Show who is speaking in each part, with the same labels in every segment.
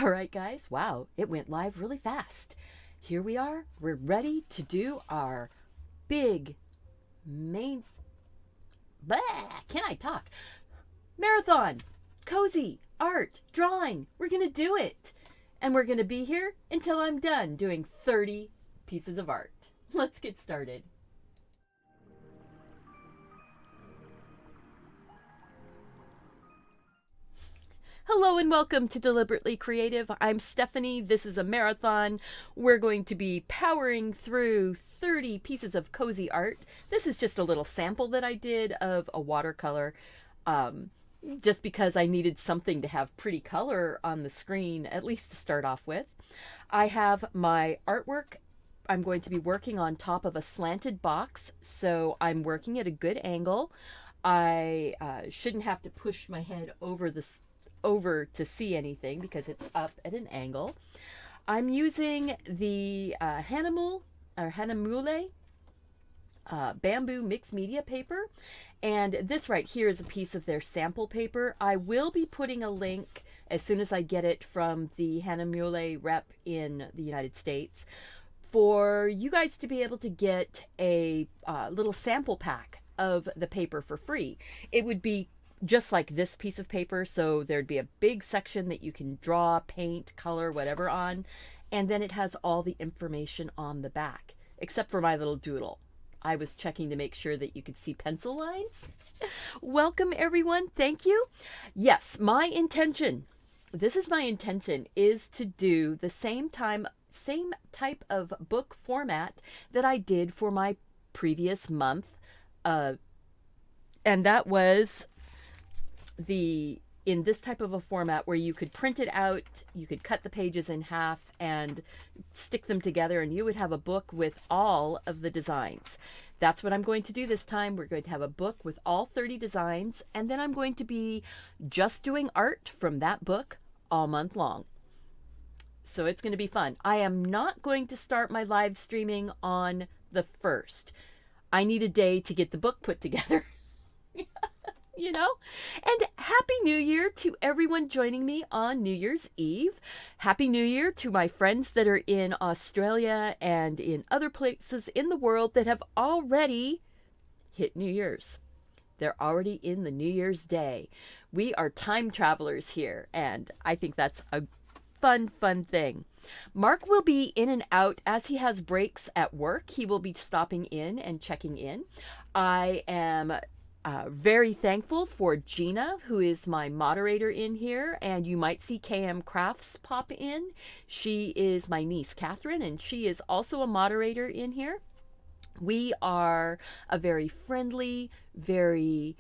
Speaker 1: All right, guys. Wow, it went live really fast. Here we are. We're ready to do our big main. Blah, can I talk? Marathon, cozy, art, drawing. We're going to do it. And we're going to be here until I'm done doing 30 pieces of art. Let's get started. Hello and welcome to Deliberately Creative. I'm Stephanie. This is a marathon. We're going to be powering through 30 pieces of cozy art. This is just a little sample that I did of a watercolor, just because I needed something to have pretty color on the screen, at least to start off with. I have my artwork. I'm going to be working on top of a slanted box, so I'm working at a good angle. I shouldn't have to push my head over to see anything because it's up at an angle. I'm using the Hanamule bamboo mixed media paper, and this right here is a piece of their sample paper. I will be putting a link as soon as I get it from the Hanamule rep in the United States for you guys to be able to get a little sample pack of the paper for free. It would be just like this piece of paper, so there'd be a big section that you can draw, paint, color, whatever on, and then it has all the information on the back, except for my little doodle. I was checking to make sure that you could see pencil lines. Welcome, everyone. Thank you. Yes, my intention, is to do the same type of book format that I did for my previous month, and that was in this type of a format where you could print it out, you could cut the pages in half and stick them together, and you would have a book with all of the designs. That's what I'm going to do this time. We're going to have a book with all 30 designs, and then I'm going to be just doing art from that book all month long. So it's going to be fun. I am not going to start my live streaming on the 1st. I need a day to get the book put together. You know? And Happy New Year to everyone joining me on New Year's Eve. Happy New Year to my friends that are in Australia and in other places in the world that have already hit New Year's. They're already in the New Year's Day. We are time travelers here, and I think that's a fun thing. Mark will be in and out as he has breaks at work. He will be stopping in and checking in. I am very thankful for Gina, who is my moderator in here, and you might see KM Crafts pop in. She is my niece, Catherine, and she is also a moderator in here. We are a very friendly, very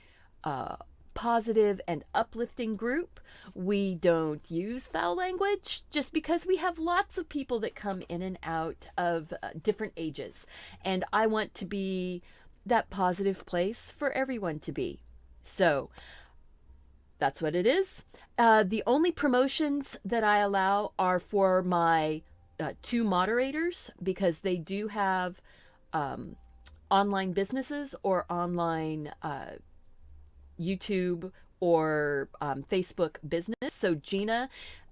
Speaker 1: positive and uplifting group. We don't use foul language just because we have lots of people that come in and out of different ages, and I want to be that positive place for everyone to be. So that's what it is. The only promotions that I allow are for my 2 moderators, because they do have online businesses or online YouTube or Facebook business. So Gina,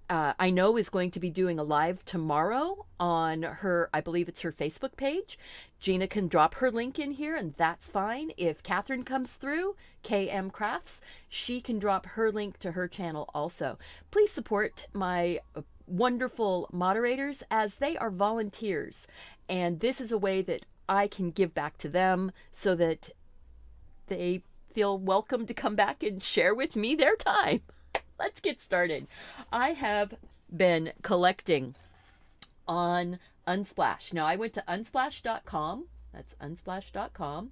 Speaker 1: I know, is going to be doing a live tomorrow on her, I believe it's her Facebook page. Gina can drop her link in here, and that's fine. If Catherine comes through, KM Crafts, she can drop her link to her channel also. Please support my wonderful moderators, as they are volunteers, and this is a way that I can give back to them so that they feel welcome to come back and share with me their time. Let's get started. I have been collecting on Unsplash. Now, I went to unsplash.com. That's unsplash.com.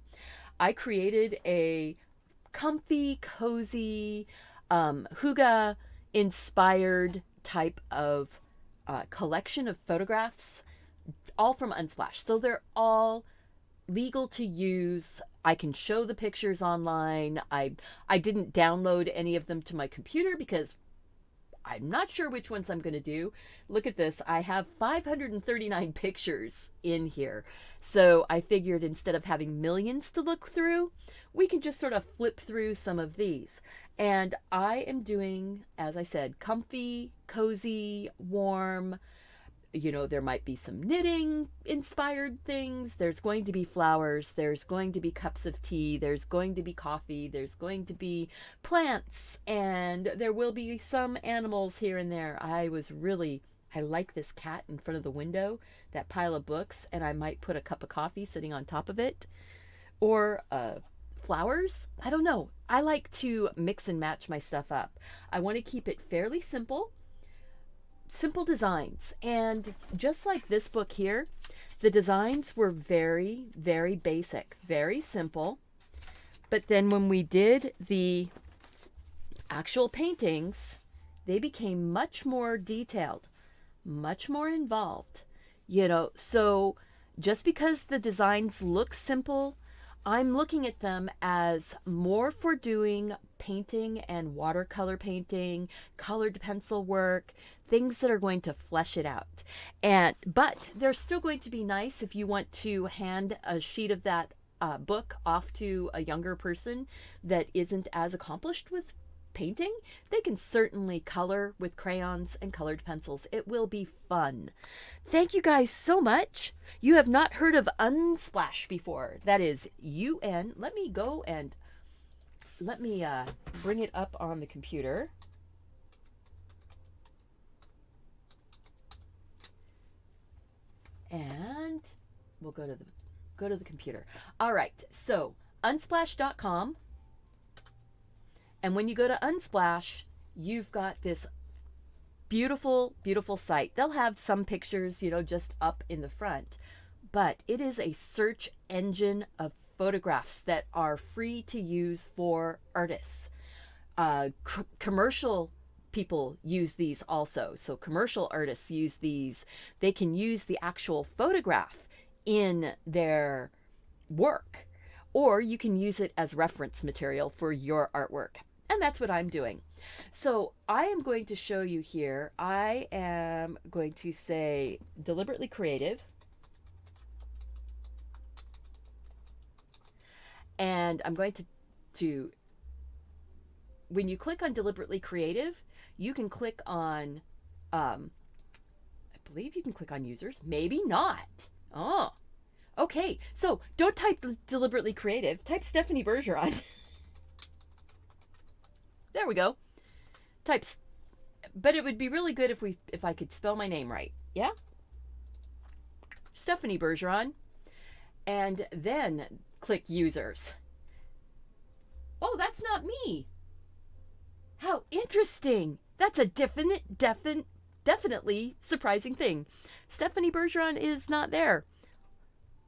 Speaker 1: I created a comfy, cozy, hygge inspired type of collection of photographs, all from Unsplash. So they're all legal to use. I can show the pictures online. I didn't download any of them to my computer because I'm not sure which ones I'm going to do. Look at this. I have 539 pictures in here. So I figured instead of having millions to look through, we can just sort of flip through some of these. And I am doing, as I said, comfy, cozy, warm. You know, there might be some knitting inspired things. There's going to be flowers. There's going to be cups of tea. There's going to be coffee. There's going to be plants. And there will be some animals here and there. I like this cat in front of the window, that pile of books, and I might put a cup of coffee sitting on top of it. Or flowers. I don't know. I like to mix and match my stuff up. I want to keep it fairly simple designs. And just like this book here, the designs were very, very basic, very simple. But then when we did the actual paintings, they became much more detailed, much more involved. You know, so just because the designs look simple, I'm looking at them as more for doing painting and watercolor painting, colored pencil work, things that are going to flesh it out. But they're still going to be nice if you want to hand a sheet of that book off to a younger person that isn't as accomplished with painting. They can certainly color with crayons and colored pencils. It will be fun. Thank you guys so much. You have not heard of Unsplash before. That is UN. Let me go and bring it up on the computer. And we'll go to the computer. All right. So, unsplash.com. And when you go to Unsplash, you've got this beautiful, beautiful site. They'll have some pictures, you know, just up in the front. But it is a search engine of photographs that are free to use for artists. Commercial people use these also. So commercial artists use these. They can use the actual photograph in their work, or you can use it as reference material for your artwork. And that's what I'm doing. So I am going to show you here. I am going to say deliberately creative. And I'm going to when you click on deliberately creative, you can click on, I believe you can click on users. Maybe not. Oh, okay. So don't type deliberately creative. Type Stephanie Bergeron. There we go. Types, but it would be really good if I could spell my name right. Yeah? Stephanie Bergeron. And then click users. Oh, that's not me. How interesting. That's a definitely surprising thing. Stephanie Bergeron is not there.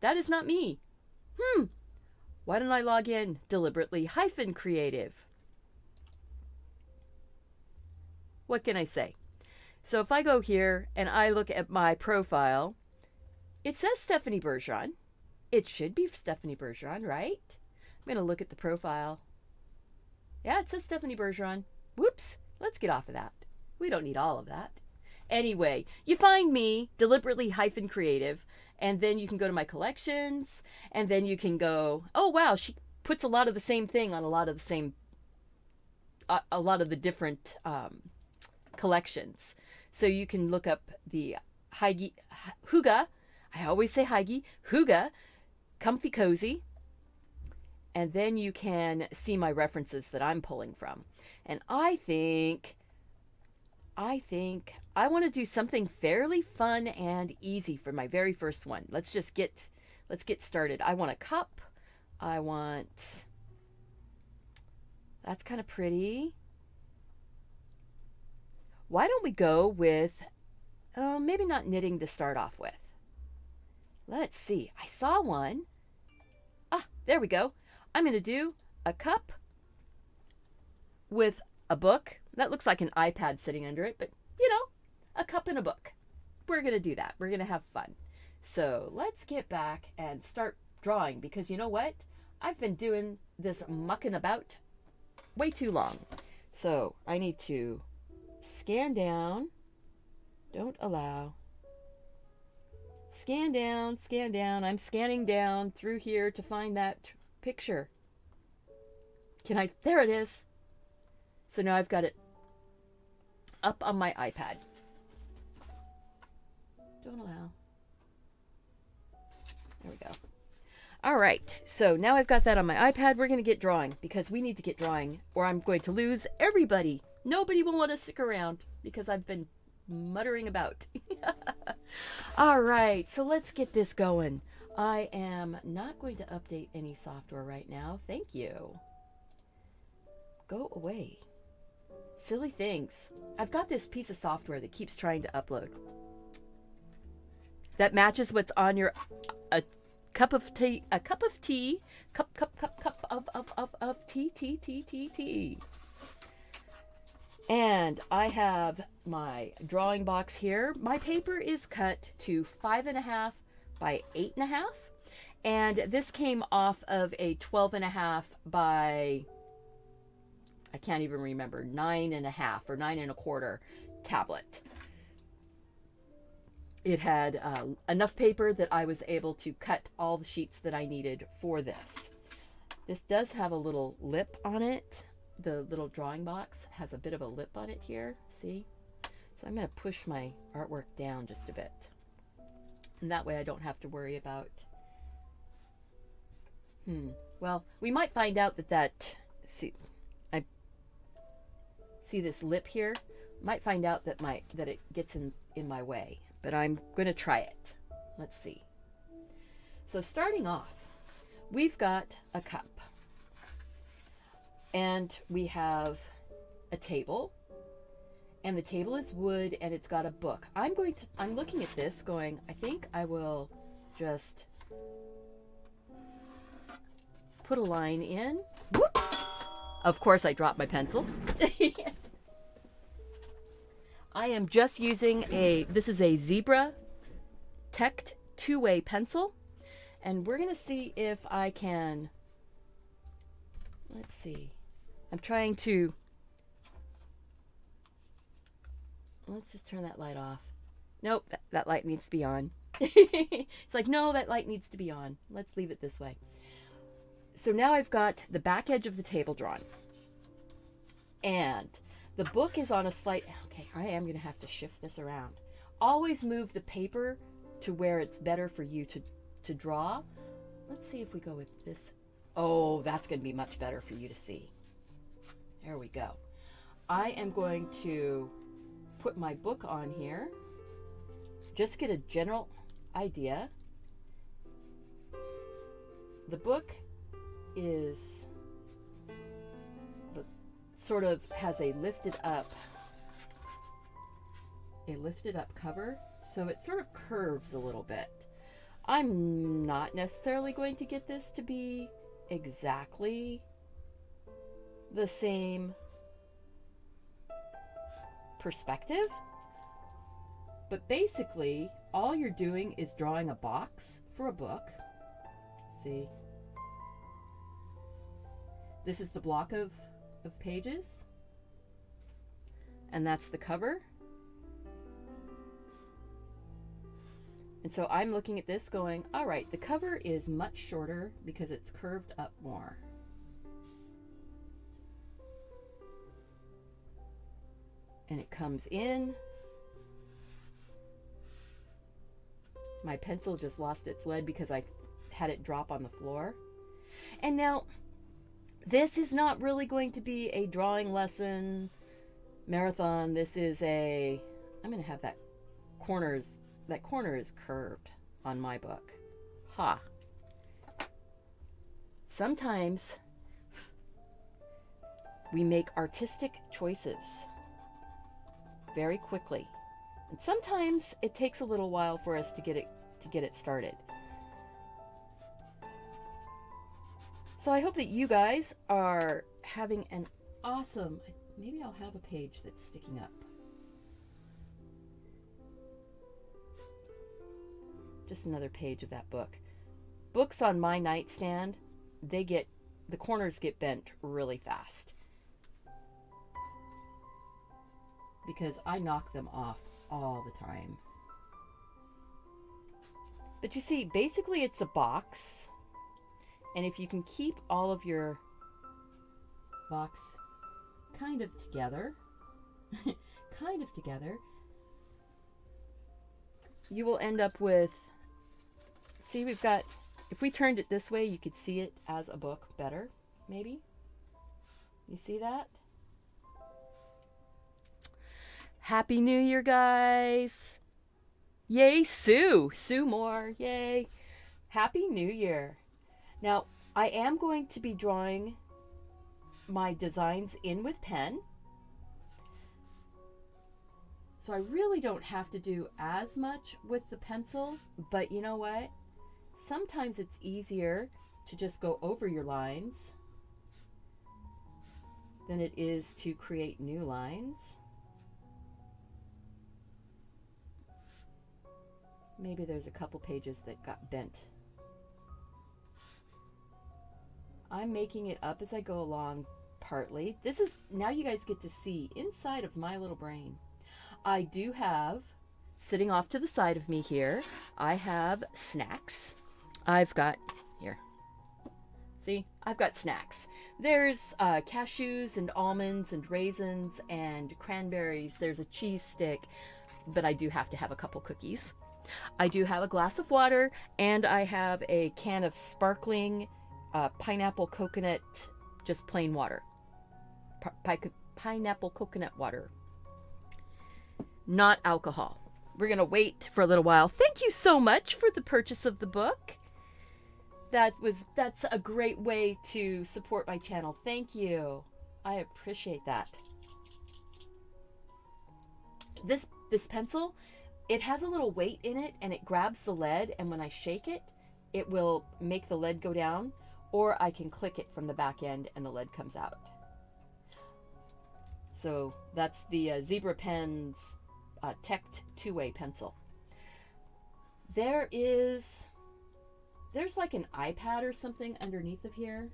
Speaker 1: That is not me. Why don't I log in deliberately -creative? What can I say? So if I go here and I look at my profile, it says Stephanie Bergeron. It should be Stephanie Bergeron, right? I'm going to look at the profile. Yeah, it says Stephanie Bergeron. Whoops. Let's get off of that. We don't need all of that. Anyway, you find me deliberately -creative, and then you can go to my collections, and then you can go, oh wow, she puts a lot of the same thing on a lot of the different collections. So you can look up the Hygge, I always say Hygge, Comfy Cozy, and then you can see my references that I'm pulling from. And I think I want to do something fairly fun and easy for my very first one. Let's get started. I want a cup. That's kind of pretty. Why don't we go with, maybe not knitting to start off with. Let's see. I saw one. Ah, there we go. I'm going to do a cup with a book. That looks like an iPad sitting under it, but you know, a cup and a book. We're going to do that. We're going to have fun. So let's get back and start drawing, because you know what? I've been doing this mucking about way too long. So I need to scan down. Don't allow. Scan down, scan down. I'm scanning down through here to find that picture. There it is. So now I've got it up on my iPad. Don't allow. There we go. All right, so now I've got that on my iPad. We're going to get drawing because we need to get drawing or I'm going to lose everybody. Nobody will want to stick around because I've been muttering about. All right, so let's get this going. I am not going to update any software right now. Thank you. Go away. Silly things. I've got this piece of software that keeps trying to upload. That matches what's on your cup of tea, cup of tea tea. And I have my drawing box here. My paper is cut to 5.5 by 8.5. And this came off of a 12.5 by, I can't even remember, 9.5 or 9.25 tablet. It had enough paper that I was able to cut all the sheets that I needed for this. This does have a little lip on it. The little drawing box has a bit of a lip on it here, see? So I'm going to push my artwork down just a bit. And that way I don't have to worry about... Well, we might find out that see, I see this lip here. Might find out that it gets in my way. But I'm going to try it. Let's see. So starting off, we've got a cup. And we have a table. And the table is wood and it's got a book. I'm looking at this going, I think I will just put a line in. Whoops! Of course I dropped my pencil. I am just using this is a Zebra Tect 2-way pencil. And we're going to see if I can, let's see. I'm trying to, let's just turn that light off. Nope, that light needs to be on. It's like, no, that light needs to be on. Let's leave it this way. So now I've got the back edge of the table drawn. And the book is on a slight, okay, I am going to have to shift this around. Always move the paper to where it's better for you to draw. Let's see if we go with this. Oh, that's going to be much better for you to see. There we go. I am going to put my book on here. Just get a general idea. The book is sort of has a lifted up cover, so it sort of curves a little bit. I'm not necessarily going to get this to be exactly the same perspective, but basically all you're doing is drawing a box for a book. See, this is the block of pages, and that's the cover. And so I'm looking at this going, all right, the cover is much shorter because it's curved up more. And it comes in. My pencil just lost its lead because I had it drop on the floor. And now, this is not really going to be a drawing lesson marathon. This is I'm going to have that corner is curved on my book. Ha. Sometimes we make artistic choices very quickly. And sometimes it takes a little while for us to get it started. So I hope that you guys are having an awesome, maybe I'll have a page that's sticking up. Just another page of that book. Books on my nightstand, the corners get bent really fast because I knock them off all the time. But you see, basically it's a box, and if you can keep all of your box kind of together, kind of together, you will end up with, see, we've got, if we turned it this way, you could see it as a book better, maybe. You see that? Happy New Year, guys. Yay, Sue. Sue Moore. Yay. Happy New Year. Now, I am going to be drawing my designs in with pen. So I really don't have to do as much with the pencil, but you know what? Sometimes it's easier to just go over your lines than it is to create new lines. Maybe there's a couple pages that got bent. I'm making it up as I go along, partly. This is, now you guys get to see inside of my little brain. I do have, sitting off to the side of me here, I have snacks. I've got, here, see, I've got snacks. There's cashews and almonds and raisins and cranberries. There's a cheese stick, but I do have to have a couple cookies. I do have a glass of water, and I have a can of sparkling pineapple coconut, just plain water. Pineapple coconut water. Not alcohol. We're going to wait for a little while. Thank you so much for the purchase of the book. That's a great way to support my channel. Thank you. I appreciate that. This pencil, it has a little weight in it, and it grabs the lead, and when I shake it, it will make the lead go down, or I can click it from the back end and the lead comes out. So that's the Zebra Pen's Tect 2-way pencil. There's like an iPad or something underneath of here.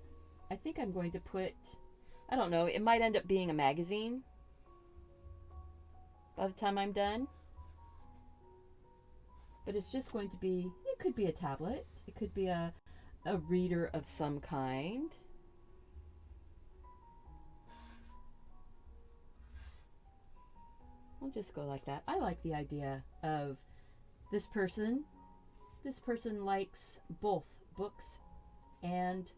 Speaker 1: I think I'm going to put, I don't know, it might end up being a magazine by the time I'm done. But it's just going to be, it could be a tablet. It could be a reader of some kind. I'll just go like that. I like the idea of this person. This person likes both books and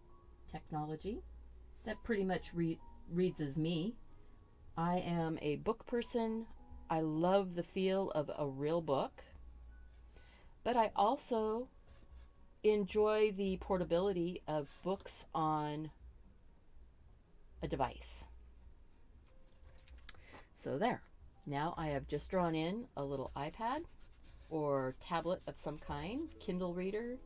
Speaker 1: technology. That pretty much reads as me. I am a book person. I love the feel of a real book. But I also enjoy the portability of books on a device. So there. Now I have just drawn in a little iPad or tablet of some kind, Kindle reader.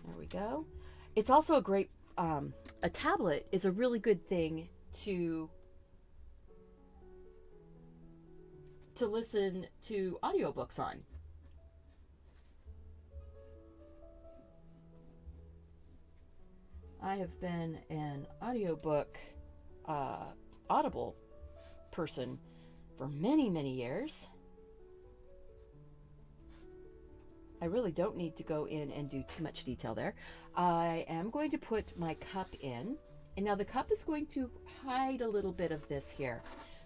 Speaker 1: There we go. It's also a great, a tablet is a really good thing to listen to audiobooks on. I have been an audiobook Audible person for many, many years. I really don't need to go in and do too much detail there. I am going to put my cup in, and now the cup is going to hide a little bit of this here.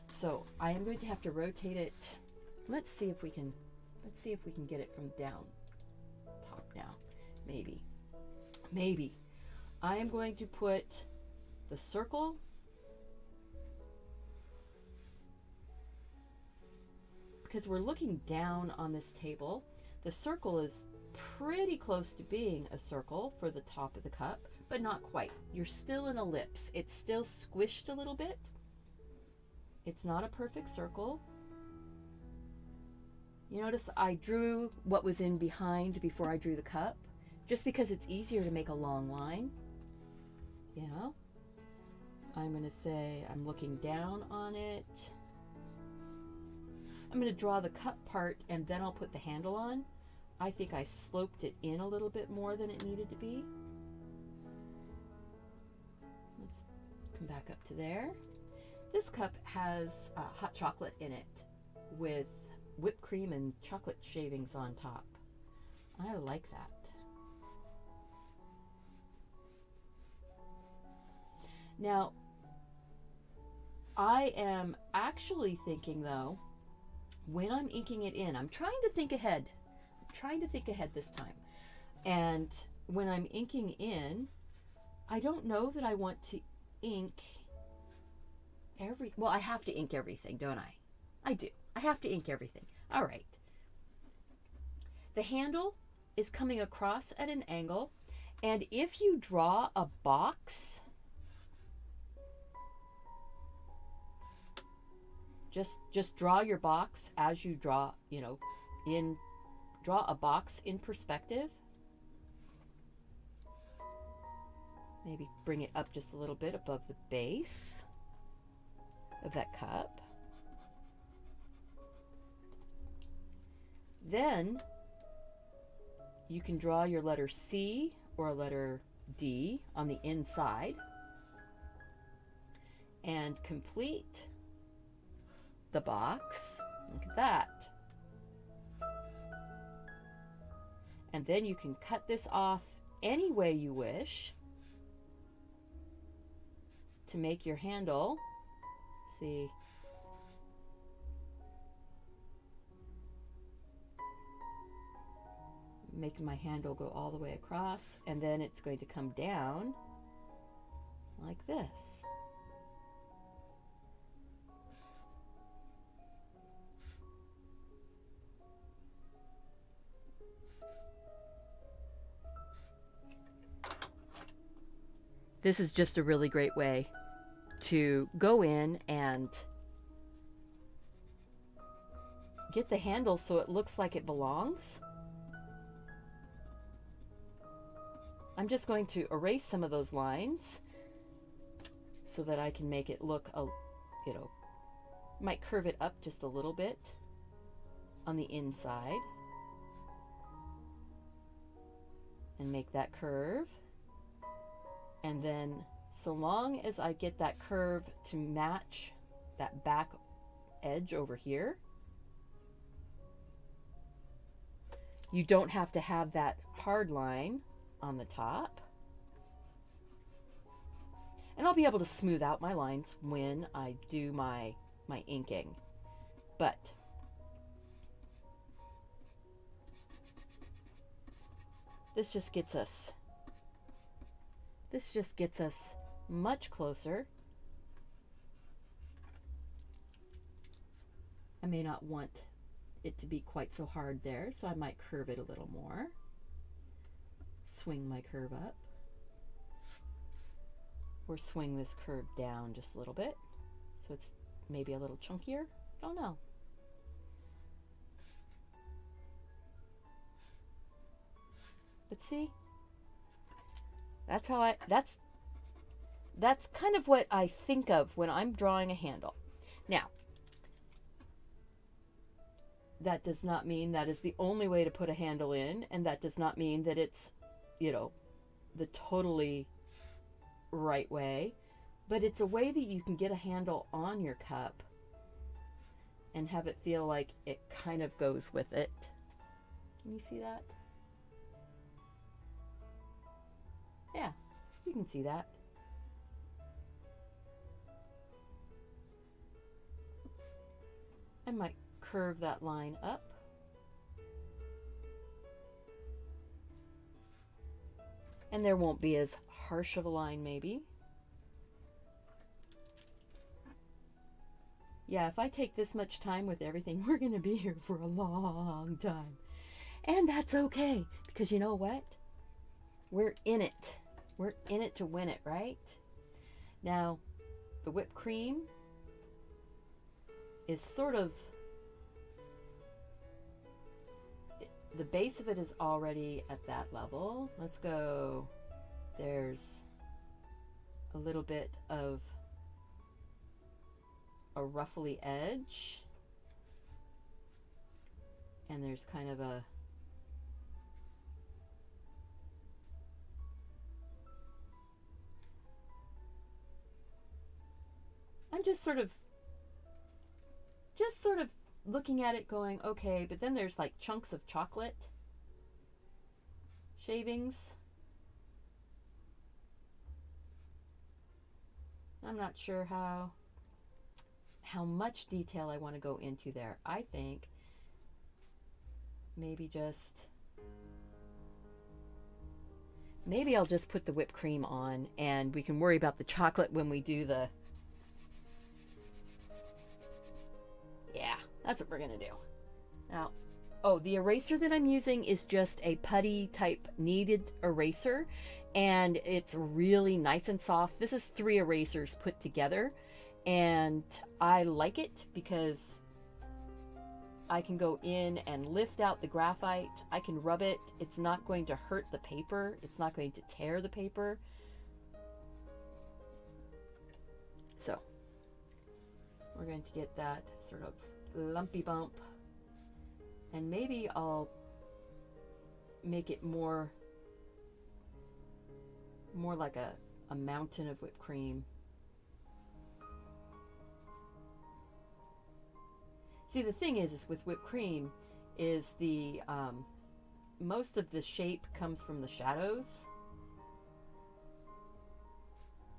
Speaker 1: So I am going to have to rotate it. Let's see if we can get it from down top now. Maybe. I am going to put the circle because we're looking down on this table. The circle is pretty close to being a circle for the top of the cup, but not quite. You're still an ellipse. It's still squished a little bit. It's not a perfect circle. You notice I drew what was in behind before I drew the cup, just because it's easier to make a long line. You know? I'm going to say I'm looking down on it. I'm going to draw the cup part and then I'll put the handle on. I think I sloped it in a little bit more than it needed to be. Let's come back up to there. This cup has hot chocolate in it with whipped cream and chocolate shavings on top. I like that. Now, I am actually thinking though, when I'm inking it in, I'm trying to think ahead. I'm trying to think ahead this time. And when I'm inking in, I don't know that I want to ink well, I have to ink everything, don't I? I do. I have to ink everything. All right. The handle is coming across at an angle, and if you draw a box, just draw your box as you draw, draw a box in perspective. Maybe bring it up just a little bit above the base of that cup. Then you can draw your letter C or a letter D on the inside and complete the box. Look at that. And then you can cut this off any way you wish to make your handle. See, making my handle go all the way across, and then it's going to come down like this. This is just a really great way to go in and get the handle so it looks like it belongs. I'm just going to erase some of those lines so that I can make it look, might curve it up just a little bit on the inside and make that curve. And then so long as I get that curve to match that back edge over here, you don't have to have that hard line on the top. And I'll be able to smooth out my lines when I do my inking. But this just gets us much closer. I may not want it to be quite so hard there, so I might curve it a little more. Swing my curve up. Or swing this curve down just a little bit so it's maybe a little chunkier. Don't know. But see, that's how that's kind of what I think of when I'm drawing a handle. Now, that does not mean that is the only way to put a handle in, and that does not mean that it's, the totally right way, but it's a way that you can get a handle on your cup and have it feel like it kind of goes with it. Can you see that? Yeah, you can see that. I might curve that line up. And there won't be as harsh of a line maybe. Yeah, if I take this much time with everything, we're going to be here for a long time. And that's okay, because you know what? We're in it. We're in it to win it, right? Now, the whipped cream is sort of, the base of it is already at that level. Let's go, there's a little bit of a ruffly edge, and there's kind of a I'm just sort of looking at it going, okay, but then there's like chunks of chocolate shavings. I'm not sure how much detail I want to go into there. I think maybe I'll just put the whipped cream on, and we can worry about the chocolate when we do the... Yeah, that's what we're gonna do. Now, oh, the eraser that I'm using is just a putty type kneaded eraser, and it's really nice and soft. This is 3 erasers put together, and I like it because I can go in and lift out the graphite. I can rub it. It's not going to hurt the paper. It's not going to tear the paper. So we're going to get that sort of lumpy bump, and maybe I'll make it more like a mountain of whipped cream. See, the thing is with whipped cream is the most of the shape comes from the shadows,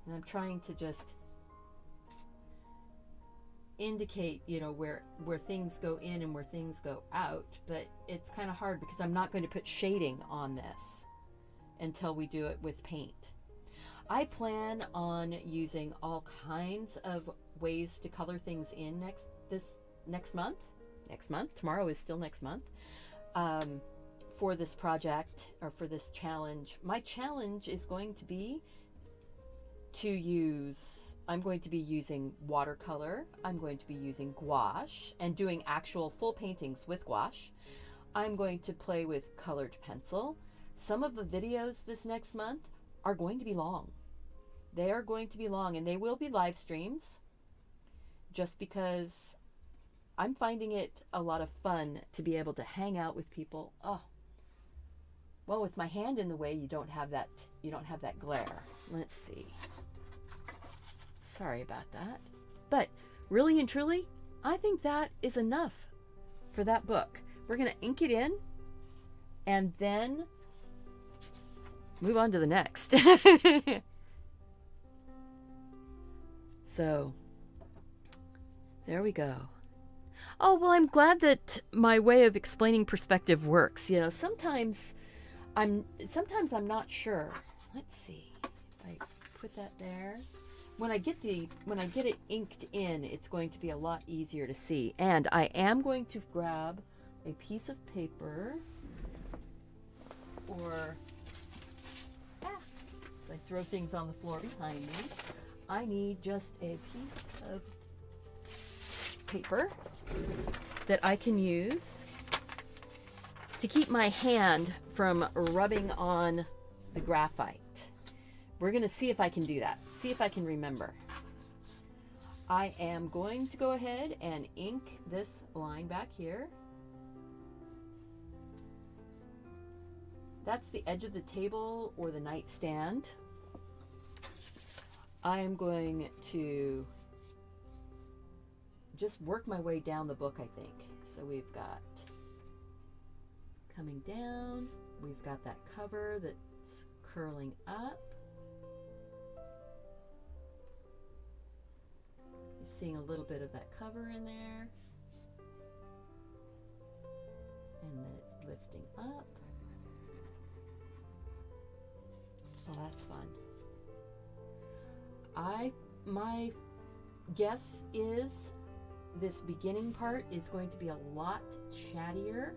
Speaker 1: and I'm trying to just indicate, you know, where things go in and where things go out, but it's kind of hard because I'm not going to put shading on this until we do it with paint. I plan on using all kinds of ways to color things in next month. Tomorrow is still next month. For this project, or for this challenge. My challenge is going to be I'm going to be using watercolor. I'm going to be using gouache and doing actual full paintings with gouache. I'm going to play with colored pencil. Some of the videos this next month are going to be long. They are going to be long, and they will be live streams, just because I'm finding it a lot of fun to be able to hang out with people. Oh, well, with my hand in the way, you don't have that glare. Let's see. Sorry about that. But really and truly, I think that is enough for that book. We're going to ink it in and then move on to the next. So, there we go. Oh, well, I'm glad that my way of explaining perspective works. You know, sometimes I'm not sure. Let's see. If I put that there. When I get it inked in, it's going to be a lot easier to see. And I am going to grab a piece of paper, or I throw things on the floor behind me. I need just a piece of paper that I can use to keep my hand from rubbing on the graphite. We're going to see if I can do that. See if I can remember. I am going to go ahead and ink this line back here. That's the edge of the table or the nightstand. I am going to just work my way down the book, I think. So we've got coming down, we've got that cover that's curling up. You're seeing a little bit of that cover in there. And then it's lifting up. Well, that's fun. My guess is this beginning part is going to be a lot chattier.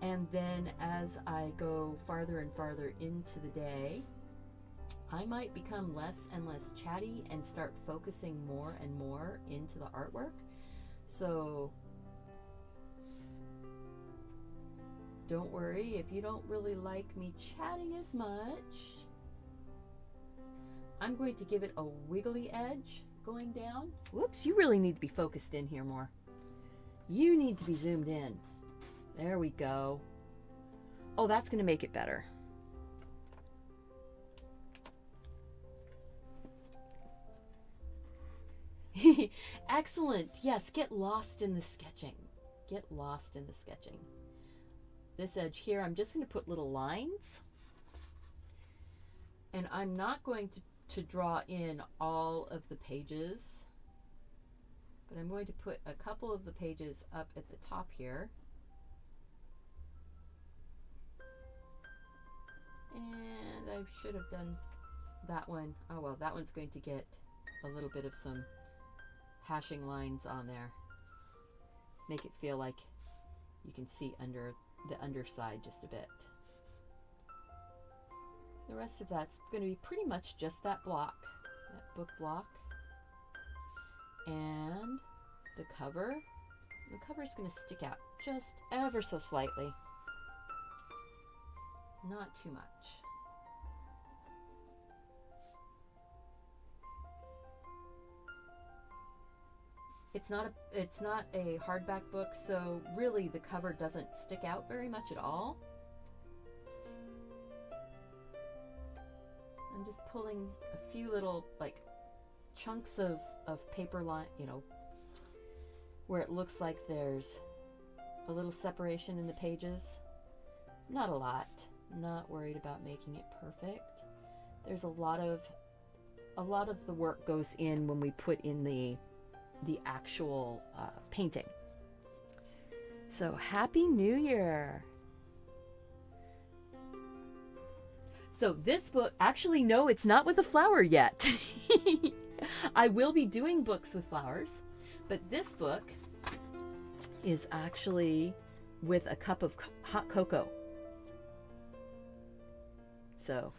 Speaker 1: And then as I go farther and farther into the day, I might become less and less chatty and start focusing more and more into the artwork. So don't worry if you don't really like me chatting as much. I'm going to give it a wiggly edge going down. Whoops, you really need to be focused in here more. You need to be zoomed in. There we go. Oh, that's going to make it better. Excellent. Yes, get lost in the sketching. Get lost in the sketching. This edge here, I'm just going to put little lines. And I'm not going to to draw in all of the pages, but I'm going to put a couple of the pages up at the top here. And I should have done that one. Oh well, that one's going to get a little bit of some hashing lines on there. Make it feel like you can see under the underside just a bit. The rest of that's going to be pretty much just that block, that book block. And the cover. The cover is going to stick out just ever so slightly. Not too much. It's not a hardback book, so really the cover doesn't stick out very much at all. I'm just pulling a few little like chunks of paper line, you know, where it looks like there's a little separation in the pages. Not a lot. Not worried about making it perfect. There's a lot of the work goes in when we put in the actual painting. So Happy New Year. So this book, actually no, it's not with a flower yet. I will be doing books with flowers, but this book is actually with a cup of hot cocoa. So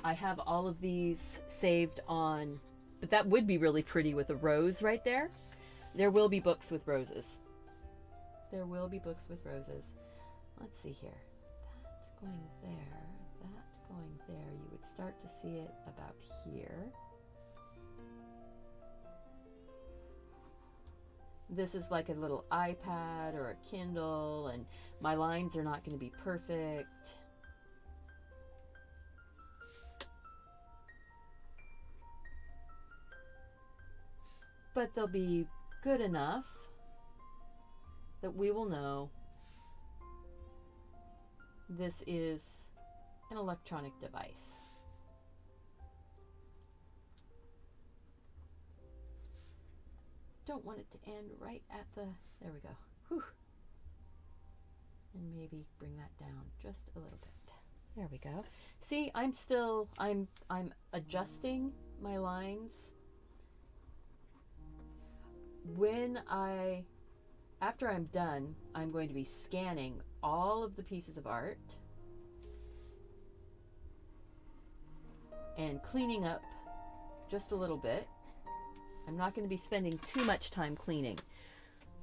Speaker 1: I have all of these saved on, but that would be really pretty with a rose right there. There will be books with roses. There will be books with roses. Let's see here. That going there, that going there. You would start to see it about here. This is like a little iPad or a Kindle, and my lines are not going to be perfect. But they'll be good enough that we will know this is an electronic device. Don't want it to end right at the, there we go. Whew. And maybe bring that down just a little bit. There we go. See, I'm adjusting my lines. After I'm done, I'm going to be scanning all of the pieces of art and cleaning up just a little bit. I'm not going to be spending too much time cleaning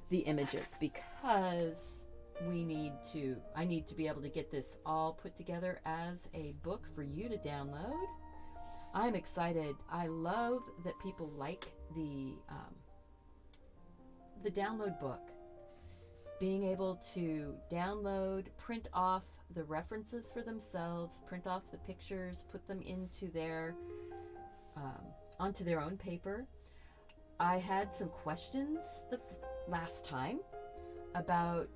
Speaker 1: the images because I need to be able to get this all put together as a book for you to download. I'm excited. I love that people like the download book. Being able to download, print off the references for themselves, print off the pictures, put them into their onto their own paper. I had some questions the last time about,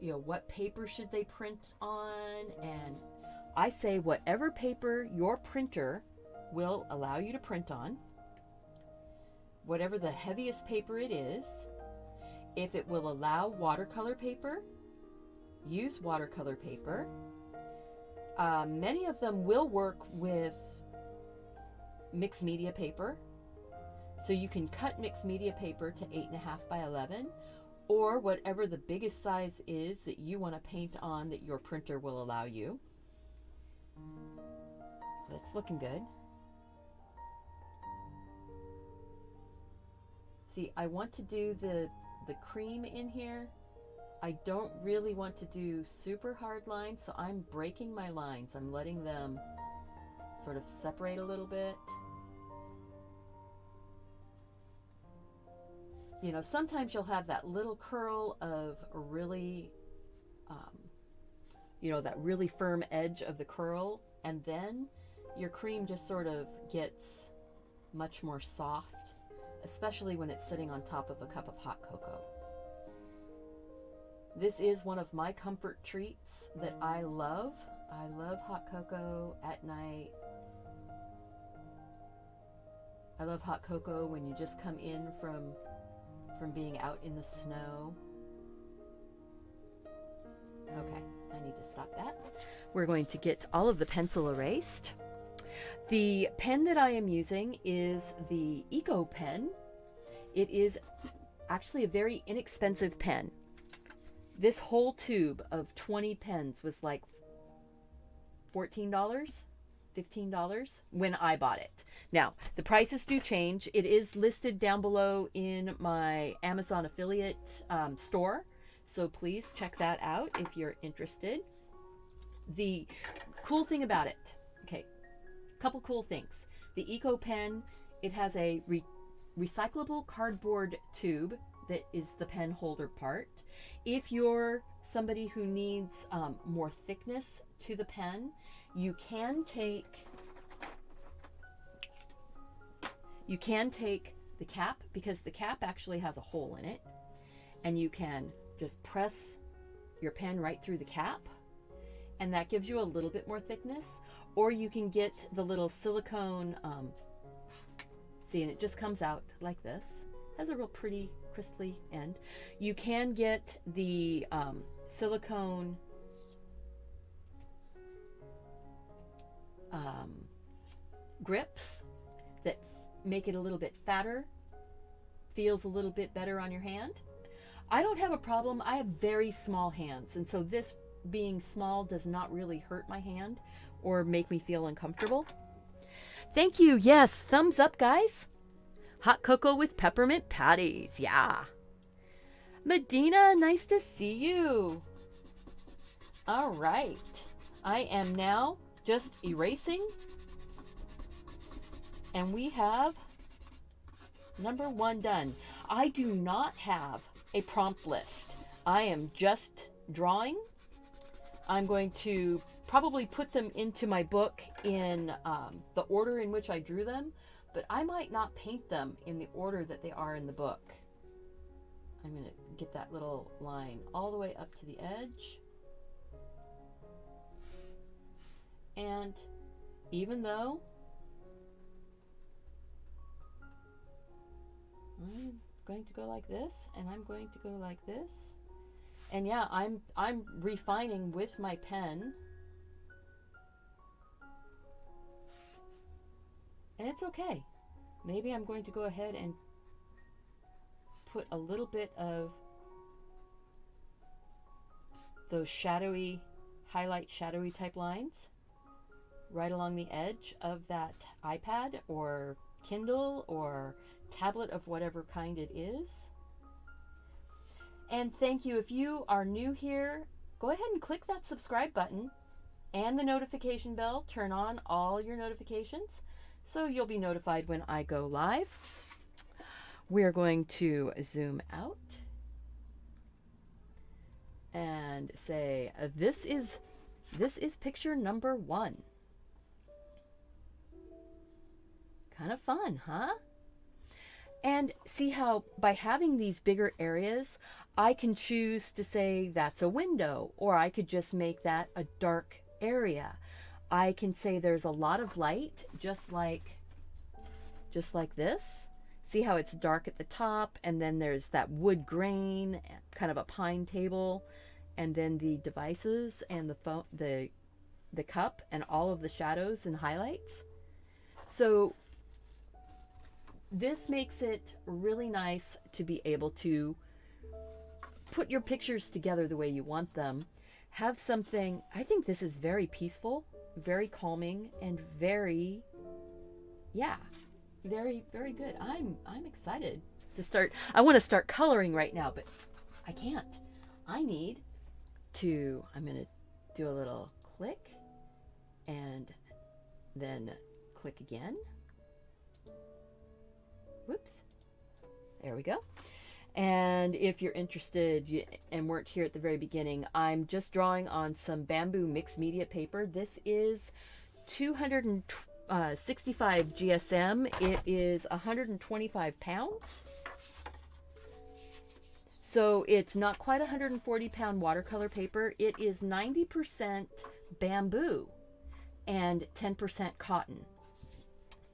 Speaker 1: you know, what paper should they print on, and I say whatever paper your printer will allow you to print on, whatever the heaviest paper it is. If it will allow watercolor paper, use watercolor paper. Many of them will work with mixed media paper. So you can cut mixed media paper to 8.5 by 11, or whatever the biggest size is that you want to paint on that your printer will allow you. That's looking good. See, I want to do the cream in here. I don't really want to do super hard lines, so I'm breaking my lines. I'm letting them sort of separate a little bit. You know, sometimes you'll have that little curl of really, you know, that really firm edge of the curl, and then your cream just sort of gets much more soft, especially when it's sitting on top of a cup of hot cocoa. This is one of my comfort treats that I love. I love hot cocoa at night I love hot cocoa when you just come in from being out in the snow. Okay, I need to stop that. We're going to get all of the pencil erased. The pen that I am using is the Eco pen. It is actually a very inexpensive pen. This whole tube of 20 pens was like $14, $15 when I bought it. Now, the prices do change. It is listed down below in my Amazon affiliate store, so please check that out if you're interested. The cool thing about it, okay, a couple cool things. The Eco pen, it has a recyclable cardboard tube that is the pen holder part. If you're somebody who needs more thickness to the pen, you can take the cap, because the cap actually has a hole in it, and you can just press your pen right through the cap, and that gives you a little bit more thickness. Or you can get the little silicone, see, and it just comes out like this. Has a real pretty crystally end. You can get the silicone grips that make it a little bit fatter, feels a little bit better on your hand. I don't have a problem. I have very small hands, and so this being small does not really hurt my hand or make me feel uncomfortable. Thank you. Yes, thumbs up, guys. Hot cocoa with peppermint patties. Yeah. Medina, nice to see you. All right. I am now just erasing. And we have number 1 done. I do not have a prompt list. I am just drawing. I'm going to probably put them into my book in the order in which I drew them, but I might not paint them in the order that they are in the book. I'm going to get that little line all the way up to the edge. And even though I'm going to go like this, and I'm going to go like this, and yeah, I'm refining with my pen, and it's okay. Maybe I'm going to go ahead and put a little bit of those shadowy, highlight shadowy type lines right along the edge of that iPad or Kindle or tablet of whatever kind it is. And thank you. If you are new here, go ahead and click that subscribe button and the notification bell. Turn on all your notifications so you'll be notified when I go live. We're going to zoom out and say, this is picture number 1. Kind of fun, huh? And see how by having these bigger areas, I can choose to say that's a window, or I could just make that a dark area. I can say there's a lot of light, just like this. See how it's dark at the top, and then there's that wood grain, kind of a pine table, and then the devices and the cup and all of the shadows and highlights. So this makes it really nice to be able to put your pictures together the way you want them. Have something, I think this is very peaceful, very calming, and very, yeah, very, very good. I'm excited to start. I want to start coloring right now, but I can't. I need to, I'm going to do a little click and then click again. Whoops. There we go. And if you're interested and weren't here at the very beginning, I'm just drawing on some bamboo mixed media paper. This is 265 GSM. It is 125 pounds. So it's not quite 140 pound watercolor paper. It is 90% bamboo and 10% cotton.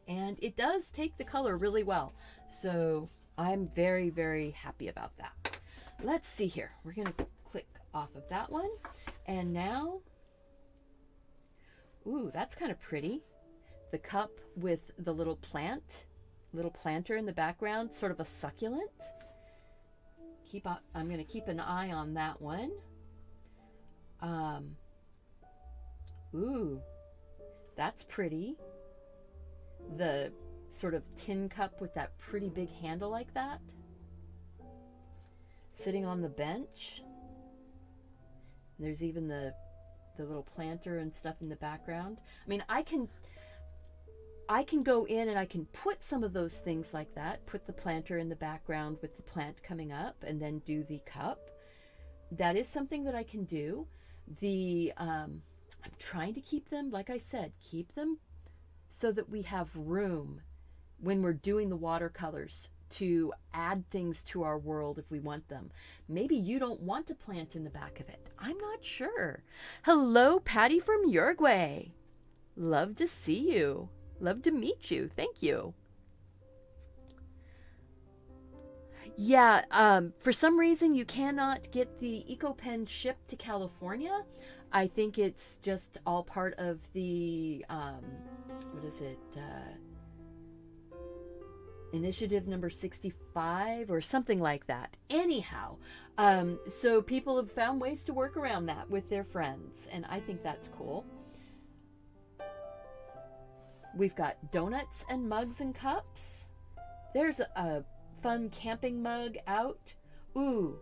Speaker 1: And it does take the color really well. So I'm very, very happy about that. Let's see here. We're going to click off of that one. And now, ooh, that's kind of pretty. The cup with the little planter in the background, sort of a succulent. I'm going to keep an eye on that one. Ooh, that's pretty. The sort of tin cup with that pretty big handle like that. Sitting on the bench. There's even the little planter and stuff in the background. I mean, I can go in and I can put some of those things like that, put the planter in the background with the plant coming up, and then do the cup. That is something that I can do. I'm trying to keep them, like I said, keep them so that we have room when we're doing the watercolors to add things to our world if we want them. Maybe you don't want to plant in the back of it. I'm not sure. Hello, Patty from Uruguay. Love to see you. Love to meet you. Thank you. Yeah, for some reason you cannot get the EcoPen shipped to California. I think it's just all part of the, what is it? Initiative number 65 or something like that. Anyhow, so people have found ways to work around that with their friends, and I think that's cool. We've got donuts and mugs and cups. There's a fun camping mug out. Ooh,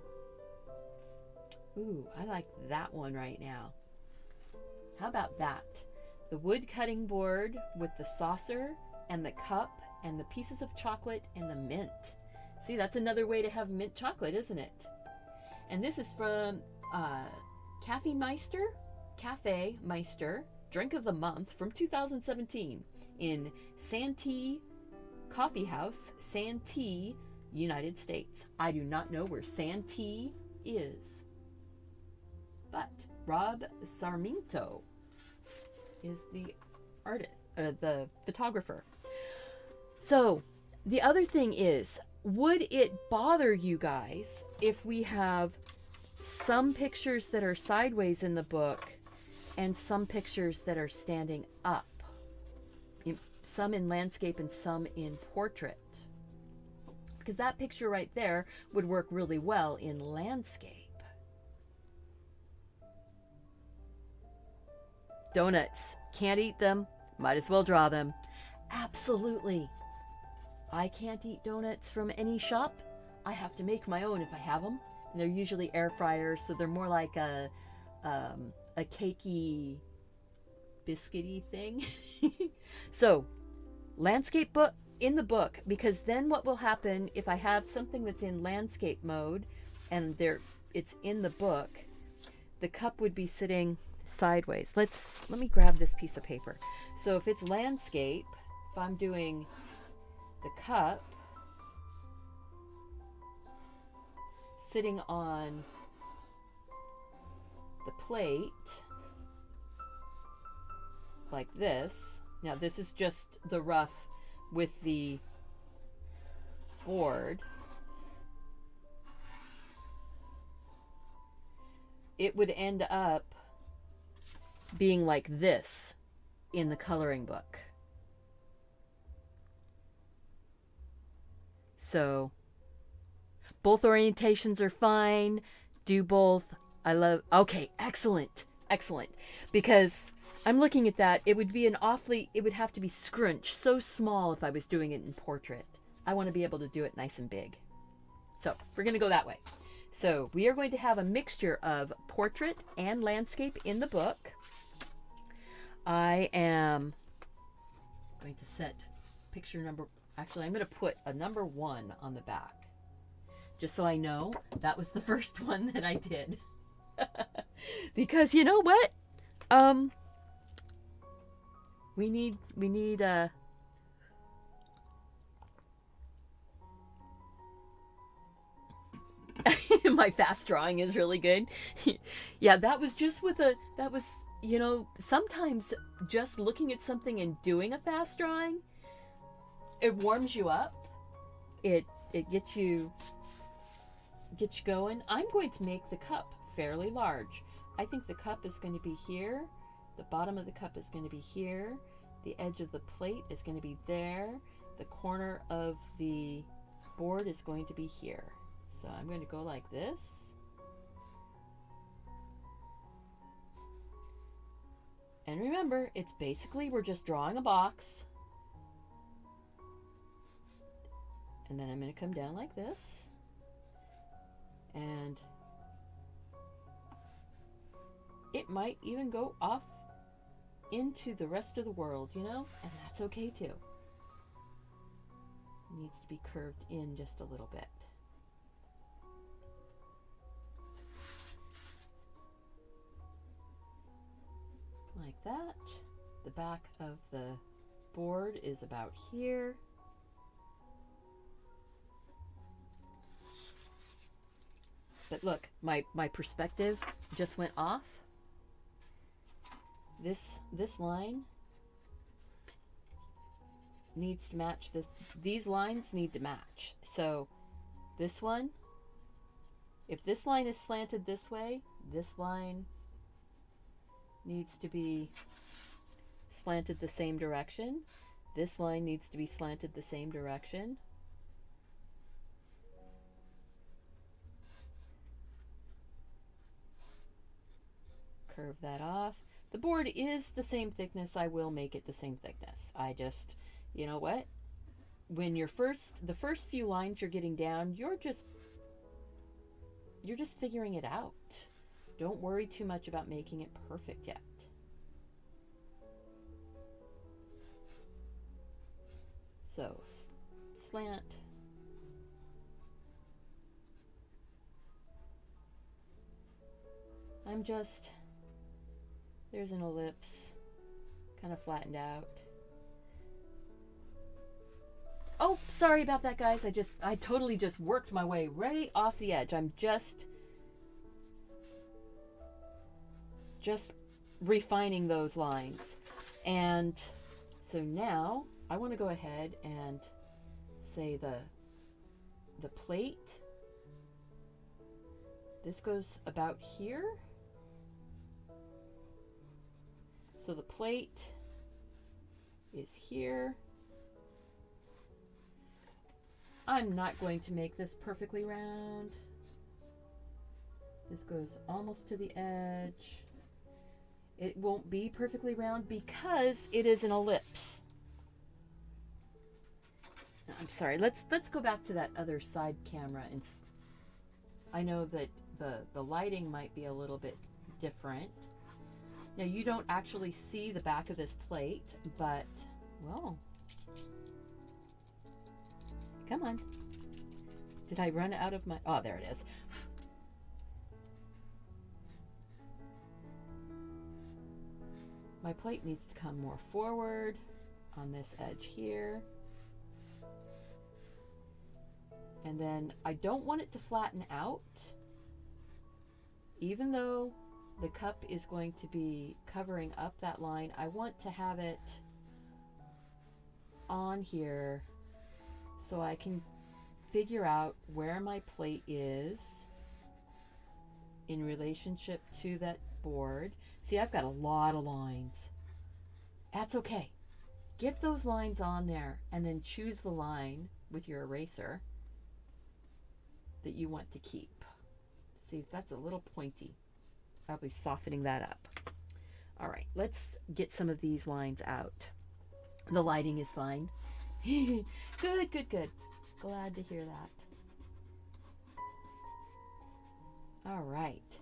Speaker 1: I like that one right now. How about that? The wood cutting board with the saucer and the cup and the pieces of chocolate and the mint. See, that's another way to have mint chocolate, isn't it? And this is from Cafe Meister, Drink of the Month from 2017 in Santee Coffee House, Santee, United States. I do not know where Santee is, but Rob Sarmiento is the artist, the photographer. So the other thing is, would it bother you guys if we have some pictures that are sideways in the book and some pictures that are standing up? Some in landscape and some in portrait. Because that picture right there would work really well in landscape. Donuts. Can't eat them. Might as well draw them. Absolutely. I can't eat donuts from any shop. I have to make my own if I have them. And they're usually air fryers, so they're more like a cakey, biscuity thing. So, landscape book in the book, because then what will happen if I have something that's in landscape mode and it's in the book, the cup would be sitting sideways. Let me grab this piece of paper. So if it's landscape, if I'm doing the cup sitting on the plate like this. Now this is just the rough with the board. It would end up being like this in the coloring book. So both orientations are fine. Do both. Okay, excellent. Because I'm looking at that. It would be it would have to be scrunched so small if I was doing it in portrait. I want to be able to do it nice and big. So we're going to go that way. So we are going to have a mixture of portrait and landscape in the book. I am going to set picture number, actually I'm going to put a number 1 on the back. Just so I know that was the first one that I did. Because you know what? We need my fast drawing is really good. Yeah, that was just sometimes just looking at something and doing a fast drawing It warms you up. It gets you going. I'm going to make the cup fairly large. I think the cup is going to be here. The bottom of the cup is going to be here. The edge of the plate is going to be there. The corner of the board is going to be here. So I'm going to go like this. And remember, it's basically we're just drawing a box. And then I'm going to come down like this. And it might even go off into the rest of the world, you know? And that's okay too. It needs to be curved in just a little bit. Like that. The back of the board is about here. But look, my perspective just went off. This line needs to match this. These lines need to match. So this one, if this line is slanted this way, this line needs to be slanted the same direction. This line needs to be slanted the same direction. Curve that off. The board is the same thickness. I will make it the same thickness. I just, you know what? When you're the first few lines you're getting down, you're just figuring it out. Don't worry too much about making it perfect yet. So, slant. There's an ellipse, kind of flattened out. Oh, sorry about that, guys. I totally just worked my way right off the edge. I'm just refining those lines. And so now I want to go ahead and say the plate. This goes about here. So the plate is here. I'm not going to make this perfectly round. This goes almost to the edge. It won't be perfectly round because it is an ellipse. I'm sorry, let's go back to that other side camera. And I know that the lighting might be a little bit different. Now you don't actually see the back of this plate, but, well, come on. Did I run out of my, oh, there it is. My plate needs to come more forward on this edge here. And then I don't want it to flatten out, even though the cup is going to be covering up that line. I want to have it on here so I can figure out where my plate is in relationship to that board. See, I've got a lot of lines. That's okay. Get those lines on there and then choose the line with your eraser that you want to keep. See, if that's a little pointy, I'll be softening that up. All right, let's get some of these lines out. The lighting is fine. Good, good, good. Glad to hear that. All right.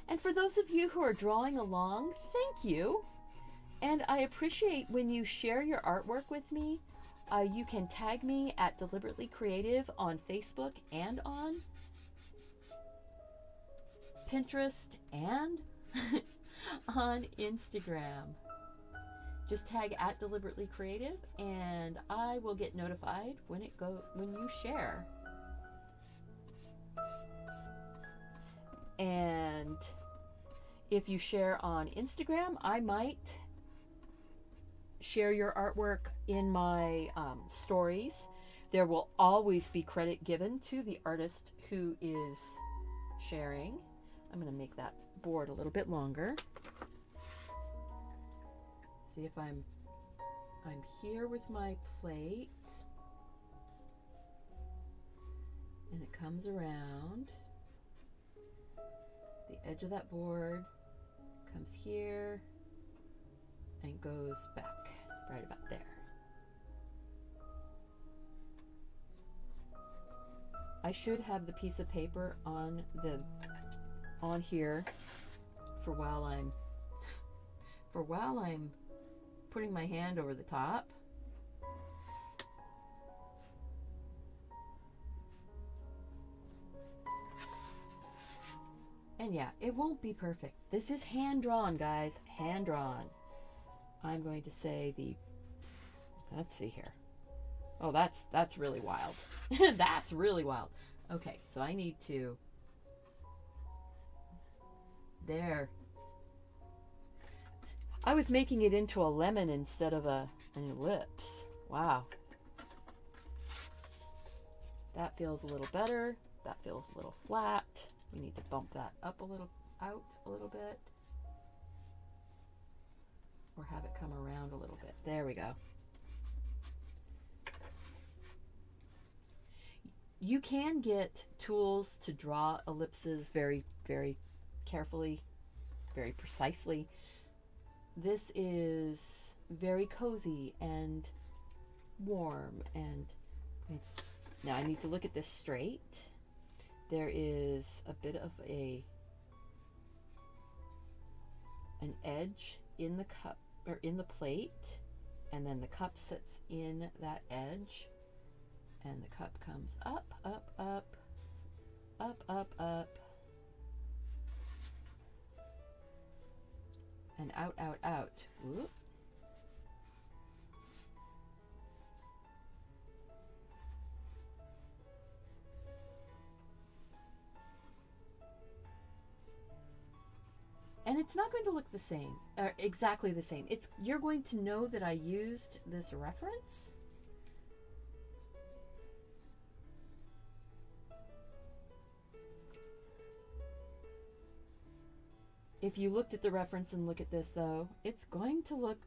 Speaker 1: And for those of you who are drawing along, thank you. And I appreciate when you share your artwork with me. You can tag me at Deliberately Creative on Facebook and on Pinterest and on Instagram. Just tag at Deliberately Creative and I will get notified when you share. And if you share on Instagram, I might share your artwork in my stories. There will always be credit given to the artist who is sharing. I'm going to make that board a little bit longer. See if I'm here with my plate, and it comes around the edge of that board, comes here and goes back right about there. I should have the piece of paper on here for while I'm putting my hand over the top. And yeah, it won't be perfect. This is hand drawn, guys, hand drawn. I'm going to say let's see here. Oh, that's really wild. That's really wild. Okay, so I need to, there. I was making it into a lemon instead of an ellipse. Wow. That feels a little better. That feels a little flat. We need to bump that up a little, out a little bit. Or have it come around a little bit. There we go. You can get tools to draw ellipses very, very carefully, very precisely. This is very cozy and warm, and now I need to look at this straight. There is a bit of an edge in the cup, or in the plate, and then the cup sits in that edge, and the cup comes up, up, up, up, up, up, and out, out, out. Whoop. And it's not going to look the same, or exactly the same. You're going to know that I used this reference. If you looked at the reference and look at this, though, it's going to look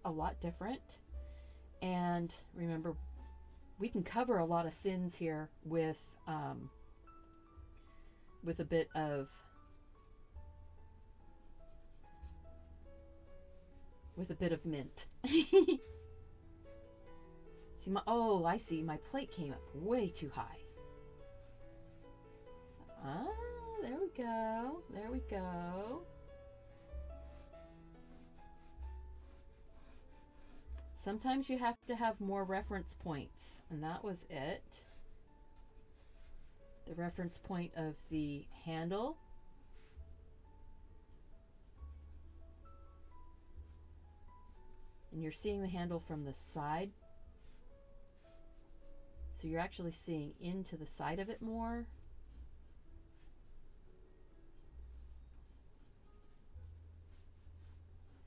Speaker 1: a lot different. And remember, we can cover a lot of sins here with a bit of mint. See I see, my plate came up way too high. There we go. There we go. Sometimes you have to have more reference points, and that was it. The reference point of the handle. And you're seeing the handle from the side. So you're actually seeing into the side of it more.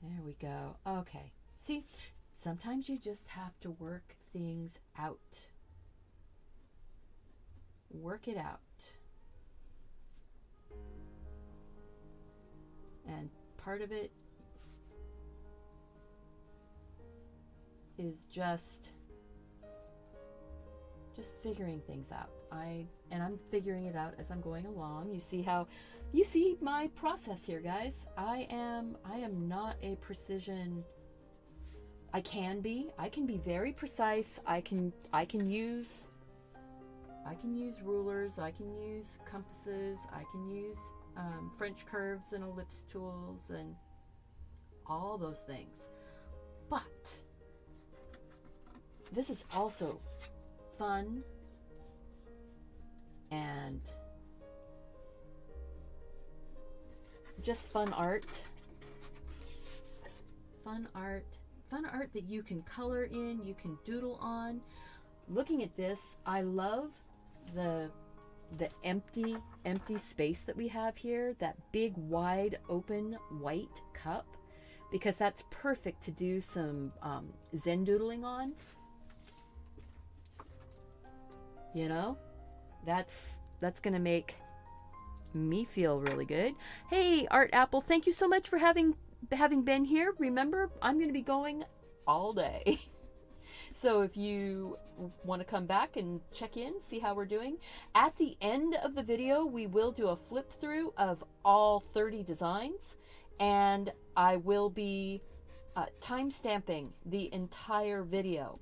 Speaker 1: There we go. Okay. See, sometimes you just have to work things out. Work it out. And part of it is just figuring things out. I'm figuring it out as I'm going along. You see my process here, guys. I am not a precision. I can be very precise. I can use rulers. I can use compasses. I can use French curves and ellipse tools and all those things. But this is also fun and just fun art that you can color in, you can doodle on. Looking at this, I love the empty space that we have here, that big wide open white cup. because that's perfect to do some Zen doodling on. You know, that's gonna make me feel really good. Hey, Art Apple, thank you so much for having been here. Remember, I'm gonna be going all day. So if you want to come back and check in, see how we're doing. At the end of the video, we will do a flip through of all 30 designs, and I will be time stamping the entire video.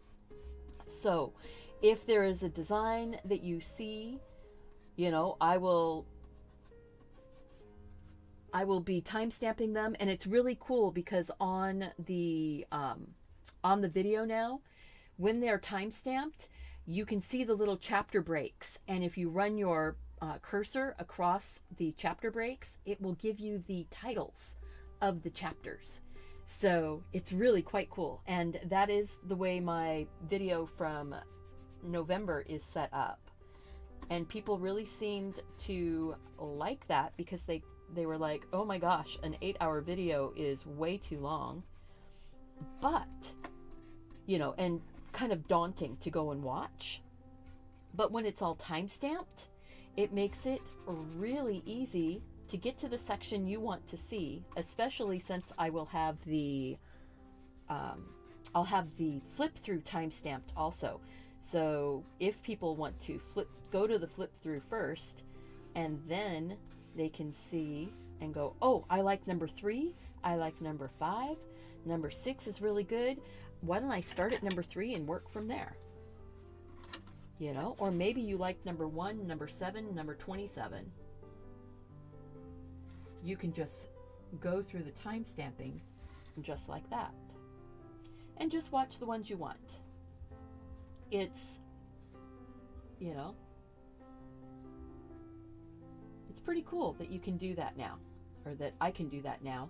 Speaker 1: So if there is a design that you see, you know, I will be time stamping them, and it's really cool because on the video now, when they're time stamped, you can see the little chapter breaks, and if you run your cursor across the chapter breaks, it will give you the titles of the chapters. So it's really quite cool, and that is the way my video from November is set up, and people really seemed to like that because they were like, oh my gosh, an 8-hour video is way too long, but you know, and kind of daunting to go and watch. But when it's all time stamped, it makes it really easy to get to the section you want to see, especially since I will have the I'll have the flip through time stamped also. So if people want to go to the flip through first, and then they can see and go, oh, I like number 3, I like number 5, number 6 is really good. Why don't I start at number 3 and work from there? You know, or maybe you like number 1, number 7, number 27. You can just go through the time stamping just like that, and just watch the ones you want. It's, you know, it's pretty cool that you can do that now, or that I can do that now.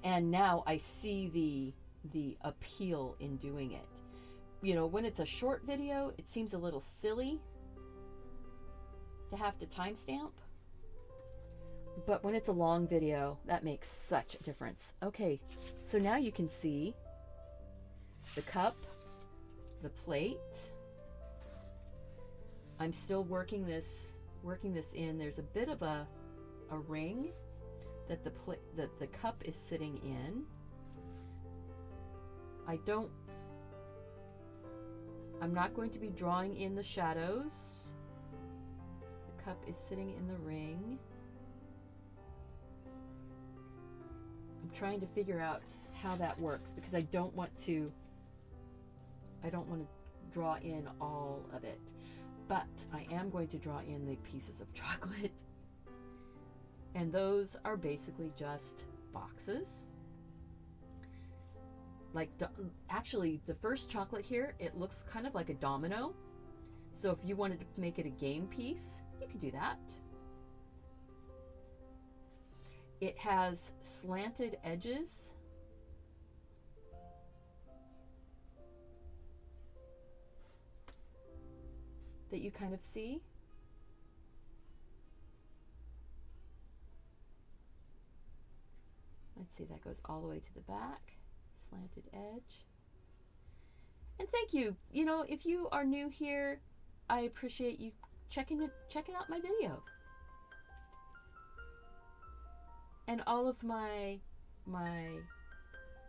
Speaker 1: And now I see the appeal in doing it. You know, when it's a short video, it seems a little silly to have to timestamp. But when it's a long video, that makes such a difference. Okay, so now you can see the cup, the plate. I'm still working this in. There's a bit of a ring that the cup is sitting in. I'm not going to be drawing in the shadows. The cup is sitting in the ring. I'm trying to figure out how that works because I don't want to draw in all of it, but I am going to draw in the pieces of chocolate. And those are basically just boxes. Like, actually, the first chocolate here, it looks kind of like a domino. So if you wanted to make it a game piece, you could do that. It has slanted edges. That you kind of see. Let's see, that goes all the way to the back, slanted edge. And thank you. You know, if you are new here, I appreciate you checking out my video. And all of my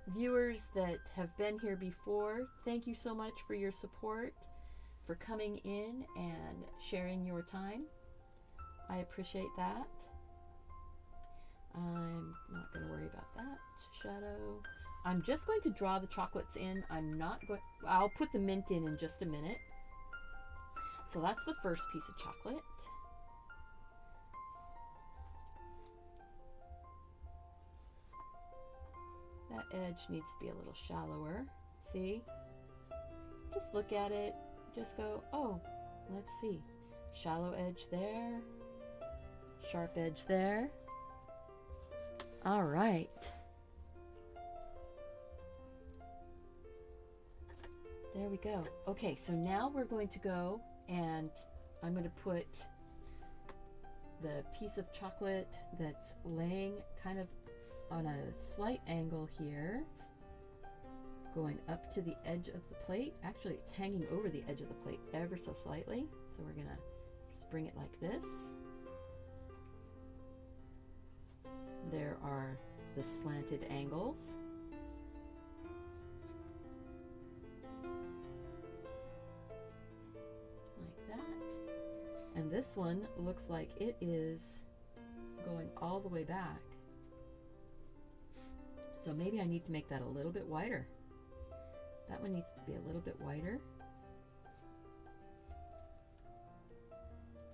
Speaker 1: viewers that have been here before, thank you so much for your support, for coming in and sharing your time. I appreciate that. I'm not going to worry about that. Shadow. I'm just going to draw the chocolates in. I'll put the mint in just a minute. So that's the first piece of chocolate. That edge needs to be a little shallower. See? Just look at it. Just go, oh, let's see. Shallow edge there. Sharp edge there. All right. There we go. Okay, so now we're going to go and I'm going to put the piece of chocolate that's laying kind of on a slight angle here, going up to the edge of the plate. Actually, it's hanging over the edge of the plate ever so slightly. So we're gonna just bring it like this. There are the slanted angles. Like that. And this one looks like it is going all the way back. So maybe I need to make that a little bit wider. That one needs to be a little bit wider.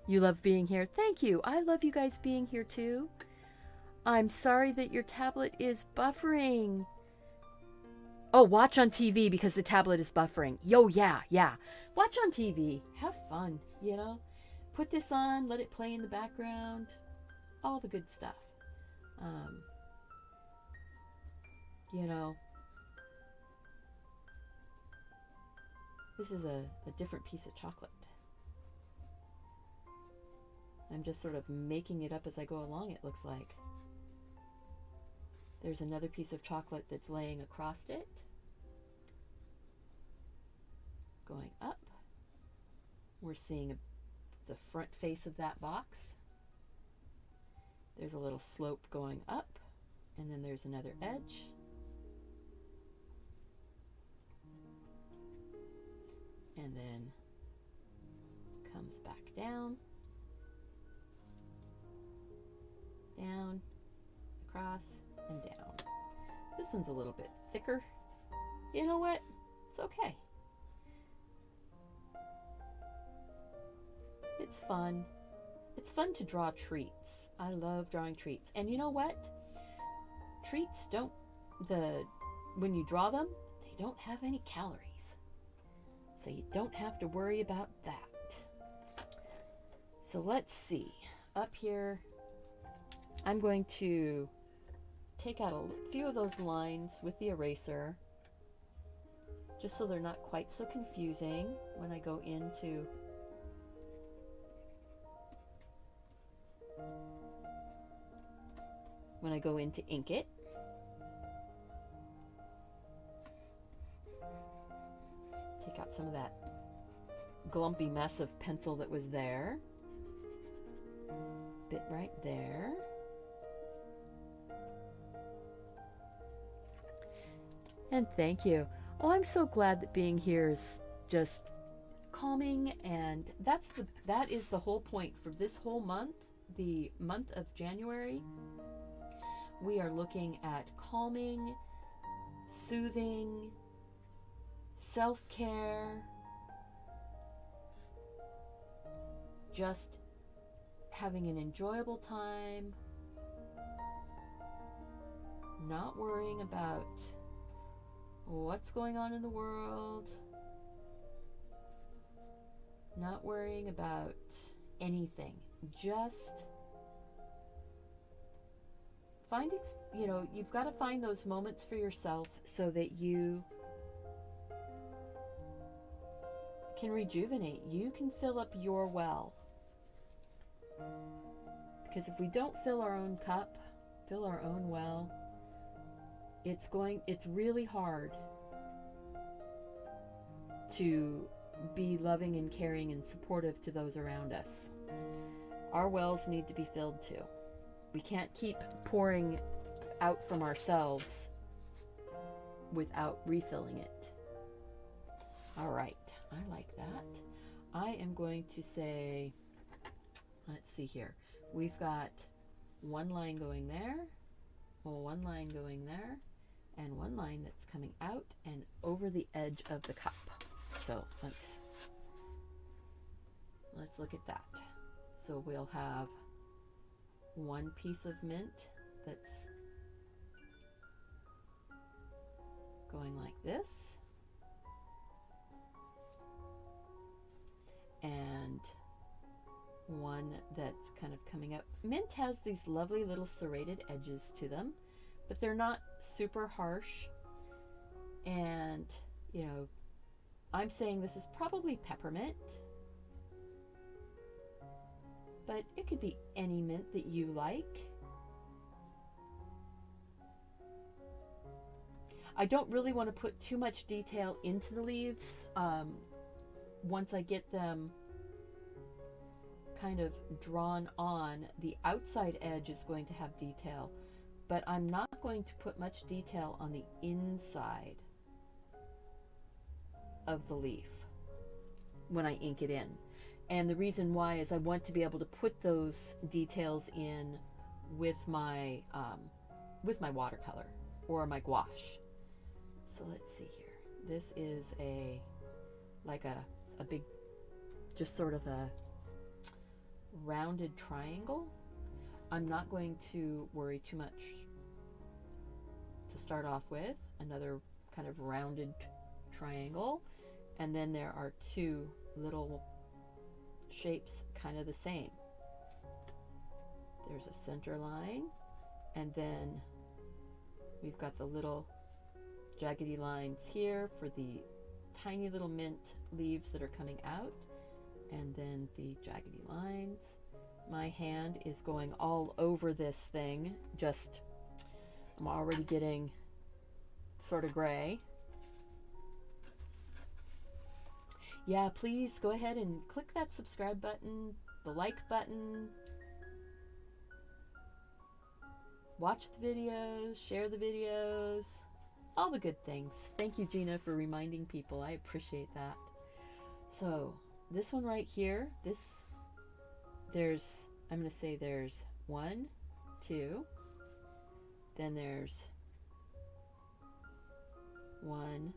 Speaker 1: You love being here. Thank you. I love you guys being here too. I'm sorry that your tablet is buffering. Oh, watch on TV because the tablet is buffering. Yo, yeah. Watch on TV. Have fun, you know. Put this on, let it play in the background. All the good stuff. You know, this is a different piece of chocolate. I'm just sort of making it up as I go along, it looks like. There's another piece of chocolate that's laying across it. Going up. We're seeing the front face of that box. There's a little slope going up, and then there's another edge. And then comes back down, down, across, and down. This one's a little bit thicker. You know what? It's okay. It's fun. It's fun to draw treats. I love drawing treats. And you know what? Treats don't, when you draw them, they don't have any calories. So you don't have to worry about that. So let's see. Up here, I'm going to take out a few of those lines with the eraser, just so they're not quite so confusing when I go into ink it. Take out some of that glumpy mess of pencil that was there. Bit right there. And thank you. Oh, I'm so glad that being here is just calming, and that is the whole point for this whole month, the month of January. We are looking at calming, soothing, self-care, just having an enjoyable time, not worrying about what's going on in the world, not worrying about anything, just finding, you've got to find those moments for yourself so that you can rejuvenate. You can fill up your well. Because if we don't fill our own cup, fill our own well, it's really hard to be loving and caring and supportive to those around us. Our wells need to be filled too. We can't keep pouring out from ourselves without refilling it. All right, I like that. I am going to say, let's see here. We've got one line going there, one line going there, and one line that's coming out and over the edge of the cup. So let's look at that. So we'll have one piece of mint that's going like this, and one that's kind of coming up. Mint has these lovely little serrated edges to them, but they're not super harsh. And I'm saying this is probably peppermint. but it could be any mint that you like. I don't really want to put too much detail into the leaves. Once I get them kind of drawn on, the outside edge is going to have detail, but I'm not going to put much detail on the inside of the leaf when I ink it in. And the reason why is I want to be able to put those details in with my watercolor or my gouache. So let's see here. This is like a big, just sort of a rounded triangle. I'm not going to worry too much to start off with. Another kind of rounded triangle. And then there are two little shapes kind of the same. There's a center line, and then we've got the little jaggedy lines here for the tiny little mint leaves that are coming out, and then the jaggedy lines. My hand is going all over this thing. Just, I'm already getting sort of gray. Yeah, please go ahead and click that subscribe button, the like button, watch the videos, share the videos, all the good things. Thank you, Gina, for reminding people. I appreciate that. So this one right here, I'm going to say there's 1, 2, then there's 1,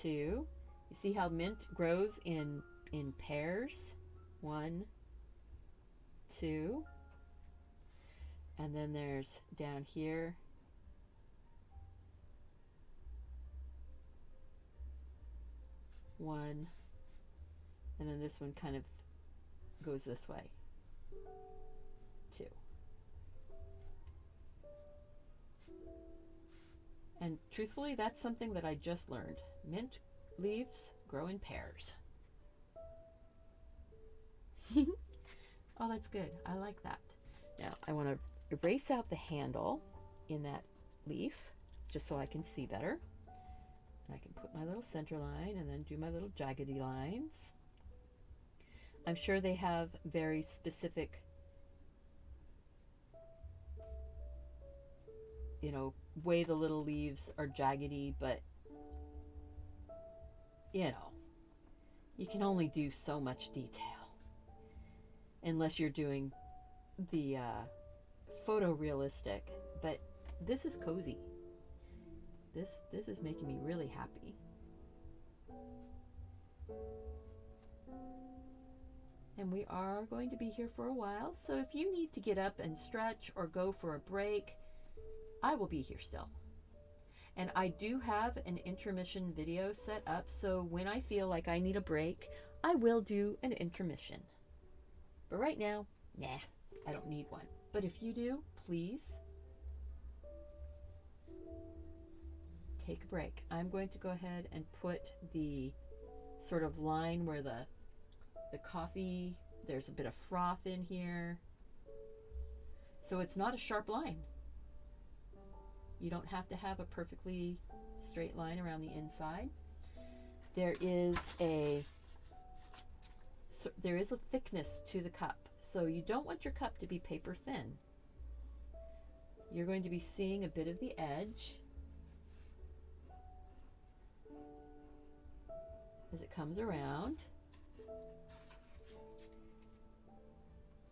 Speaker 1: 2. You see how mint grows in pairs? 1, 2, and then there's down here 1, and then this one kind of goes this way, 2. And truthfully, that's something that I just learned. Mint leaves grow in pairs. Oh, that's good. I like that. Now I want to erase out the handle in that leaf just so I can see better. And I can put my little center line and then do my little jaggedy lines. I'm sure they have very specific, you know, way the little leaves are jaggedy, but you know, you can only do so much detail unless you're doing the photorealistic. But this is cozy. This is making me really happy. And we are going to be here for a while, so if you need to get up and stretch or go for a break, I will be here still. And I do have an intermission video set up, so when I feel like I need a break, I will do an intermission. But right now, nah, I don't need one. But if you do, please take a break. I'm going to go ahead and put the sort of line where the coffee, there's a bit of froth in here. So it's not a sharp line. You don't have to have a perfectly straight line around the inside. There is a thickness to the cup, so you don't want your cup to be paper thin. You're going to be seeing a bit of the edge as it comes around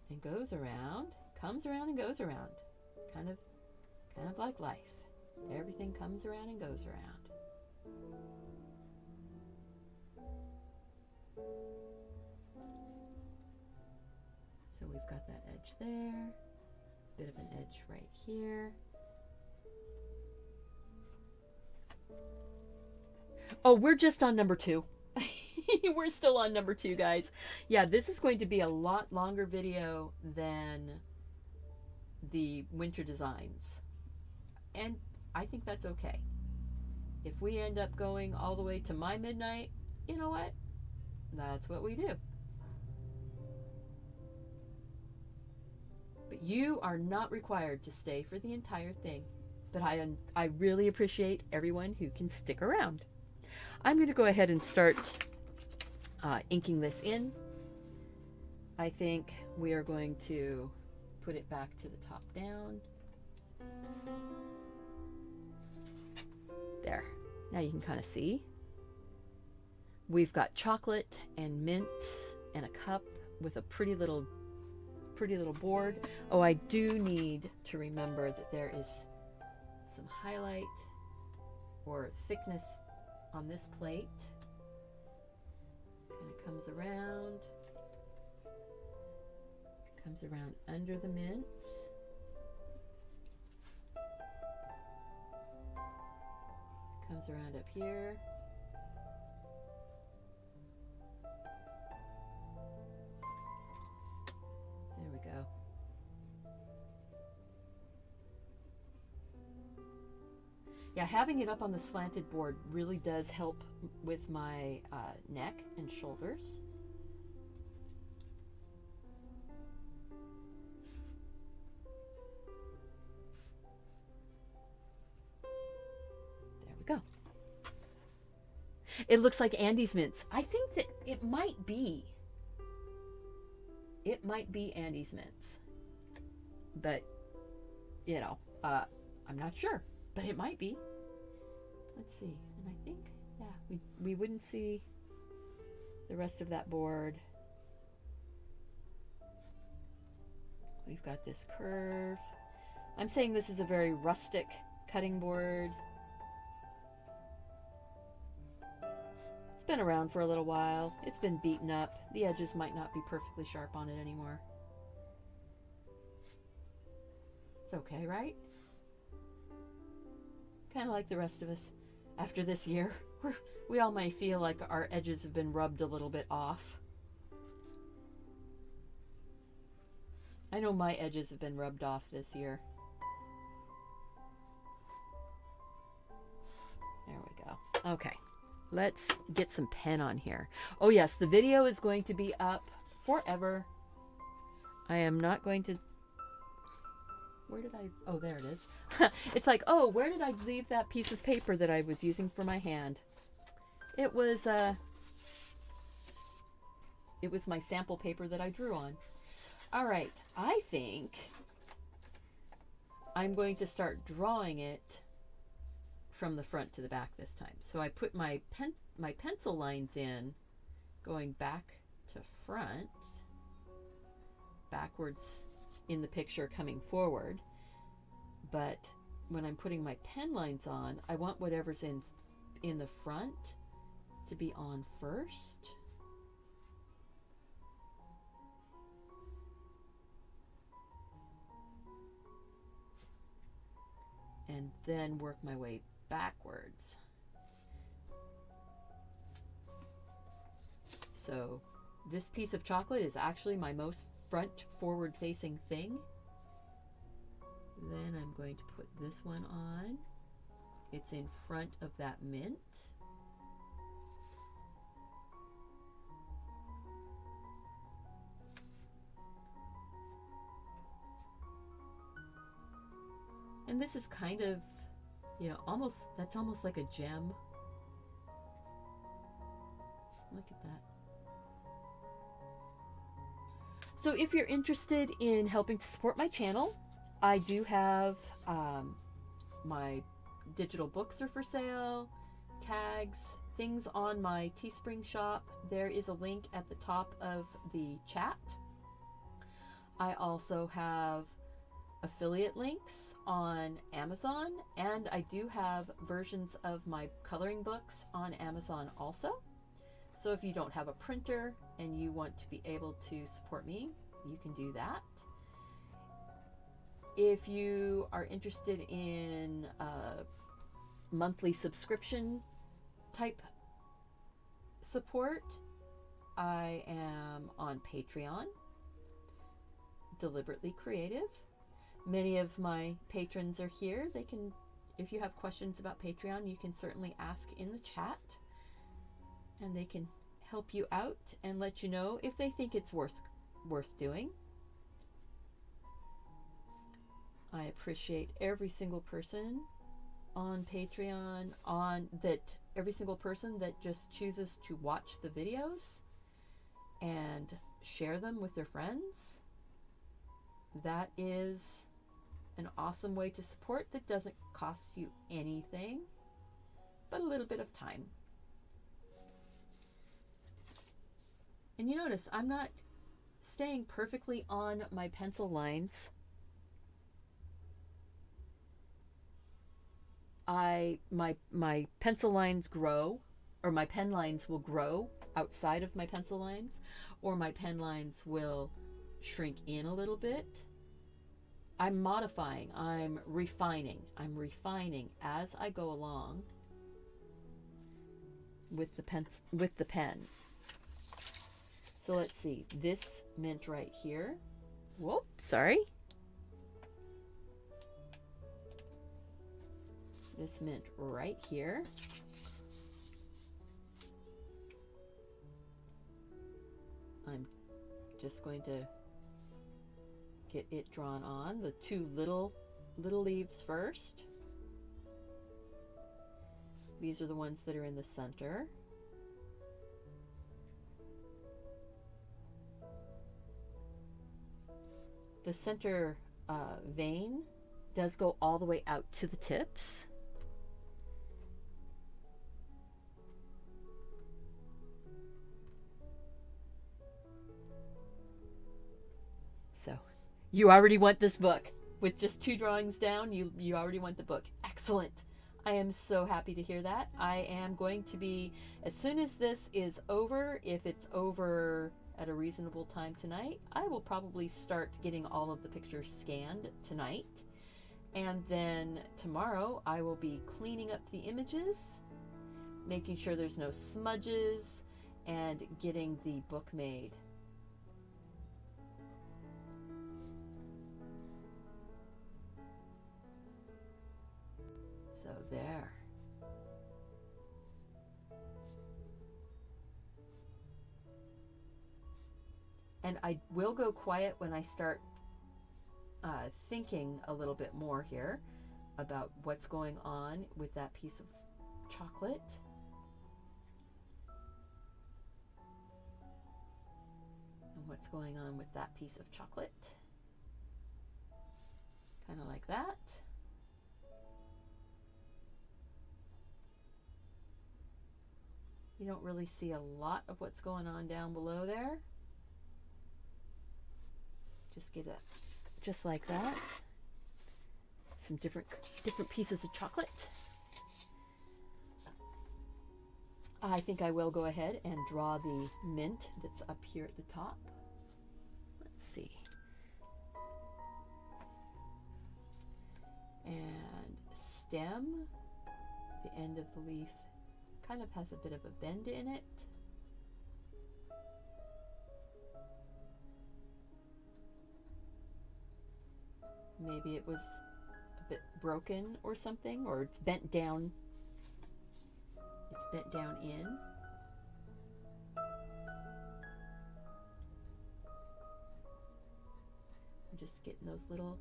Speaker 1: and goes around, comes around and goes around, kind of like life. Everything comes around and goes around. So we've got that edge there, bit of an edge right here. Oh, we're just on number 2. We're still on number 2, guys. Yeah, this is going to be a lot longer video than the winter designs. And I think that's okay. If we end up going all the way to my midnight, you know what? That's what we do. But you are not required to stay for the entire thing. But I really appreciate everyone who can stick around. I'm going to go ahead and start inking this in. I think we are going to put it back to the top down. There. Now you can kind of see. We've got chocolate and mint and a cup with a pretty little board. Oh, I do need to remember that there is some highlight or thickness on this plate. Kind of comes around under the mint. Comes around up here. There we go. Yeah, having it up on the slanted board really does help with my neck and shoulders. There we go. It looks like Andy's mints. I think that it might be. It might be Andy's mints. But, you know, I'm not sure. But it might be. Let's see. And I think, yeah, we wouldn't see the rest of that board. We've got this curve. I'm saying this is a very rustic cutting board. It's been around for a little while. It's been beaten up. The edges might not be perfectly sharp on it anymore. It's okay, right? Kind of like the rest of us after this year. We all might feel like our edges have been rubbed a little bit off. I know my edges have been rubbed off this year. There we go. Okay, let's get some pen on here. Oh yes, the video is going to be up forever. I am not going to... Where did I... Oh, there it is. It's like, oh, where did I leave that piece of paper that I was using for my hand? It was my sample paper that I drew on. All right, I think I'm going to start drawing it from the front to the back this time. So I put my pencil lines in, going back to front, backwards in the picture coming forward, but when I'm putting my pen lines on, I want whatever's in the front to be on first. And then work my way backwards. So this piece of chocolate is actually my most front forward facing thing. Then I'm going to put this one on. It's in front of that mint. And this is kind of, you know, that's almost like a gem. Look at that. So if you're interested in helping to support my channel, I do have my digital books are for sale, tags, things on my Teespring shop. There is a link at the top of the chat. I also have affiliate links on Amazon, and I do have versions of my coloring books on Amazon also. So if you don't have a printer and you want to be able to support me, you can do that. If you are interested in monthly subscription type support, I am on Patreon, Deliberately Creative. Many of my patrons are here. They can, if you have questions about Patreon, you can certainly ask in the chat, and they can help you out and let you know if they think it's worth doing. I appreciate every single person on Patreon, every single person that just chooses to watch the videos and share them with their friends. That is an awesome way to support that doesn't cost you anything but a little bit of time. And you notice I'm not staying perfectly on my pencil lines. My pencil lines grow, or my pen lines will grow outside of my pencil lines, or my pen lines will shrink in a little bit. I'm modifying, I'm refining as I go along with the pen. So let's see, this mint right here. Whoop, sorry. This mint right here. I'm just going to get it drawn on. The two little leaves first. These are the ones that are in the center. The center vein does go all the way out to the tips. So you already want this book. With just 2 drawings down, you already want the book. Excellent. I am so happy to hear that. I am going to be, as soon as this is over, if it's over at a reasonable time tonight, I will probably start getting all of the pictures scanned tonight. And then tomorrow I will be cleaning up the images, making sure there's no smudges, and getting the book made. So there. And I will go quiet when I start thinking a little bit more here about what's going on with that piece of chocolate. And what's going on with that piece of chocolate. Kind of like that. You don't really see a lot of what's going on down below there. Just get it just like that. Some different pieces of chocolate. I think I will go ahead and draw the mint that's up here at the top. Let's see. And stem, the end of the leaf kind of has a bit of a bend in it. Maybe it was a bit broken or something, or it's bent down. It's bent down in. I'm just getting those little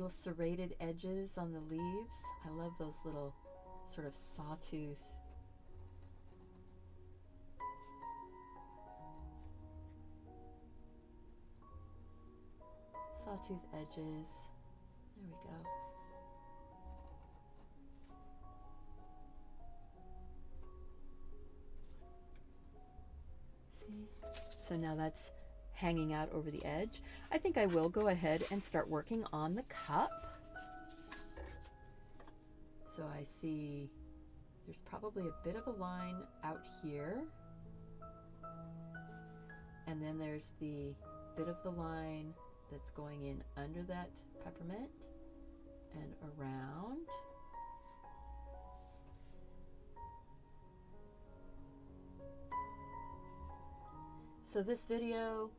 Speaker 1: serrated edges on the leaves. I love those little sort of sawtooth edges. There we go. See? So now that's hanging out over the edge. I think I will go ahead and start working on the cup. So I see there's probably a bit of a line out here. And then there's the bit of the line that's going in under that peppermint and around. So this video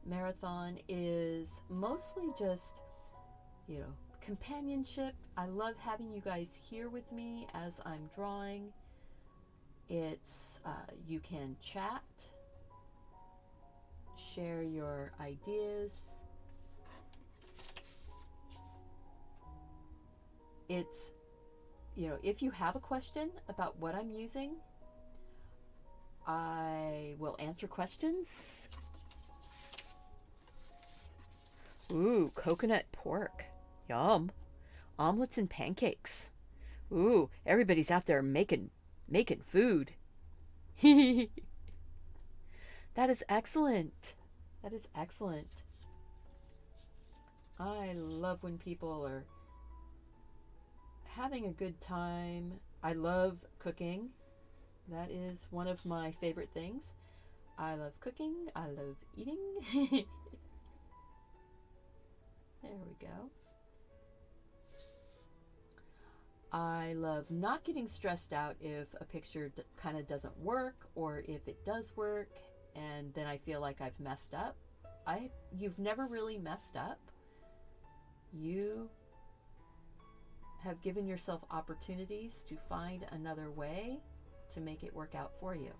Speaker 1: marathon is mostly just, companionship. I love having you guys here with me as I'm drawing. It's, you can chat, share your ideas, it's, you know, if you have a question about what I'm using, I will answer questions. Ooh, coconut pork. Yum. Omelets and pancakes. Ooh, everybody's out there making food. That is excellent. That is excellent. I love when people are having a good time. I love cooking. That is one of my favorite things. I love cooking. I love eating. There we go. I love not getting stressed out if a picture kind of doesn't work, or if it does work and then I feel like I've messed up. You've never really messed up. You have given yourself opportunities to find another way to make it work out for you.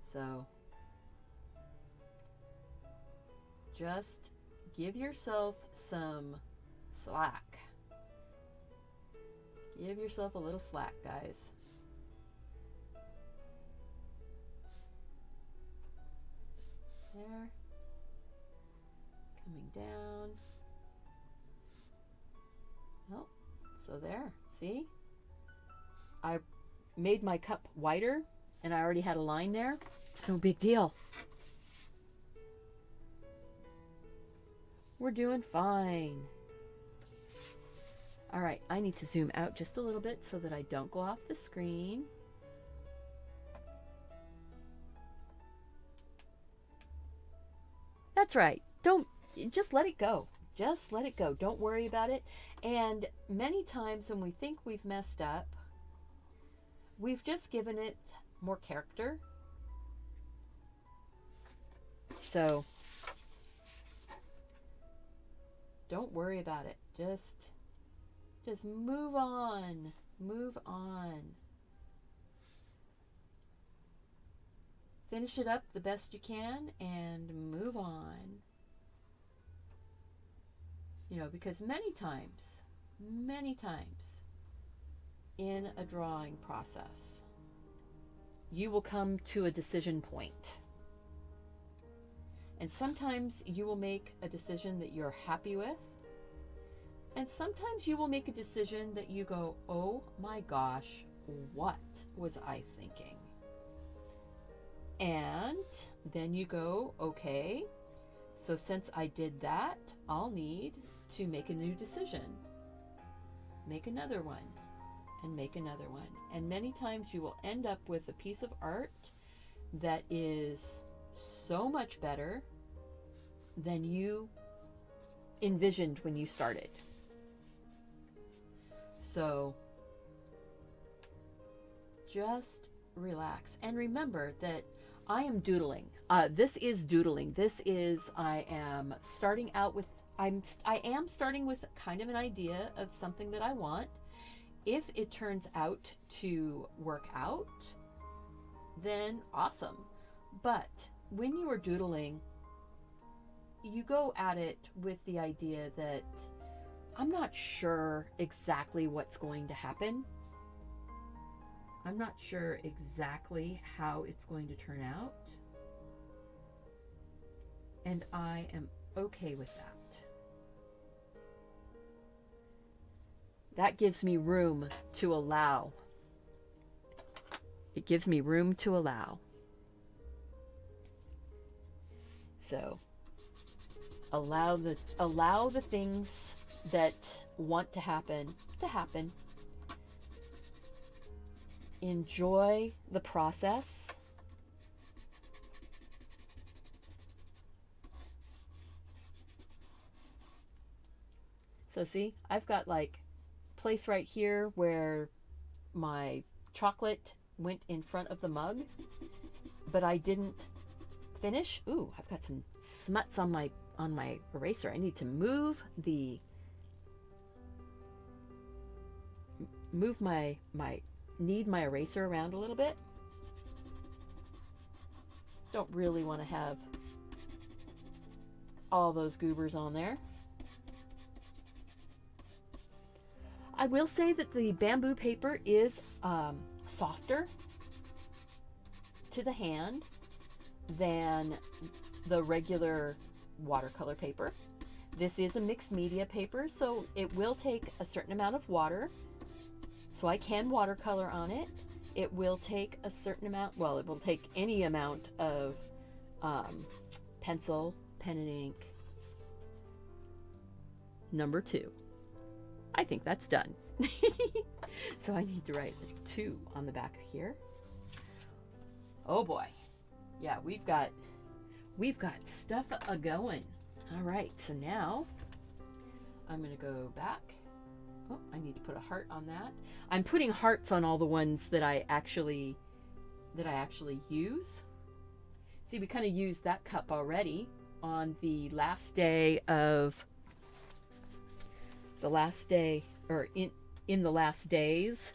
Speaker 1: So just give yourself some slack. Give yourself a little slack, guys. There. Coming down. Oh, so there. See? I made my cup wider and I already had a line there. It's no big deal. We're doing fine. All right, I need to zoom out just a little bit so that I don't go off the screen. That's right. Just let it go. Just let it go. Don't worry about it. And many times when we think we've messed up, we've just given it more character. So don't worry about it. Just move on. Move on. Finish it up the best you can and move on. You know, because many times in a drawing process, you will come to a decision point. And sometimes you will make a decision that you're happy with. And sometimes you will make a decision that you go, oh my gosh, what was I thinking? And then you go, okay, so since I did that, I'll need to make a new decision. Make another one, and make another one. And many times you will end up with a piece of art that is so much better than you envisioned when you started. So just relax and remember that I am doodling. This is doodling. This is, I am starting with kind of an idea of something that I want. If it turns out to work out, then awesome. But when you are doodling, you go at it with the idea that I'm not sure exactly what's going to happen. I'm not sure exactly how it's going to turn out. And I am okay with that. That gives me room to allow. It gives me room to allow. So allow the things that want to happen. Enjoy the process. So see, I've got like place right here where my chocolate went in front of the mug, but I didn't finish. Ooh, I've got some smuts on my eraser. I need to move my eraser around a little bit. Don't really want to have all those goobers on there. I will say that the bamboo paper is softer to the hand than the regular watercolor paper. This is a mixed media paper, so it will take a certain amount of water, so I can watercolor on it. It will take a certain amount, well, it will take any amount of pencil, pen and ink. Number 2. I think that's done. So I need to write 2 on the back here. Oh boy. Yeah, we've got stuff a-going. All right, so now I'm gonna go back. Oh, I need to put a heart on that. I'm putting hearts on all the ones that I actually use. See, we kind of used that cup already on the last day, or in the last days.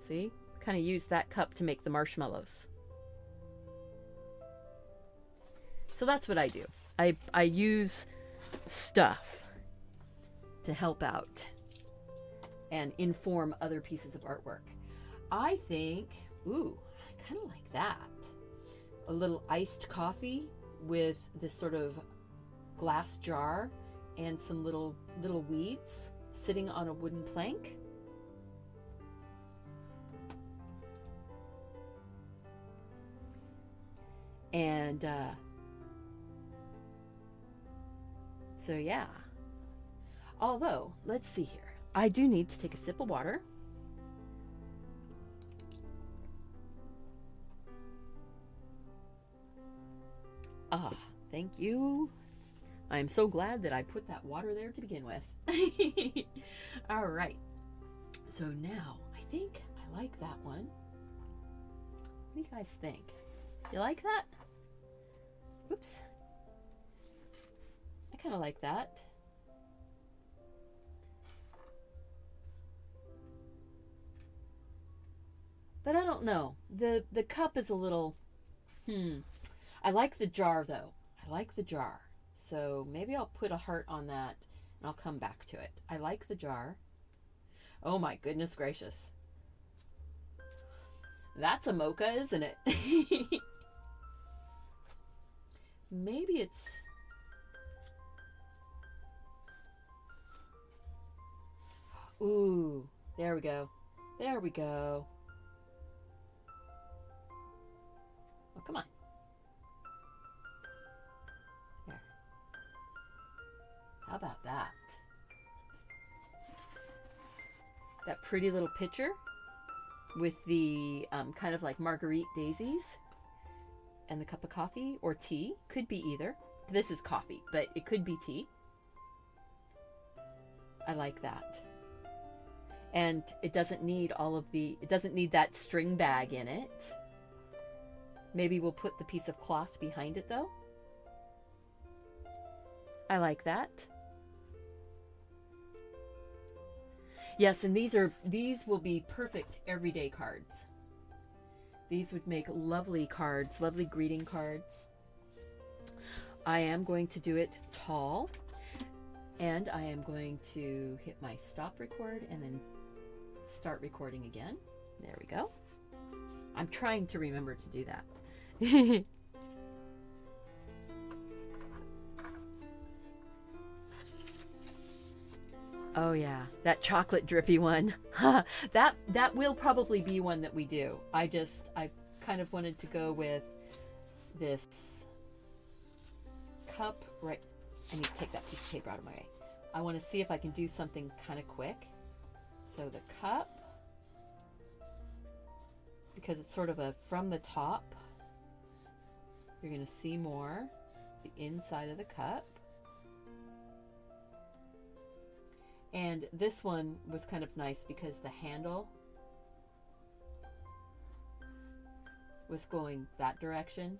Speaker 1: See, kind of used that cup to make the marshmallows. So that's what I do. I use stuff to help out and inform other pieces of artwork. I think, ooh, I kind of like that. A little iced coffee with this sort of glass jar and some little weeds sitting on a wooden plank. And so yeah. Although, let's see here. I do need to take a sip of water. Ah, thank you. I'm so glad that I put that water there to begin with. All right. So now, I think I like that one. What do you guys think? You like that? Oops. I kind of like that. But I don't know. The cup is a little, I like the jar though. I like the jar. So maybe I'll put a heart on that and I'll come back to it. I like the jar. Oh my goodness gracious. That's a mocha, isn't it? Maybe it's... Ooh, there we go. There we go. Oh, come on. There. How about that? That pretty little picture with the kind of like Marguerite daisies and the cup of coffee or tea. Could be either. This is coffee, but it could be tea. I like that. And it doesn't need it doesn't need that string bag in it. Maybe we'll put the piece of cloth behind it though. I like that. Yes, and these will be perfect everyday cards. These would make lovely cards, lovely greeting cards. I am going to do it tall, and I am going to hit my stop record and then start recording again. There we go. I'm trying to remember to do that. Oh yeah, that chocolate drippy one. that will probably be one that we do. I kind of wanted to go with this cup. Right, I need to take that piece of paper out of my way. I want to see if I can do something kind of quick. So the cup, because it's sort of a from the top, you're going to see more the inside of the cup. And this one was kind of nice because the handle was going that direction.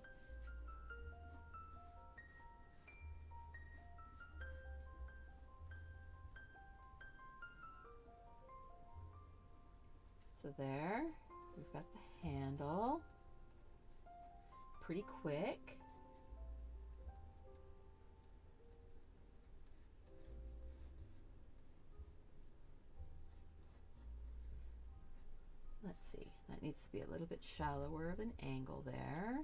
Speaker 1: So there, we've got the handle. Pretty quick. Let's see, that needs to be a little bit shallower of an angle there.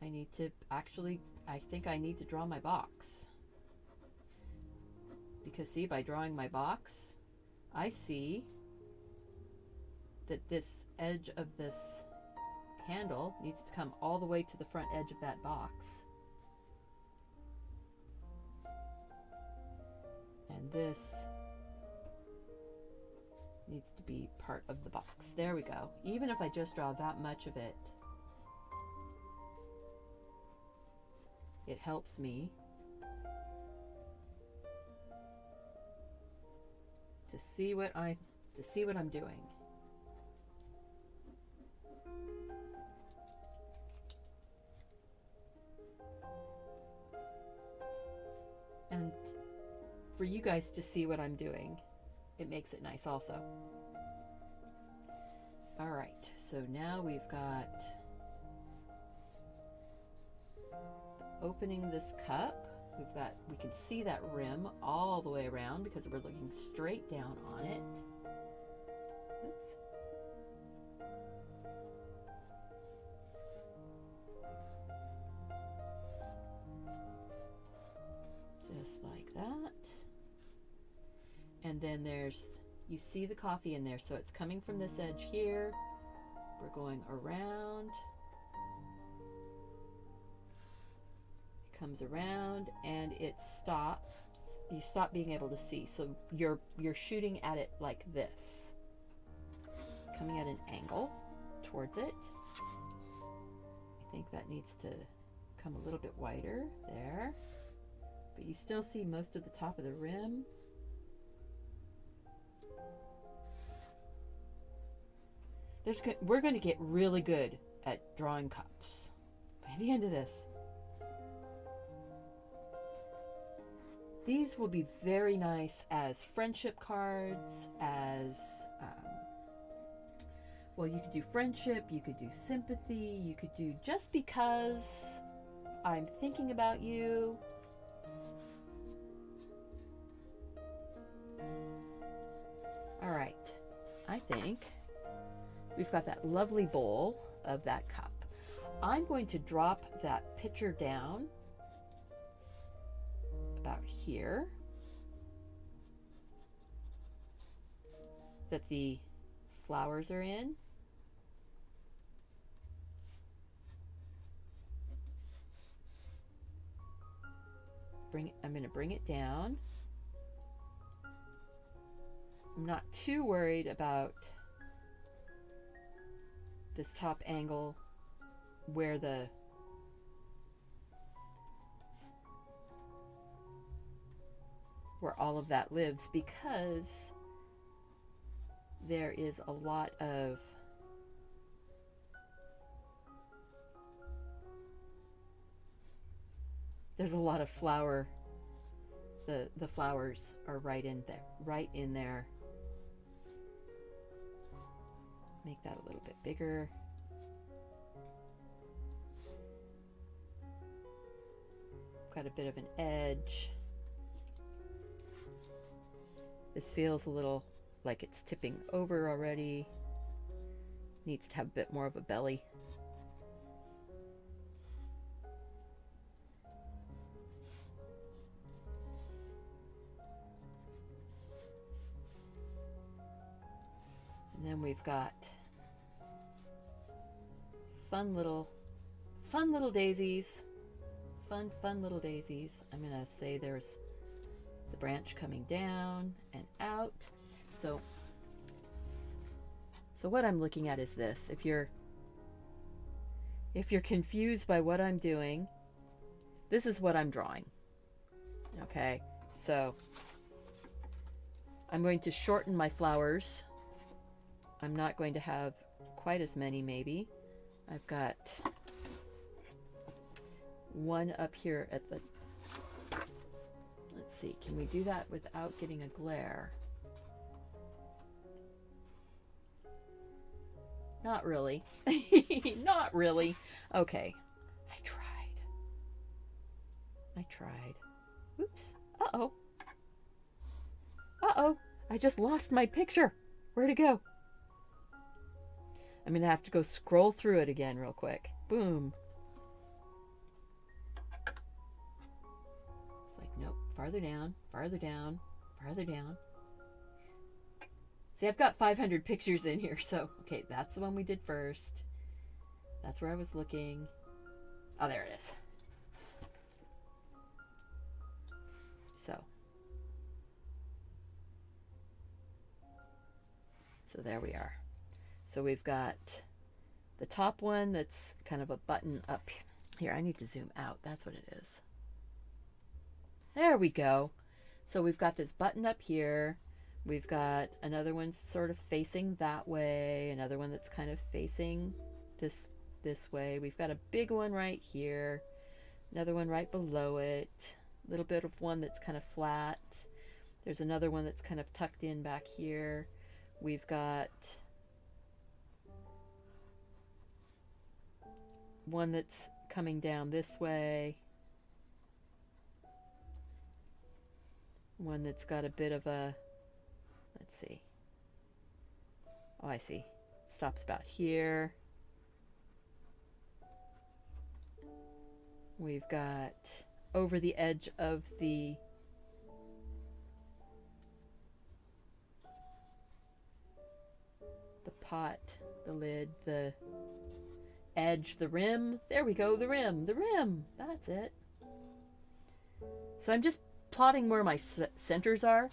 Speaker 1: I need to actually, I think I need to draw my box. Because see, by drawing my box, I see that this edge of this handle needs to come all the way to the front edge of that box. And this needs to be part of the box. There we go. Even if I just draw that much of it, it helps me to see what I'm doing. And for you guys to see what I'm doing, it makes it nice also. All right, so now we've got opening this cup. We can see that rim all the way around because we're looking straight down on it. Oops. Just like that. And then you see the coffee in there, so it's coming from this edge here. We're going around. It comes around and it stops. You stop being able to see, so you're shooting at it like this, coming at an angle towards it. I think that needs to come a little bit wider there, but you still see most of the top of the rim. We're going to get really good at drawing cups by the end of this. These will be very nice as friendship cards, as, well, you could do friendship, you could do sympathy, you could do just because I'm thinking about you. All right, I think we've got that lovely bowl of that cup. I'm going to drop that pitcher down about here, that the flowers are in. I'm going to bring it down. I'm not too worried about this top angle where all of that lives, because there is a lot of flower. The flowers are right in there. Make that a little bit bigger. Got a bit of an edge. This feels a little like it's tipping over already. Needs to have a bit more of a belly. And then we've got fun little daisies. Fun little daisies. I'm gonna say there's the branch coming down and out. So what I'm looking at is this. If you're confused by what I'm doing, this is what I'm drawing. Okay, so I'm going to shorten my flowers. I'm not going to have quite as many, maybe. I've got one up here at the, let's see, can we do that without getting a glare? Not really. Not really. Okay. I tried. Oops. Uh-oh. Uh-oh, I just lost my picture. Where'd it go? I'm gonna have to go scroll through it again real quick. Boom. It's like, nope, farther down, farther down, farther down. See, I've got 500 pictures in here, so, okay, that's the one we did first. That's where I was looking. Oh, there it is. So there we are. So we've got the top one that's kind of a button up here. I need to zoom out. That's what it is. There we go. So we've got this button up here. We've got another one sort of facing that way. Another one that's kind of facing this way. We've got a big one right here. Another one right below it. A little bit of one that's kind of flat. There's another one that's kind of tucked in back here. We've got one that's coming down this way. One that's got a bit of a, let's see. Oh, I see. Stops about here. We've got over the edge of the pot, the lid, the edge, the rim. There we go, the rim. That's it. So I'm just plotting where my centers are.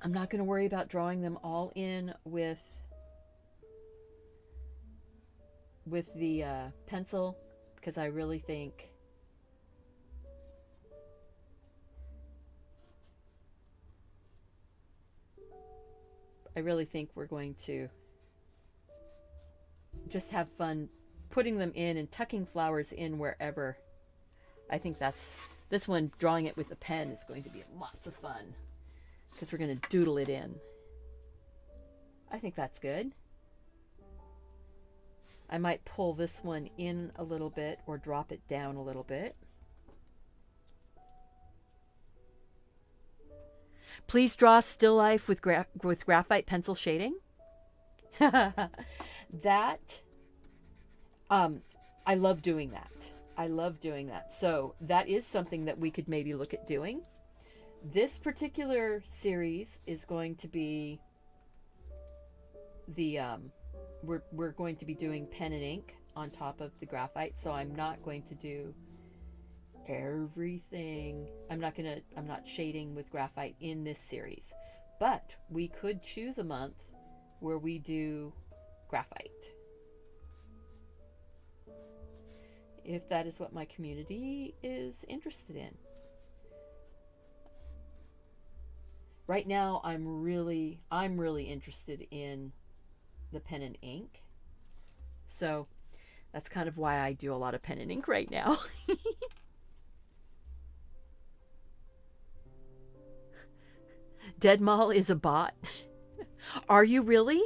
Speaker 1: I'm not going to worry about drawing them all in with the pencil, because I really think we're going to just have fun putting them in and tucking flowers in wherever. I think that's, this one, drawing it with the pen, is going to be lots of fun because we're going to doodle it in. I think that's good. I might pull this one in a little bit or drop it down a little bit. Please draw still life with graphite pencil shading. That, I love doing that. I love doing that. So that is something that we could maybe look at doing. This particular series is going to be the, we're going to be doing pen and ink on top of the graphite. So I'm not going to do everything. I'm not shading with graphite in this series, but we could choose a month where we do graphite, if that is what my community is interested in. Right now I'm really interested in the pen and ink, so that's kind of why I do a lot of pen and ink right now. Dead Mall is a bot. Are you really?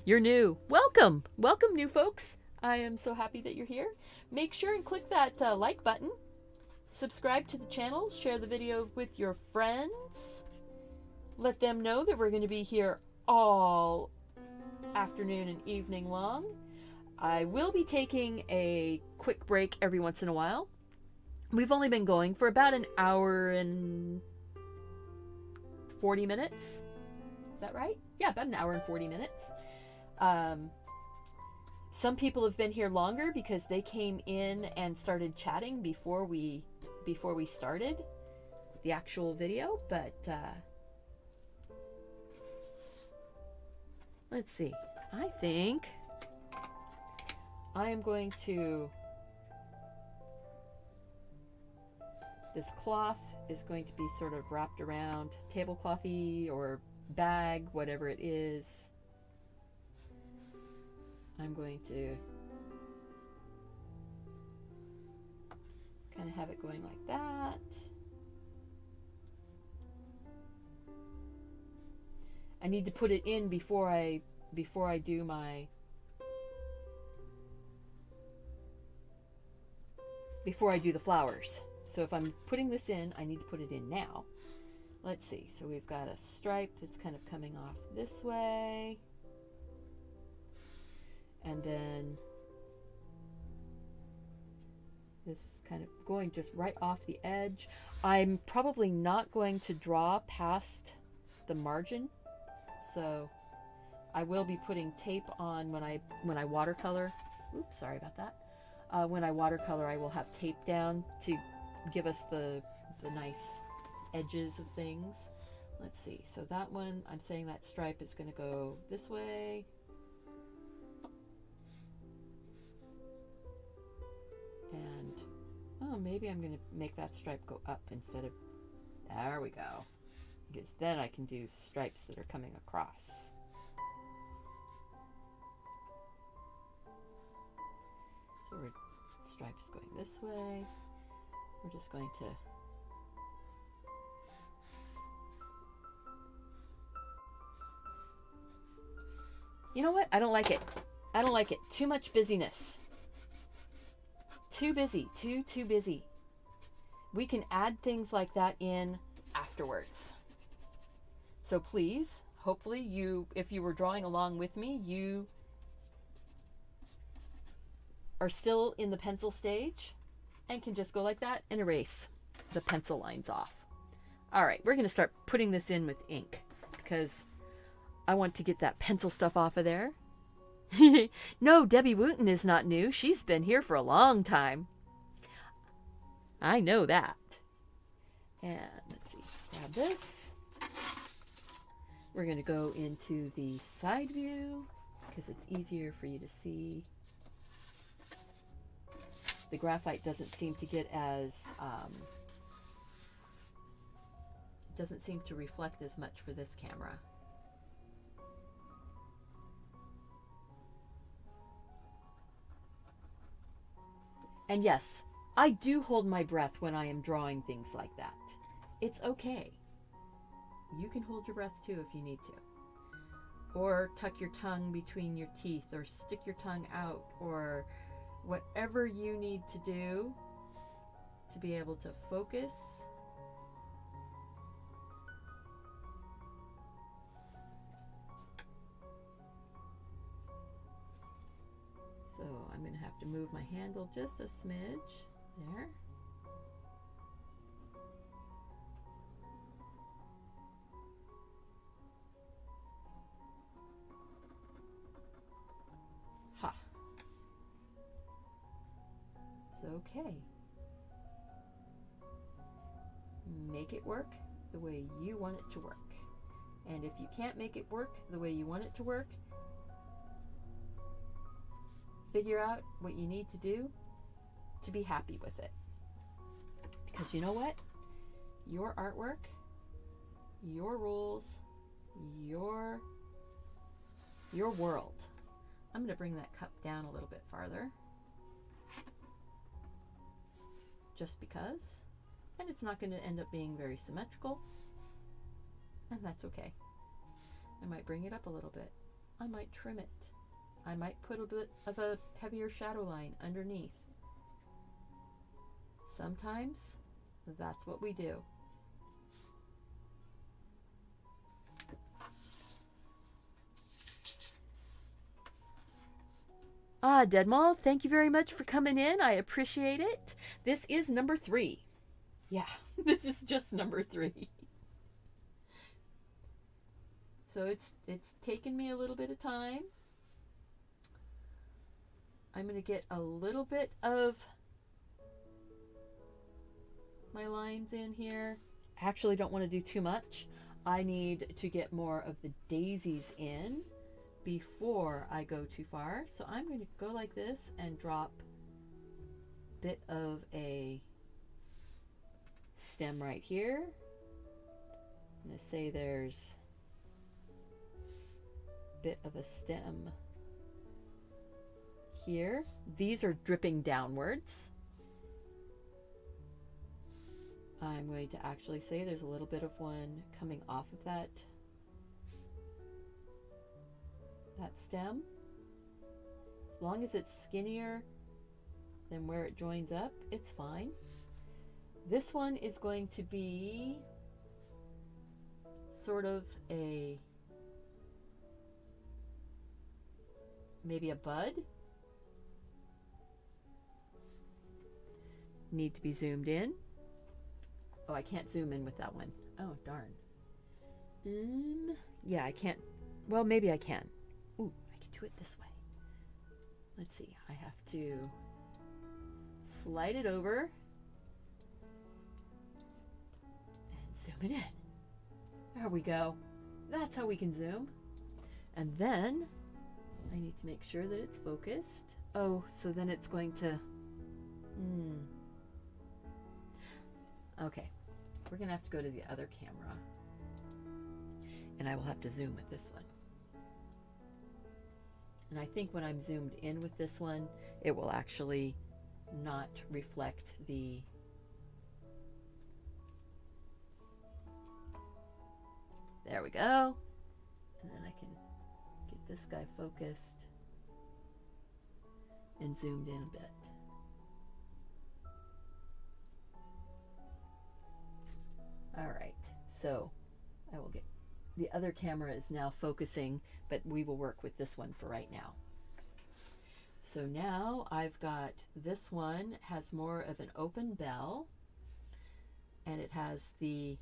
Speaker 1: You're new. Welcome. Welcome, new folks. I am so happy that you're here. Make sure and click that like button. Subscribe to the channel. Share the video with your friends. Let them know that we're going to be here all afternoon and evening long. I will be taking a quick break every once in a while. We've only been going for about an hour and 40 minutes. Is that right? Yeah, about an hour and 40 minutes. Some people have been here longer because they came in and started chatting before we started the actual video, but let's see. I think I am going to, this cloth is going to be sort of wrapped around tableclothy or bag, whatever it is. I'm going to kind of have it going like that. I need to put it in before I do my the flowers. So if I'm putting this in, I need to put it in now. let's see. So we've got a stripe that's kind of coming off this way. And then this is kind of going just right off the edge. I'm probably not going to draw past the margin. So I will be putting tape on when I watercolor. Oops, sorry about that. When I watercolor, I will have tape down to give us the nice edges of things. Let's see. So that one, I'm saying that stripe is going to go this way. And oh, maybe I'm going to make that stripe go up instead of, there we go. Because then I can do stripes that are coming across. So we're stripes going this way. We're just going to you know what? I don't like it. I don't like it. Too much busyness. Too busy. Too busy. We can add things like that in afterwards. So please, hopefully you, if you were drawing along with me, you are still in the pencil stage and can just go like that and erase the pencil lines off. All right, we're going to start putting this in with ink because I want to get that pencil stuff off of there. No, Debbie Wooten is not new. She's been here for a long time. I know that. And let's see, grab this. We're going to go into the side view because it's easier for you to see. The graphite doesn't seem to get as, doesn't seem to reflect as much for this camera. And yes, I do hold my breath when I am drawing things like that. It's okay. You can hold your breath too if you need to. Or tuck your tongue between your teeth, or stick your tongue out, or whatever you need to do to be able to focus. So I'm going to have to move my handle just a smidge there. Ha. It's okay. Make it work the way you want it to work. And if you can't make it work the way you want it to work, figure out what you need to do to be happy with it. Because you know what? Your artwork, your rules, your world. I'm going to bring that cup down a little bit farther. Just because. And it's not going to end up being very symmetrical. And that's okay. I might bring it up a little bit. I might trim it. I might put a bit of a heavier shadow line underneath. Sometimes that's what we do. Deadmall, thank you very much for coming in. I appreciate it. This is number 3. Yeah, this is just number 3. So it's taken me a little bit of time. I'm going to get a little bit of my lines in here. I actually don't want to do too much. I need to get more of the daisies in before I go too far. So I'm going to go like this and drop a bit of a stem right here. I'm going to say there's a bit of a stem here. These are dripping downwards. I'm going to actually say there's a little bit of one coming off of that stem. As long as it's skinnier than where it joins up, it's fine. This one is going to be sort of a, maybe a bud. Need to be zoomed in. Oh, I can't zoom in with that one. Oh, darn. Yeah, I can't. Well, maybe I can. Ooh, I can do it this way. Let's see. I have to slide it over and zoom it in. There we go. That's how we can zoom. And then I need to make sure that it's focused. Oh, so then it's going to... Okay, we're gonna have to go to the other camera, and I will have to zoom with this one. And I think when I'm zoomed in with this one, it will actually not reflect the... There we go. And then I can get this guy focused and zoomed in a bit. All right, so I will get, the other camera is now focusing, but we will work with this one for right now. So now I've got, this one has more of an open bell, and it has the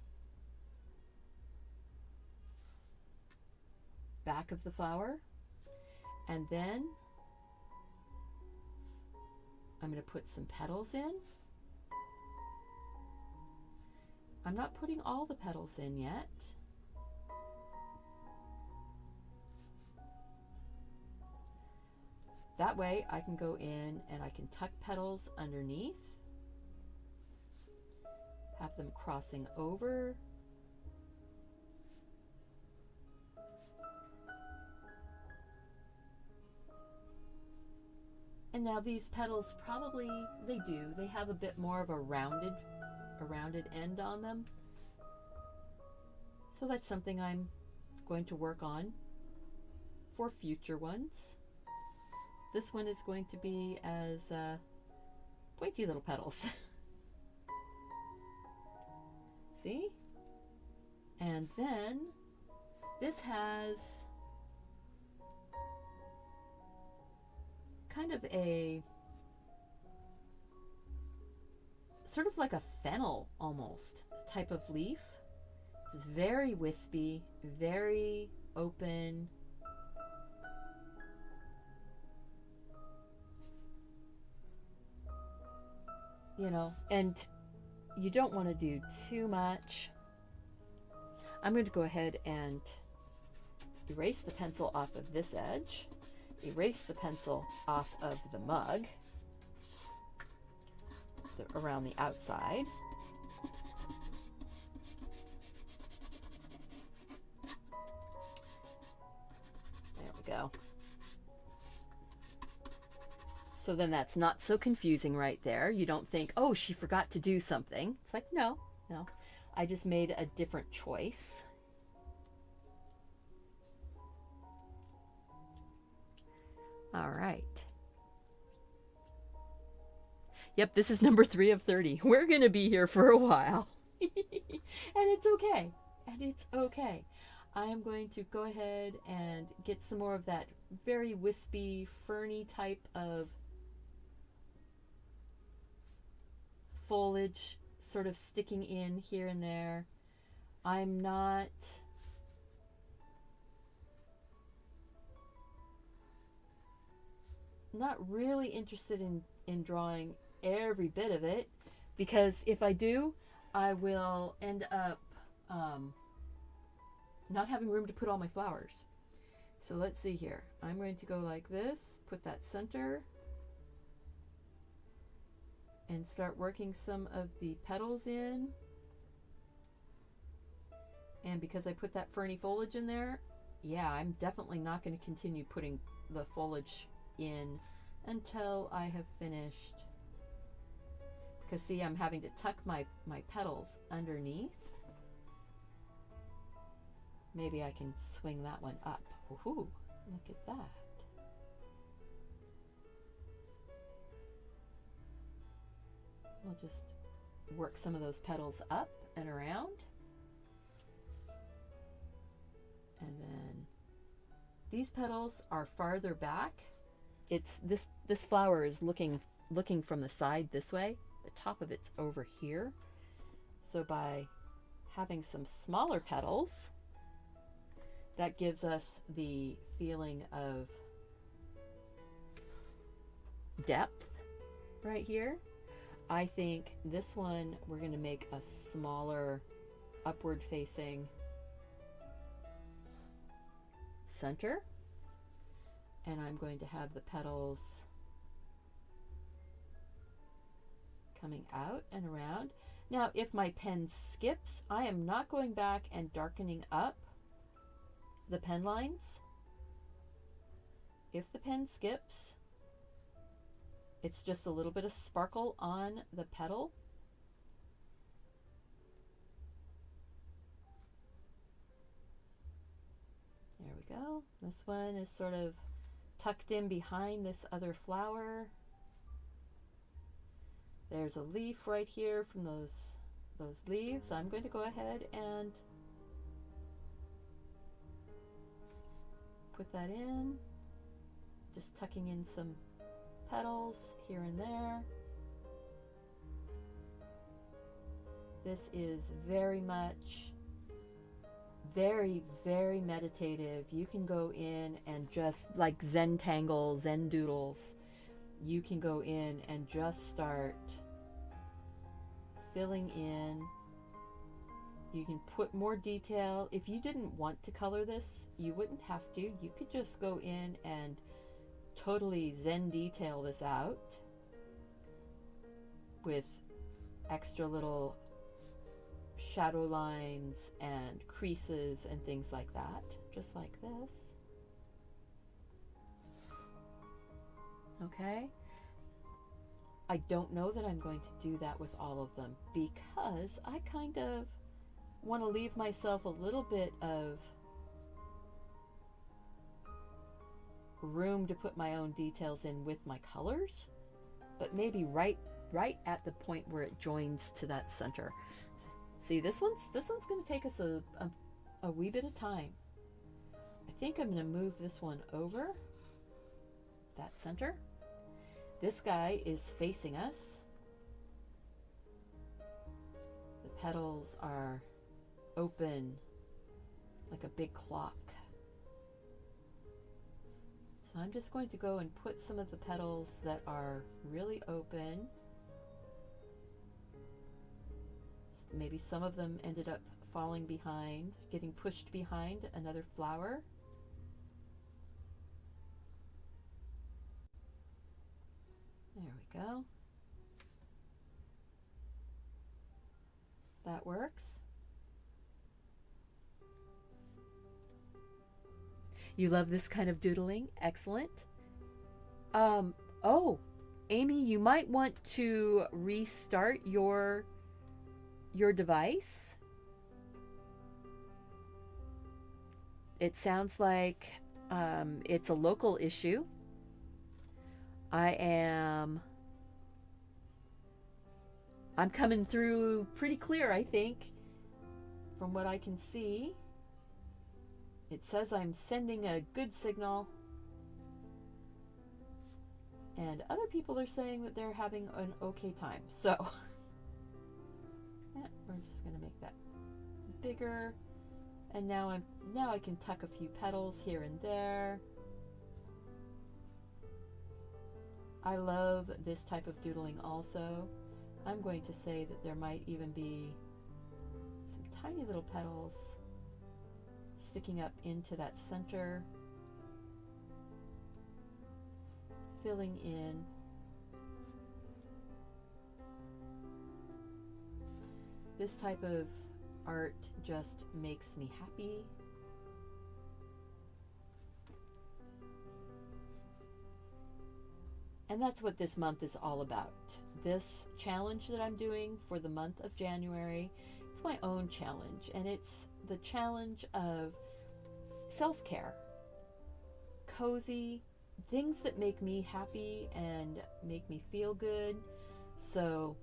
Speaker 1: back of the flower, and then I'm going to put some petals in. I'm not putting all the petals in yet. That way I can go in and I can tuck petals underneath, have them crossing over. And now these petals probably, they have a bit more of a rounded end on them. So that's something I'm going to work on for future ones. This one is going to be as pointy little petals. See? And then this has kind of a sort of like a fennel almost type of leaf. It's very wispy, very open. You know, and you don't want to do too much. I'm going to go ahead and erase the pencil off of this edge, erase the pencil off of the mug, around the outside. There we go. So then that's not so confusing right there. You don't think, oh, she forgot to do something. It's like, no, I just made a different choice. All right. Yep, this is number 3 of 30. We're going to be here for a while. And it's okay. And it's okay. I am going to go ahead and get some more of that very wispy, ferny type of foliage sort of sticking in here and there. I'm not really interested in drawing every bit of it, because if I do, I will end up not having room to put all my flowers. So let's see here. I'm going to go like this, put that center, and start working some of the petals in. And because I put that ferny foliage in there, yeah, I'm definitely not going to continue putting the foliage in until I have finished. Because see, I'm having to tuck my petals underneath. Maybe I can swing that one up. Woohoo! Look at that. We'll just work some of those petals up and around. These petals are farther back. It's this flower is looking from the side this way. The top of it's over here. So by having some smaller petals, that gives us the feeling of depth right here. I think this one we're going to make a smaller upward facing center, and I'm going to have the petals coming out and around. Now if my pen skips, I am not going back and darkening up the pen lines. If the pen skips, it's just a little bit of sparkle on the petal. There we go. This one is sort of tucked in behind this other flower. There's a leaf right here from those leaves. I'm going to go ahead and put that in, just tucking in some petals here and there. This is very much very meditative. You can go in and just like Zen Tangle, Zen Doodles, you can go in and just start filling in. You can put more detail. If you didn't want to color this, you wouldn't have to. You could just go in and totally Zen detail this out with extra little shadow lines and creases and things like that, just like this. Okay. I don't know that I'm going to do that with all of them because I kind of want to leave myself a little bit of room to put my own details in with my colors, but maybe right at the point where it joins to that center. See, this one's going to take us a wee bit of time. I think I'm going to move this one over that center. This guy is facing us. The petals are open like a big clock. So I'm just going to go and put some of the petals that are really open. Maybe some of them ended up falling behind, getting pushed behind another flower. There we go. That works. You love this kind of doodling? Excellent. Oh, Amy, you might want to restart your device. It sounds like it's a local issue. I'm coming through pretty clear, I think, from what I can see. It says I'm sending a good signal, and other people are saying that they're having an okay time. So yeah, we're just going to make that bigger, and now I can tuck a few petals here and there. I love this type of doodling also. I'm going to say that there might even be some tiny little petals sticking up into that center, filling in. This type of art just makes me happy. And that's what this month is all about. This challenge that I'm doing for the month of January, it's my own challenge, and it's the challenge of self-care, cozy, things that make me happy and make me feel good. So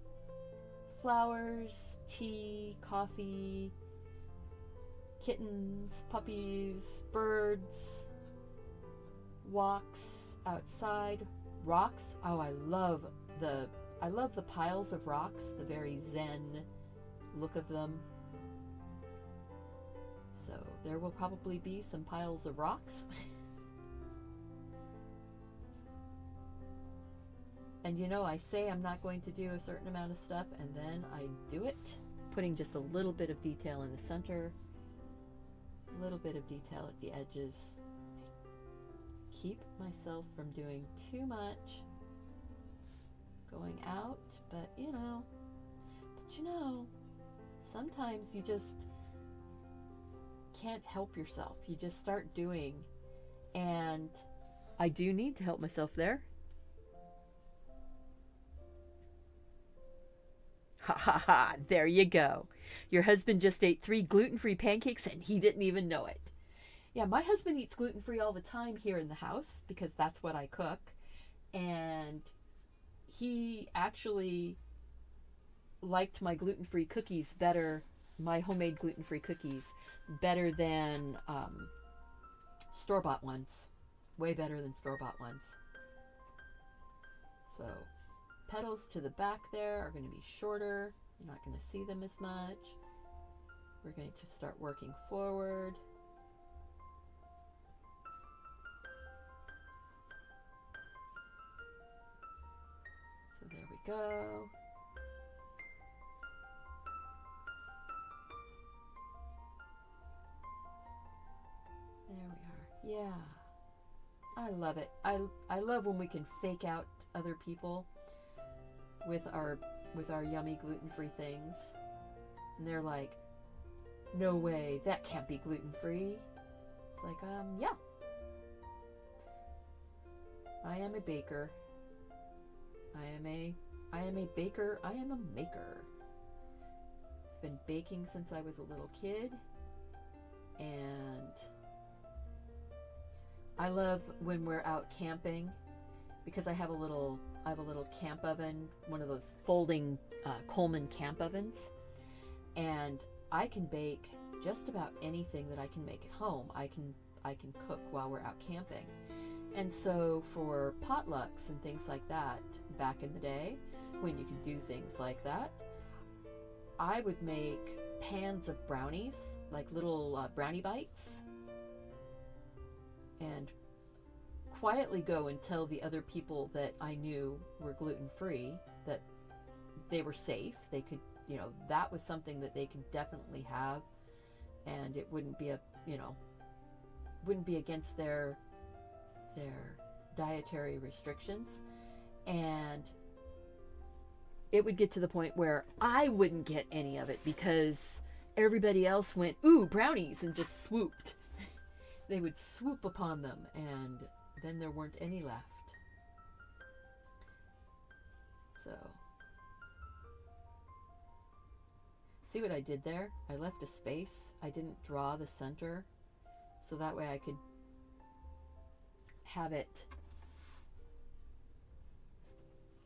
Speaker 1: flowers, tea, coffee, kittens, puppies, birds, walks outside. Rocks. Oh, I love the piles of rocks, the very zen look of them. So there will probably be some piles of rocks. And you know, I say I'm not going to do a certain amount of stuff, and then I do it, putting just a little bit of detail in the center, a little bit of detail at the edges. Keep myself from doing too much going out, but you know, sometimes you just can't help yourself. You just start doing, and I do need to help myself there. Ha ha ha, there you go. Your husband just ate 3 gluten-free pancakes and he didn't even know it. Yeah, my husband eats gluten-free all the time here in the house because that's what I cook. And he actually liked my gluten-free cookies better, my homemade gluten-free cookies, better than store-bought ones. Way better than store-bought ones. So petals to the back there are going to be shorter. You're not going to see them as much. We're going to start working forward. So there we go. There we are. Yeah. I love it. I love when we can fake out other people with our yummy gluten-free things, and they're like, no way, that can't be gluten-free. It's like, yeah, I am a baker. I am a baker. I am a maker. I've been baking since I was a little kid, and I love when we're out camping because I have a little camp oven, one of those folding Coleman camp ovens, and I can bake just about anything that I can make at home. I can cook while we're out camping. And so for potlucks and things like that, back in the day when you could do things like that, I would make pans of brownies, like little brownie bites, and quietly go and tell the other people that I knew were gluten-free that they were safe. They could, you know, that was something that they could definitely have, and it wouldn't be wouldn't be against their dietary restrictions. And it would get to the point where I wouldn't get any of it because everybody else went, ooh, brownies, and just swooped. They would swoop upon them, and then there weren't any left. So, see what I did there? I left a space. I didn't draw the center, so that way I could have it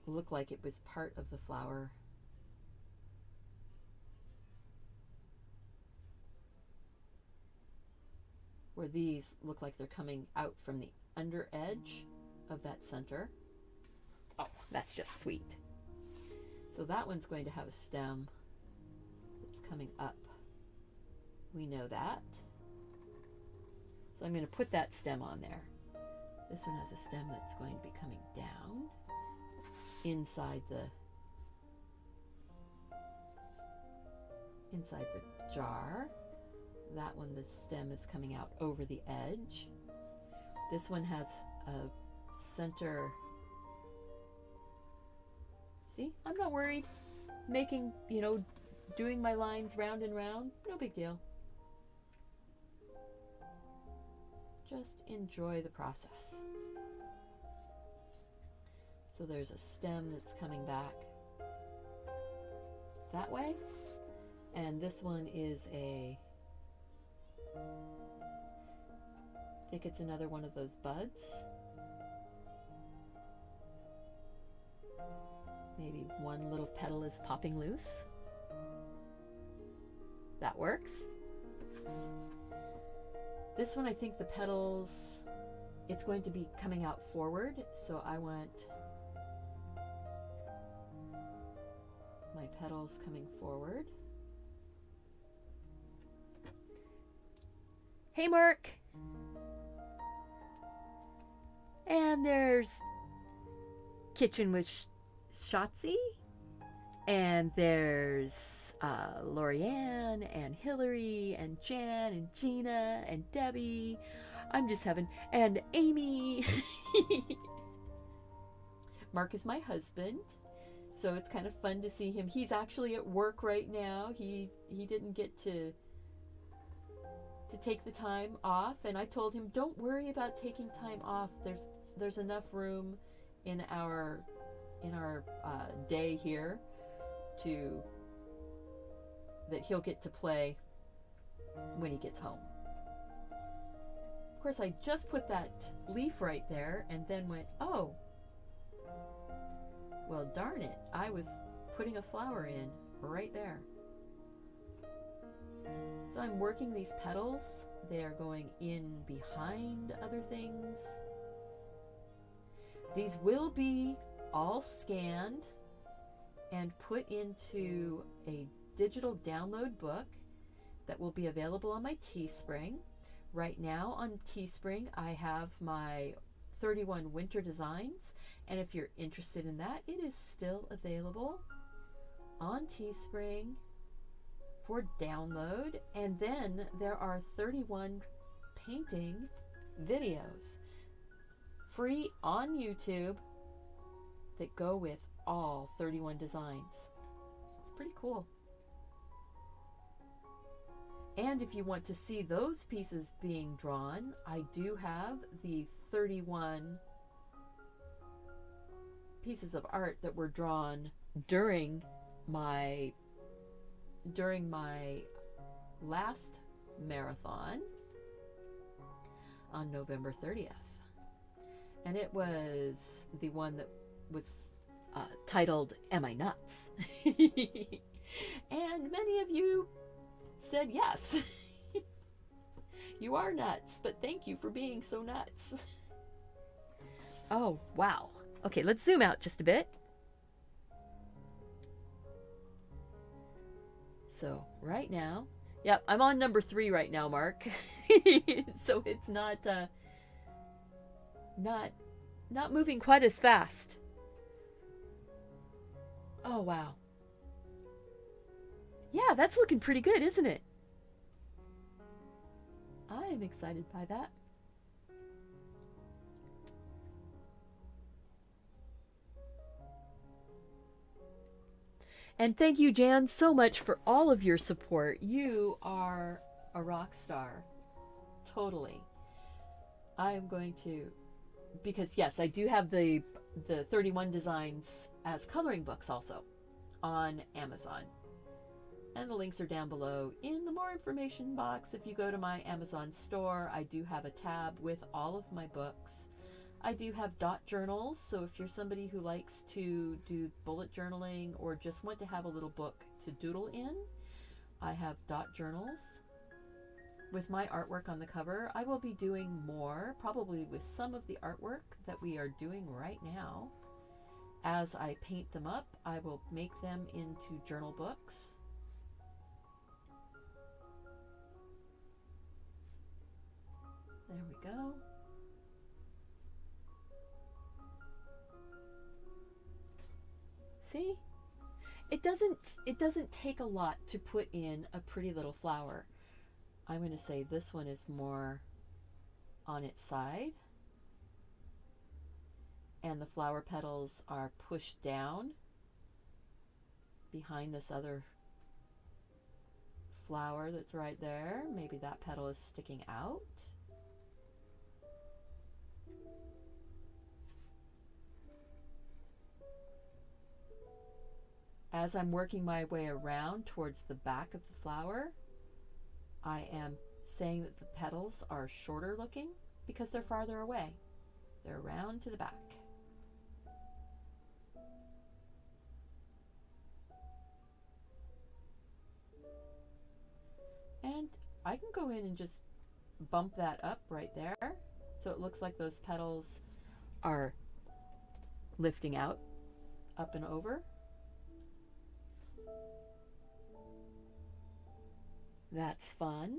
Speaker 1: look like it was part of the flower. Where these look like they're coming out from the under edge of that center. Oh, that's just sweet. So that one's going to have a stem that's coming up. We know that. So I'm going to put that stem on there. This one has a stem that's going to be coming down inside the jar. That one, the stem is coming out over the edge. This one has a center. See, I'm not worried. Making, doing my lines round and round, no big deal. Just enjoy the process. So there's a stem that's coming back that way. And this one is I think it's another one of those buds. Maybe one little petal is popping loose. That works. This one, I think the petals it's going to be coming out forward, so I want my petals coming forward. Hey, Mark! And there's Kitchen with Shotzi. And there's Lorianne and Hillary and Jan and Gina and Debbie. I'm just having... And Amy. Mark is my husband, so it's kind of fun to see him. He's actually at work right now. He didn't get to take the time off, and I told him, don't worry about taking time off. There's enough room in our day here that he'll get to play when he gets home. Of course, I just put that leaf right there and then went, oh, well, darn it, I was putting a flower in right there. So I'm working these petals. They are going in behind other things. These will be all scanned and put into a digital download book that will be available on my Teespring. Right now on Teespring, I have my 31 winter designs, and if you're interested in that, it is still available on Teespring for download. And then there are 31 painting videos free on YouTube that go with all 31 designs. It's pretty cool. And if you want to see those pieces being drawn, I do have the 31 pieces of art that were drawn during my last marathon on November 30th. And it was the one that was titled, Am I Nuts? And many of you said yes. You are nuts, but thank you for being so nuts. Oh, wow. Okay, let's zoom out just a bit. So right now, yep, I'm on number 3 right now, Mark. So it's not moving quite as fast. Oh, wow. Yeah, that's looking pretty good, isn't it? I am excited by that. And thank you, Jan, so much for all of your support. You are a rock star. Totally. I am going to, because yes, I do have the 31 designs as coloring books also on Amazon. And the links are down below in the more information box. If you go to my Amazon store, I do have a tab with all of my books. I do have dot journals, so if you're somebody who likes to do bullet journaling or just want to have a little book to doodle in, I have dot journals with my artwork on the cover. I will be doing more, probably with some of the artwork that we are doing right now. As I paint them up, I will make them into journal books. There we go. See? It doesn't take a lot to put in a pretty little flower. I'm going to say this one is more on its side. And the flower petals are pushed down behind this other flower that's right there. Maybe that petal is sticking out. As I'm working my way around towards the back of the flower, I am saying that the petals are shorter looking because they're farther away. They're around to the back. And I can go in and just bump that up right there So it looks like those petals are lifting out, up and over. That's fun.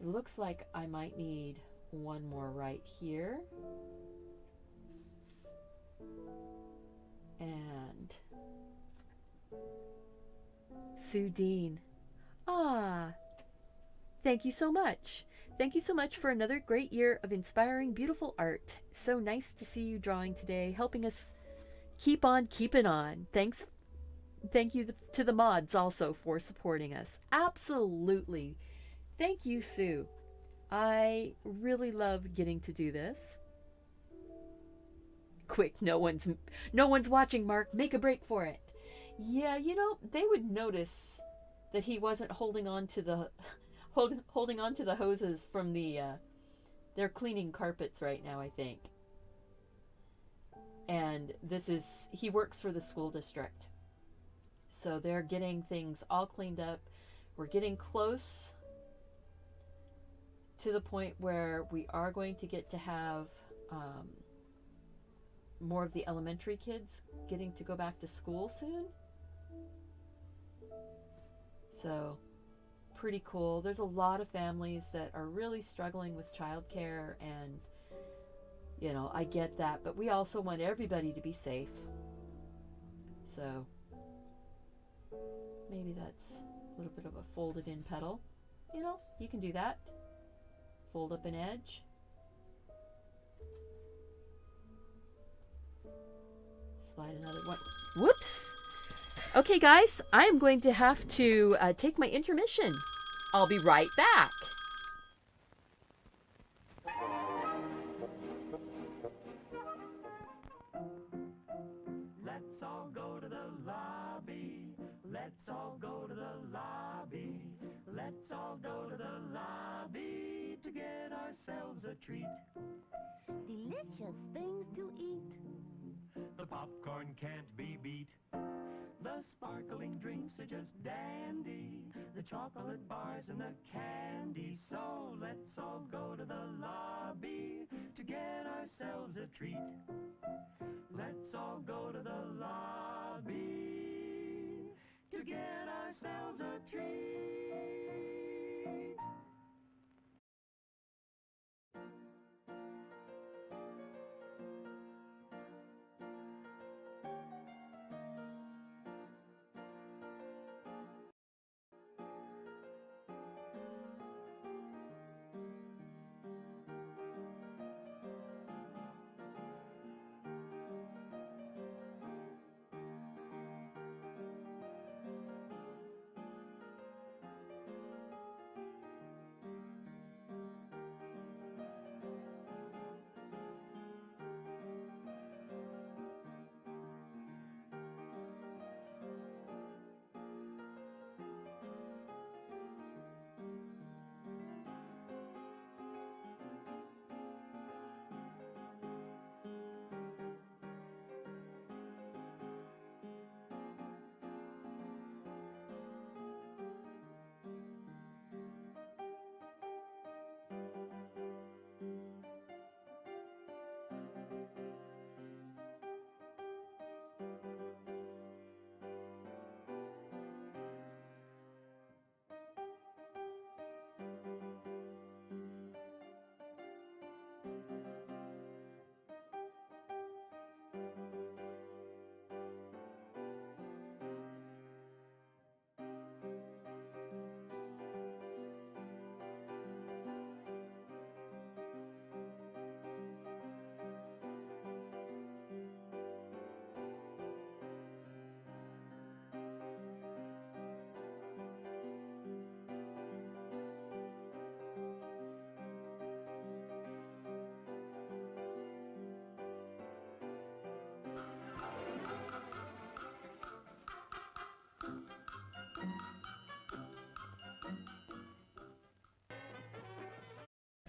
Speaker 1: It looks like I might need one more right here. And Sue Dean. Ah, thank you so much. Thank you so much for another great year of inspiring, beautiful art. So nice to see you drawing today, helping us keep on keeping on. Thanks. Thank you to the mods also for supporting us. Absolutely. Thank you, Sue. I really love getting to do this. Quick, no one's watching, Mark. Make a break for it. Yeah, you know, they would notice that he wasn't holding on to the holding on to the hoses from the they're cleaning carpets right now, I think. And he works for the school district. So they're getting things all cleaned up. We're getting close to the point where we are going to get to have more of the elementary kids getting to go back to school soon. So pretty cool. There's a lot of families that are really struggling with childcare, and you know, I get that, but we also want everybody to be safe. So maybe that's a little bit of a folded in petal. You know, you can do that. Fold up an edge. Slide another one. Whoops! Okay, guys, I am going to have to take my intermission. I'll be right back.
Speaker 2: Let's all go to the lobby. Let's all go to the lobby. Let's all go to the lobby to get ourselves a treat.
Speaker 3: Delicious things to eat.
Speaker 2: The popcorn can't be beat. The sparkling drinks are just dandy. The chocolate bars and the candy. So let's all go to the lobby to get ourselves a treat. Let's all go to the lobby to get ourselves a treat.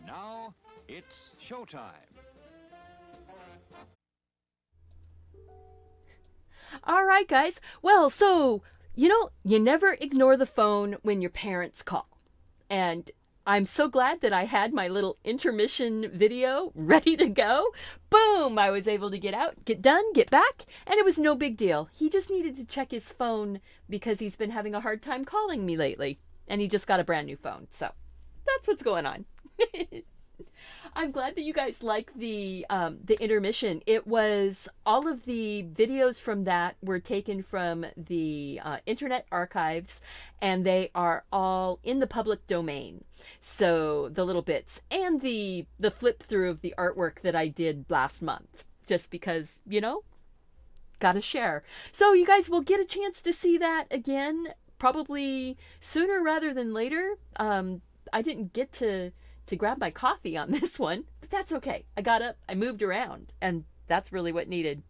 Speaker 4: Now it's showtime.
Speaker 1: All right, guys. Well, so, you know, you never ignore the phone when your parents call. And I'm so glad that I had my little intermission video ready to go. Boom! I was able to get out, get done, get back, and it was no big deal. He just needed to check his phone because he's been having a hard time calling me lately, and he just got a brand new phone. So that's what's going on. I'm glad that you guys like the intermission. It was all of the videos from that were taken from the Internet Archives, and they are all in the public domain. So the little bits and the flip through of the artwork that I did last month, just because, you know, gotta share. So you guys will get a chance to see that again, probably sooner rather than later. I didn't get to grab my coffee on this one, but that's okay. I got up, I moved around, and that's really what needed.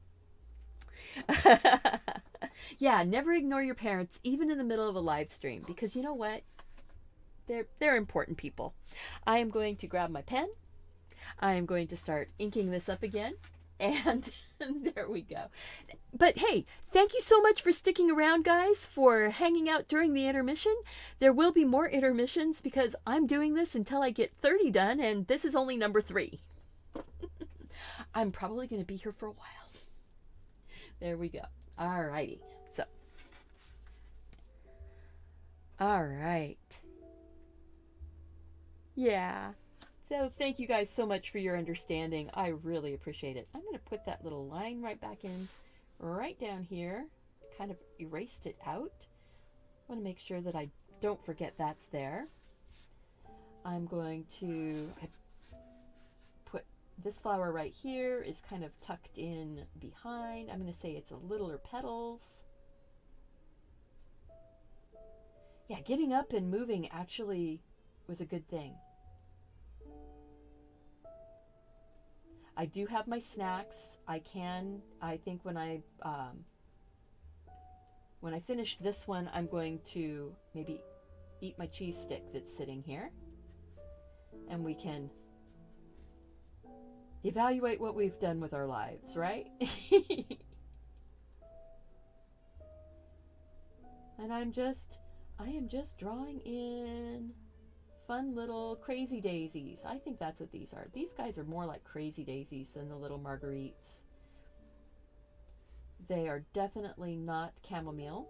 Speaker 1: Yeah, never ignore your parents, even in the middle of a live stream, because you know what? They're important people. I am going to grab my pen. I am going to start inking this up again, and there we go. But hey, thank you so much for sticking around, guys, for hanging out during the intermission. There will be more intermissions because I'm doing this until I get 30 done, and this is only number 3. I'm probably going to be here for a while. There we go. All righty. So, all right. Yeah. So thank you guys so much for your understanding. I really appreciate it. I'm going to put that little line right back in, right down here. Kind of erased it out. I want to make sure that I don't forget that's there. I'm going to put this flower right here is kind of tucked in behind. I'm going to say it's a littler petals. Yeah, getting up and moving actually was a good thing. I do have my snacks. I think when I finish this one, I'm going to maybe eat my cheese stick that's sitting here. And we can evaluate what we've done with our lives, right? And I am just drawing in fun little crazy daisies. I think that's what these are. These guys are more like crazy daisies than the little marguerites. They are definitely not chamomile.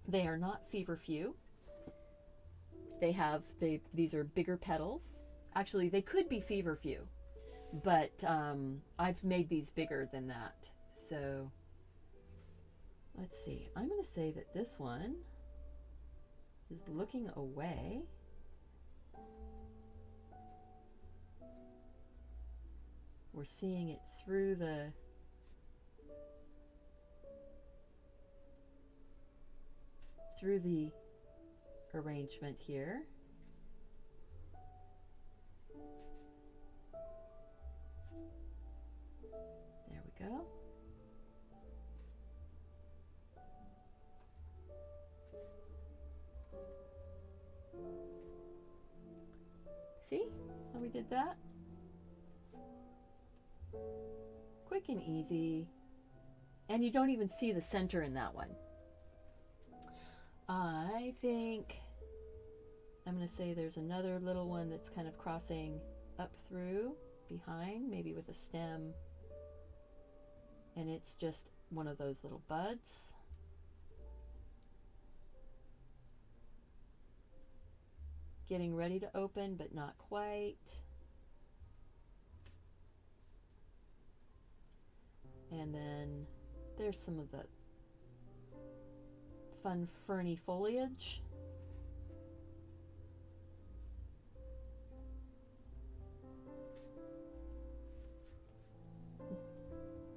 Speaker 1: They are not feverfew. These are bigger petals. Actually, they could be feverfew, but I've made these bigger than that. So let's see. I'm going to say that this one is looking away. We're seeing it through the arrangement here. There we go. See how we did that? Quick and easy. And you don't even see the center in that one. I think I'm going to say there's another little one that's kind of crossing up through behind, maybe with a stem. And it's just one of those little buds. Getting ready to open, but not quite. And then there's some of the fun ferny foliage.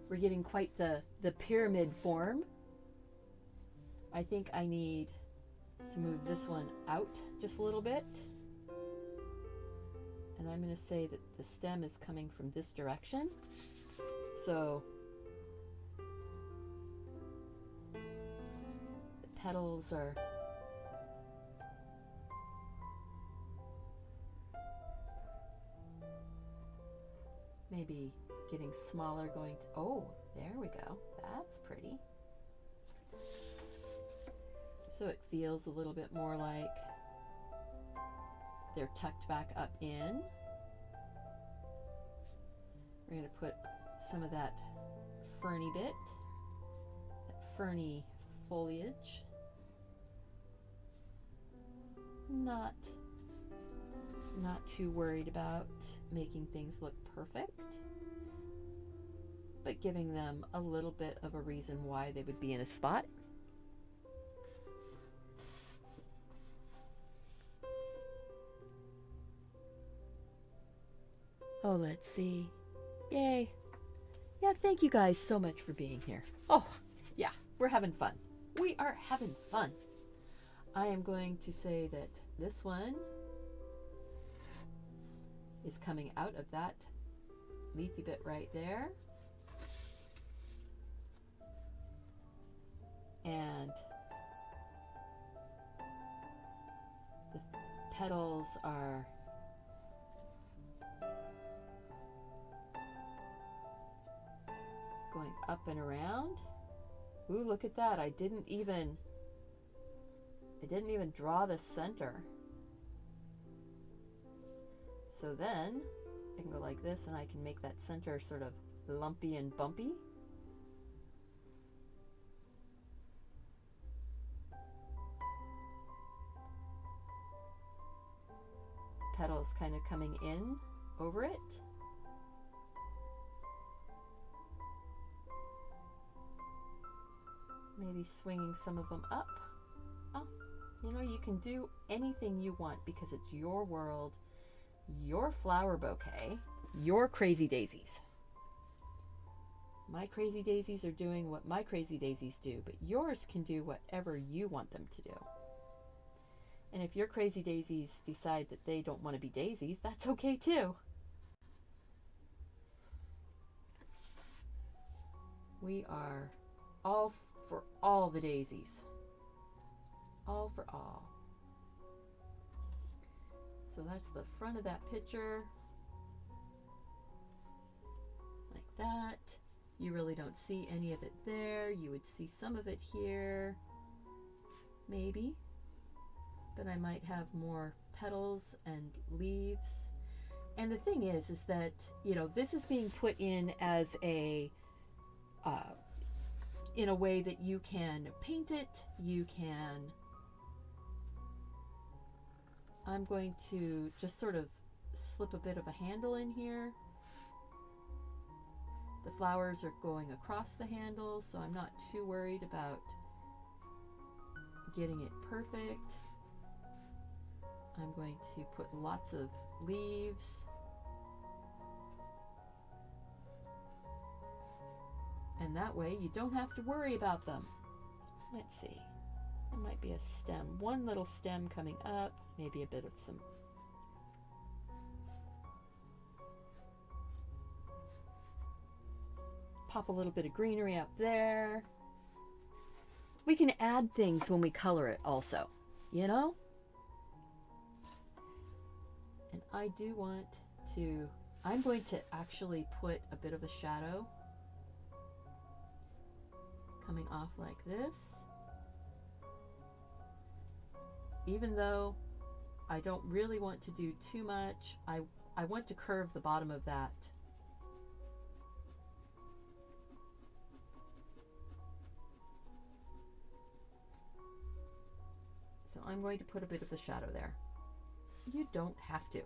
Speaker 1: We're getting quite the pyramid form. I think I need to move this one out just a little bit. And I'm going to say that the stem is coming from this direction. So the petals are maybe getting smaller, going to, oh, there we go. That's pretty. So it feels a little bit more like They're tucked back up in. We're going to put some of that ferny bit, that ferny foliage. Not too worried about making things look perfect, but giving them a little bit of a reason why they would be in a spot. Oh, let's see. Yay. Yeah, thank you guys so much for being here. Oh, yeah, we're having fun. We are having fun. I am going to say that this one is coming out of that leafy bit right there. And the petals are going up and around. Ooh, look at that. I didn't even draw the center. So then I can go like this and I can make that center sort of lumpy and bumpy. Petals kind of coming in over it. Maybe swinging some of them up. Oh, you know, you can do anything you want because it's your world, your flower bouquet, your crazy daisies. My crazy daisies are doing what my crazy daisies do, but yours can do whatever you want them to do. And if your crazy daisies decide that they don't want to be daisies, that's okay too. We are all for all the daisies. All for all. So that's the front of that picture. Like that. You really don't see any of it there. You would see some of it here. Maybe. But I might have more petals and leaves. And the thing is that, you know, this is being put in as a in a way that you can paint it, you can. I'm going to just sort of slip a bit of a handle in here. The flowers are going across the handle, so I'm not too worried about getting it perfect. I'm going to put lots of leaves. And that way you don't have to worry about them. Let's see. There might be a stem. One little stem coming up. Maybe a bit of some. Pop a little bit of greenery up there. We can add things when we color it also, you know? And I do want to, I'm going to actually put a bit of a shadow coming off like this. Even though I don't really want to do too much, I want to curve the bottom of that. So I'm going to put a bit of a shadow there. You don't have to.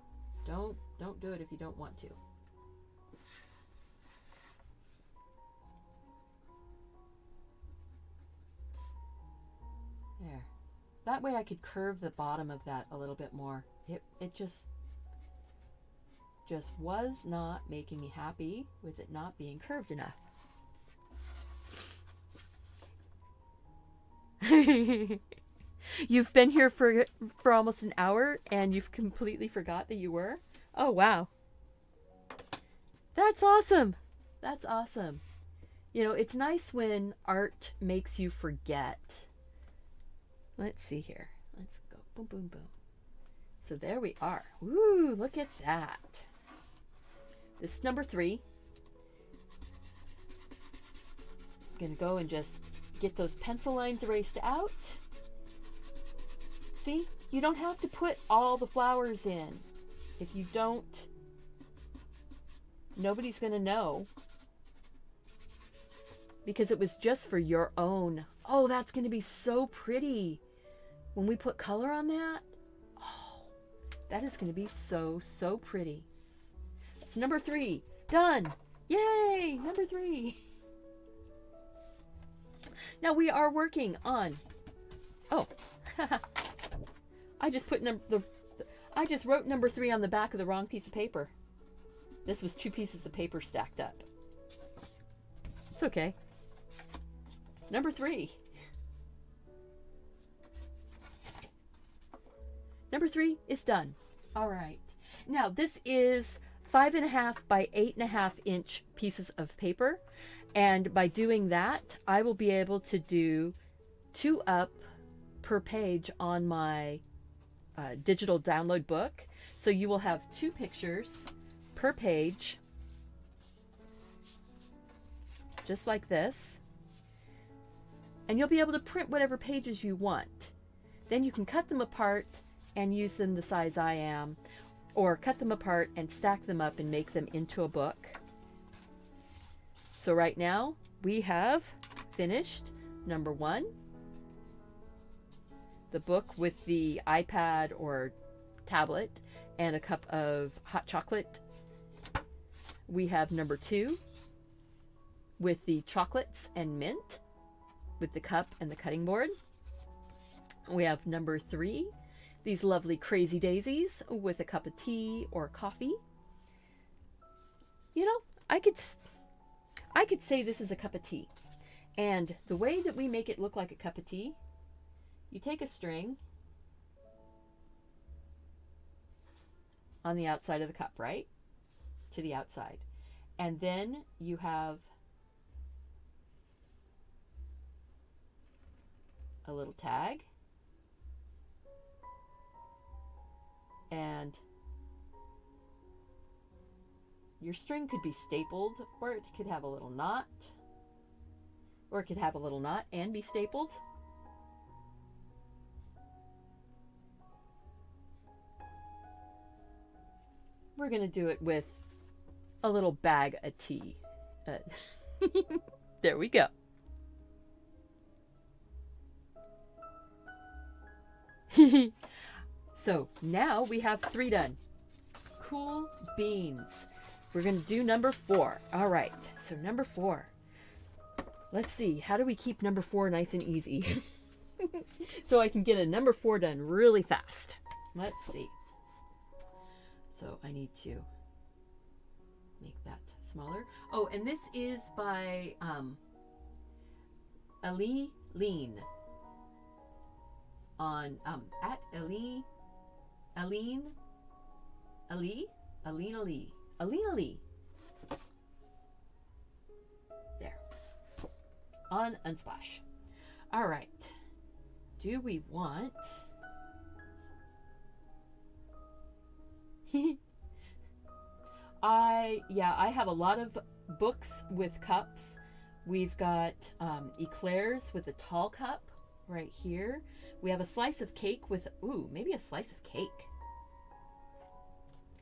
Speaker 1: Don't do it if you don't want to. There. That way I could curve the bottom of that a little bit more. It just was not making me happy with it not being curved enough. You've been here for almost an hour and you've completely forgot that you were? Oh, wow. That's awesome. That's awesome. You know, it's nice when art makes you forget. Let's see here. Let's go. Boom, boom, boom. So there we are. Woo, look at that. This is number 3. I'm going to go and just get those pencil lines erased out. See, You don't have to put all the flowers in. If you don't, nobody's going to know. Because it was just for your own. Oh, that's going to be so pretty. When we put color on that, oh, that is going to be so, so pretty. That's number 3. Done. Yay, number 3. Now we are working on, oh, I just wrote number 3 on the back of the wrong piece of paper. This was 2 pieces of paper stacked up. It's okay. Number 3. Number 3 is done. All right. Now this is 5.5 by 8.5 inch pieces of paper. And by doing that, I will be able to do 2 up per page on my digital download book. So you will have 2 pictures per page, just like this. And you'll be able to print whatever pages you want. Then you can cut them apart and use them the size I am, or cut them apart and stack them up and make them into a book. So right now we have finished number 1, the book with the iPad or tablet and a cup of hot chocolate. We have number 2 with the chocolates and mint with the cup and the cutting board. We have number 3, these lovely crazy daisies with a cup of tea or coffee. You know, I could say this is a cup of tea. And the way that we make it look like a cup of tea, you take a string on the outside of the cup, right? To the outside. And then you have a little tag. And your string could be stapled, or it could have a little knot, or it could have a little knot and be stapled. We're going to do it with a little bag of tea. There we go. So now we have 3 done. Cool beans. We're going to do number 4. All right, so number 4. Let's see, how do we keep number 4 nice and easy? So I can get a number 4 done really fast. Let's see. So I need to make that smaller. Oh, and this is by Ali Lean on at Aline Ali. There. On Unsplash. All right. Do we want... I have a lot of books with cups. We've got eclairs with a tall cup right here. We have a slice of cake with, ooh, maybe a slice of cake.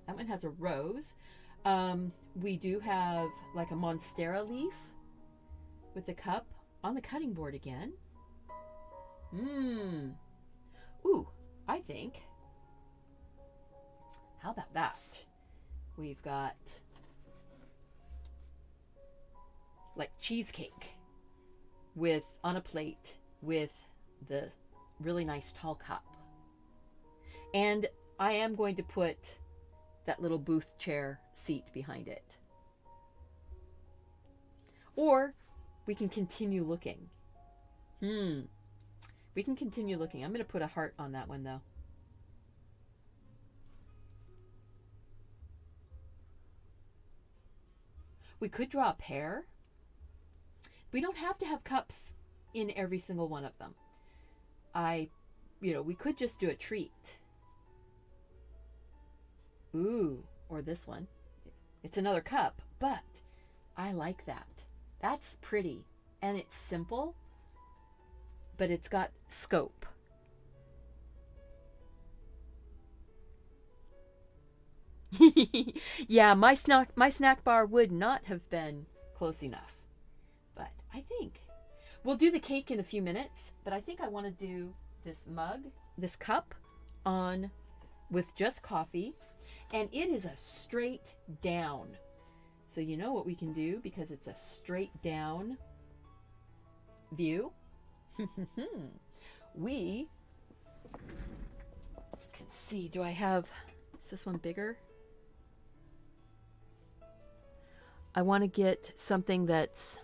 Speaker 1: That one has a rose. We do have like a monstera leaf with the cup on the cutting board again. Ooh, I think. How about that? We've got like cheesecake with on a plate with the really nice tall cup. And I am going to put that little booth chair seat behind it. Or we can continue looking. We can continue looking. I'm going to put a heart on that one though. We could draw a pear. We don't have to have cups in every single one of them. We could just do a treat. Ooh, or this one. It's another cup, but I like that. That's pretty, and it's simple, but it's got scope. Yeah, my snack bar would not have been close enough. But I think we'll do the cake in a few minutes, but I think I want to do this mug, this cup on with just coffee, and it is a straight down. So you know what we can do because it's a straight down view. We can see, is this one bigger? I want to get something that's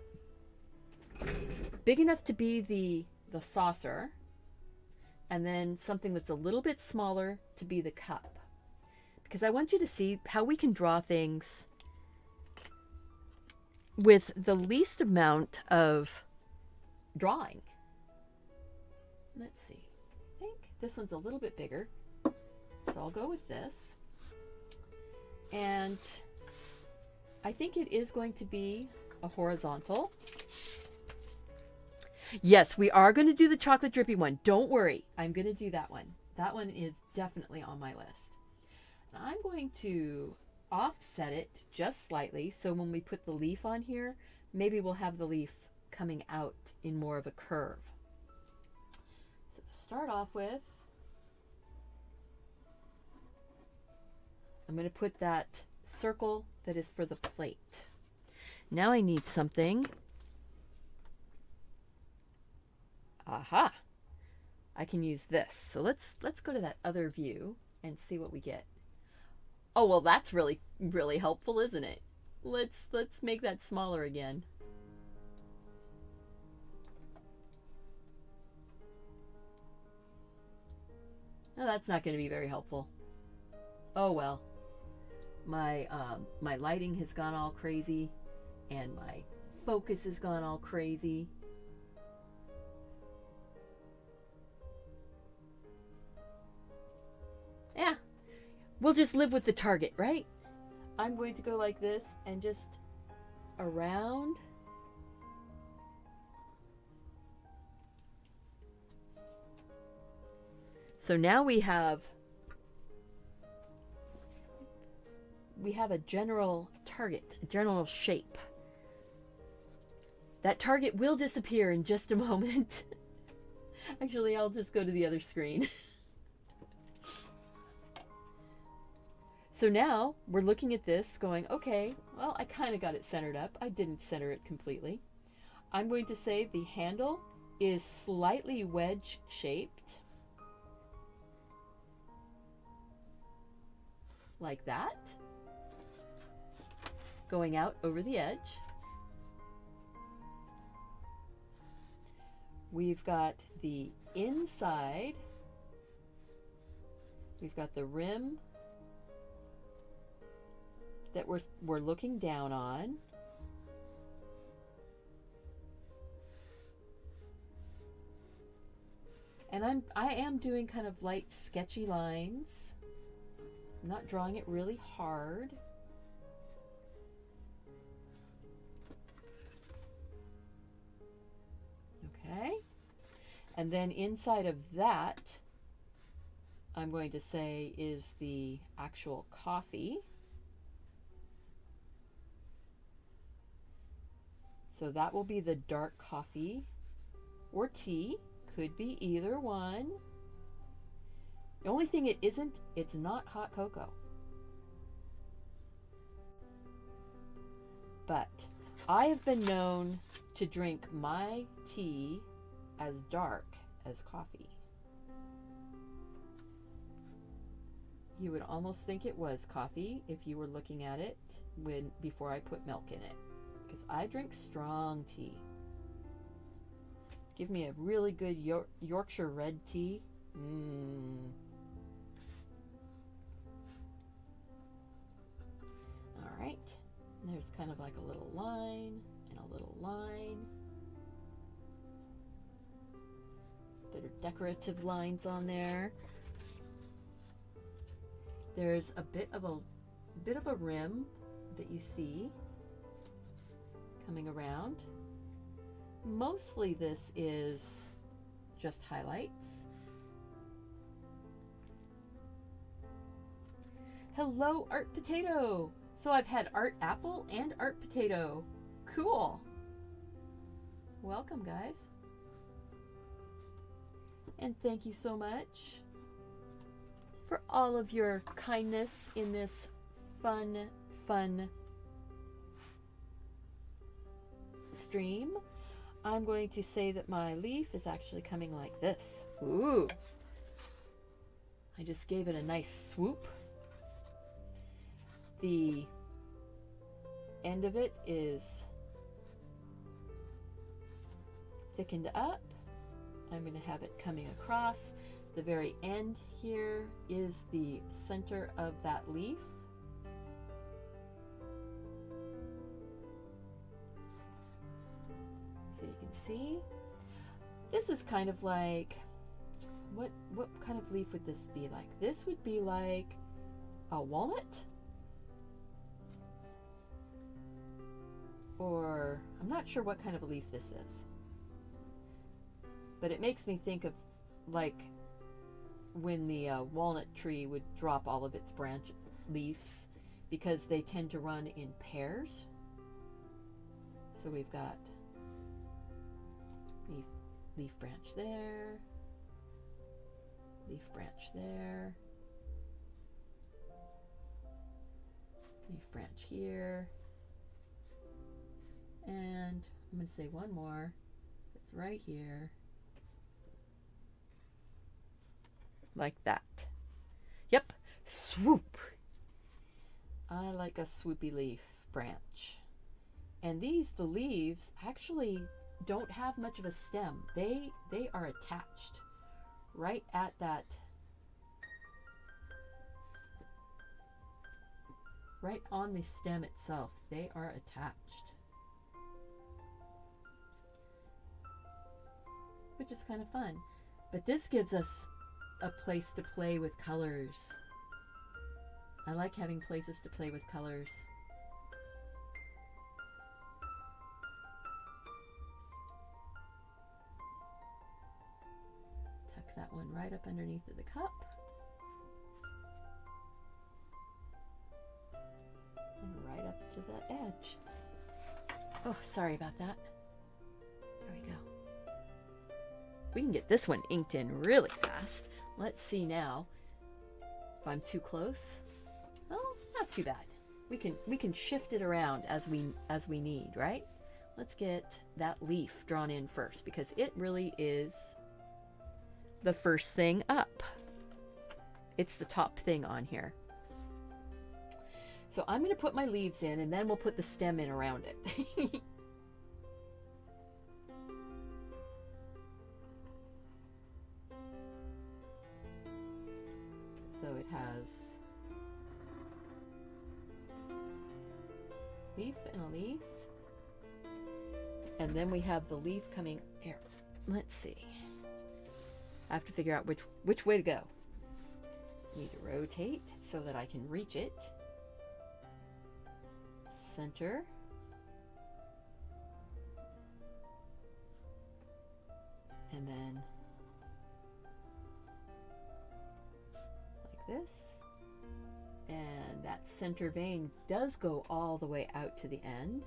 Speaker 1: big enough to be the saucer, and then something that's a little bit smaller to be the cup. Because I want you to see how we can draw things with the least amount of drawing. Let's see. I think this one's a little bit bigger, so I'll go with this. And I think it is going to be a horizontal. Yes, we are going to do the chocolate drippy one. Don't worry. I'm going to do that one. That one is definitely on my list. And I'm going to offset it just slightly, so when we put the leaf on here, maybe we'll have the leaf coming out in more of a curve. So to start off with, I'm going to put that circle that is for the plate. Now I need something. Aha! I can use this. So let's go to that other view and see what we get. Oh, well, that's really helpful, isn't it? Let's make that smaller again. No, that's not going to be very helpful. Oh well. My lighting has gone all crazy, and my focus has gone all crazy. Yeah, we'll just live with the target, right? I'm going to go like this and just around. So now we have a general target, a general shape. That target will disappear in just a moment. Actually, I'll just go to the other screen. So now we're looking at this going, okay, well, I kind of got it centered up. I didn't center it completely. I'm going to say the handle is slightly wedge shaped. Like that. Going out over the edge. We've got the inside. We've got the rim that we're looking down on. And I am doing kind of light sketchy lines. I'm not drawing it really hard. Okay. And then inside of that, I'm going to say is the actual coffee. So that will be the dark coffee or tea. Could be either one. The only thing it isn't, it's not hot cocoa. But I have been known to drink my tea as dark as coffee. You would almost think it was coffee if you were looking at it before I put milk in it. Because I drink strong tea. Give me a really good Yorkshire red tea. All right. And there's kind of like a little line and a little line. That are decorative lines on there. There's a bit of a rim that you see coming around. Mostly this is just highlights. Hello, Art Potato. So I've had Art Apple and Art Potato. Cool. Welcome, guys. And thank you so much for all of your kindness in this fun stream. I'm going to say that my leaf is actually coming like this. Ooh. I just gave it a nice swoop. The end of it is thickened up. I'm going to have it coming across. The very end here is the center of that leaf. So you can see, this is kind of like, what kind of leaf would this be like? This would be like a walnut, or I'm not sure what kind of a leaf this is, but it makes me think of like when the walnut tree would drop all of its branch leaves, because they tend to run in pairs. So we've got leaf branch there, leaf branch there, leaf branch here, and I'm going to say one more. It's right here. Like that. Yep, swoop. I like a swoopy leaf branch. And the leaves actually don't have much of a stem. They are attached right at that, right on the stem itself. They are attached, which is kind of fun. But this gives us a place to play with colors. I like having places to play with colors. Tuck that one right up underneath of the cup. And right up to the edge. Oh, sorry about that. There we go. We can get this one inked in really fast. Let's see now if I'm too close. Oh, not too bad. We can shift it around as we need, right? Let's get that leaf drawn in first, because it really is the first thing up. It's the top thing on here. So I'm going to put my leaves in, and then we'll put the stem in around it. So it has leaf and a leaf, and then we have the leaf coming here. Let's see. I have to figure out which way to go. I need to rotate so that I can reach it. Center. And then like this. And that center vein does go all the way out to the end.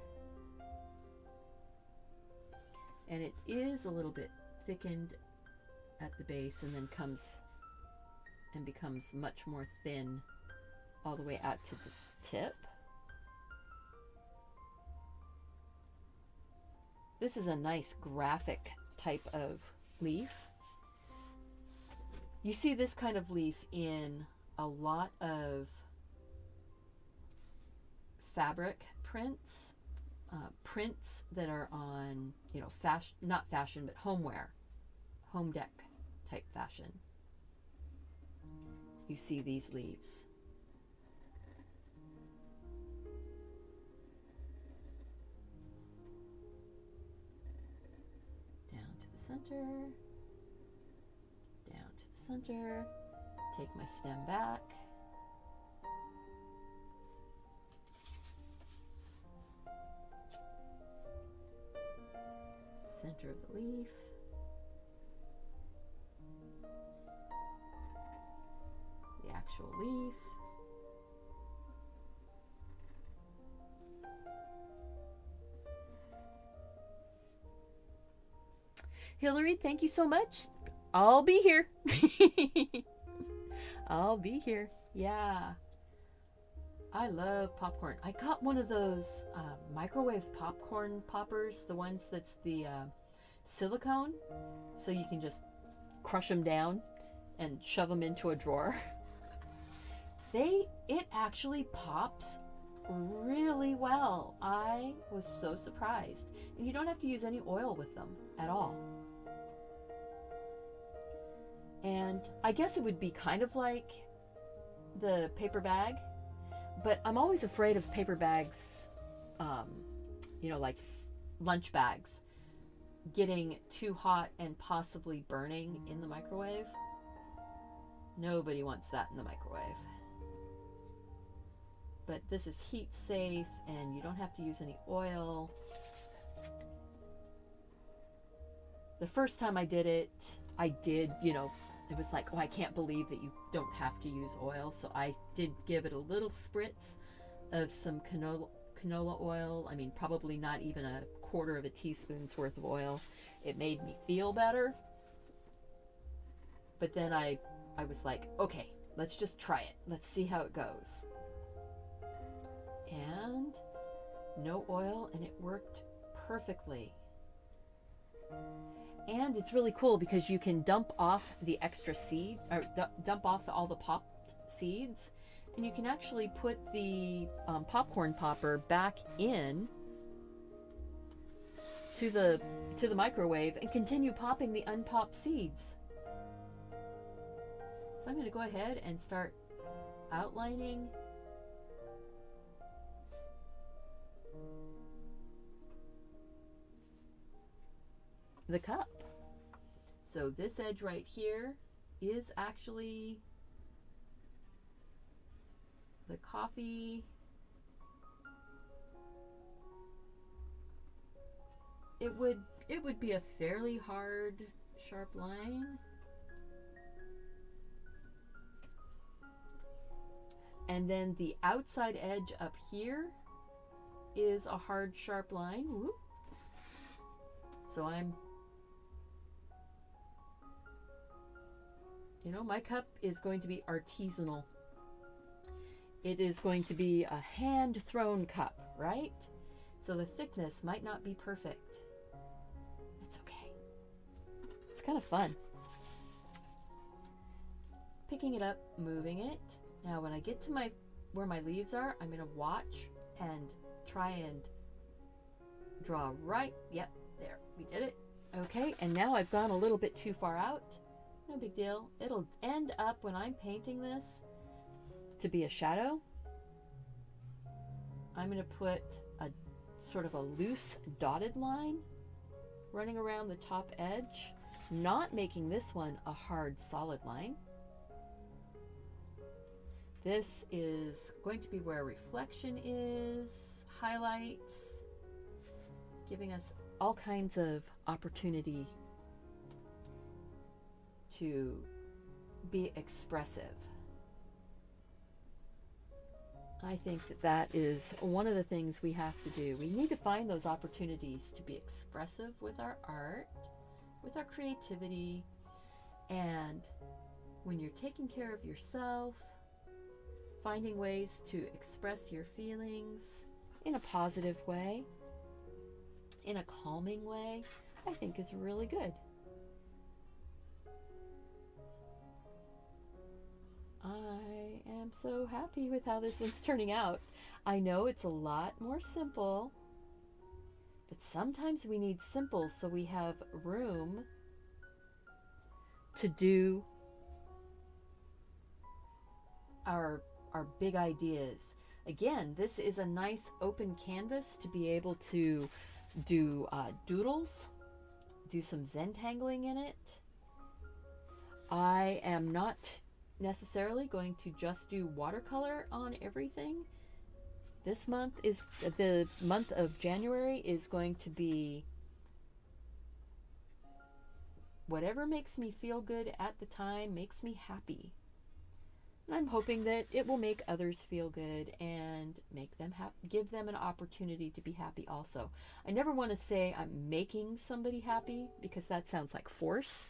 Speaker 1: And it is a little bit thickened at the base, and then comes and becomes much more thin all the way out to the tip. This is a nice graphic type of leaf. You see this kind of leaf in a lot of fabric prints, prints that are on, you know, fashion, not fashion, but homeware, home deck type fashion. You see these leaves. Down to the center, down to the center, take my stem back. Center of the leaf. The actual leaf. Hillary, thank you so much. I'll be here. I'll be here. Yeah. I love popcorn. I got one of those microwave popcorn poppers, the ones that's the silicone, so you can just crush them down and shove them into a drawer. It actually pops really well. I was so surprised. And you don't have to use any oil with them at all. And I guess it would be kind of like the paper bag, but I'm always afraid of paper bags, like lunch bags, getting too hot and possibly burning in the microwave. Nobody wants that in the microwave. But this is heat safe and you don't have to use any oil. The first time I did it, it was like, oh, I can't believe that you don't have to use oil. So I did give it a little spritz of some canola oil. I mean, probably not even a quarter of a teaspoon's worth of oil. It made me feel better. But then I was like, okay, let's just try it. Let's see how it goes. And no oil, and it worked perfectly. And it's really cool because you can dump off the extra seed, or dump off all the popped seeds, and you can actually put the popcorn popper back in to the microwave and continue popping the unpopped seeds. So I'm going to go ahead and start outlining the cup. So this edge right here is actually the coffee. It would be a fairly hard, sharp line. And then the outside edge up here is a hard, sharp line. Whoop. So my cup is going to be artisanal. It is going to be a hand-thrown cup, right? So the thickness might not be perfect. It's okay. It's kind of fun. Picking it up, moving it. Now when I get to where my leaves are, I'm going to watch and try and draw right. Yep, there. We did it. Okay, and now I've gone a little bit too far out. No big deal. It'll end up, when I'm painting this, to be a shadow. I'm going to put a sort of a loose dotted line running around the top edge, not making this one a hard solid line. This is going to be where reflection is, highlights, giving us all kinds of opportunity to be expressive. I think that is one of the things we have to do. We need to find those opportunities to be expressive with our art, with our creativity, and when you're taking care of yourself, finding ways to express your feelings in a positive way, in a calming way, I think is really good. I am so happy with how this one's turning out. I know it's a lot more simple, but sometimes we need simple so we have room to do our big ideas. Again, this is a nice open canvas to be able to do doodles, do some Zentangling in it. I am not necessarily going to just do watercolor on everything. This month is, the month of January is going to be whatever makes me feel good at the time, makes me happy. And I'm hoping that it will make others feel good and make them give them an opportunity to be happy also. I never want to say I'm making somebody happy because that sounds like force.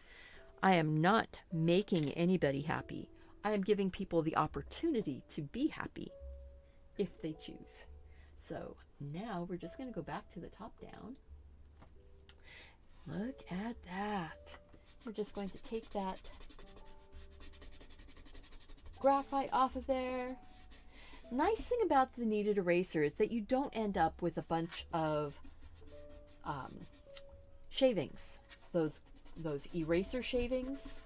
Speaker 1: I am not making anybody happy. I am giving people the opportunity to be happy if they choose. So now we're just going to go back to the top down. Look at that. We're just going to take that graphite off of there. Nice thing about the kneaded eraser is that you don't end up with a bunch of shavings. Those eraser shavings.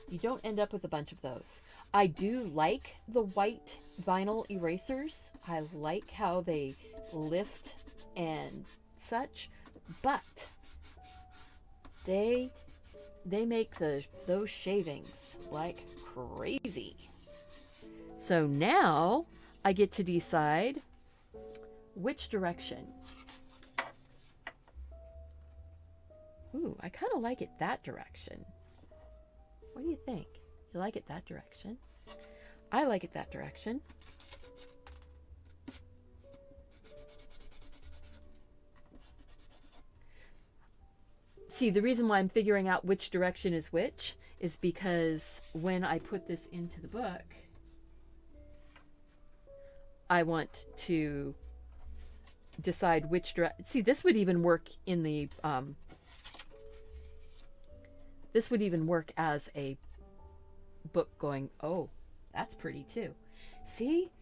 Speaker 1: You don't end up with a bunch of those. I do like the white vinyl erasers. I like how they lift and such, but they make those shavings like crazy. So now I get to decide which direction. Ooh, I kind of like it that direction. What do you think? You like it that direction? I like it that direction. See, the reason why I'm figuring out which direction is which is because when I put this into the book, I want to decide which direction. See, this would even work in the this would even work as a book going, oh, that's pretty too. See,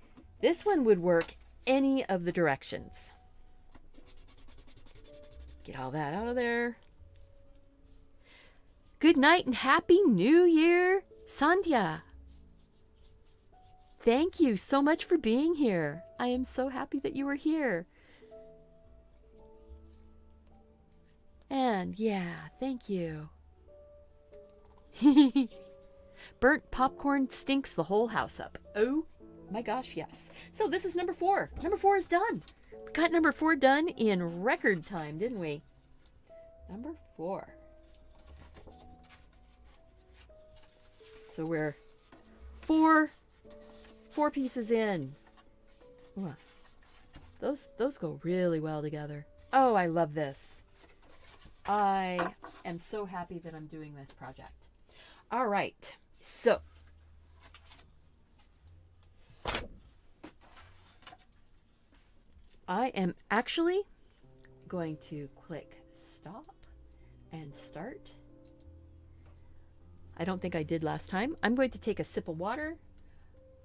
Speaker 1: this one would work any of the directions. Get all that out of there. Good night and Happy New Year, Sandhya. Thank you so much for being here. I am so happy that you were here. And yeah, thank you. Burnt popcorn stinks the whole house up. Oh my gosh, yes. So this is number 4. Number 4 is done. We got number 4 done in record time, didn't we? Number 4. So we're four pieces in. Ooh, those go really well together. Oh, I love this. I am so happy that I'm doing this project. All right, so I am actually going to click stop and start. I don't think I did last time. I'm going to take a sip of water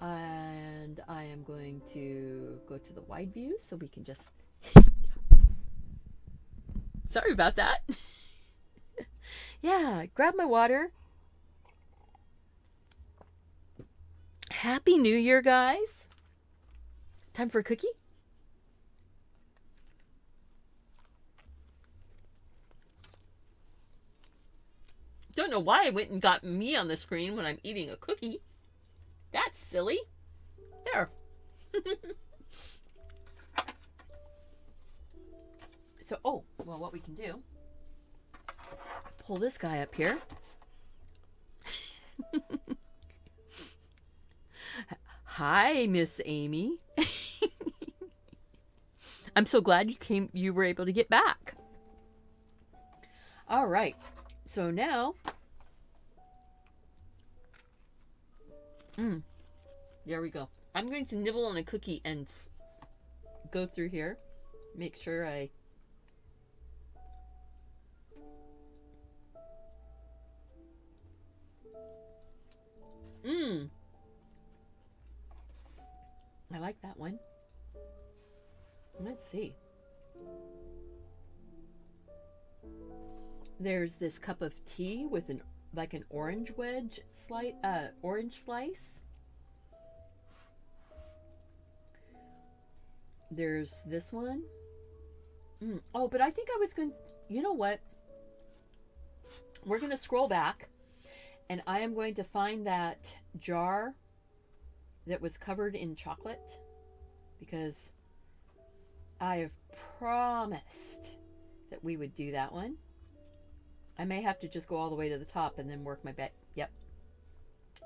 Speaker 1: and I am going to go to the wide view so we can just sorry about that. Yeah, grab my water. Happy New Year, guys. Time for a cookie? Don't know why I went and got me on the screen when I'm eating a cookie. That's silly. There. So, oh, well, what we can do, pull this guy up here. Hi, Miss Amy. I'm so glad you were able to get back. All right. So now, there we go. I'm going to nibble on a cookie and go through here. Make sure I I like that one. Let's see. There's this cup of tea with an orange wedge orange slice. There's this one. Oh, but I think I was going to, you know what? We're going to scroll back and I am going to find that jar that was covered in chocolate because I have promised that we would do that one. I may have to just go all the way to the top and then work my bet. Yep.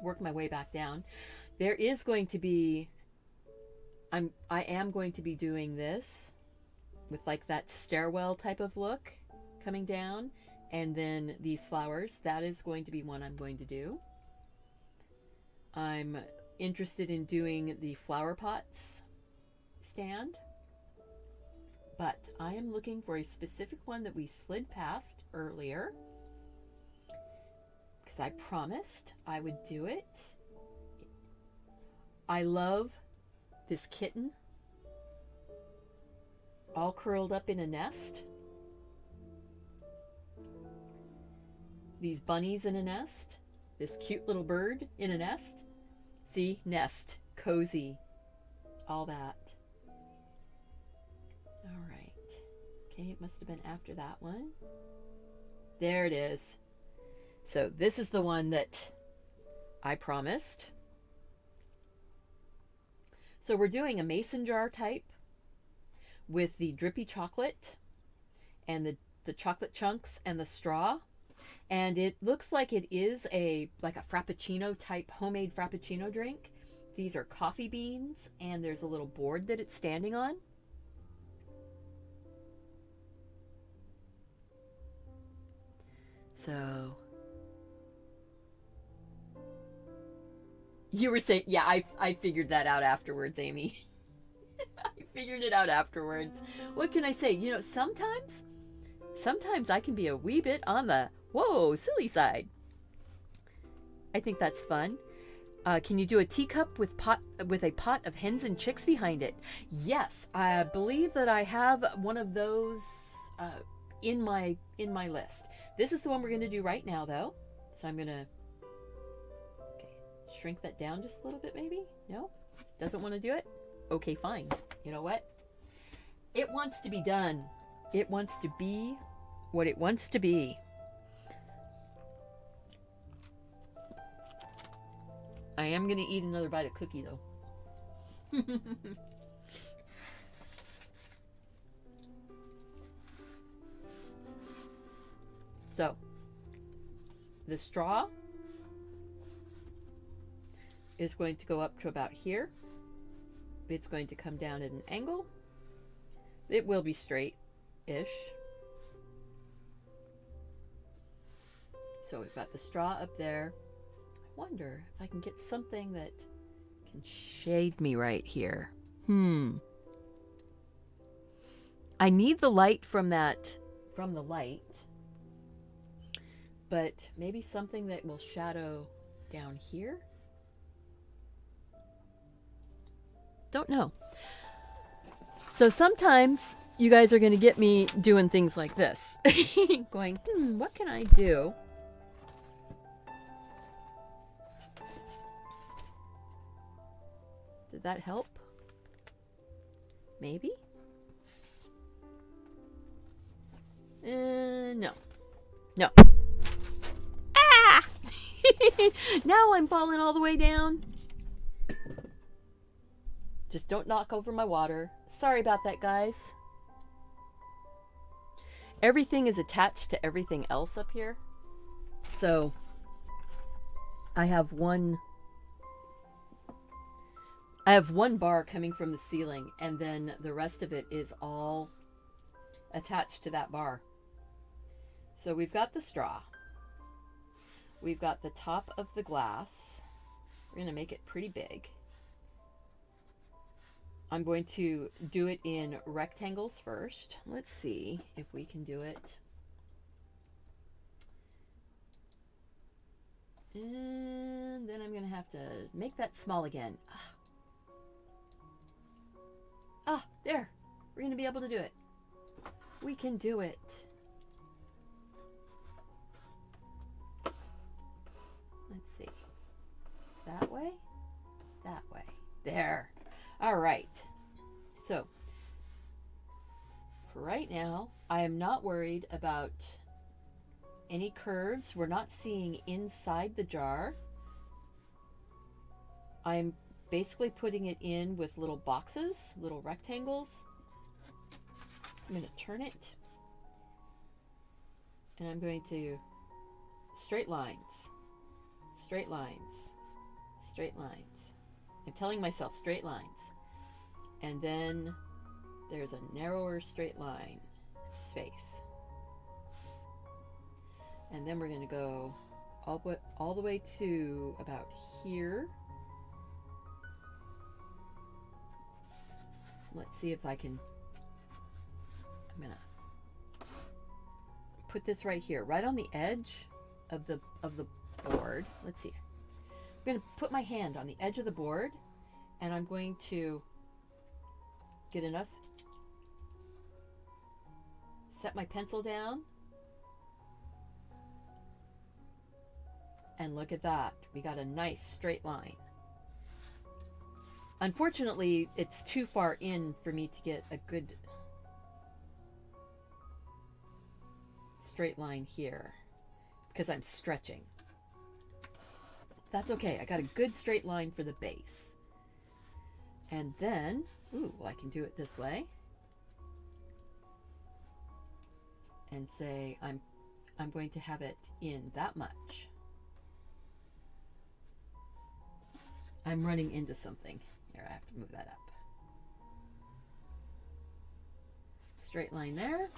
Speaker 1: work my way back down. There is going to be, I am going to be doing this with like that stairwell type of look coming down, and then these flowers. That is going to be one I'm going to do. I'm interested in doing the flower pots stand, but I am looking for a specific one that we slid past earlier because I promised I would do it. I love this kitten all curled up in a nest. These bunnies in a nest. This cute little bird in a nest. See, nest, cozy, all that. All right. Okay, it must have been after that one. There it is. So this is the one that I promised. So we're doing a mason jar type with the drippy chocolate and the chocolate chunks and the straw. And it looks like it is like a frappuccino type homemade frappuccino drink. These are coffee beans, and there's a little board that it's standing on. So you were saying, yeah, I figured that out afterwards, Amy. I figured it out afterwards. What can I say? You know, sometimes I can be a wee bit on the whoa, silly side. I think that's fun. Can you do a teacup with a pot of hens and chicks behind it? Yes, I believe that I have one of those in my list. This is the one we're going to do right now, though. So I'm going to shrink that down just a little bit, maybe. No, doesn't want to do it. Okay, fine. You know what? It wants to be done. It wants to be what it wants to be. I am going to eat another bite of cookie, though. So, the straw is going to go up to about here. It's going to come down at an angle. It will be straight-ish. So we've got the straw up there. I wonder if I can get something that can shade me right here. I need the light from the light, but maybe something that will shadow down here. Don't know. So sometimes you guys are going to get me doing things like this. Going, what can I do? Did that help? Maybe? No. No. Ah! Now I'm falling all the way down. Just don't knock over my water. Sorry about that, guys. Everything is attached to everything else up here. So I have one bar coming from the ceiling, and then the rest of it is all attached to that bar. So we've got the straw. We've got the top of the glass. We're going to make it pretty big. I'm going to do it in rectangles first. Let's see if we can do it. And then I'm going to have to make that small again. There. We're going to be able to do it. We can do it. Let's see. That way. That way. There. All right. So, for right now, I am not worried about any curves. We're not seeing inside the jar. I'm basically putting it in with little boxes, little rectangles. I'm going to turn it. And I'm going to straight lines, Straight lines. I'm telling myself straight lines. And then there's a narrower straight line space. And then we're going to go all the way to about here. Let's see if I can. I'm going to put this right here, right on the edge of the board. Let's see. I'm going to put my hand on the edge of the board, and I'm going to get enough. Set my pencil down. And look at that. We got a nice straight line. Unfortunately, it's too far in for me to get a good straight line here because I'm stretching. That's okay. I got a good straight line for the base. And then, ooh, I can do it this way. And say I'm going to have it in that much. I'm running into something. Here, I have to move that up. Straight line there.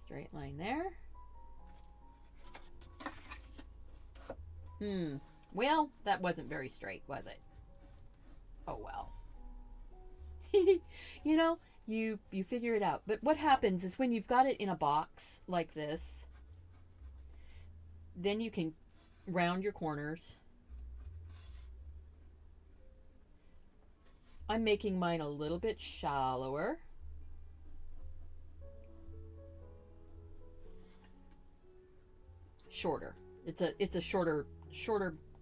Speaker 1: Straight line there. Well, that wasn't very straight, was it? Oh well. You know, you figure it out. But what happens is when you've got it in a box like this, then you can round your corners. I'm making mine a little bit shallower. Shorter. It's a shorter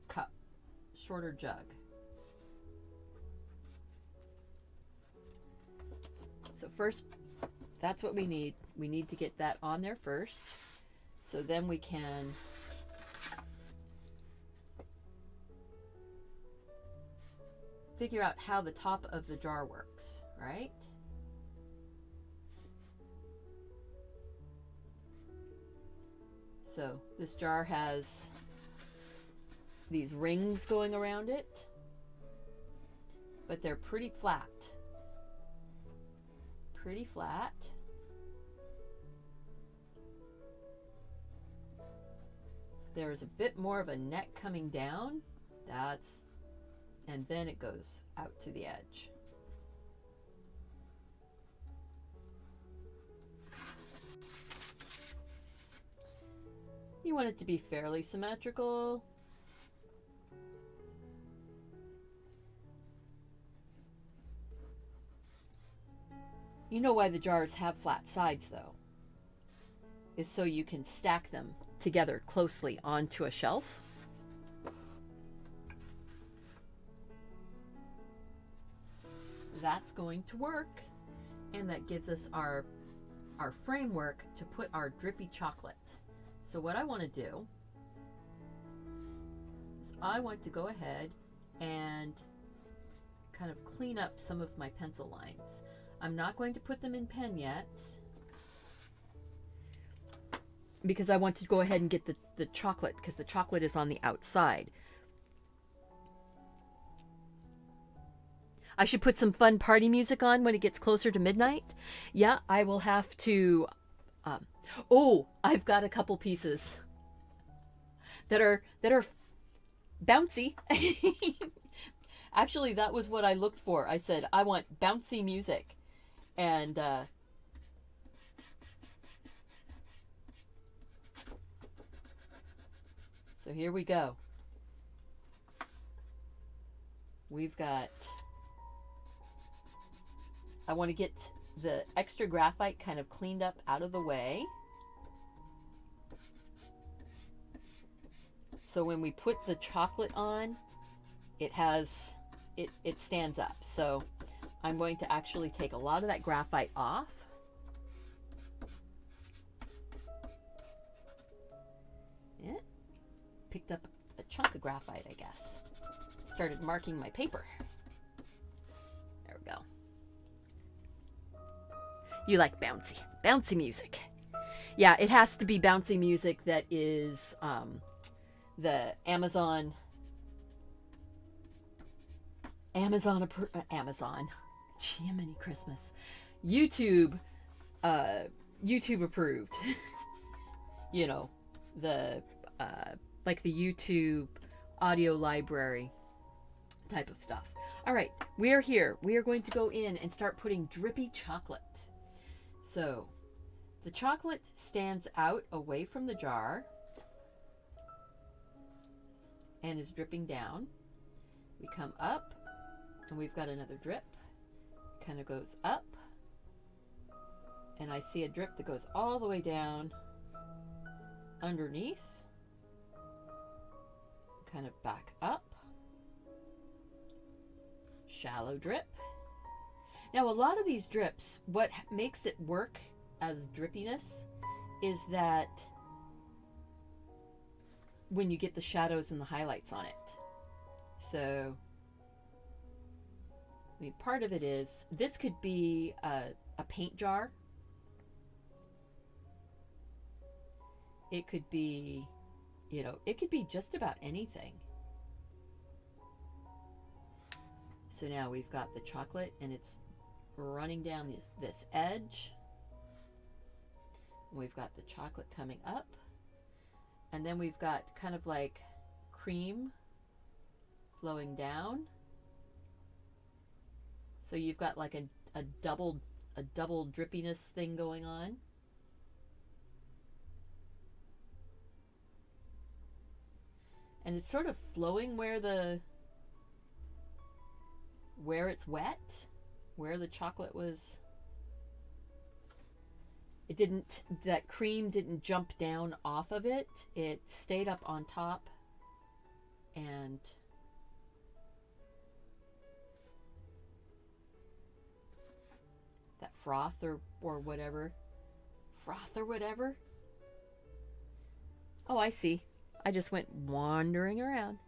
Speaker 1: cup, shorter jug. So first, that's what we need. We need to get that on there first. So then we can figure out how the top of the jar works, right? So this jar has these rings going around it, but they're pretty flat. Pretty flat. There's a bit more of a neck coming down. And then it goes out to the edge. You want it to be fairly symmetrical. You know why the jars have flat sides, though, is so you can stack them together closely onto a shelf. That's going to work, and that gives us our framework to put our drippy chocolate. So what I want to do is I want to go ahead and kind of clean up some of my pencil lines. I'm not going to put them in pen yet because I want to go ahead and get the chocolate, because the chocolate is on the outside. I should put some fun party music on when it gets closer to midnight. Yeah, I will have to. Oh, I've got a couple pieces that are bouncy. Actually, that was what I looked for. I said, I want bouncy music. And so here we go. We've got, I want to get the extra graphite kind of cleaned up out of the way. So when we put the chocolate on, it stands up. So I'm going to actually take a lot of that graphite off. Yeah. Picked up a chunk of graphite, I guess. Started marking my paper. There we go. You like bouncy music. Yeah, it has to be bouncy music that is the Amazon. Jiminy Christmas. YouTube approved. You know, the like the YouTube audio library type of stuff. All right, we are here. We are going to go in and start putting drippy chocolate. So the chocolate stands out away from the jar and is dripping down. We come up and we've got another drip. Kind of goes up. And I see a drip that goes all the way down underneath. Kind of back up. Shallow drip. Now, a lot of these drips, what makes it work as drippiness is that when you get the shadows and the highlights on it. So, I mean, part of it is, this could be a paint jar. It could be, you know, it could be just about anything. So now we've got the chocolate and it's running down this edge. We've got the chocolate coming up. And then we've got kind of like cream flowing down. So you've got like a double drippiness thing going on. And it's sort of flowing where it's wet, where the chocolate was. It didn't, that cream didn't jump down off of it. It stayed up on top and that froth or whatever. Froth or whatever. Oh, I see. I just went wandering around.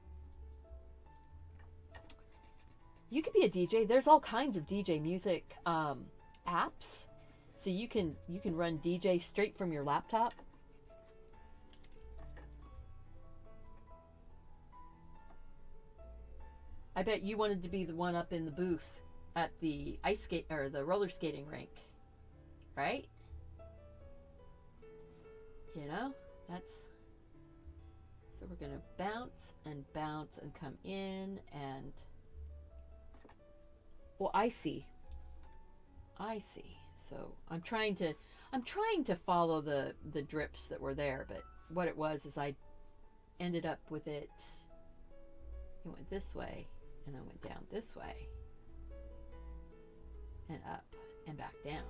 Speaker 1: You could be a DJ. There's all kinds of DJ music apps. So you can run DJ straight from your laptop. I bet you wanted to be the one up in the booth at the ice skate or the roller skating rink, right? You know, that's. So we're going to bounce and come in and. Well, I see. So I'm trying to follow the drips that were there, but what it was is I ended up with it. It went this way and then went down this way and up and back down.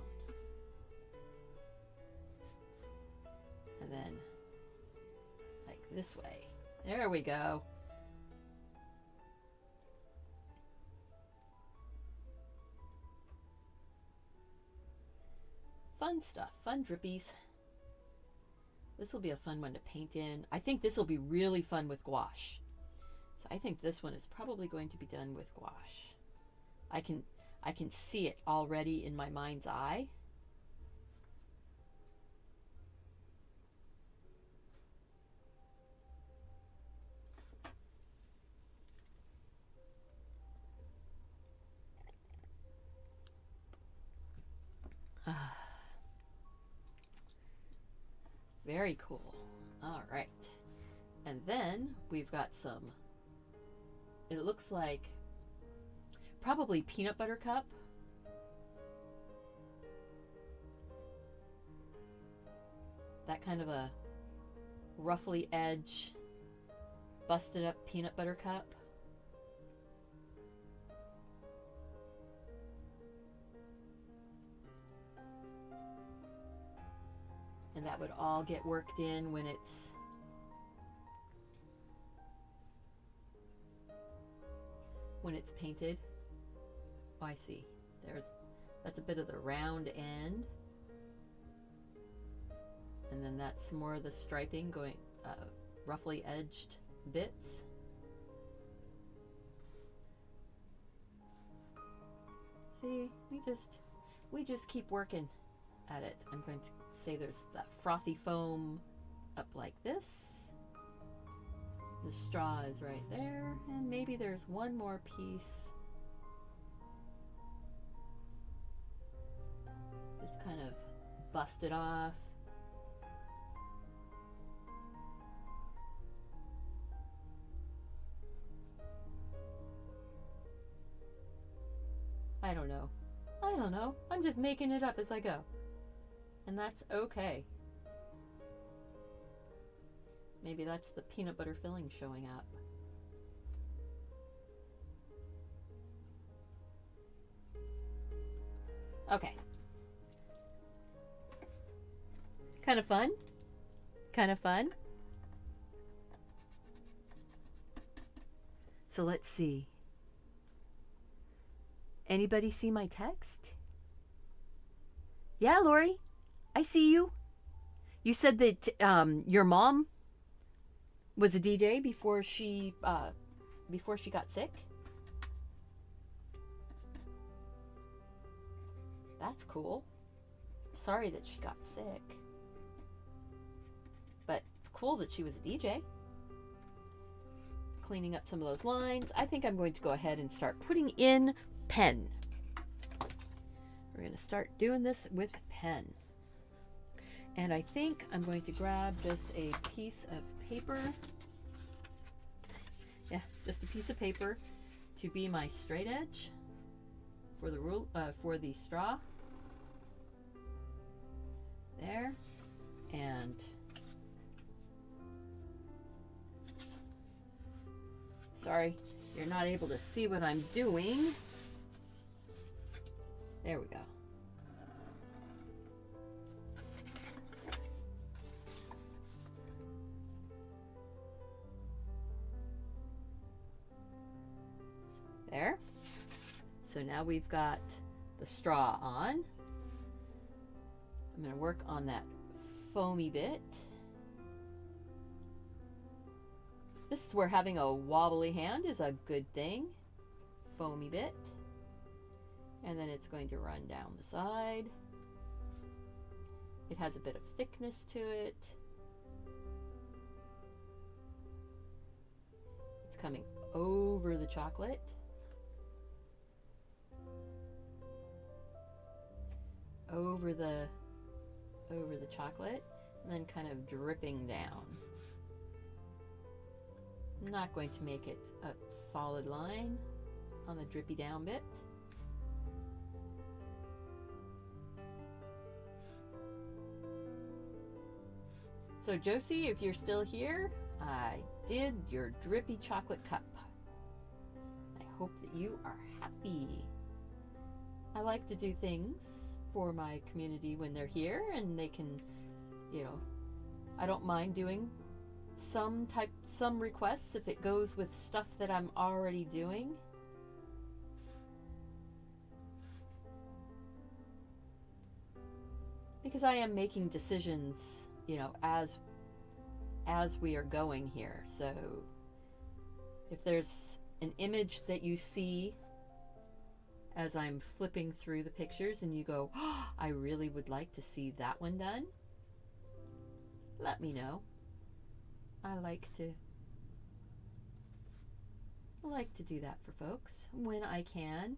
Speaker 1: And then like this way. There we go. Fun stuff, fun drippies. This will be a fun one to paint in. I think this will be really fun with gouache. So I think this one is probably going to be done with gouache. I can see it already in my mind's eye. Very cool. All right. And then we've got some, it looks like probably peanut butter cup. That kind of a roughly edge, busted up peanut butter cup. And that would all get worked in when it's painted. Oh, I see. That's a bit of the round end. And then that's more of the striping going roughly edged bits. See, we just keep working. at it. I'm going to say there's that frothy foam up like this. The straw is right there, and maybe there's one more piece. It's kind of busted off. I don't know. I don't know. I'm just making it up as I go. And that's okay. Maybe that's the peanut butter filling showing up. Okay. Kind of fun. Kind of fun. So let's see. Anybody see my text? Yeah, Lori, I see you. You said that your mom was a DJ before she got sick. That's cool. Sorry that she got sick, but it's cool that she was a DJ. Cleaning up some of those lines. I think I'm going to go ahead and start putting in pen. We're going to start doing this with pen. And I think I'm going to grab just a piece of paper. Yeah, just a piece of paper to be my straight edge for the rule for the straw. There. And sorry, you're not able to see what I'm doing. There we go. There. So now we've got the straw on. I'm going to work on that foamy bit. This is where having a wobbly hand is a good thing. Foamy bit. And then it's going to run down the side. It has a bit of thickness to it. It's coming over the chocolate. Over the chocolate, and then kind of dripping down. I'm not going to make it a solid line on the drippy down bit. So Josie, if you're still here, I did your drippy chocolate cup. I hope that you are happy. I like to do things for my community when they're here and they can, you know, I don't mind doing some requests if it goes with stuff that I'm already doing. Because I am making decisions, you know, as we are going here. So if there's an image that you see as I'm flipping through the pictures and you go, oh, I really would like to see that one done, let me know. I like to do that for folks when I can,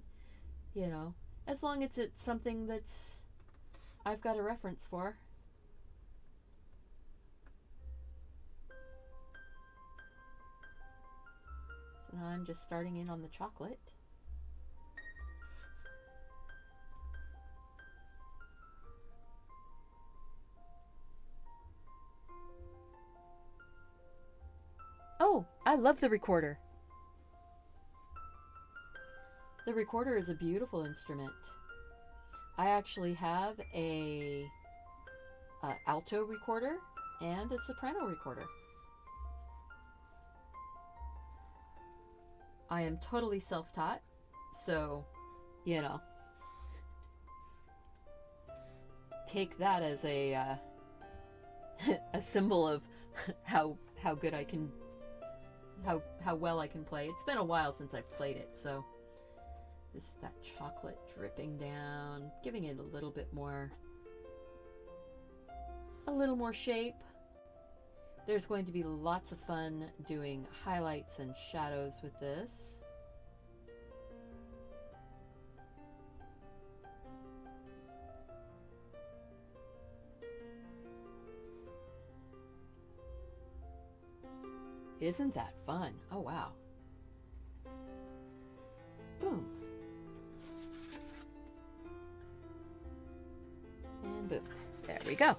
Speaker 1: you know, as long as it's something that's I've got a reference for. So now I'm just starting in on the chocolate. Oh, I love the recorder. The recorder is a beautiful instrument. I actually have a alto recorder and a soprano recorder. I am totally self-taught, so, you know, take that as a a symbol of how good I can, how well I can play. It's been a while since I've played it, so this is that chocolate dripping down, giving it a little bit more a little more shape. There's going to be lots of fun doing highlights and shadows with this. Isn't that fun? Oh, wow. Boom. And boom. There we go.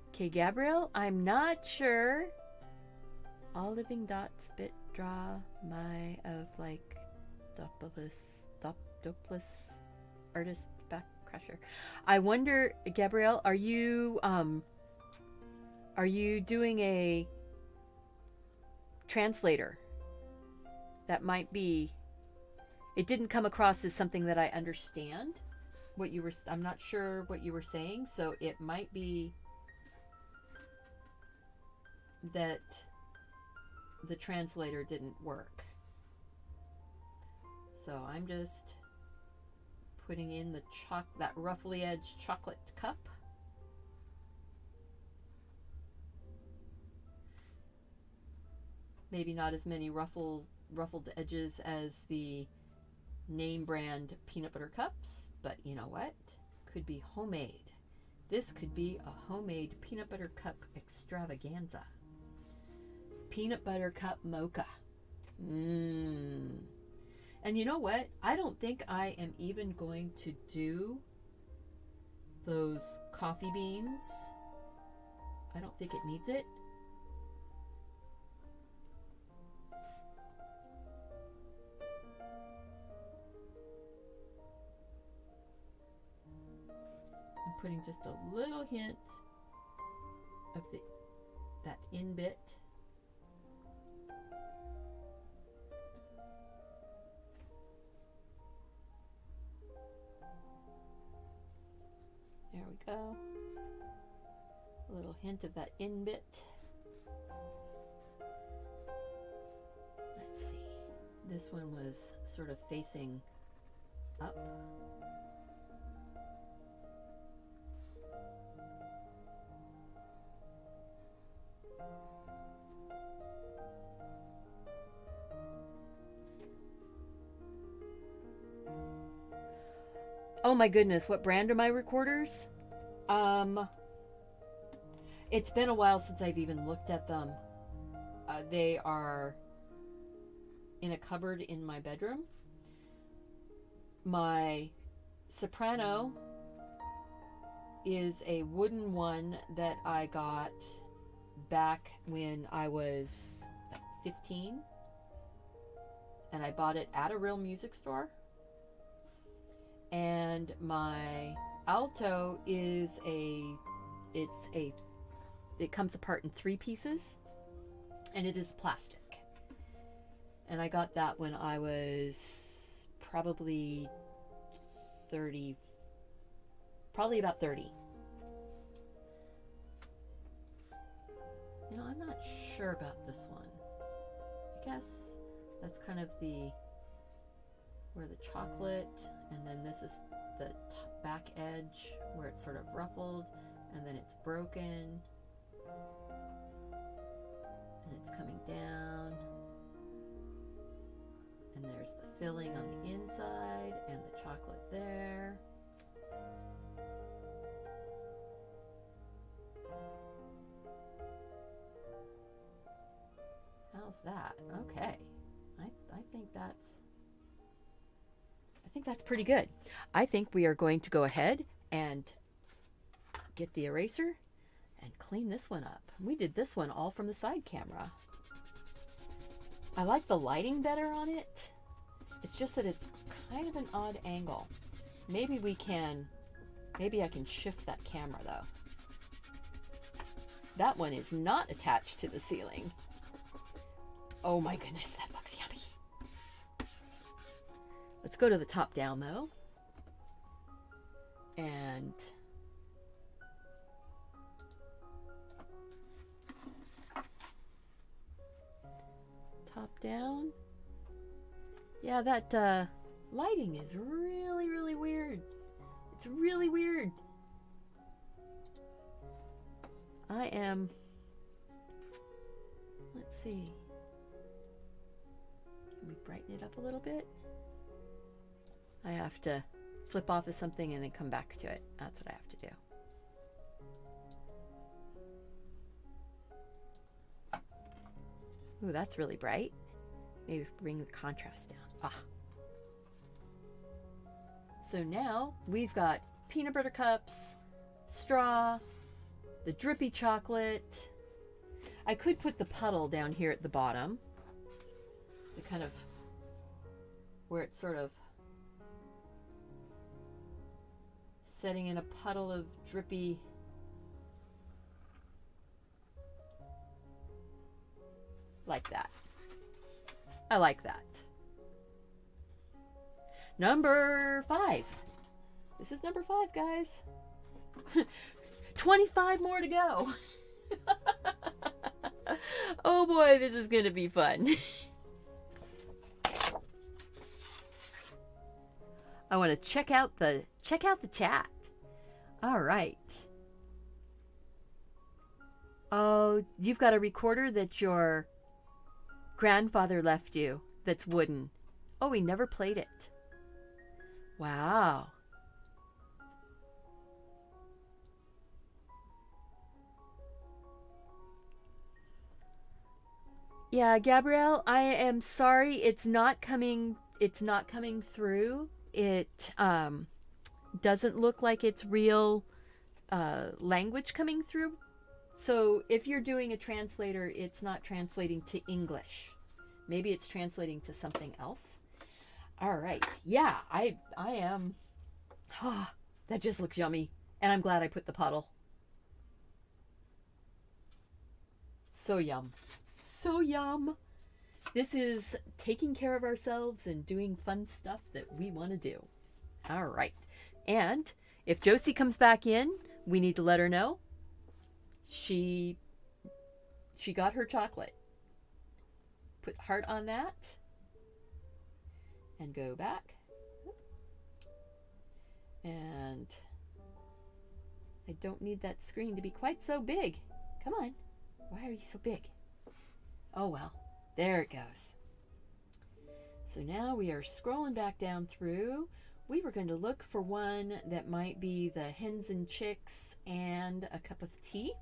Speaker 1: Okay, Gabrielle, I'm not sure. All living dots bit draw my of like dopeless artist back crusher. I wonder, Gabrielle, are you doing a translator? That might be. It didn't come across as something that I understand. What you were, I'm not sure what you were saying, so it might be that the translator didn't work. So I'm just putting in the that ruffly edged chocolate cup. Maybe not as many ruffled edges as the name brand peanut butter cups, but you know what? Could be homemade. This could be a homemade peanut butter cup extravaganza. Peanut butter cup mocha. And you know what? I don't think I am even going to do those coffee beans. I don't think it needs it. I'm putting just a little hint of that in bit. There we go. A little hint of that in bit. Let's see. This one was sort of facing up. Oh my goodness, what brand are my recorders? It's been a while since I've even looked at them. They are in a cupboard in my bedroom. My soprano is a wooden one that I got back when I was 15. And I bought it at a real music store. And my alto is it comes apart in 3 pieces, and it is plastic. And I got that when I was probably about 30. You know, I'm not sure about this one. I guess that's kind of where the chocolate, and then this is the back edge where it's sort of ruffled, and then it's broken, and it's coming down, and there's the filling on the inside and the chocolate there. How's that? Okay. I think that's pretty good. I think we are going to go ahead and get the eraser and clean this one up. We did this one all from the side camera. I like the lighting better on it. It's just that it's kind of an odd angle. Maybe I can shift that camera though. That one is not attached to the ceiling. Oh my goodness, that looks yummy. Let's go to the top down though. And top down. Yeah, that lighting is really, really weird. It's really weird. I am... Let's see. Can we brighten it up a little bit? I have to flip off of something and then come back to it. That's what I have to do. Ooh, that's really bright. Maybe bring the contrast down. Ah. So now we've got peanut butter cups, straw, the drippy chocolate. I could put the puddle down here at the bottom. The kind of where it's sort of setting in a puddle of drippy. Like that. I like that. Number 5. This is number 5, guys. 25 more to go. Oh boy, this is going to be fun. I want to check out the chat. All right. Oh, you've got a recorder that your grandfather left you that's wooden. Oh, he never played it. Wow. Yeah, Gabrielle, I am sorry it's not coming through. It doesn't look like it's real language coming through. So if you're doing a translator, it's not translating to English. Maybe it's translating to something else. All right. Yeah, I am. Oh, that just looks yummy. And I'm glad I put the puddle. So yum. So yum. This is taking care of ourselves and doing fun stuff that we want to do. All right. And if Josie comes back in, we need to let her know. She got her chocolate. Put heart on that. And go back. And I don't need that screen to be quite so big. Come on. Why are you so big? Oh well. There it goes. So now we are scrolling back down through. We were going to look for one that might be the hens and chicks and a cup of tea.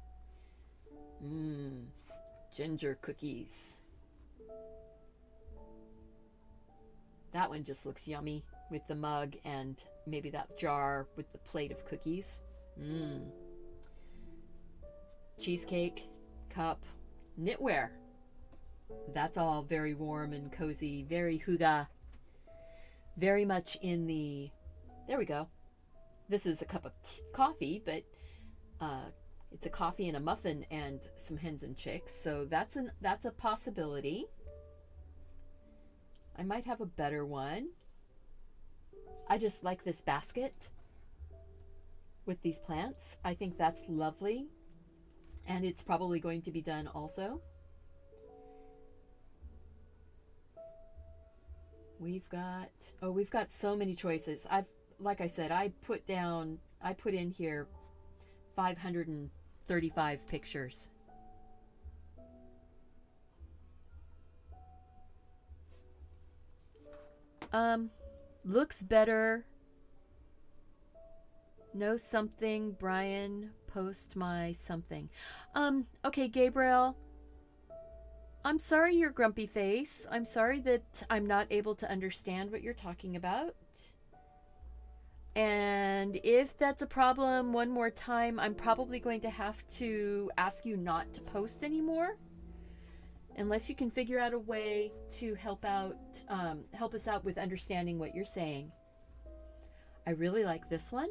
Speaker 1: Ginger cookies. That one just looks yummy with the mug and maybe that jar with the plate of cookies. Cheesecake, cup, knitwear. That's all very warm and cozy, very huga. Very much in the... There we go. This is a cup of coffee, but it's a coffee and a muffin and some hens and chicks. So that's a possibility. I might have a better one. I just like this basket with these plants. I think that's lovely. And it's probably going to be done also. We've got so many choices. Like I said, I put in here 535 pictures. Looks better. Know something, Brian, post my something. Okay, Gabriel. I'm sorry, your grumpy face. I'm sorry that I'm not able to understand what you're talking about. And if that's a problem one more time, I'm probably going to have to ask you not to post anymore. Unless you can figure out a way to help us out with understanding what you're saying. I really like this one.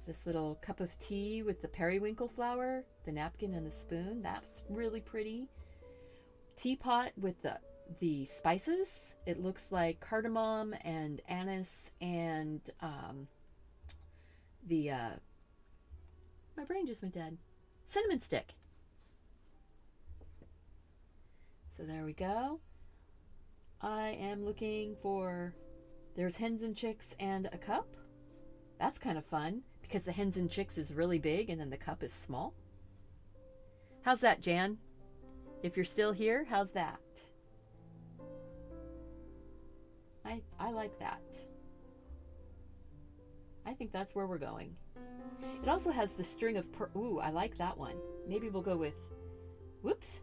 Speaker 1: This little cup of tea with the periwinkle flower, the napkin and the spoon. That's really pretty. Teapot with the spices. It looks like cardamom and anise and my brain just went dead. Cinnamon stick. So there we go. I am looking for, there's hens and chicks and a cup. That's kind of fun because the hens and chicks is really big and then the cup is small. How's that, Jan? If you're still here, how's that? I like that. I think that's where we're going. It also has the string of ooh, I like that one. Maybe we'll go with, whoops.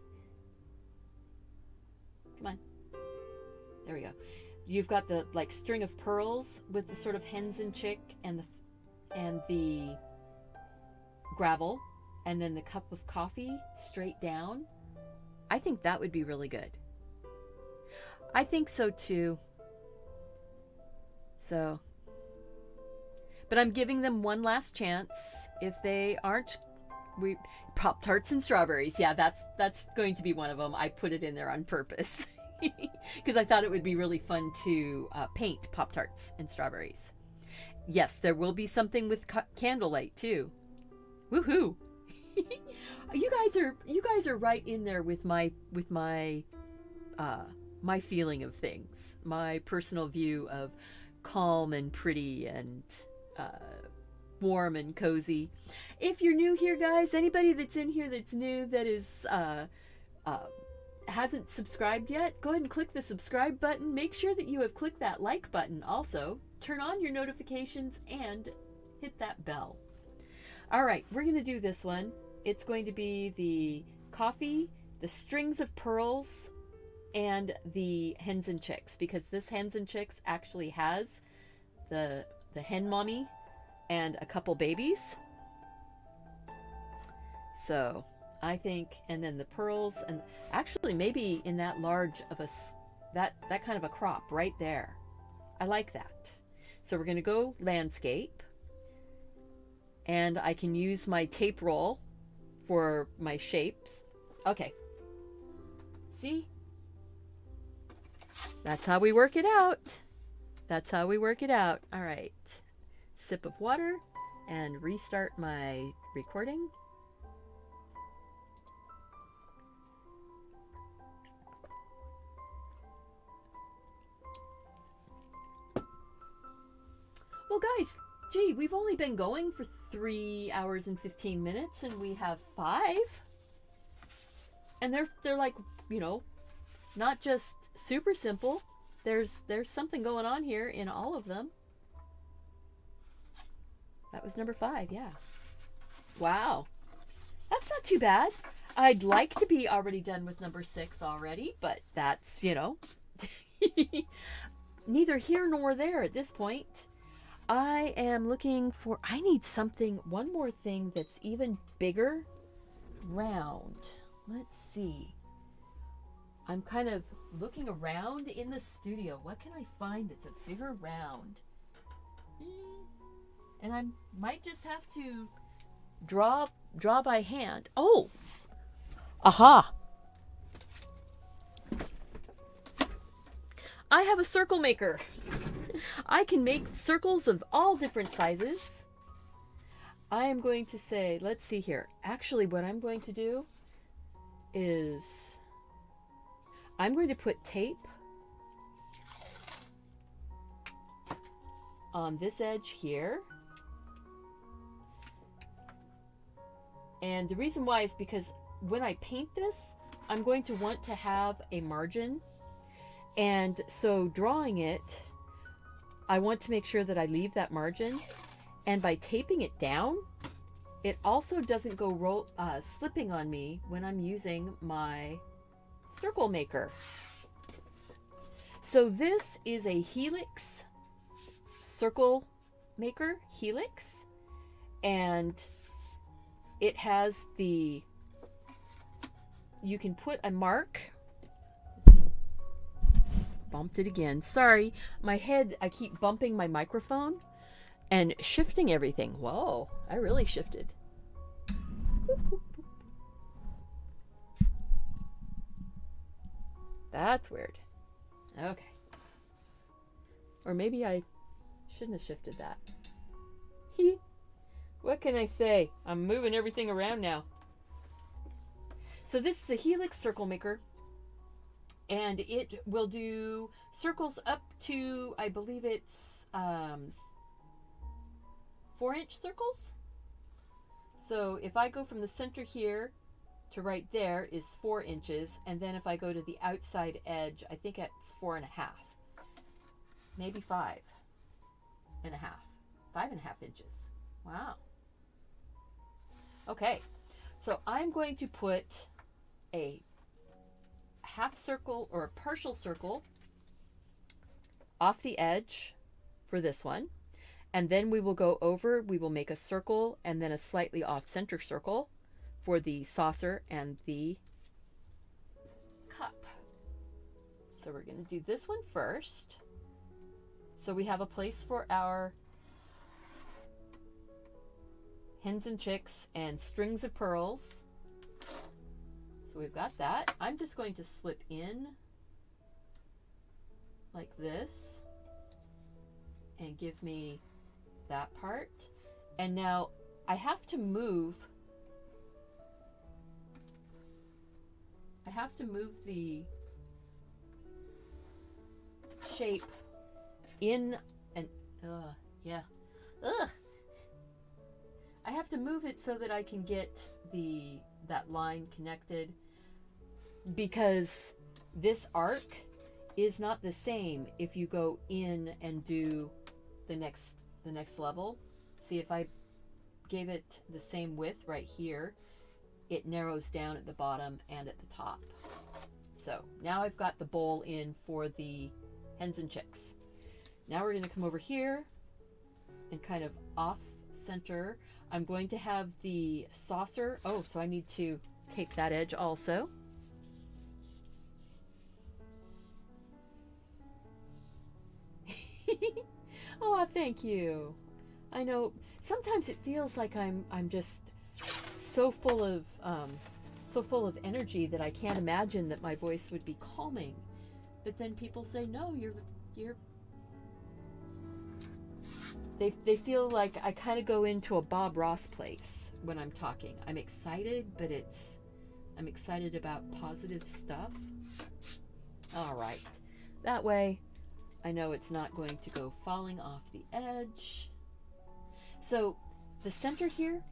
Speaker 1: Come on. There we go. You've got the like string of pearls with the sort of hens and chick and the gravel, and then the cup of coffee straight down. I think that would be really good. I think so too. So, but I'm giving them one last chance. If they aren't, Pop-Tarts and strawberries. Yeah, that's going to be one of them. I put it in there on purpose because I thought it would be really fun to paint Pop-Tarts and strawberries. Yes, there will be something with candlelight too. Woohoo! You guys are right in there with my feeling of things, my personal view of calm and pretty and warm and cozy. If you're new here, guys, anybody that's in here that's new that is hasn't subscribed yet, go ahead and click the subscribe button. Make sure that you have clicked that like button also. Turn on your notifications and hit that bell. All right, we're going to do this one. It's going to be the coffee, the strings of pearls, and the hens and chicks, because this hens and chicks actually has the hen mommy and a couple babies. So I think, and then the pearls, and actually maybe in that large of that kind of a crop right there. I like that. So we're going to go landscape, and I can use my tape roll for my shapes. Okay. See? That's how we work it out. That's how we work it out. All right. Sip of water and restart my recording. Well, guys, gee, we've only been going for 3 hours and 15 minutes, and we have 5. And they're like, you know, not just super simple. There's something going on here in all of them. That was number 5, yeah. Wow. That's not too bad. I'd like to be already done with number 6 already, but that's, you know, neither here nor there at this point. I am looking for, I need something, one more thing that's even bigger, round. Let's see. I'm kind of looking around in the studio. What can I find that's a bigger round? And I might just have to draw by hand. Oh! Aha! I have a circle maker. I can make circles of all different sizes. I am going to say, let's see here. Actually, what I'm going to do is I'm going to put tape on this edge here. And the reason why is because when I paint this, I'm going to want to have a margin. And so drawing it, I want to make sure that I leave that margin. And by taping it down, it also doesn't go slipping on me when I'm using my circle maker. So this is a helix circle maker, helix, and it has you can put a mark. Bumped it again. Sorry, my head, I keep bumping my microphone and shifting everything. Whoa, I really shifted. That's weird. Okay. Or maybe I shouldn't have shifted that. What can I say? I'm moving everything around now. So this is the Helix Circle Maker. And it will do circles up to, I believe it's 4-inch circles. So if I go from the center here to right there is 4 inches, and then if I go to the outside edge, I think it's 4.5, maybe 5.5, 5.5 inches. Wow. Okay, so I'm going to put a half circle or a partial circle off the edge for this one, and then we will go over, we will make a circle and then a slightly off center circle for the saucer and the cup. So we're going to do this one first. So we have a place for our hens and chicks and strings of pearls. So we've got that. I'm just going to slip in like this and give me that part. And now I have to move the shape in and yeah. Ugh. I have to move it so that I can get that line connected, because this arc is not the same if you go in and do the next level. See, if I gave it the same width right here, it narrows down at the bottom and at the top. So now I've got the bowl in for the hens and chicks. Now we're going to come over here and kind of off center. I'm going to have the saucer. Oh, so I need to tape that edge also. Oh, thank you. I know sometimes it feels like I'm just so full of energy that I can't imagine that my voice would be calming. But then people say, no, you're they feel like I kind of go into a Bob Ross place when I'm talking. I'm excited, but I'm excited about positive stuff. All right. That way I know it's not going to go falling off the edge. So the center here,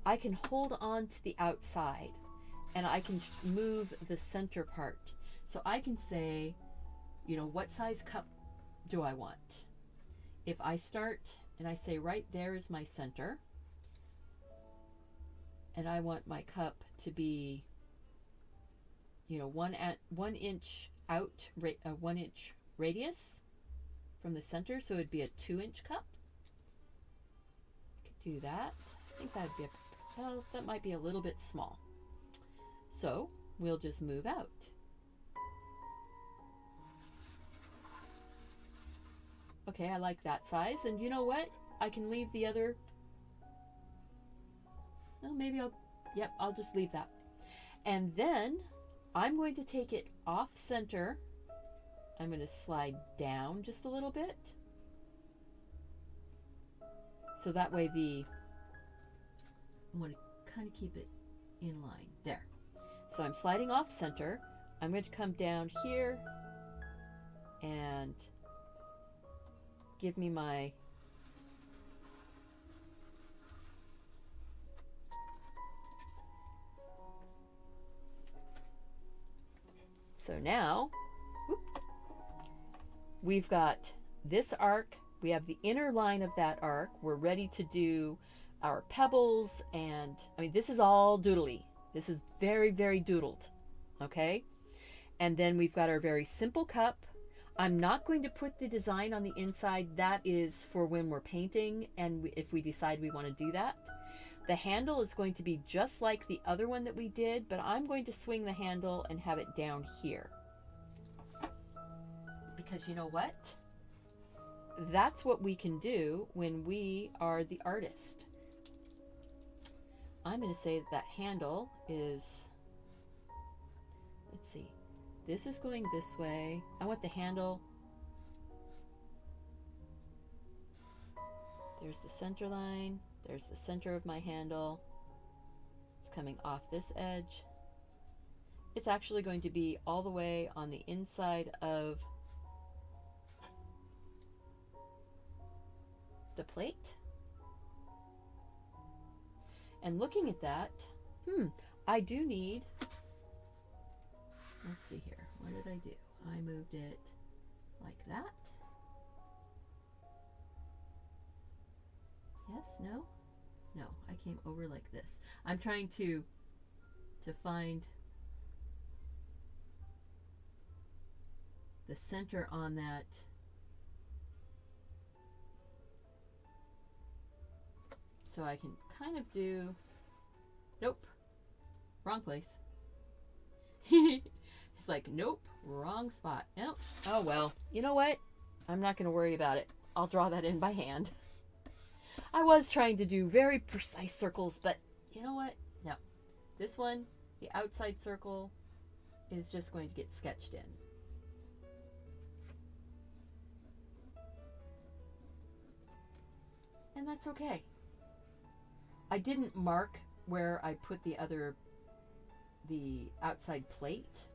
Speaker 1: I can hold on to the outside and I can move the center part. So I can say, you know, what size cup do I want? If I start and I say right there is my center, and I want my cup to be, you know, 1 inch out, 1 inch radius from the center, so it'd be a 2-inch cup. Could do that. I think that'd be well, that might be a little bit small. So we'll just move out. Okay, I like that size, and you know what? I can leave the other. Well, maybe I'll just leave that. And then I'm going to take it off center. I'm going to slide down just a little bit. So that way I want to kind of keep it in line. There. So I'm sliding off center. I'm going to come down here and give me my so now we've got this arc, we have the inner line of that arc, we're ready to do our pebbles, and I mean this is all doodly, this is very, very doodled, okay? And then we've got our very simple cup. I'm not going to put the design on the inside. That is for when we're painting and if we decide we want to do that. The handle is going to be just like the other one that we did, but I'm going to swing the handle and have it down here. Because you know what? That's what we can do when we are the artist. I'm going to say that handle is, let's see. This is going this way. I want the handle. There's the center line. There's the center of my handle. It's coming off this edge. It's actually going to be all the way on the inside of the plate. And looking at that, I do need, let's see here, what did I do? I moved it like that. Yes, no? No, I came over like this. I'm trying to find the center on that. So I can kind of do, nope, wrong place. It's like, nope, wrong spot. Nope. Oh well, you know what? I'm not going to worry about it. I'll draw that in by hand. I was trying to do very precise circles, but you know what? No. This one, the outside circle, is just going to get sketched in. And that's okay. I didn't mark where I put the outside plate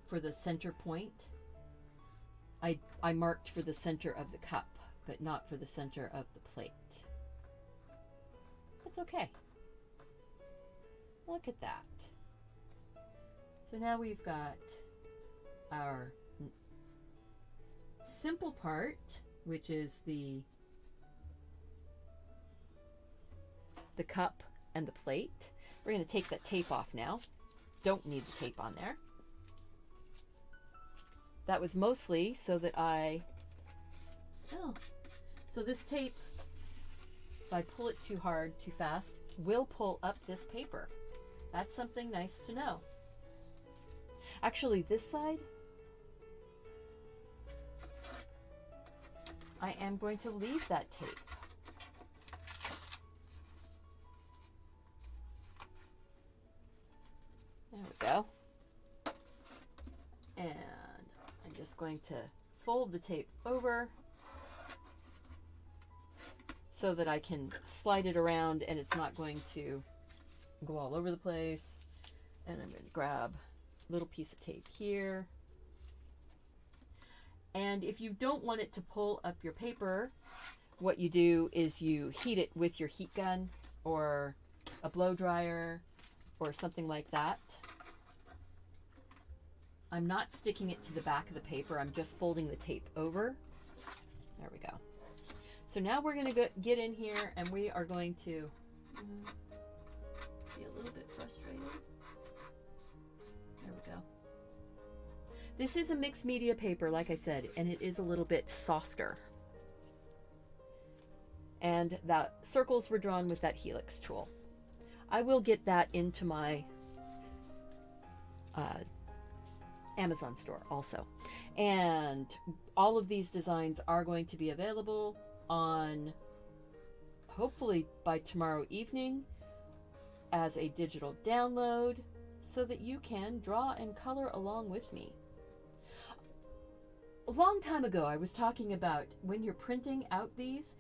Speaker 1: for the center point. I marked for the center of the cup, but not for the center of the plate. That's okay. Look at that. So now we've got our simple part, which is the cup and the plate. We're going to take that tape off now. Don't need the tape on there. That was mostly so that so this tape, if I pull it too hard, too fast, will pull up this paper. That's something nice to know. Actually, this side, I am going to leave that tape. There we go. And I'm just going to fold the tape over so that I can slide it around and it's not going to go all over the place. And I'm going to grab a little piece of tape here. And if you don't want it to pull up your paper, what you do is you heat it with your heat gun or a blow dryer or something like that. I'm not sticking it to the back of the paper. I'm just folding the tape over. There we go. So now we're going to get in here and we are going to be a little bit frustrated. There we go. This is a mixed media paper, like I said, and it is a little bit softer. And the circles were drawn with that helix tool. I will get that into my Amazon store also. And all of these designs are going to be available on, hopefully by tomorrow evening, as a digital download so that you can draw and color along with me. A long time ago, I was talking about when you're printing out these,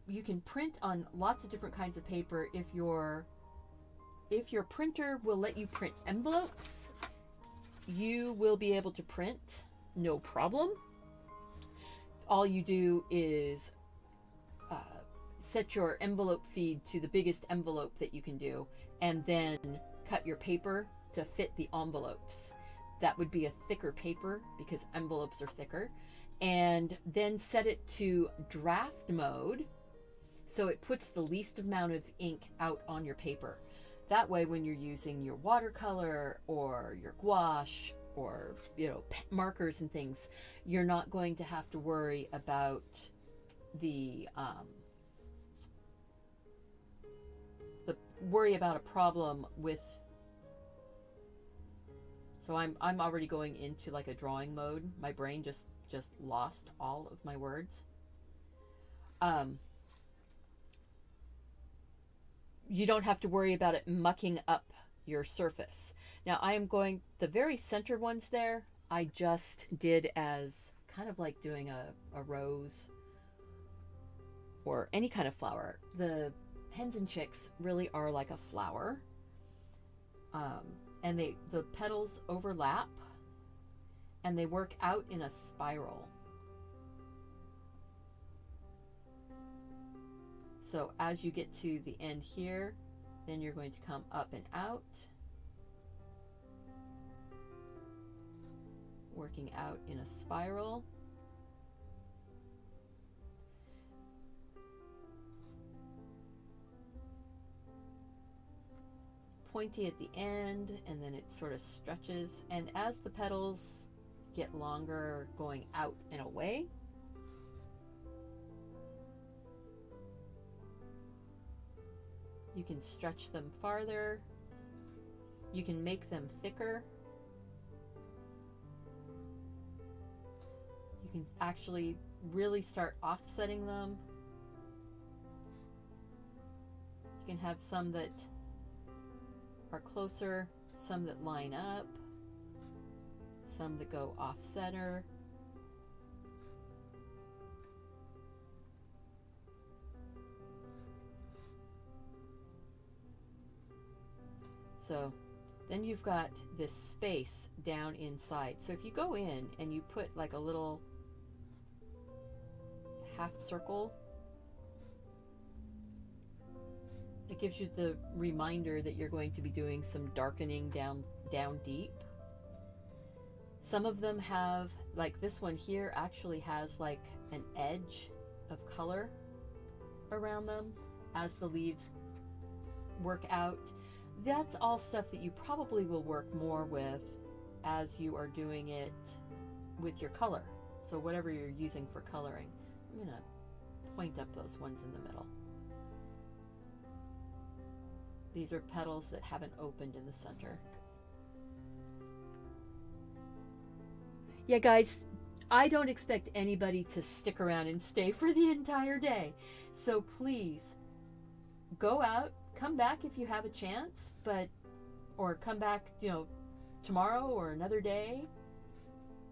Speaker 1: you can print on lots of different kinds of paper. If your printer will let you print envelopes, you will be able to print no problem. All you do is set your envelope feed to the biggest envelope that you can do, and then cut your paper to fit the envelopes. That would be a thicker paper because envelopes are thicker. And then set it to draft mode so it puts the least amount of ink out on your paper. That way, when you're using your watercolor or your gouache or, you know, markers and things, you're not going to have to worry about a problem with. So I'm already going into like a drawing mode. My brain just lost all of my words. You don't have to worry about it mucking up your surface. Now I am going, the very center ones there, I just did as kind of like doing a rose or any kind of flower. The hens and chicks really are like a flower. And the petals overlap and they work out in a spiral. So as you get to the end here, then you're going to come up and out, working out in a spiral. Pointy at the end, and then it sort of stretches, and as the petals get longer going out and away, you can stretch them farther, you can make them thicker, you can actually really start offsetting them. You can have some that are closer, some that line up, some that go off center. So then you've got this space down inside. So if you go in and you put like a little half circle, it gives you the reminder that you're going to be doing some darkening down deep. Some of them have, like this one here actually has like an edge of color around them as the leaves work out. That's all stuff that you probably will work more with as you are doing it with your color. So whatever you're using for coloring. I'm gonna point up those ones in the middle. These are petals that haven't opened in the center. Yeah, guys, I don't expect anybody to stick around and stay for the entire day. So please go out, come back if you have a chance, or come back, tomorrow or another day.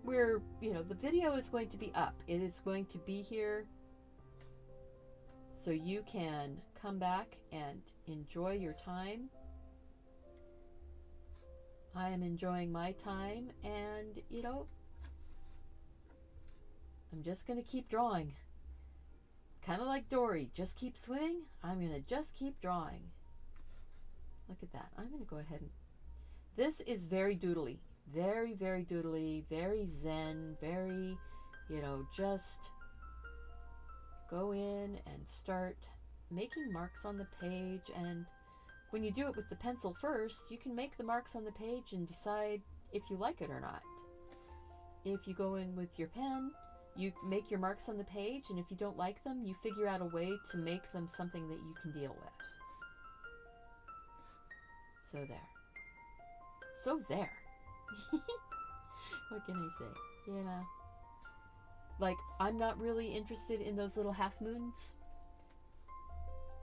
Speaker 1: Where, the video is going to be up. It is going to be here so you can come back and enjoy your time. I am enjoying my time, and I'm just going to keep drawing. Kind of like Dory, just keep swimming. I'm going to just keep drawing. Look at that. I'm going to go ahead and... This is very doodly. Very, very doodly, very zen, very, just go in and start making marks on the page. And when you do it with the pencil first, you can make the marks on the page and decide if you like it or not. If you go in with your pen, you make your marks on the page, and if you don't like them, you figure out a way to make them something that you can deal with. So there. So there. What can I say? Yeah. Like, I'm not really interested in those little half moons.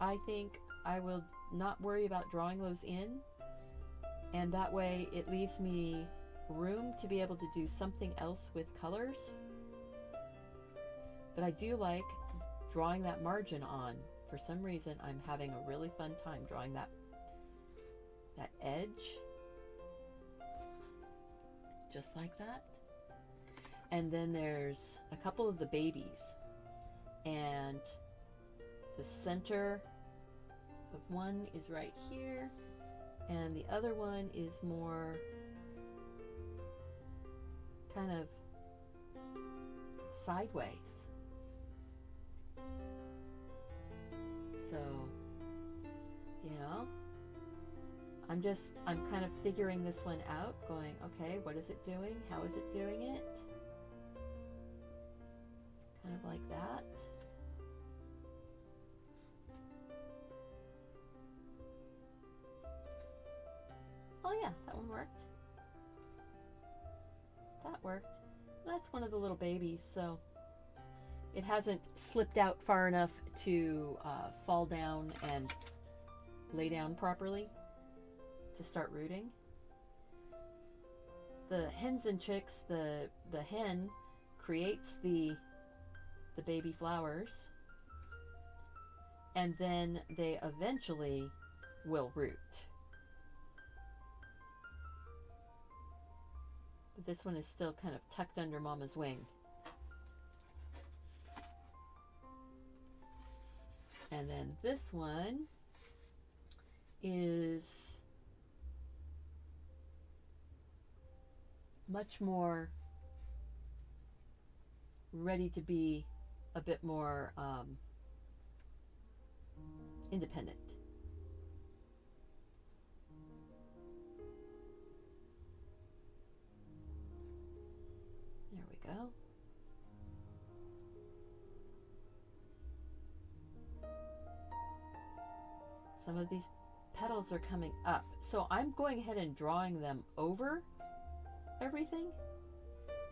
Speaker 1: I think I will not worry about drawing those in. And that way it leaves me room to be able to do something else with colors. But I do like drawing that margin on. For some reason, I'm having a really fun time drawing that edge. Just like that. And then there's a couple of the babies, and the center of one is right here, and the other one is more kind of sideways. So, I'm kind of figuring this one out, going, okay, what is it doing? How is it doing it? Kind of like that. Oh yeah, that one worked. That worked. That's one of the little babies, so it hasn't slipped out far enough to fall down and lay down properly to start rooting. The hens and chicks, the hen creates the baby flowers, and then they eventually will root. This one is still kind of tucked under Mama's wing. And then this one is much more ready to be a bit more independent. There we go. Some of these petals are coming up, so I'm going ahead and drawing them over everything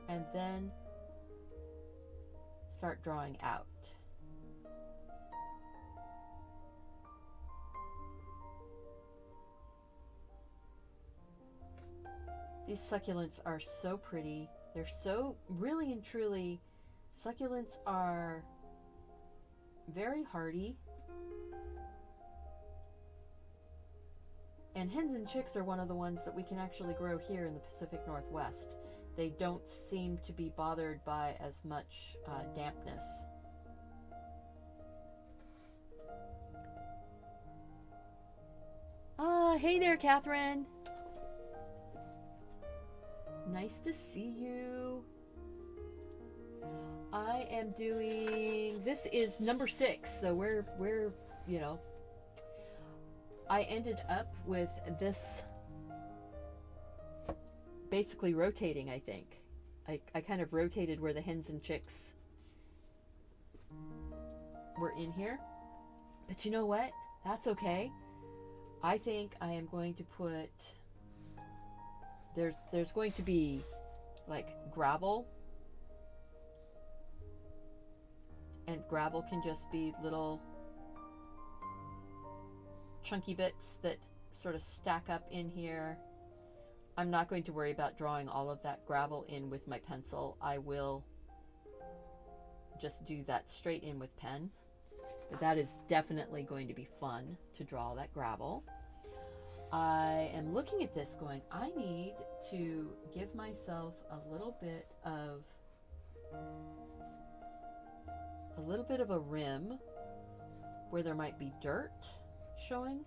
Speaker 1: and then start drawing out. These succulents are so pretty. They're so, really and truly, succulents are very hardy. And hens and chicks are one of the ones that we can actually grow here in the Pacific Northwest. They don't seem to be bothered by as much dampness. Hey there, Catherine. Nice to see you. I am doing, this is number 6, so we're you know, I ended up with this basically rotating, I think. I kind of rotated where the hens and chicks were in here. But you know what? That's okay. I think I am going to put, there's going to be like gravel. And gravel can just be little chunky bits that sort of stack up in here. I'm not going to worry about drawing all of that gravel in with my pencil. I will just do that straight in with pen. But that is definitely going to be fun to draw that gravel. I am looking at this going, I need to give myself a little bit of a rim where there might be dirt showing.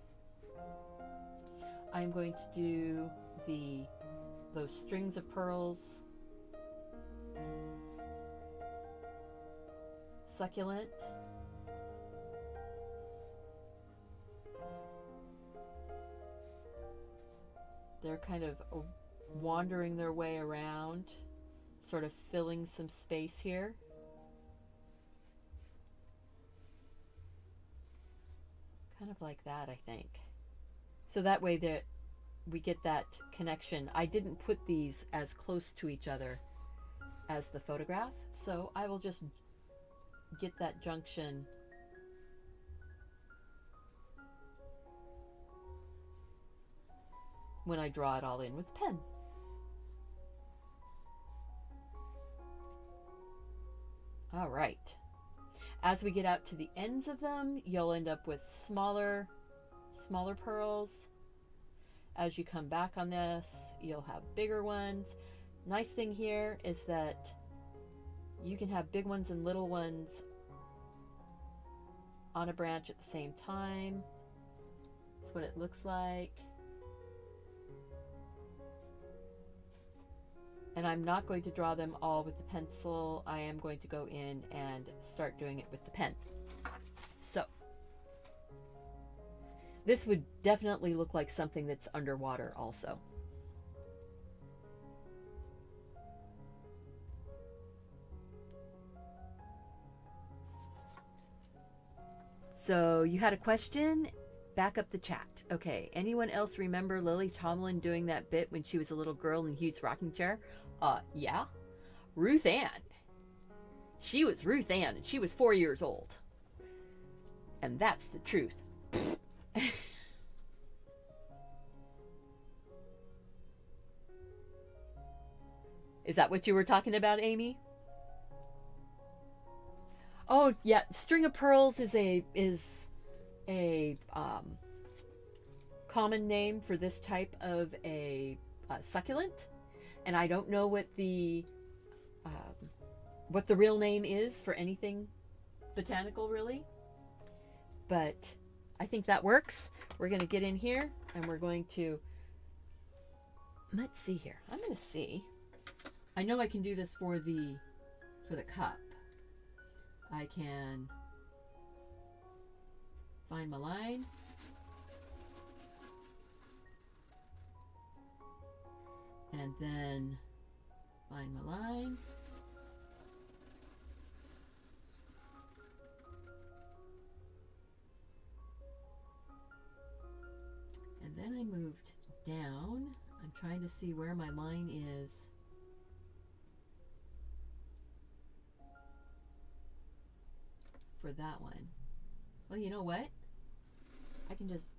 Speaker 1: I'm going to do those strings of pearls succulent. They're kind of wandering their way around, sort of filling some space here. Kind of like that, I think. So that way that we get that connection. I didn't put these as close to each other as the photograph, so I will just get that junction when I draw it all in with pen. All right. As we get out to the ends of them, you'll end up with smaller pearls. As you come back on this, you'll have bigger ones. Nice thing here is that you can have big ones and little ones on a branch at the same time. That's what it looks like. And I'm not going to draw them all with the pencil. I am going to go in and start doing it with the pen. So this would definitely look like something that's underwater also. So you had a question? Back up the chat. Okay, anyone else remember Lily Tomlin doing that bit when she was a little girl in Hugh's rocking chair? Yeah. Ruth Ann. She was Ruth Ann and she was 4 years old. And that's the truth. Is that what you were talking about, Amy? Oh, yeah, string of pearls is a common name for this type of a succulent. And I don't know what the real name is for anything botanical, really. But I think that works. We're going to get in here and we're going to, let's see here. I'm going to see. I know I can do this for the cup. I can find my line. And then find my line. And then I moved down. I'm trying to see where my line is. For that one. Well, you know what? I can just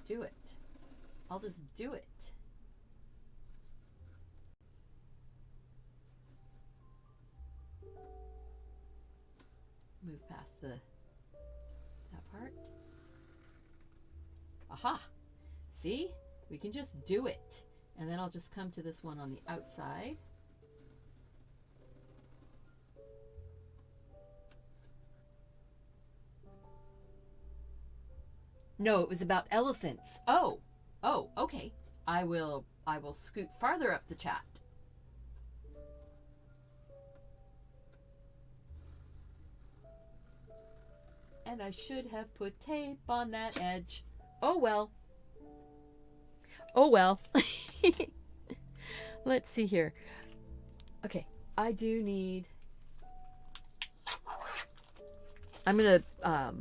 Speaker 1: do it. I'll just do it. Move past that part. Aha! See? We can just do it. And then I'll just come to this one on the outside. No, it was about elephants. Oh, okay. I will scoot farther up the chat. And I should have put tape on that edge. Oh well. Oh well. Let's see here. Okay, I do need... I'm going to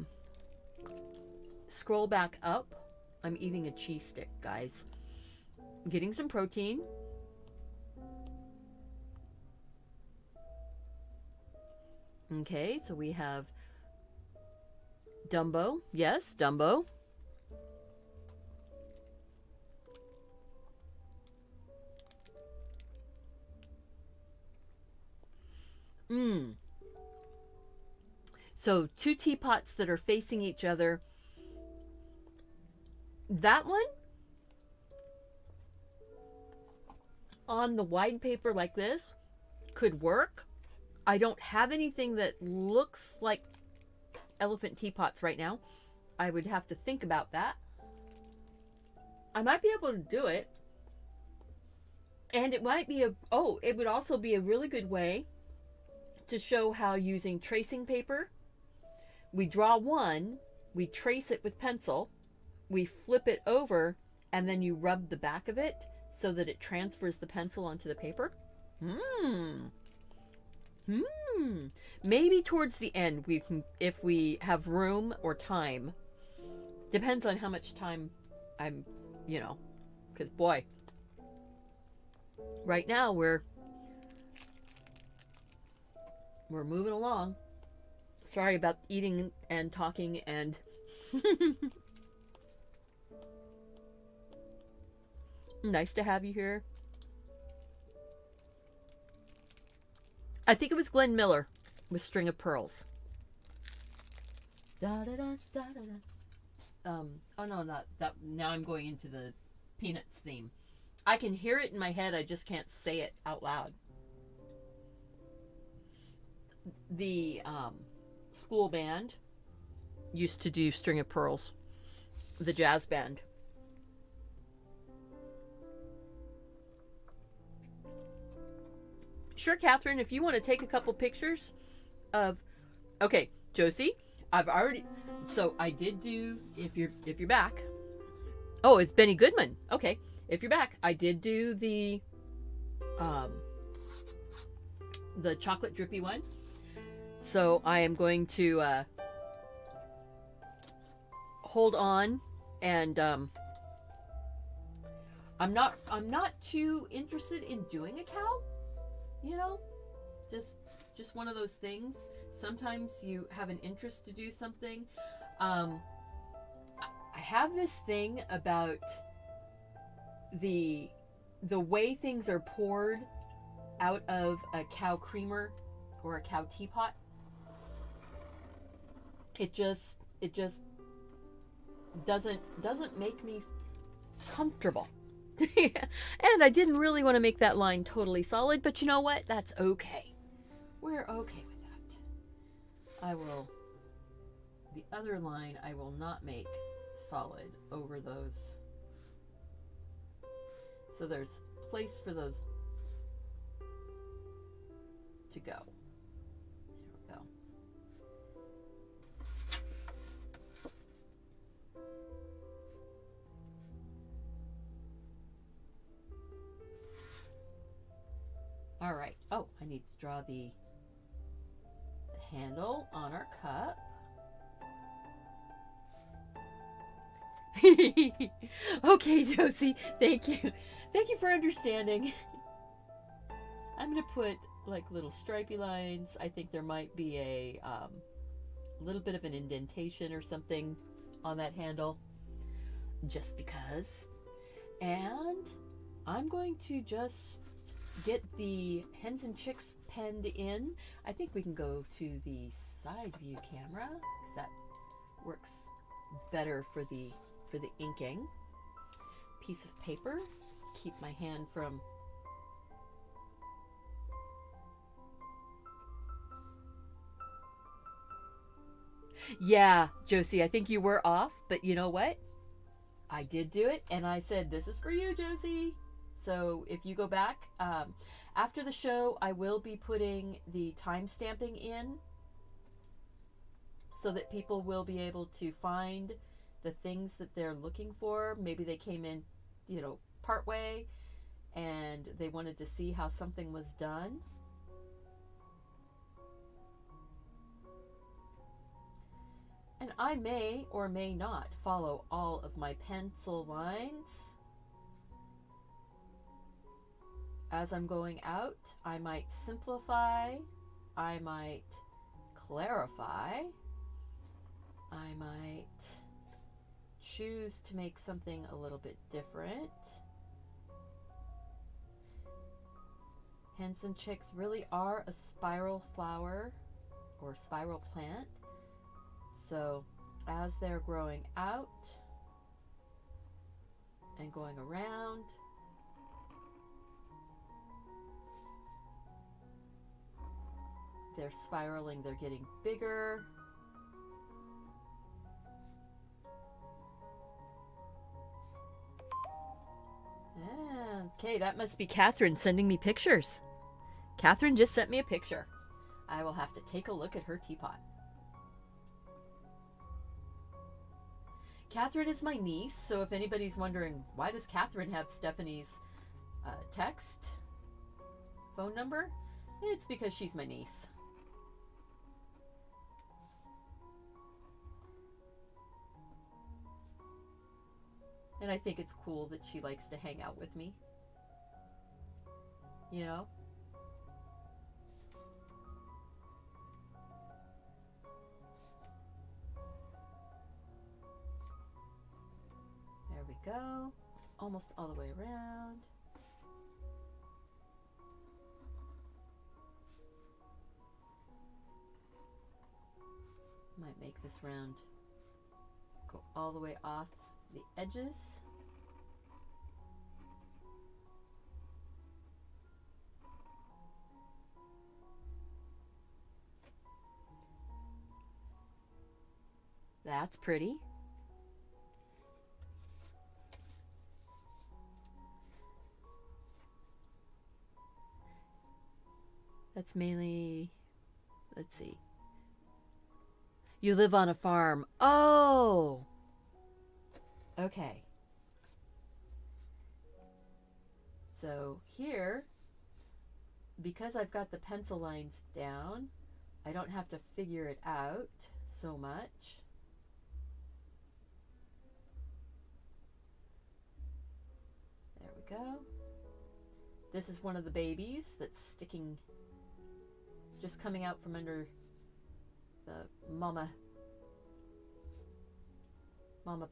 Speaker 1: scroll back up. I'm eating a cheese stick, guys. I'm getting some protein. Okay, so we have Dumbo. Yes, Dumbo. So 2 teapots that are facing each other. That one on the wide paper like this could work. I don't have anything that looks like elephant teapots right now. I would have to think about that. I might be able to do it. And it might be it would also be a really good way to show how using tracing paper, we draw one, we trace it with pencil, we flip it over, and then you rub the back of it so that it transfers the pencil onto the paper. Maybe towards the end we can, if we have room or time. Depends on how much time I'm, because boy, right now we're moving along. Sorry about eating and talking and nice to have you here. I think it was Glenn Miller with String of Pearls. Da, da, da, da, da, da. Oh no, not that. Now I'm going into the Peanuts theme. I can hear it in my head, I just can't say it out loud. The school band used to do String of Pearls, the jazz band. Sure, Catherine, if you want to take a couple pictures of... Okay, Josie, I've already... So I did do... If you're back... Oh, it's Benny Goodman. Okay, if you're back, I did do the chocolate drippy one. So I am going to hold on, and I'm not too interested in doing a cow. Just one of those things. Sometimes you have an interest to do something. I have this thing about the way things are poured out of a cow creamer or a cow teapot. It just doesn't make me comfortable. And I didn't really want to make that line totally solid, but you know what? That's okay. We're okay with that. The other line I will not make solid over those. So there's place for those to go. There we go. All right. Oh, I need to draw the handle on our cup. Okay, Josie. Thank you. Thank you for understanding. I'm going to put like little stripy lines. I think there might be a little bit of an indentation or something on that handle, just because. And I'm going to just get the hens and chicks penned in. I think we can go to the side view camera because that works better for the inking. Piece of paper, keep my hand from Yeah, Josie, I think you were off, but you know what? I did do it, and I said, this is for you, Josie. So if you go back, after the show, I will be putting the time stamping in so that people will be able to find the things that they're looking for. Maybe they came in, part way, and they wanted to see how something was done. And I may or may not follow all of my pencil lines as I'm going out. I might simplify, I might clarify, I might choose to make something a little bit different. Hens and chicks really are a spiral flower or spiral plant. So as they're growing out and going around, they're spiraling, they're getting bigger. Okay, that must be Catherine sending me pictures. Catherine just sent me a picture. I will have to take a look at her teapot. Catherine is my niece, so if anybody's wondering, why does Catherine have Stephanie's text phone number? It's because she's my niece. And I think it's cool that she likes to hang out with me. You know? There we go. Almost all the way around. Might make this round go all the way off the edges. That's pretty. That's mainly, let's see. You live on a farm. Oh! Okay. So here, because I've got the pencil lines down, I don't have to figure it out so much. There we go. This is one of the babies that's sticking, just coming out from under the mama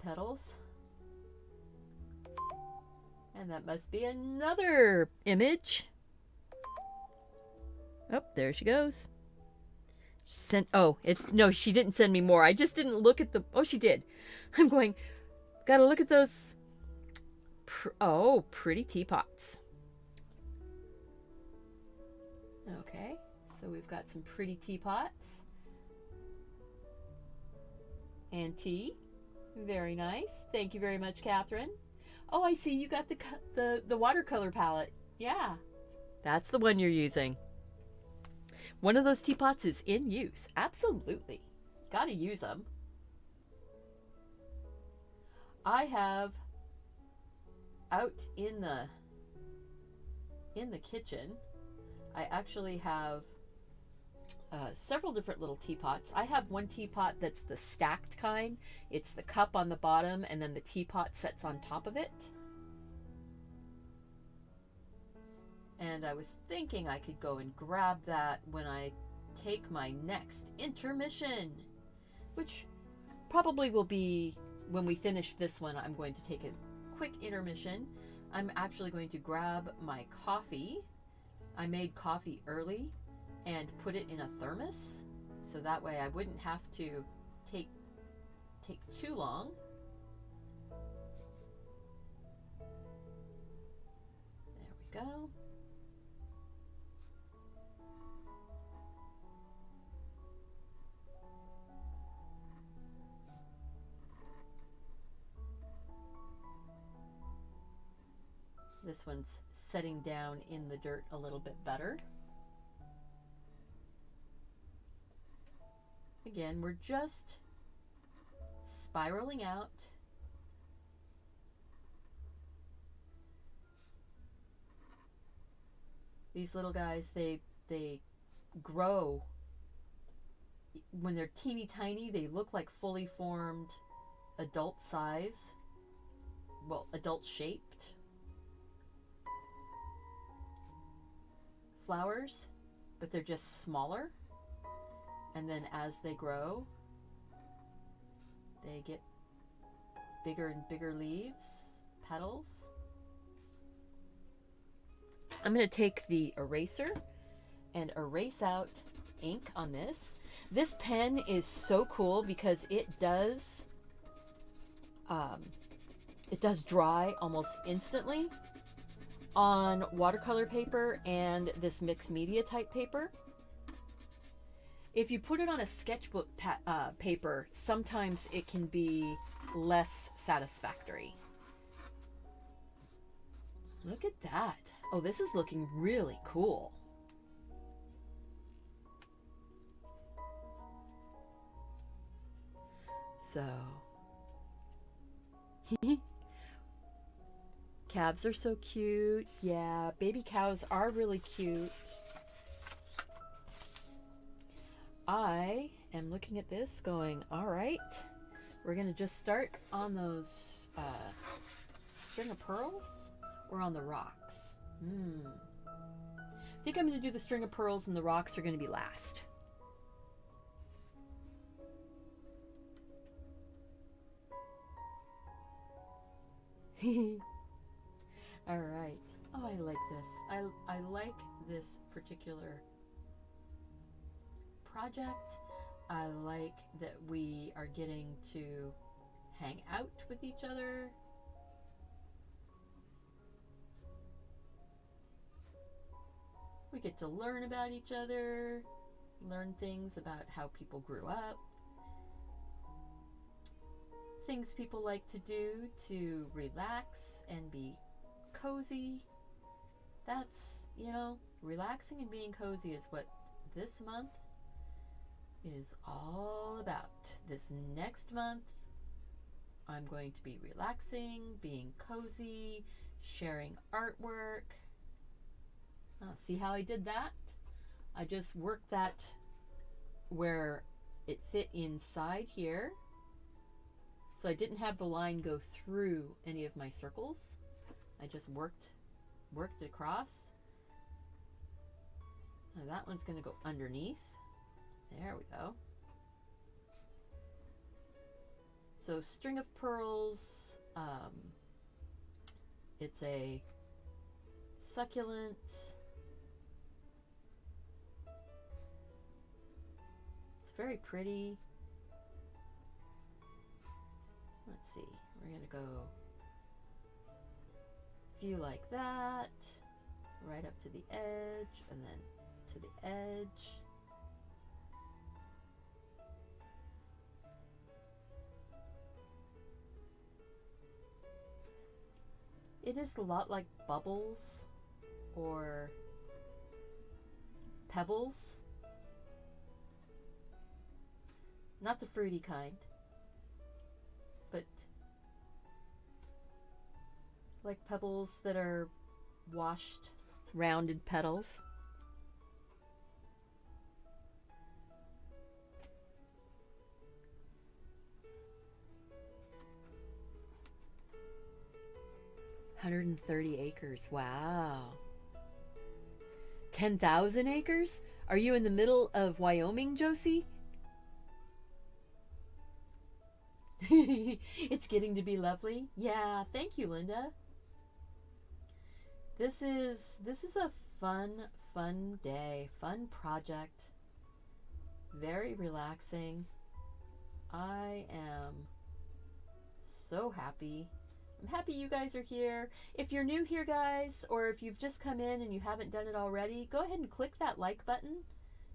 Speaker 1: petals. And that must be another image. Oh, there she goes. She sent, oh, it's, no, she didn't send me more. I just didn't look at the, oh, she did. I'm going, gotta look at those Oh, pretty teapots. Okay, so we've got some pretty teapots. And tea. Very nice. Thank you very much, Catherine. Oh, I see you got the watercolor palette. Yeah, that's the one you're using. One of those teapots is in use. Absolutely. Gotta use them. I have out in the kitchen, I actually have several different little teapots. I have one teapot that's the stacked kind. It's the cup on the bottom and then the teapot sets on top of it. And I was thinking I could go and grab that when I take my next intermission, which probably will be when we finish this one. I'm going to take a quick intermission. I'm actually going to grab my coffee. I made coffee early and put it in a thermos, so that way I wouldn't have to take too long. There we go. This one's setting down in the dirt a little bit better. Again, we're just spiraling out. These little guys, they grow. When they're teeny tiny, they look like fully formed adult size, well, adult shaped flowers, but they're just smaller. And then as they grow, they get bigger and bigger leaves, petals. I'm going to take the eraser and erase out ink on this. This pen is so cool because it does dry almost instantly on watercolor paper and this mixed media type paper. If you put it on a sketchbook paper, sometimes it can be less satisfactory. Look at that. Oh, this is looking really cool. So, calves are so cute. Yeah, baby cows are really cute. I am looking at this going, all right, we're going to just start on those string of pearls or on the rocks. I think I'm going to do the string of pearls and the rocks are going to be last. All right. Oh, I like this. I like this particular project. I like that we are getting to hang out with each other. We get to learn about each other, learn things about how people grew up, things people like to do to relax and be cozy. That's, you know, relaxing and being cozy is what this month is all about. This next month, I'm going to be relaxing, being cozy, sharing artwork. See how I did that? I just worked that where it fit inside here. So I didn't have the line go through any of my circles. I just worked it across. Now that one's going to go underneath. There we go. So string of pearls. It's a succulent. It's very pretty. Let's see. We're going to go few like that, right up to the edge, and then to the edge. It is a lot like bubbles or pebbles. Not the fruity kind, but like pebbles that are washed, rounded petals. $130 acres. Wow. 10,000 acres? Are you in the middle of Wyoming, Josie? It's getting to be lovely. Yeah, thank you, Linda. This is a fun day, fun project. Very relaxing. I am so happy. I'm happy you guys are here. If you're new here, guys, or if you've just come in and you haven't done it already, go ahead and click that like button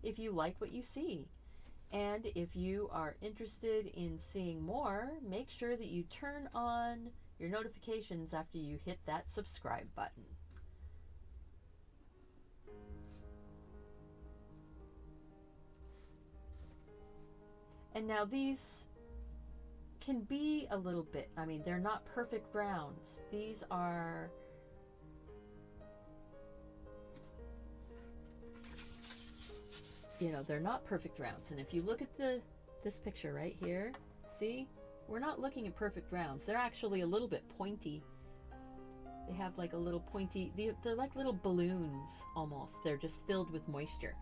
Speaker 1: if you like what you see. And if you are interested in seeing more, make sure that you turn on your notifications after you hit that subscribe button. And now these can be a little bit, I mean, they're not perfect browns. These are they're not perfect rounds. And if you look at this picture right here, see, we're not looking at perfect rounds. They're actually a little bit pointy. They have like a little pointy, they're like little balloons almost. They're just filled with moisture.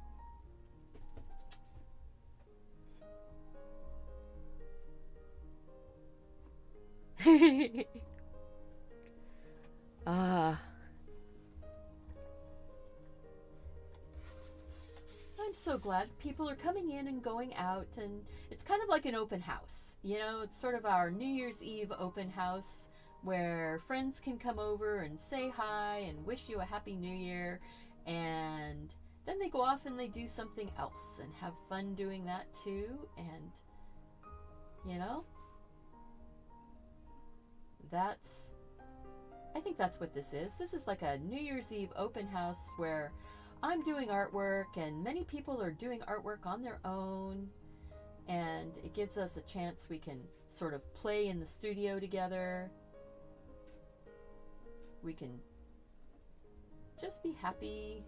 Speaker 1: I'm so glad people are coming in and going out, and it's kind of like an open house. It's sort of our New Year's Eve open house where friends can come over and say hi and wish you a happy new year, and then they go off and they do something else and have fun doing that too. And I think that's what this is. This is like a New Year's Eve open house where I'm doing artwork and many people are doing artwork on their own, and it gives us a chance we can sort of play in the studio together. We can just be happy,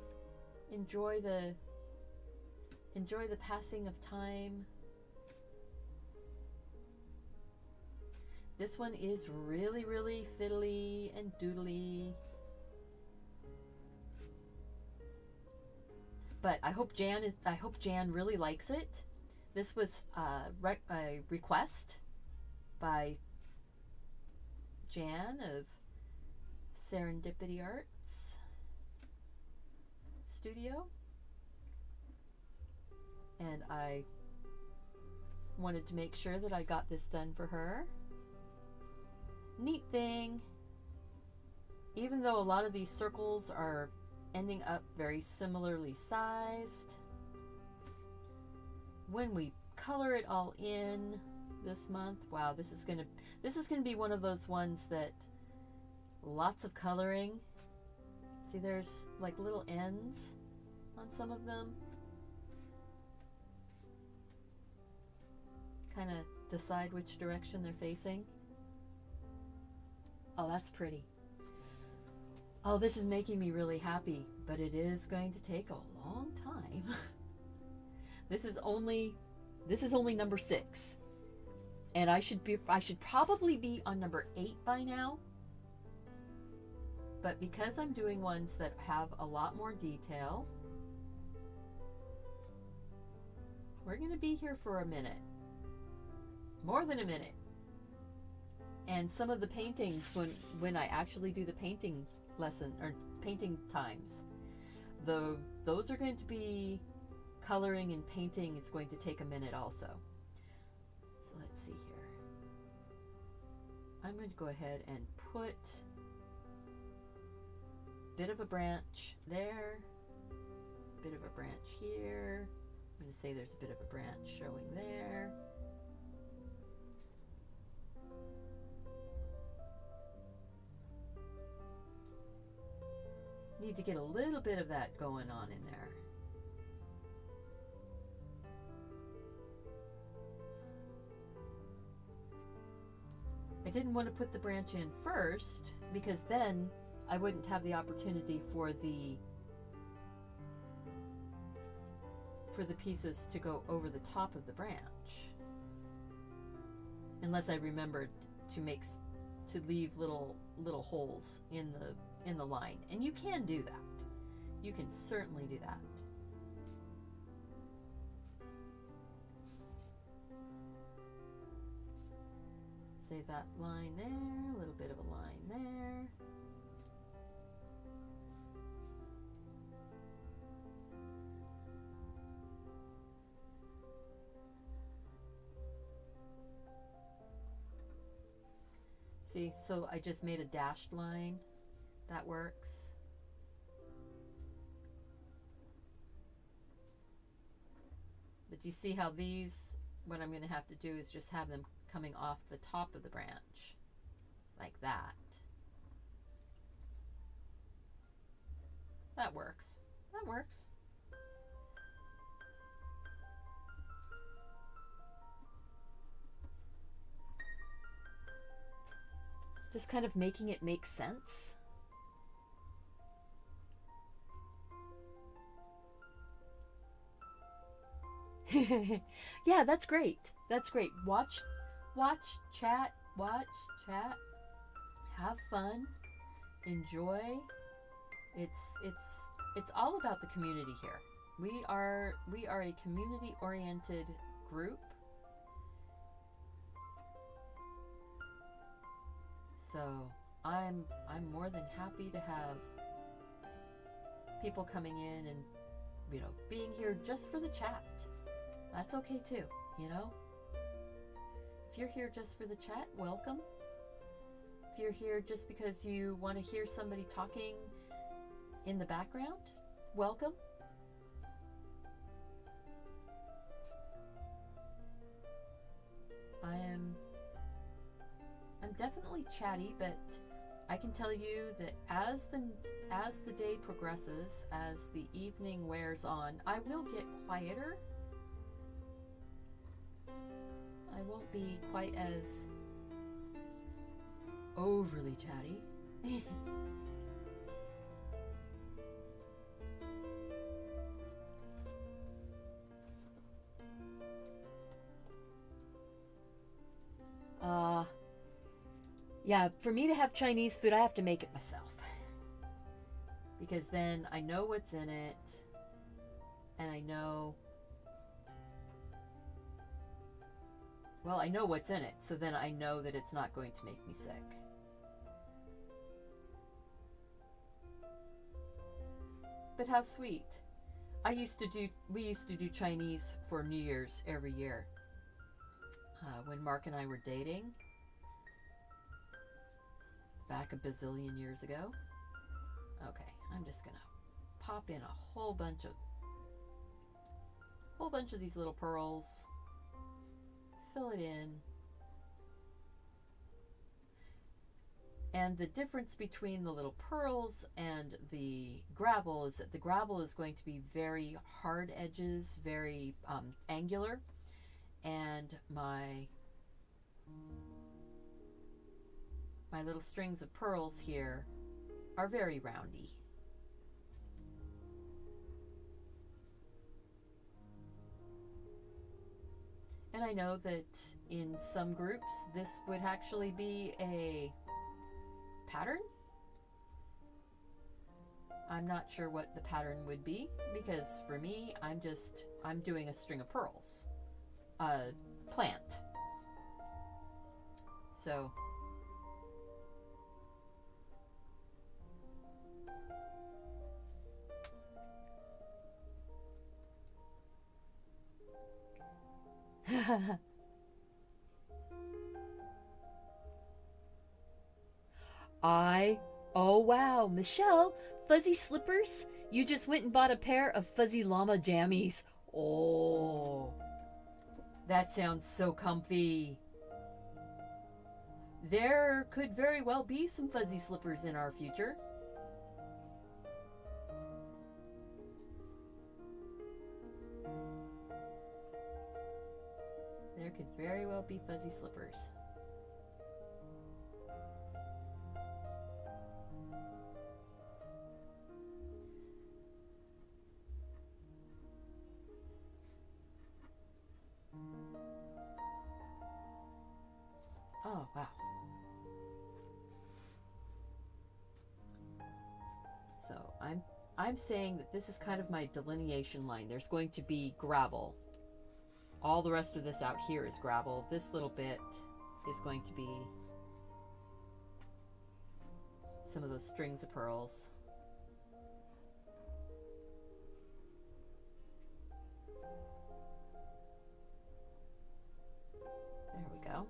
Speaker 1: enjoy the passing of time. This one is really, really fiddly and doodly. But I hope Jan really likes it. This was a request by Jan of Serendipity Arts Studio. And I wanted to make sure that I got this done for her. Neat thing, even though a lot of these circles are ending up very similarly sized, when we color it all in this month, wow, this is gonna be one of those ones that lots of coloring. See, there's like little ends on some of them. Kind of decide which direction they're facing. Oh, that's pretty. Oh, this is making me really happy, but it is going to take a long time. This is only number 6. And I should probably be on number 8 by now. But because I'm doing ones that have a lot more detail, we're going to be here for a minute. More than a minute. And some of the paintings, when I actually do the painting lesson or painting times, those are going to be coloring and painting. It's going to take a minute also. So let's see here. I'm going to go ahead and put bit of a branch there, bit of a branch here. I'm going to say there's a bit of a branch showing there. Need to get a little bit of that going on in there. I didn't want to put the branch in first because then I wouldn't have the opportunity for the pieces to go over the top of the branch, unless I remembered to leave little holes in the line. And you can do that. You can certainly do that. Say that line there, a little bit of a line there. See, so I just made a dashed line. That works. But you see how these, what I'm going to have to do is just have them coming off the top of the branch, like that. That works. That works. Just kind of making it make sense. Yeah, that's great. That's great. Watch, chat, have fun, enjoy. It's all about the community here. We are a community-oriented group. So I'm more than happy to have people coming in and, you know, being here just for the chat. That's okay too, you know? If you're here just for the chat, welcome. If you're here just because you want to hear somebody talking in the background, welcome. I'm definitely chatty, but I can tell you that as the day progresses, as the evening wears on, I will get quieter. I won't be quite as overly chatty. Yeah, for me to have Chinese food, I have to make it myself. Because then I know what's in it, and I know what's in it, so then I know that it's not going to make me sick. But how sweet. We used to do Chinese for New Year's every year. When Mark and I were dating, back a bazillion years ago. Okay, I'm just gonna pop in a whole bunch of these little pearls, fill it in. And the difference between the little pearls and the gravel is that the gravel is going to be very hard edges, very angular, and my little strings of pearls here are very roundy. And I know that in some groups this would actually be a pattern. I'm not sure what the pattern would be, because for me, I'm doing a string of pearls, a plant. So oh wow, Michelle, Fuzzy slippers? You just went and bought a pair of fuzzy llama jammies. Oh, that sounds so comfy. There could very well be some fuzzy slippers in our future. There could very well be fuzzy slippers. Oh, wow. So I'm saying that this is kind of my delineation line. There's going to be gravel. All the rest of this out here is gravel. This little bit is going to be some of those strings of pearls. There we go.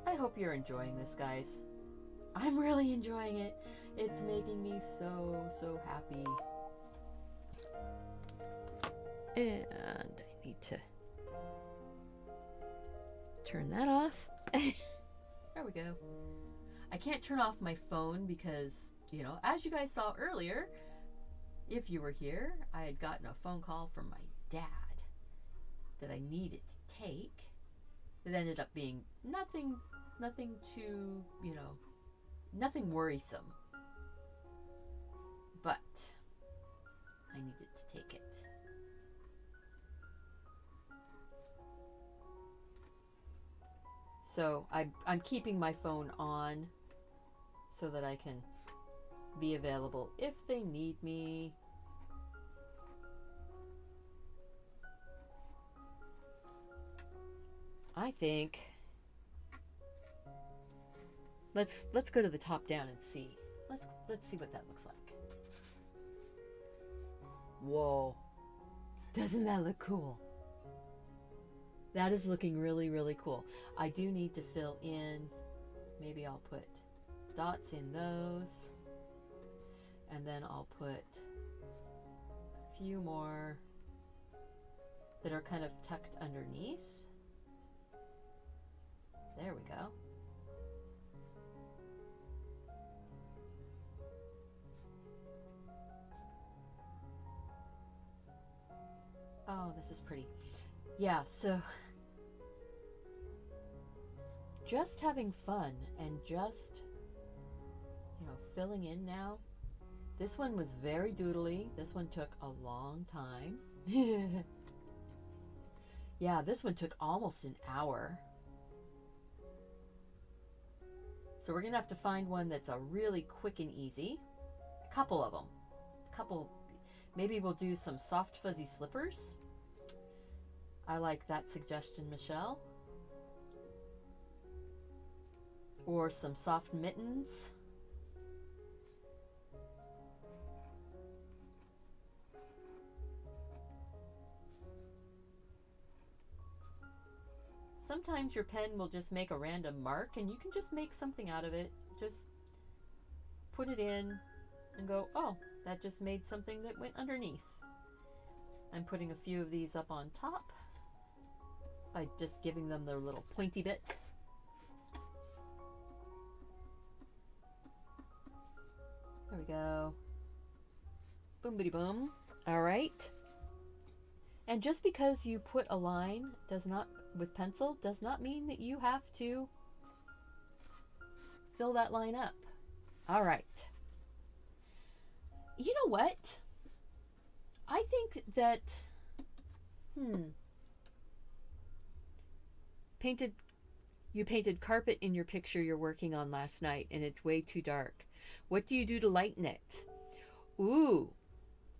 Speaker 1: I hope you're enjoying this, guys. I'm really enjoying it. It's making me so happy. And I need to turn that off. There we go. I can't turn off my phone because, you know, as you guys saw earlier, if you were here, I had gotten a phone call from my dad that I needed to take. It ended up being nothing too, you know, nothing worrisome. But I needed to take it. So I'm keeping my phone on so that I can be available if they need me. I think let's go to the top down and see. Let's see what that looks like. Whoa. Doesn't that look cool? That is looking really cool. I do need to fill in, maybe I'll put dots in those, and then I'll put a few more that are kind of tucked underneath. There we go. Oh, this is pretty. Yeah, so just having fun and just, you know, filling in now. This one was very doodly. This one took a long time. Yeah, this one took almost an hour. So we're gonna have to find one that's a really quick and easy. A couple of them. Maybe we'll do some soft fuzzy slippers. I like that suggestion, Michelle. Or some soft mittens. Sometimes your pen will just make a random mark and you can just make something out of it. Just put it in and go, oh, that just made something that went underneath. I'm putting a few of these up on top by just giving them their little pointy bit. There we go. Boom bitty boom. All right. And just because you put a line with pencil does not mean that you have to fill that line up. All right. You know what? I think that, you painted carpet in your picture you're working on last night and it's way too dark. What do you do to lighten it? Ooh.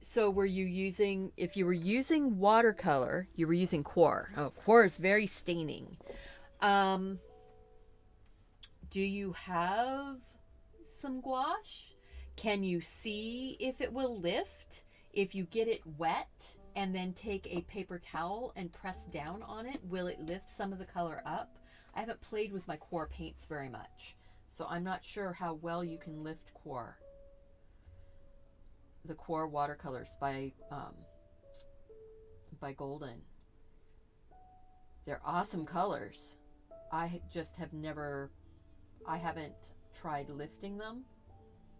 Speaker 1: So were you using, if you were using watercolor, you were using coir. Oh, coir is very staining. Do you have some gouache? Can you see if it will lift? If you get it wet and then take a paper towel and press down on it, will it lift some of the color up? I haven't played with my Quar paints very much, so I'm not sure how well you can lift Quar. The Quar watercolors by Golden. They're awesome colors. I just have never, I haven't tried lifting them,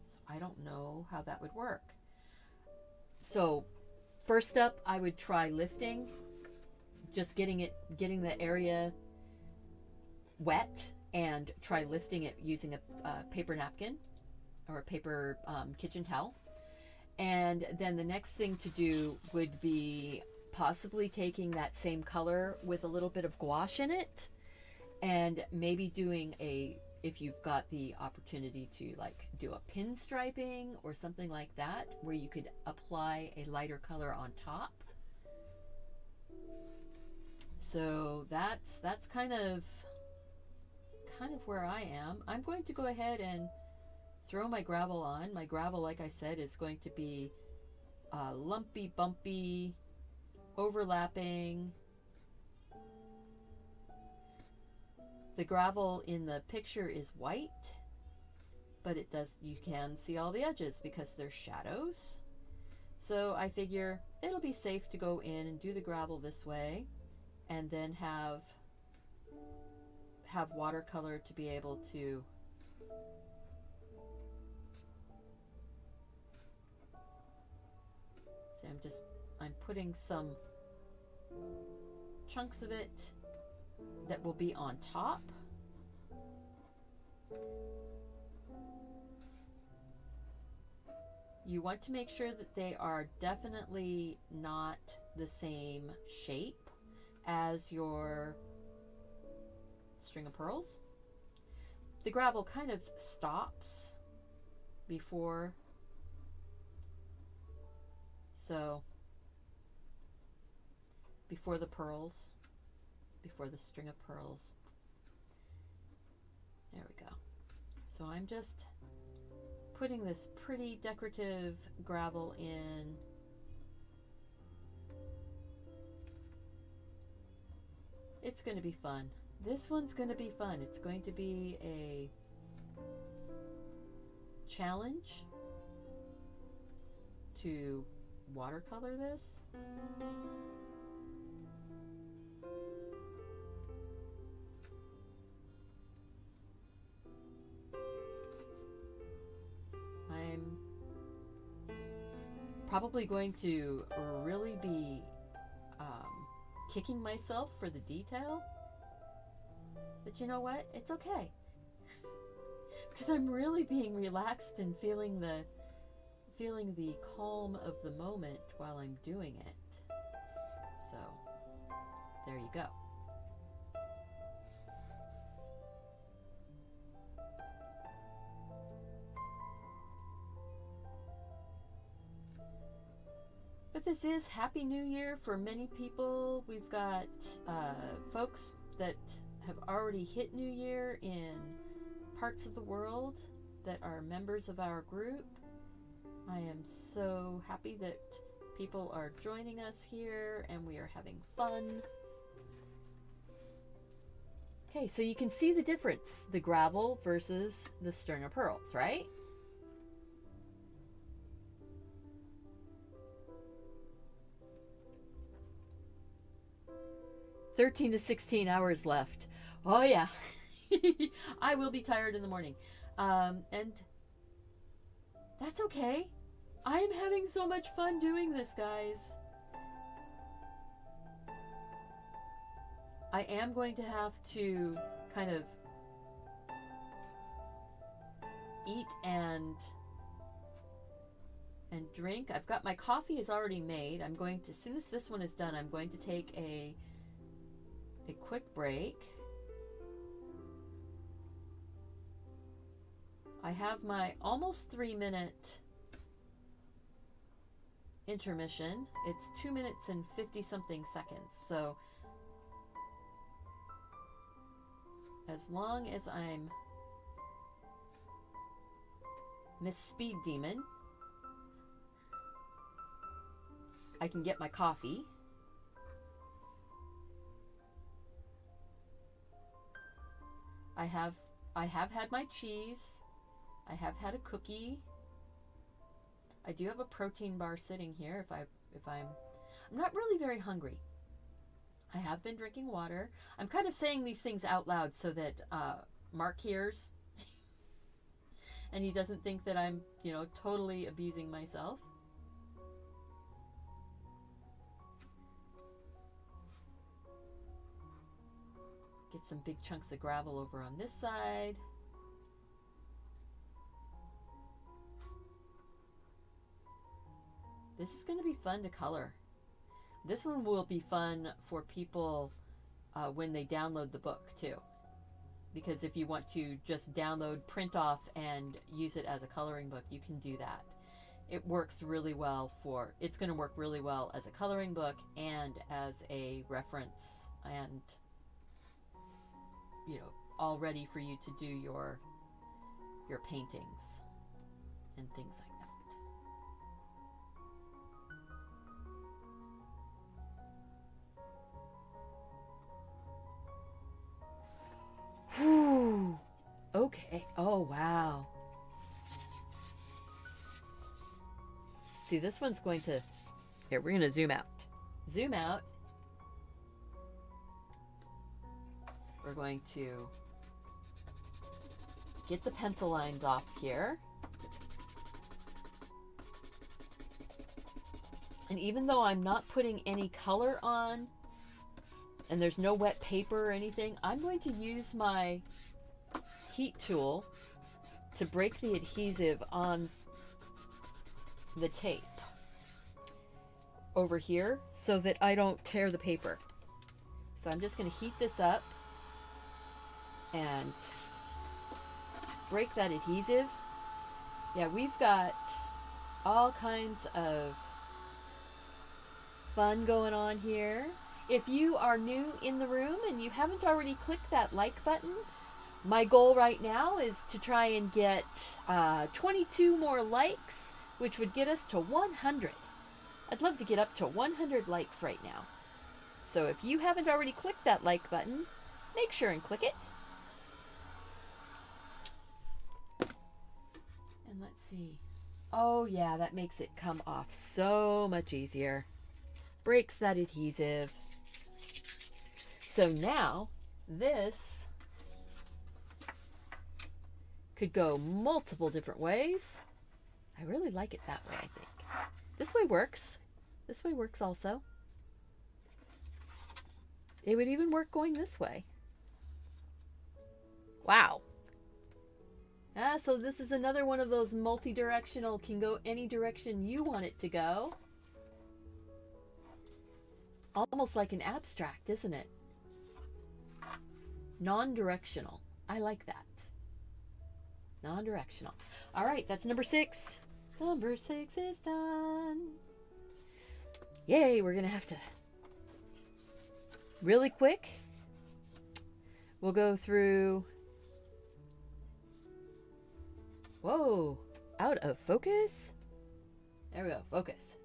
Speaker 1: so I don't know how that would work. So first up, I would try lifting, just getting the area wet, and try lifting it using a paper napkin or a paper kitchen towel. And then the next thing to do would be possibly taking that same color with a little bit of gouache in it, and maybe doing if you've got the opportunity to like do a pinstriping or something like that, where you could apply a lighter color on top. So that's kind of where I am. I'm going to go ahead and throw my gravel on. My gravel, like I said, is going to be lumpy, bumpy, overlapping. The gravel in the picture is white, but you can see all the edges because there's shadows. So I figure it'll be safe to go in and do the gravel this way, and then have watercolor to be able to see. I'm putting some chunks of it that will be on top. You want to make sure that they are definitely not the same shape as your string of pearls. The gravel kind of stops before, so before the pearls, before the string of pearls. There we go. So I'm just putting this pretty decorative gravel in. It's going to be fun. This one's going to be fun. It's going to be a challenge to watercolor this. I'm probably going to really be kicking myself for the detail, but you know what? It's okay, because I'm really being relaxed and feeling the calm of the moment while I'm doing it. So there you go. But this is Happy New Year for many people. We've got folks that have already hit New Year in parts of the world that are members of our group. I am so happy that people are joining us here and we are having fun. Okay, so you can see the difference, the gravel versus the string of pearls, right? "13 to 16 hours left." Oh yeah. I will be tired in the morning. And that's okay. I am having so much fun doing this, guys. I am going to have to kind of eat and drink. I've got my coffee is already made. I'm going to, as soon as this one is done, I'm going to take a quick break. I have my almost 3-minute intermission. It's 2 minutes and 50 something seconds. So as long as I'm Miss Speed Demon. I can get my coffee. I have had my cheese. I have had a cookie. I do have a protein bar sitting here I'm not really very hungry. I have been drinking water. I'm kind of saying these things out loud so that Mark hears and he doesn't think that I'm, totally abusing myself. Get some big chunks of gravel over on this side. This is going to be fun to color. This one will be fun for people when they download the book too. Because if you want to just download, print off, and use it as a coloring book, you can do that. It works really well it's going to work really well as a coloring book and as a reference and, all ready for you to do your paintings and things like that. Whew. Okay. Oh, wow. See, this one's going to... Here, we're going to zoom out. Zoom out. We're going to get the pencil lines off here. And even though I'm not putting any color on, and there's no wet paper or anything, I'm going to use my heat tool to break the adhesive on the tape over here so that I don't tear the paper. So I'm just going to heat this up and break that adhesive. Yeah, we've got all kinds of fun going on here. If you are new in the room and you haven't already clicked that like button, my goal right now is to try and get 22 more likes, which would get us to 100. I'd love to get up to 100 likes right now. So if you haven't already clicked that like button, make sure and click it. And let's see. Oh yeah, that makes it come off so much easier. Breaks that adhesive. So now this could go multiple different ways. I really like it that way, I think. This way works. This way works also. It would even work going this way. Wow. So this is another one of those multi-directional, can go any direction you want it to go. Almost like an abstract, isn't it? Non-directional. I like that. Non-directional. All right, that's number 6. Number 6 is done. Yay, we're going to have to... Really quick, we'll go through... Whoa, out of focus? There we go, focus.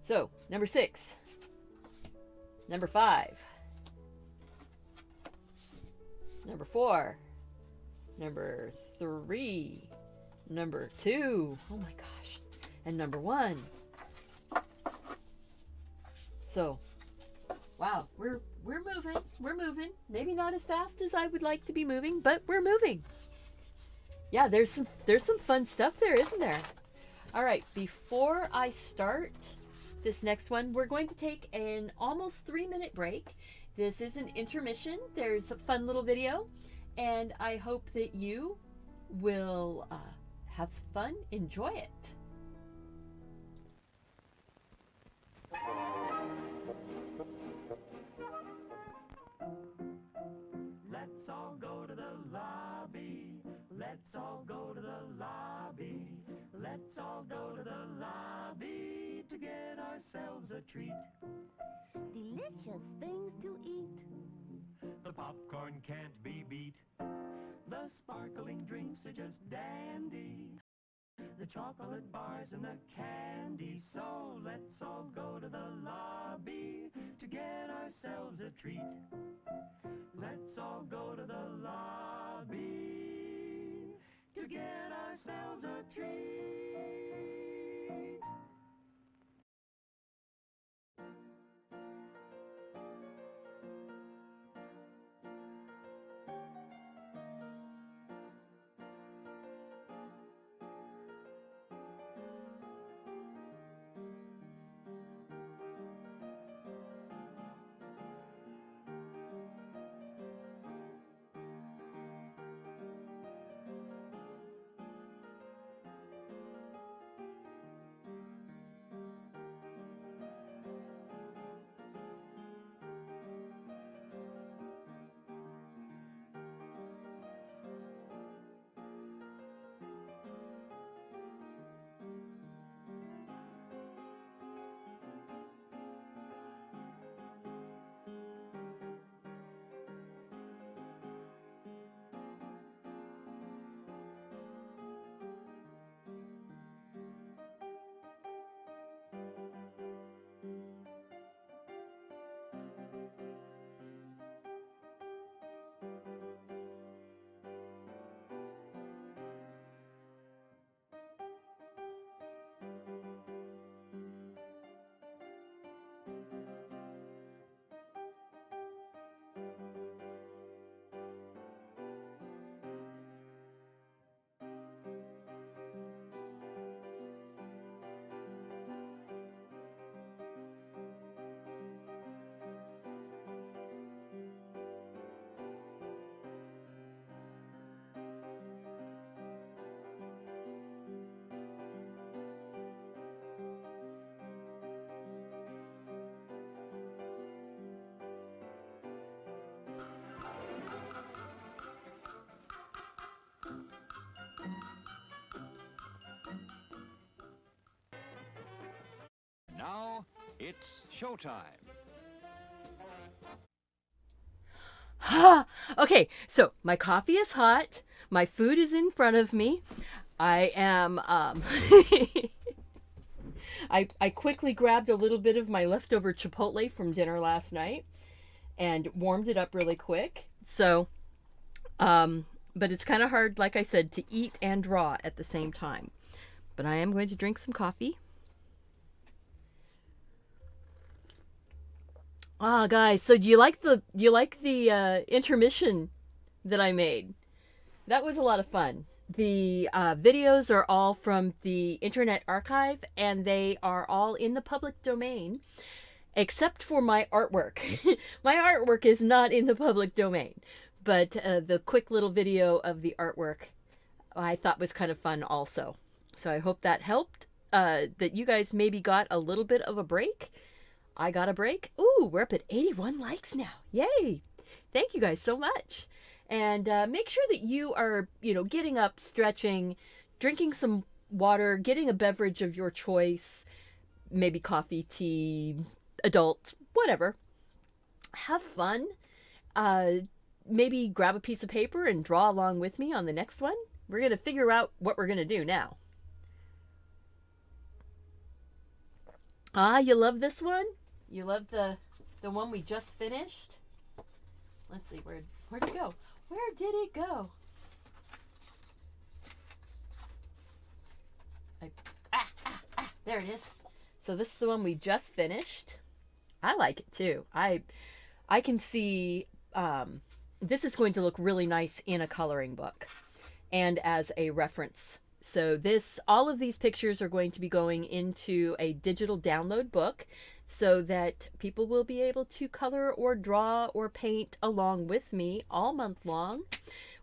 Speaker 1: So, number 6. Number 5. Number 4. Number 3. Number 2. Oh my gosh. And number 1. So, wow, we're moving. We're moving. Maybe not as fast as I would like to be moving, but we're moving. Yeah, there's some fun stuff there, isn't there? All right, before I start this next one, we're going to take an almost 3-minute break. This is an intermission. There's a fun little video, and I hope that you will have some fun, enjoy it.
Speaker 2: Let's all go to the lobby. Let's all go to the lobby. Let's all go to the lobby to get ourselves a treat.
Speaker 3: Delicious things to eat.
Speaker 2: The popcorn can't be beat. The sparkling drinks are just dandy. the chocolate bars and the candy. So let's all go to the lobby to get ourselves a treat. Let's all go to the lobby to get ourselves a treat.
Speaker 4: Now it's showtime.
Speaker 1: Okay, so my coffee is hot. My food is in front of me. I am, I quickly grabbed a little bit of my leftover Chipotle from dinner last night and warmed it up really quick. So, but it's kind of hard, like I said, to eat and draw at the same time. But I am going to drink some coffee. Ah, guys, so do you like the intermission that I made? That was a lot of fun. The videos are all from the Internet Archive, and they are all in the public domain, except for my artwork. My artwork is not in the public domain, but the quick little video of the artwork I thought was kind of fun also. So I hope that helped, that you guys maybe got a little bit of a break. I got a break. Ooh, we're up at 81 likes now. Yay! Thank you guys so much. And make sure that you are, getting up, stretching, drinking some water, getting a beverage of your choice, maybe coffee, tea, adult, whatever. Have fun. Maybe grab a piece of paper and draw along with me on the next one. We're going to figure out what we're going to do now. Ah, you love this one? You love the one we just finished? Let's see, where'd it go? Where did it go? There it is. So this is the one we just finished. I like it too. I can see this is going to look really nice in a coloring book and as a reference. So all of these pictures are going to be going into a digital download book so that people will be able to color or draw or paint along with me all month long.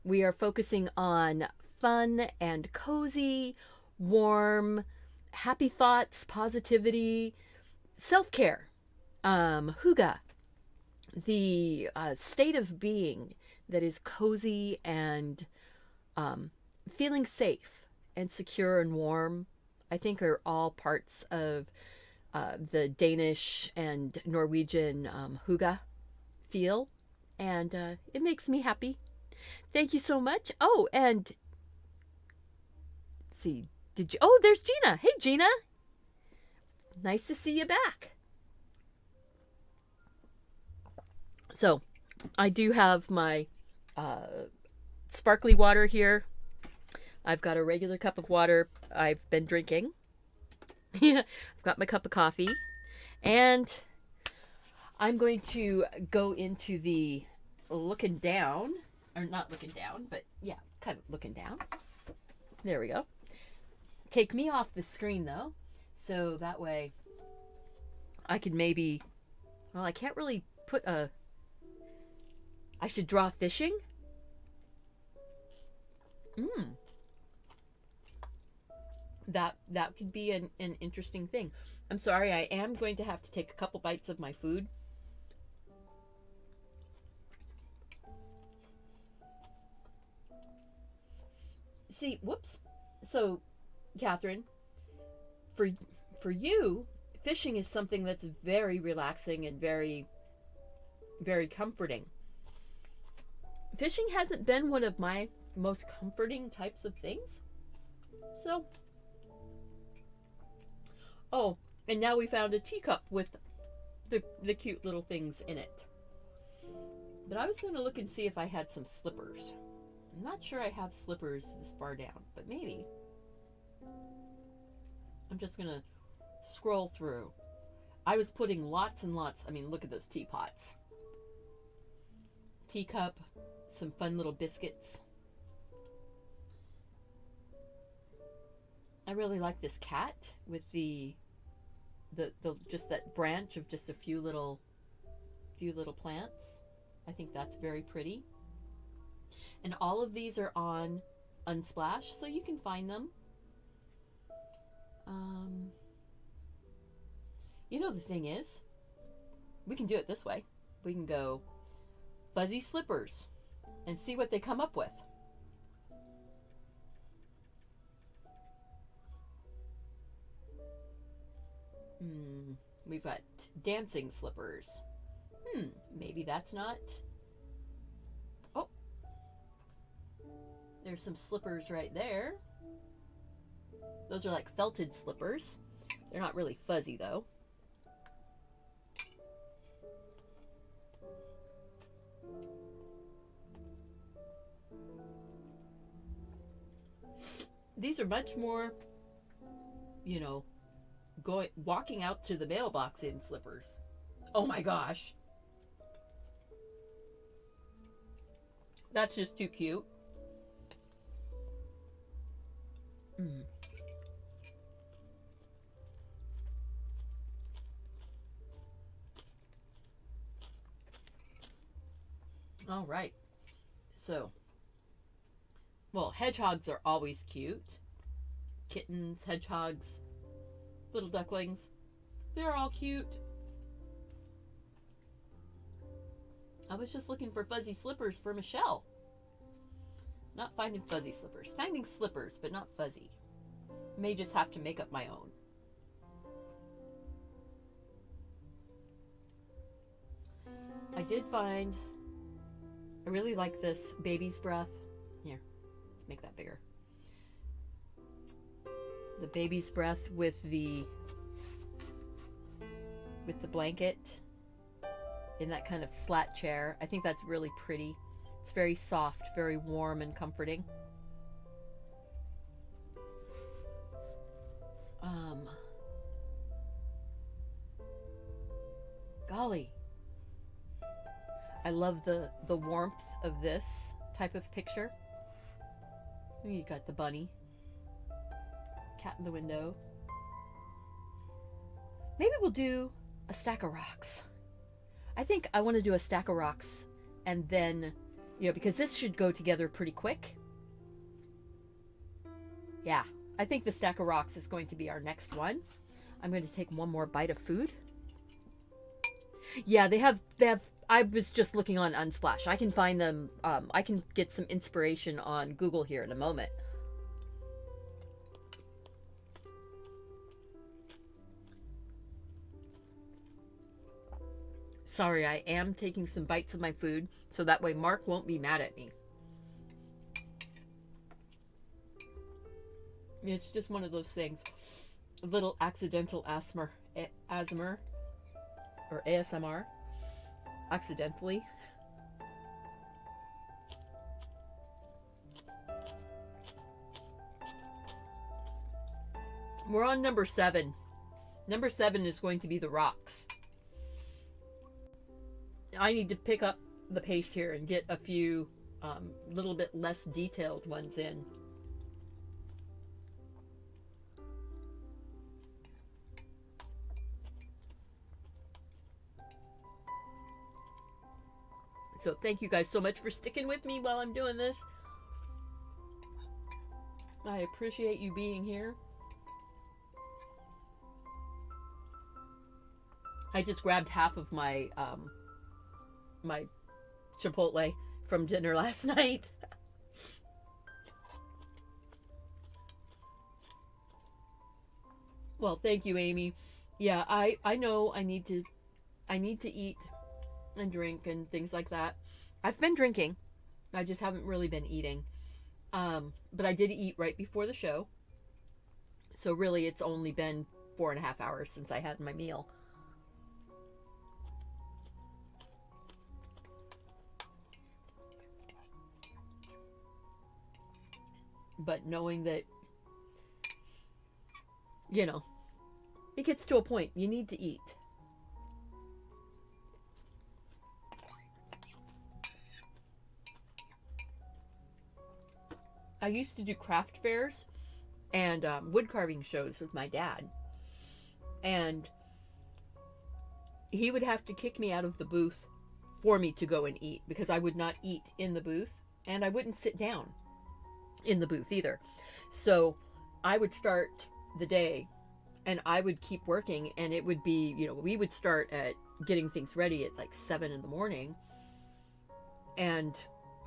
Speaker 1: We are focusing on fun and cozy, warm, happy thoughts, positivity, self-care, hygge, the state of being that is cozy and feeling safe and secure and warm, I think are all parts of the Danish and Norwegian hygge feel, and it makes me happy. Thank you so much. Oh, and let's see, Did you? Oh, there's Gina. Hey, Gina. Nice to see you back. So, I do have my sparkly water here. I've got a regular cup of water I've been drinking. I've got my cup of coffee. And I'm going to go into the looking down. Or not looking down, but yeah, kind of looking down. There we go. Take me off the screen, though. So that way I could maybe... Well, I can't really put a... I should draw fishing? That could be an interesting thing. I'm sorry, I am going to have to take a couple bites of my food. See, whoops. So, Catherine, for you, fishing is something that's very relaxing and very, very comforting. Fishing hasn't been one of my most comforting types of things. So, oh, and now we found a teacup with the cute little things in it. But I was going to look and see if I had some slippers. I'm not sure I have slippers this far down, but maybe. I'm just going to scroll through. I was putting lots and lots. I mean, look at those teapots. Teacup, some fun little biscuits. I really like this cat with the just that branch of just a few little plants. I think that's very pretty. And all of these are on Unsplash, so you can find them. You know, the thing is, we can do it this way. We can go fuzzy slippers and see what they come up with. We've got dancing slippers. Maybe that's not... Oh. There's some slippers right there. Those are like felted slippers. They're not really fuzzy, though. These are much more, you know, walking out to the mailbox in slippers. Oh my gosh. That's just too cute. All right. So, well, hedgehogs are always cute. Kittens, hedgehogs, little ducklings. They're all cute. I was just looking for fuzzy slippers for Michelle. Not finding fuzzy slippers. Finding slippers, but not fuzzy. May just have to make up my own. I did find... I really like this baby's breath. Here, let's make that bigger. The baby's breath with the blanket in that kind of slat chair. I think that's really pretty. It's very soft, very warm and comforting. Golly. I love the warmth of this type of picture. You got the bunny. Cat in the window. Maybe we'll do a stack of rocks. I think I want to do a stack of rocks and then, you know, because this should go together pretty quick. Yeah, I think the stack of rocks is going to be our next one. I'm going to take one more bite of food. Yeah, they have, I was just looking on Unsplash. I can find them, I can get some inspiration on Google here in a moment. Sorry, I am taking some bites of my food, so that way Mark won't be mad at me. It's just one of those things. A little accidental ASMR or ASMR. Accidentally. We're on number 7. Number 7 is going to be the rocks. I need to pick up the pace here and get a few little bit less detailed ones in. So thank you guys so much for sticking with me while I'm doing this. I appreciate you being here. I just grabbed half of my my Chipotle from dinner last night. Well, thank you, Amy. Yeah, I know I need to eat and drink and things like that. I've been drinking. I just haven't really been eating. But I did eat right before the show. So really it's only been 4.5 hours since I had my meal. But knowing that, you know, it gets to a point you need to eat. I used to do craft fairs and wood carving shows with my dad. And he would have to kick me out of the booth for me to go and eat because I would not eat in the booth and I wouldn't sit down in the booth either. So I would start the day and I would keep working, and it would be, you know, we would start at getting things ready at like 7 in the morning, and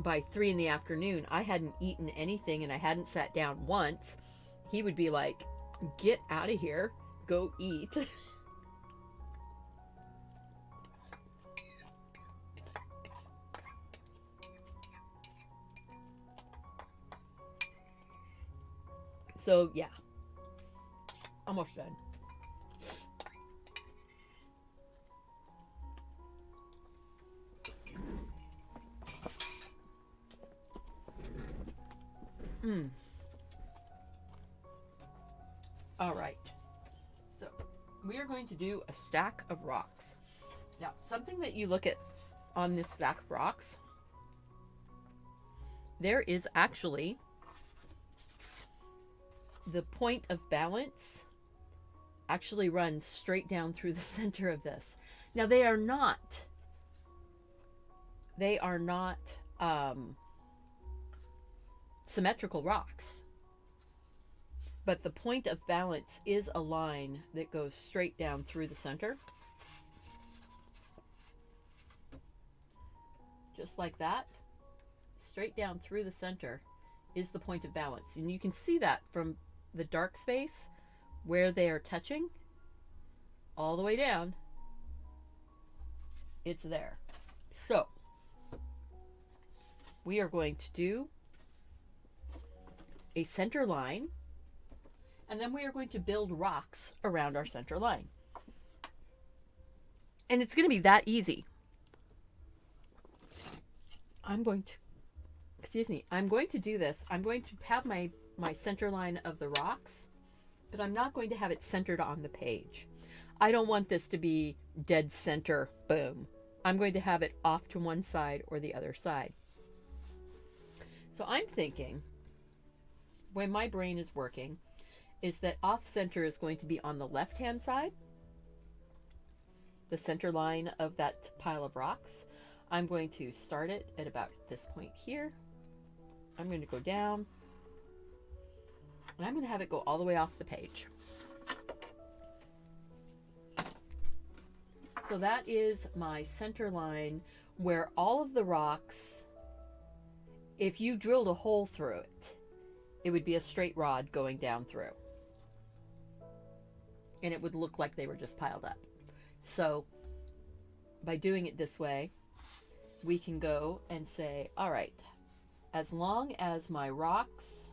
Speaker 1: by 3 in the afternoon I hadn't eaten anything and I hadn't sat down once. He would be like, get out of here, go eat. So yeah, almost done. All right, so we are going to do a stack of rocks. Now, something that you look at on this stack of rocks, there is actually the point of balance actually runs straight down through the center of this. Now they are not symmetrical rocks, but the point of balance is a line that goes straight down through the center, just like that. Straight down through the center is the point of balance, and you can see that from the dark space where they are touching all the way down. It's there. So we are going to do a center line, and then we are going to build rocks around our center line, and it's going to be that easy. I'm going to do this. I'm going to have my center line of the rocks, but I'm not going to have it centered on the page. I don't want this to be dead center, boom. I'm going to have it off to one side or the other side. So I'm thinking, when my brain is working, is that off center is going to be on the left hand side, the center line of that pile of rocks. I'm going to start it at about this point here. I'm going to go down, and I'm going to have it go all the way off the page. So that is my center line, where all of the rocks, if you drilled a hole through it, it would be a straight rod going down through. And it would look like they were just piled up. So by doing it this way, we can go and say, all right, as long as my rocks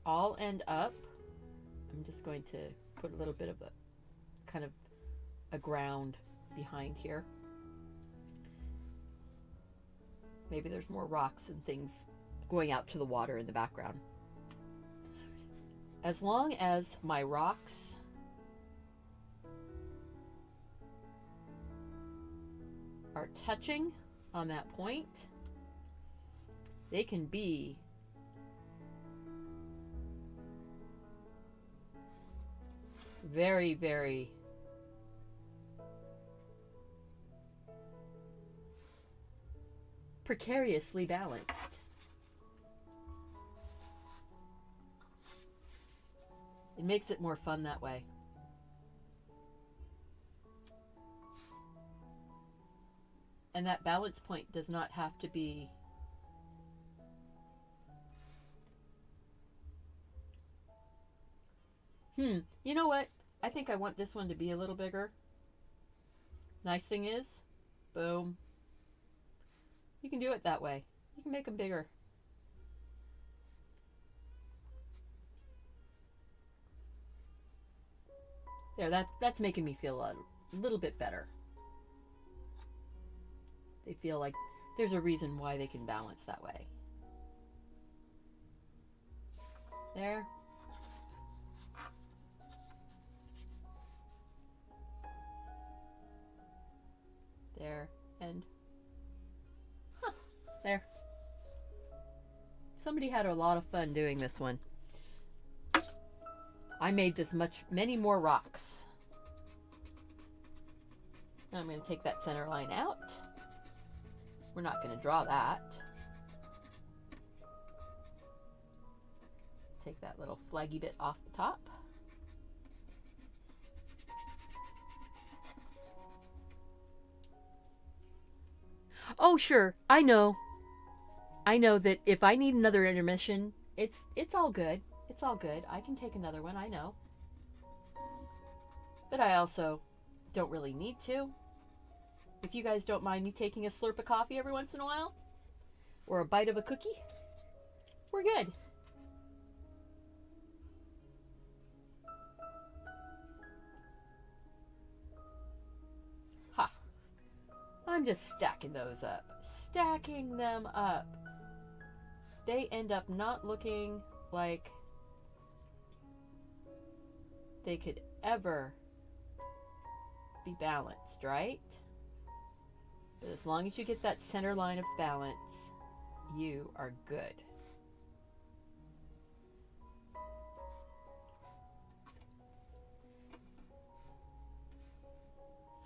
Speaker 1: all end up. I'm just going to put a little bit of a kind of a ground behind here. Maybe there's more rocks and things going out to the water in the background. As long as my rocks are touching on that point, they can be very, very precariously balanced. It makes it more fun that way. And that balance point does not have to be you know what? I think I want this one to be a little bigger. Nice thing is, boom. You can do it that way. You can make them bigger. There, that's making me feel a little bit better. They feel like there's a reason why they can balance that way. There. There, and there. Somebody had a lot of fun doing this one. I made this many more rocks. Now I'm going to take that center line out. We're not going to draw that. Take that little flaggy bit off the top. Oh, sure. I know that if I need another intermission, it's all good. It's all good. I can take another one, I know. But I also don't really need to. If you guys don't mind me taking a slurp of coffee every once in a while, or a bite of a cookie, we're good. Ha. I'm just stacking those up. Stacking them up. They end up not looking like they could ever be balanced, right? But as long as you get that center line of balance, you are good.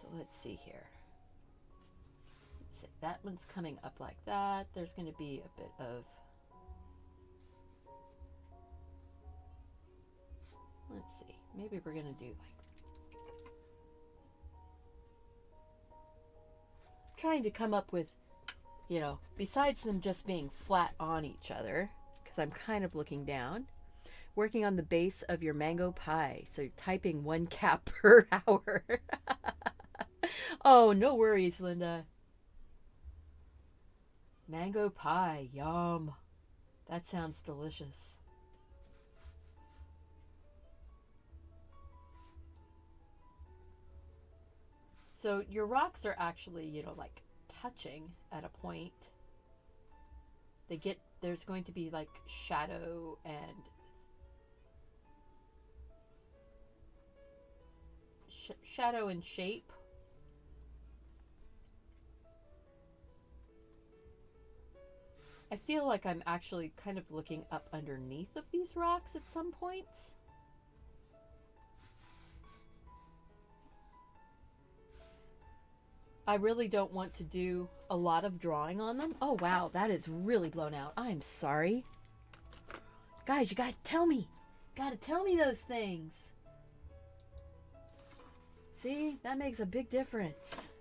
Speaker 1: So let's see here. So that one's coming up like that. There's going to be a bit of, let's see, maybe we're going to do like, trying to come up with, you know, besides them just being flat on each other, because I'm kind of looking down, working on the base of your mango pie. So you're typing 1 cap per hour. Oh, no worries, Linda. Mango pie, yum. That sounds delicious. So your rocks are actually, you know, like touching at a point. There's going to be like shadow and shadow and shape. I feel like I'm actually kind of looking up underneath of these rocks at some points. I really don't want to do a lot of drawing on them. Oh, wow, that is really blown out. I'm sorry. Guys, you gotta tell me. Gotta tell me those things. See, that makes a big difference.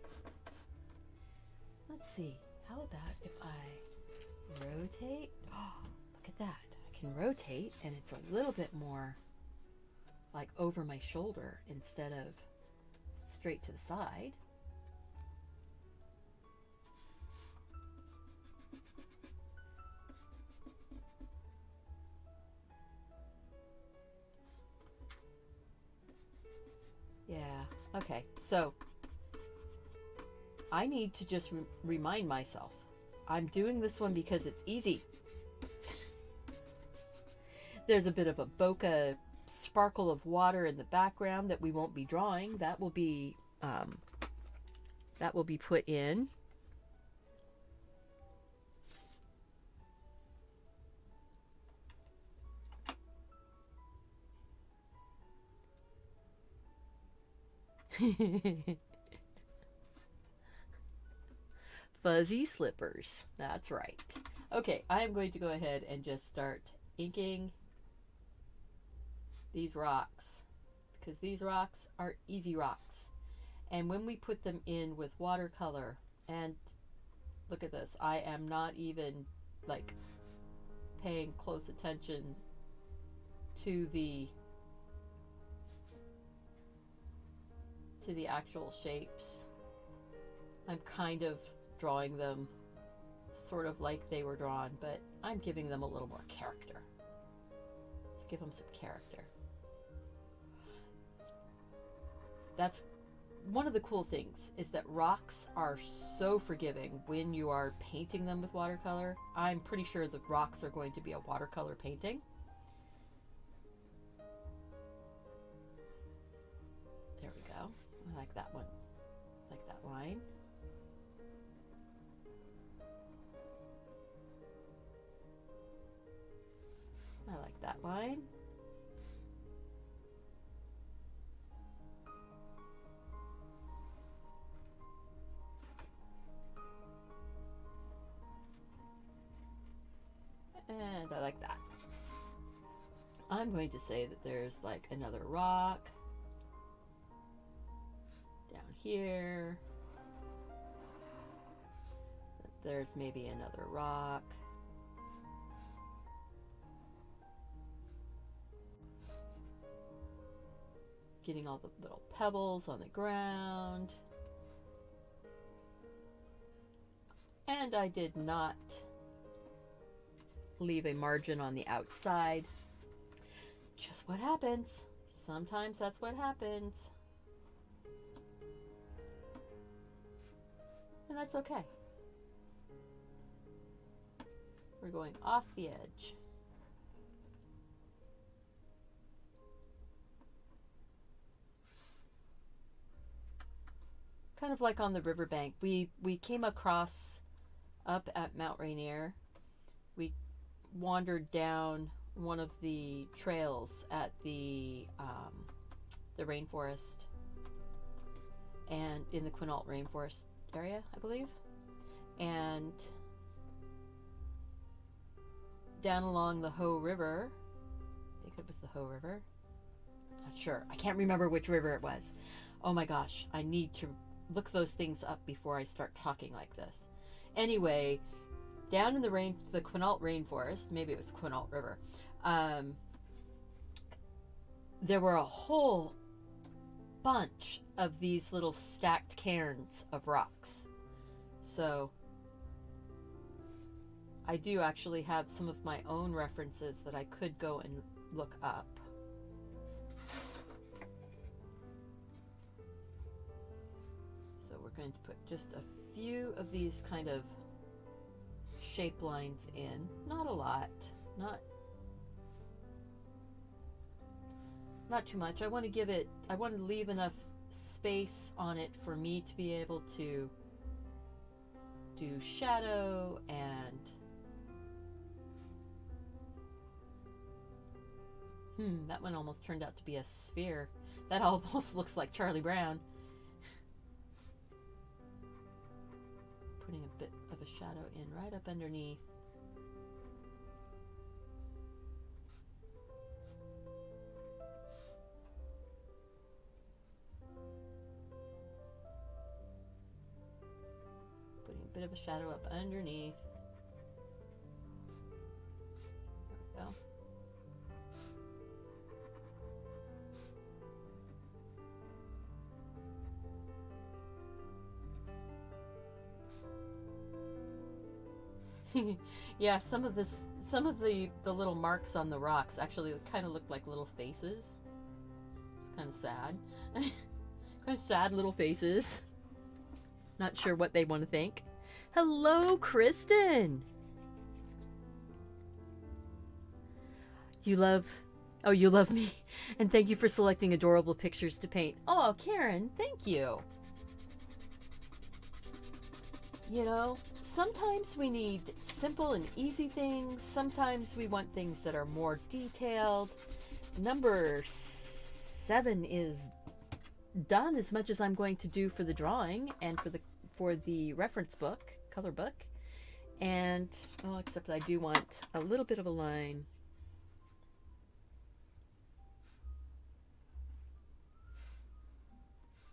Speaker 1: Let's see. How about if I rotate? Oh, look at that. I can rotate and it's a little bit more like over my shoulder instead of straight to the side. Okay, so I need to just remind myself. I'm doing this one because it's easy. There's a bit of a bokeh sparkle of water in the background that we won't be drawing. That will be put in. Fuzzy slippers. That's right. Okay, I'm going to go ahead and just start inking these rocks, because these rocks are easy rocks. And when we put them in with watercolor, and look at this, I am not even like paying close attention to the actual shapes. I'm kind of drawing them sort of like they were drawn, but I'm giving them a little more character. Let's give them some character. That's one of the cool things, is that rocks are so forgiving when you are painting them with watercolor. I'm pretty sure the rocks are going to be a watercolor painting. There we go. I like that one. I like that line. I like that line. And I like that. I'm going to say that there's like another rock down here. There's maybe another rock. Getting all the little pebbles on the ground. And I did not leave a margin on the outside. Just what happens. Sometimes that's what happens. And that's okay. We're going off the edge. Kind of like on the riverbank. We came across up at Mount Rainier. We wandered down one of the trails at the rainforest, and in the Quinault rainforest area, I believe, and down along the Hoh River. I think it was the Hoh River. I'm not sure. I can't remember which river it was. Oh my gosh, I need to look those things up before I start talking like this. Anyway, down in the Quinault rainforest, maybe it was Quinault River, there were a whole bunch of these little stacked cairns of rocks. So I do actually have some of my own references that I could go and look up. So we're going to put just a few of these kind of shape lines in. Not a lot. Not too much. I want to leave enough space on it for me to be able to do shadow and that one almost turned out to be a sphere. That almost looks like Charlie Brown. Putting a bit of a shadow in right up underneath. Putting a bit of a shadow up underneath. There we go. Yeah, some of the little marks on the rocks actually kind of look like little faces. It's kind of sad. Of Kind of sad little faces. Not sure what they want to think. Hello, Kristen. You love me. And thank you for selecting adorable pictures to paint. Oh, Karen, thank you. You know, sometimes we need simple and easy things. Sometimes we want things that are more detailed. Number 7 is done as much as I'm going to do for the drawing and for the reference book, color book. And, oh, except I do want a little bit of a line.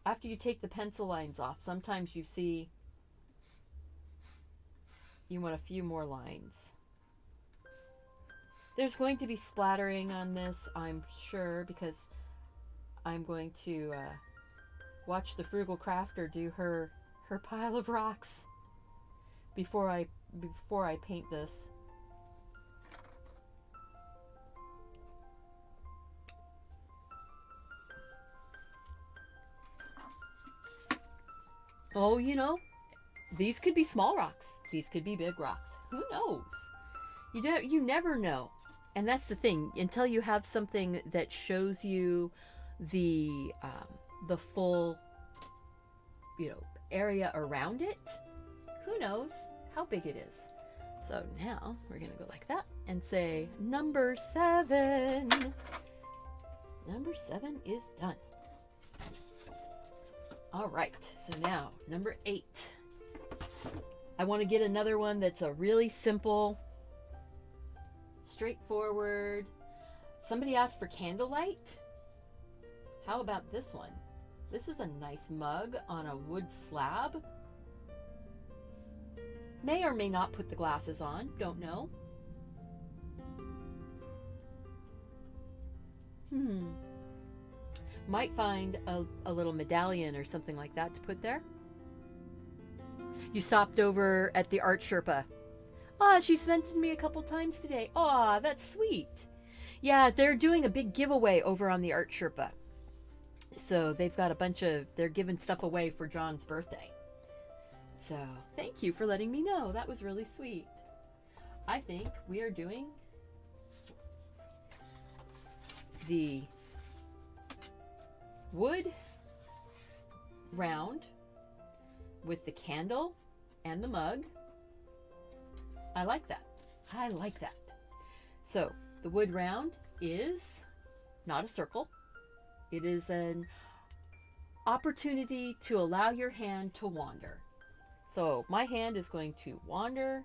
Speaker 1: After you take the pencil lines off, sometimes you see you want a few more lines. There's going to be splattering on this, I'm sure, because I'm going to watch the Frugal Crafter do her pile of rocks before I paint this. Oh, you know, these could be small rocks. These could be big rocks. Who knows? You never know. And that's the thing. Until you have something that shows you the full, you know, area around it, who knows how big it is. So now we're going to go like that and say number 7. Number 7 is done. All right, so now number 8. I want to get another one that's a really simple, straightforward. Somebody asked for candlelight. How about this one? This is a nice mug on a wood slab. May or may not put the glasses on, don't know. Might find a little medallion or something like that to put there. You stopped over at the Art Sherpa. Ah, she's mentioned me a couple times today. Ah, that's sweet. Yeah, they're doing a big giveaway over on the Art Sherpa. So they've got they're giving stuff away for John's birthday. So thank you for letting me know. That was really sweet. I think we are doing the wood round with the candle and the mug. I like that. I like that. So the wood round is not a circle. It is an opportunity to allow your hand to wander. So my hand is going to wander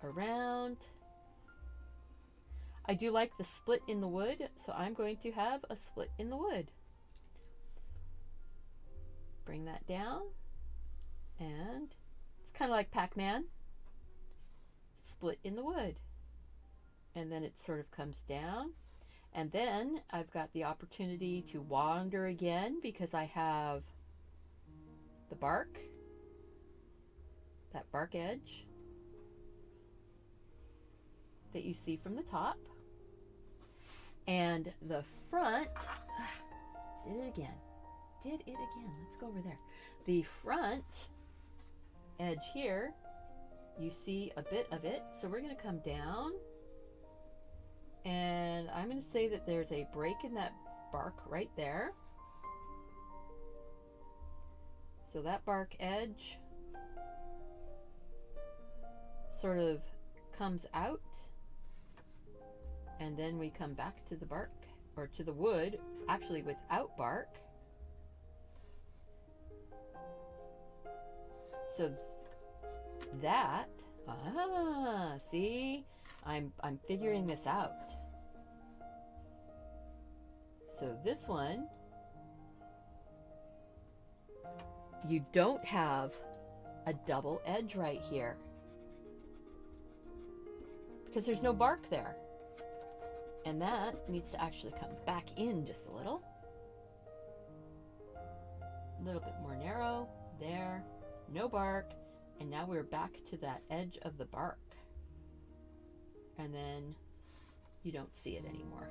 Speaker 1: around. I do like the split in the wood, so I'm going to have a split in the wood. Bring that down, and it's kind of like Pac-Man. Split in the wood. And then it sort of comes down. And then I've got the opportunity to wander again because I have the bark, that bark edge that you see from the top. And the front, did it again. Let's go over there. The front edge here, you see a bit of it. So we're going to come down, and I'm going to say that there's a break in that bark right there. So that bark edge sort of comes out, and then we come back to the bark, or to the wood, actually without bark. So that, see, I'm figuring this out. So this one, you don't have a double edge right here because there's no bark there. And that needs to actually come back in just a little bit more narrow there. No bark, and now we're back to that edge of the bark, and then you don't see it anymore.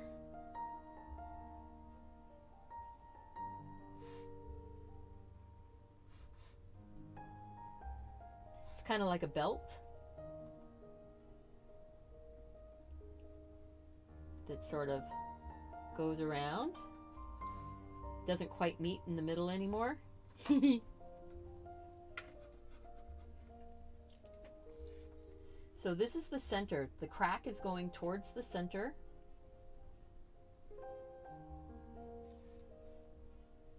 Speaker 1: kind of like a belt that sort of goes around. Doesn't quite meet in the middle anymore. So this is the center. The crack is going towards the center.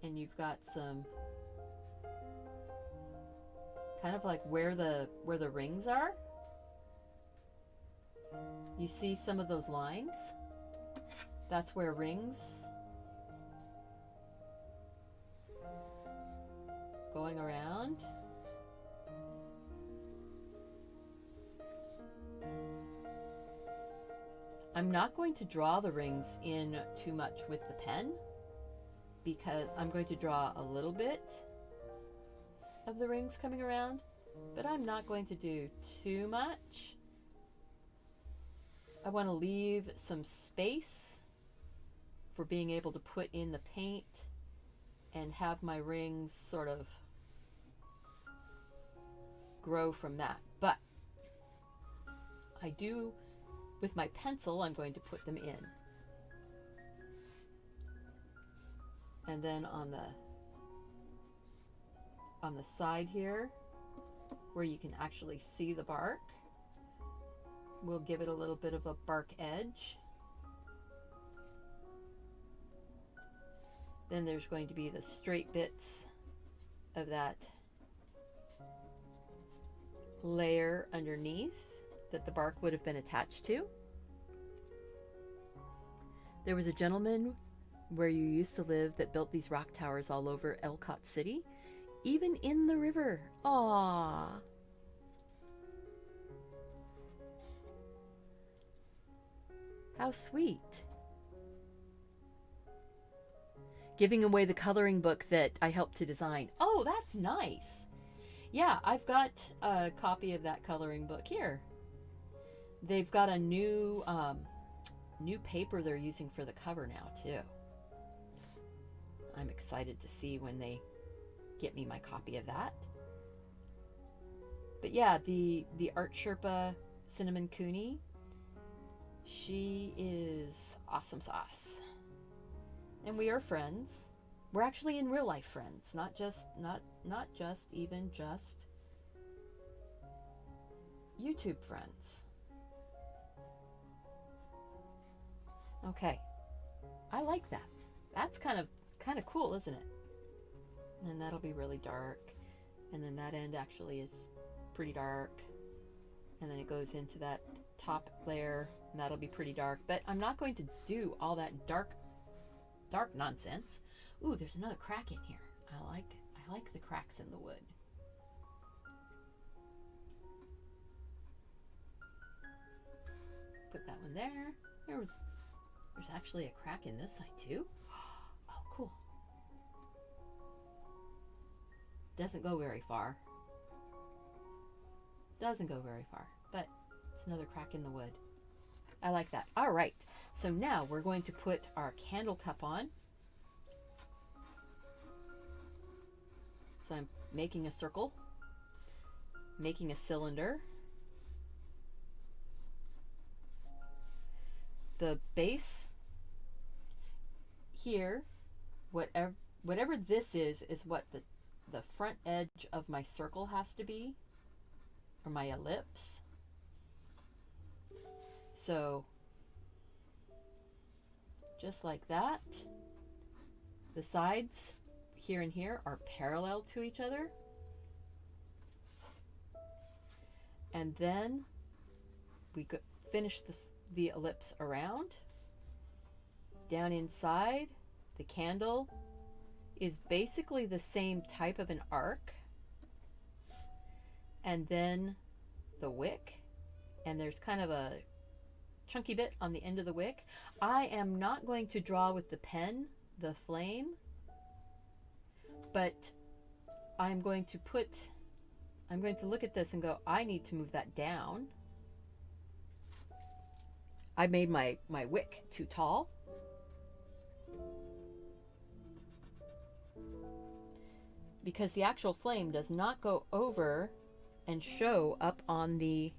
Speaker 1: And you've got some kind of like where the rings are. You see some of those lines? That's where rings going around. I'm not going to draw the rings in too much with the pen because I'm going to draw a little bit of the rings coming around, but I'm not going to do too much. I want to leave some space for being able to put in the paint and have my rings sort of grow from that. But I do, with my pencil, I'm going to put them in. And then on the side here, where you can actually see the bark, we'll give it a little bit of a bark edge. Then there's going to be the straight bits of that layer underneath that the bark would have been attached to. There was a gentleman where you used to live that built these rock towers all over Ellicott City, even in the river. Aww. How sweet. Giving away the coloring book that I helped to design. Oh, that's nice. Yeah, I've got a copy of that coloring book here. They've got a new paper they're using for the cover now too. I'm excited to see when they get me my copy of that. But yeah, the Art Sherpa Cinnamon Cooney, she is awesome sauce. And we are friends. We're actually in real life friends, not just even just YouTube friends. Okay, I like that. That's kind of cool, isn't it? And that'll be really dark, and then that end actually is pretty dark, and then it goes into that top layer, and that'll be pretty dark. But I'm not going to do all that dark nonsense. Ooh, there's another crack in here. I like the cracks in the wood. Put that one there. There's actually a crack in this side too. Oh, cool. Doesn't go very far. Doesn't go very far, but it's another crack in the wood. I like that. All right, so now we're going to put our candle cup on. So I'm making a circle, making a cylinder. The base here, whatever this is what the front edge of my circle has to be, or my ellipse. So just like that, the sides here and here are parallel to each other. And then we finish the ellipse around. Down inside, the candle is basically the same type of an arc. And then the wick, and there's kind of a chunky bit on the end of the wick. I am not going to draw with the pen the flame, but I'm going to look at this and go, I need to move that down. I made my wick too tall. Because the actual flame does not go over and show up on the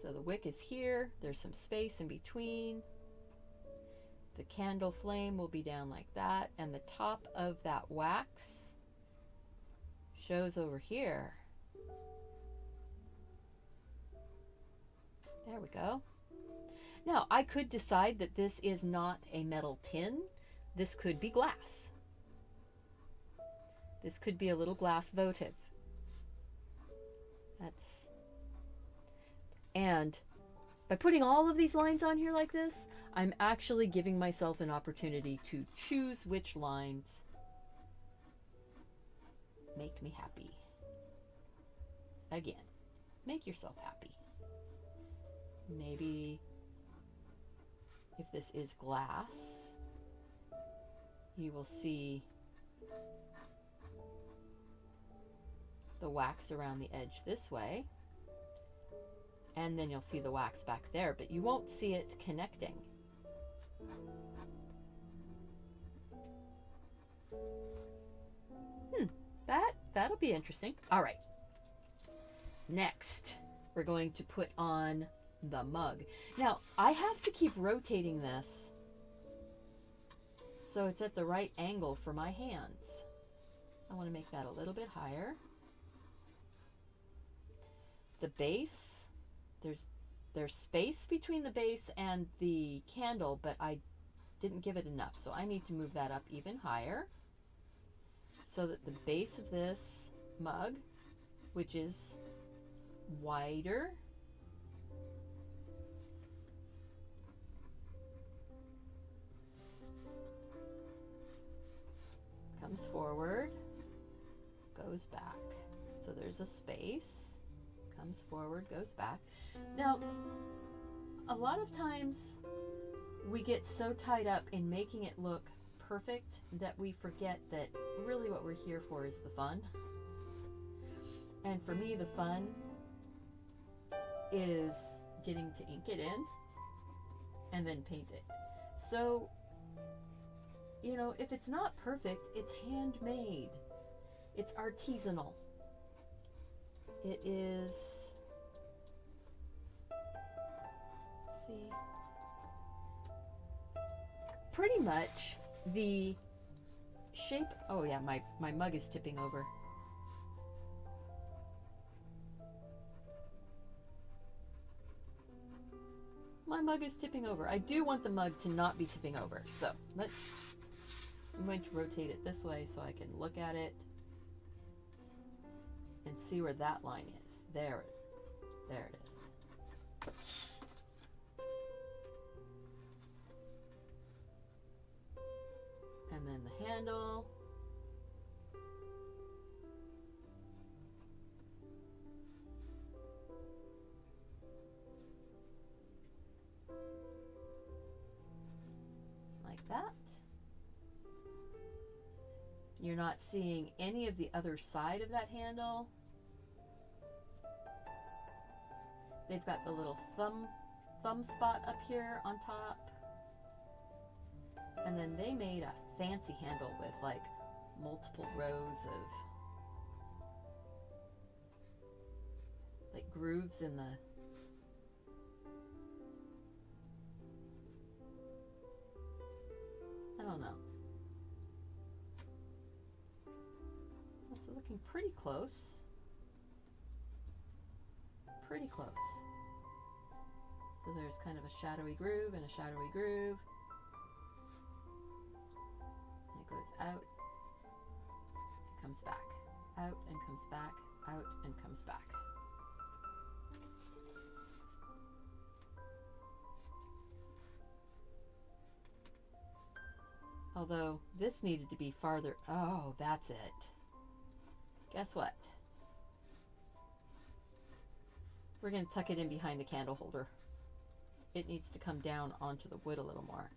Speaker 1: so the wick is here, there's some space in between. The candle flame will be down like that, and the top of that wax shows over here. There we go. Now, I could decide that this is not a metal tin. This could be glass. This could be a little glass votive. And by putting all of these lines on here like this, I'm actually giving myself an opportunity to choose which lines make me happy. Again, make yourself happy. Maybe if this is glass, you will see the wax around the edge this way, and then you'll see the wax back there, but you won't see it connecting. That'll be interesting. All right. Next, we're going to put on the mug. Now, I have to keep rotating this so it's at the right angle for my hands. I want to make that a little bit higher. The base, there's space between the base and the candle, but I didn't give it enough, so I need to move that up even higher so that the base of this mug, which is wider, comes forward, goes back. So there's a space, comes forward, goes back. Now, a lot of times we get so tied up in making it look perfect that we forget that really what we're here for is the fun. And for me, the fun is getting to ink it in and then paint it. So, you know, if it's not perfect, it's handmade. It's artisanal. It is, let's see, pretty much the shape. Oh yeah, my mug is tipping over. My mug is tipping over. I do want the mug to not be tipping over. So I'm going to rotate it this way so I can look at it and see where that line is. There it is. And then the handle. Like that. You're not seeing any of the other side of that handle. They've got the little thumb spot up here on top. And then they made a fancy handle with like multiple rows of like grooves in the I don't know. That's looking pretty close. Pretty close. So there's kind of a shadowy groove and a shadowy groove. And it goes out, it comes back, out and comes back, out and comes back. Although this needed to be farther. Oh, that's it. Guess what? We're going to tuck it in behind the candle holder. It needs to come down onto the wood a little more.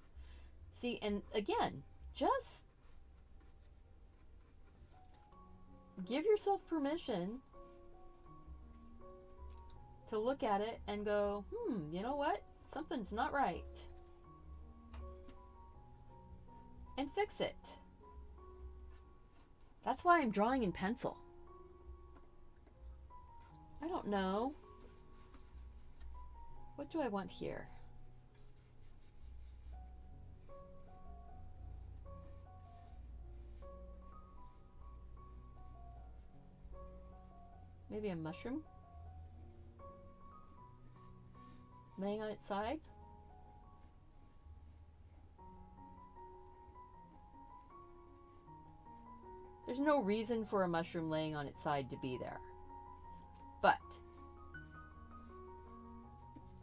Speaker 1: See, and again, just give yourself permission to look at it and go, you know what? Something's not right. And fix it. That's why I'm drawing in pencil. I don't know. What do I want here? Maybe a mushroom laying on its side. There's no reason for a mushroom laying on its side to be there, but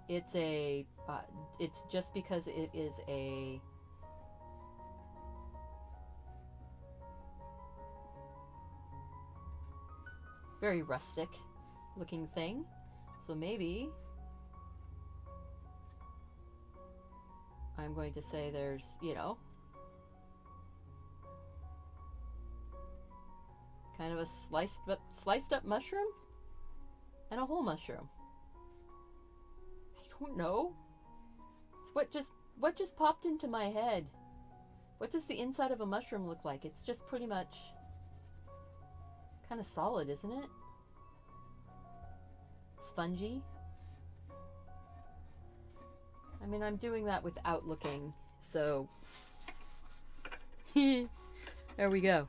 Speaker 1: it's it's just because it is a very rustic looking thing. So maybe I'm going to say there's, you know, kind of a sliced up mushroom and a whole mushroom. I don't know. It's what just popped into my head. What does the inside of a mushroom look like? It's just pretty much kind of solid, isn't it? Spongy. I mean, I'm doing that without looking, so there we go.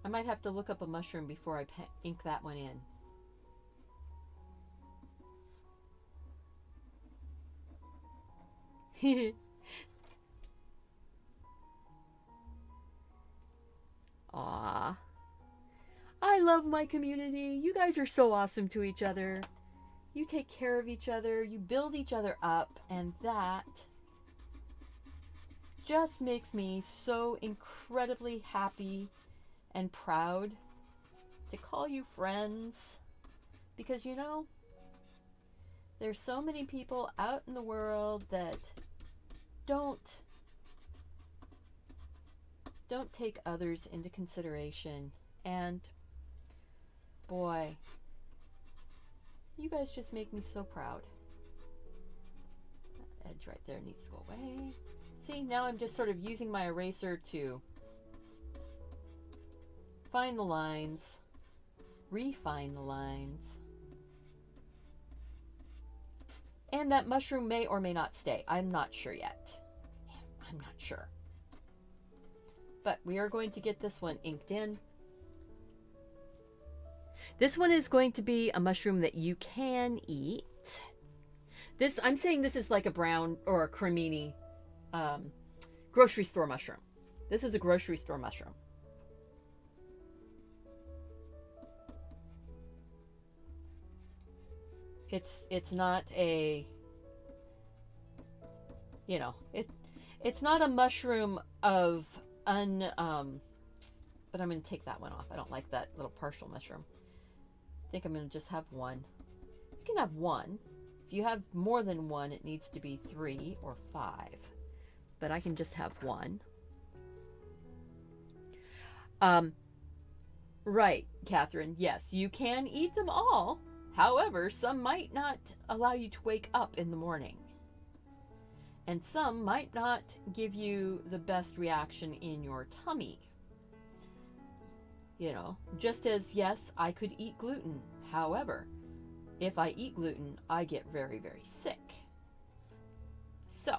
Speaker 1: I might have to look up a mushroom before I ink that one in. Aww. I love my community. You guys are so awesome to each other. You take care of each other. You build each other up. And that just makes me so incredibly happy and proud to call you friends. Because, you know, there's so many people out in the world that don't take others into consideration. And boy, you guys just make me so proud. That edge right there needs to go away. See, now I'm just sort of using my eraser to find the lines, refine the lines. And that mushroom may or may not stay. I'm not sure yet. I'm not sure. But we are going to get this one inked in. This one is going to be a mushroom that you can eat. This, I'm saying this is like a brown or a cremini grocery store mushroom. This is a grocery store mushroom. It's not a, you know, it's not a mushroom of but I'm going to take that one off. I don't like that little partial mushroom. I think I'm going to just have one. You can have one. If you have more than one, it needs to be 3 or 5. But I can just have one. Right, Catherine. Yes, you can eat them all. However, some might not allow you to wake up in the morning. And some might not give you the best reaction in your tummy. You know, just as, yes, I could eat gluten. However, if I eat gluten, I get very, very sick. So,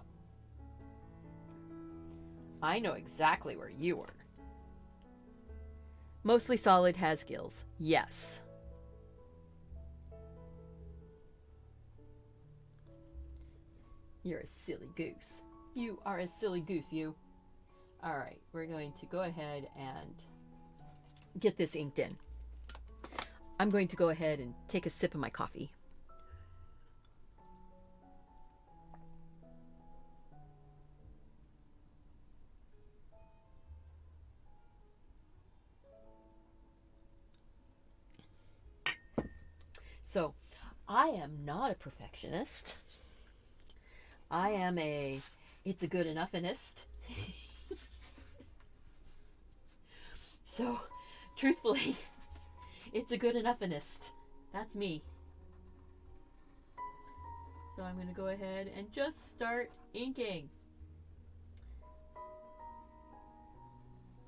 Speaker 1: I know exactly where you were. Mostly solid has gills. Yes. You're a silly goose. You are a silly goose, you. All right, we're going to go ahead and get this inked in. I'm going to go ahead and take a sip of my coffee. So, I am not a perfectionist. I am a, it's a good enough-inist. So, truthfully, it's a good enough-inist. That's me. So I'm going to go ahead and just start inking.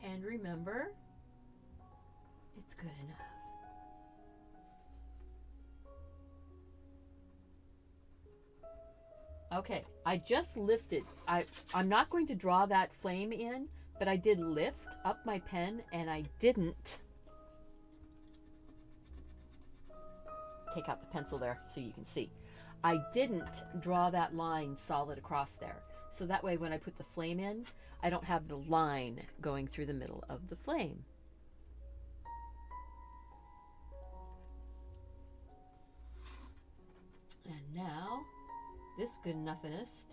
Speaker 1: And remember, it's good enough. Okay, I just lifted. I'm not going to draw that flame in, but I did lift up my pen and I didn't take out the pencil there so you can see. I didn't draw that line solid across there. So that way when I put the flame in, I don't have the line going through the middle of the flame. And now this good enoughness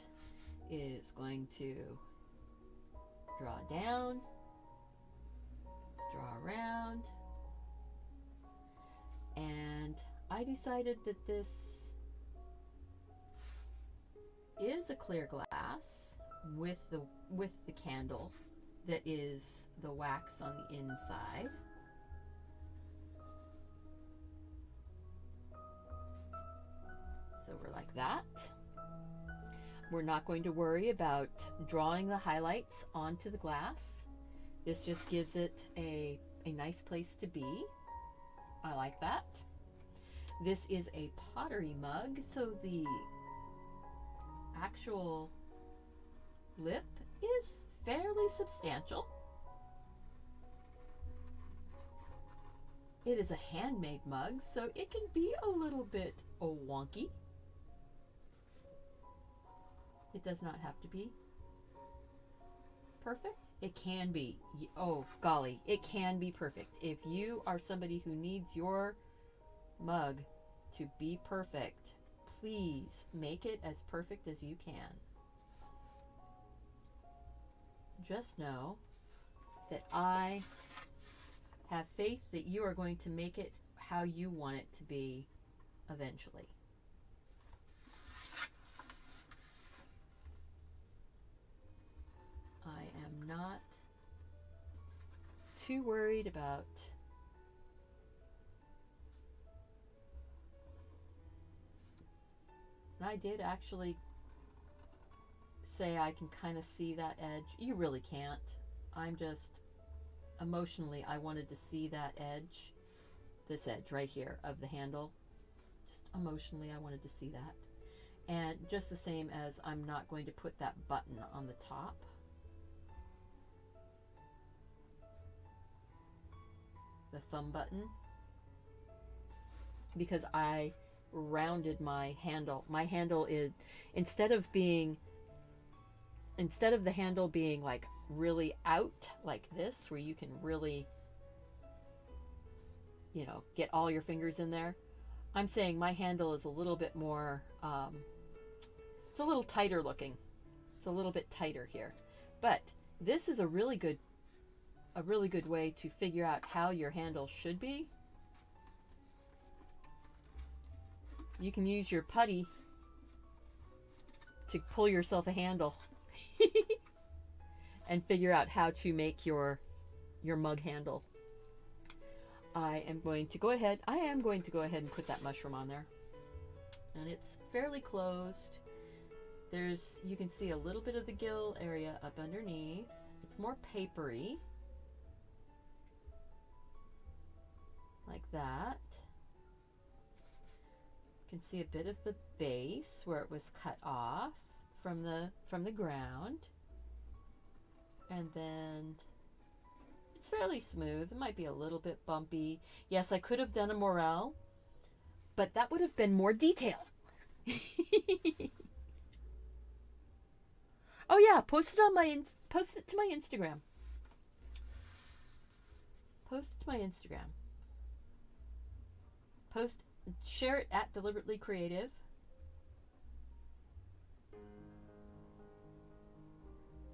Speaker 1: is going to draw down, draw around, and I decided that this is a clear glass with the candle that is the wax on the inside. So we're like that. We're not going to worry about drawing the highlights onto the glass. This just gives it a nice place to be. I like that. This is a pottery mug, so the actual lip is fairly substantial. It is a handmade mug, so it can be a little bit wonky. It does not have to be perfect. It can be. Oh, golly, it can be perfect. If you are somebody who needs your mug to be perfect, please make it as perfect as you can. Just know that I have faith that you are going to make it how you want it to be eventually. I am not too worried about and I did actually say I can kind of see that edge. You really can't. I'm just emotionally, I wanted to see that edge, this edge right here of the handle. Just emotionally, I wanted to see that. And just the same as I'm not going to put that button on the top. The thumb button, because I rounded my handle. My handle is, instead of the handle being like really out like this, where you can really, you know, get all your fingers in there, I'm saying my handle is a little bit more, it's a little tighter looking. It's a little bit tighter here. But this is a really good way to figure out how your handle should be. You can use your putty to pull yourself a handle and figure out how to make your mug handle. I am going to go ahead and put that mushroom on there. And it's fairly closed. You can see a little bit of the gill area up underneath. It's more papery. Like that. You can see a bit of the base where it was cut off from the ground. And then it's fairly smooth. It might be a little bit bumpy. Yes, I could have done a morel, but that would have been more detail. Oh yeah, post it to my Instagram. Post it to my Instagram. Share it at Deliberately Creative.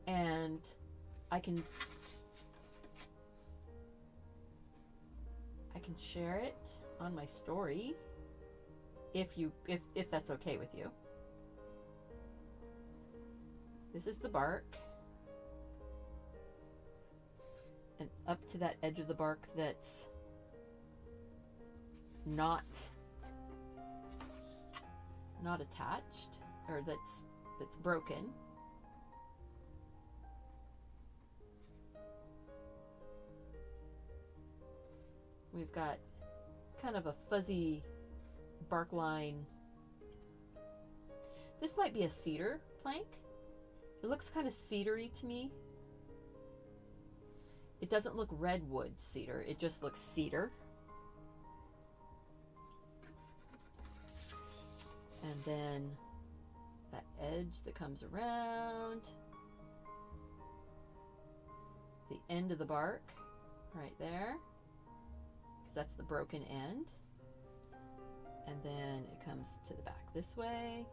Speaker 1: And I can share it on my story if that's okay with you. This is the bark. And up to that edge of the bark that's not not attached, or that's broken. We've got kind of a fuzzy bark line. This might be a cedar plank. It looks kind of cedary to me. It doesn't look redwood cedar, it just looks cedar. And then that edge that comes around the end of the bark right there, because that's the broken end. And then it comes to the back this way.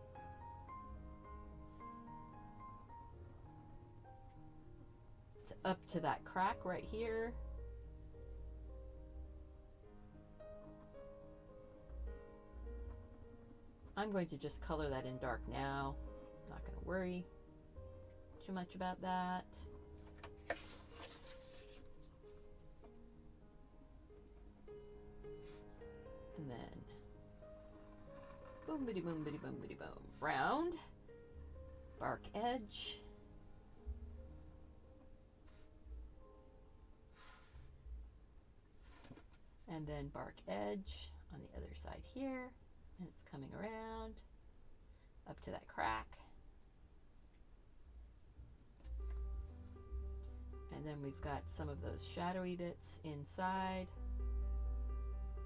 Speaker 1: Up to that crack right here. I'm going to just color that in dark now. Not going to worry too much about that. And then boom, bitty, boom, bitty, boom, bitty, boom. Round bark edge. And then bark edge on the other side here, and it's coming around up to that crack. And then we've got some of those shadowy bits inside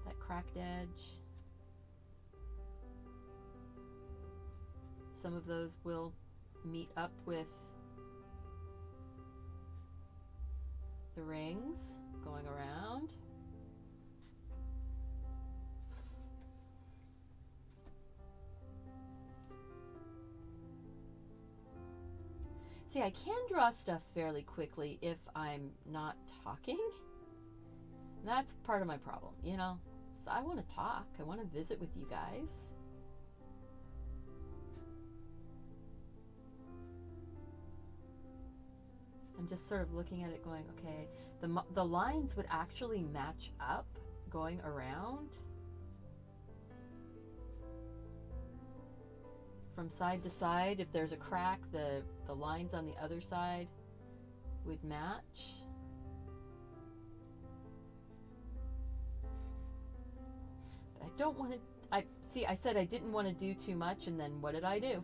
Speaker 1: that cracked edge. Some of those will meet up with the rings going around. See, I can draw stuff fairly quickly if I'm not talking. That's part of my problem, you know. So I want to talk. I want to visit with you guys. I'm just sort of looking at it going, okay, the lines would actually match up going around. From side to side, if there's a crack, the lines on the other side would match. But I don't want to, I said I didn't want to do too much, and then what did I do?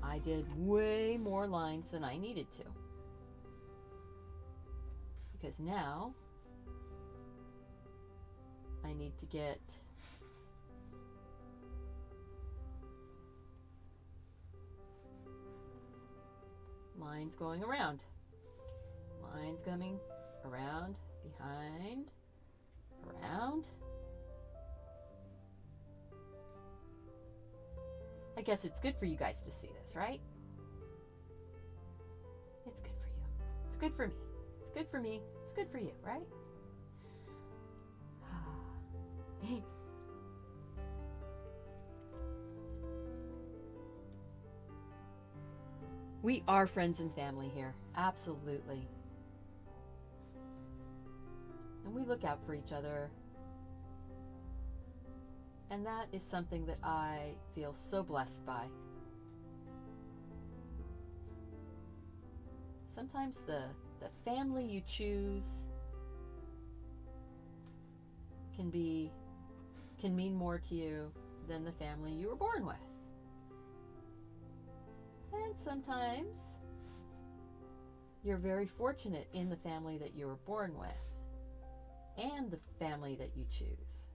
Speaker 1: I did way more lines than I needed to. Because now I need to get lines going around, lines coming around, behind, around. I guess it's good for you guys to see this, right? It's good for you. It's good for me. It's good for me. It's good for you, right? We are friends and family here, absolutely. And we look out for each other. And that is something that I feel so blessed by. Sometimes the family you choose can mean more to you than the family you were born with. And sometimes you're very fortunate in the family that you were born with and the family that you choose.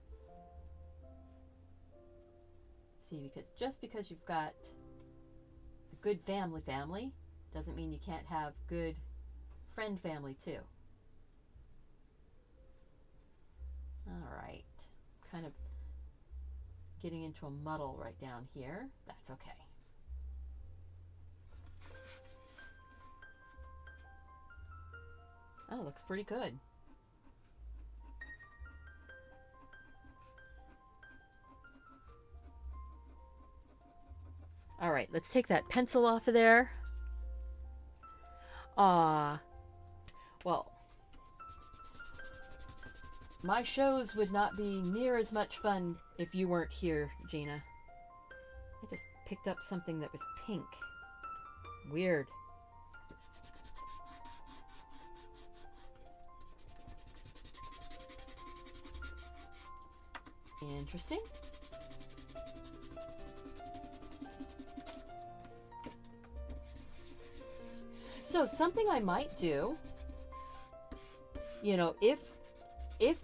Speaker 1: See, because just because you've got a good family doesn't mean you can't have good friend family too. All right, kind of getting into a muddle right down here. That's okay. Oh, it looks pretty good. All right, let's take that pencil off of there. Well, my shows would not be near as much fun if you weren't here, Gina. I Just picked up something that was pink. Weird. Interesting. So something I might do, you know, if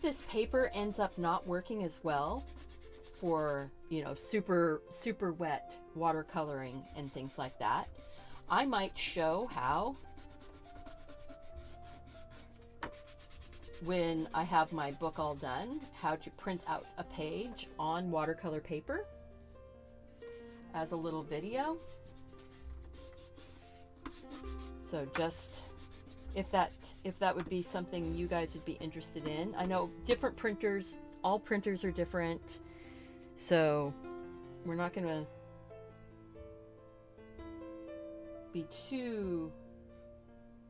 Speaker 1: this paper ends up not working as well for, you know, super wet watercoloring and things like that, I might show how, when I have my book all done, how to print out a page on watercolor paper as a little video. So just if that would be something you guys would be interested in. I know different printers, all printers are different, so we're not gonna be too,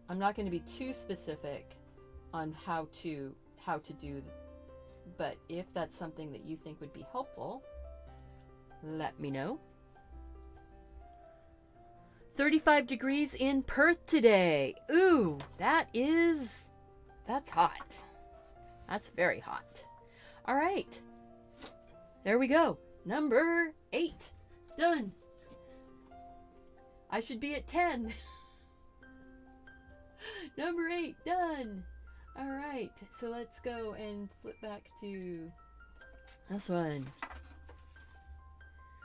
Speaker 1: I'm not going to be too specific on how to do, but if that's something that you think would be helpful, let me know. 35 degrees in Perth today. Ooh, that's hot. That's very hot. All right, there we go. Number 8 done. I should be at 10. Number 8 done. All right, so let's go and flip back to this one.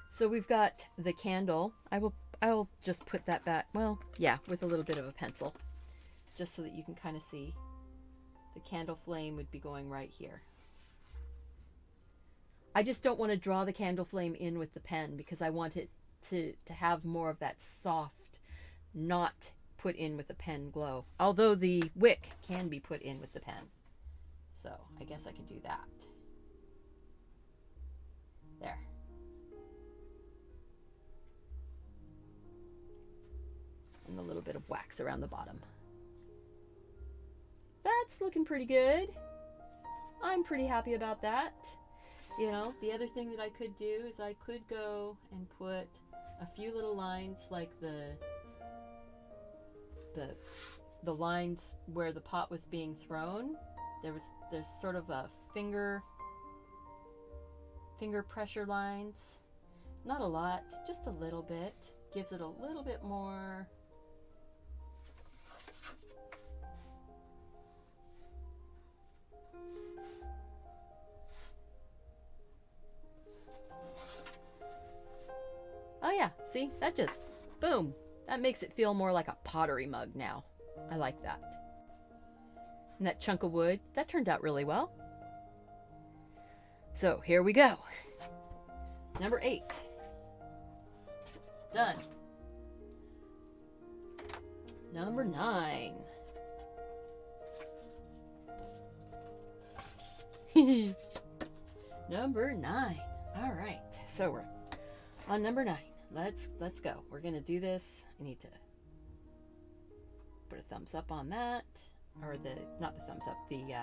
Speaker 1: So we've got the candle. I'll just put that back, well, yeah, with a little bit of a pencil, just so that you can kind of see. The candle flame would be going right here. I just don't want to draw the candle flame in with the pen because I want it to have more of that soft, not put in with a pen glow. Although the wick can be put in with the pen. So I guess I can do that. There. And a little bit of wax around the bottom. That's looking pretty good. I'm pretty happy about that. You know, the other thing that I could do is I could go and put a few little lines like the lines where the pot was being thrown. There's sort of a finger pressure lines. Not a lot, just a little bit. Gives it a little bit more. Oh yeah, see, that just, boom. That makes it feel more like a pottery mug now. I like that. And that chunk of wood, that turned out really well. So here we go. Number 8. Done. Number 9. Number 9. All right, so we're on number 9. Let's go. We're gonna do this. I need to put a thumbs up on that, or not the thumbs up, the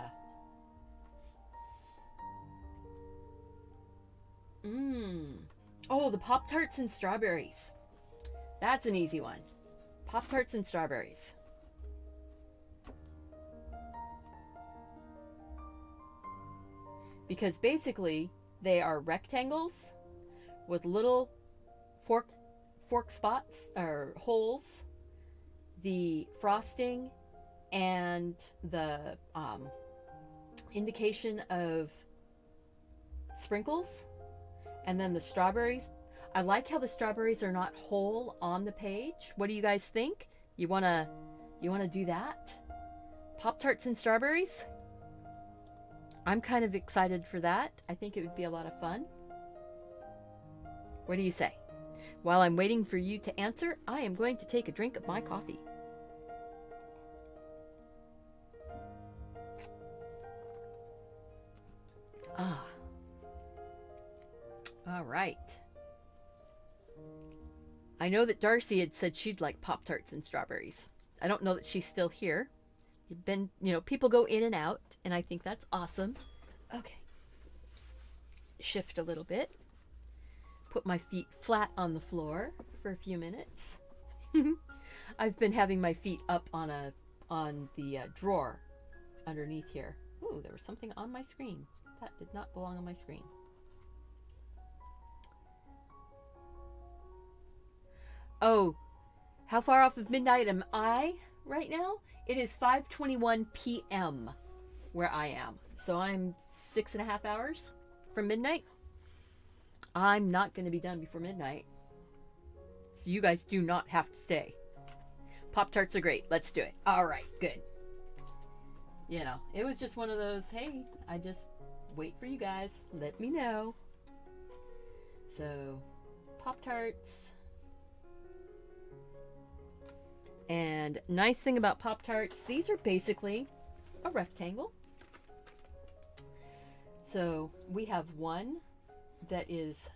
Speaker 1: oh, the Pop-Tarts and strawberries. That's an easy one. Pop-Tarts and strawberries. Because basically they are rectangles with little fork spots or holes, the frosting and the indication of sprinkles, and then the strawberries. I like how the strawberries are not whole on the page. What do you guys think? You wanna do that? Pop-Tarts and strawberries? I'm kind of excited for that. I think it would be a lot of fun. What do you say? While I'm waiting for you to answer, I am going to take a drink of my coffee. Ah. All right. I know that Darcy had said she'd like Pop-Tarts and strawberries. I don't know that she's still here. You've been, you know, people go in and out, and I think that's awesome. Okay. Shift a little bit. put my feet flat on the floor for a few minutes. I've been having my feet up on the drawer underneath here. Ooh, there was something on my screen. That did not belong on my screen. Oh, how far off of midnight am I right now? It is 5:21 p.m. where I am. So I'm 6.5 hours from midnight. I'm not going to be done before midnight. So you guys do not have to stay. Pop-Tarts are great. Let's do it. All right, good. You know, it was just one of those, hey, I just wait for you guys. Let me know. So, Pop-Tarts. And nice thing about Pop-Tarts, these are basically a rectangle. So we have one that is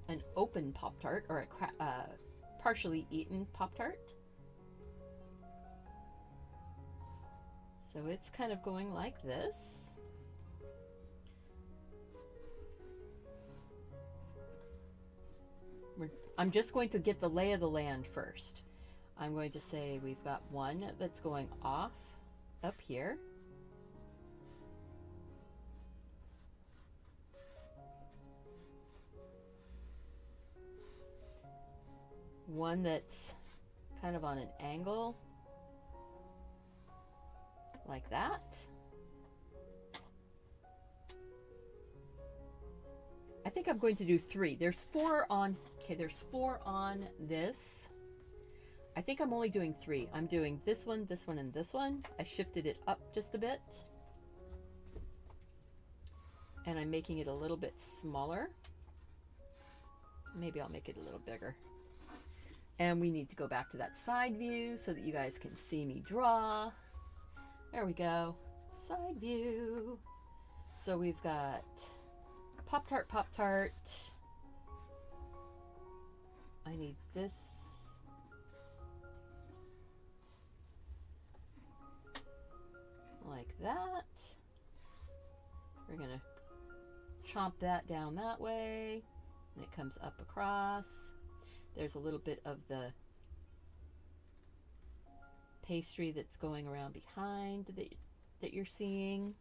Speaker 1: an open Pop-Tart, or a partially eaten Pop-Tart. So it's kind of going like this. I'm just going to get the lay of the land first. I'm going to say we've got one that's going off up here. One that's kind of on an angle like that. I think I'm going to do 3. There's 4 on, okay, there's 4 on this. I think I'm only doing 3. I'm doing this one, and this one. I shifted it up just a bit. And I'm making it a little bit smaller. Maybe I'll make it a little bigger. And we need to go back to that side view so that you guys can see me draw. There we go. Side view. So we've got Pop-Tart, Pop-Tart. I need this. Like that. We're going to chomp that down that way. And it comes up across. There's a little bit of the pastry that's going around behind that you're seeing.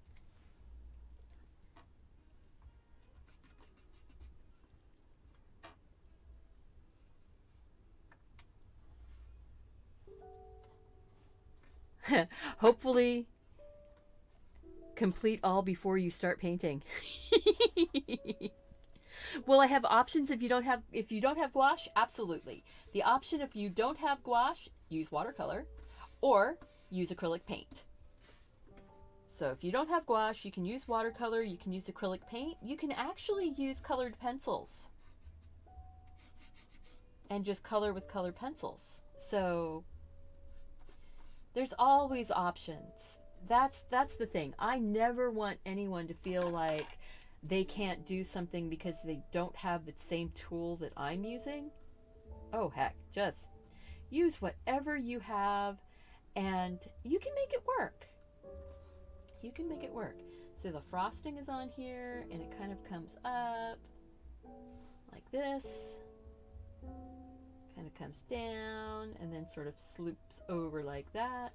Speaker 1: Hopefully complete all before you start painting. Will I have options if you don't have gouache? Absolutely. The option if you don't have gouache, use watercolor or use acrylic paint. So if you don't have gouache, you can use watercolor, you can use acrylic paint, you can actually use colored pencils and just color with colored pencils. So there's always options. That's the thing. I never want anyone to feel like they can't do something because they don't have the same tool that I'm using. Oh heck, just use whatever you have and you can make it work. You can make it work. So the frosting is on here and it kind of comes up like this. Kind of comes down and then sort of sloops over like that.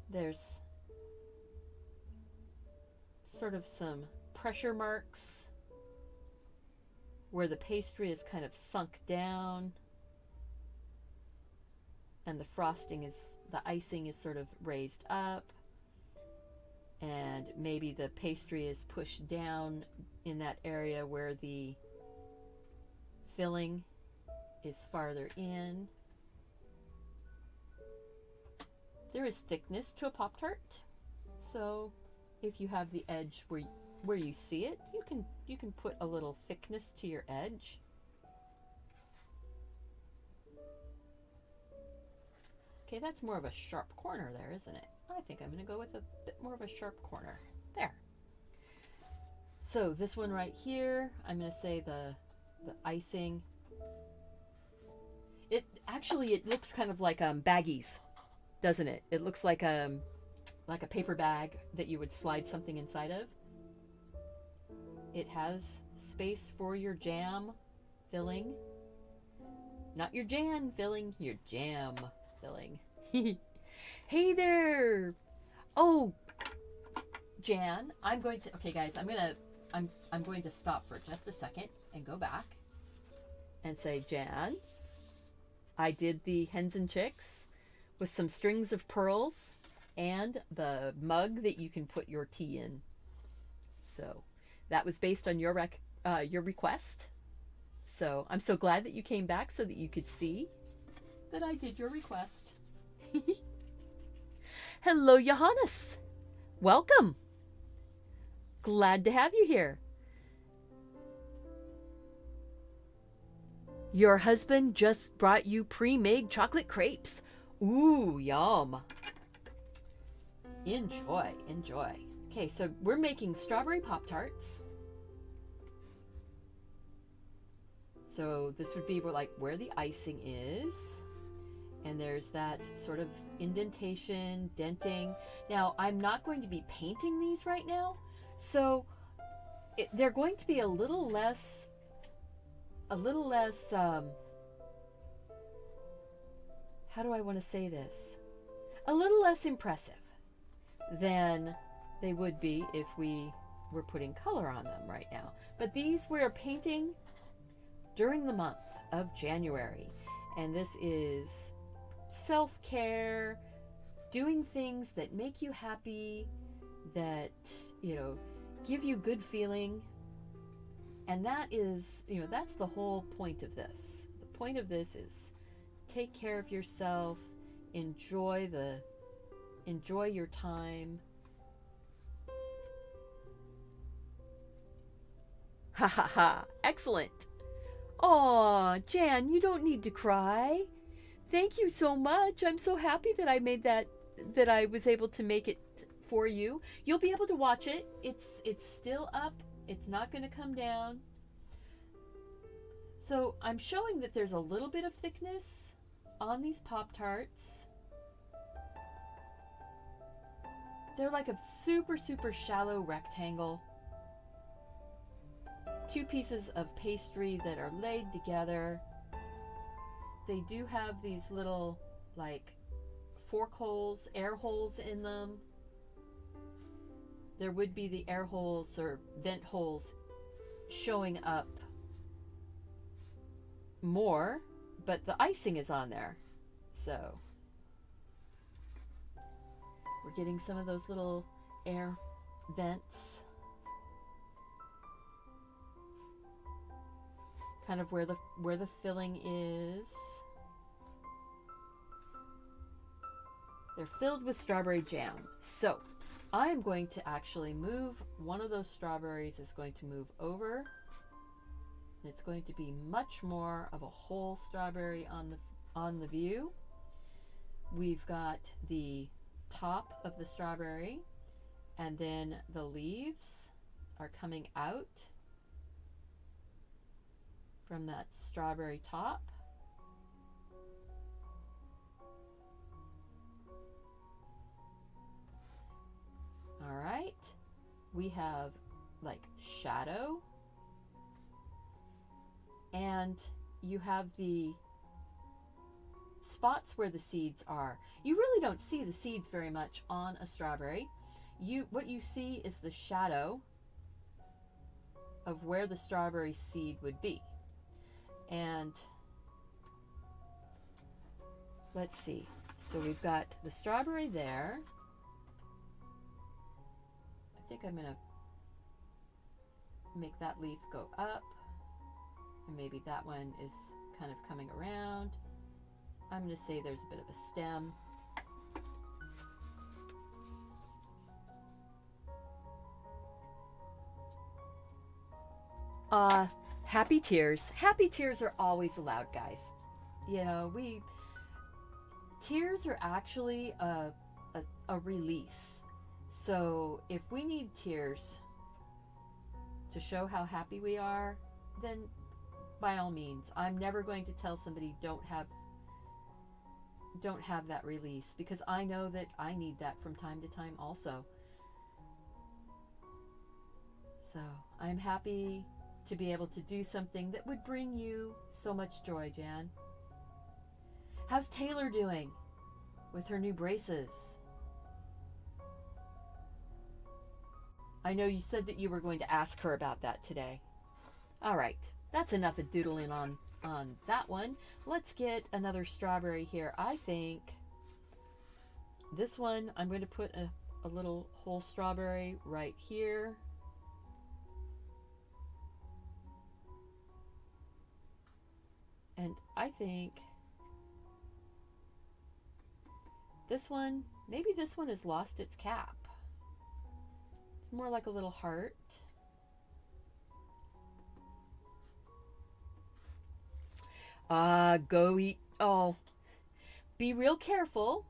Speaker 1: There's sort of some pressure marks where the pastry is kind of sunk down and the icing is sort of raised up, and maybe the pastry is pushed down in that area where the filling is farther in. There is thickness to a Pop-Tart, so if you have the edge where you see it, you can put a little thickness to your edge. Okay, that's more of a sharp corner there, isn't it? I think I'm going to go with a bit more of a sharp corner. There. So this one right here, I'm going to say the icing. It looks kind of like baggies, doesn't it? It looks like a paper bag that you would slide something inside of. it has space for your jam filling. Not your jam filling, your jam filling. Hey there! Oh, Jan, okay guys, I'm going to stop for just a second and go back and say, Jan, I did the hens and chicks with some strings of pearls and the mug that you can put your tea in. So that was based on your request. So I'm so glad that you came back so that you could see that I did your request. Hello, Johannes. Welcome. Glad to have you here. Your husband just brought you pre-made chocolate crepes. Ooh, yum. Enjoy, enjoy. Okay, so we're making strawberry Pop-Tarts. So this would be where the icing is. And there's that sort of indentation, denting. Now, I'm not going to be painting these right now. So they're going to be a little less, how do I want to say this? A little less impressive than they would be if we were putting color on them right now. But these we're painting during the month of January. And this is self-care, doing things that make you happy, that, give you good feeling. And that is, that's the whole point of this. The point of this is take care of yourself, enjoy your time. Ha ha ha, excellent. Aw, Jan, you don't need to cry. Thank you so much. I'm so happy that I made that I was able to make it for you. You'll be able to watch it. It's still up. It's not going to come down. So I'm showing that there's a little bit of thickness on these Pop-Tarts. They're like a super, super shallow rectangle. 2 pieces of pastry that are laid together. They do have these little fork holes, air holes in them. There would be the air holes or vent holes showing up more, but the icing is on there. So we're getting some of those little air vents. Kind of where the filling is. They're filled with strawberry jam. So I'm going to actually move one of those strawberries is going to move over. And it's going to be much more of a whole strawberry on the view. We've got the top of the strawberry, and then the leaves are coming out from that strawberry top. All right, we have shadow, and you have the spots where the seeds are. You really don't see the seeds very much on a strawberry. What you see is the shadow of where the strawberry seed would be. And let's see. So we've got the strawberry there. I think I'm going to make that leaf go up. And maybe that one is kind of coming around. I'm going to say there's a bit of a stem. Happy tears. Happy tears are always allowed, guys. Tears are actually a release. So if we need tears to show how happy we are, then by all means. I'm never going to tell somebody don't have that release, because I know that I need that from time to time also. So I'm happy to be able to do something that would bring you so much joy, Jan. How's Taylor doing with her new braces? I know you said that you were going to ask her about that today. All right, that's enough of doodling on that one. Let's get another strawberry here. I think this one, I'm going to put a little whole strawberry right here. And I think this one, maybe this one has lost its cap. It's more like a little heart. Go eat. Oh, be real careful.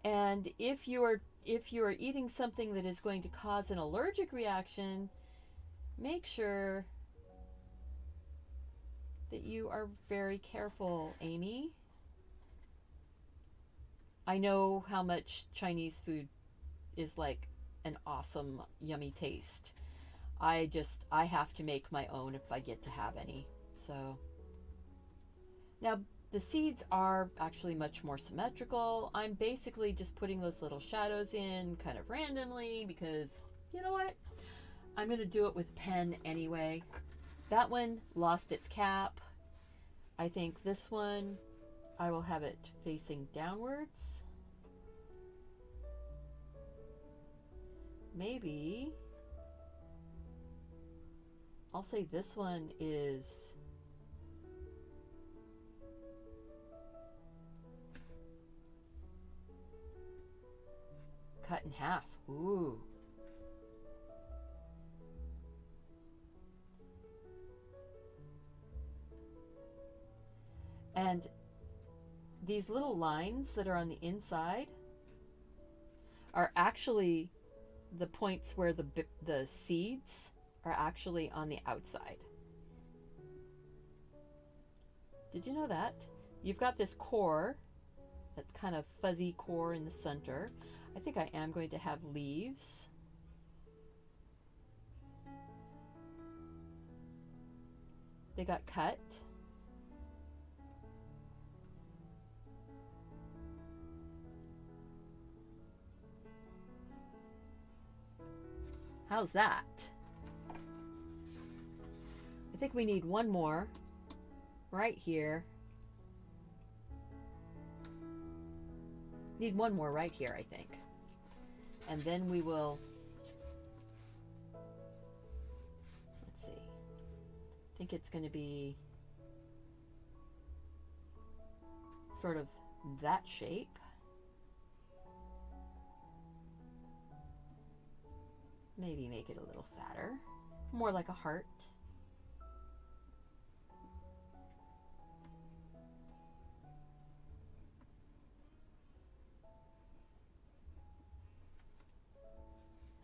Speaker 1: And if you are eating something that is going to cause an allergic reaction, make sure that you are very careful, Amy. I know how much Chinese food is like an awesome, yummy taste. I have to make my own if I get to have any. So now the seeds are actually much more symmetrical. I'm basically just putting those little shadows in kind of randomly because, you know what? I'm going to do it with a pen anyway. That one lost its cap. I think this one, I will have it facing downwards. Maybe I'll say this one is cut in half. Ooh. And these little lines that are on the inside are actually the points where the seeds are actually on the outside. Did you know that? You've got this core, that's kind of fuzzy core in the center. I think I am going to have leaves. They got cut. How's that? I think we need one more right here. Need one more right here, I think. And then we will, let's see. I think it's going to be sort of that shape. Maybe make it a little fatter, more like a heart.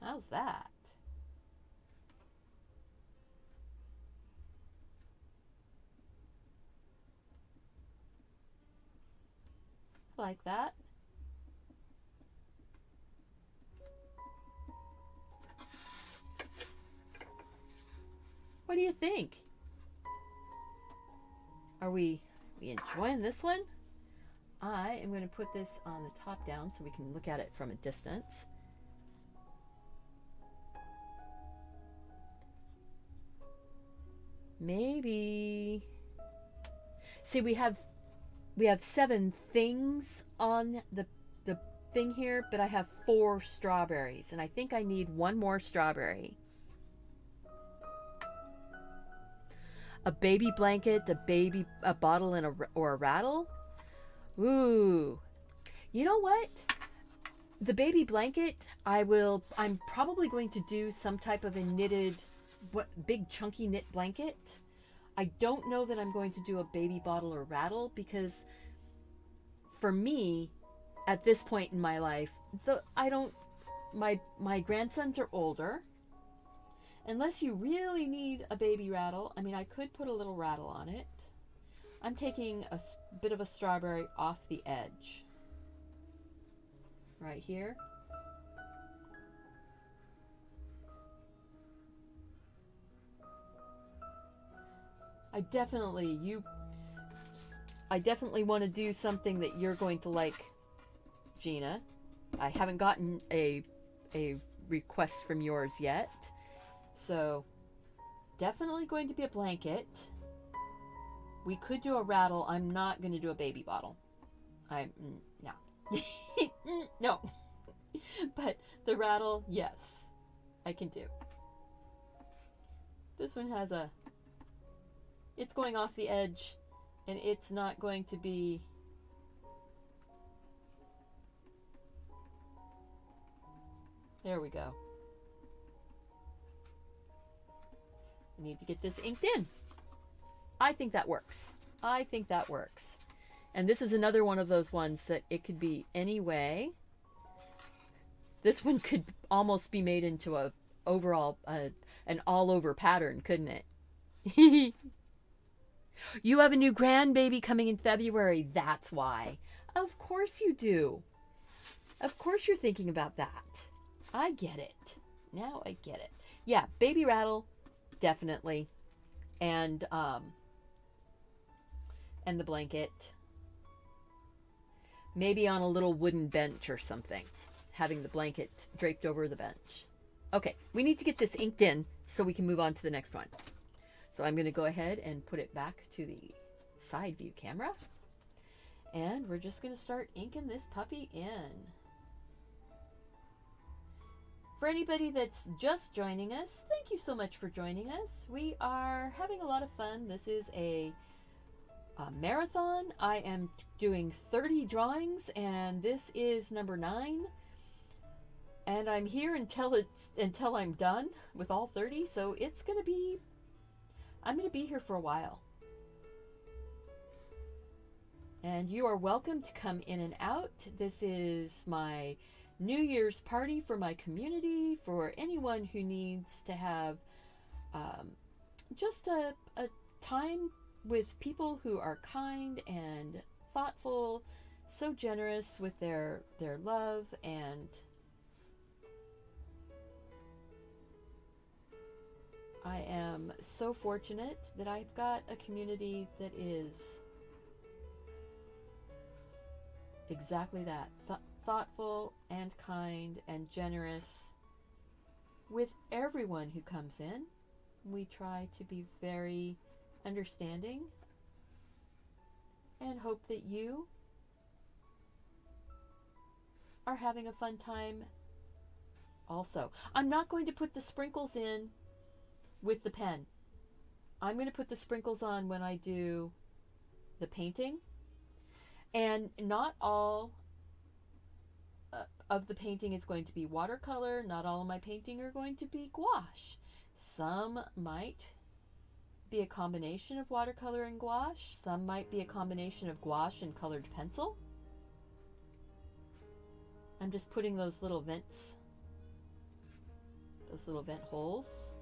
Speaker 1: How's that? Like that. What do you think? Are we enjoying this one? I am going to put this on the top down so we can look at it from a distance. Maybe. See, we have 7 things on the thing here, but I have 4 strawberries, and I think I need one more strawberry. A baby blanket, a bottle, and or a rattle. Ooh, you know what? The baby blanket, I'm probably going to do some type of a knitted, big chunky knit blanket. I don't know that I'm going to do a baby bottle or rattle because for me, at this point in my life, my grandsons are older. Unless you really need a baby rattle, I mean, I could put a little rattle on it. I'm taking a bit of a strawberry off the edge. Right here. I definitely want to do something that you're going to like, Gina. I haven't gotten a request from yours yet. So, definitely going to be a blanket. We could do a rattle. I'm not going to do a baby bottle. No. No. But the rattle, yes, I can do. This one has it's going off the edge, and it's not going to be... There we go. I need to get this inked in. I think that works. I think that works. And this is another one of those ones that it could be any way. This one could almost be made into a overall an all-over pattern, couldn't it? You have a new grandbaby coming in February. That's why. Of course you do. Of course you're thinking about that. I get it. Now I get it. Yeah, baby rattle, definitely. And the blanket. Maybe on a little wooden bench or something. Having the blanket draped over the bench. Okay, we need to get this inked in so we can move on to the next one. So I'm going to go ahead and put it back to the side view camera. And we're just going to start inking this puppy in. For anybody that's just joining us, thank you so much for joining us. We are having a lot of fun. This is a marathon. I am doing 30 drawings, and this is number 9. And I'm here until I'm done with all 30. So it's going to be, I'm going to be here for a while. And you are welcome to come in and out. This is my New Year's party for my community, for anyone who needs to have just a time with people who are kind and thoughtful, so generous with their love, and I am so fortunate that I've got a community that is exactly that, thoughtful and kind and generous with everyone who comes in. We try to be very understanding and hope that you are having a fun time also. I'm not going to put the sprinkles in with the pen. I'm going to put the sprinkles on when I do the painting. And not all of the painting is going to be watercolor. Not all of my painting are going to be gouache. Some might be a combination of watercolor and gouache. Some might be a combination of gouache and colored pencil. I'm just putting those little vents, those little vent holes.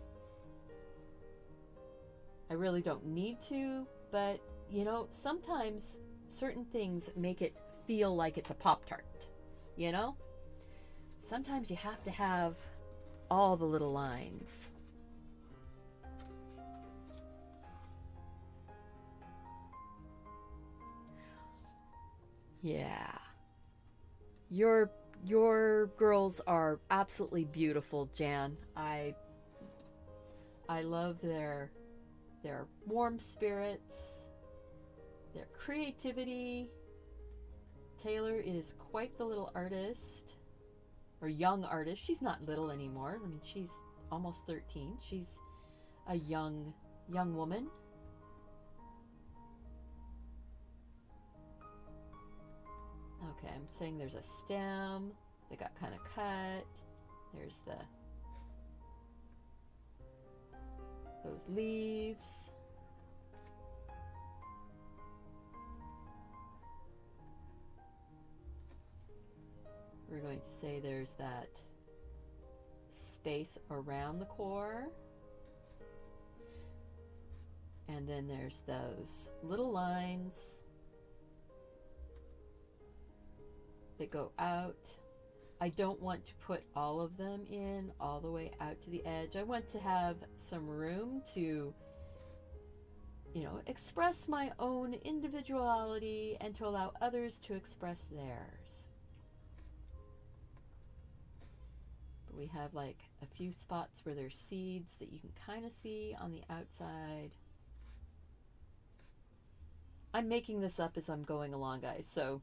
Speaker 1: I really don't need to, but you know, sometimes certain things make it feel like it's a Pop-Tart, you know? Sometimes you have to have all the little lines. Yeah. Your girls are absolutely beautiful, Jan. I love their warm spirits, their creativity. Taylor is quite the little artist, or young artist. She's not little anymore. I mean, she's almost 13. She's a young woman. Okay, I'm saying there's a stem that got kind of cut. There's those leaves. We're going to say there's that space around the core. And then there's those little lines that go out. I don't want to put all of them in all the way out to the edge. I want to have some room to, express my own individuality and to allow others to express theirs. But we have like a few spots where there's seeds that you can kind of see on the outside. I'm making this up as I'm going along, guys, so,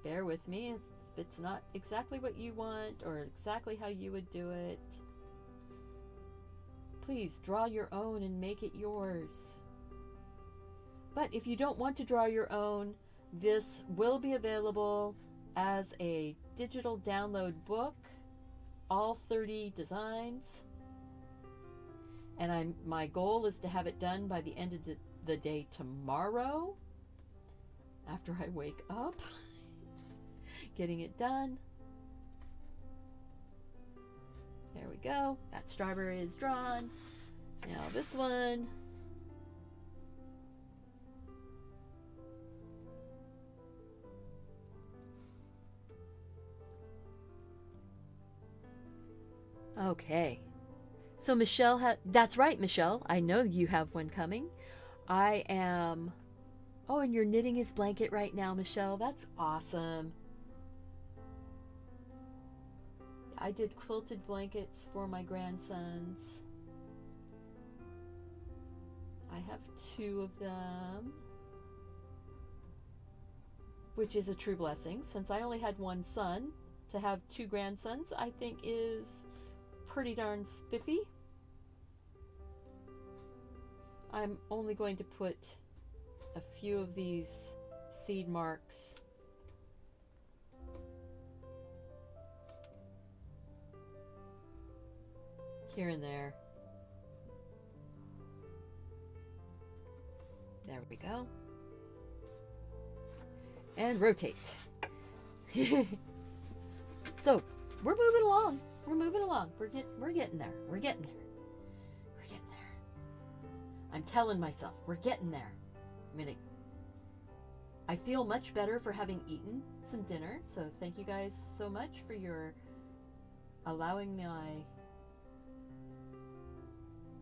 Speaker 1: bear with me if it's not exactly what you want or exactly how you would do it. Please draw your own and make it yours. But if you don't want to draw your own, this will be available as a digital download book, all 30 designs. And my goal is to have it done by the end of the day tomorrow, after I wake up, getting it done. There we go. That strawberry is drawn. Now this one. Okay. So Michelle that's right, Michelle. I know you have one coming. I am... Oh, and you're knitting his blanket right now, Michelle. That's awesome. I did quilted blankets for my grandsons. I have 2 of them, which is a true blessing. Since I only had 1 son, to have 2 grandsons, I think is pretty darn spiffy. I'm only going to put a few of these seed marks here and there. There we go. And rotate. So we're moving along. We're moving along. We're getting there. We're getting there. We're getting there. I'm telling myself, we're getting there. I feel much better for having eaten some dinner. So thank you guys so much for your allowing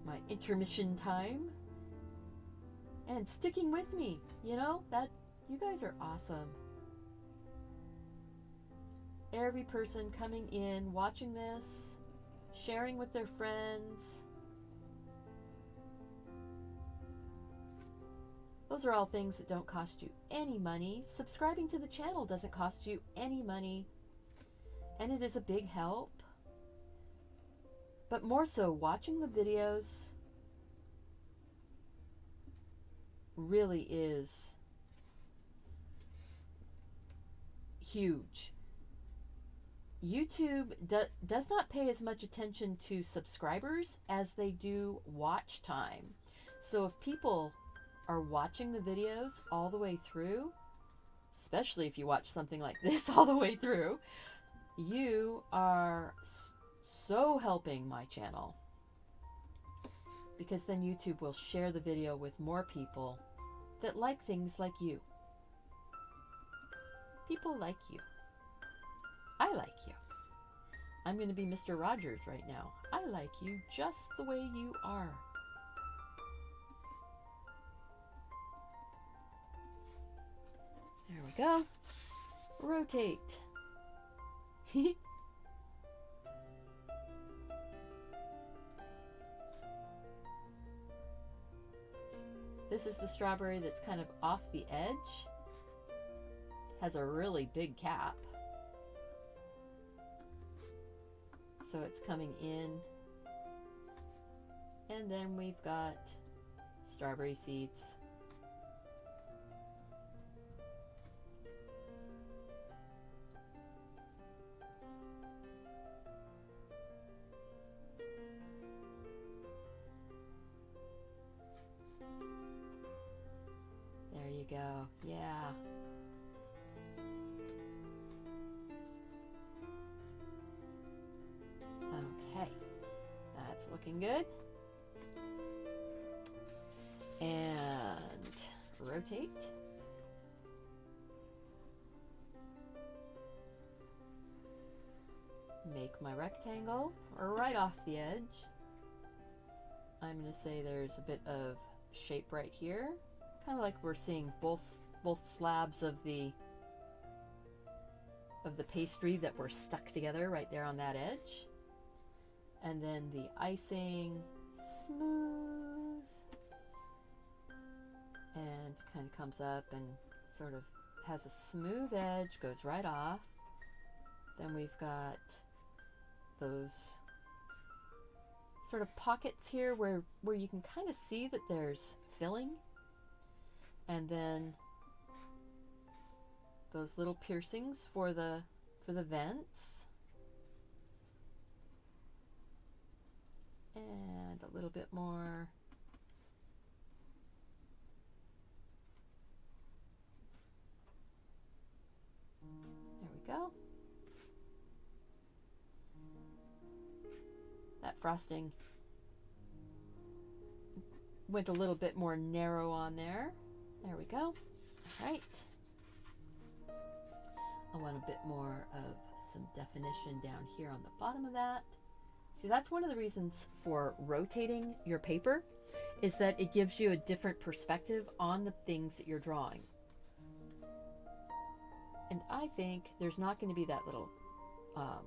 Speaker 1: my intermission time and sticking with me. That you guys are awesome. Every person coming in, watching this, sharing with their friends. Those are all things that don't cost you any money. Subscribing to the channel doesn't cost you any money, and it is a big help. But more so, watching the videos really is huge. YouTube does not pay as much attention to subscribers as they do watch time. So if people are watching the videos all the way through, especially if you watch something like this all the way through, you are so helping my channel, because then YouTube will share the video with more people that like things like you. People like you. I like you. I'm going to be Mr. Rogers right now. I like you just the way you are. There we go. Rotate. This is the strawberry that's kind of off the edge. Has a really big cap. So it's coming in. And then we've got strawberry seeds. There you go. Yeah. Okay. That's looking good. And rotate. Make my rectangle right off the edge. I'm going to say there's a bit of shape right here. Kind of like we're seeing both slabs of the pastry that were stuck together right there on that edge. And then the icing, smooth, and kind of comes up and sort of has a smooth edge, goes right off. Then we've got those sort of pockets here where you can kind of see that there's filling, and then those little piercings for the vents, and a little bit more. There we go. That frosting went a little bit more narrow on there. There we go. All right. I want a bit more of some definition down here on the bottom of that. See, that's one of the reasons for rotating your paper, is that it gives you a different perspective on the things that you're drawing. And I think there's not going to be that little, I'm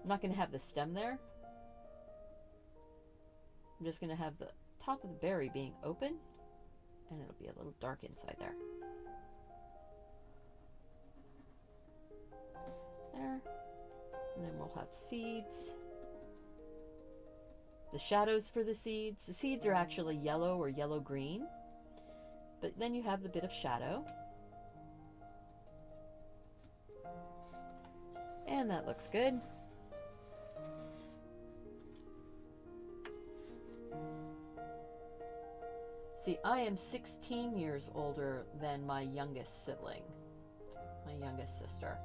Speaker 1: not going to have the stem there. I'm just going to have the top of the berry being open, and it'll be a little dark inside there. There. And then we'll have seeds. The shadows for the seeds. The seeds are actually yellow or yellow-green, but then you have the bit of shadow. And that looks good. See, I am 16 years older than my youngest sibling, my youngest sister.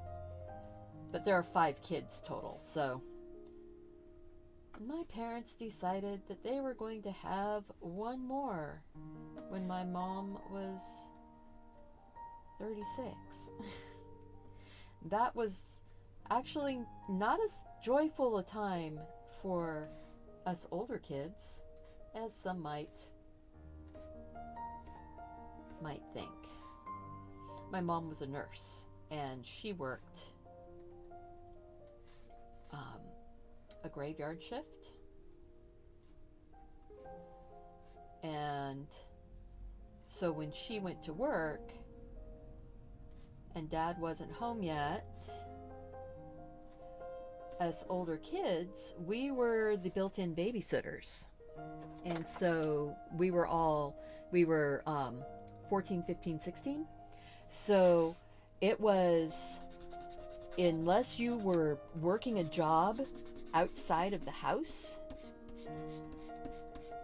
Speaker 1: But there are 5 kids total, so my parents decided that they were going to have one more when my mom was 36. That was actually not as joyful a time for us older kids as some might think. My mom was a nurse, and she worked a graveyard shift, and so when she went to work and Dad wasn't home yet, as older kids, we were the built-in babysitters. And so we were 14, 15, 16. So it was, unless you were working a job outside of the house,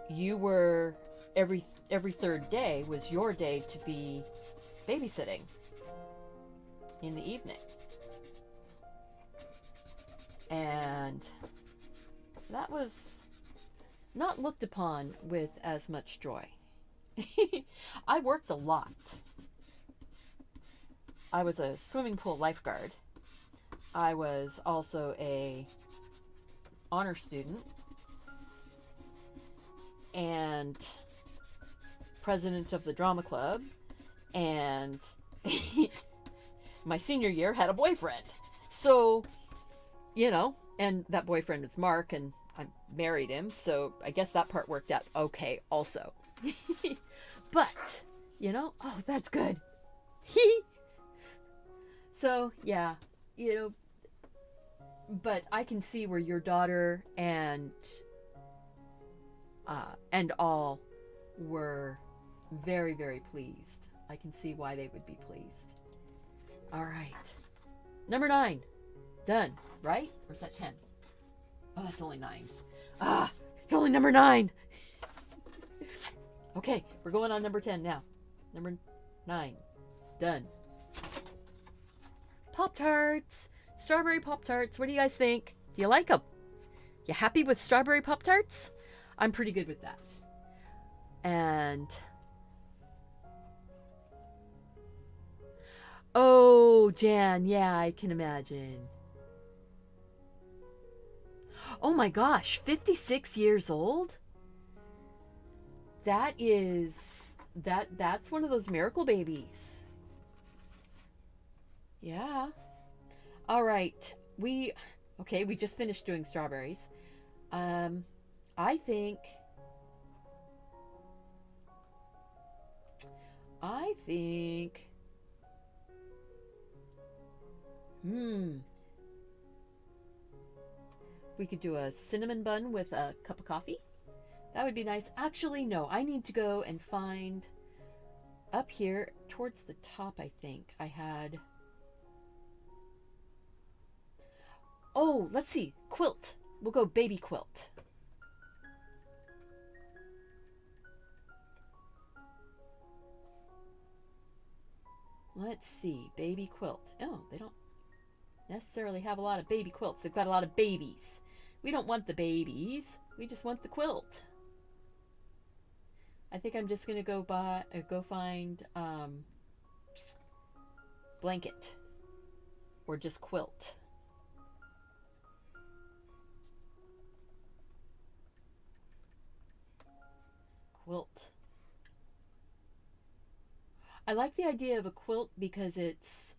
Speaker 1: you were, every third day was your day to be babysitting in the evening. And that was not looked upon with as much joy. I worked a lot. I was a swimming pool lifeguard. I was also a honor student and president of the drama club, and my senior year had a boyfriend. So, you know, and that boyfriend was Mark, and I married him, so I guess that part worked out okay also. But, you know, oh, that's good. So, yeah, you know, but I can see where your daughter and all were very, very pleased. I can see why they would be pleased. All right. Number 9. Done, right? Or is that 10? Oh, that's only 9. It's only number 9. Okay, we're going on number 10 now. Number 9. Done. Pop-Tarts. Strawberry Pop-Tarts. What do you guys think? Do you like them? You happy with strawberry Pop-Tarts? I'm pretty good with that. And oh, Jan, yeah, I can imagine. Oh my gosh, 56 years old? That is, that's one of those miracle babies. Yeah. All right. We just finished doing strawberries. I think we could do a cinnamon bun with a cup of coffee. That would be nice. Actually, no, I need to go and find up here towards the top, I think I had. Oh, let's see. Quilt. We'll go baby quilt. Let's see. Baby quilt. Oh, they don't necessarily have a lot of baby quilts. They've got a lot of babies. We don't want the babies. We just want the quilt. I think I'm just going to go find blanket or just quilt. Quilt. I like the idea of a quilt because it's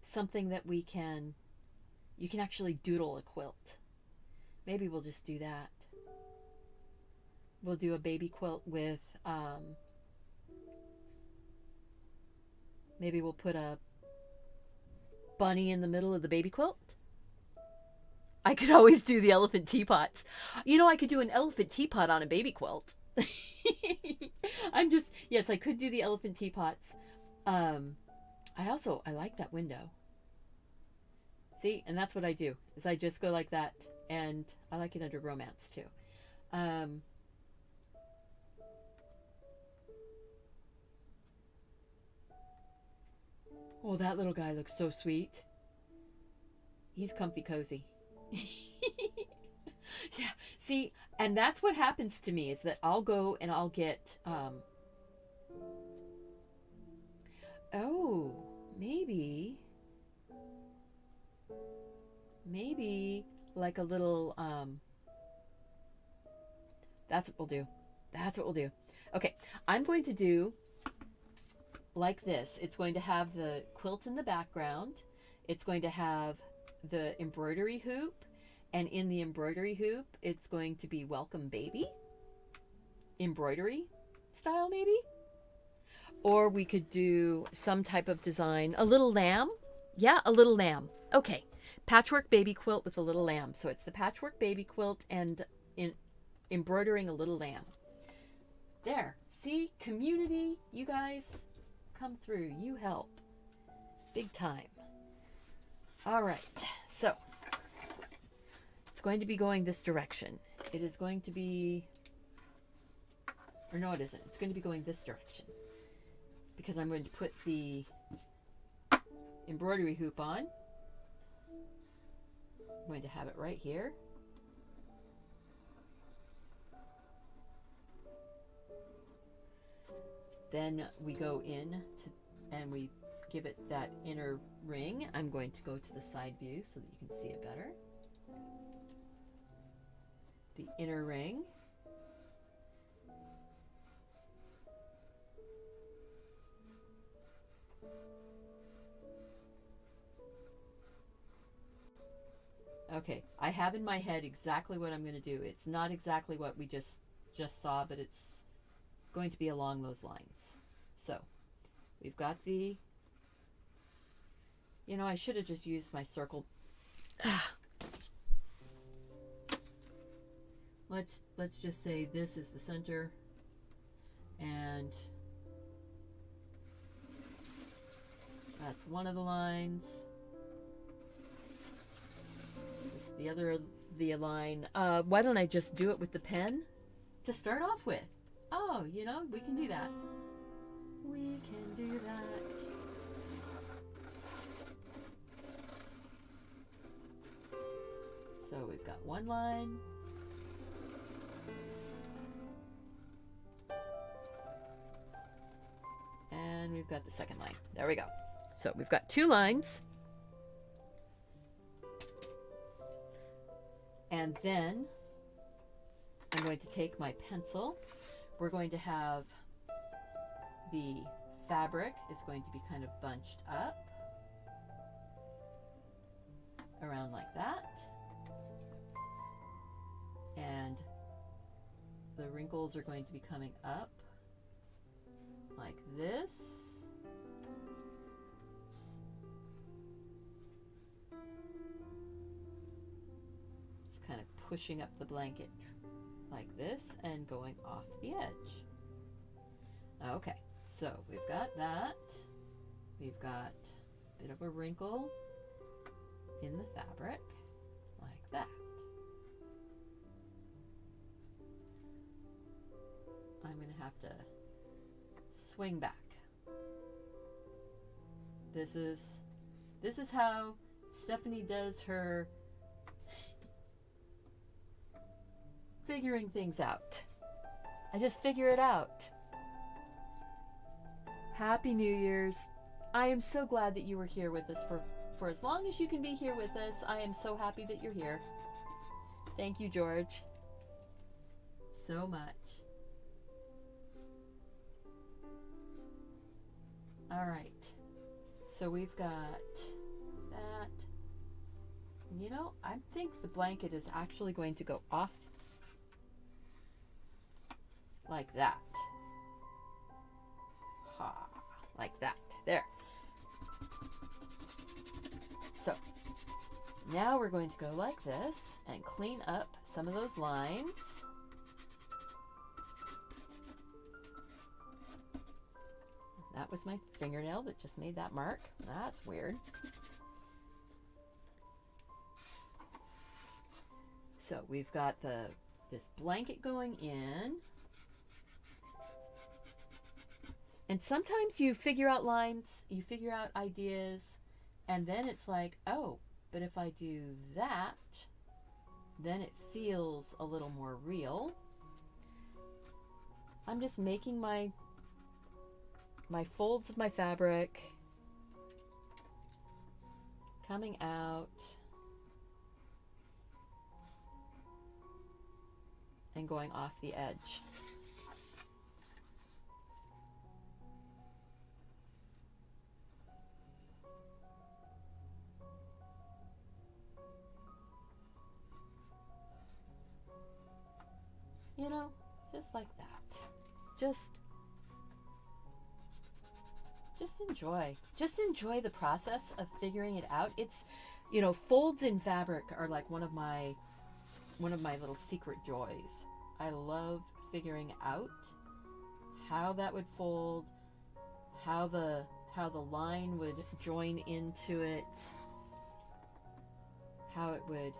Speaker 1: something that you can actually doodle a quilt. Maybe we'll just do that. We'll do a baby quilt with, maybe we'll put a bunny in the middle of the baby quilt. I could always do the elephant teapots. You know, I could do an elephant teapot on a baby quilt. Yes, I could do the elephant teapots. I like that window. See, and that's what I do, is I just go like that, and I like it under romance too. Oh, that little guy looks so sweet. He's comfy cozy. Yeah, see, and that's what happens to me, is that I'll go and I'll get oh, maybe like a little that's what we'll do. Okay, I'm going to do like this. It's going to have the quilt in the background. It's going to have the embroidery hoop, and in the embroidery hoop it's going to be welcome baby embroidery style, maybe. Or we could do some type of design, a little lamb. Yeah, a little lamb. Okay, patchwork baby quilt with a little lamb. So it's the patchwork baby quilt and embroidering a little lamb. There, see, community, you guys come through, you help big time. All right, so it's going to be going this direction. It is going to be, or no, it isn't. It's going to be going this direction because I'm going to put the embroidery hoop on. I'm going to have it right here. Then we go in and we give it that inner ring. I'm going to go to the side view so that you can see it better. The inner ring. Okay, I have in my head exactly what I'm going to do. It's not exactly what we just saw, but it's going to be along those lines. So we've got the, you know, I should have just used my circle. Let's just say this is the center, and that's one of the lines. This is the other line. Why don't I just do it with the pen to start off with? Oh, you know, we can do that. We can do that. So we've got one line. And we've got the second line. There we go. So we've got two lines. And then I'm going to take my pencil. We're going to have the fabric is going to be kind of bunched up around like that. And the wrinkles are going to be coming up like this. It's kind of pushing up the blanket like this and going off the edge. Okay, so we've got that. We've got a bit of a wrinkle in the fabric like that. I'm going to have to swing back. This is how Stephanie does her figuring things out. I just figure it out. Happy New Year's. I am so glad that you were here with us for as long as you can be here with us. I am so happy that you're here. Thank you, George, so much. All right, so we've got that. You know, I think the blanket is actually going to go off like that. Ha, like that. There. So now we're going to go like this and clean up some of those lines. That was my fingernail that just made that mark. That's weird. So we've got this blanket going in. And sometimes you figure out lines, you figure out ideas, and then it's like, oh, but if I do that, then it feels a little more real. I'm just making my folds of my fabric coming out and going off the edge. You know, just like that. Just enjoy. Just enjoy the process of figuring it out. It's, you know, folds in fabric are like one of my little secret joys. I love figuring out how that would fold, how the line would join into it, how it would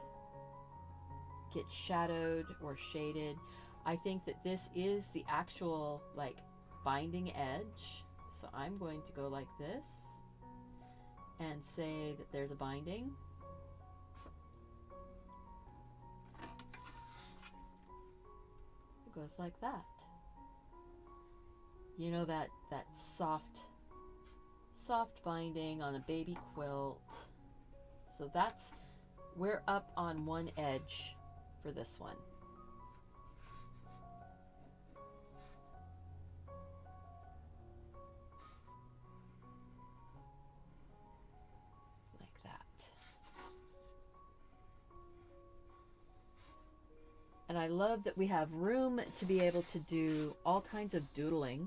Speaker 1: get shadowed or shaded. I think that this is the actual like binding edge. So I'm going to go like this and say that there's a binding. It goes like that. You know, that soft binding on a baby quilt. So we're up on one edge for this one. And I love that we have room to be able to do all kinds of doodling.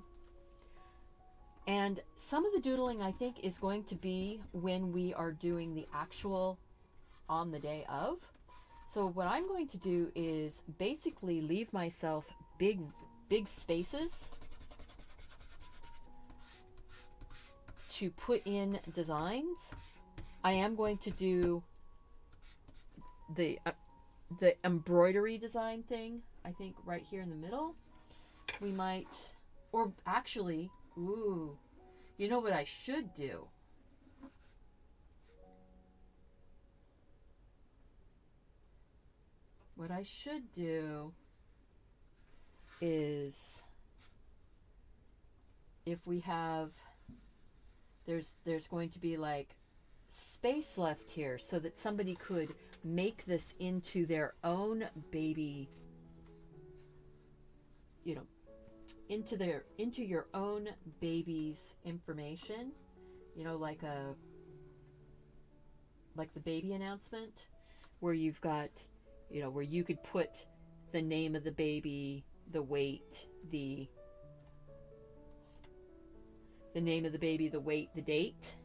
Speaker 1: And some of the doodling I think is going to be when we are doing the actual on the day of. So what I'm going to do is basically leave myself big spaces to put in designs. I am going to do the embroidery design thing, I think right here in the middle. We might, or actually, ooh, you know what I should do? What I should do is, if we have, there's going to be like space left here so that somebody could make this into their own baby, you know, into your own baby's information, you know, like the baby announcement, where you've got, you know, where you could put the name of the baby, the weight, the name of the baby, the weight, the date.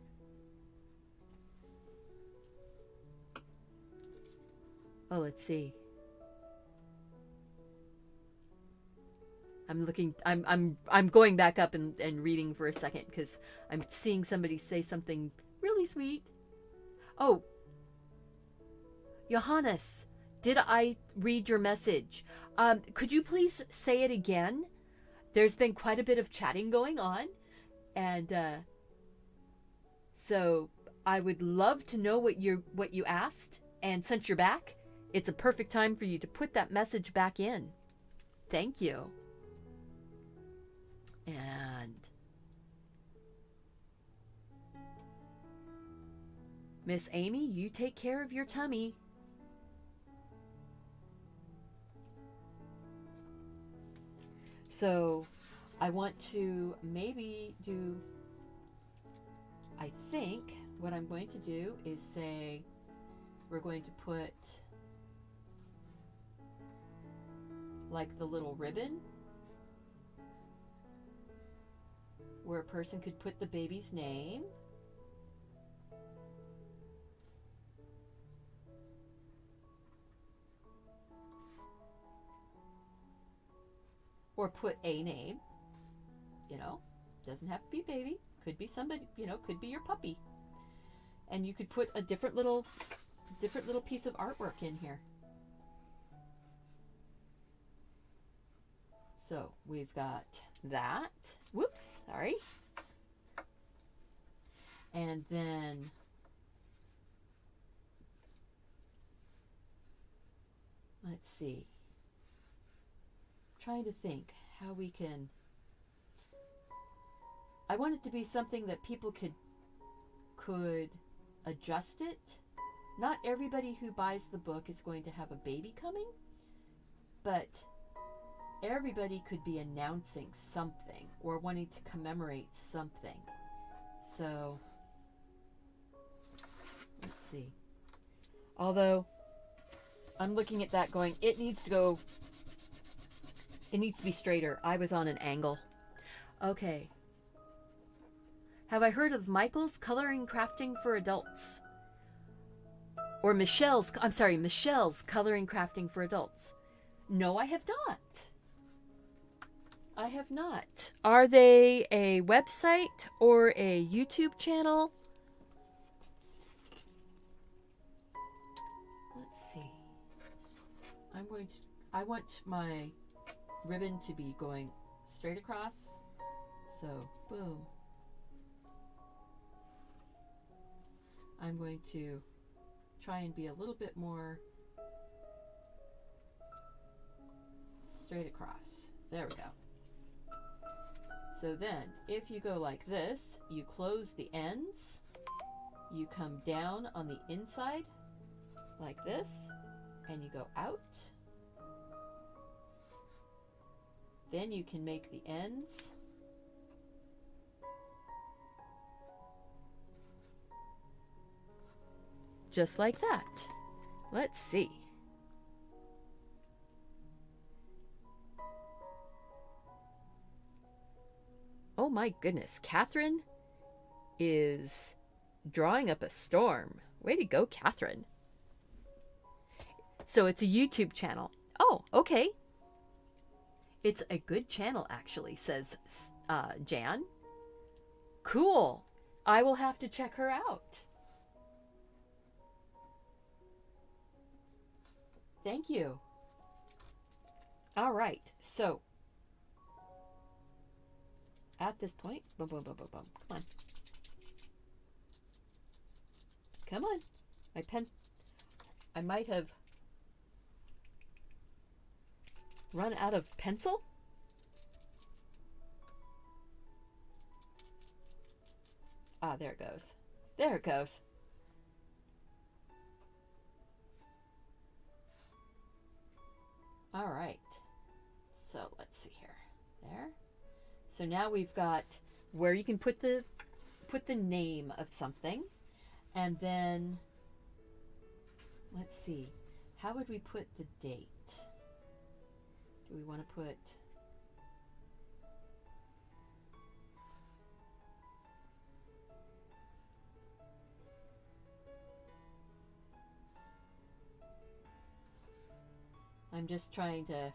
Speaker 1: Oh, let's see. I'm going back up and reading for a second because I'm seeing somebody say something really sweet. Oh, Johannes, did I read your message? Could you please say it again? There's been quite a bit of chatting going on, and so I would love to know what you asked. And since you're back, it's a perfect time for you to put that message back in. Thank you. And Miss Amy, you take care of your tummy. So I want to maybe do, I think what I'm going to do is say we're going to put like the little ribbon where a person could put the baby's name. Or put a name, you know, doesn't have to be baby, could be somebody, you know, could be your puppy. And you could put a different little piece of artwork in here. So we've got that. Whoops, sorry. And then let's see. Trying to think how we can. I want it to be something that people could adjust it. Not everybody who buys the book is going to have a baby coming, but everybody could be announcing something or wanting to commemorate something. So let's see. Although I'm looking at that going, it needs to be straighter. I was on an angle. Okay. Have I heard of Michael's Coloring Crafting for Adults? Or Michelle's Coloring Crafting for Adults. No, I have not. I have not. Are they a website or a YouTube channel? Let's see. I want my ribbon to be going straight across. So, boom. I'm going to try and be a little bit more straight across. There we go. So then, if you go like this, you close the ends, you come down on the inside like this, and you go out. Then you can make the ends just like that. Let's see. Oh my goodness, Catherine is drawing up a storm. Way to go, Catherine. So it's a YouTube channel. Oh, okay. It's a good channel, actually, says Jan. Cool. I will have to check her out. Thank you. All right. So, at this point, boom, boom, boom, boom, boom. Come on. Come on. My pen. I might have run out of pencil. Ah, there it goes. There it goes. All right. So let's see here. There. So now we've got where you can put the name of something, and then let's see. How would we put the date? Do we want to put I'm just trying to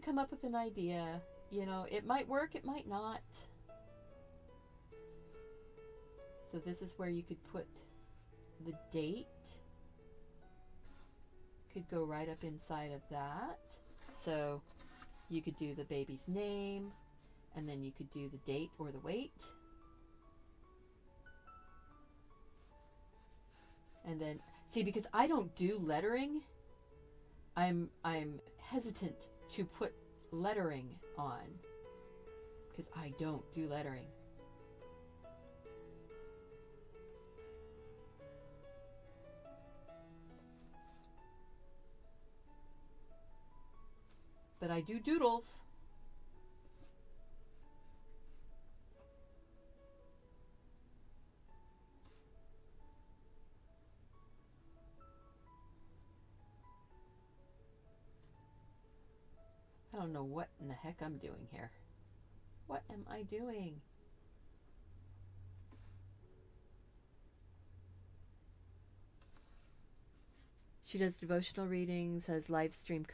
Speaker 1: come up with an idea. You know, it might work, it might not. So this is where you could put the date. Could go right up inside of that. So you could do the baby's name, and then you could do the date or the weight. And then, see, because I don't do lettering, I'm hesitant to put lettering on, because I don't do lettering. But I do doodles. I don't know what in the heck I'm doing here. What am I doing? She does devotional readings, has live stream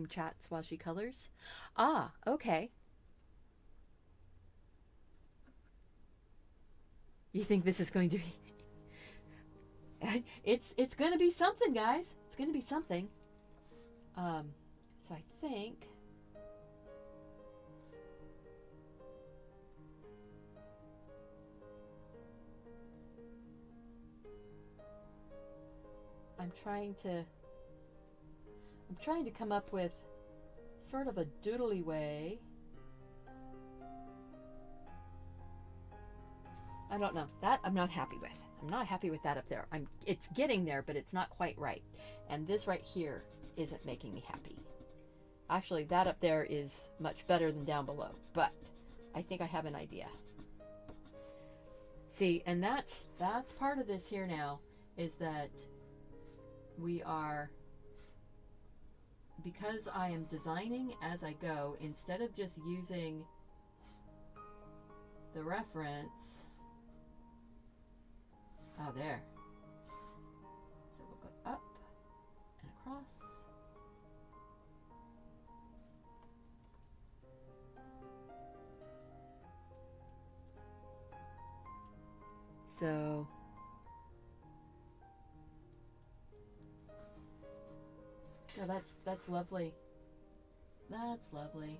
Speaker 1: chats while she colors. Ah, okay. You think this is going to be it's going to be something, guys. It's going to be something. So I think I'm trying to come up with sort of a doodly way. I don't know. That I'm not happy with. I'm not happy with that up there. It's getting there, but it's not quite right. And this right here isn't making me happy. Actually, that up there is much better than down below, but I think I have an idea. See, and that's part of this here now, is that we are, because I am designing as I go, instead of just using the reference. Oh, there. So we'll go up and across. So yeah, that's lovely. That's lovely.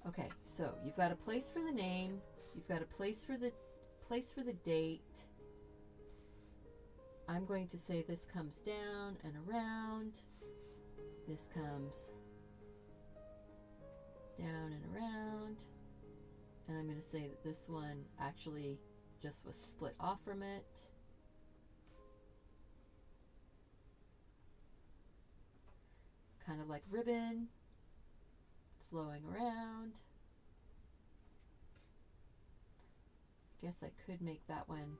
Speaker 1: Okay, so you've got a place for the name, you've got a place for the date. I'm going to say this comes down and around. This comes down and around. And I'm going to say that this one actually just was split off from it. Kind of like ribbon flowing around. Guess I could make that one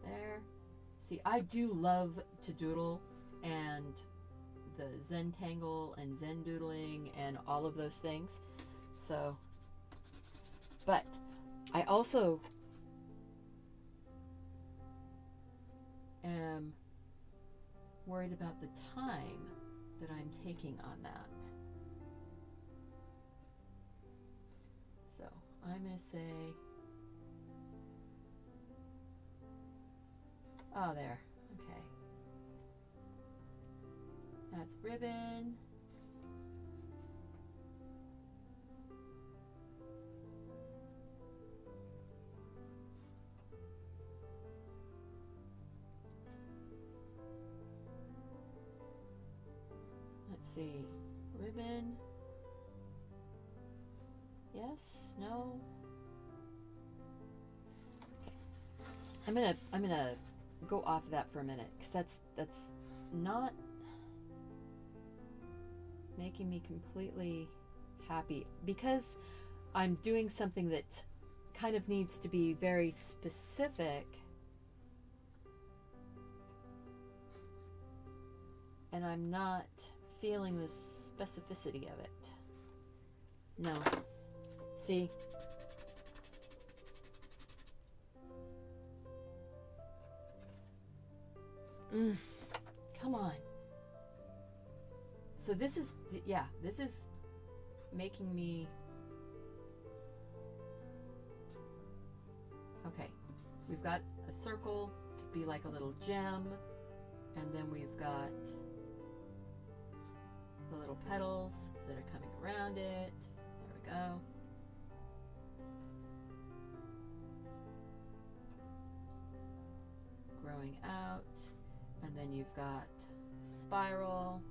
Speaker 1: there. See, I do love to doodle, and the Zen Tangle and Zen doodling and all of those things. So, but I also am worried about the time that I'm taking on that. So I'm going to say, oh, there. Okay. That's ribbon. Let's see. Ribbon. Yes? No? I'm gonna go off of that for a minute, because that's not making me completely happy, because I'm doing something that kind of needs to be very specific, and I'm not feeling the specificity of it. No. See? Come on. So this is, yeah, this is making me, okay, we've got a circle, could be like a little gem, and then we've got the little petals that are coming around it. There we go. Growing out, and then you've got spiral.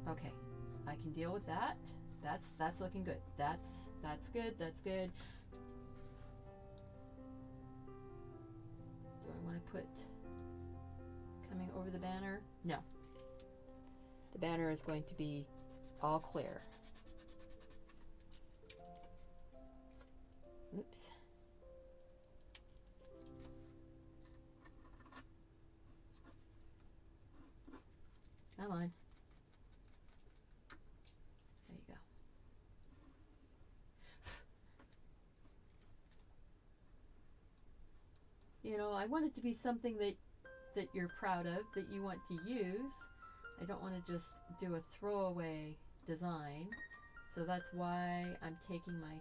Speaker 1: Okay, I can deal with that. That's looking good. That's good. That's good. Do I want to put coming over the banner? No. The banner is going to be all clear. Oops. Come on. There you go. You know, I want it to be something that you're proud of, that you want to use. I don't want to just do a throwaway design. So that's why I'm taking my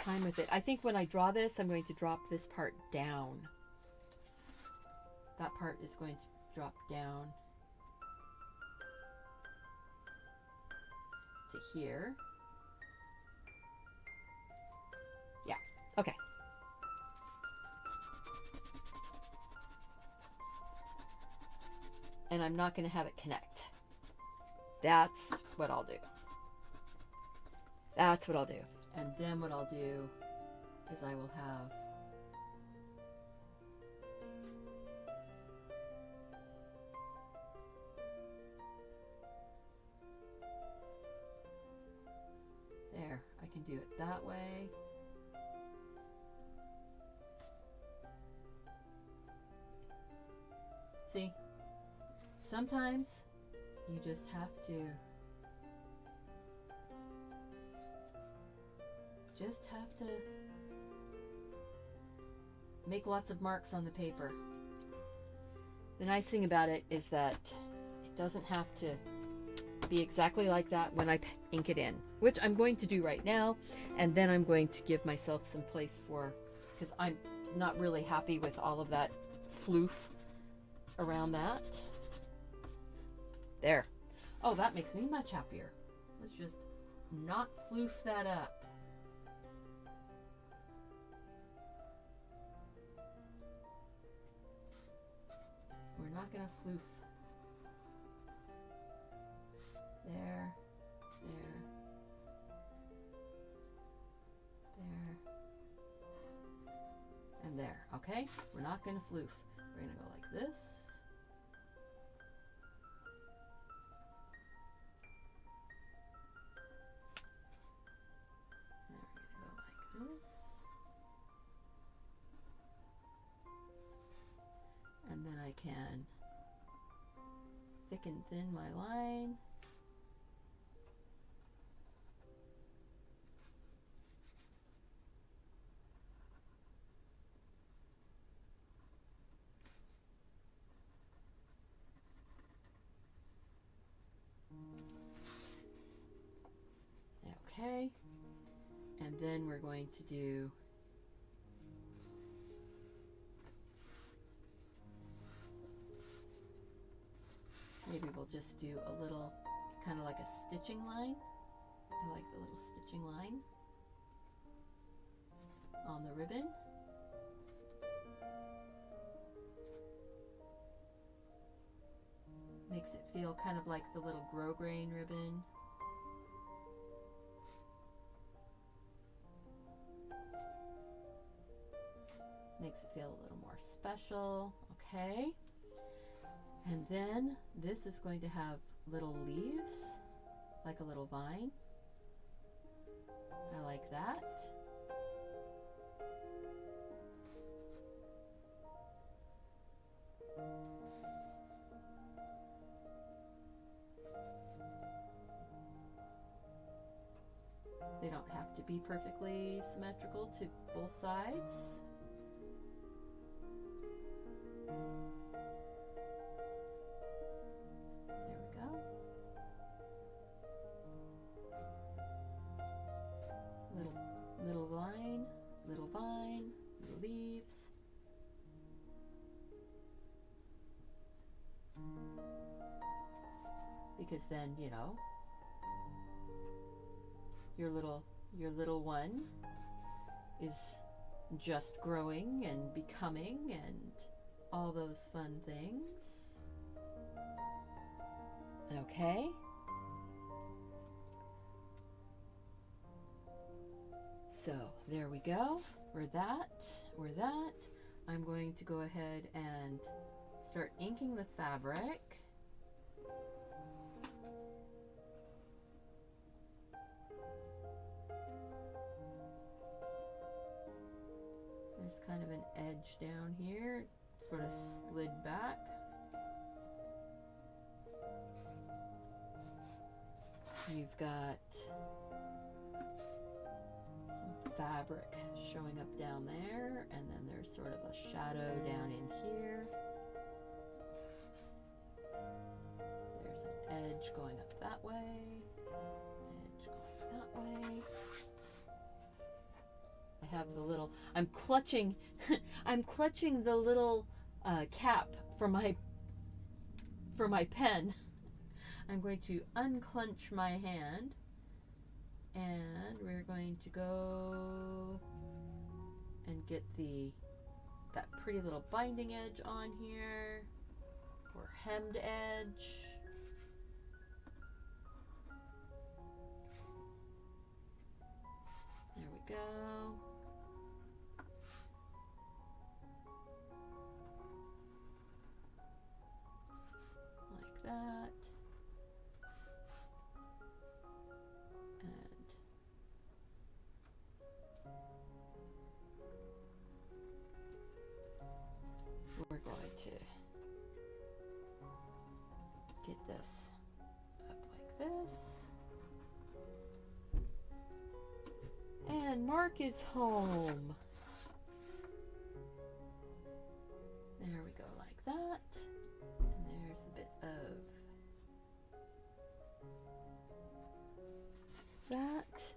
Speaker 1: time with it. I think when I draw this, I'm going to drop this part down. That part is going to drop down to here. Yeah, okay. And I'm not going to have it connect. That's what I'll do. That's what I'll do. And then what I'll do is I will have there. I can do it that way. See? Sometimes you just have to make lots of marks on the paper. The nice thing about it is that it doesn't have to be exactly like that when I ink it in, which I'm going to do right now, and then I'm going to give myself some place for, because I'm not really happy with all of that floof around that. There. Oh, that makes me much happier. Let's just not floof that up. We're not going to floof. There, there, there, and there. Okay? We're not going to floof. We're going to go like this. And then we're going to go like this. And then I can thick and thin my line. Okay, and then we're going to do maybe we'll just do a little kind of like a stitching line. I like the little stitching line on the ribbon. Makes it feel kind of like the little grosgrain ribbon. Makes it feel a little more special. Okay. And then this is going to have little leaves, like a little vine. I like that. They don't have to be perfectly symmetrical to both sides. There we go. Little vine, little leaves. Because then, you know, your little one is just growing and becoming and all those fun things. Okay. So there we go. We're that. I'm going to go ahead and start inking the fabric. There's kind of an edge down here, sort of slid back. You've got some fabric showing up down there, and then there's sort of a shadow down in here. There's an edge going up that way, edge going that way. I have the little, I'm clutching the little cap for my pen. I'm going to unclench my hand, and we're going to go and get that pretty little binding edge on here, or hemmed edge. There we go. Like that. We're going to get this up like this. And Mark is home. There we go, like that. And there's a bit of that.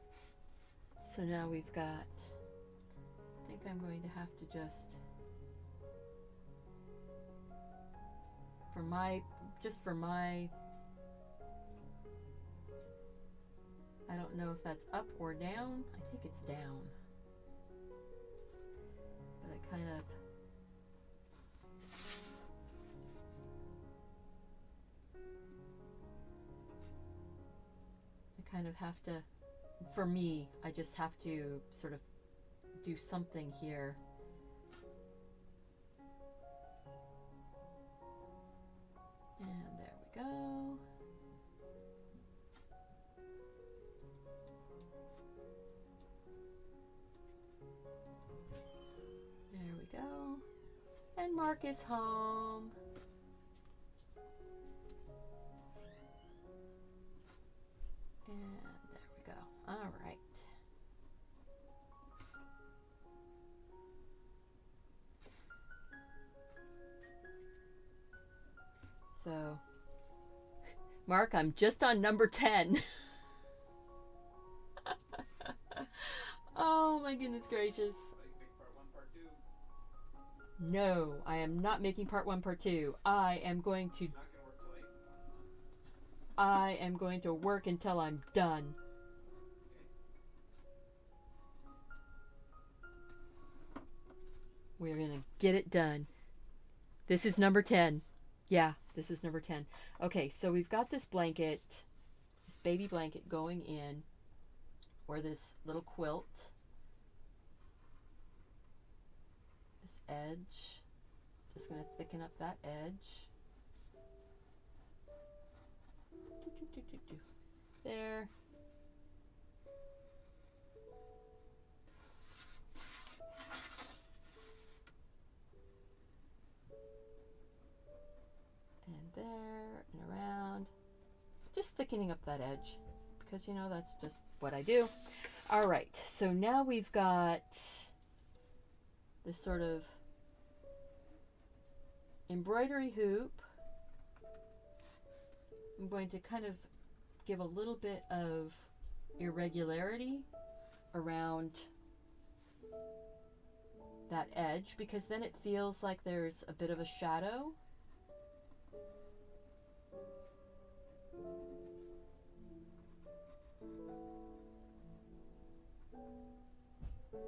Speaker 1: So now we've got, I think I'm going to have to just, for my, I don't know if that's up or down. I think it's down. But I kind of have to, for me, I just have to sort of do something here. And there we go. There we go. And Mark is home. And there we go. All right. So, Mark, I'm just on number 10. Oh my goodness gracious. No, I am not making part 1, part 2. I am going to work until I'm done. We're going to get it done. This is number 10. Yeah, this is number 10. Okay, so we've got this blanket, this baby blanket going in, or this little quilt. This edge, just going to thicken up that edge. There. And there and around. Just thickening up that edge because, you know, that's just what I do. All right, so now we've got this sort of embroidery hoop. I'm going to kind of give a little bit of irregularity around that edge because then it feels like there's a bit of a shadow. There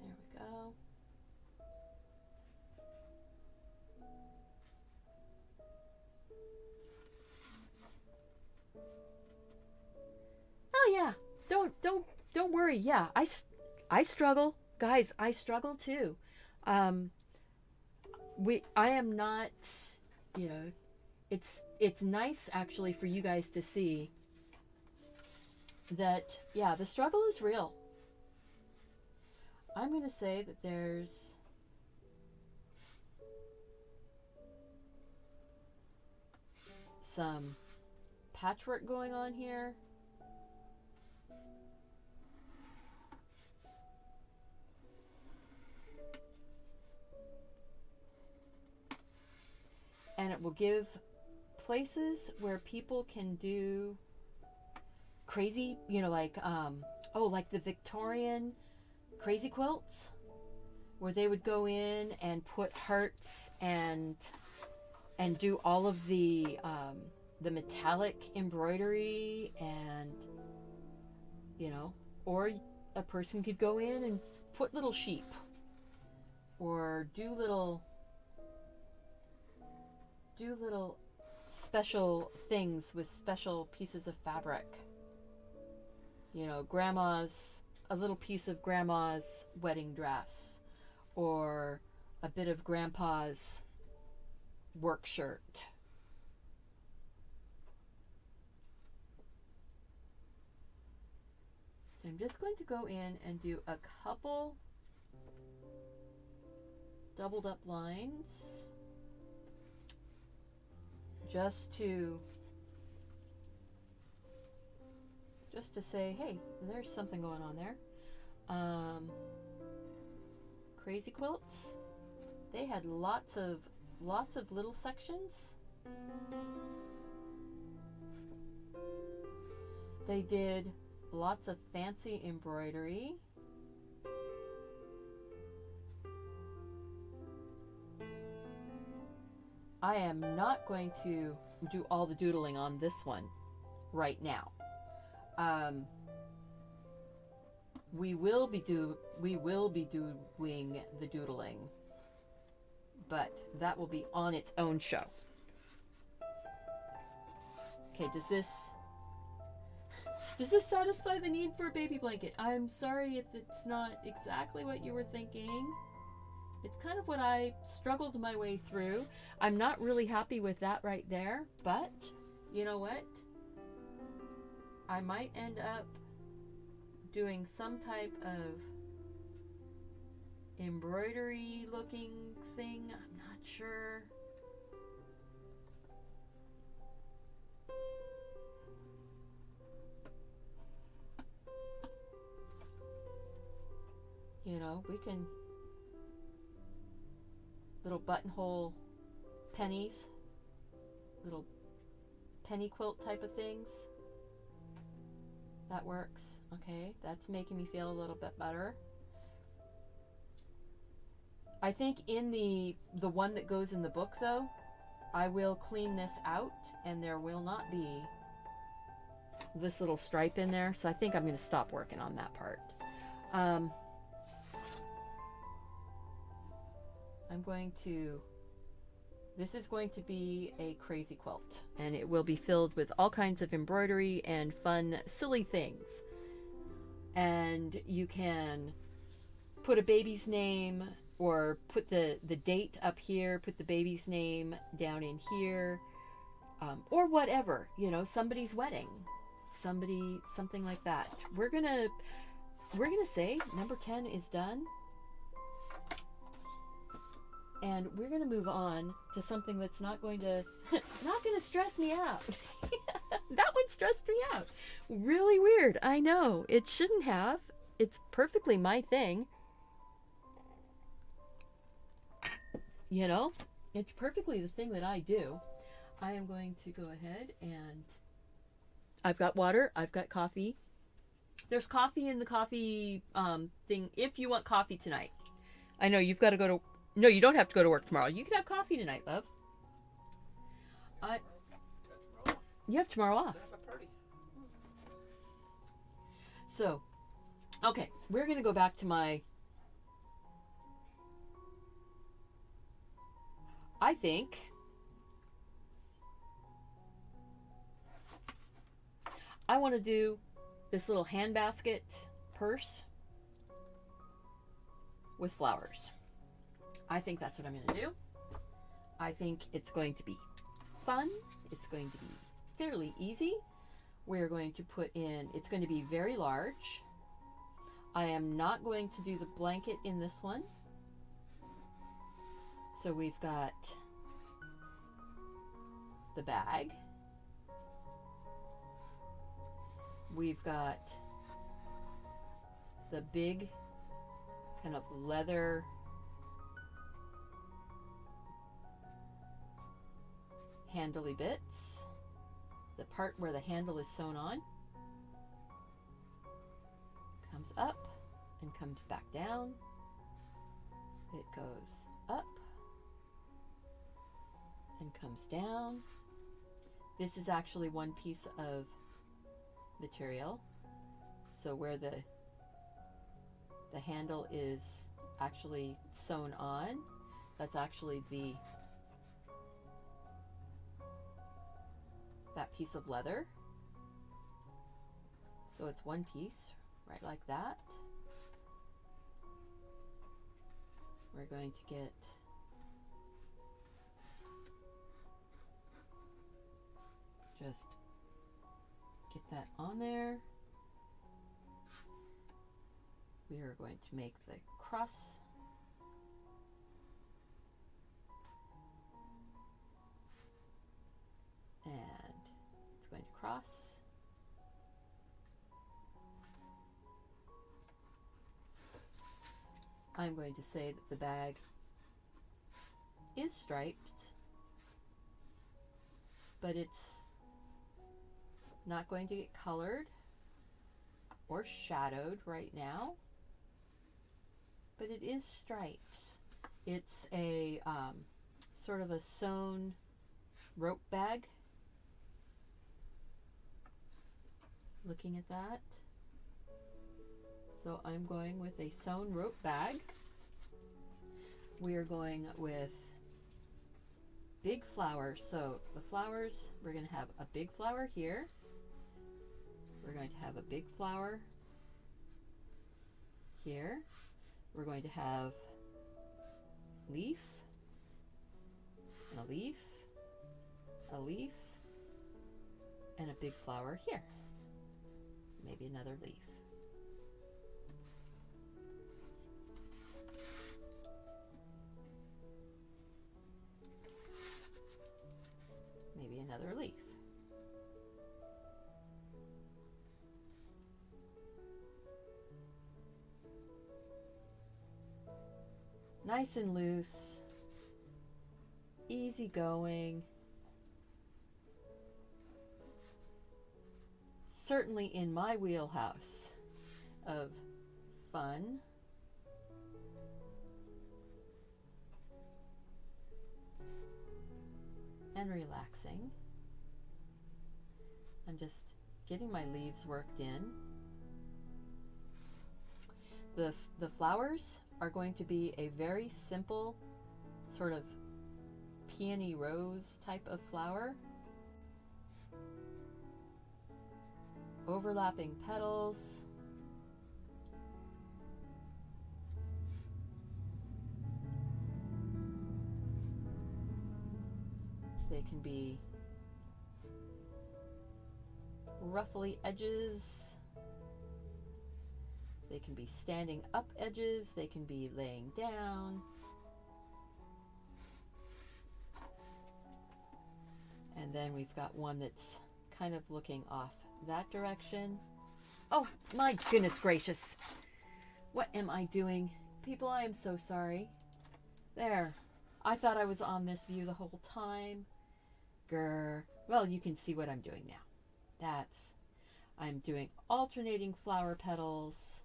Speaker 1: we go. Oh yeah, don't worry. Yeah, I struggle, guys. I struggle too. I am not, you know, it's nice actually for you guys to see that, yeah, the struggle is real. I'm going to say that there's some patchwork going on here. And it will give places where people can do crazy, you know, like, like the Victorian crazy quilts, where they would go in and put hearts and do all of the metallic embroidery, and, you know, or a person could go in and put little sheep or do little special things with special pieces of fabric. You know, a little piece of grandma's wedding dress, or a bit of grandpa's work shirt. So I'm just going to go in and do a couple doubled up lines just to say, hey, there's something going on there. Crazy quilts, they had lots of little sections. They did lots of fancy embroidery. I am not going to do all the doodling on this one right now. We will be doing the doodling, but that will be on its own show. Okay, does this satisfy the need for a baby blanket? I'm sorry if it's not exactly what you were thinking. It's kind of what I struggled my way through. I'm not really happy with that right there, but you know what? I might end up doing some type of embroidery looking thing. I'm not sure. You know, we can little buttonhole pennies, little penny quilt type of things. That works. Okay, that's making me feel a little bit better. I think in the one that goes in the book though, I will clean this out and there will not be this little stripe in there. So I think I'm going to stop working on that part. I'm going to This is going to be a crazy quilt, and it will be filled with all kinds of embroidery and fun, silly things. And you can put a baby's name or put the date up here, put the baby's name down in here, or whatever, you know, somebody's wedding, something like that. We're gonna say number 10 is done. And we're going to move on to something that's not going to stress me out. That one stressed me out. Really weird. I know. It shouldn't have. It's perfectly my thing. You know, it's perfectly the thing that I do. I am going to go ahead and I've got water. I've got coffee. There's coffee in the coffee thing if you want coffee tonight. I know you've got to go to... No, you don't have to go to work tomorrow. You can have coffee tonight, love. You have tomorrow off. So, okay, we're going to go back to my... I think... I want to do this little handbasket purse with flowers. I think that's what I'm going to do. I think it's going to be fun. It's going to be fairly easy. We're going to put in, it's going to be very large. I am not going to do the blanket in this one. So we've got the bag. We've got the big kind of leather handly bits, the part where the handle is sewn on comes up and comes back down. It goes up and comes down. This is actually one piece of material, so where the handle is actually sewn on, that's actually that piece of leather. So it's one piece, right like that. We're going to get that on there. We are going to make the cross. And it's going to cross. I'm going to say that the bag is striped, but it's not going to get colored or shadowed right now, but it is stripes. It's a sort of a sewn rope bag. Looking at that. So I'm going with a sewn rope bag. We are going with big flowers. So the flowers, we're going to have a big flower here. We're going to have a big flower here. We're going to have leaf, and a leaf, a leaf, and a big flower here. Maybe another leaf. Maybe another leaf. Nice and loose, easy going. Certainly in my wheelhouse of fun. And relaxing. I'm just getting my leaves worked in. The flowers are going to be a very simple sort of peony rose type of flower. Overlapping petals. They can be ruffly edges. They can be standing up edges. They can be laying down. And then we've got one that's kind of looking off that direction. Oh my goodness gracious. What am I doing? People, I am so sorry. There. I thought I was on this view the whole time. Grr. Well, you can see what I'm doing now. I'm doing alternating flower petals,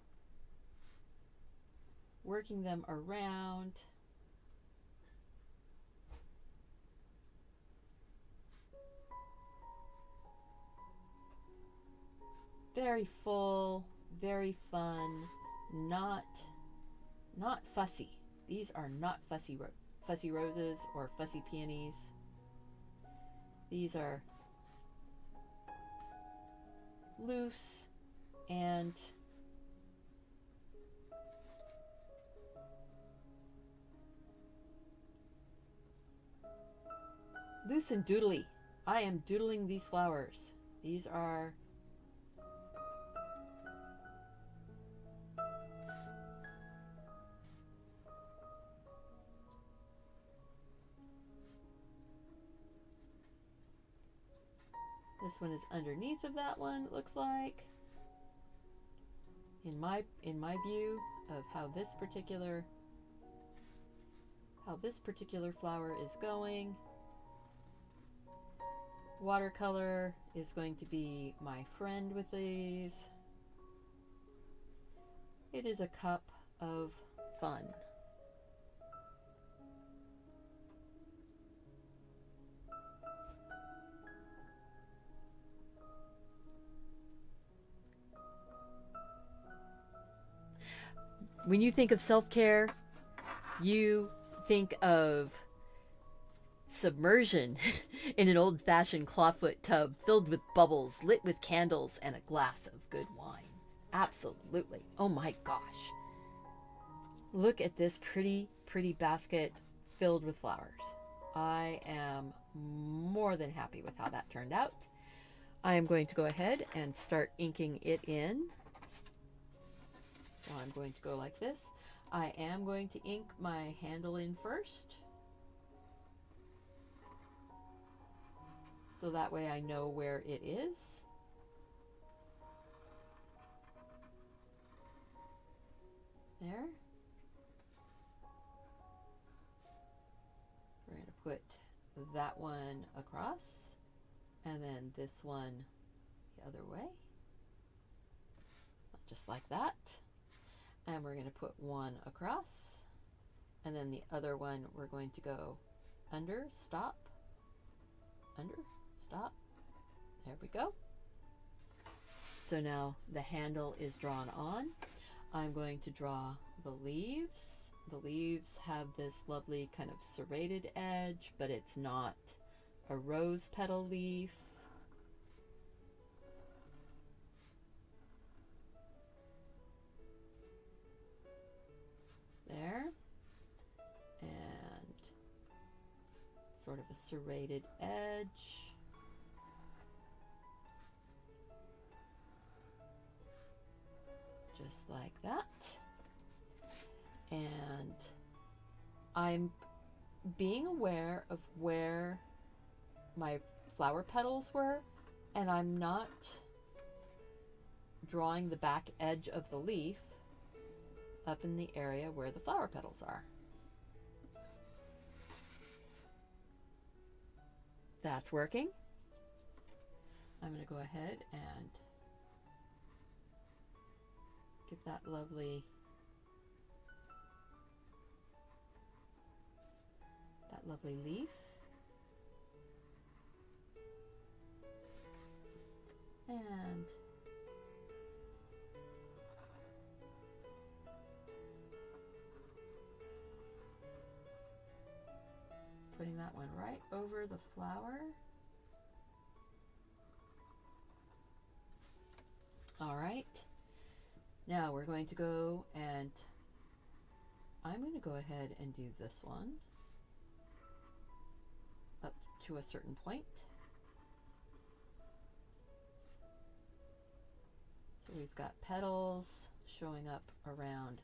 Speaker 1: working them around. Very full, very fun, not fussy. These are not fussy roses or fussy peonies. These are loose and doodly. I am doodling these flowers. These are this one is underneath of that one, it looks like. In my view of how this particular flower is going. Watercolor is going to be my friend with these. It is a cup of fun. When you think of self-care, you think of submersion in an old-fashioned clawfoot tub filled with bubbles, lit with candles, and a glass of good wine. Absolutely. Oh my gosh. Look at this pretty, pretty basket filled with flowers. I am more than happy with how that turned out. I am going to go ahead and start inking it in. So I'm going to go like this. I am going to ink my handle in first. So that way I know where it is. There. We're going to put that one across and then this one the other way. Just like that. And we're going to put one across and then the other one we're going to go under, stop, under, stop. There we go. So now the handle is drawn on. I'm going to draw the leaves. The leaves have this lovely kind of serrated edge, but it's not a rose petal leaf. There. And sort of a serrated edge. Just like that. And I'm being aware of where my flower petals were, and I'm not drawing the back edge of the leaf up in the area where the flower petals are. That's working. I'm going to go ahead and give that lovely leaf. And putting that one right over the flower. All right. Now we're going to go and I'm going to go ahead and do this one up to a certain point. So we've got petals showing up around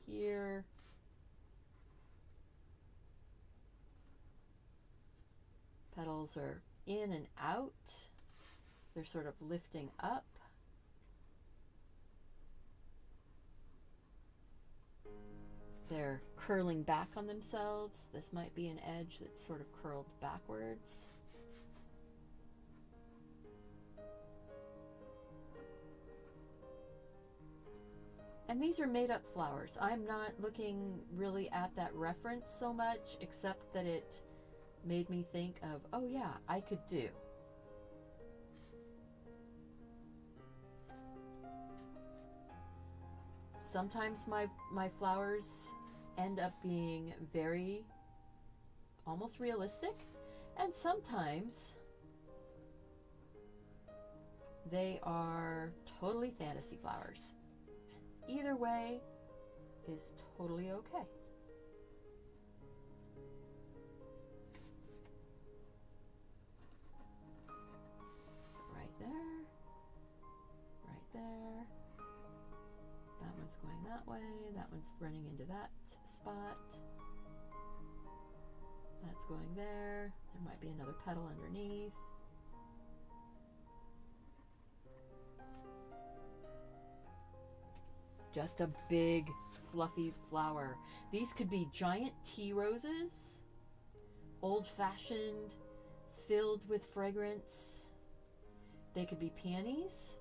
Speaker 1: here. Petals are in and out. They're sort of lifting up. They're curling back on themselves. This might be an edge that's sort of curled backwards. And these are made up flowers. I'm not looking really at that reference so much, except that it made me think of, oh yeah, I could do. Sometimes my flowers end up being very, almost realistic, and sometimes they are totally fantasy flowers. Either way is totally okay. So right there, right there. That one's going that way, that one's running into that spot. That's going there. There might be another petal underneath. Just a big fluffy flower. These could be giant tea roses, old-fashioned, filled with fragrance. They could be peonies,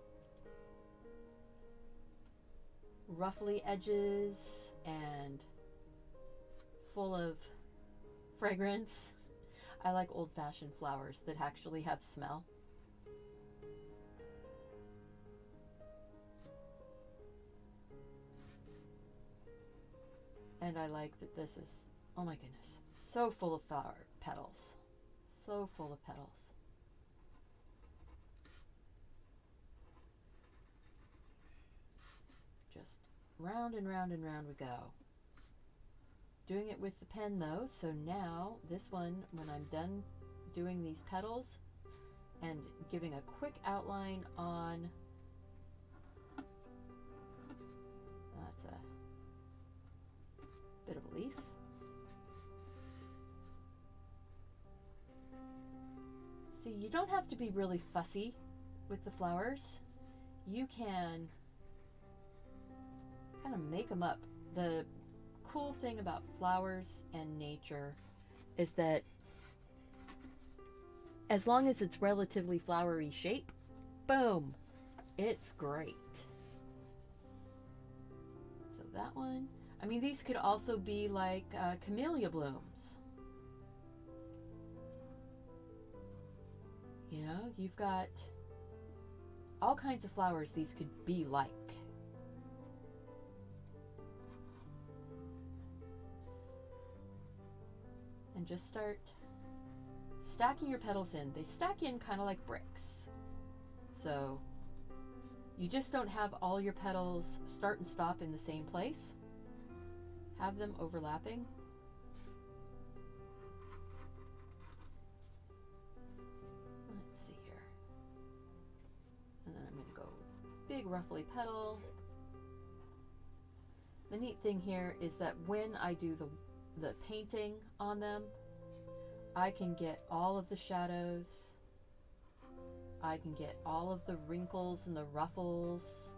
Speaker 1: ruffly edges and full of fragrance. I like old-fashioned flowers that actually have smell. And I like that this is, oh my goodness, so full of flower petals. So full of petals. Just round and round and round we go. Doing it with the pen though, so now this one, when I'm done doing these petals and giving a quick outline on, that's a bit of a leaf. See, you don't have to be really fussy with the flowers. You can kind of make them up. The cool thing about flowers and nature is that as long as it's relatively flowery shape, boom, it's great. So that one, I mean, these could also be like camellia blooms. You know, you've got all kinds of flowers these could be like. And just start stacking your petals in. They stack in kind of like bricks. So you just don't have all your petals start and stop in the same place. Have them overlapping. Let's see here. And then I'm going to go big ruffly petal. The neat thing here is that when I do the painting on them, I can get all of the shadows. I can get all of the wrinkles and the ruffles.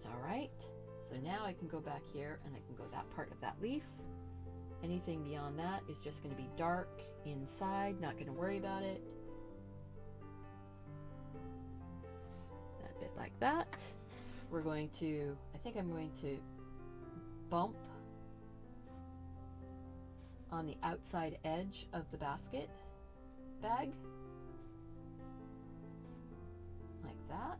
Speaker 1: All right, so now I can go back here and I can go that part of that leaf. Anything beyond that is just going to be dark inside, not going to worry about it. That bit like that. We're going to, I think I'm going to bump on the outside edge of the basket bag, like that.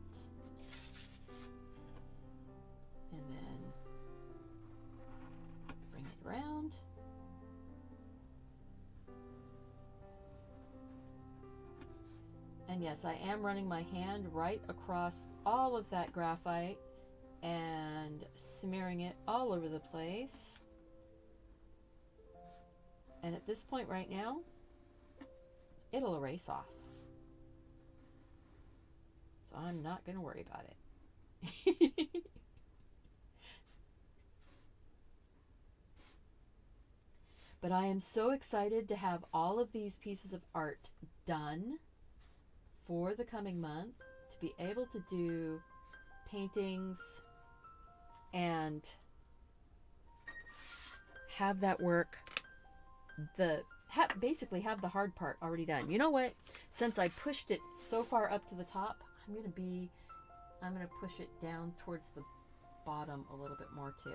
Speaker 1: And yes, I am running my hand right across all of that graphite and smearing it all over the place. And at this point right now, it'll erase off. So I'm not going to worry about it. But I am so excited to have all of these pieces of art done for the coming month, to be able to do paintings and have that work, basically have the hard part already done. You know what? Since I pushed it so far up to the top, I'm going to push it down towards the bottom a little bit more too.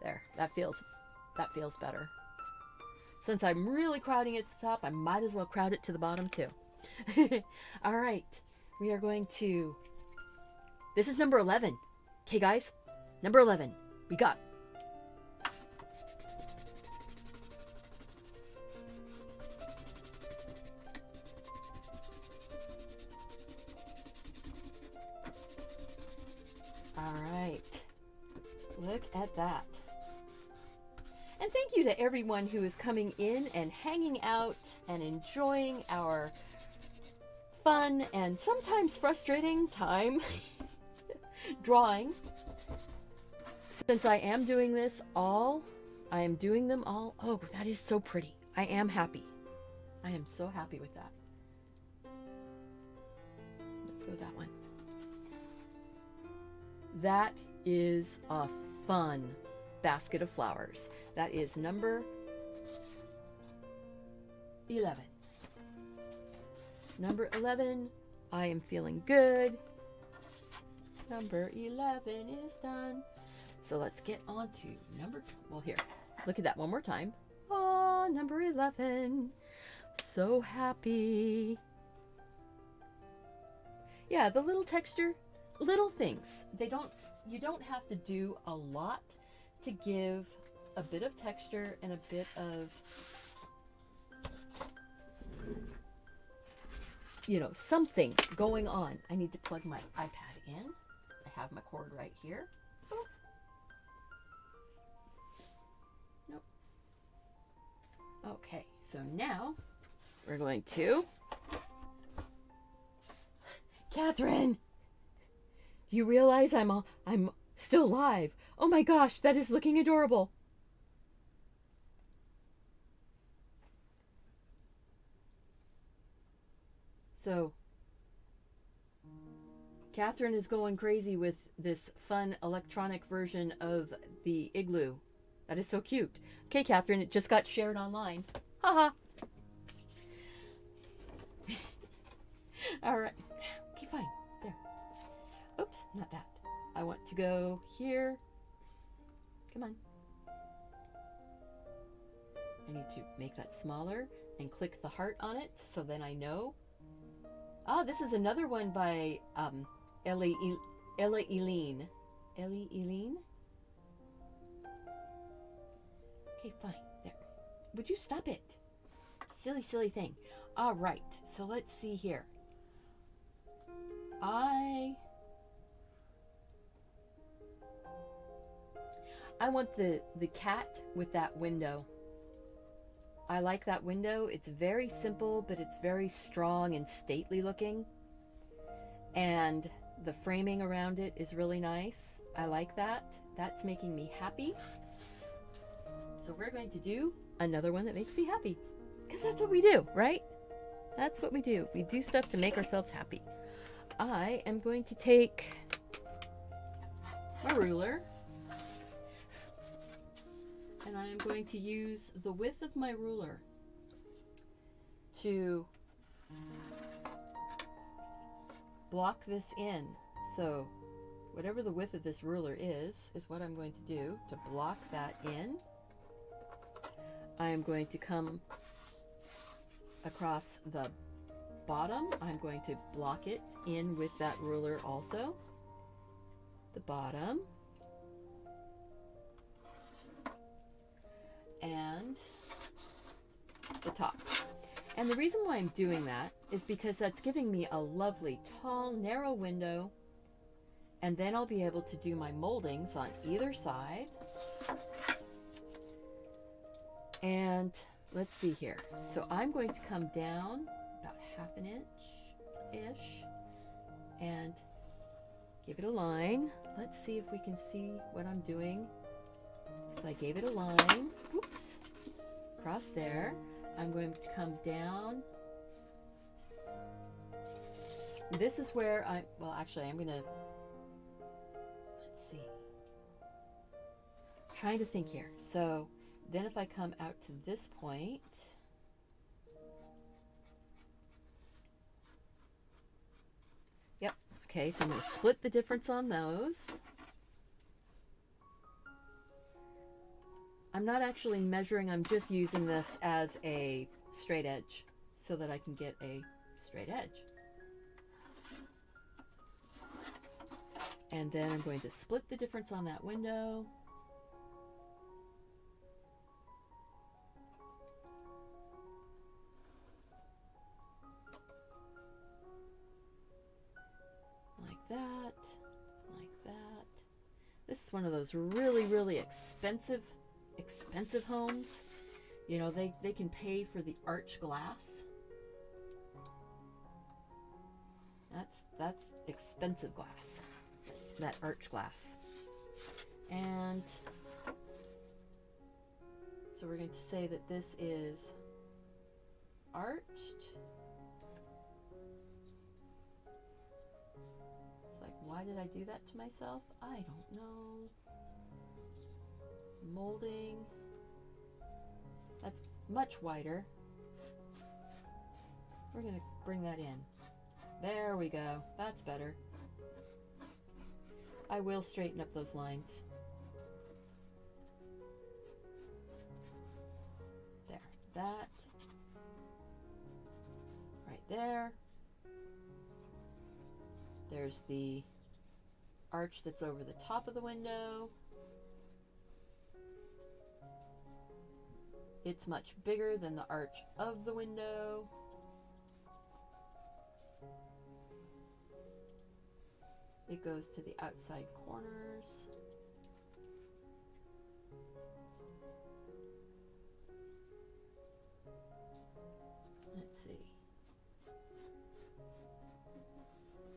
Speaker 1: There, that feels better. Since I'm really crowding it to the top, I might as well crowd it to the bottom too. All right, we are going to, this is number 11. Okay guys, number 11, we got. All right, look at that. And thank you to everyone who is coming in and hanging out and enjoying our fun and sometimes frustrating time drawing. Since I am doing this all, I am doing them all. Oh, that is so pretty. I am happy. I am so happy with that. Let's go with that one. That is a fun basket of flowers. That is number 11. Number 11, I am feeling good. Number 11 is done. So let's get on to number, well here, look at that one more time. Oh, number 11. So happy. Yeah, the little texture, little things. You don't have to do a lot to give a bit of texture and a bit of, something going on. I need to plug my iPad in. I have my cord right here. Oh. Nope. Okay, so now we're going to, Catherine, you realize I'm still live. Oh my gosh, that is looking adorable. So, Catherine is going crazy with this fun electronic version of the igloo. That is so cute. Okay, Catherine, it just got shared online. Haha. All right. Okay, fine. There. Oops, not that. I want to go here. Come on. I need to make that smaller and click the heart on it so then I know. Ah, this is another one by Ella Eileen. Ellie Eileen? Okay, fine. There. Would you stop it? Silly, silly thing. All right. So let's see here. I want the cat with that window. I like that window. It's very simple, but it's very strong and stately looking. And the framing around it is really nice. I like that. That's making me happy. So we're going to do another one that makes me happy. Because that's what we do, right? That's what we do. We do stuff to make ourselves happy. I am going to take my ruler. And I am going to use the width of my ruler to block this in. So whatever the width of this ruler is what I'm going to do to block that in. I am going to come across the bottom. I'm going to block it in with that ruler also. The bottom. and the top. And the reason why I'm doing that is because that's giving me a lovely tall narrow window, and then I'll be able to do my moldings on either side. And let's see here. So I'm going to come down about 1/2 inch-ish and give it a line. Let's see if we can see what I'm doing. So I gave it a line, whoops, across there. I'm going to come down. This is where well, actually, I'm gonna, let's see. I'm trying to think here. So then if I come out to this point, yep, okay, so I'm gonna split the difference on those. I'm not actually measuring, I'm just using this as a straight edge so that I can get a straight edge. And then I'm going to split the difference on that window. Like that, like that. This is one of those really, really expensive homes. You know, they can pay for the arch glass. That's expensive glass, that arch glass. And so we're going to say that this is arched. It's like, why did I do that to myself? I don't know. Molding, that's much wider. We're going to bring that in. There we go. That's better. I will straighten up those lines. There. That. Right there. There's the arch that's over the top of the window. It's much bigger than the arch of the window. It goes to the outside corners. Let's see.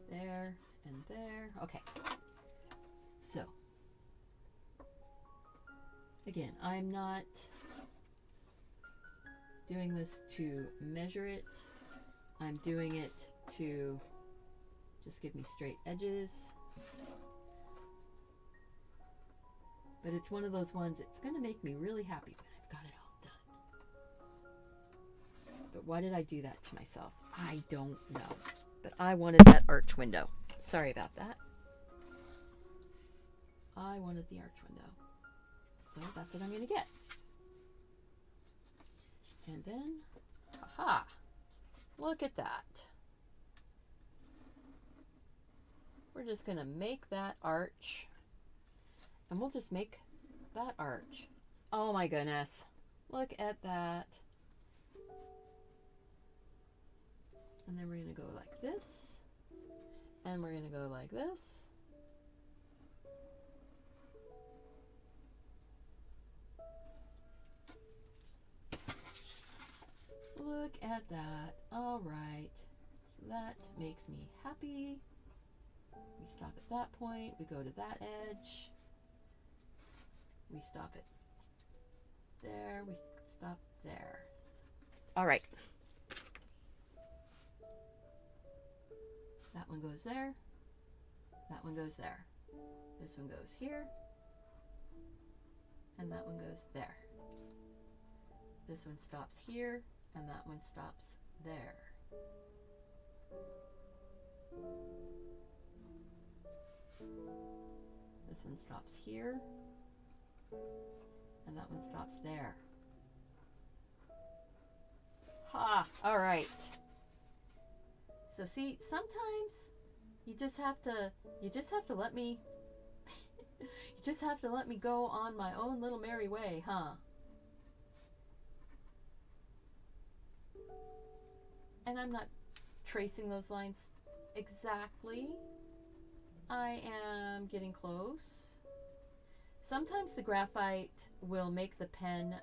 Speaker 1: There and there. Okay. So, again, I'm not doing this to measure it. I'm doing it to just give me straight edges. But it's one of those ones, it's going to make me really happy when I've got it all done. But why did I do that to myself? I don't know. But I wanted that arch window. Sorry about that. I wanted the arch window. So that's what I'm going to get. And then, aha, look at that. We're just going to make that arch, and we'll just make that arch. Oh my goodness, look at that. And then we're going to go like this, and we're going to go like this. Look at that. All right. So that makes me happy. We stop at that point. We go to that edge. We stop it there. We stop there. All right. That one goes there. That one goes there. This one goes here. And that one goes there. This one stops here. And that one stops there. This one stops here. And that one stops there. Ha! All right. So see, sometimes you just have to let me you just have to let me go on my own little merry way, huh? and I'm not tracing those lines exactly. I am getting close. Sometimes the graphite will make the pen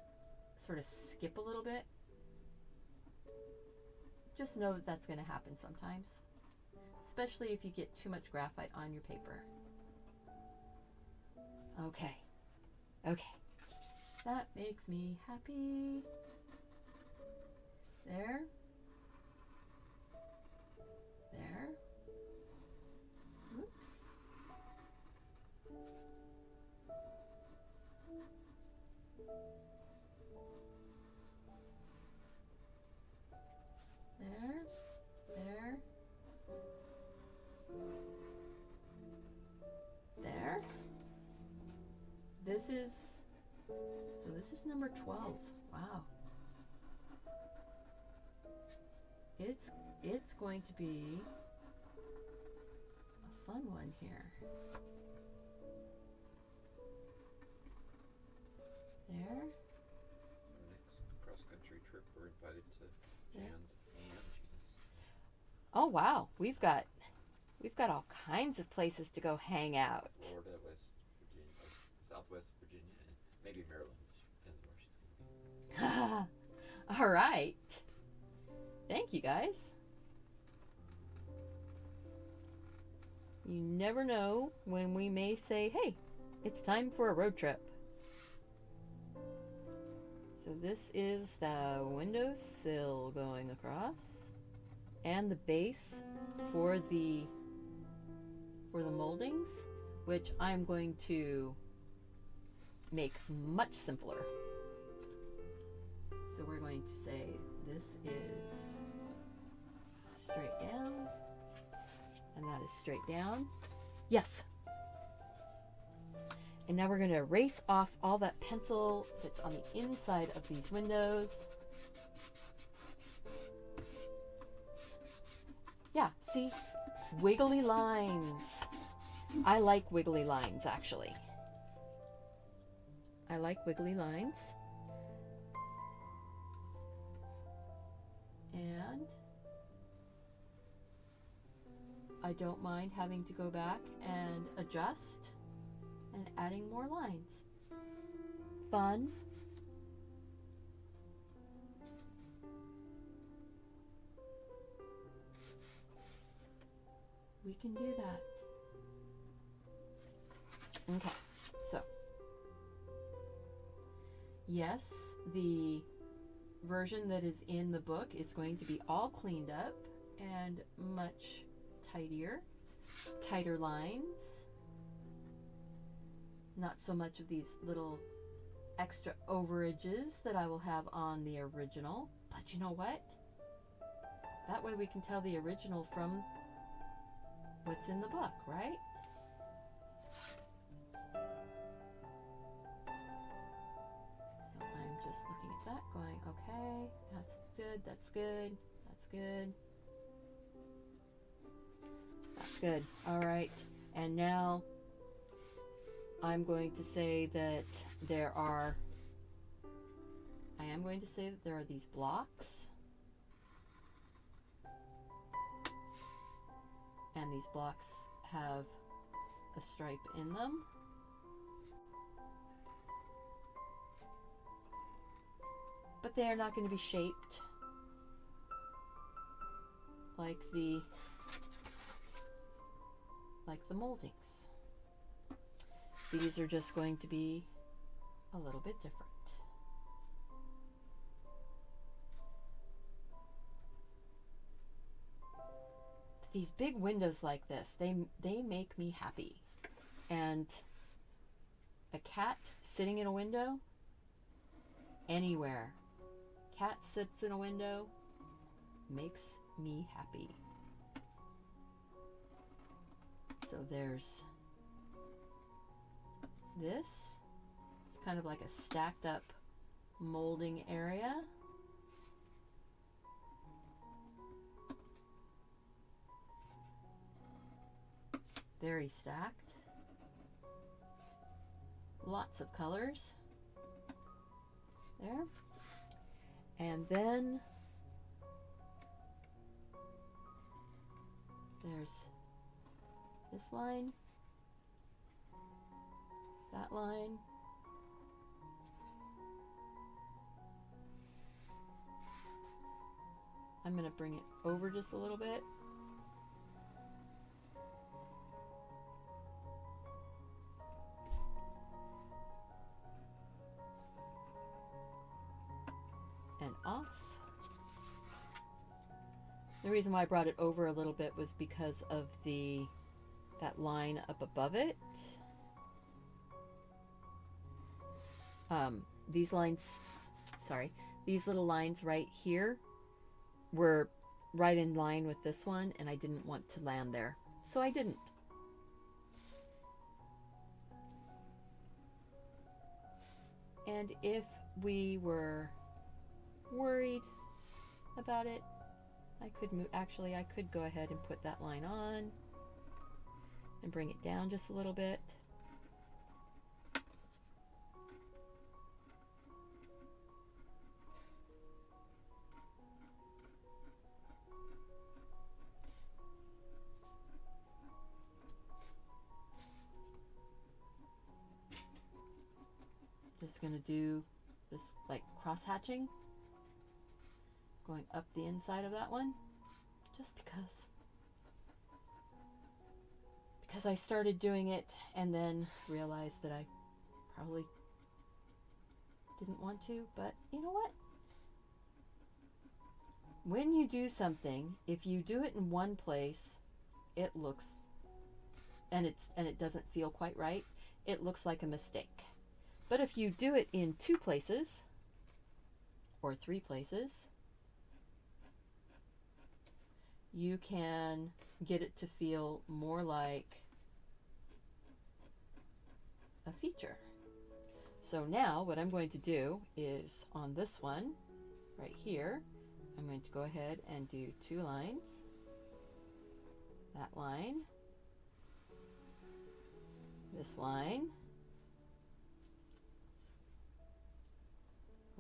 Speaker 1: sort of skip a little bit. Just know that that's going to happen sometimes, especially if you get too much graphite on your paper. Okay, okay, that makes me happy. There, there, oops. There, there, there. This is number 12. Wow. It's going to be a fun one here. There.
Speaker 5: Our next cross-country trip, we're invited to Jan's and Gina's.
Speaker 1: Oh wow, we've got all kinds of places to go hang out.
Speaker 5: Florida, West Virginia, Southwest Virginia, and maybe Maryland. Depends on where she's going to be.
Speaker 1: All right. Thank you guys. You never know when we may say, hey, it's time for a road trip. So this is the windowsill going across, and the base for the moldings, which I'm going to make much simpler. So we're going to say this is straight down, and that is straight down. Yes. And now we're going to erase off all that pencil that's on the inside of these windows. Yeah, see? Wiggly lines. I like wiggly lines, actually. I like wiggly lines. And I don't mind having to go back and adjust and adding more lines. Fun. We can do that. Okay, so yes, the version that is in the book is going to be all cleaned up and much tighter lines. Not so much of these little extra overages that I will have on the original, but you know what? That way we can tell the original from what's in the book, right? So I'm just looking at that going, okay, that's good, that's good, that's good. That's good. All right. And now I'm going to say that I am going to say that there are these blocks. And these blocks have a stripe in them. But they are not going to be shaped like the moldings. These are just going to be a little bit different. But these big windows like this, they make me happy. And a cat sitting in a window, anywhere. Cat sits in a window, makes me happy. So there's this. It's kind of like a stacked up molding area. Very stacked. Lots of colors. There. And then There's this line, that line, I'm going to bring it over just a little bit. And off. The reason why I brought it over a little bit was because of that line up above it. These lines, sorry, these little lines right here were right in line with this one, and I didn't want to land there, so I didn't. And if we were worried about it, I could move, actually I could go ahead and put that line on and bring it down just a little bit. Just gonna do this like cross hatching, going up the inside of that one, just because I started doing it and then realized that I probably didn't want to. But you know what? When you do something, if you do it in one place, it looks, and it doesn't feel quite right, it looks like a mistake. But if you do it in 2 places or 3 places, you can get it to feel more like a feature. So now what I'm going to do is on this one right here, I'm going to go ahead and do 2 lines. That line, this line.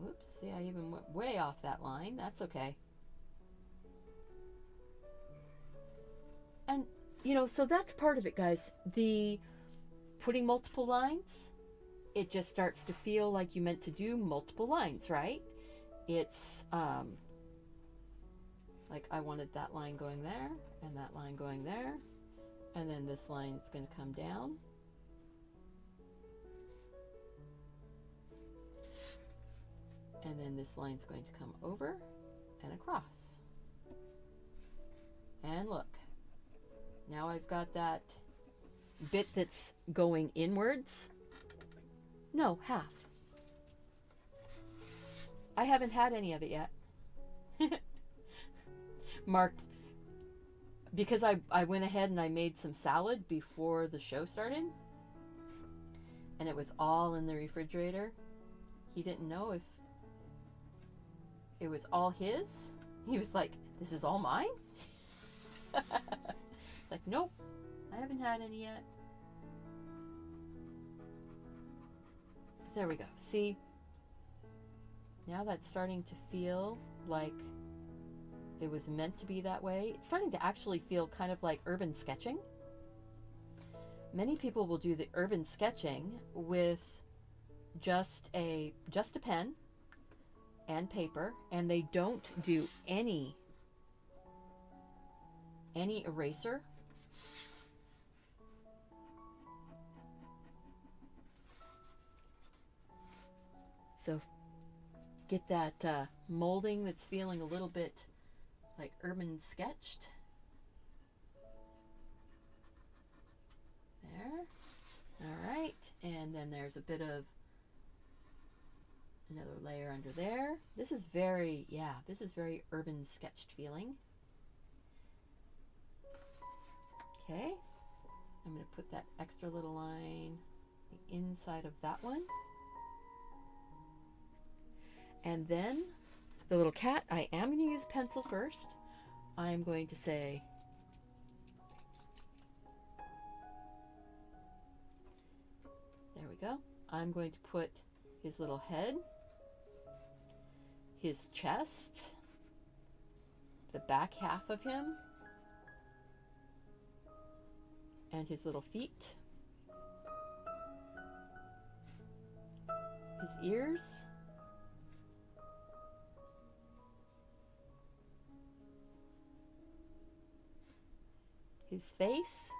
Speaker 1: Oops, see, I even went way off that line. That's okay. And, you know, so that's part of it, guys. The putting multiple lines, it just starts to feel like you meant to do multiple lines, right? It's, like I wanted that line going there, and that line going there, and then this line is going to come down. And then this line's going to come over and across. And look, now I've got that bit that's going inwards. No, half. I haven't had any of it yet. Mark, because I went ahead and I made some salad before the show started, and it was all in the refrigerator. He didn't know if it was all his. He was like, this is all mine? It's like, nope, I haven't had any yet. There we go. See, now that's starting to feel like it was meant to be that way. It's starting to actually feel kind of like urban sketching. Many people will do the urban sketching with just a pen and paper, and they don't do any eraser. So get that molding that's feeling a little bit like urban sketched. There. All right, and then there's a bit of another layer under there. This is very, yeah, this is very urban sketched feeling. Okay, I'm going to put that extra little line the inside of that one. And then the little cat, I am going to use pencil first. I'm going to say, there we go. I'm going to put his little head, his chest, the back half of him, and his little feet, his ears, his face,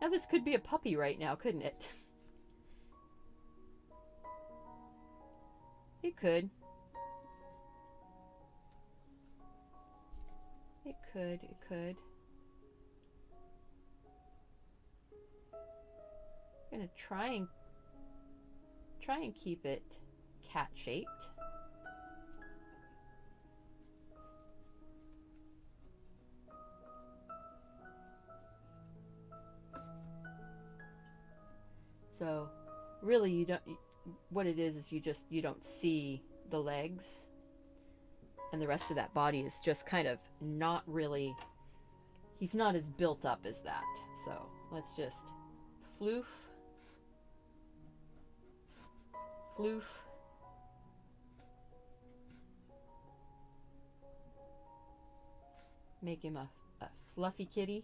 Speaker 1: now this could be a puppy right now, couldn't it? It could. It could, it could. I'm gonna try and keep it cat shaped. So really you don't, what it is you don't see the legs, and the rest of that body is just kind of not really, he's not as built up as that. So let's just floof, floof, make him a fluffy kitty.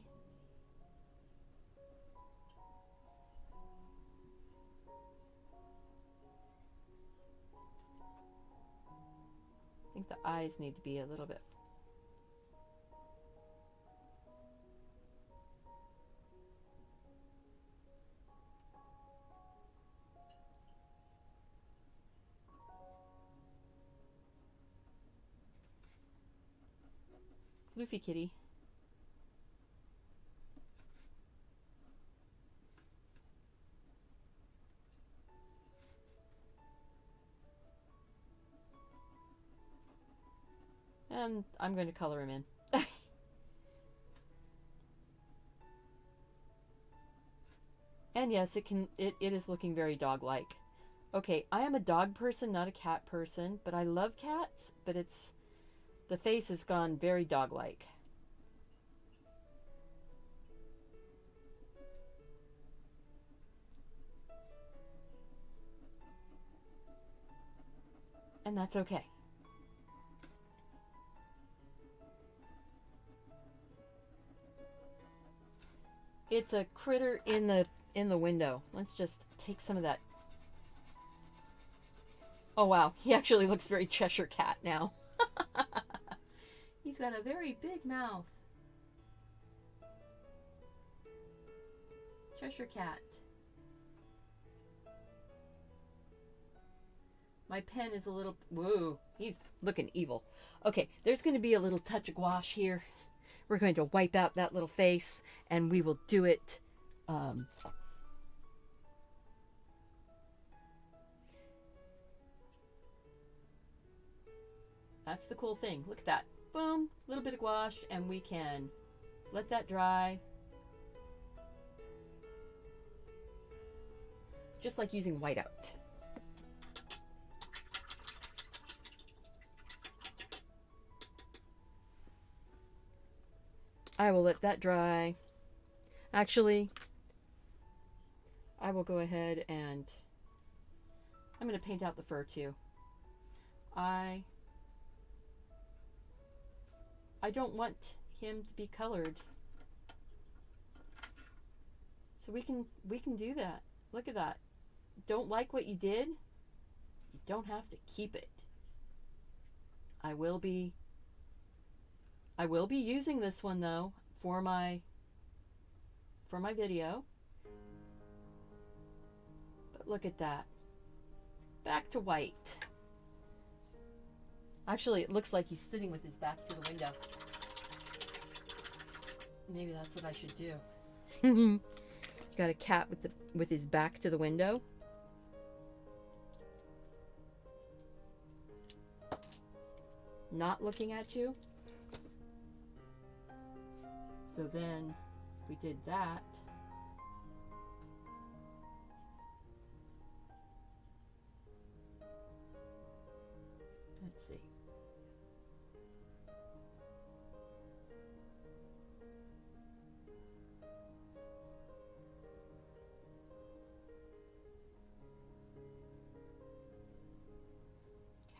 Speaker 1: I think the eyes need to be a little bit. Floofy kitty. And I'm going to color him in. And yes, it is looking very dog-like. Okay, I am a dog person, not a cat person, but I love cats, but the face has gone very dog-like. And that's okay. It's a critter in the window. Let's just take some of that. Oh wow, he actually looks very Cheshire Cat now. He's got a very big mouth. Cheshire Cat. My pen is a little, whoa, he's looking evil. Okay, there's going to be a little touch of gouache here. We're going to wipe out that little face, and we will do it. That's the cool thing. Look at that. Boom, a little bit of gouache, and we can let that dry. Just like using whiteout. I will let that dry. Actually, I will go ahead and I'm going to paint out the fur too. I don't want him to be colored. So we can do that. Look at that. Don't like what you did? You don't have to keep it. I will be using this one though for my video. But look at that. Back to white. Actually, it looks like he's sitting with his back to the window. Maybe that's what I should do. Got a cat with his back to the window. Not looking at you. So then, if we did that, let's see.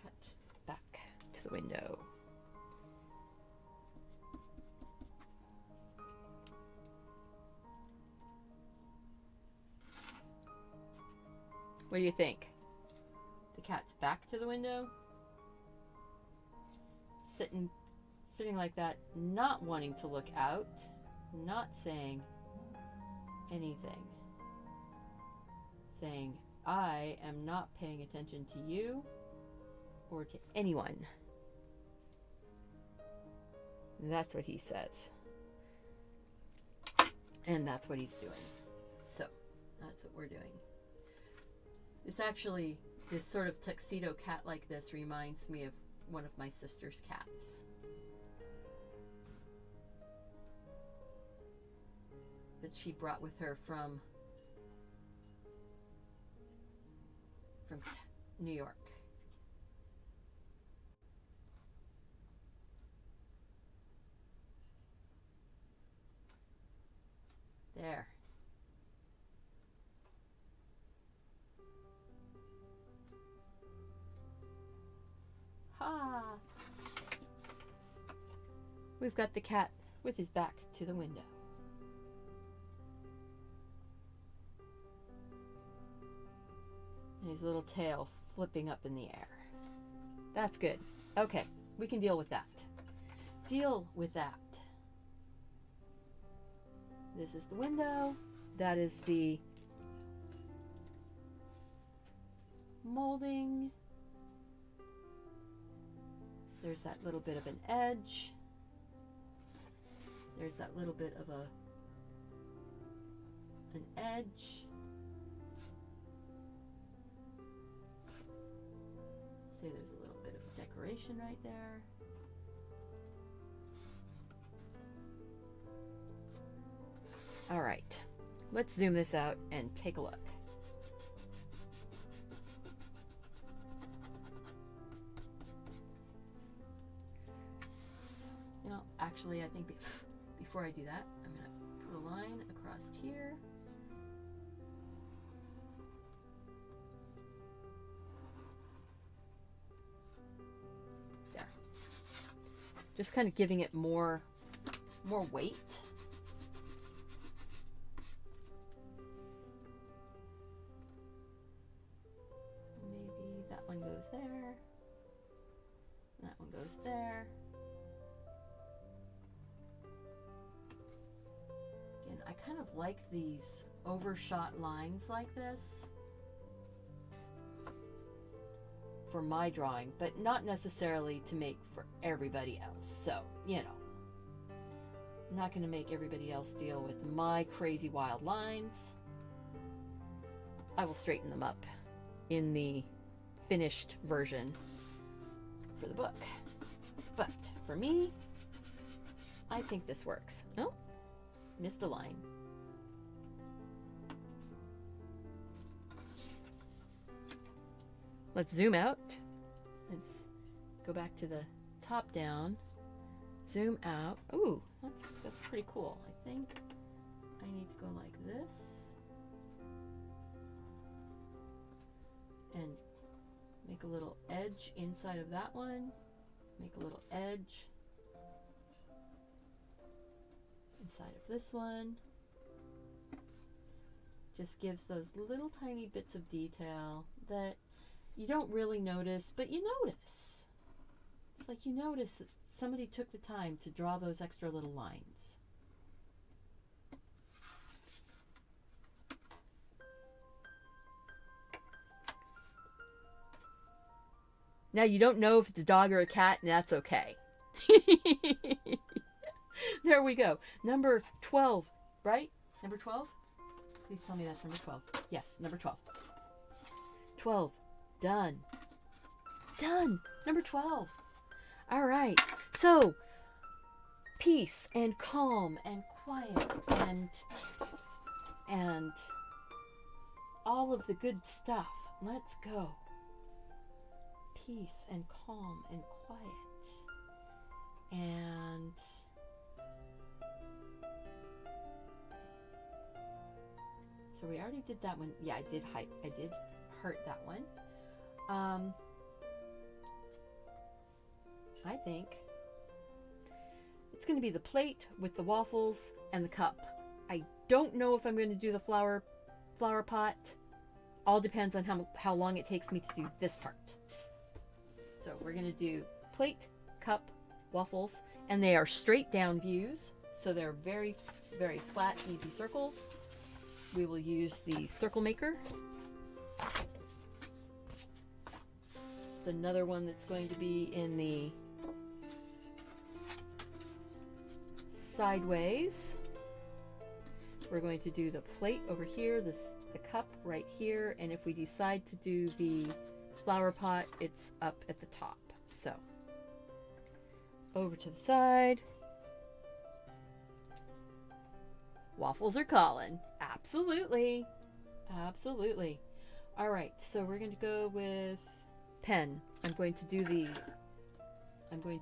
Speaker 1: Cat back to the window. What do you think? The cat's back to the window, sitting like that, not wanting to look out, not saying anything, saying, I am not paying attention to you or to anyone. That's what he says. And that's what he's doing. So, that's what we're doing. This sort of tuxedo cat like this reminds me of one of my sister's cats. That she brought with her from New York. There. Ha! We've got the cat with his back to the window. And his little tail flipping up in the air. That's good. Okay, we can deal with that. Deal with that. This is the window. That is the molding. There's that little bit of an edge. There's that little bit of an edge. Say there's a little bit of decoration right there. All right, let's zoom this out and take a look. You know, actually, I think before I do that, I'm going to put a line across here. There. Just kind of giving it more weight. That one goes there. That one goes there. Again, I kind of like these overshot lines like this for my drawing, but not necessarily to make for everybody else. So, you know, I'm not going to make everybody else deal with my crazy wild lines. I will straighten them up in the finished version for the book. But for me, I think this works. Oh, missed a line. Let's zoom out. Let's go back to the top down. Zoom out. Ooh, that's pretty cool. I think I need to go like this. And make a little edge inside of that one. Make a little edge inside of this one. Just gives those little tiny bits of detail that you don't really notice, but you notice. It's like you notice that somebody took the time to draw those extra little lines. Now you don't know if it's a dog or a cat, and that's okay. There we go. Number 12, right? Number 12? Please tell me that's number 12. Yes, number 12. 12. Done. Done. Number 12. All right. So, peace and calm and quiet and all of the good stuff. Let's go. Peace and calm and quiet. And so we already did that one. Yeah, I did hurt that one. I think it's going to be the plate with the waffles and the cup. I don't know if I'm going to do the flower pot. all depends on how long it takes me to do this part. So we're going to do plate, cup, waffles, and they are straight down views. So they're very, very flat, easy circles. We will use the circle maker. It's another one that's going to be in the sideways. We're going to do the plate over here, the cup right here, and if we decide to do the flower pot, it's up at the top. So over to the side. Waffles are calling. Absolutely. Absolutely. All right, so we're going to go with pen. I'm going to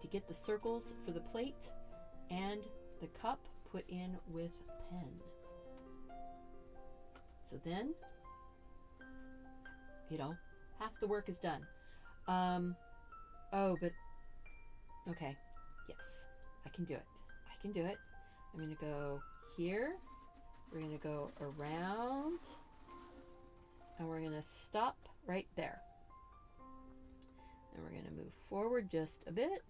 Speaker 1: get the circles for the plate and the cup put in with pen. So then, half the work is done. Okay, yes, I can do it. I can do it. I'm going to go here. We're going to go around. And we're going to stop right there. And we're going to move forward just a bit.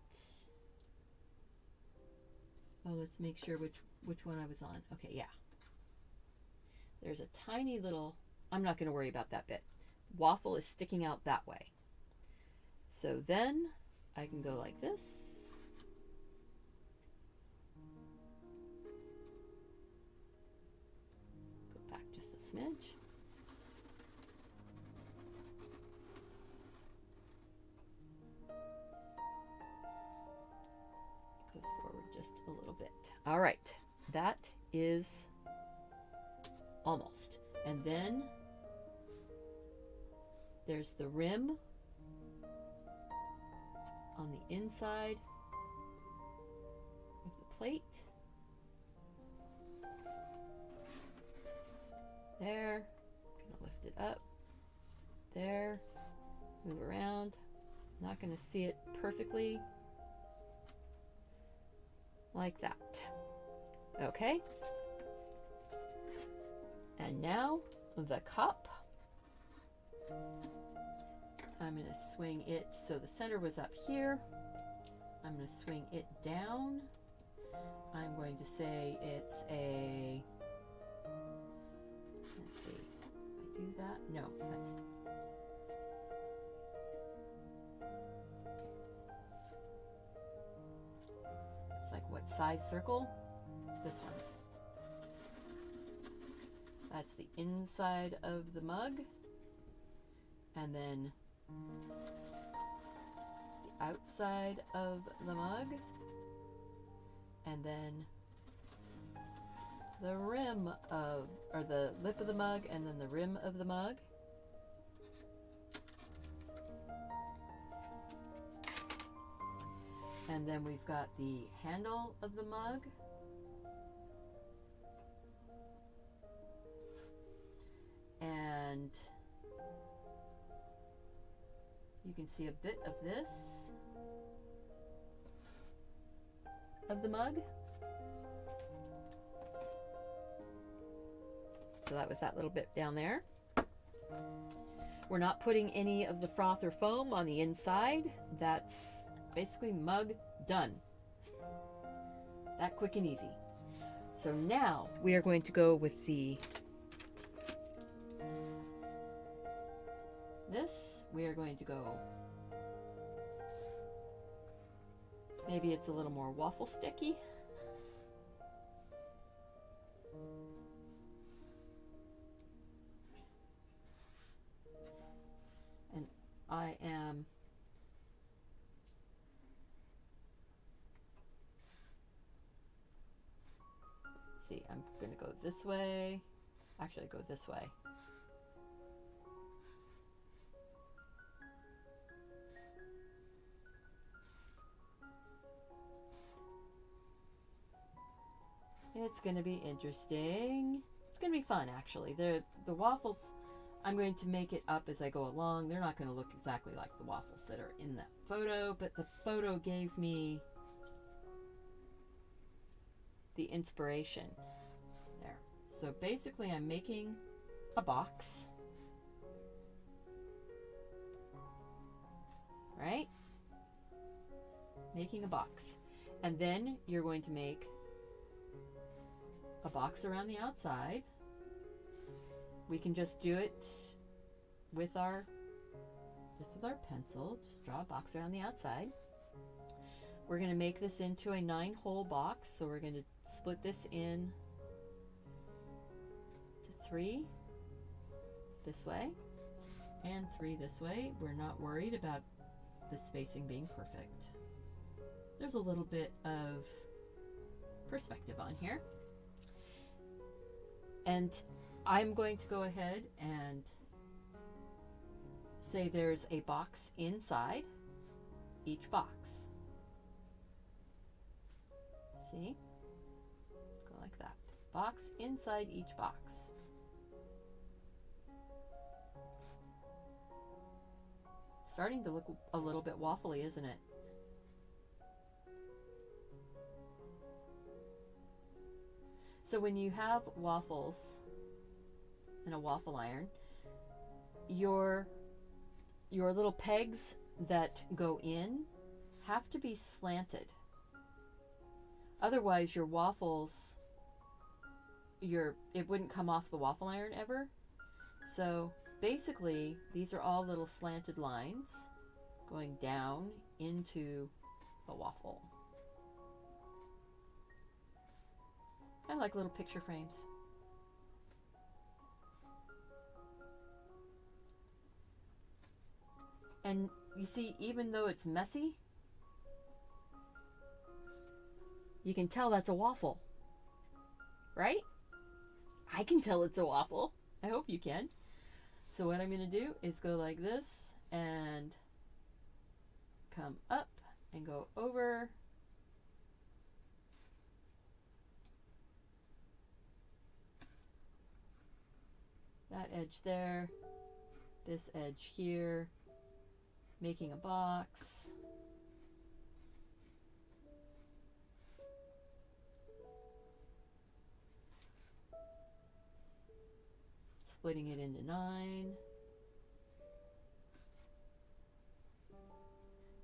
Speaker 1: Oh, let's make sure which one I was on. Okay, yeah. There's a tiny little, I'm not going to worry about that bit. Waffle is sticking out that way. So then I can go like this. Go back just a smidge. Goes forward just a little bit. All right, that is almost. And then there's the rim on the inside of the plate. There. I'm gonna lift it up. There. Move around. Not gonna see it perfectly. Like that. Okay. And now the cup. I'm going to swing it so the center was up here. I'm going to swing it down. I'm going to say it's a, let's see, if I do that, no, that's, it's like what size circle? This one. That's the inside of the mug. And then the outside of the mug. And then the rim of, or the lip of the mug, and then the rim of the mug. And then we've got the handle of the mug. And you can see a bit of this of the mug. So that was that little bit down there. We're not putting any of the froth or foam on the inside. That's basically mug done. That quick and easy. So now we are going to go with this. We are going to go, maybe it's a little more waffle sticky. And I am see, I'm going to go this way. Actually, go this way. It's going to be interesting. It's going to be fun, actually. The waffles, I'm going to make it up as I go along. They're not going to look exactly like the waffles that are in that photo, but the photo gave me the inspiration there. So basically I'm making a box. making a box. And then you're going to make a box around the outside. We can just do it with our pencil. Just draw a box around the outside. We're going to make this into a 9-hole box. So we're going to split this in to 3 this way and 3 this way. We're not worried about the spacing being perfect. There's a little bit of perspective on here. And I'm going to go ahead and say there's a box inside each box. See? Go like that. Box inside each box. Starting to look a little bit waffly, isn't it? So when you have waffles and a waffle iron, your little pegs that go in have to be slanted. Otherwise your waffles, it wouldn't come off the waffle iron ever. So basically these are all little slanted lines going down into the waffle. Kind of like little picture frames. And you see, even though it's messy, you can tell that's a waffle, right? I can tell it's a waffle. I hope you can. So what I'm going to do is go like this and come up and go over. That edge there, this edge here, making a box. Splitting it into 9.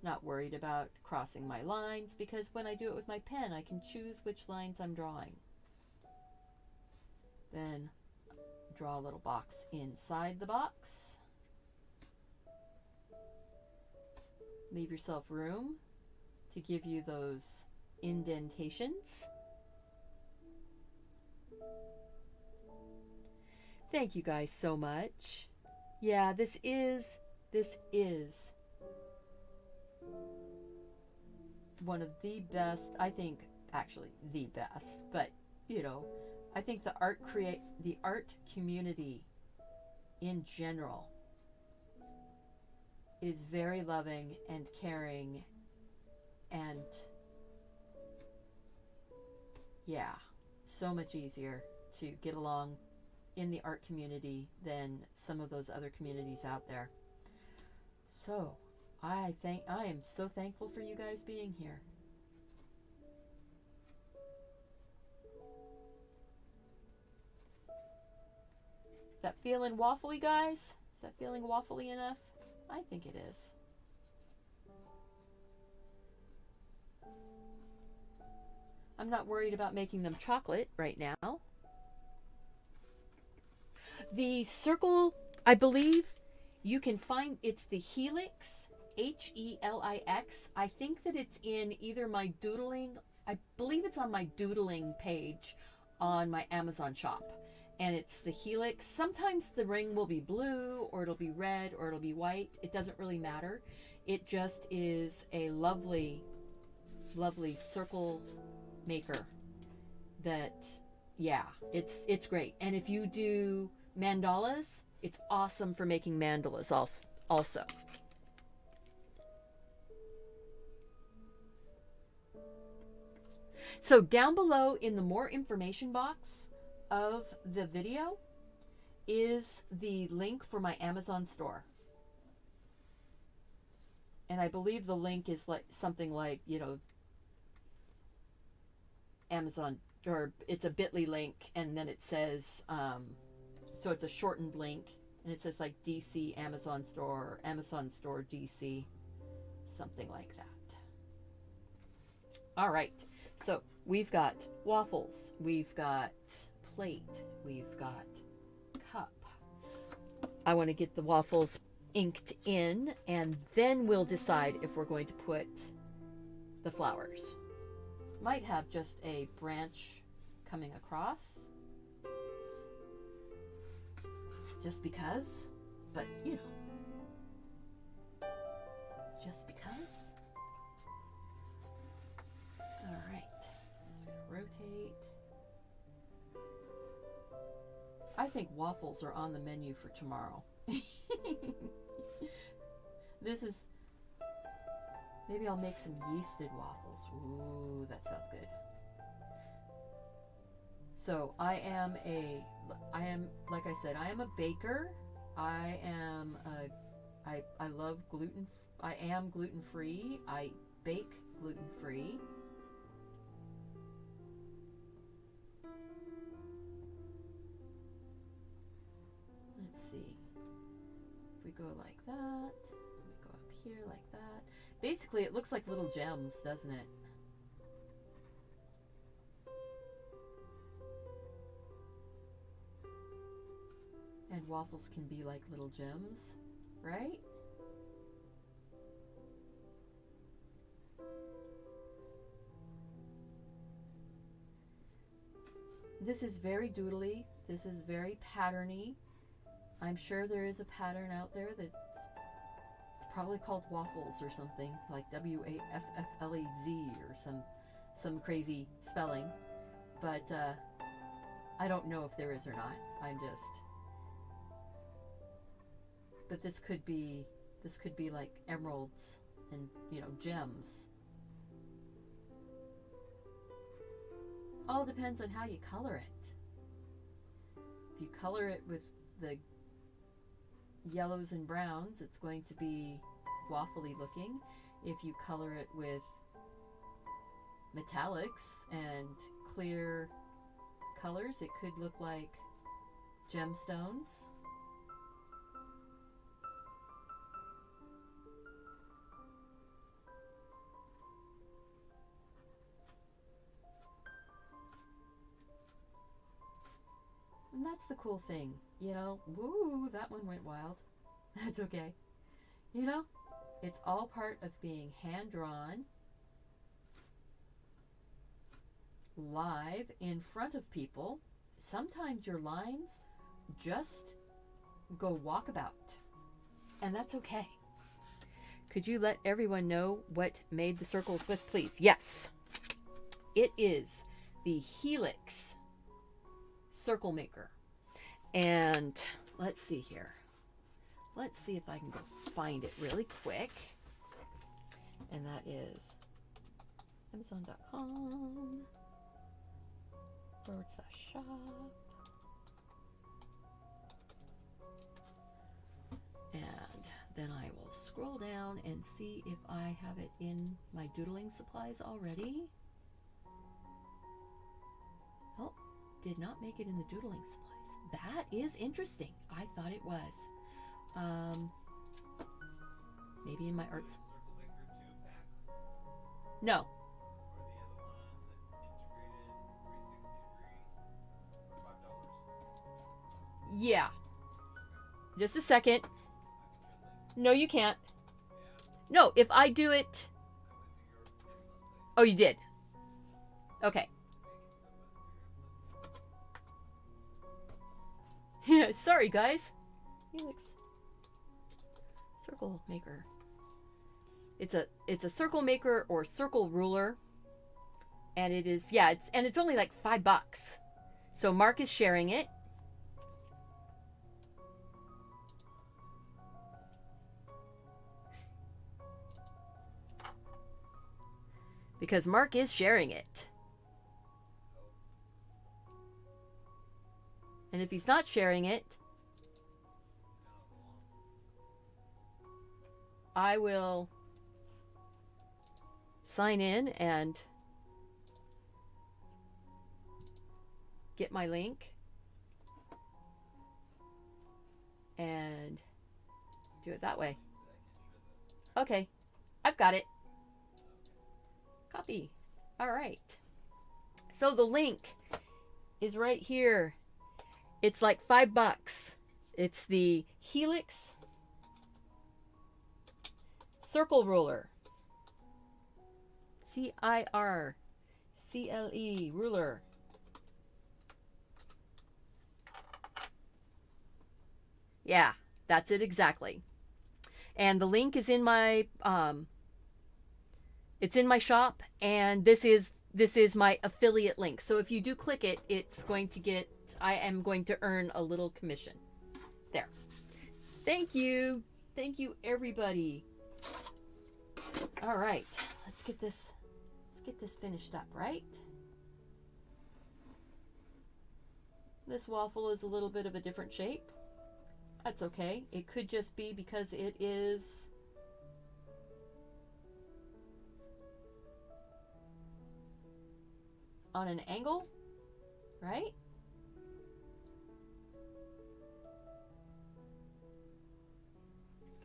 Speaker 1: Not worried about crossing my lines because when I do it with my pen, I can choose which lines I'm drawing. Then draw a little box inside the box. Leave yourself room to give you those indentations. Thank you guys so much. Yeah, this is one of the best, I think, actually the best, but you know, I think the art community in general is very loving and caring, and yeah, so much easier to get along in the art community than some of those other communities out there. So I am so thankful for you guys being here. Is that feeling waffly, guys? Is that feeling waffly enough? I think it is. I'm not worried about making them chocolate right now. The circle, I believe you can find, it's the Helix, Helix. I think that it's in either my doodling, I believe it's on my doodling page on my Amazon shop. And it's the Helix. Sometimes the ring will be blue, or it'll be red, or it'll be white. It doesn't really matter. It just is a lovely, lovely circle maker that, yeah, it's great. And if you do mandalas, it's awesome for making mandalas also. So down below in the more information box of the video is the link for my Amazon store. And I believe the link is like something like, you know, Amazon, or it's a bit.ly link, and then it says, so it's a shortened link, and it says like DC Amazon store, or Amazon store DC, something like that. All right, so we've got waffles, we've got plate, we've got cup. I want to get the waffles inked in, and then we'll decide if we're going to put the flowers. Might have just a branch coming across, just because, but you know, just because. All right, just gonna rotate. I think waffles are on the menu for tomorrow. This is, maybe I'll make some yeasted waffles. Ooh, that sounds good. So I am, like I said, I am a baker. I love gluten. I am gluten-free. I bake gluten-free. Let's see. If we go like that, let me go up here like that. Basically, it looks like little gems, doesn't it? And waffles can be like little gems, right? This is very doodly. This is very patterny. I'm sure there is a pattern out there that's it's probably called Waffles or something, like W-A-F-F-L-E-Z or some crazy spelling. But I don't know if there is or not. I'm just... But this could be like emeralds and, you know, gems. All depends on how you color it. If you color it with the yellows and browns, it's going to be waffly looking. If you color it with metallics and clear colors, it could look like gemstones. And that's the cool thing, you know. Woo, that one went wild. That's okay. You know, it's all part of being hand-drawn, live in front of people. Sometimes your lines just go walkabout, and that's okay. Could you let everyone know what made the circles with, please? Yes, it is the Helix circle maker. And let's see here. Let's see if I can go find it really quick. And that is Amazon.com/shop. And then I will scroll down and see if I have it in my doodling supplies already. Oh, did not make it in the doodling supplies. That is interesting. I thought it was. Maybe in my arts. No. Yeah. Just a second. No, you can't. No, if I do it... Oh, you did? Okay. Yeah, sorry guys. Helix circle maker. It's a circle maker or circle ruler, and it is, yeah, it's only like $5. So Mark is sharing it. Because Mark is sharing it. And if he's not sharing it, I will sign in and get my link and do it that way. Okay, I've got it. Copy. All right. So the link is right here. It's like $5. It's the Helix circle ruler. CIRCLE ruler. Yeah, that's it exactly. And the link is in my it's in my shop, and this is my affiliate link. So if you do click it, it's going to get, I am going to earn a little commission. There. Thank you. Thank you, everybody. All right, let's get this finished up, right? This waffle is a little bit of a different shape. That's okay. It could just be because it is on an angle, right?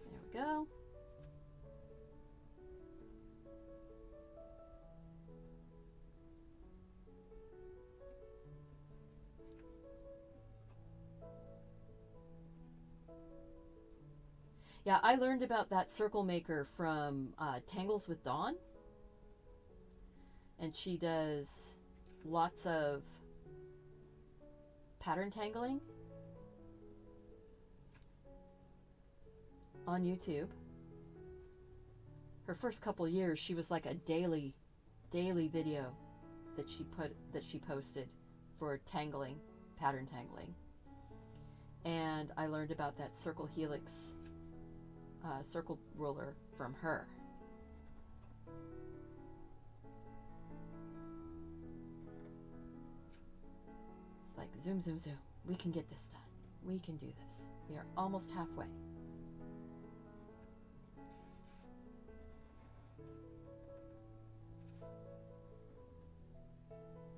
Speaker 1: There we go. Yeah, I learned about that circle maker from Tangles with Dawn. And she does lots of pattern tangling on YouTube. Her first couple years, she was like a daily video that she posted for tangling, pattern tangling. And I learned about that circle helix circle ruler from her. It's like zoom, zoom, zoom. We can get this done. We can do this. We are almost halfway.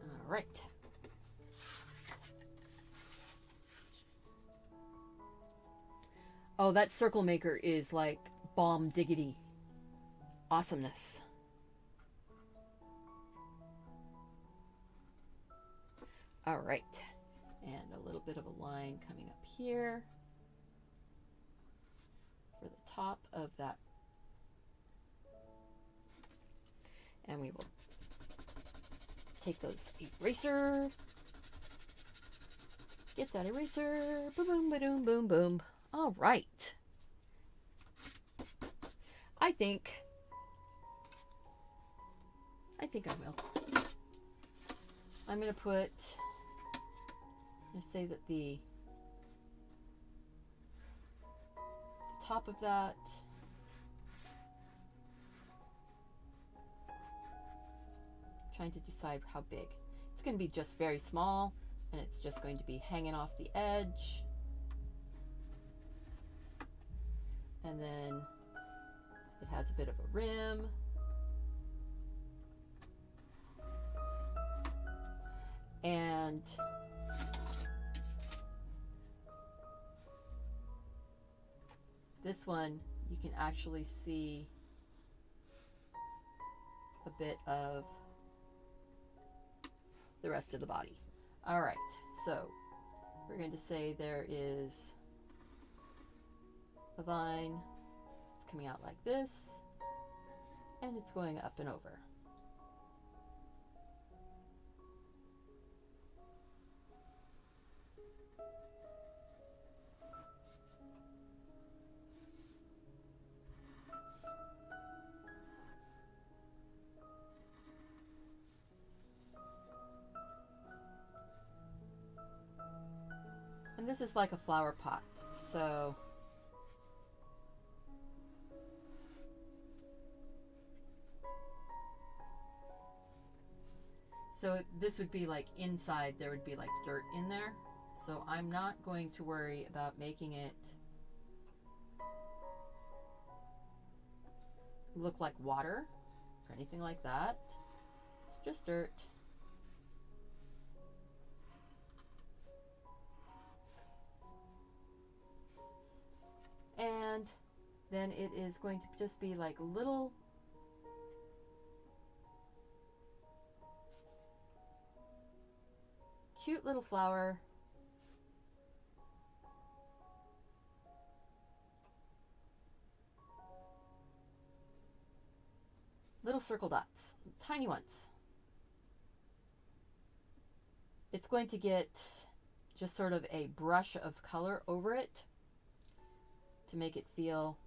Speaker 1: All right. Oh, that circle maker is like bomb diggity awesomeness. All right, and a little bit of a line coming up here for the top of that. And we will take those eraser, get that eraser, boom, boom, boom, boom, boom. All right. I think I will. I'm going to put, let's say that the top of that trying to decide how big. It's going to be just very small, and it's just going to be hanging off the edge. And then it has a bit of a rim. And this one, you can actually see a bit of the rest of the body. All right, so we're going to say there is a vine. It's coming out like this, and it's going up and over. And this is like a flower pot, so this would be like inside, there would be like dirt in there. So I'm not going to worry about making it look like water or anything like that. It's just dirt. And then it is going to just be like little cute little flower. Little circle dots, tiny ones. It's going to get just sort of a brush of color over it to make it feel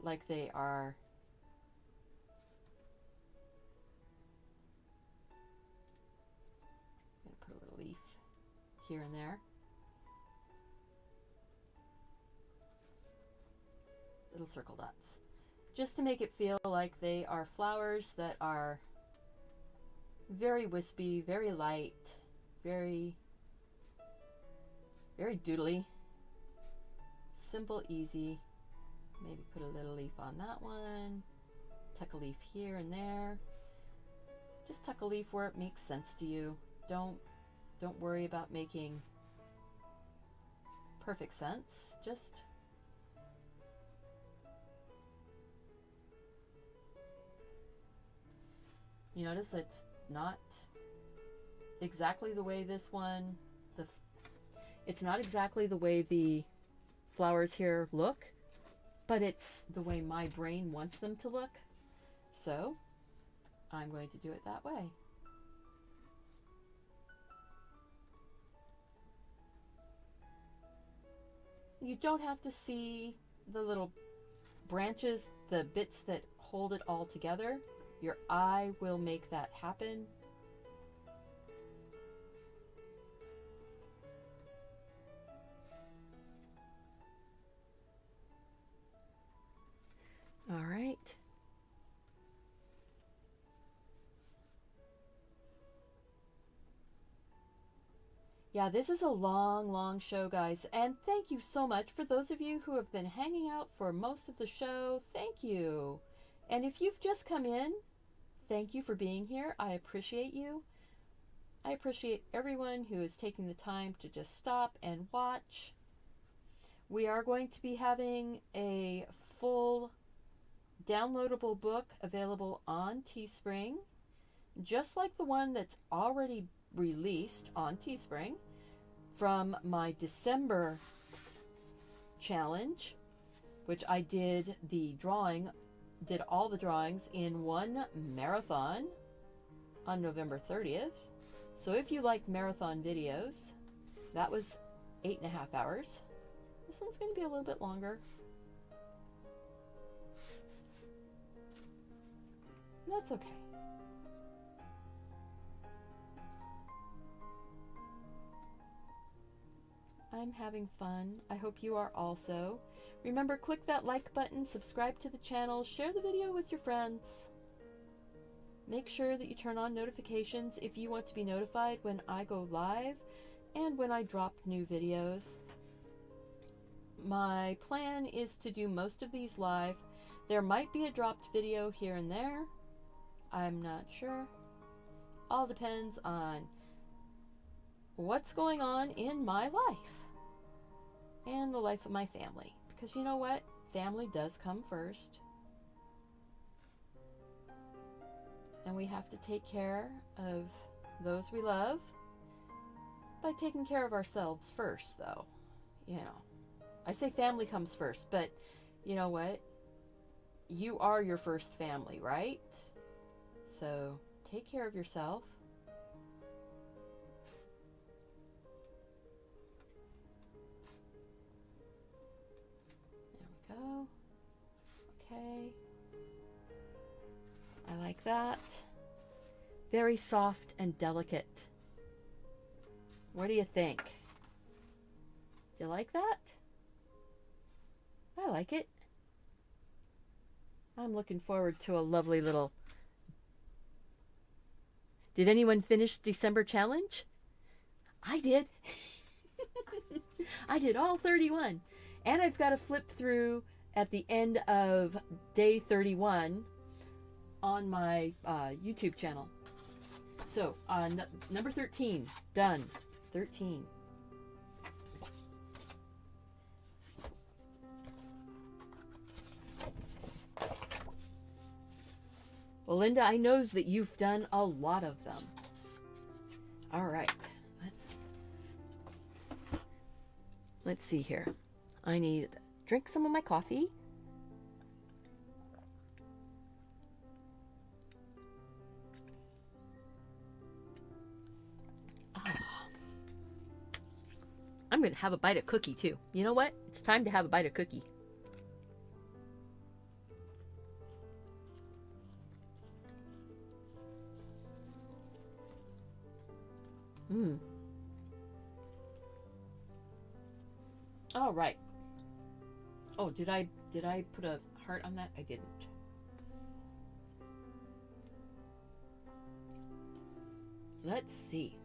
Speaker 1: like they are I'm gonna put a leaf here and there. Little circle dots. Just to make it feel like they are flowers that are very wispy, very light, very doodly. Simple, easy. Maybe put a little leaf on that one. Tuck a leaf here and there. Just tuck a leaf where it makes sense to you. Don't worry about making perfect sense. Just you notice it's not exactly the way this one, it's not exactly the way the flowers here look, but it's the way my brain wants them to look. So I'm going to do it that way. You don't have to see the little branches, the bits that hold it all together. Your eye will make that happen. All right. Yeah, this is a long show, guys. And thank you so much for those of you who have been hanging out for most of the show. Thank you. And if you've just come in, thank you for being here. I appreciate you. I appreciate everyone who is taking the time to just stop and watch. We are going to be having a full downloadable book available on Teespring, just like the one that's already released on Teespring from my December challenge, which I did all the drawings in one marathon on November 30th. So if you like marathon videos, that was 8.5 hours. This one's going to be a little bit longer. That's okay. I'm having fun. I hope you are also. Remember, click that like button, subscribe to the channel, share the video with your friends. Make sure that you turn on notifications if you want to be notified when I go live and when I drop new videos. My plan is to do most of these live. There might be a dropped video here and there. I'm not sure. All depends on what's going on in my life and the life of my family. Because you know what? Family does come first. And we have to take care of those we love by taking care of ourselves first, though. You know, I say family comes first, but you know what? You are your first family, right? So take care of yourself. There we go. Okay. I like that. Very soft and delicate. What do you think? Do you like that? I like it. I'm looking forward to a lovely little... Did anyone finish December challenge? I did. I did all 31. And I've got to flip through at the end of day 31 on my YouTube channel. So, number 13, done. 13. Well, Linda, I know that you've done a lot of them. All right, let's see here. I need to drink some of my coffee. I'm going to have a bite of cookie too. You know what? It's time to have a bite of cookie. All right. Oh, did I put a heart on that? I didn't. Let's see.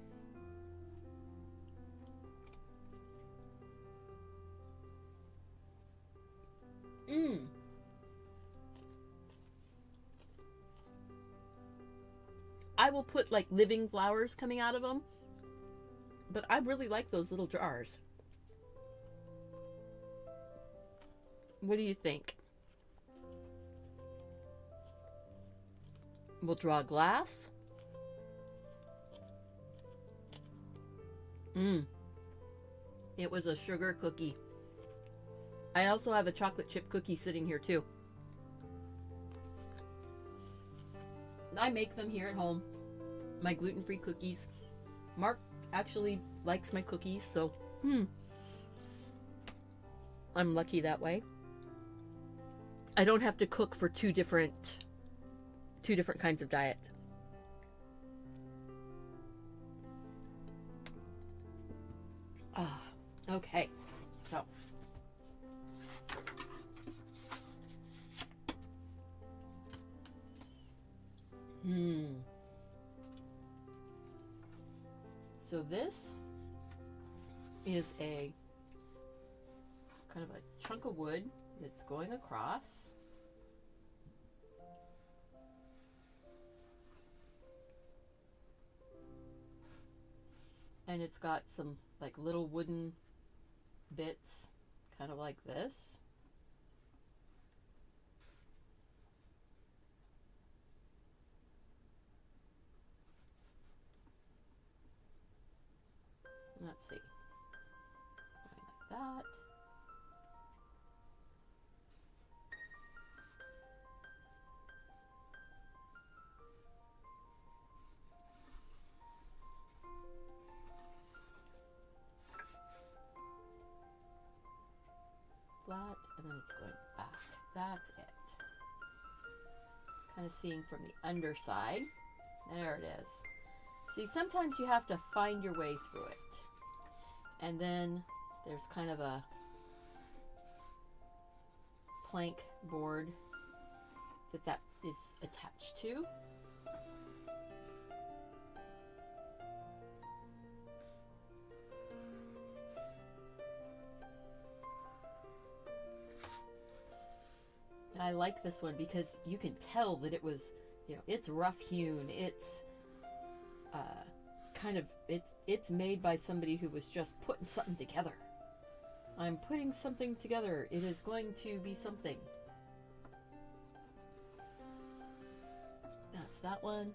Speaker 1: I will put like living flowers coming out of them, but I really like those little jars. What do you think? We'll draw glass. It was a sugar cookie. I also have a chocolate chip cookie sitting here too. I make them here at home. My gluten-free cookies. Mark actually likes my cookies, so I'm lucky that way. I don't have to cook for two different kinds of diet. Okay. So So this is a kind of a chunk of wood that's going across. And it's got some like little wooden bits, kind of like this. Let's see. Like that. Flat, and then it's going back. That's it. Kind of seeing from the underside. There it is. See, sometimes you have to find your way through it. And then there's kind of a plank board that is attached to. And I like this one because you can tell that it was, it's rough hewn. It's it's made by somebody who was just putting something together. I'm putting something together. It is going to be something. That's that one.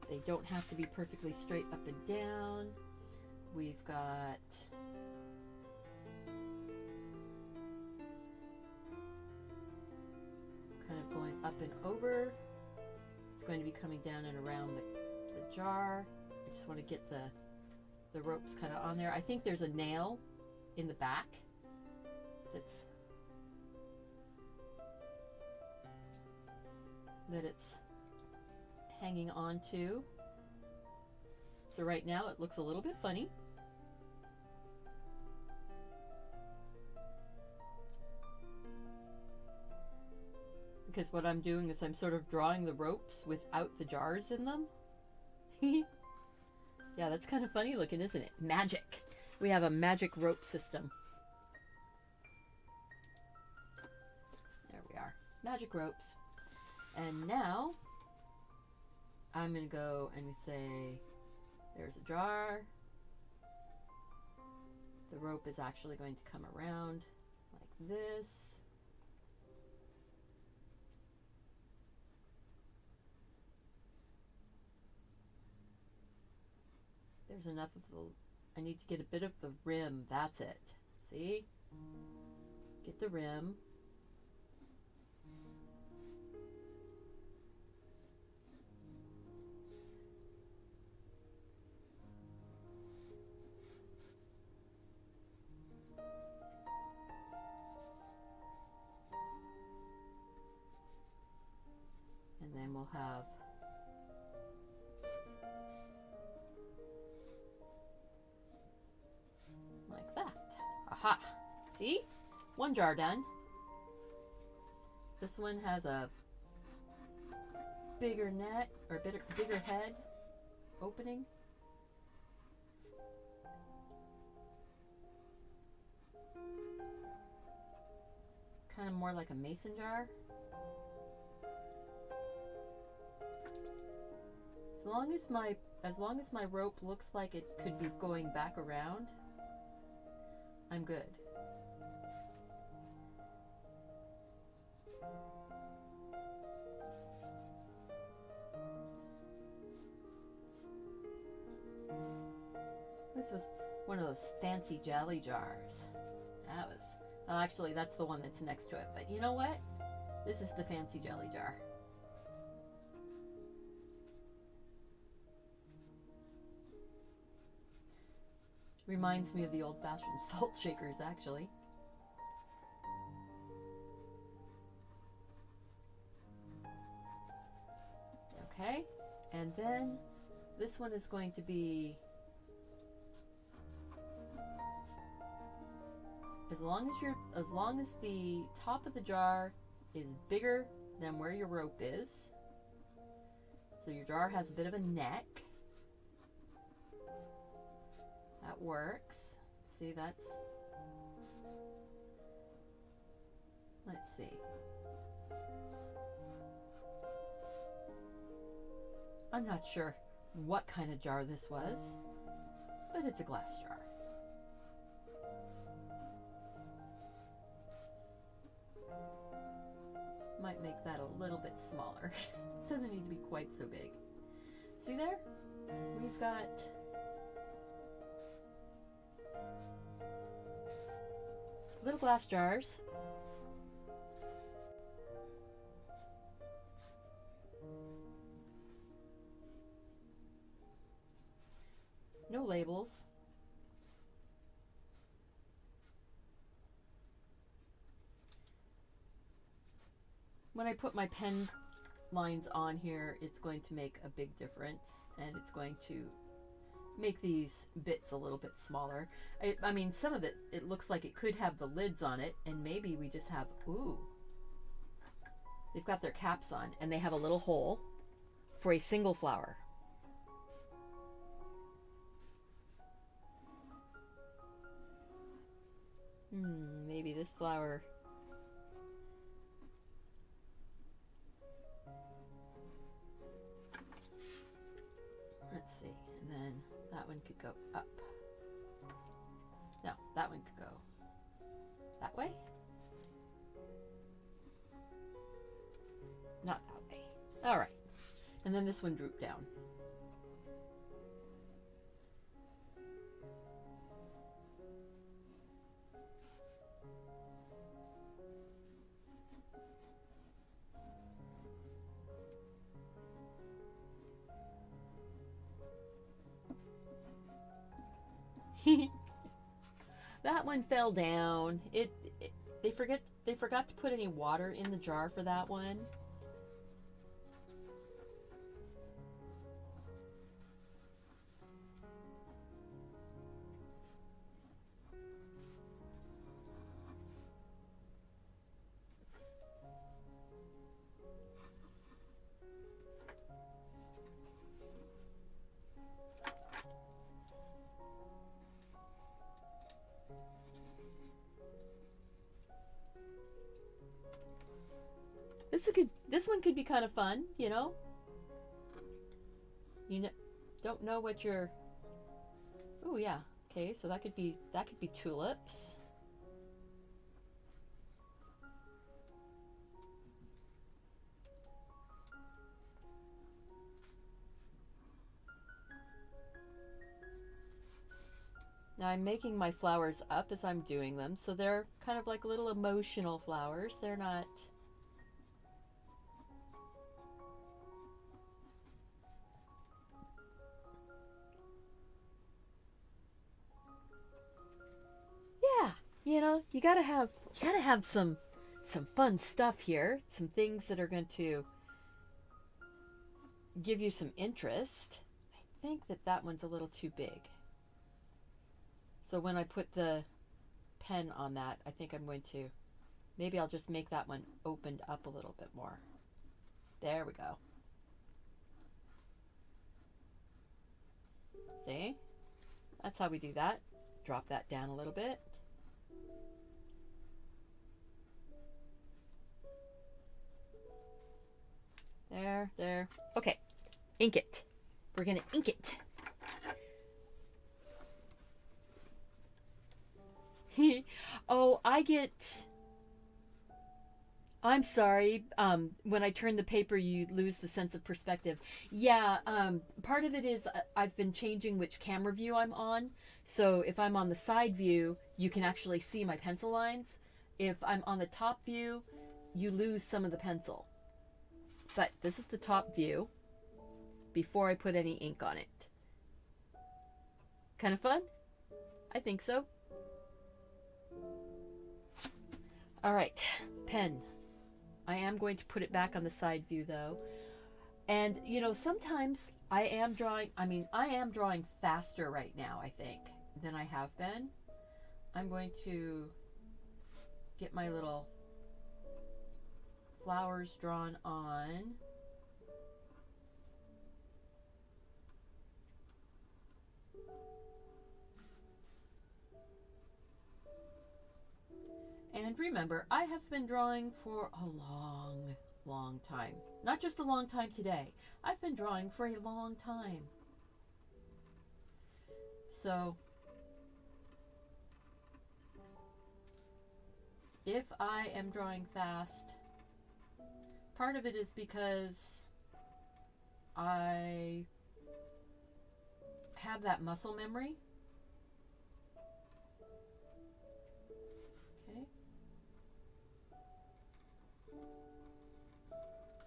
Speaker 1: They don't have to be perfectly straight up and down. We've got kind of going up and over. It's going to be coming down and around the jar. I just want to get the ropes kind of on there. I think there's a nail in the back that it's hanging on to. So right now it looks a little bit funny. Because what I'm doing is I'm sort of drawing the ropes without the jars in them. Yeah, that's kind of funny looking, isn't it? Magic. We have a magic rope system. There we are. Magic ropes. And now I'm going to go and say there's a jar. The rope is actually going to come around like this. There's enough of the, I need to get a bit of the rim. That's it. See? Get the rim. And then we'll have like that. Aha! See? One jar done. This one has a bigger net or bigger head opening. It's kind of more like a mason jar. As long as my rope looks like it could be going back around, I'm good. This was one of those fancy jelly jars. That was, well, actually that's the one that's next to it, but you know what? This is the fancy jelly jar. Reminds me of the old-fashioned salt shakers, actually. Okay, and then this one is going to be, as long as the top of the jar is bigger than where your rope is, so your jar has a bit of a neck. That works. See, that's, let's see. I'm not sure what kind of jar this was, but it's a glass jar. Might make that a little bit smaller. Doesn't need to be quite so big. See there? We've got little glass jars. No labels. When I put my pen lines on here, it's going to make a big difference, and it's going to make these bits a little bit smaller. I mean, some of it looks like it could have the lids on it, and maybe we just have, ooh, they've got their caps on, and they have a little hole for a single flower. Maybe this flower, let's see, and then that one could go up. No, that one could go that way. Not that way. All right. And then this one drooped down. That one fell down. They forgot to put any water in the jar for that one. This one could be kind of fun, you know. Don't know what your. Oh yeah, okay. So that could be tulips. I'm making my flowers up as I'm doing them, so they're kind of like little emotional flowers. They're not... Yeah, you know, you gotta have some fun stuff here, some things that are going to give you some interest. I think that one's a little too big. So when I put the pen on that, I think I'm going to, maybe I'll just make that one opened up a little bit more. There we go. See? That's how we do that. Drop that down a little bit. There. Okay, ink it. We're gonna ink it. Oh, I'm sorry. When I turn the paper, you lose the sense of perspective. Yeah, part of it is I've been changing which camera view I'm on. So if I'm on the side view, you can actually see my pencil lines. If I'm on the top view, you lose some of the pencil. But this is the top view before I put any ink on it. Kind of fun? I think so. All right, pen. I am going to put it back on the side view though. And you know, sometimes I am drawing faster right now, I think, than I have been. I'm going to get my little flowers drawn on. And remember, I have been drawing for a long time. Not just a long time today. I've been drawing for a long time. So, if I am drawing fast, part of it is because I have that muscle memory. Okay.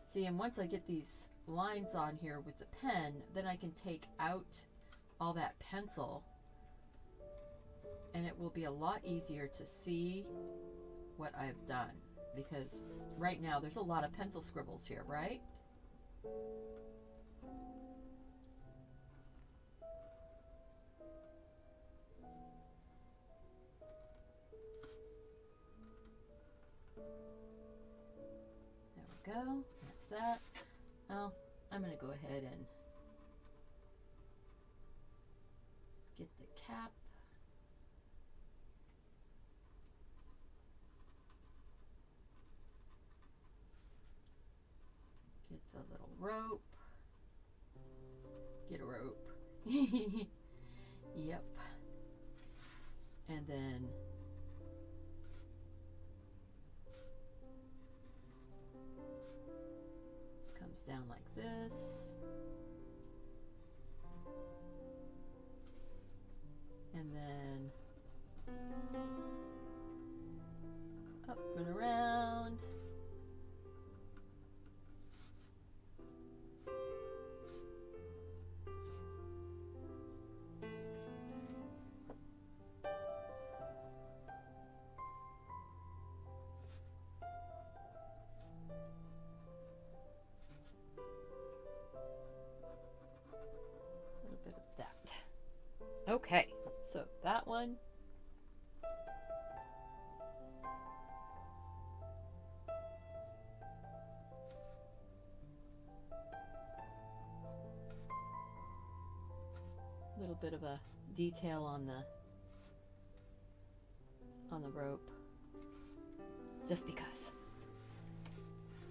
Speaker 1: See, and once I get these lines on here with the pen, then I can take out all that pencil and it will be a lot easier to see what I've done, because right now there's a lot of pencil scribbles here, right? There we go. That's that. Well, I'm going to go ahead and get the cap. Get the little rope. Get a rope. Yep. And then comes down like this. And then up and around. A little bit of that. Okay, so that one. A little bit of a detail on the rope, just because.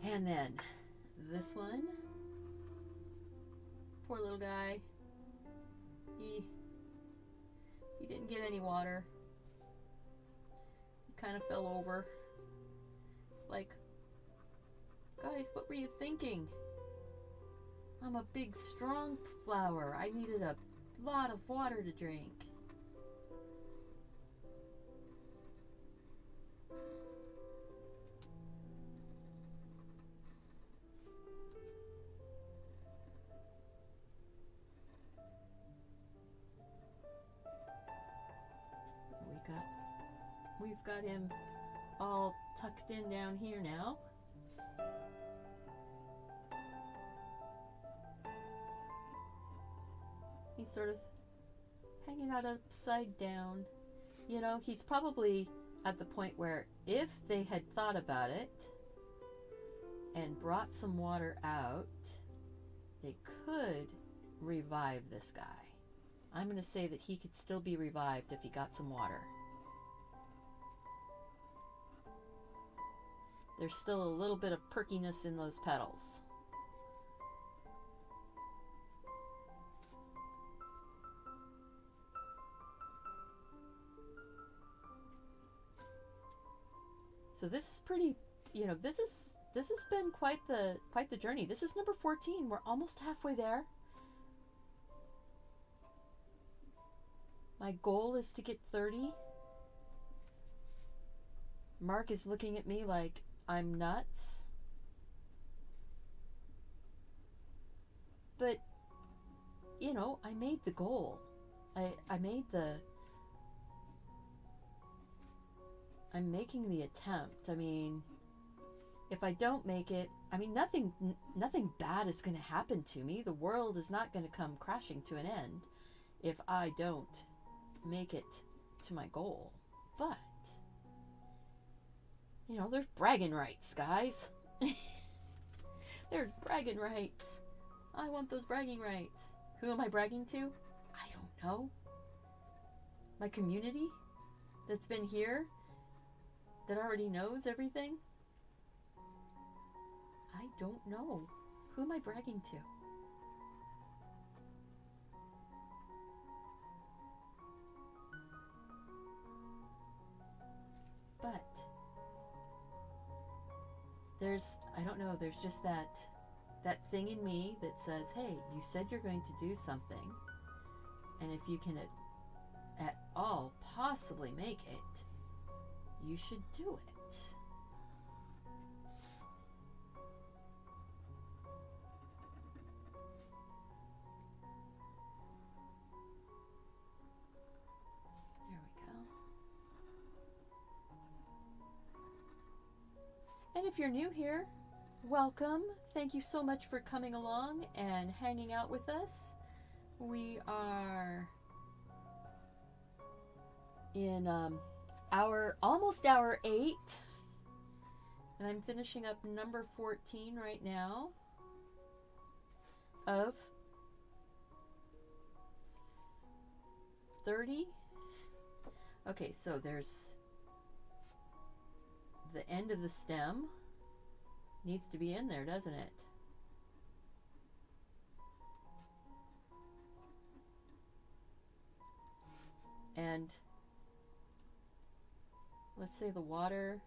Speaker 1: And then this one, poor little guy, he didn't get any water. He kind of fell over. It's like, guys, what were you thinking? I'm a big, strong flower. I needed a lot of water to drink. we've got him all tucked in down here now. He's sort of hanging out upside down. You know, he's probably at the point where if they had thought about it and brought some water out, they could revive this guy. I'm going to say that he could still be revived if he got some water. There's still a little bit of perkiness in those petals. So this is pretty, you know, this has been quite the journey. This is number 14. We're almost halfway there. My goal is to get 30. Mark is looking at me like I'm nuts. But, you know, I made the goal. I'm making the attempt. I mean, if I don't make it, I mean, nothing bad is going to happen to me. The world is not going to come crashing to an end if I don't make it to my goal. But, you know, there's bragging rights, guys. There's bragging rights. I want those bragging rights. Who am I bragging to? I don't know. My community that's been here, that already knows everything? I don't know. Who am I bragging to? But I don't know, there's just that thing in me that says, hey, you said you're going to do something, and if you can at all possibly make it, you should do it. There we go. And if you're new here, welcome. Thank you so much for coming along and hanging out with us. We are in almost hour 8, and I'm finishing up number 14 right now of 30. Okay, so there's the end of the stem needs to be in there, doesn't it? And let's say the water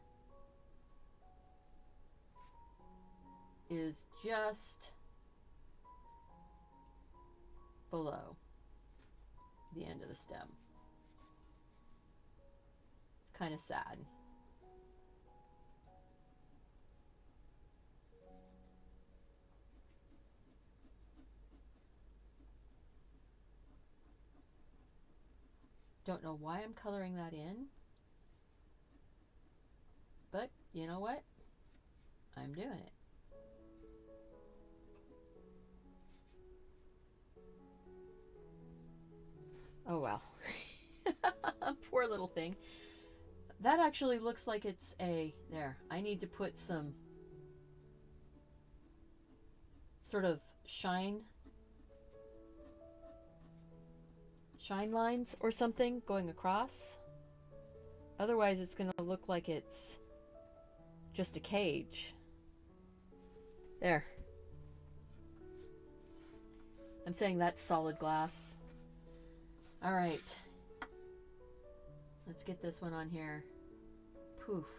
Speaker 1: is just below the end of the stem. It's kind of sad. Don't know why I'm coloring that in. But you know what? I'm doing it. Oh well. Poor little thing. That actually looks like it's there. I need to put some sort of shine lines or something going across. Otherwise it's going to look like it's just a cage. There. I'm saying that's solid glass. All right. Let's get this one on here. Poof.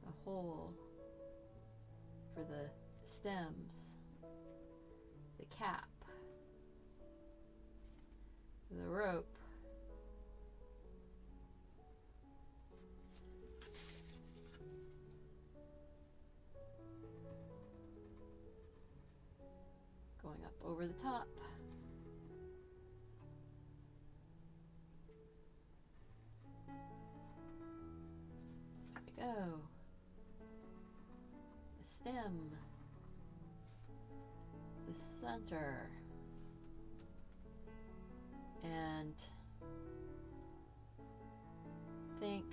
Speaker 1: The hole for the stems. The cap. The rope. Going up over the top. stem, the center, and think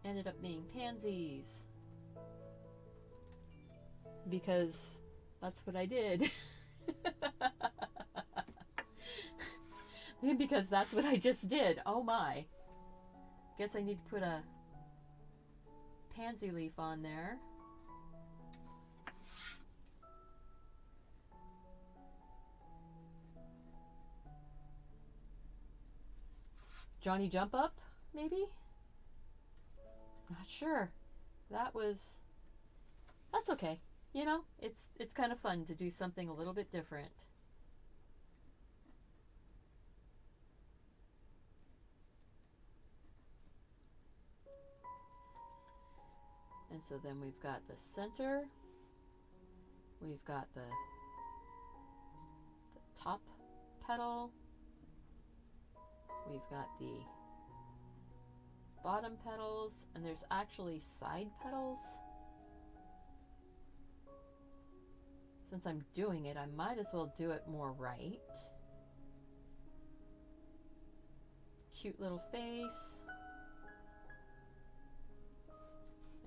Speaker 1: ended up being pansies because that's what I did. Because that's what I just did. Oh my. Guess I need to put a pansy leaf on there. Johnny Jump Up, maybe? Not sure. That's okay. You know, it's kind of fun to do something a little bit different. And so then we've got the center, we've got the top petal, we've got the bottom petals, and there's actually side petals. Since I'm doing it, I might as well do it more right. Cute little face.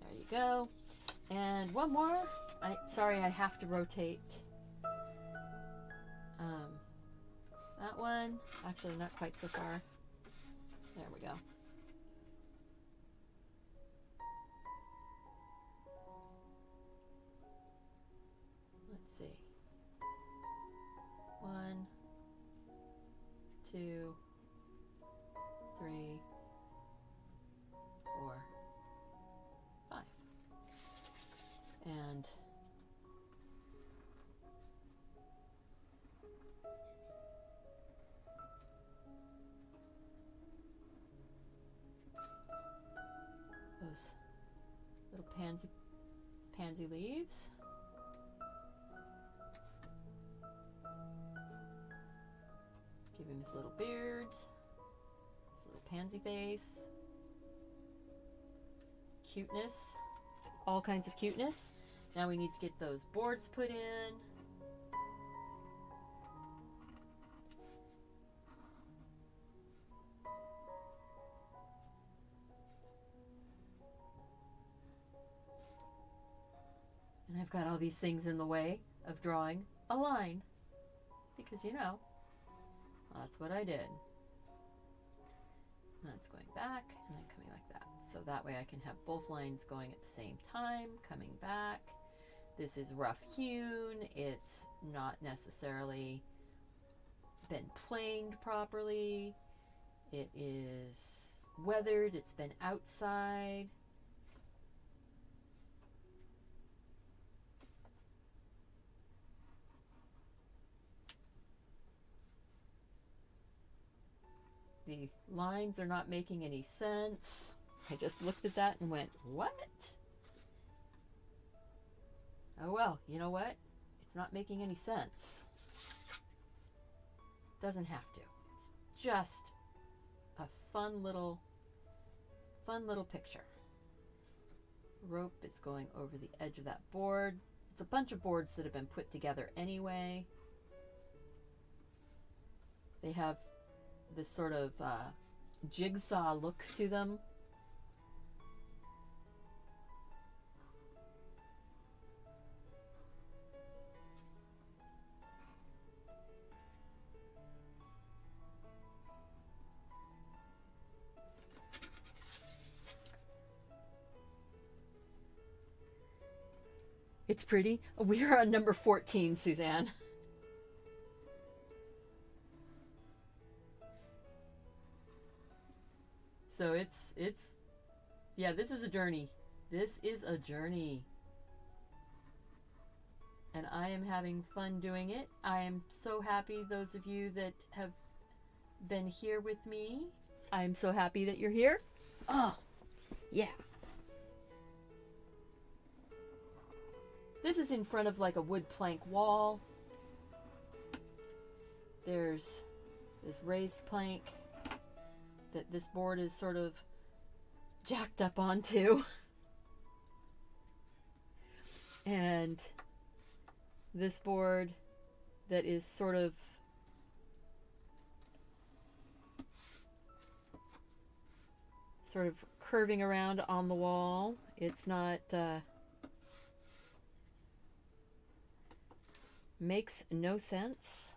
Speaker 1: There you go. And one more. Sorry, I have to rotate. That one. Actually, not quite so far. There we go. Let's see. 1, 2, 3, 4, 5. And those little pansy leaves. Give him his little beard, his little pansy face. Cuteness, all kinds of cuteness. Now we need to get those boards put in. And I've got all these things in the way of drawing a line because, you know, that's what I did. That's going back and then coming like that. So that way I can have both lines going at the same time, coming back. This is rough hewn. It's not necessarily been planed properly. It is weathered. It's been outside. The lines are not making any sense. I just looked at that and went, what? Oh well, you know what? It's not making any sense. Doesn't have to. It's just a fun little picture. Rope is going over the edge of that board. It's a bunch of boards that have been put together anyway. They have this sort of jigsaw look to them. It's pretty. We are on number 14, Suzanne. So it's yeah, this is a journey. This is a journey. And I am having fun doing it. I am so happy, those of you that have been here with me. I'm so happy that you're here. Oh, yeah. This is in front of like a wood plank wall. There's this raised plank that this board is sort of jacked up onto. And this board that is sort of curving around on the wall. It's not makes no sense.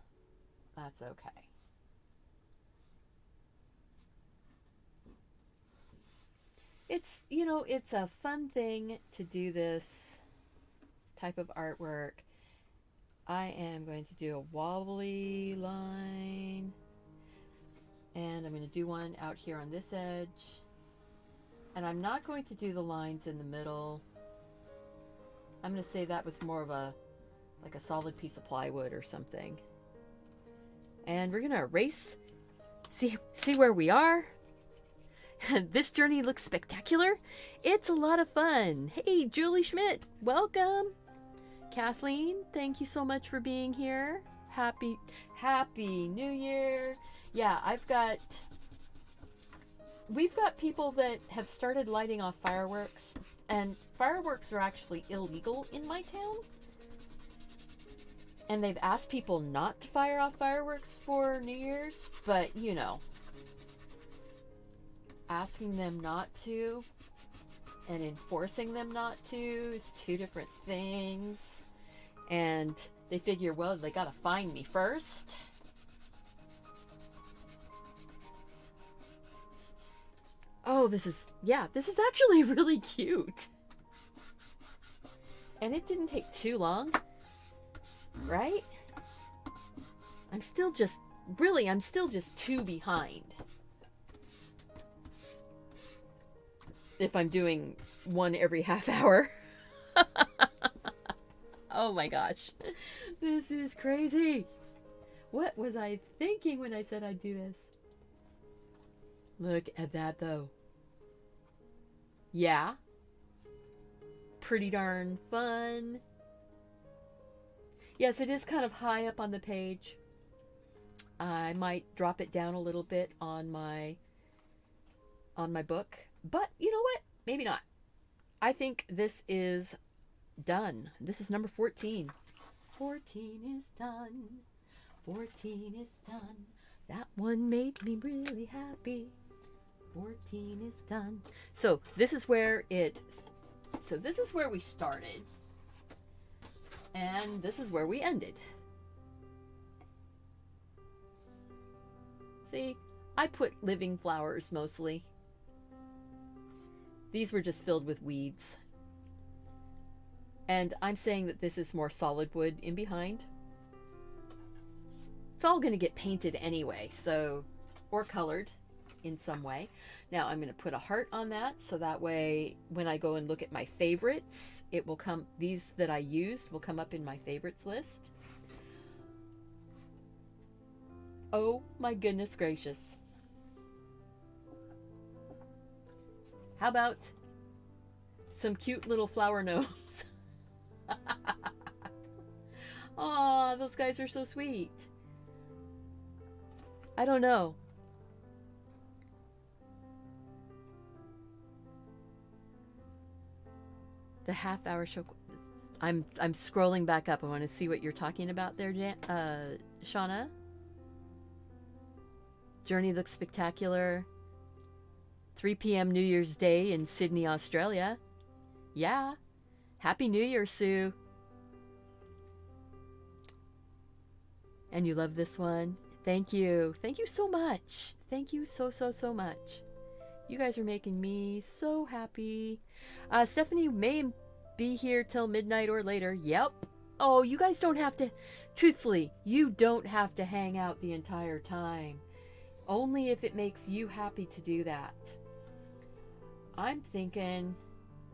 Speaker 1: That's okay. It's, you know, it's a fun thing to do this type of artwork. I am going to do a wobbly line, and I'm going to do one out here on this edge, and I'm not going to do the lines in the middle. I'm going to say that was more of a like a solid piece of plywood or something. And we're going to erase, see where we are. This journey looks spectacular. It's a lot of fun. Hey, Julie Schmidt, welcome. Kathleen, thank you so much for being here. Happy New Year. Yeah, we've got people that have started lighting off fireworks, and fireworks are actually illegal in my town. And they've asked people not to fire off fireworks for New Year's, but you know, asking them not to and enforcing them not to is two different things. And they figure, well, they gotta find me first. Oh, this is actually really cute. And it didn't take too long, right? I'm still just two behind. If I'm doing one every half hour. Oh my gosh. This is crazy. What was I thinking when I said I'd do this? Look at that though. Yeah. Pretty darn fun. Yes, it is kind of high up on the page. I might drop it down a little bit on my book. But you know what? Maybe not. I think this is done. This is number 14. 14 is done. 14 is done. That one made me really happy. 14 is done. So this is where we started. And this is where we ended. See, I put living flowers mostly. These were just filled with weeds. And I'm saying that this is more solid wood in behind. It's all going to get painted anyway, so, or colored in some way. Now I'm going to put a heart on that, so that way when I go and look at my favorites, it will come, these that I used will come up in my favorites list. Oh my goodness gracious. How about some cute little flower gnomes? Aw, those guys are so sweet. I don't know. The half-hour show. I'm scrolling back up. I want to see what you're talking about there, Shauna. Journey looks spectacular. 3 p.m. New Year's Day in Sydney, Australia. Yeah. Happy New Year, Sue. And you love this one. Thank you. Thank you so much. Thank you so much. You guys are making me so happy. Stephanie may be here till midnight or later. Yep. Oh, you guys don't have to... Truthfully, you don't have to hang out the entire time. Only if it makes you happy to do that. I'm thinking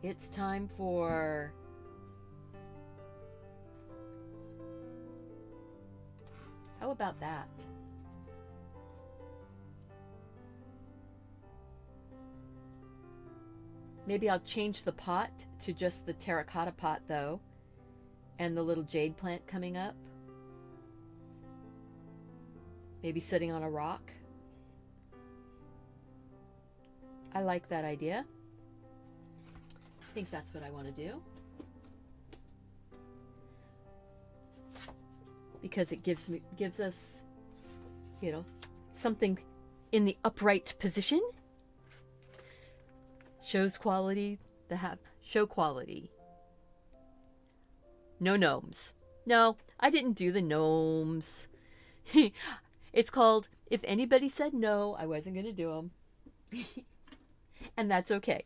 Speaker 1: it's time for... How about that? Maybe I'll change the pot to just the terracotta pot though, and the little jade plant coming up. Maybe sitting on a rock. I like that idea. I think that's what I want to do. Because it gives us, you know, something in the upright position. Shows quality, show quality. No gnomes. No, I didn't do the gnomes. It's called, if anybody said no, I wasn't going to do them. And that's okay.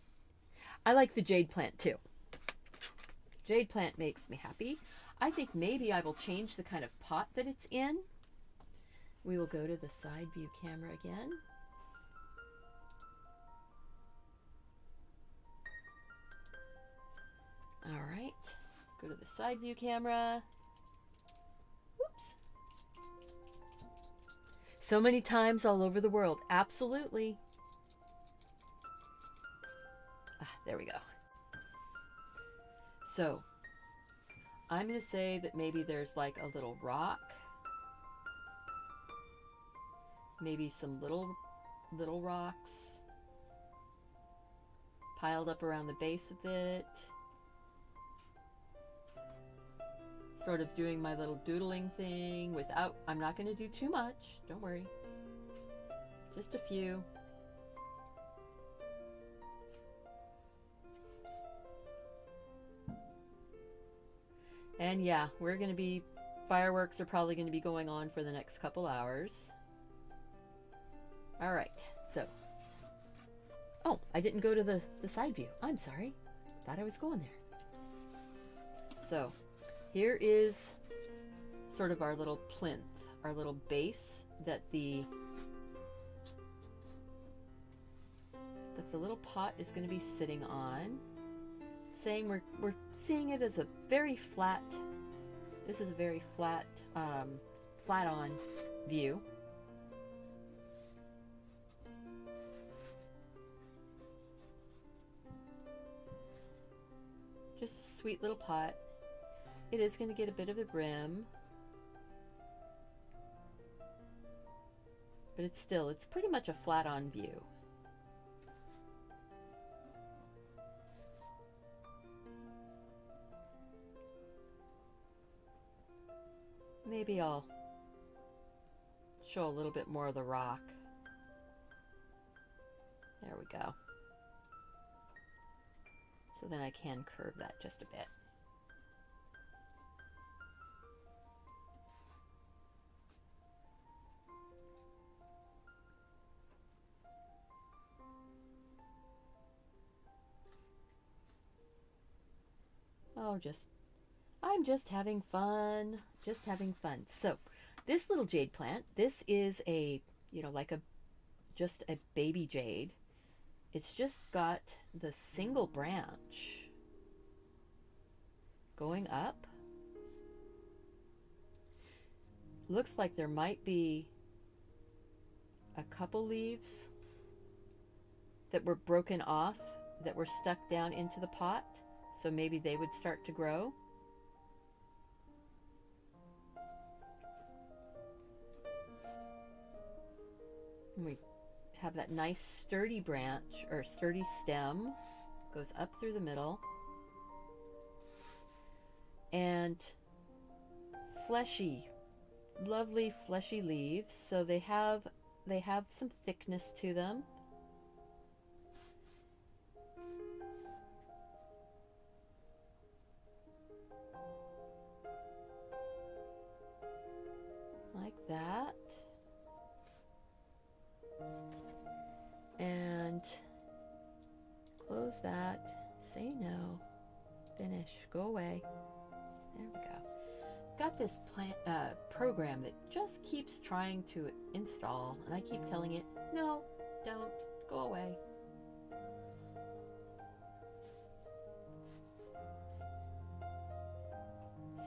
Speaker 1: I like the jade plant too. Jade plant makes me happy. I think maybe I will change the kind of pot that it's in. We will go to the side view camera again. All right, go to the side view camera. Whoops. So many times all over the world. Absolutely. There we go. So, I'm going to say that maybe there's like a little rock. Maybe some little rocks piled up around the base of it. Sort of doing my little doodling thing without, I'm not going to do too much, don't worry. Just a few. And yeah, fireworks are probably going to be going on for the next couple hours. All right, so. Oh, I didn't go to the side view. I'm sorry. Thought I was going there. So, here is sort of our little plinth, our little base that the little pot is going to be sitting on. Saying we're seeing it as a very flat. This is a very flat, flat on view. Just a sweet little pot. It is going to get a bit of a brim, but it's pretty much a flat on view. Maybe I'll show a little bit more of the rock. There we go. So then I can curve that just a bit. Oh, I'm just having fun. Just having fun. So, this little jade plant, this is just a baby jade. It's just got the single branch going up. Looks like there might be a couple leaves that were broken off, that were stuck down into the pot. So maybe they would start to grow. And we have that nice sturdy branch or sturdy stem, goes up through the middle. And fleshy, lovely fleshy leaves. So they have some thickness to them. Like that. And close that, say no, finish, go away. There we go. Got this program that just keeps trying to install, and I keep telling it, no, don't, go away.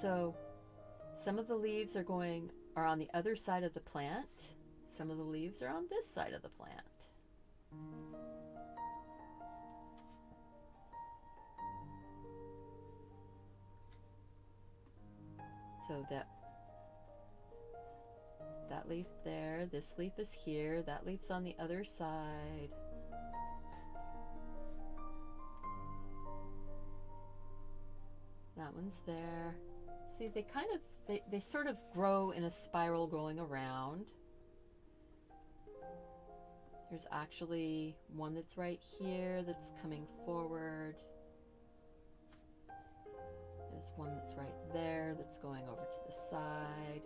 Speaker 1: So some of the leaves are on the other side of the plant. Some of the leaves are on this side of the plant. So that That leaf there, this leaf is here, that leaf's on the other side. That one's there. See, they kind of, they sort of grow in a spiral going around. There's actually one that's right here that's coming forward. There's one that's right there that's going over to the side.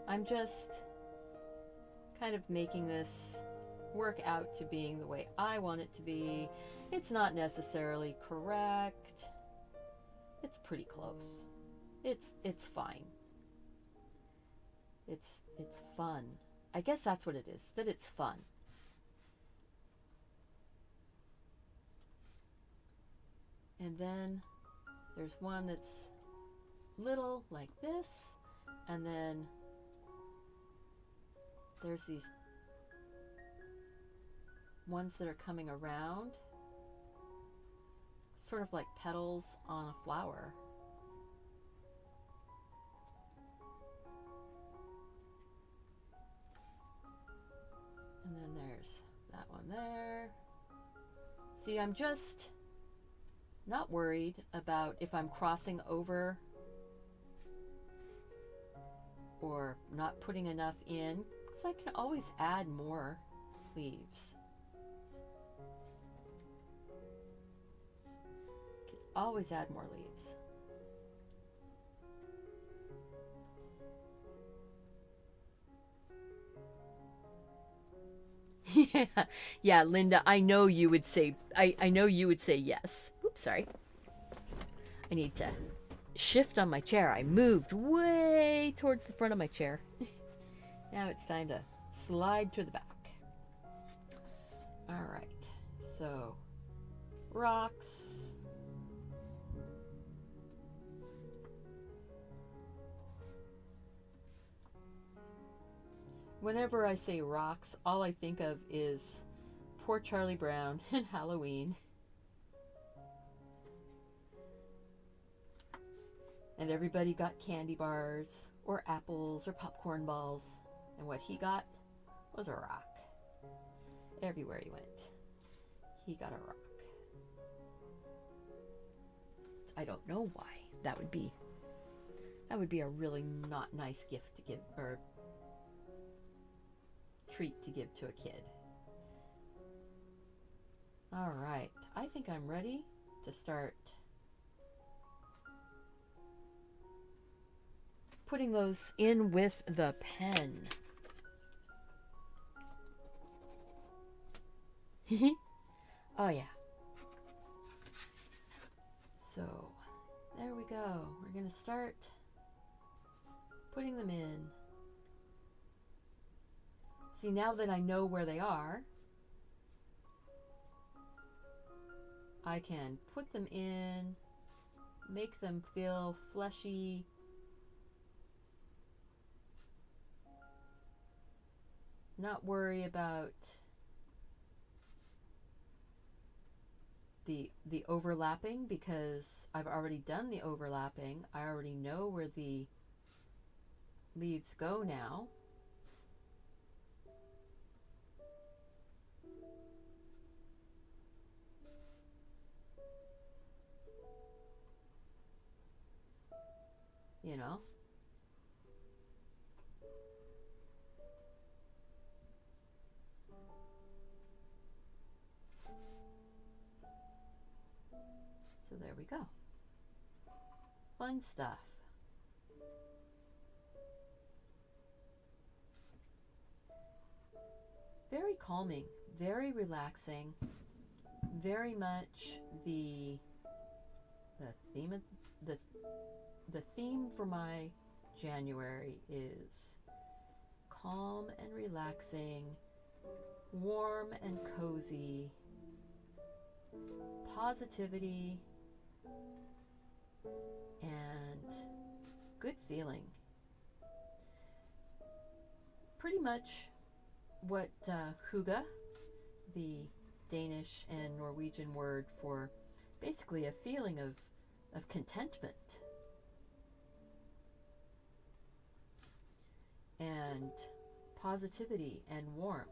Speaker 1: I'm just kind of making this work out to being the way I want it to be. It's not necessarily correct. It's pretty close. It's fine. It's fun. I guess that's what it is, that it's fun. And then there's one that's little like this, and then there's these ones that are coming around, sort of like petals on a flower. And then there's that one there. See, I'm just not worried about if I'm crossing over or not putting enough in, because I can always add more leaves. Can always add more leaves. Yeah, Linda, I know you would say, I know you would say yes. Oops, sorry. I need to shift on my chair. I moved way towards the front of my chair. Now it's time to slide to the back. All right, so rocks. Whenever I say rocks, all I think of is Poor Charlie Brown and Halloween. And everybody got candy bars or apples or popcorn balls. And what he got was a rock. Everywhere he went, he got a rock. I don't know why. That would be a really not nice gift to give, or treat to give to a kid. All right, I think I'm ready to start putting those in with the pen. Oh yeah. So there we go. We're gonna start putting them in. See, now that I know where they are, I can put them in, make them feel fleshy. Not worry about the overlapping, because I've already done the overlapping. I already know where the leaves go now. You know? So there we go. Fun stuff. Very calming, very relaxing, very much the theme of the theme for my January is calm and relaxing, warm and cozy, positivity, and good feeling pretty much what hygge, the Danish and Norwegian word for basically a feeling of contentment and positivity and warmth,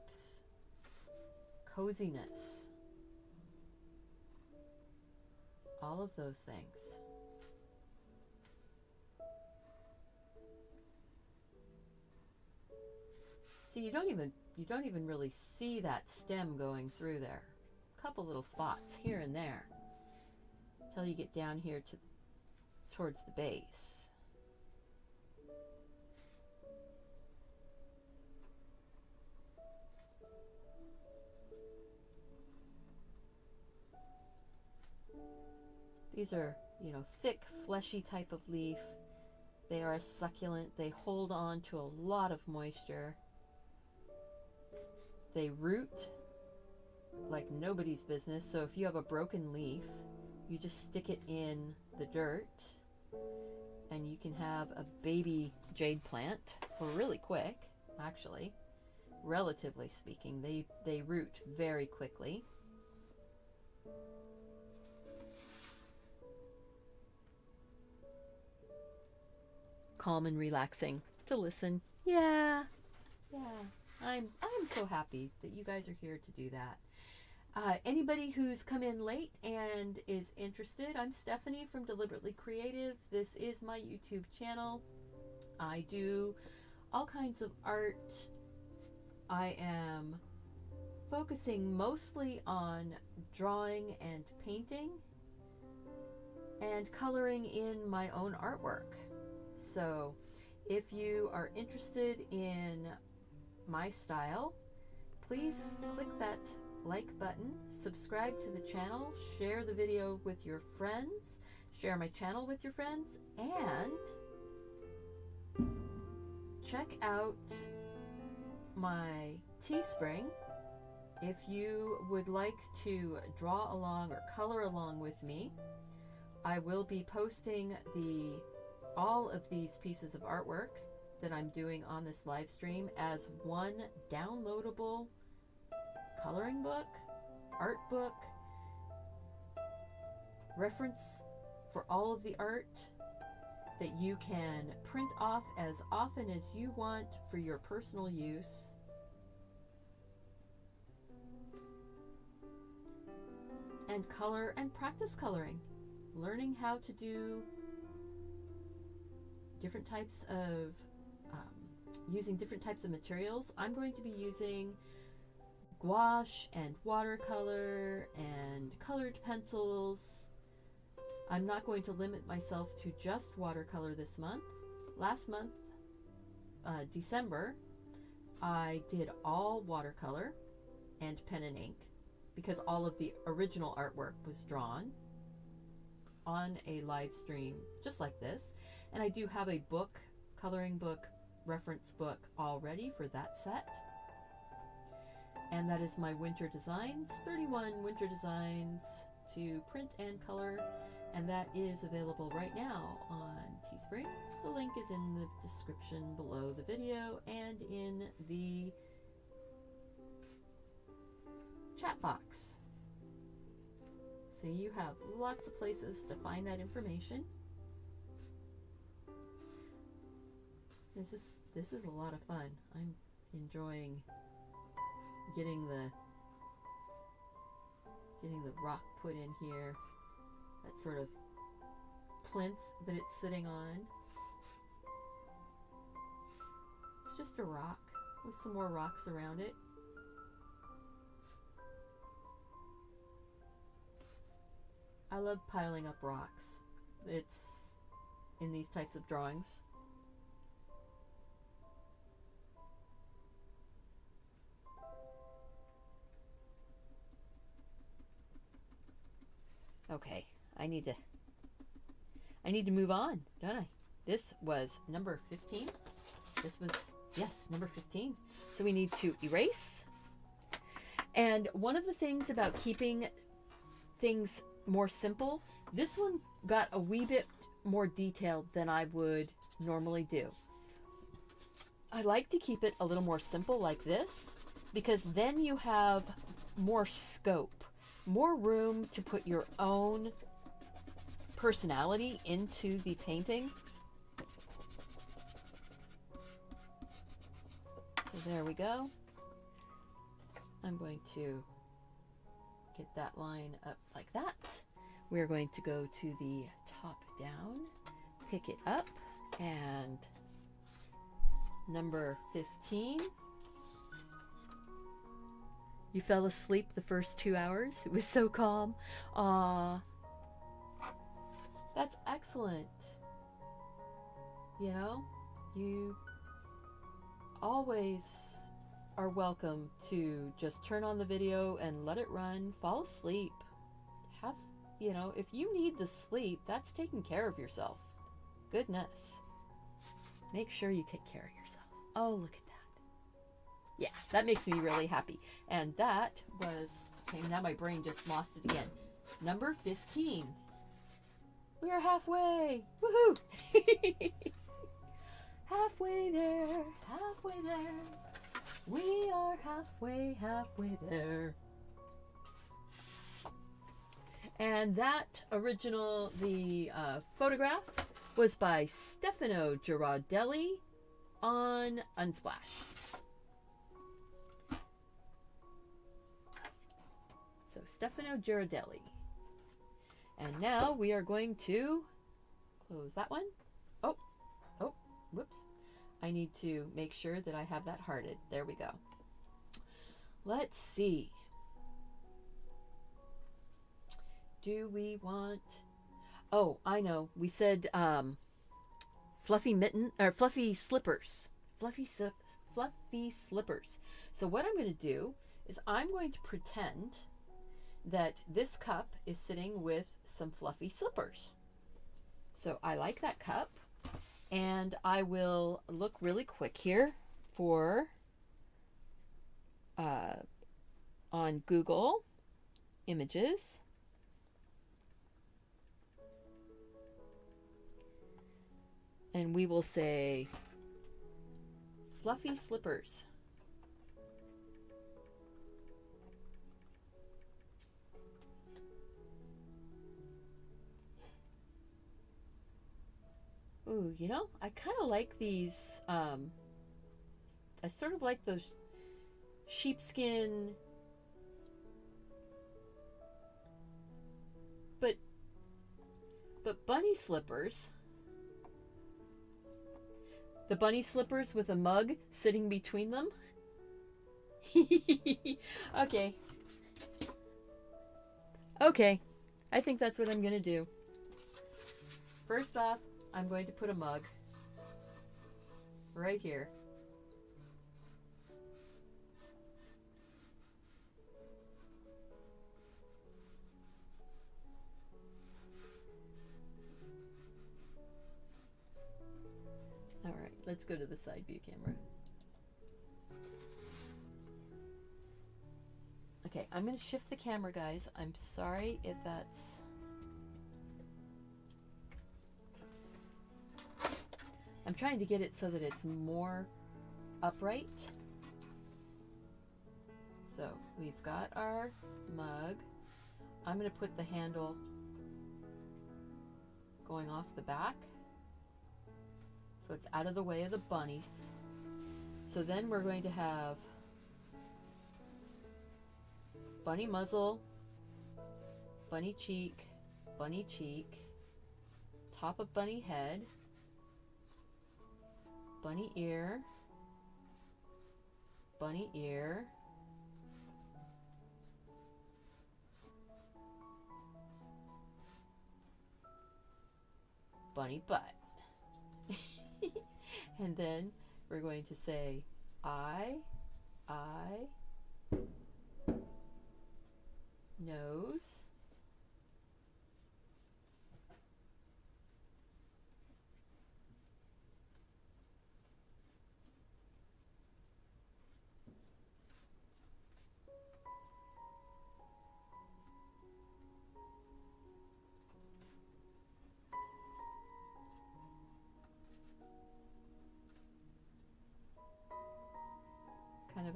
Speaker 1: coziness, all of those things. See, you don't even really see that stem going through there. A couple little spots here and there till you get down here towards the base. These are, thick, fleshy type of leaf. They are succulent. They hold on to a lot of moisture. They root like nobody's business. So if you have a broken leaf, you just stick it in the dirt and you can have a baby jade plant for really quick, actually. Relatively speaking, they root very quickly. Calm and relaxing to listen. Yeah. I'm so happy that you guys are here to do that. Anybody who's come in late and is interested, I'm Stephanie from Deliberately Creative. This is my YouTube channel. I do all kinds of art. I am focusing mostly on drawing and painting and coloring in my own artwork. So if you are interested in my style, please click that like button, subscribe to the channel, share the video with your friends, share my channel with your friends, and check out my Teespring. If you would like to draw along or color along with me, I will be posting all of these pieces of artwork that I'm doing on this live stream as one downloadable coloring book, art book, reference for all of the art that you can print off as often as you want for your personal use. And color and practice coloring, learning how to do different types of using different types of materials. I'm going to be using gouache and watercolor and colored pencils. I'm not going to limit myself to just watercolor this month. Last month, December, I did all watercolor and pen and ink because all of the original artwork was drawn on a live stream just like this. And I do have a book, coloring book, reference book already for that set. And that is my winter designs, 31 winter designs to print and color. And that is available right now on Teespring. The link is in the description below the video and in the chat box. So you have lots of places to find that information. This is a lot of fun. I'm enjoying getting the rock put in here. That sort of plinth that it's sitting on. It's just a rock with some more rocks around it. I love piling up rocks. It's in these types of drawings. Okay, I need to move on, don't I? This was number 15. This was, yes, number 15. So we need to erase. And one of the things about keeping things more simple, this one got a wee bit more detailed than I would normally do. I like to keep it a little more simple like this, because then you have more scope, more room to put your own personality into the painting. So there we go. I'm going to get that line up like that. We're going to go to the top down, pick it up, and number 15. You fell asleep the first 2 hours. It was so calm. Aww. That's excellent. You know, you always are welcome to just turn on the video and let it run, fall asleep. Have, you know, if you need the sleep, that's taking care of yourself. Goodness. Make sure you take care of yourself. Oh, look at that. Yeah, that makes me really happy. And that was, okay, now my brain just lost it again. Number 15. We are halfway. Woohoo! Halfway there, halfway there. We are halfway there. And that original, the photograph was by Stefano Girardelli on Unsplash. So Stefano Girardelli. And now we are going to close that one. Oh, whoops. I need to make sure that I have that hearted. There we go. Let's see. Do we want... Oh, I know. We said fluffy mitten or fluffy slippers. Fluffy slippers. So what I'm going to do is I'm going to pretend that this cup is sitting with some fluffy slippers. So I like that cup, and I will look really quick here for on Google Images. And we will say fluffy slippers. Ooh, you know, I kind of like these, I sort of like those sheepskin, but bunny slippers. The bunny slippers with a mug sitting between them. Okay. Okay, I think that's what I'm gonna do. First off, I'm going to put a mug right here. All right, let's go to the side view camera. Okay, I'm going to shift the camera, guys. I'm sorry if that's... I'm trying to get it so that it's more upright. So we've got our mug. I'm going to put the handle going off the back, so it's out of the way of the bunnies. So then we're going to have bunny muzzle, bunny cheek, top of bunny head, bunny ear, bunny butt. And then we're going to say eye, nose,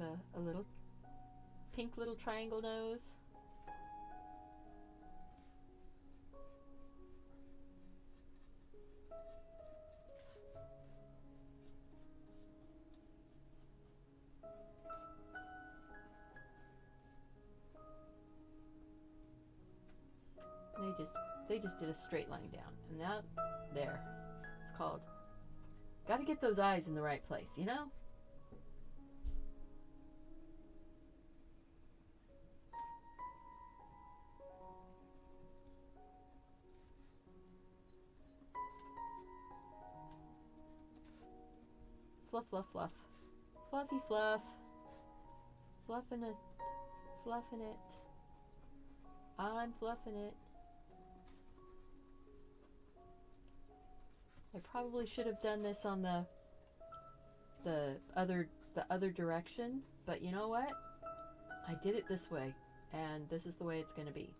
Speaker 1: have a little pink little triangle nose. They just did a straight line down, and that there, it's called. Got to get those eyes in the right place, you know. Fluff, fluff, fluff, fluffy fluff, fluffing it, fluffing it. I'm fluffing it. I probably should have done this on the other direction, but you know what? I did it this way, and this is the way it's going to be.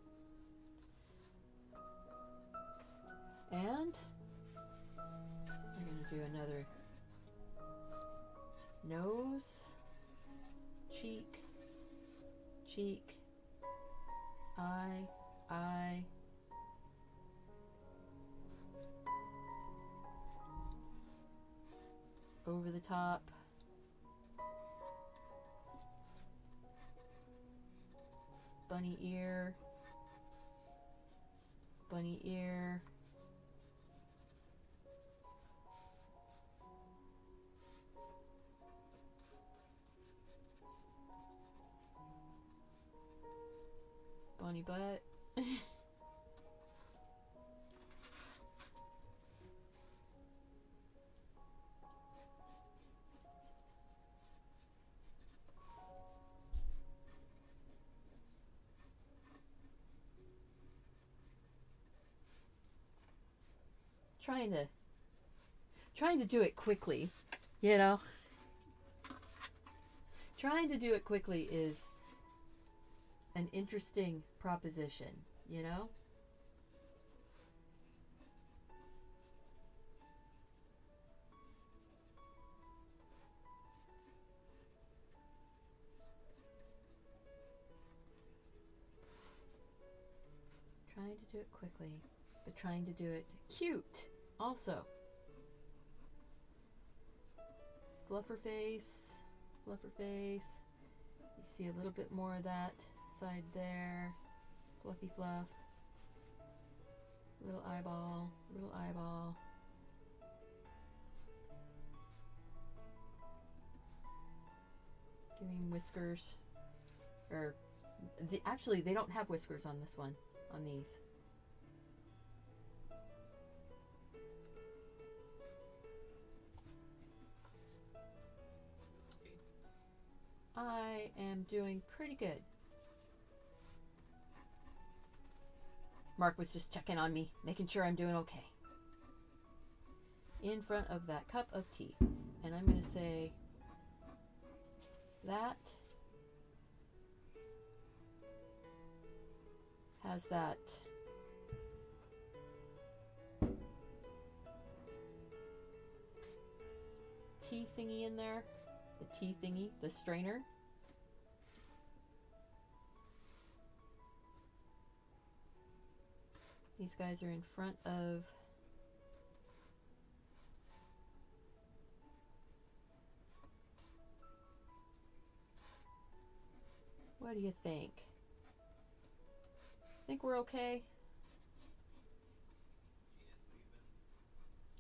Speaker 1: And I'm going to do another nose, cheek, cheek, eye, over the top, bunny ear, bunny ear, bunny butt. Trying to do it quickly, you know. Trying to do it quickly is an interesting proposition, you know. Trying to do it quickly, but trying to do it cute also. Fluffer face, fluffer face. You see a little bit more of that side there. Fluffy fluff. Little eyeball, little eyeball. Giving whiskers. Or, actually, they don't have whiskers on this one, on these. I am doing pretty good. Mark was just checking on me, making sure I'm doing okay. In front of that cup of tea. And I'm going to say that has that tea thingy in there. The tea thingy, the strainer. These guys are in front of what do you think? Think we're okay?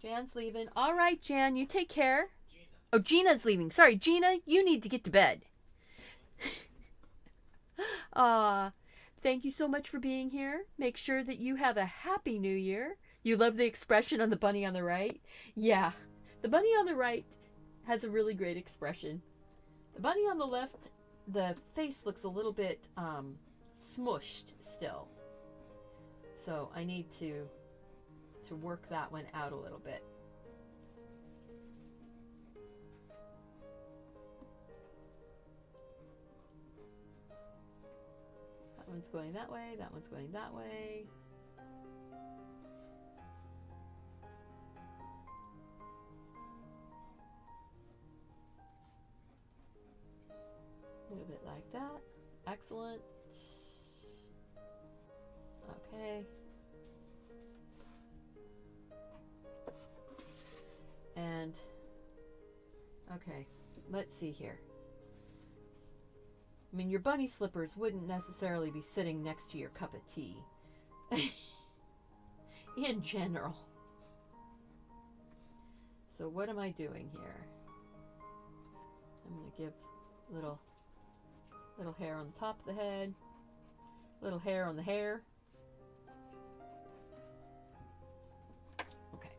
Speaker 1: Jan's leaving. All right, Jan, you take care. Oh, Gina's leaving. Sorry, Gina, you need to get to bed. Thank you so much for being here. Make sure that you have a happy new year. You love the expression on the bunny on the right? Yeah, the bunny on the right has a really great expression. The bunny on the left, the face looks a little bit smushed still. So I need to work that one out a little bit. That one's going that way, that one's going that way. like that. Excellent. Okay. And okay, let's see here. I mean, your bunny slippers wouldn't necessarily be sitting next to your cup of tea. In general. So what am I doing here? I'm going to give little hair on the top of the head, little hair on the hair. Okay.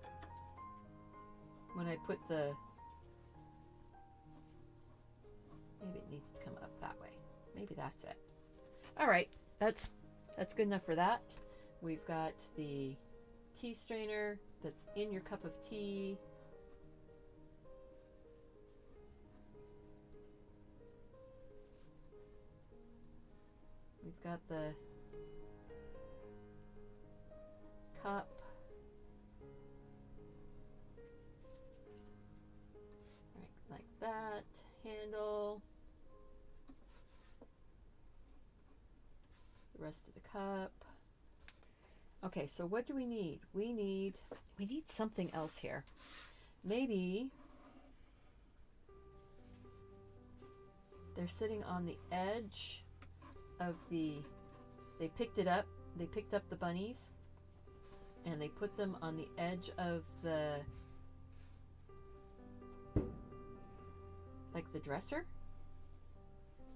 Speaker 1: When I put the, maybe it needs to come up that way. Maybe that's it. All right, that's good enough for that. We've got the tea strainer that's in your cup of tea. We've got the cup. Right, like that. Handle. The rest of the cup. Okay, so what do we need? We need something else here. Maybe they're sitting on the edge of the, they picked it up, they picked up the bunnies and they put them on the edge of the, like the dresser.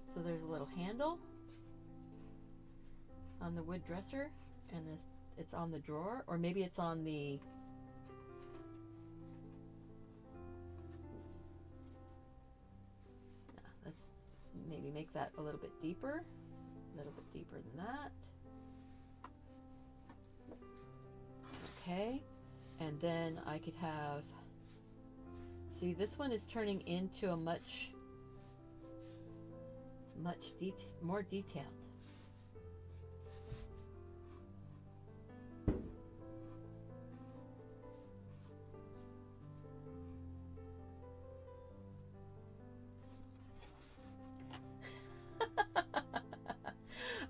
Speaker 1: So there's a little handle on the wood dresser and this, it's on the drawer, or maybe it's on the, let's maybe make that a little bit deeper than that. Okay, and then I could have, see, this one is turning into a much more detailed.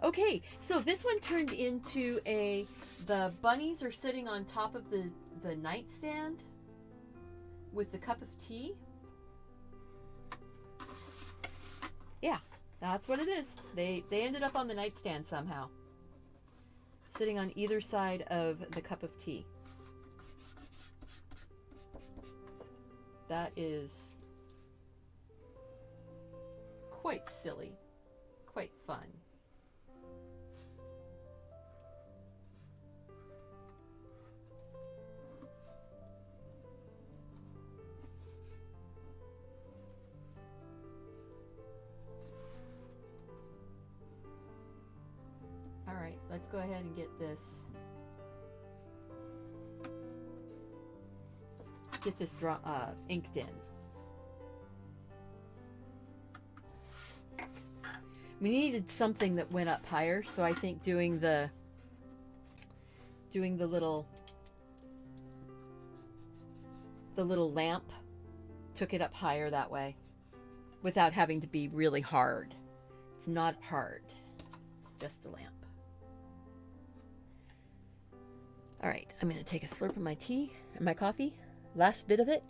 Speaker 1: Okay, so this one turned into the bunnies are sitting on top of the nightstand with the cup of tea. Yeah, that's what it is. They ended up on the nightstand somehow, sitting on either side of the cup of tea. That is quite silly, quite fun. All right, let's go ahead and get this inked in. We needed something that went up higher, so I think doing the little lamp took it up higher that way without having to be really hard. It's not hard. It's just a lamp. All right, I'm going to take a slurp of my tea and my coffee. Last bit of it.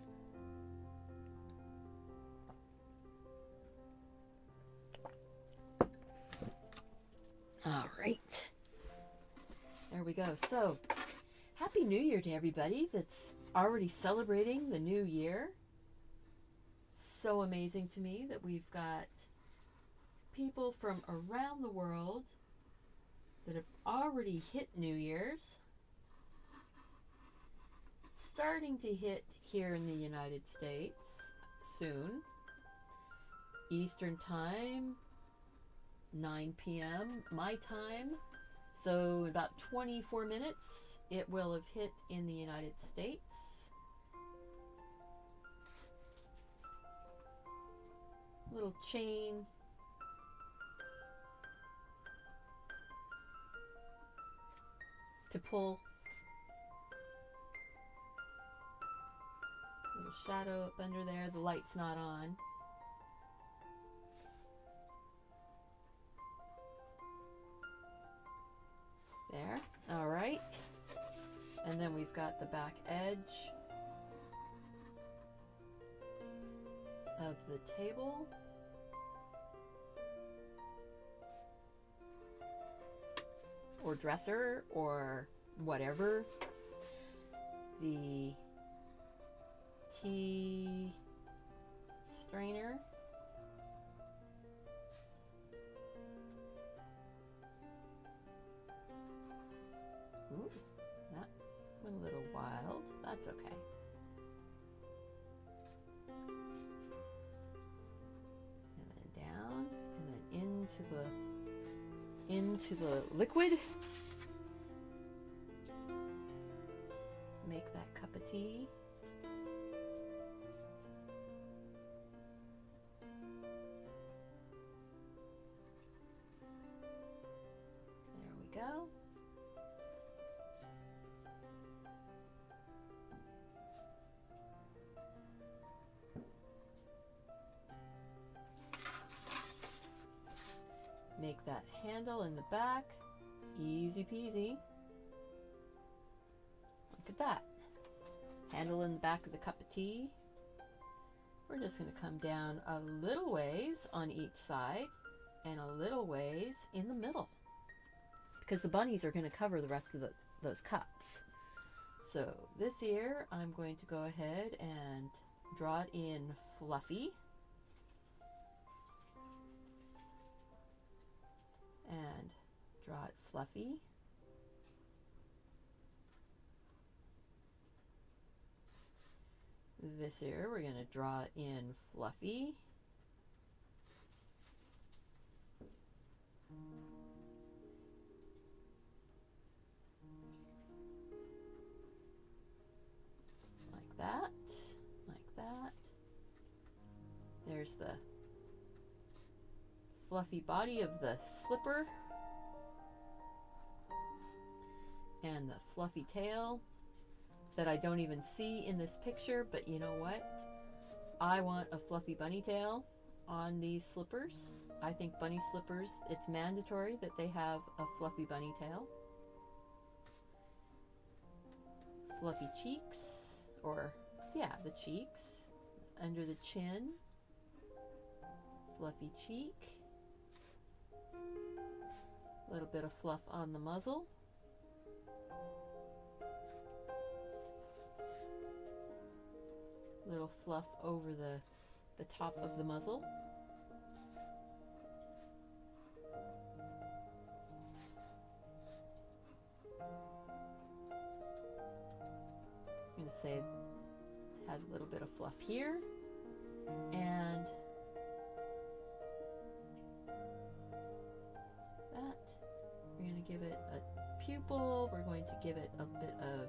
Speaker 1: All right. There we go. So, Happy New Year to everybody that's already celebrating the new year. So amazing to me that we've got people from around the world that have already hit New Year's. Starting to hit here in the United States soon. Eastern time, 9 p.m. my time. So in about 24 minutes, it will have hit in the United States. Little chain. To pull. Little shadow up under there. The light's not on. And then we've got the back edge of the table. Or dresser or whatever. The tea strainer. Ooh, that went a little wild. That's okay. And then down, and then into the liquid. Make that cup of tea. There we go. Make that handle in the back. Easy peasy. Look at that. Handle in the back of the cup of tea. We're just going to come down a little ways on each side and a little ways in the middle, because the bunnies are going to cover the rest of those cups. So this year I'm going to go ahead and draw it in fluffy. And draw it fluffy. This year we're going to draw it in fluffy. Like that, like that. There's the fluffy body of the slipper and the fluffy tail that I don't even see in this picture, but you know what? I want a fluffy bunny tail on these slippers. I think bunny slippers, it's mandatory that they have a fluffy bunny tail. Fluffy cheeks, or yeah, the cheeks, under the chin, fluffy cheek. A little bit of fluff on the muzzle. Little fluff over the top of the muzzle. I'm going to say it has a little bit of fluff here, and that. We're going to give it a pupil. We're going to give it a bit of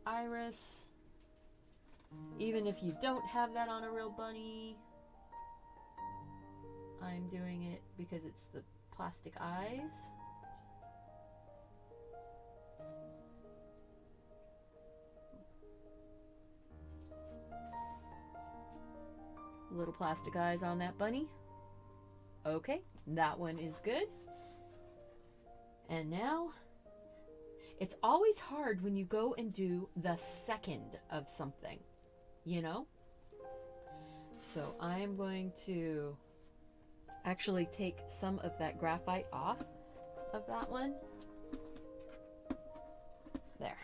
Speaker 1: iris. Even if you don't have that on a real bunny, I'm doing it because it's the plastic eyes. Little plastic eyes on that bunny. Okay, that one is good. And now, it's always hard when you go and do the second of something, you know? So I'm going to actually take some of that graphite off of that one. There.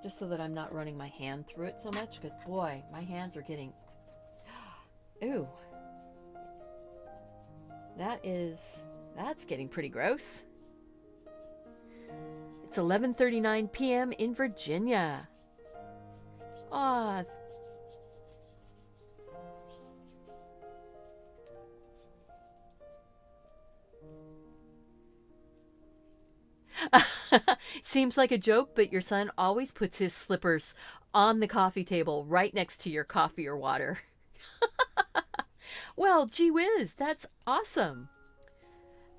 Speaker 1: Just so that I'm not running my hand through it so much, because boy, my hands are getting... Ooh. That's getting pretty gross. It's 11:39 p.m. in Virginia. Ah. Seems like a joke, but your son always puts his slippers on the coffee table right next to your coffee or water. Well, gee whiz, that's awesome.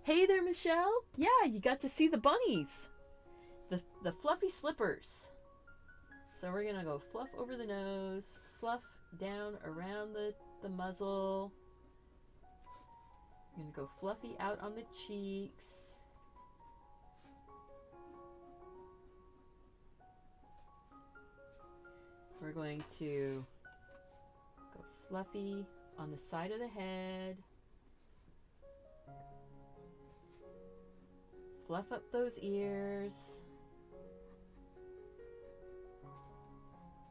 Speaker 1: Hey there, Michelle. Yeah, you got to see the bunnies. The fluffy slippers. So we're going to go fluff over the nose, fluff down around the muzzle. I'm going to go fluffy out on the cheeks. We're going to go fluffy on the side of the head. Fluff up those ears.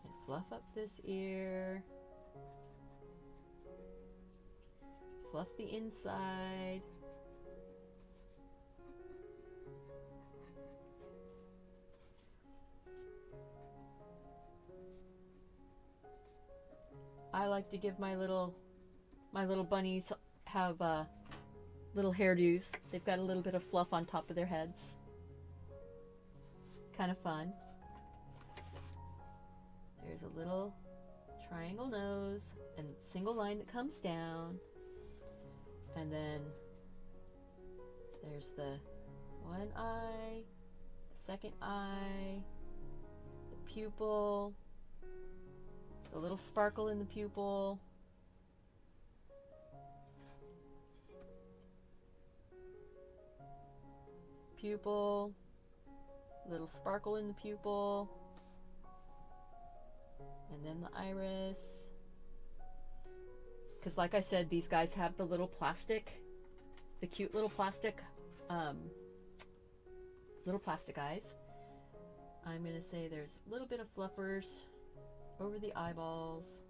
Speaker 1: And fluff up this ear. Fluff the inside. I like to give my little bunnies have little hairdos. They've got a little bit of fluff on top of their heads. Kind of fun. There's a little triangle nose and single line that comes down. And then there's the one eye, the second eye, the pupil, the little sparkle in the pupil. Pupil, little sparkle in the pupil, and then the iris. Because like I said, these guys have the little plastic, the cute little plastic eyes. I'm going to say there's a little bit of fluffers over the eyeballs.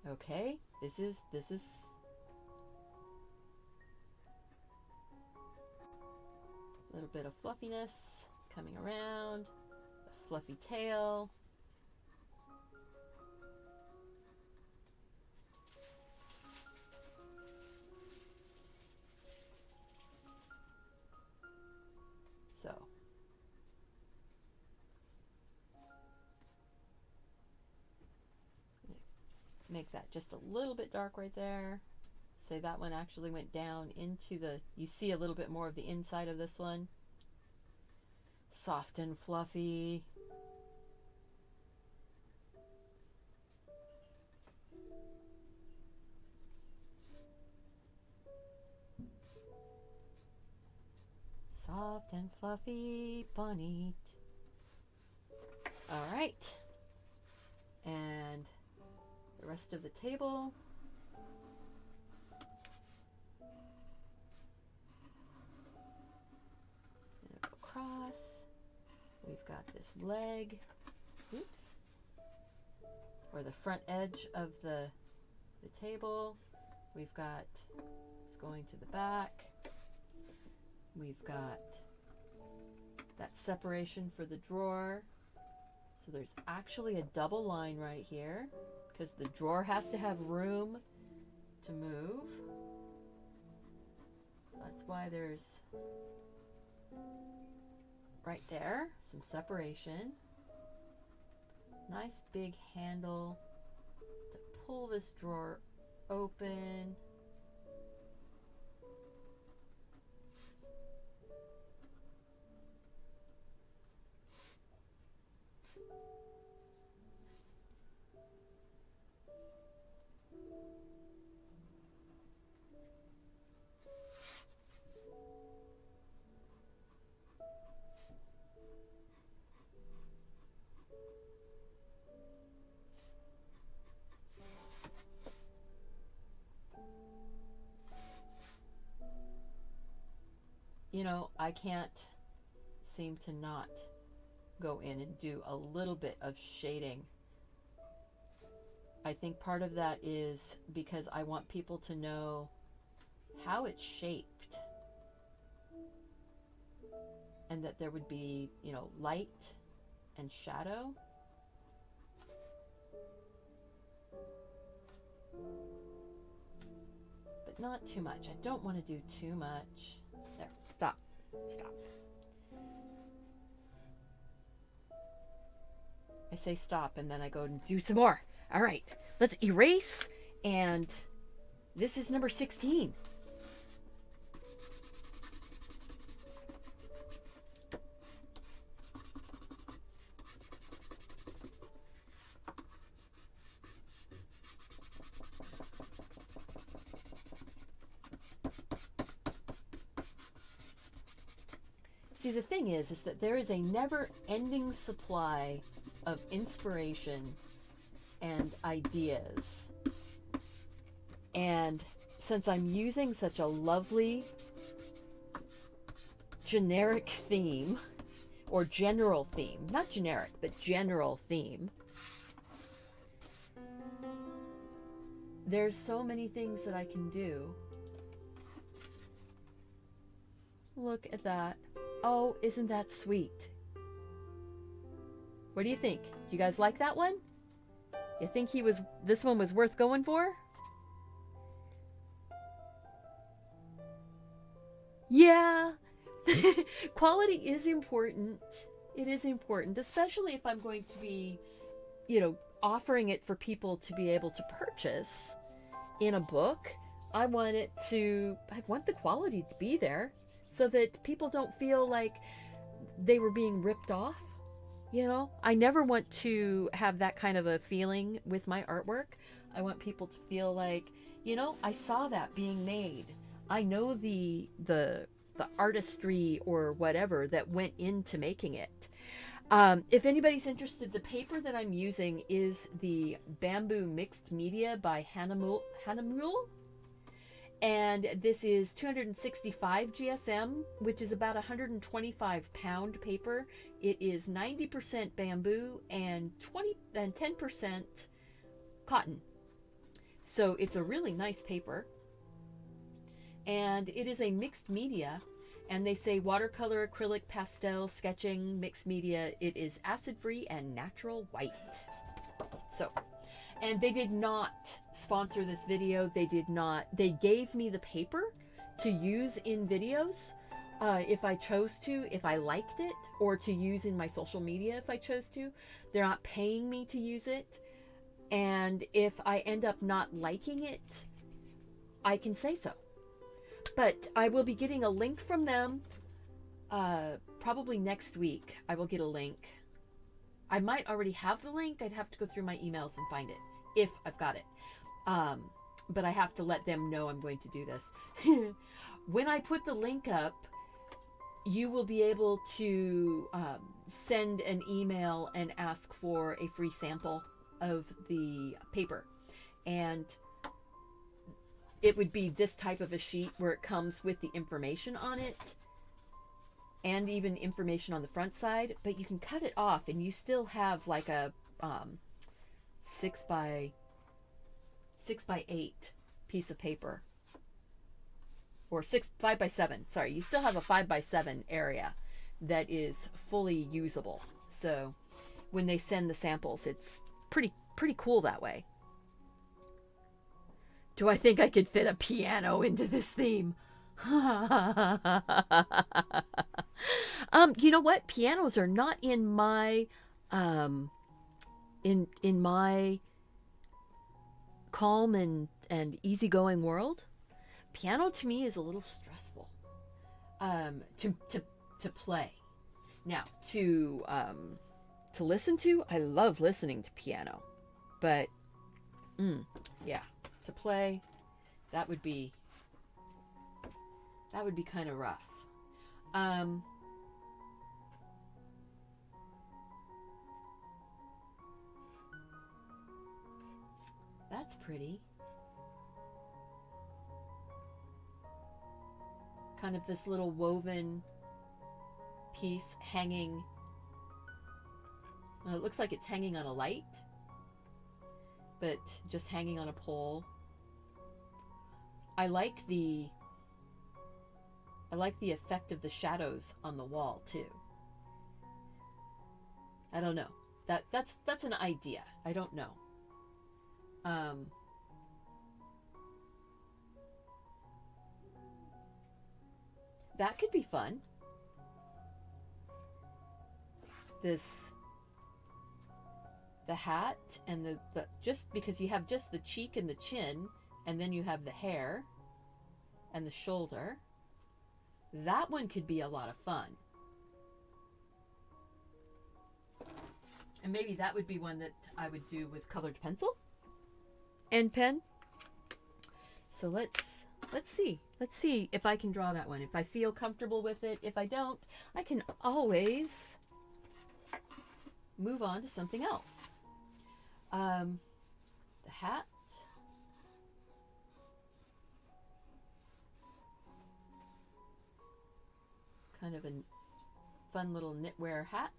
Speaker 1: Okay, this is a little bit of fluffiness coming around, a fluffy tail. So make that just a little bit dark right there. Say that one actually went down into the, you see a little bit more of the inside of this one. Soft and fluffy. Soft and fluffy bunny. All right. And the rest of the table. Go across. We've got this leg. Oops. Or the front edge of the table. We've got, it's going to the back. We've got that separation for the drawer. So there's actually a double line right here because the drawer has to have room to move. So that's why there's right there some separation. Nice big handle to pull this drawer open. You know, I can't seem to not go in and do a little bit of shading. I think part of that is because I want people to know how it's shaped and that there would be, you know, light and shadow. But not too much. I don't want to do too much. There, stop, stop. I say stop and then I go and do some more. All right, let's erase. And this is number 16. See, the thing is that there is a never-ending supply of inspiration and ideas. And since I'm using such a lovely generic theme, or general theme, not generic, but general theme, there's so many things that I can do. Look at that. Oh, isn't that sweet? What do you think? You guys like that one? You think this one was worth going for? Yeah. Quality is important. It is important, especially if I'm going to be, offering it for people to be able to purchase in a book. I want the quality to be there so that people don't feel like they were being ripped off. I never want to have that kind of a feeling with my artwork. I want people to feel like, I saw that being made. I know the artistry or whatever that went into making it. If anybody's interested, the paper that I'm using is the Bamboo Mixed Media by Hanamul. And this is 265 GSM, which is about 125 pound paper. It is 90% bamboo and 10% cotton. So it's a really nice paper. And it is a mixed media. And they say watercolor, acrylic, pastel, sketching, mixed media. It is acid-free and natural white. So, and they did not sponsor this video. They gave me the paper to use in videos if I chose to, if I liked it, or to use in my social media if I chose to. They're not paying me to use it. And if I end up not liking it, I can say so. But I will be getting a link from them probably next week. I will get a link. I might already have the link. I'd have to go through my emails and find it, if I've got it. But I have to let them know I'm going to do this. When I put the link up, you will be able to send an email and ask for a free sample of the paper. And it would be this type of a sheet where it comes with the information on it and even information on the front side, but you can cut it off and you still have like a 6 by 8 piece of paper, or 5 by 7. Sorry, you still have a 5 by 7 area that is fully usable. So when they send the samples, it's pretty cool that way. Do I think I could fit a piano into this theme? You know what? Pianos are not in my in my calm and easygoing world. Piano to me is a little stressful to play. Now to listen to, I love listening to piano, but yeah. To play, that would be kind of rough. That's pretty. Kind of this little woven piece hanging. It looks like it's hanging on a light, but just hanging on a pole. I like the effect of the shadows on the wall too. I don't know. That's an idea. I don't know. That could be fun. The hat and the just because you have just the cheek and the chin, and then you have the hair and the shoulder. That one could be a lot of fun. And maybe that would be one that I would do with colored pencil and pen. So let's Let's see if I can draw that one. If I feel comfortable with it. If I don't, I can always move on to something else. The hat. Kind of a fun little knitwear hat.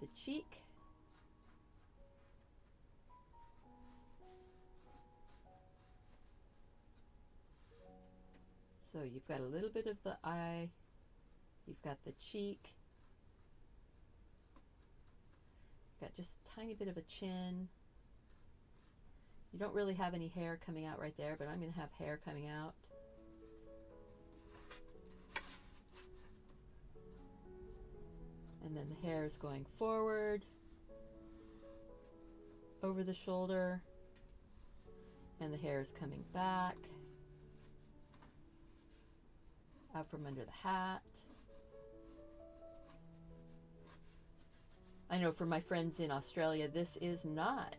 Speaker 1: The cheek. So you've got a little bit of the eye, you've got the cheek, you've got just a tiny bit of a chin. You don't really have any hair coming out right there, but I'm going to have hair coming out. And then the hair is going forward, over the shoulder, and the hair is coming back. Out from under the hat. I know for my friends in Australia, this is not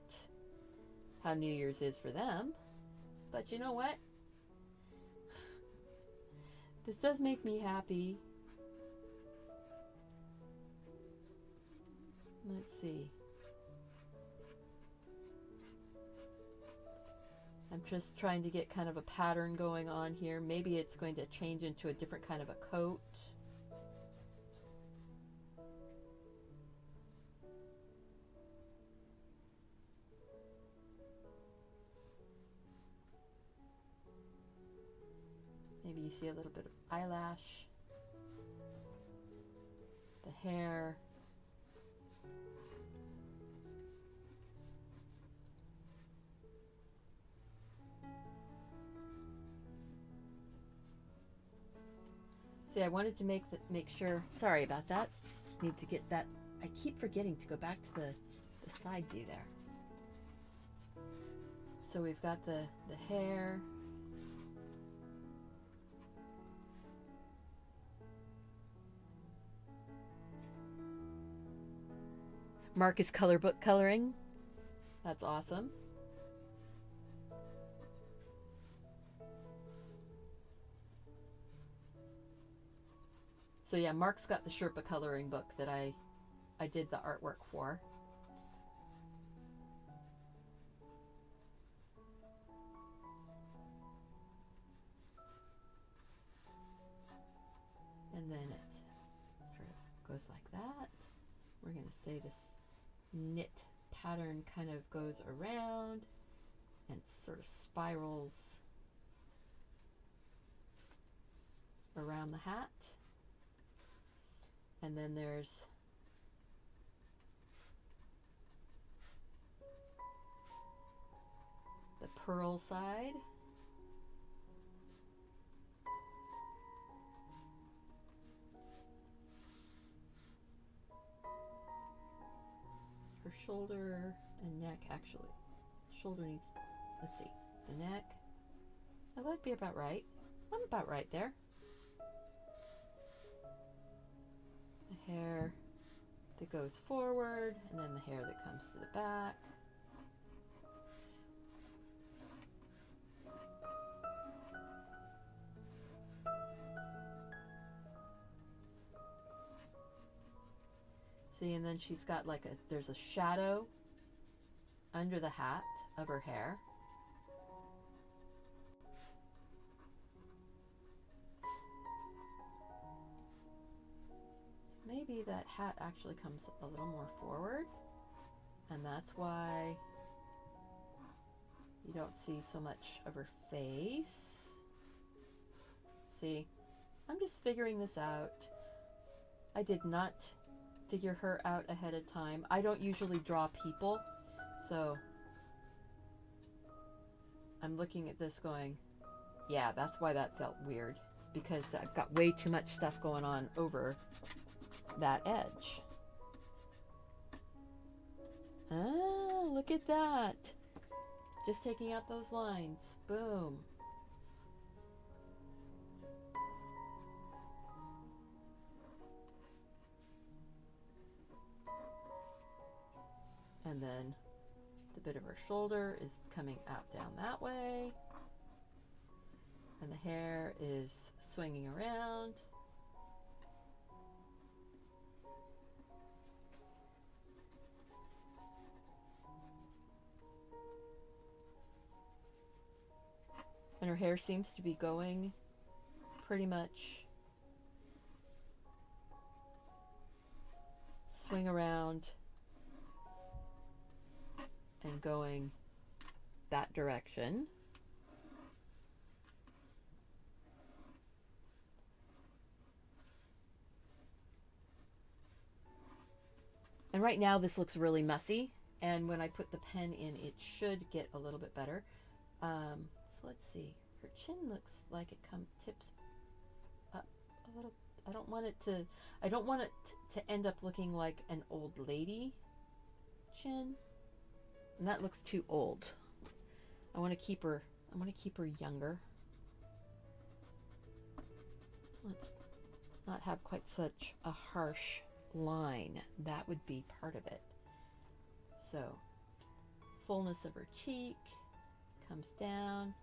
Speaker 1: how New Year's is for them. But you know what? This does make me happy. Let's see. I'm just trying to get kind of a pattern going on here. Maybe it's going to change into a different kind of a coat. Maybe you see a little bit of eyelash, the hair. See, I wanted to make sure, sorry about that. Need to get that, I keep forgetting to go back to the side view there. So we've got the hair. Mark is color book coloring. That's awesome. So yeah, Mark's got the Sherpa coloring book that I did the artwork for. And then it sort of goes like that. We're going to say this knit pattern kind of goes around and sort of spirals around the hat. And then there's the pearl side. Her shoulder and neck, actually. Shoulder needs, let's see, the neck. That would be about right. I'm about right there. The hair that goes forward, and then the hair that comes to the back. See, and then she's got like there's a shadow under the hat of her hair. So maybe that hat actually comes a little more forward, and that's why you don't see so much of her face. See, I'm just figuring this out. I did not figure her out ahead of time. I don't usually draw people, so I'm looking at this going, yeah, that's why that felt weird. It's because I've got way too much stuff going on over that edge. Ah, look at that. Just taking out those lines. Boom. And then the bit of her shoulder is coming out down that way. hair is swinging around. And her hair seems to be going pretty much swing around and going that direction. And right now this looks really messy, and when I put the pen in it should get a little bit better. So let's see, her chin looks like it tips up a little. I don't want it to end up looking like an old lady chin, and that looks too old. I want to keep her younger. Let's not have quite such a harsh line. That would be part of it. So fullness of her cheek comes down,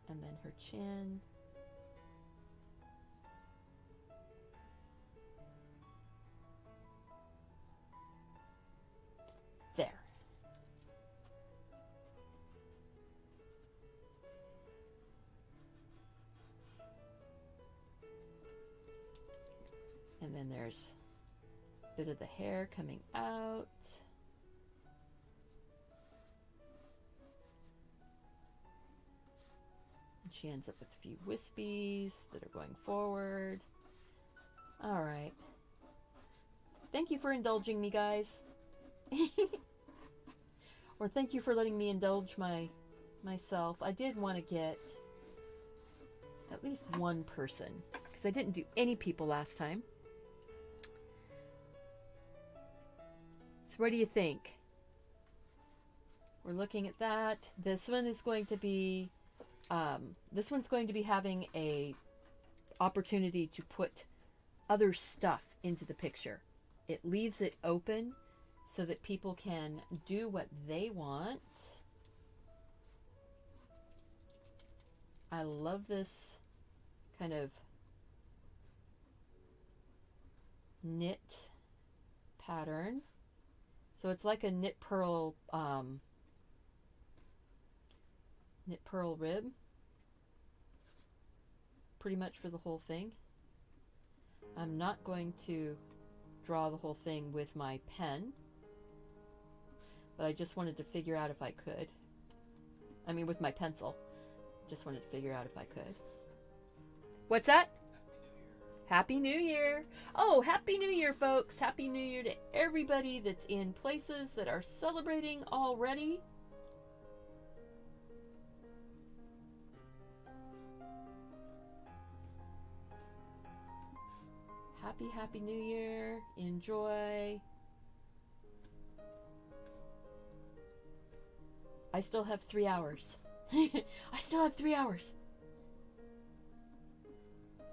Speaker 1: and then her chin. There. And then there's a bit of the hair coming out. And she ends up with a few wispies that are going forward. All right. Thank you for indulging me, guys. Or thank you for letting me indulge myself. I did want to get at least one person, because I didn't do any people last time. So what do you think? We're looking at that. This one is going to be this one's going to be having a opportunity to put other stuff into the picture. It leaves it open so that people can do what they want. I love this kind of knit pattern. So it's like a knit pearl rib, pretty much for the whole thing. I'm not going to draw the whole thing with my pen, but I just wanted to figure out if I could. I mean, with my pencil. Just wanted to figure out if I could. What's that? Happy New Year! Oh, Happy New Year, folks! Happy New Year to everybody that's in places that are celebrating already. Happy New Year. Enjoy. I still have 3 hours. I still have 3 hours.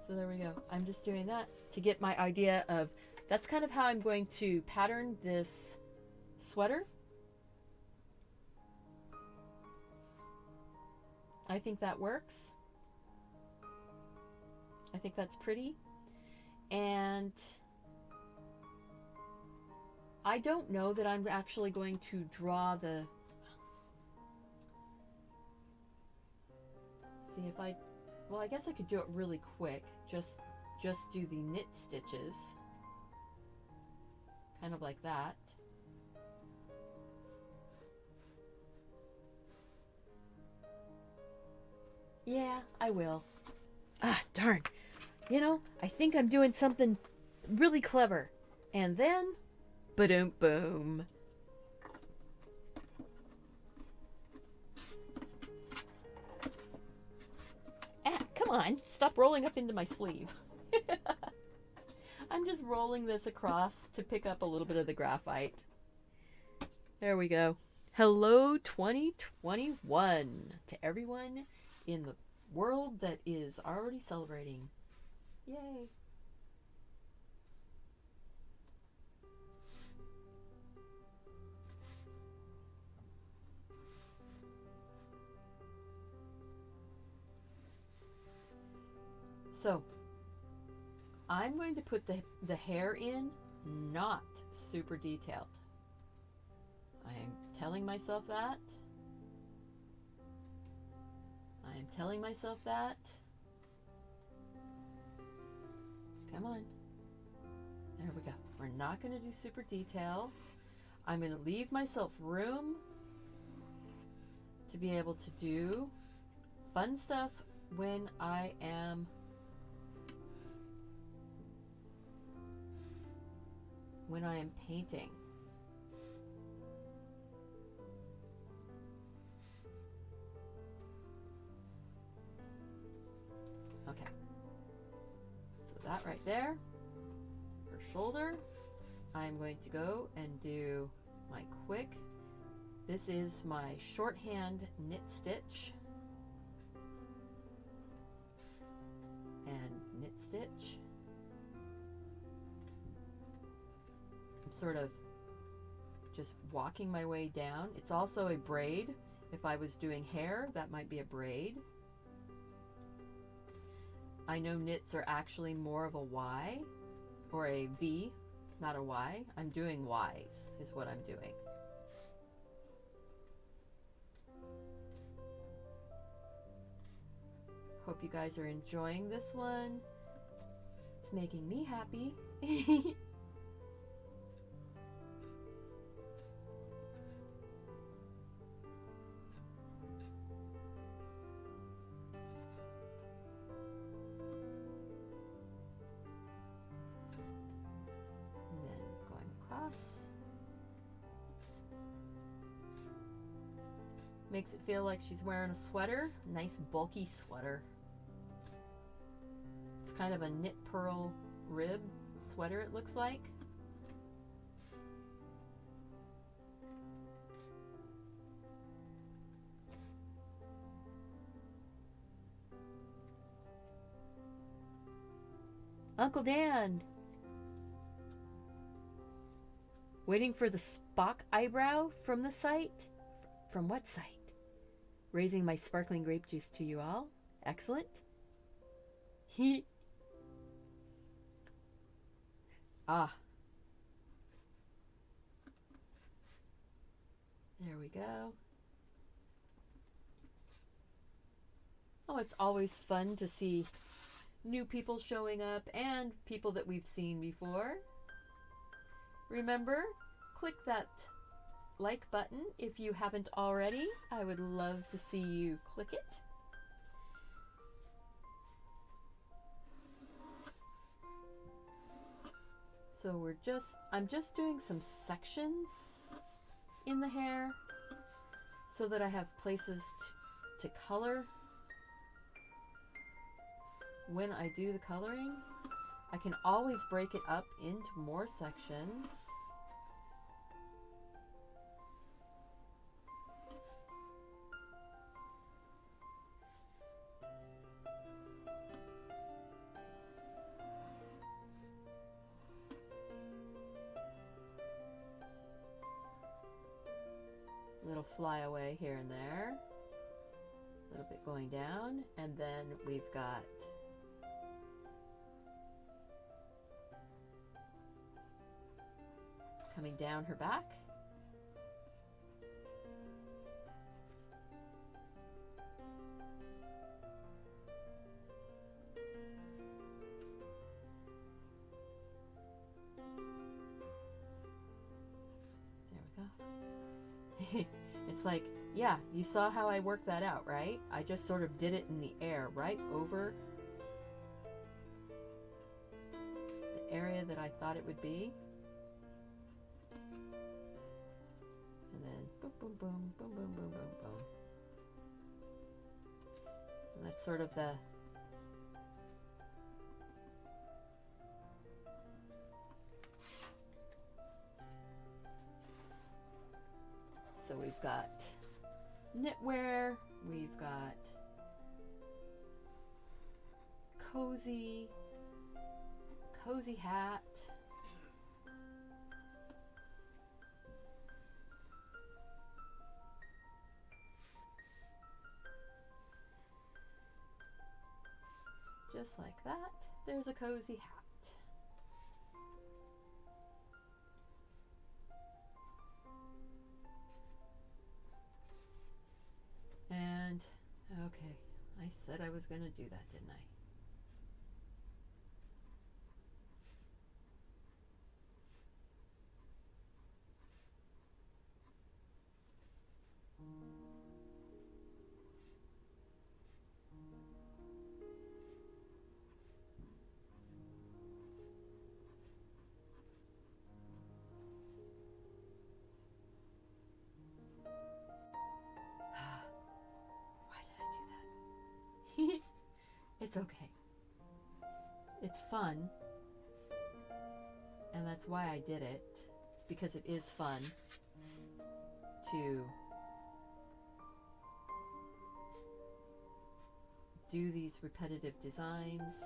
Speaker 1: So there we go. I'm just doing that to get my idea of, that's kind of how I'm going to pattern this sweater. I think that works. I think that's pretty. And I don't know that I'm actually going to draw the... See if I... Well, I guess I could do it really quick. Just do the knit stitches. Kind of like that. Yeah, I will. Ah, darn. You know, I think I'm doing something really clever. And then, ba-doom boom. Ah, come on, stop rolling up into my sleeve. I'm just rolling this across to pick up a little bit of the graphite. There we go. Hello 2021 to everyone in the world that is already celebrating. Yay. So I'm going to put the hair in, not super detailed. I'm telling myself that. I am telling myself that. Come on. There we go. We're not going to do super detail. I'm going to leave myself room to be able to do fun stuff when I am painting. Okay. So that right there, her shoulder. I'm going to go and do my quick. This is my shorthand knit stitch. And knit stitch. I'm sort of just walking my way down. It's also a braid. If I was doing hair, that might be a braid. I know knits are actually more of a Y or a V, not a Y. I'm doing Ys is what I'm doing. Hope you guys are enjoying this one. It's making me happy. Makes it feel like she's wearing a sweater. Nice bulky sweater. It's kind of a knit purl rib sweater, it looks like. Uncle Dan! Waiting for the Spock eyebrow from the site? From what site? Raising my sparkling grape juice to you all. Excellent. Ah. There we go. Oh, it's always fun to see new people showing up and people that we've seen before. Remember, click that like button if you haven't already. I would love to see you click it. So I'm just doing some sections in the hair so that I have places to color. When I do the coloring, I can always break it up into more sections. Little flyaway here and there, a little bit going down, and then we've got coming down her back. There we go. It's like, yeah, you saw how I worked that out, right? I just sort of did it in the air, right over the area that I thought it would be. And then boom, boom, boom, boom, boom, boom, boom, boom. And that's sort of the so we've got knitwear, we've got cozy hat. just like that, there's a cozy hat. And, okay, I said I was going to do that, didn't I? It's okay. It's fun. And that's why I did it. It's because it is fun to do these repetitive designs.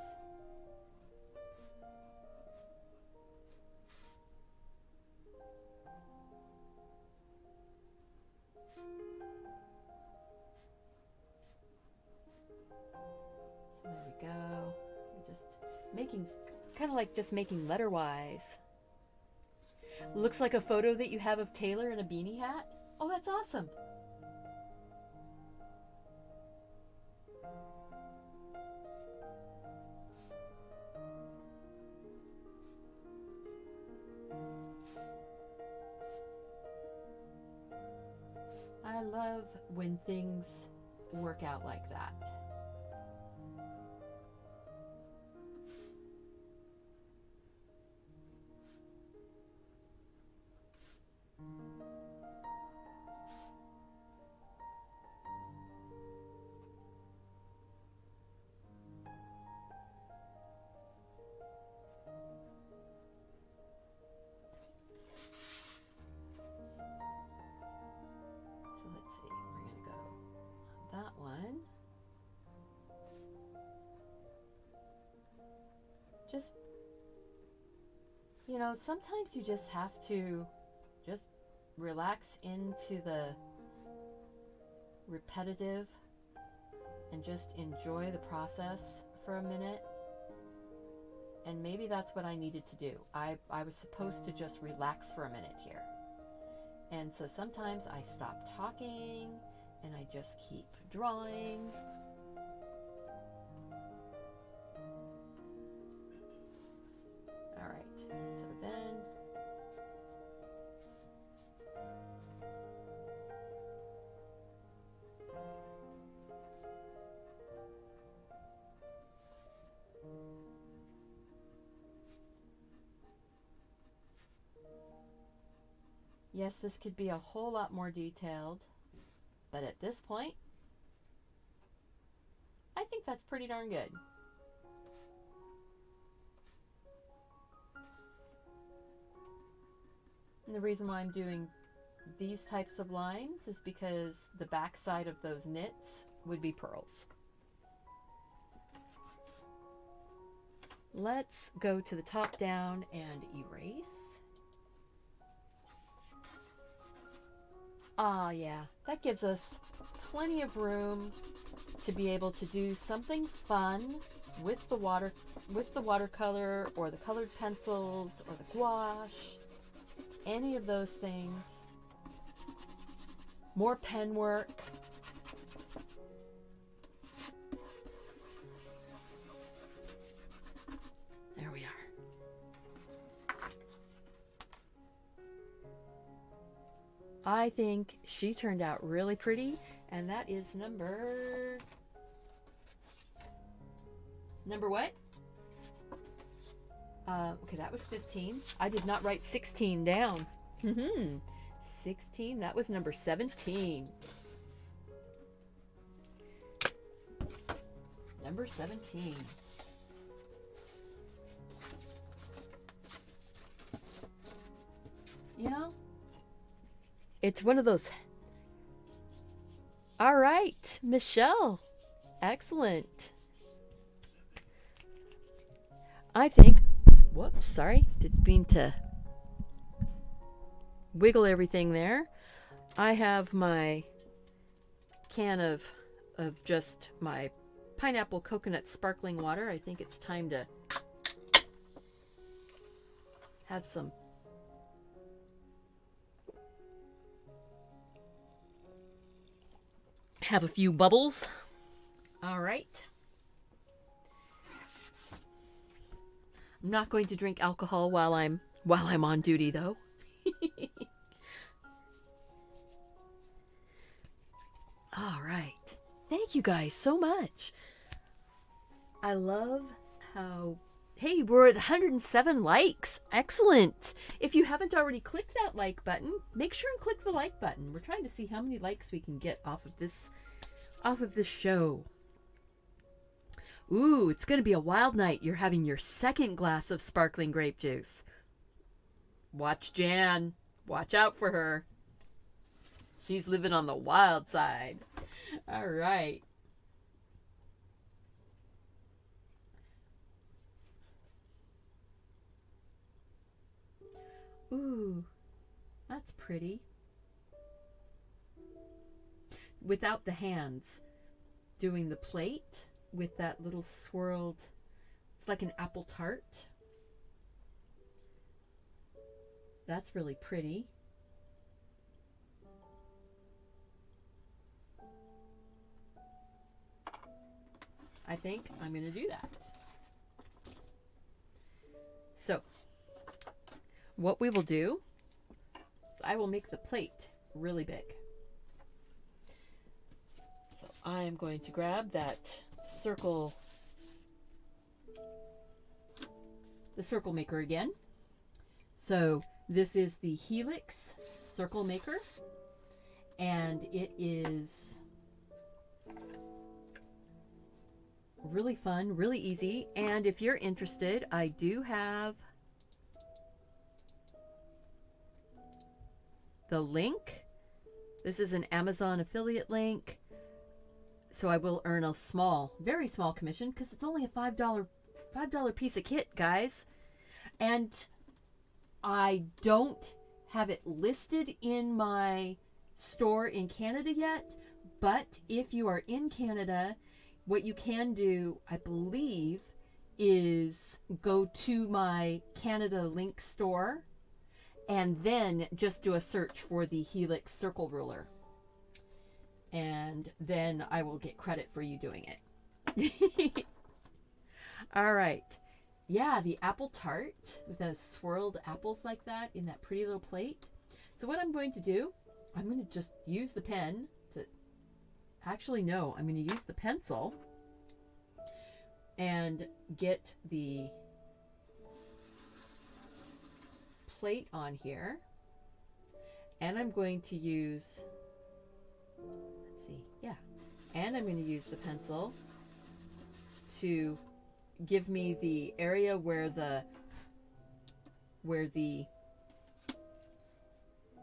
Speaker 1: There we go. We're just making, kind of like just making letter-wise. Looks like a photo that you have of Taylor in a beanie hat. Oh, that's awesome. I love when things work out like that. So let's see, we're going to go on that one. Just, you know, sometimes you just have to just relax into the repetitive and just enjoy the process for a minute. And maybe that's what I needed to do. I was supposed to just relax for a minute here. And so sometimes I stop talking and I just keep drawing. All right, so then yes, this could be a whole lot more detailed, but at this point, I think that's pretty darn good. And the reason why I'm doing these types of lines is because the back side of those knits would be pearls. Let's go to the top down and erase. Ah, yeah, that gives us plenty of room to be able to do something fun with the watercolor or the colored pencils or the gouache, any of those things. More pen work. There we are. I think she turned out really pretty, and that is number what? Okay, that was 15. I did not write 16 down. 16, that was number 17. Number 17. You know, it's one of those. All right, Michelle. Excellent. I think, whoops, sorry. Didn't mean to wiggle everything there. I have my can of just my pineapple coconut sparkling water. I think it's time to have some have a few bubbles. All right. I'm not going to drink alcohol while I'm on duty though. All right. Thank you guys so much. I love how, hey, we're at 107 likes. Excellent. If you haven't already clicked that like button, make sure and click the like button. We're trying to see how many likes we can get off of this show. Ooh, it's going to be a wild night. You're having your second glass of sparkling grape juice. Watch Jan. Watch out for her. She's living on the wild side. All right. Ooh, that's pretty. Without the hands, doing the plate with that little swirled, it's like an apple tart. That's really pretty. I think I'm going to do that. So, what we will do is I will make the plate really big. So I'm going to grab that the circle maker again. So this is the Helix circle maker, and it is really fun, really easy. And if you're interested, I do have the link. This is an Amazon affiliate link. So I will earn a small, very small commission because it's only a $5 piece of kit, guys. And I don't have it listed in my store in Canada yet. But if you are in Canada, what you can do, I believe, is go to my Canada link store and then just do a search for the Helix circle ruler. And then I will get credit for you doing it. All right. Yeah, the apple tart with the swirled apples like that in that pretty little plate. So what I'm going to do, I'm going to just use the pen to... Actually, no, I'm going to use the pencil and get the plate on here. And I'm going to use... And I'm going to use the pencil to give me the area where the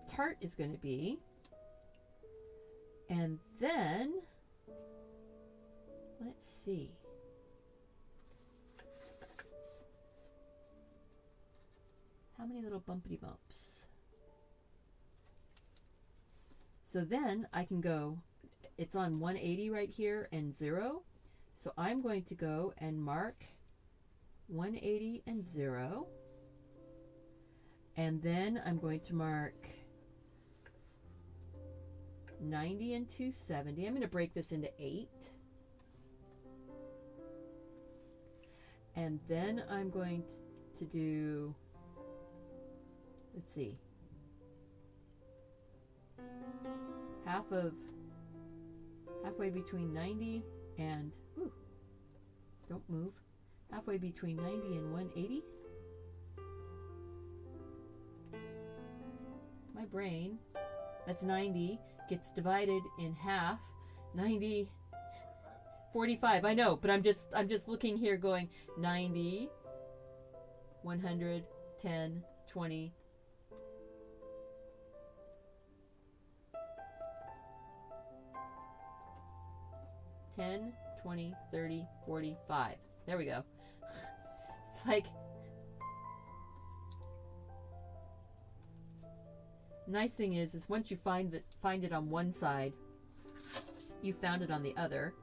Speaker 1: tart is going to be. And then, let's see. How many little bumpity bumps? So then I can go, it's on 180 right here and 0. So I'm going to go and mark 180 and 0. And then I'm going to mark 90 and 270. I'm going to break this into 8. And then I'm going to do, let's see, halfway between 90 and, ooh, don't move, halfway between 90 and 180. My brain, that's 90, gets divided in half. 90, 45, I know, but I'm just looking here going 90, 100, 10, 20, 10, 20, 30, 45. There we go. It's like, nice thing is once you find it on one side, you found it on the other.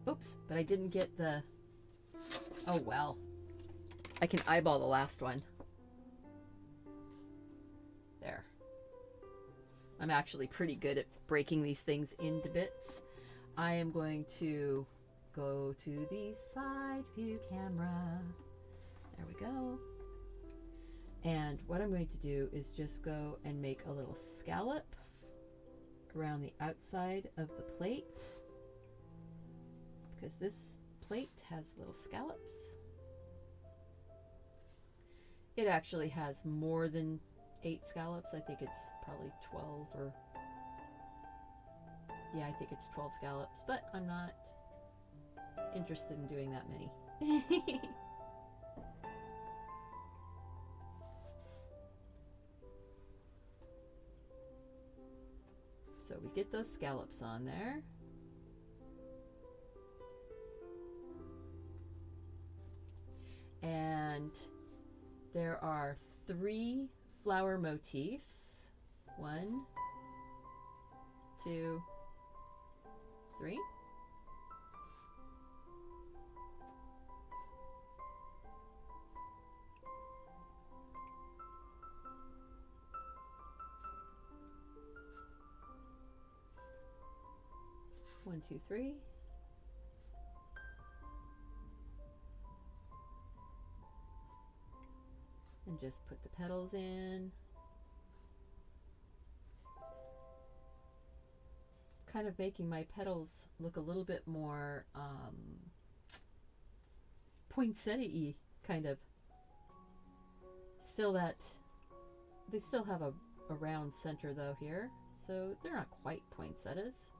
Speaker 1: Oops, but I didn't get the... Oh, well. I can eyeball the last one. There. I'm actually pretty good at breaking these things into bits. I am going to go to the side view camera. There we go. And what I'm going to do is just go and make a little scallop around the outside of the plate, because this plate has little scallops. It actually has more than 8 scallops. I think it's probably 12 or... Yeah, I think it's 12 scallops, but I'm not interested in doing that many. So we get those scallops on there. And there are 3 flower motifs. 1, 2, 3. One, two, three. And just put the petals in. Kind of making my petals look a little bit more poinsettia-y, kind of. Still that, they still have a round center though here, so they're not quite poinsettias.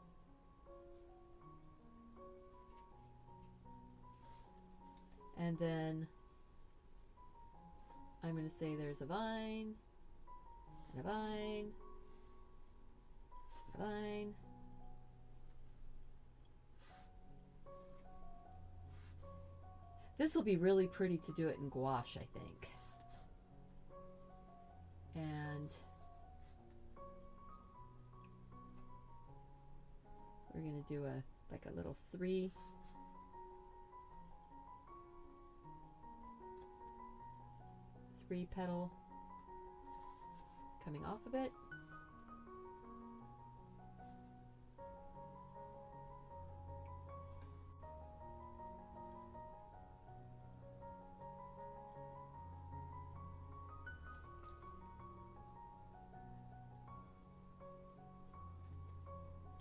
Speaker 1: And then I'm going to say there's a vine, and a vine, and a vine. This will be really pretty to do it in gouache, I think. And we're going to do like a little 3 petal coming off of it.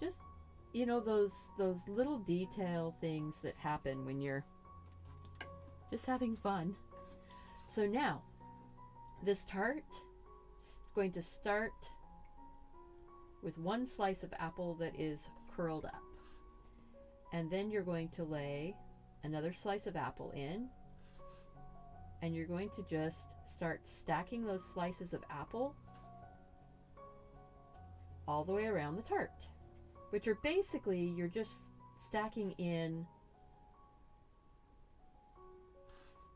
Speaker 1: Just, you know, those little detail things that happen when you're just having fun. So now this tart is going to start with 1 slice of apple that is curled up. And then you're going to lay another slice of apple in. And you're going to just start stacking those slices of apple all the way around the tart. Which are basically, you're just stacking in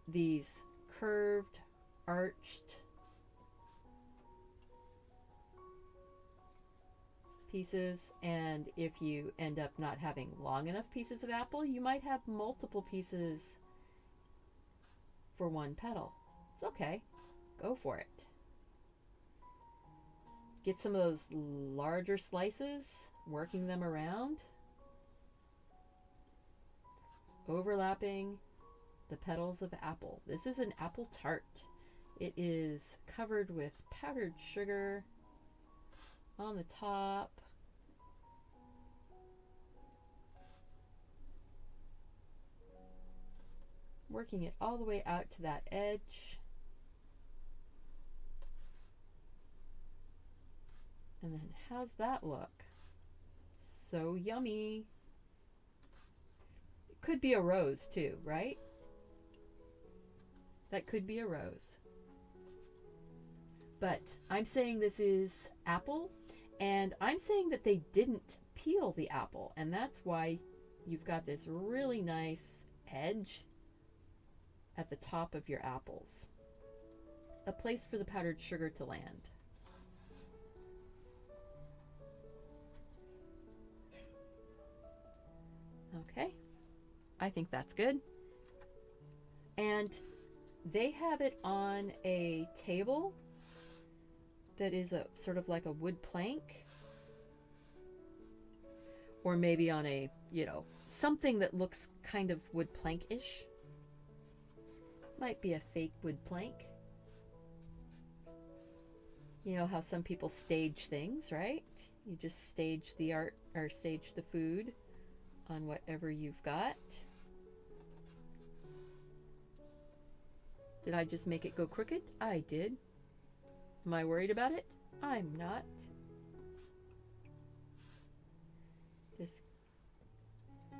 Speaker 1: these curved, arched pieces, and if you end up not having long enough pieces of apple, you might have multiple pieces for 1 petal. It's okay. Go for it. Get some of those larger slices, working them around, overlapping the petals of apple. This is an apple tart. It is covered with powdered sugar on the top. Working it all the way out to that edge. And then how's that look? So yummy. It could be a rose too, right? That could be a rose. But I'm saying this is apple, and I'm saying that they didn't peel the apple, and that's why you've got this really nice edge at the top of your apples. A place for the powdered sugar to land. Okay, I think that's good. And they have it on a table that is a sort of like a wood plank. Or maybe on a, you know, something that looks kind of wood plank-ish. Might be a fake wood plank. You know how some people stage things, right? You just stage the art or stage the food on whatever you've got. Did I just make it go crooked? I did. Am I worried about it? I'm not. Just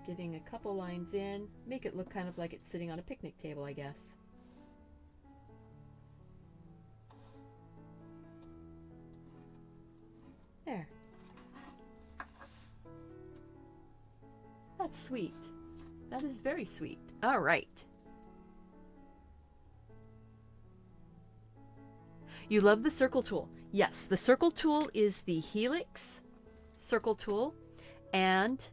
Speaker 1: getting a couple lines in. Make it look kind of like it's sitting on a picnic table, I guess. There. That's sweet. That is very sweet. All right. You love the circle tool. Yes, the circle tool is the Helix circle tool. And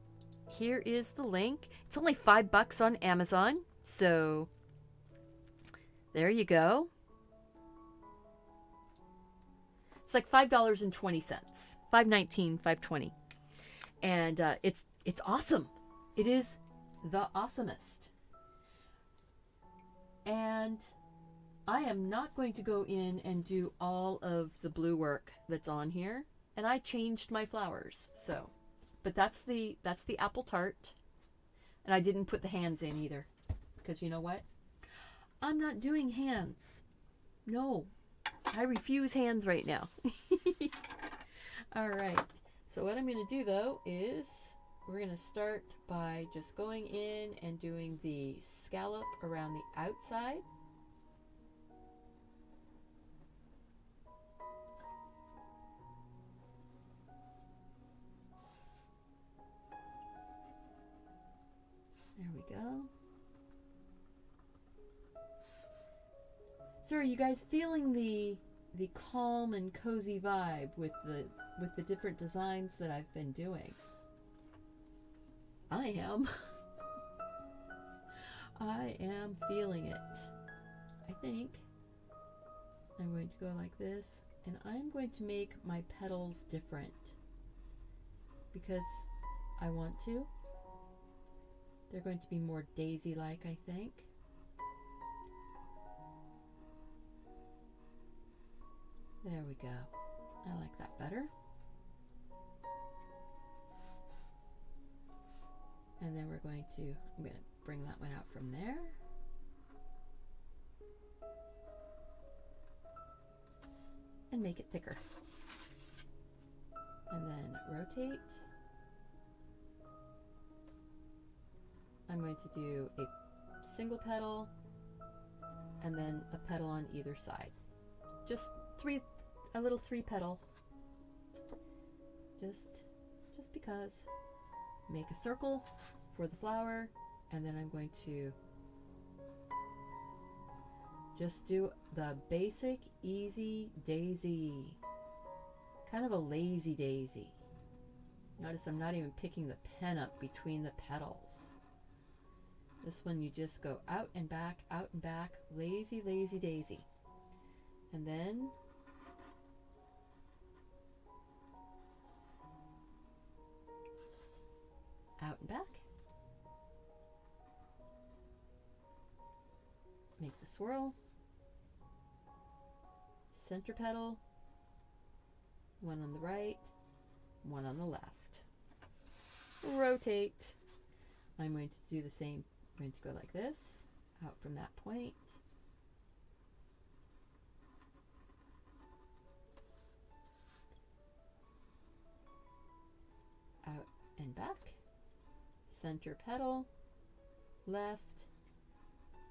Speaker 1: here is the link. It's only $5 on Amazon. So there you go. It's like $5.20. $5.19, $5.20. And it's awesome. It is the awesomest. And I am not going to go in and do all of the blue work that's on here. And I changed my flowers. So, but that's the apple tart. And I didn't put the hands in either. Because you know what? I'm not doing hands. No. I refuse hands right now. All right. So what I'm going to do though is we're going to start by just going in and doing the scallop around the outside. There we go. So are you guys feeling the calm and cozy vibe with the different designs that I've been doing? I am. I am feeling it. I think I'm going to go like this, and I'm going to make my petals different because I want to. They're going to be more daisy-like, I think. There we go. I like that better. And then I'm going to bring that one out from there. And make it thicker. And then rotate. I'm going to do a single petal and then a petal on either side. Just a little 3 petal. Just because. Make a circle for the flower, and then I'm going to just do the basic easy daisy. Kind of a lazy daisy. Notice I'm not even picking the pen up between the petals. This one you just go out and back, lazy, lazy daisy. And then out and back. Make the swirl. Center petal. One on the right, one on the left. Rotate. I'm going to do the same. I'm going to go like this, out from that point. Out and back. Center petal, left,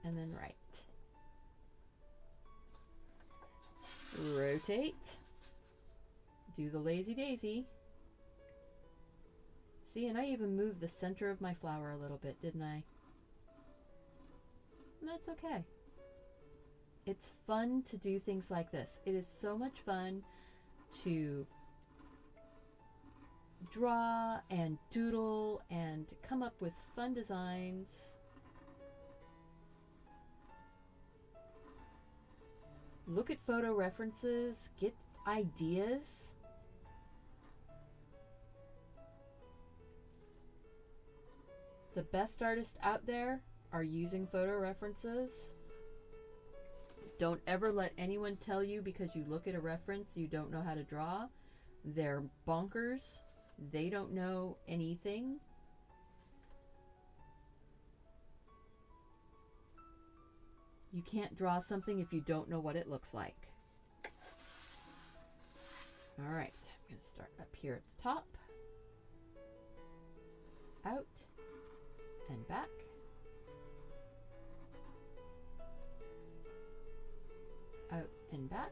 Speaker 1: and then right. Rotate. Do the lazy daisy. See, and I even moved the center of my flower a little bit, didn't I? And that's okay. It's fun to do things like this. It is so much fun to draw and doodle and come up with fun designs Look at photo references, get ideas. The best artists out there are using photo references. Don't ever let anyone tell you because you look at a reference you don't know how to draw. They're bonkers. They don't know anything. You can't draw something if you don't know what it looks like. All right, I'm going to start up here at the top. Out and back. Out and back.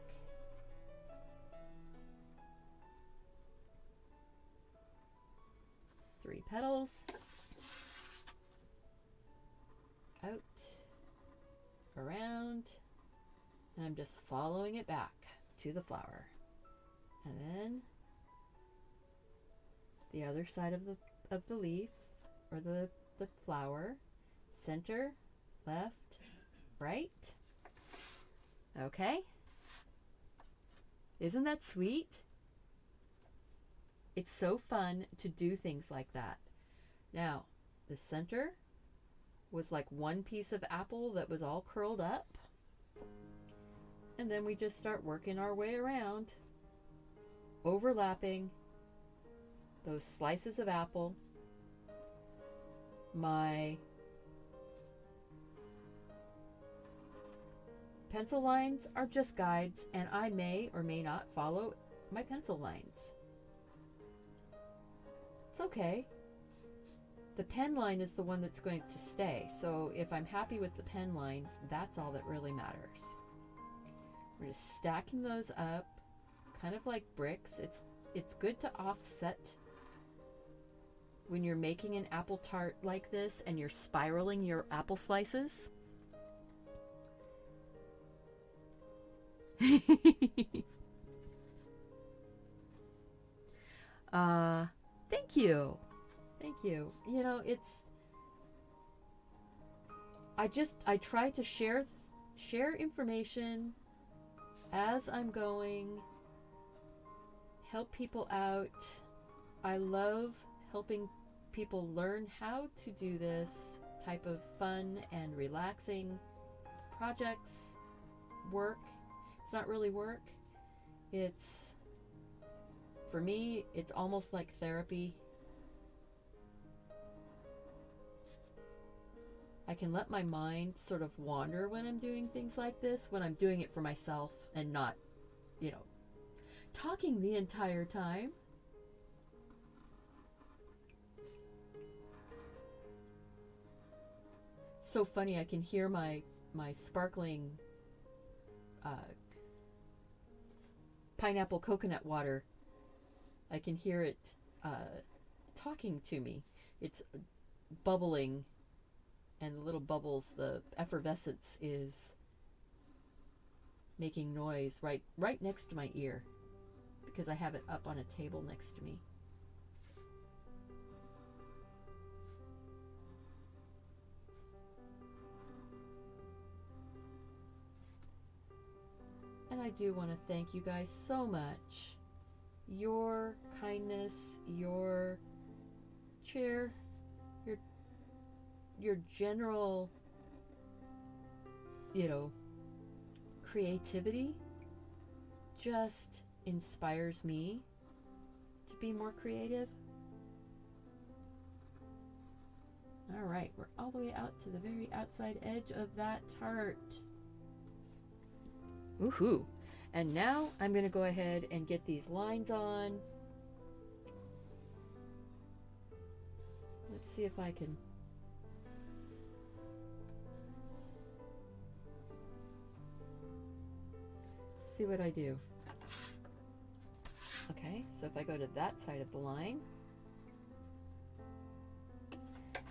Speaker 1: Three petals. Out. Around. And I'm just following it back to the flower. And then the other side of the leaf or the flower. Center, left, right. Okay. Isn't that sweet? It's so fun to do things like that. Now, the center was like one piece of apple that was all curled up. And then we just start working our way around, overlapping those slices of apple. My pencil lines are just guides, and I may or may not follow my pencil lines. It's okay. The pen line is the one that's going to stay. So if I'm happy with the pen line, that's all that really matters. We're just stacking those up, kind of like bricks. It's good to offset when you're making an apple tart like this and you're spiraling your apple slices. Thank you. Thank you. You know, I try to share information as I'm going, help people out. I love helping people learn how to do this type of fun and relaxing projects, work. It's not really work. For me, it's almost like therapy. I can let my mind sort of wander when I'm doing things like this, when I'm doing it for myself and not, talking the entire time. It's so funny, I can hear my sparkling pineapple coconut water. I can hear it talking to me. It's bubbling, and the little bubbles, the effervescence is making noise right next to my ear because I have it up on a table next to me. And I do want to thank you guys so much. Your kindness, your cheer, your general, creativity just inspires me to be more creative. All right, we're all the way out to the very outside edge of that tart. Woohoo! And now I'm going to go ahead and get these lines on. Let's see if I can. See what I do. Okay, so if I go to that side of the line,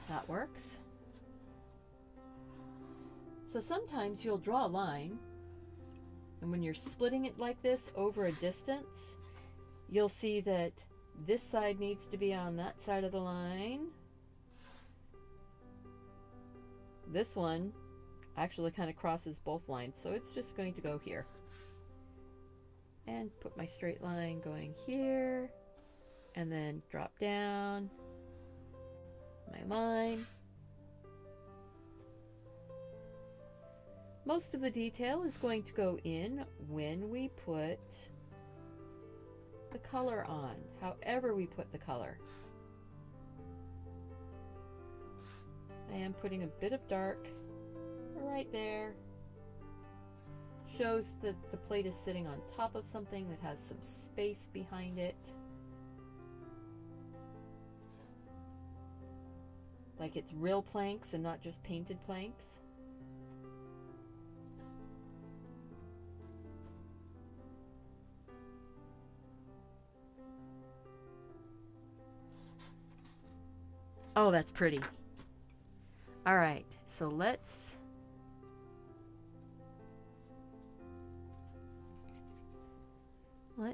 Speaker 1: that works. So sometimes you'll draw a line, and when you're splitting it like this over a distance, you'll see that this side needs to be on that side of the line. This one actually kind of crosses both lines, so it's just going to go here. And put my straight line going here, and then drop down my line. Most of the detail is going to go in when we put the color on, however we put the color. I am putting a bit of dark right there. Shows that the plate is sitting on top of something that has some space behind it. Like it's real planks and not just painted planks. Oh, that's pretty. All right, so let's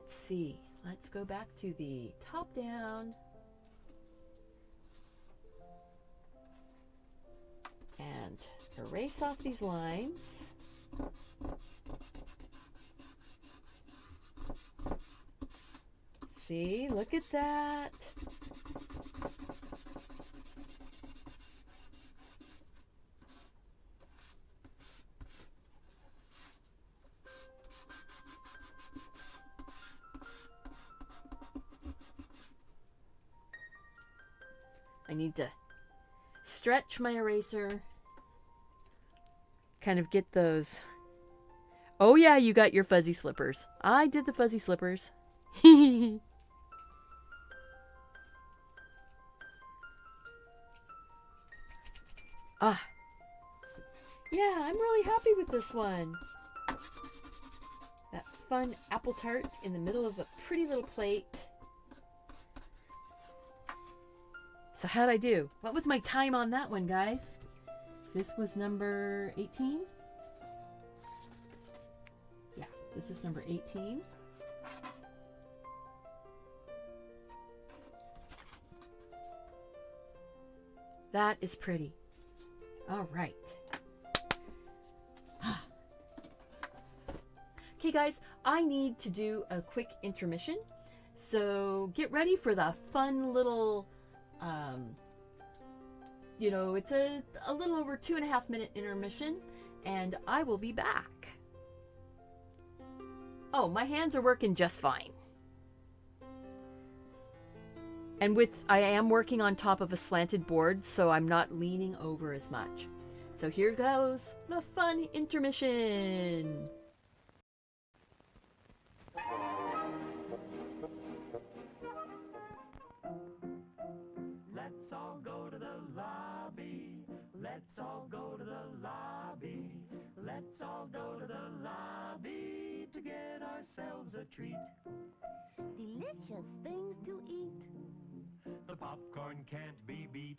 Speaker 1: see. Let's go back to the top down and erase off these lines. See, look at that. I need to stretch my eraser, kind of get those. Oh yeah, you got your fuzzy slippers. I did the fuzzy slippers. Ah, yeah, I'm really happy with this one. That fun apple tart in the middle of a pretty little plate. So how'd I do? What was my time on that one, guys? This was number 18? Yeah, this is number 18. That is pretty. All right. Okay, guys, I need to do a quick intermission. So get ready for the fun little... it's a little over 2.5 minute intermission, and I will be back. Oh, my hands are working just fine. And I am working on top of a slanted board, so I'm not leaning over as much. So here goes the fun intermission.
Speaker 2: Let's all go to the lobby. Let's all go to the lobby. Let's all go to the lobby to get ourselves a treat.
Speaker 3: Delicious things to eat.
Speaker 2: The popcorn can't be beat.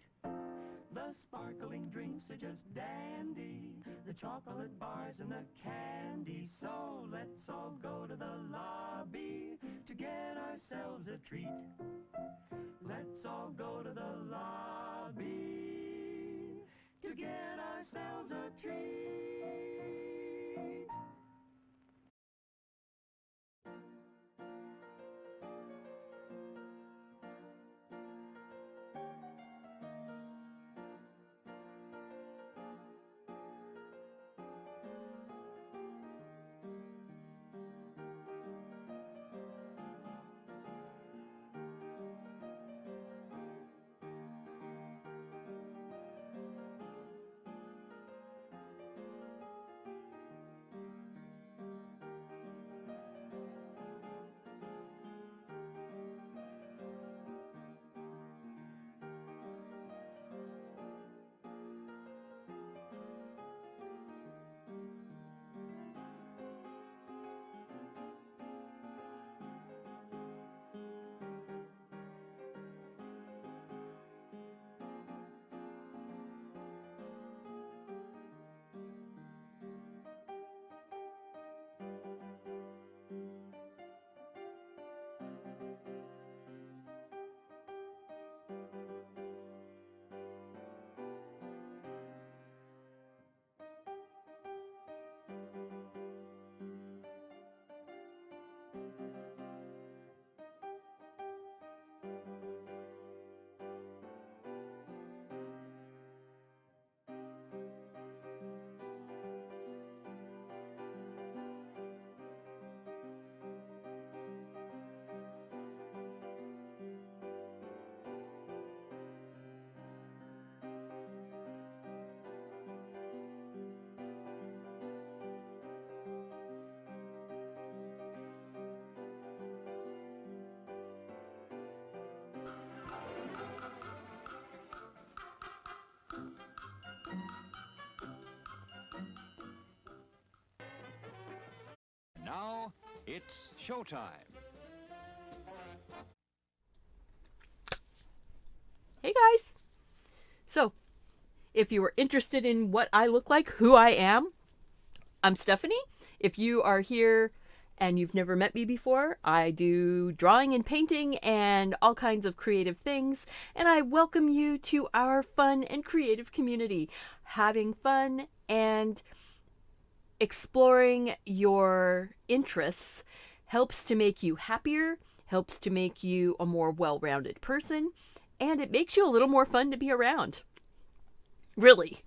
Speaker 2: The sparkling drinks are just dandy. The chocolate bars and the candy. So let's all go to the lobby to get ourselves a treat. Let's all go to the lobby to get ourselves a treat.
Speaker 4: it's showtime.
Speaker 1: Hey guys! So, if you are interested in what I look like, who I am, I'm Stephanie. If you are here and you've never met me before, I do drawing and painting and all kinds of creative things, and I welcome you to our fun and creative community. Having fun and exploring your interests helps to make you happier, helps to make you a more well-rounded person, and it makes you a little more fun to be around. Really.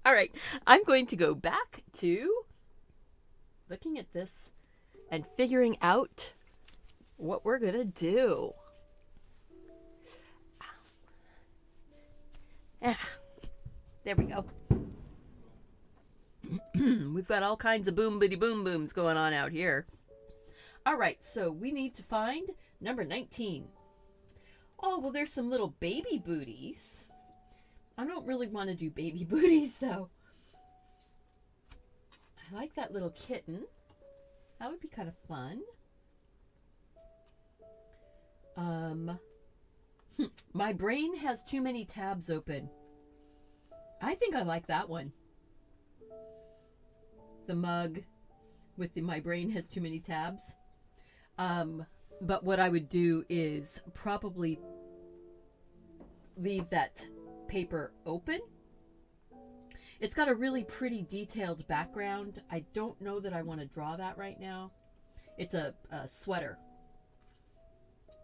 Speaker 1: All right, I'm going to go back to looking at this and figuring out what we're going to do. There we go. We've got all kinds of boom-bitty-boom booms going on out here. All right, so we need to find number 19. Oh, well, there's some little baby booties. I don't really want to do baby booties, though. I like that little kitten. That would be kind of fun. My brain has too many tabs open. I think I like that one. The mug with my brain has too many tabs. But what I would do is probably leave that paper open. It's got a really pretty detailed background. I don't know that I want to draw that right now. It's a sweater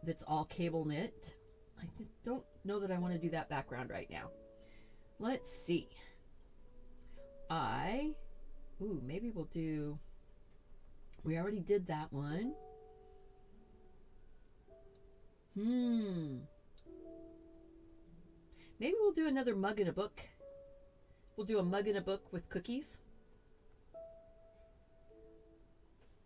Speaker 1: that's all cable knit. I don't know that I want to do that background right now. Let's see. Maybe we'll do, we already did that one. Maybe we'll do another mug in a book. We'll do a mug in a book with cookies.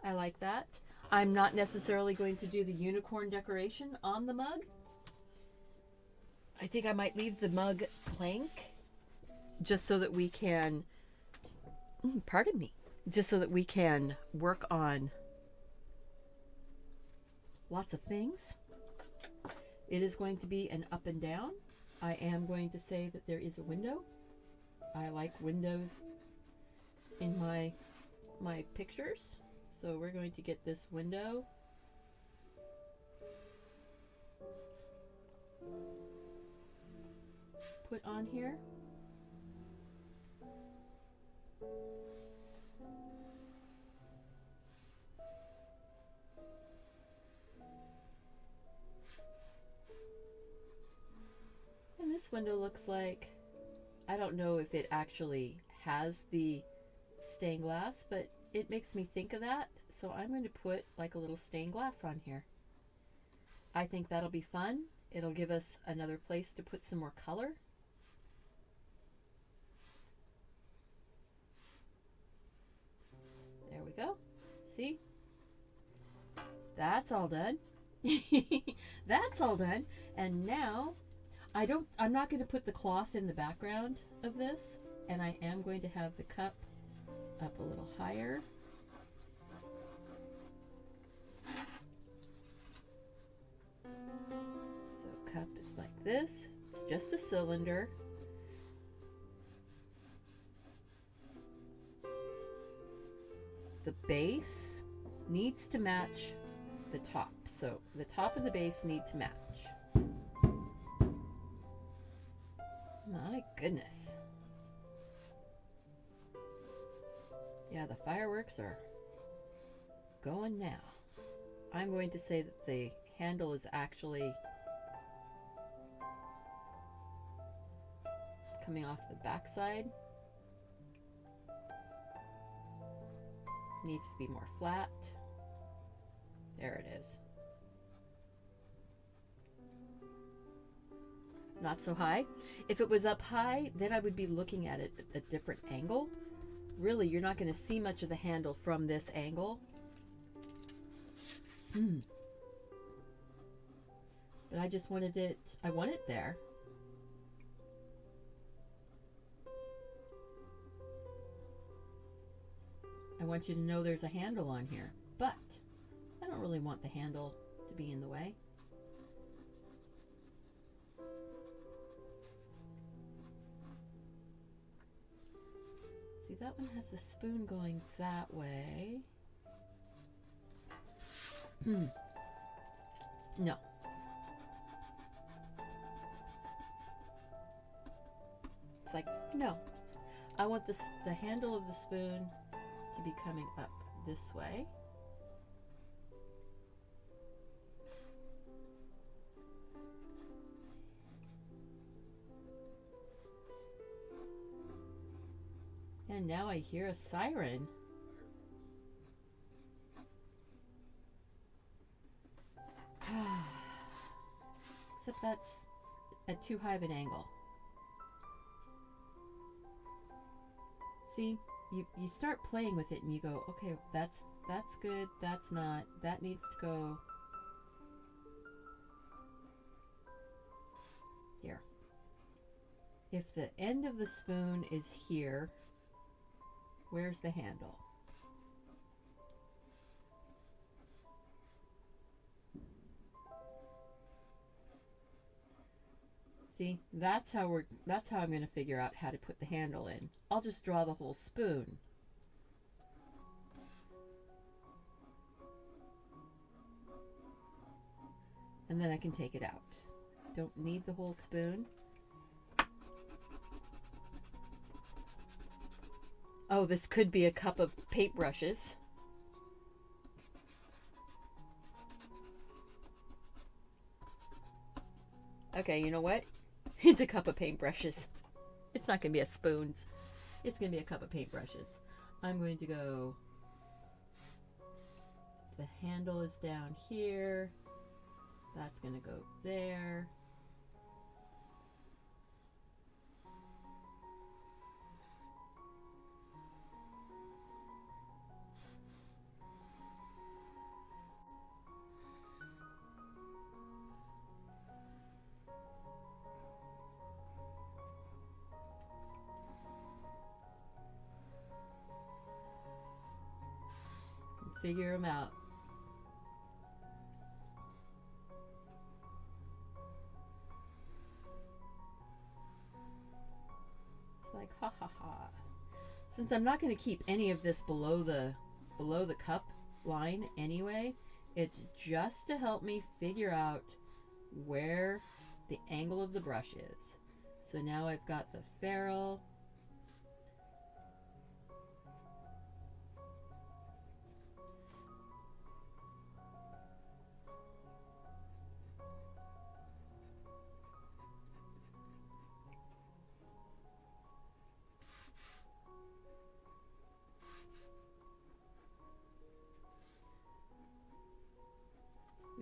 Speaker 1: I like that. I'm not necessarily going to do the unicorn decoration on the mug. I think I might leave the mug blank just so that we can, pardon me, just so that we can work on lots of things. It is going to be an up and down. I am going to say that there is a window. I like windows in my pictures. So we're going to get this window. Put on here. And this window looks like, I don't know if it actually has the stained glass, but it makes me think of that. So I'm going to put like a little stained glass on here. I think that'll be fun. It'll give us another place to put some more color. There we go. See? That's all done. That's all done. And now I'm not going to put the cloth in the background of this, and I am going to have the cup up a little higher. So cup is like this. It's just a cylinder. The base needs to match the top. So the top and the base need to match. My goodness. Yeah, the fireworks are going now. I'm going to say that the handle is actually coming off the back side. Needs to be more flat. There it is. Not so high. If it was up high, then I would be looking at it at a different angle. Really, you're not going to see much of the handle from this angle. But I just wanted it, I want it there. I want you to know there's a handle on here. but I don't really want the handle to be in the way. See, that one has the spoon going that way. No. It's like, no. I want this, the handle of the spoon to be coming up this way. And now I hear a siren. Except that's at too high of an angle. See, you start playing with it and you go, okay, that's good, that's not, that needs to go here. If the end of the spoon is here, where's the handle? See, that's how I'm going to figure out how to put the handle in. I'll just draw the whole spoon. And then I can take it out. Don't need the whole spoon. Oh, this could be a cup of paintbrushes. Okay, you know what? It's a cup of paintbrushes. It's not going to be a spoons. It's going to be a cup of paintbrushes. I'm going to go, the handle is down here. That's going to go there. Figure them out. It's like, ha ha ha. Since I'm not going to keep any of this below the cup line anyway, it's just to help me figure out where the angle of the brush is. So now I've got the ferrule.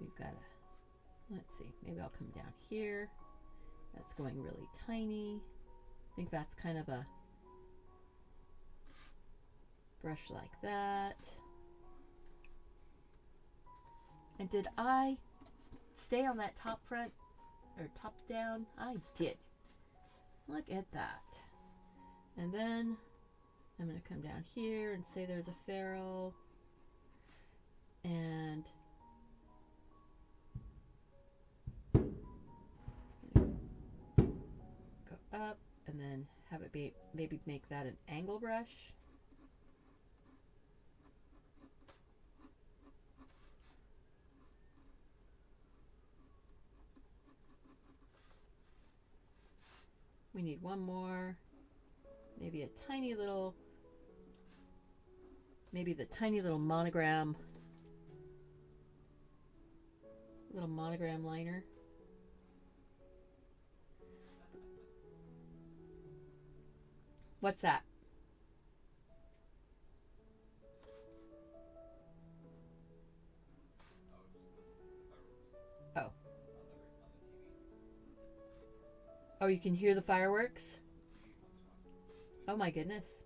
Speaker 1: We've got a, let's see, maybe I'll come down here. That's going really tiny. I think that's kind of a brush like that. And did I stay on that top front or top down? I did. Look at that. And then I'm going to come down here and say there's a ferrule. And go up and then have it be, maybe make that an angle brush. We need one more, maybe a tiny little, maybe the tiny little monogram liner. What's that? Oh. Oh, you can hear the fireworks? Oh my goodness.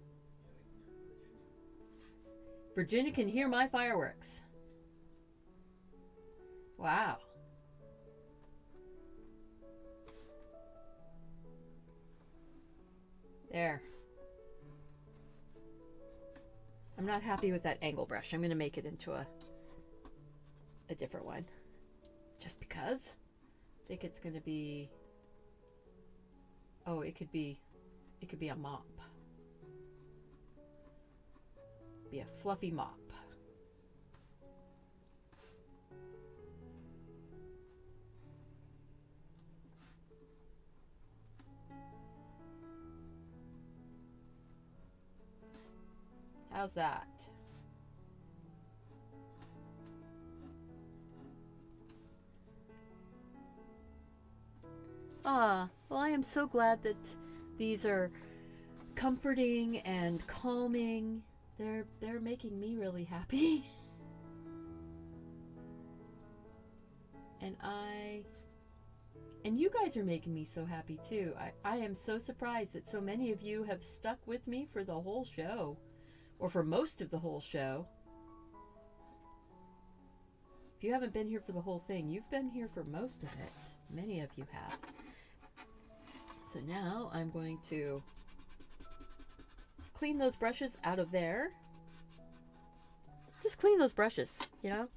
Speaker 1: Virginia can hear my fireworks. Wow. There. I'm not happy with that angle brush. I'm going to make it into a different one. Just because. I think it's going to be... Oh, it could be a mop. Be a fluffy mop. How's that? Ah, well, I am so glad that these are comforting and calming. They're making me really happy. And you guys are making me so happy too. I am so surprised that so many of you have stuck with me for the whole show. Or for most of the whole show. If you haven't been here for the whole thing, you've been here for most of it. Many of you have. So now I'm going to clean those brushes out of there. Just clean those brushes, you know?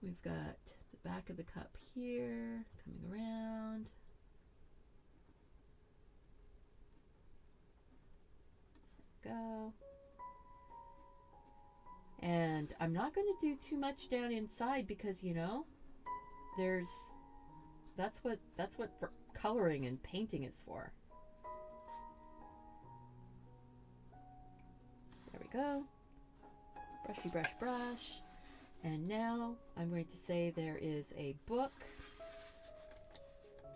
Speaker 1: We've got the back of the cup here, coming around. Go. And I'm not going to do too much down inside because, you know, that's what coloring and painting is for. There we go. Brushy brush brush. And now I'm going to say there is a book.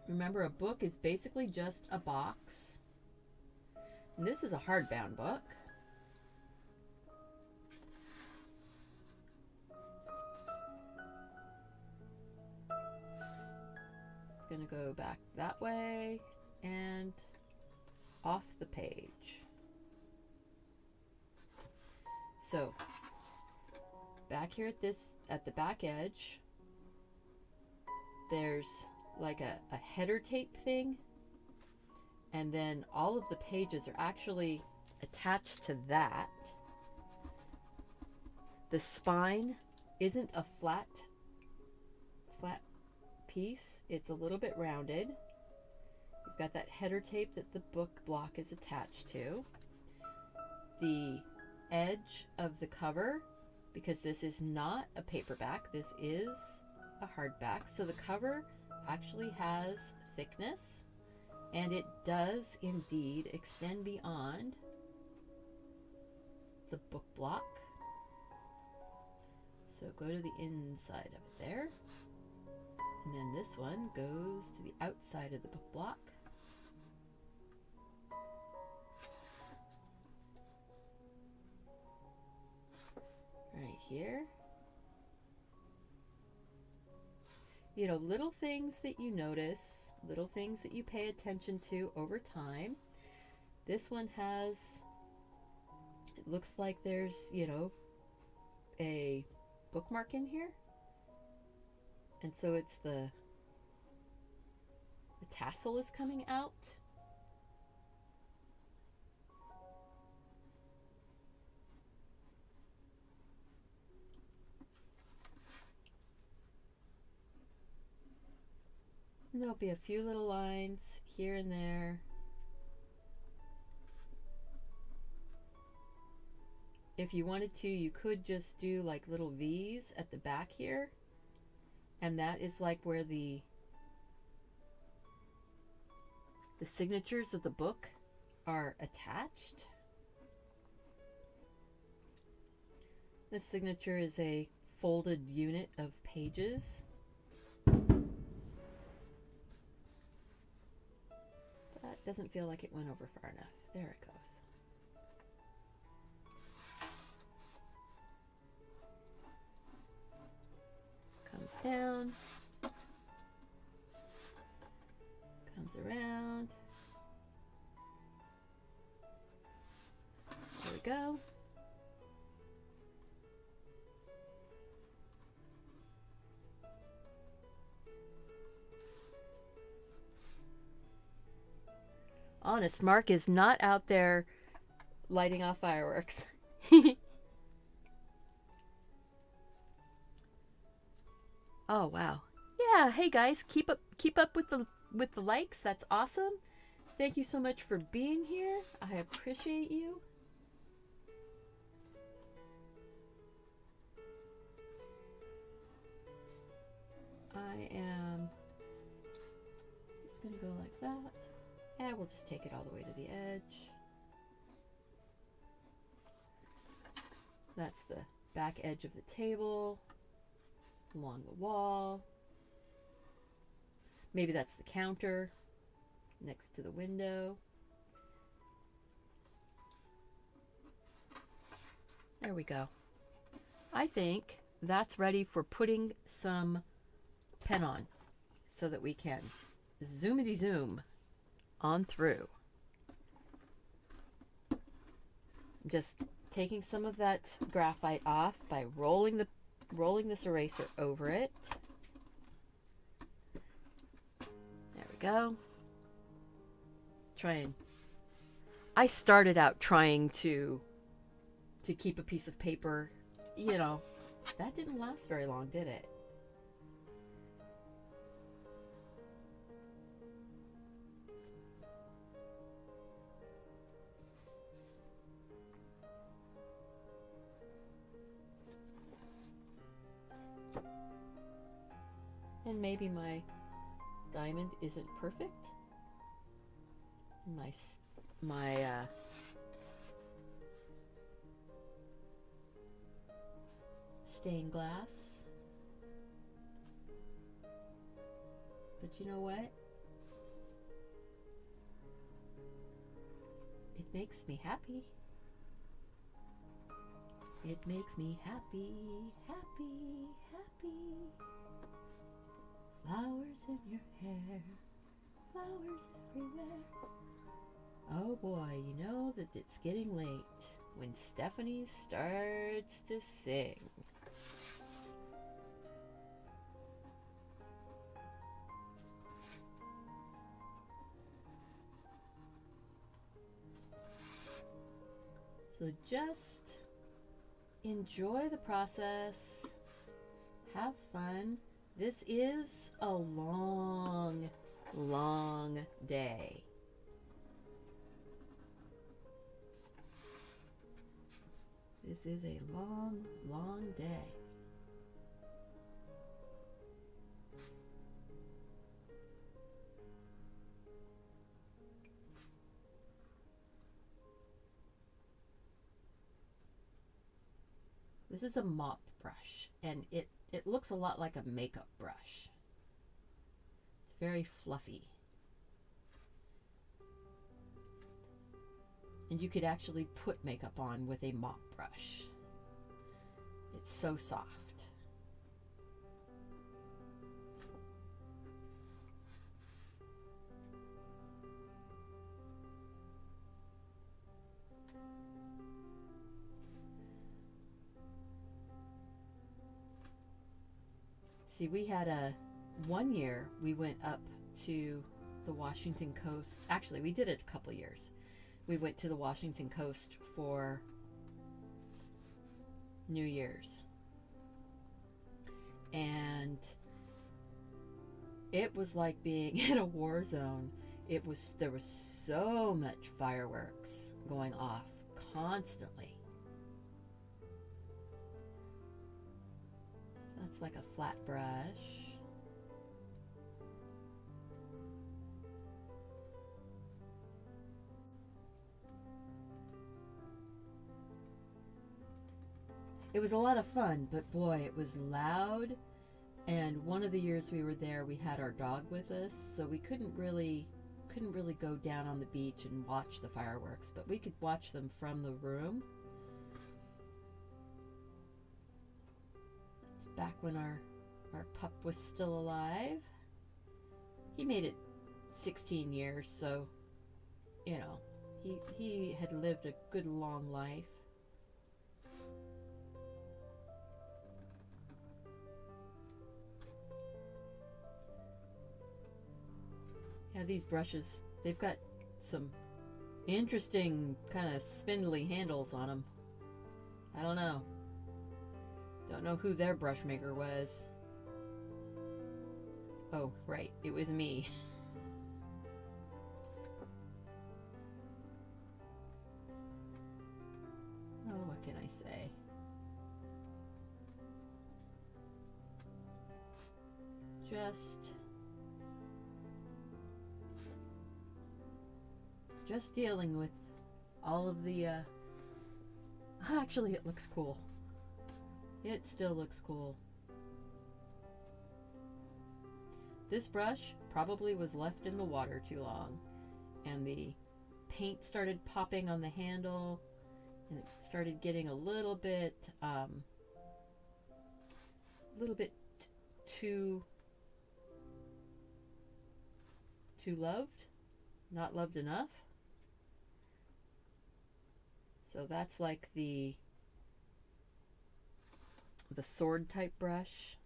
Speaker 1: Remember, a book is basically just a box. And this is a hardbound book. It's going to go back that way and off the page. So back here at the back edge, there's like a header tape thing, and then all of the pages are actually attached to that. The spine isn't a flat piece, it's a little bit rounded. You've got that header tape that the book block is attached to. The edge of the cover, because this is not a paperback, this is a hardback, so the cover actually has thickness, and it does indeed extend beyond the book block. So go to the inside of it there, and then this one goes to the outside of the book block. Right here. You know, little things that you notice, little things that you pay attention to over time. This one has, it looks like there's, you know, a bookmark in here. And so it's the tassel is coming out. And there'll be a few little lines here and there. If you wanted to, you could just do like little V's at the back here. And that is like where the signatures of the book are attached. The signature is a folded unit of pages. That doesn't feel like it went over far enough. There it goes. Comes down, comes around. There we go. Honest, Mark is not out there lighting off fireworks. Oh wow. Yeah, hey guys, keep up with the likes. That's awesome. Thank you so much for being here. I appreciate you. I am just gonna go like that. And we'll just take it all the way to the edge. That's the back edge of the table, along the wall. Maybe that's the counter next to the window. There we go. I think that's ready for putting some pen on so that we can zoomity zoom on through. I'm just taking some of that graphite off by rolling this eraser over it. There we go. I started out trying to keep a piece of paper, you know, that didn't last very long, did it? And maybe my diamond isn't perfect. My stained glass. But you know what? It makes me happy. It makes me happy, happy, happy. Flowers in your hair, flowers everywhere. Oh boy, you know that it's getting late when Stephanie starts to sing. So just enjoy the process, have fun. This is a long, long day. This is a long, long day. This is a mop brush, and it looks a lot like a makeup brush. It's very fluffy. And you could actually put makeup on with a mop brush. It's so soft. See, we had one year we went up to the Washington coast. Actually, we did it a couple years. We went to the Washington coast for New Year's. And it was like being in a war zone. There was so much fireworks going off constantly. That's like a flat brush. It was a lot of fun, but boy, it was loud. And one of the years we were there, we had our dog with us, so we couldn't really go down on the beach and watch the fireworks, but we could watch them from the room. It's back when our pup was still alive. He made it 16 years, so you know, he had lived a good long life. Yeah, these brushes, they've got some interesting kind of spindly handles on them. I don't know. Don't know who their brush maker was. Oh, right. It was me. Oh, what can I say? Just dealing with all of the, actually, it looks cool. It still looks cool. This brush probably was left in the water too long, and the paint started popping on the handle, and it started getting a little bit too loved, not loved enough. So that's like the sword type brush,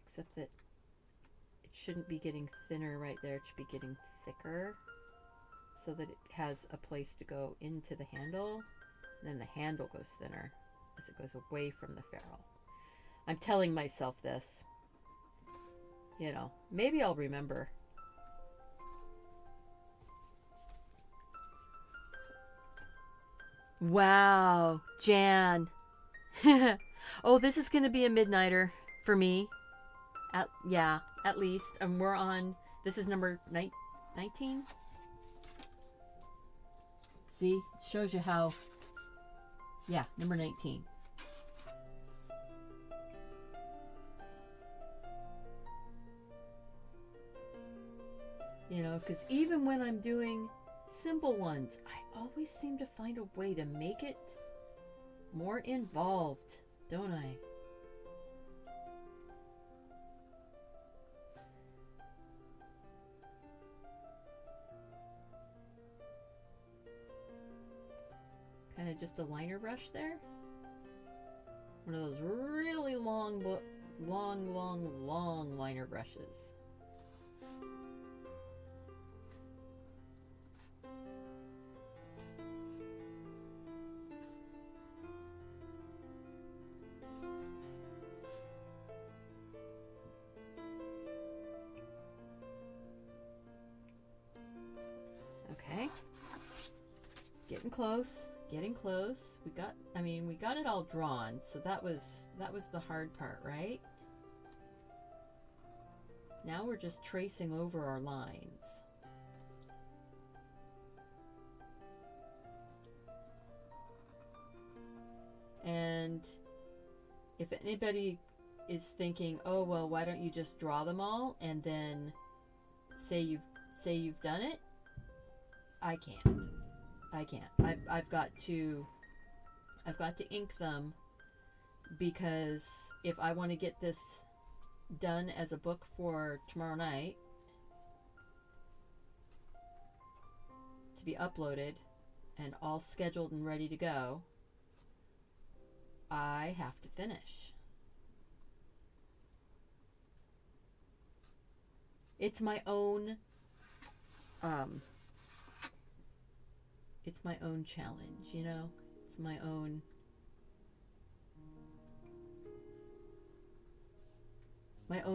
Speaker 1: except that it shouldn't be getting thinner right there. It should be getting thicker so that it has a place to go into the handle. And then the handle goes thinner as it goes away from the ferrule. I'm telling myself this. You know, maybe I'll remember. Wow, Jan. Oh, this is going to be a midnighter for me. At least. And we're on, this is number 19. See, shows you how, yeah, number 19. You know, because even when I'm doing simple ones, I always seem to find a way to make it more involved, don't I? Kind of just a liner brush there. One of those really long liner brushes. Okay. Getting close. We got it all drawn, so that was the hard part, right? Now we're just tracing over our lines. And if anybody is thinking, "Oh, well, why don't you just draw them all and then say you've done it?" I can't. I've got to ink them, because if I want to get this done as a book for tomorrow night to be uploaded and all scheduled and ready to go, I have to finish. It's my own challenge, you know? It's my own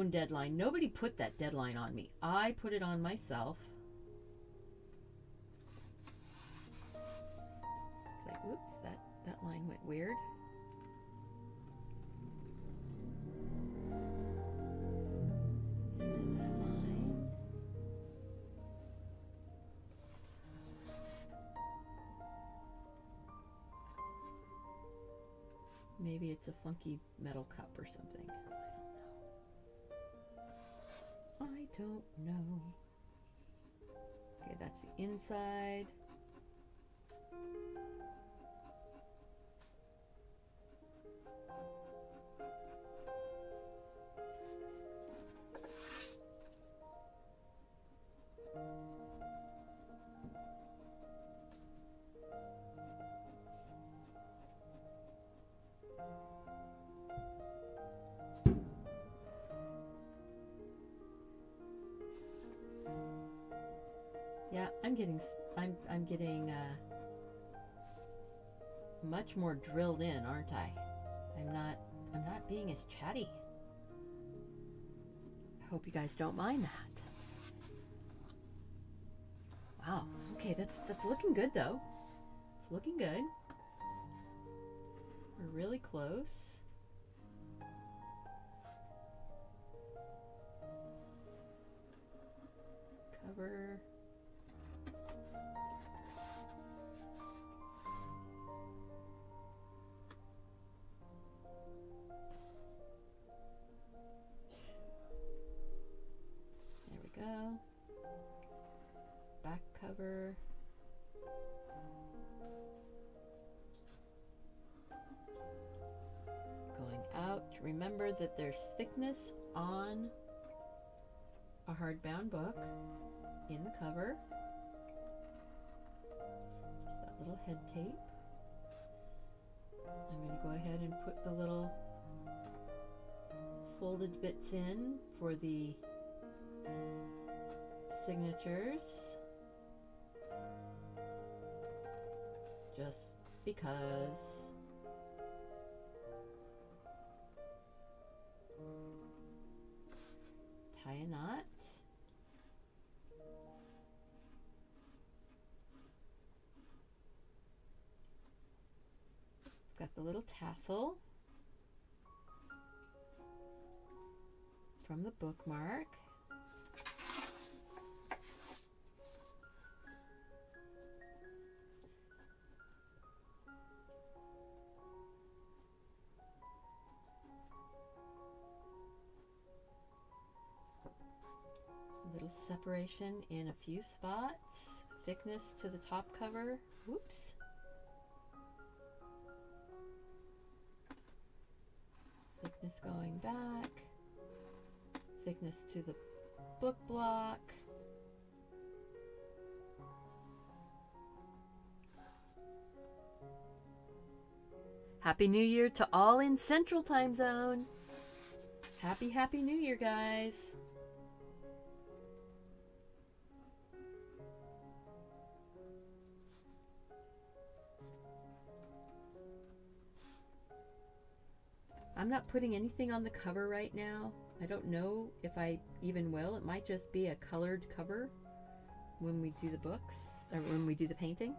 Speaker 1: deadline. Nobody put that deadline on me. I put it on myself. It's like, oops, that line went weird. And then that line. Maybe it's a funky metal cup or something. I don't know. Okay, that's the inside. Yeah, I'm getting much more drilled in, aren't I? I'm not being as chatty. I hope you guys don't mind that. Wow. Okay, that's looking good though. It's looking good. We're really close. Cover. There we go. Back cover. Going out. Remember that there's thickness on a hardbound book in the cover. Just that little head tape. I'm going to go ahead and put the little folded bits in for the signatures. Just because. Tie a knot. It's got the little tassel from the bookmark. Little separation in a few spots. Thickness to the top cover. Whoops. Thickness going back. Thickness to the book block. Happy New Year to all in Central Time Zone. Happy New Year, guys. I'm not putting anything on the cover right now. I don't know if I even will. It might just be a colored cover when we do the books, or when we do the painting.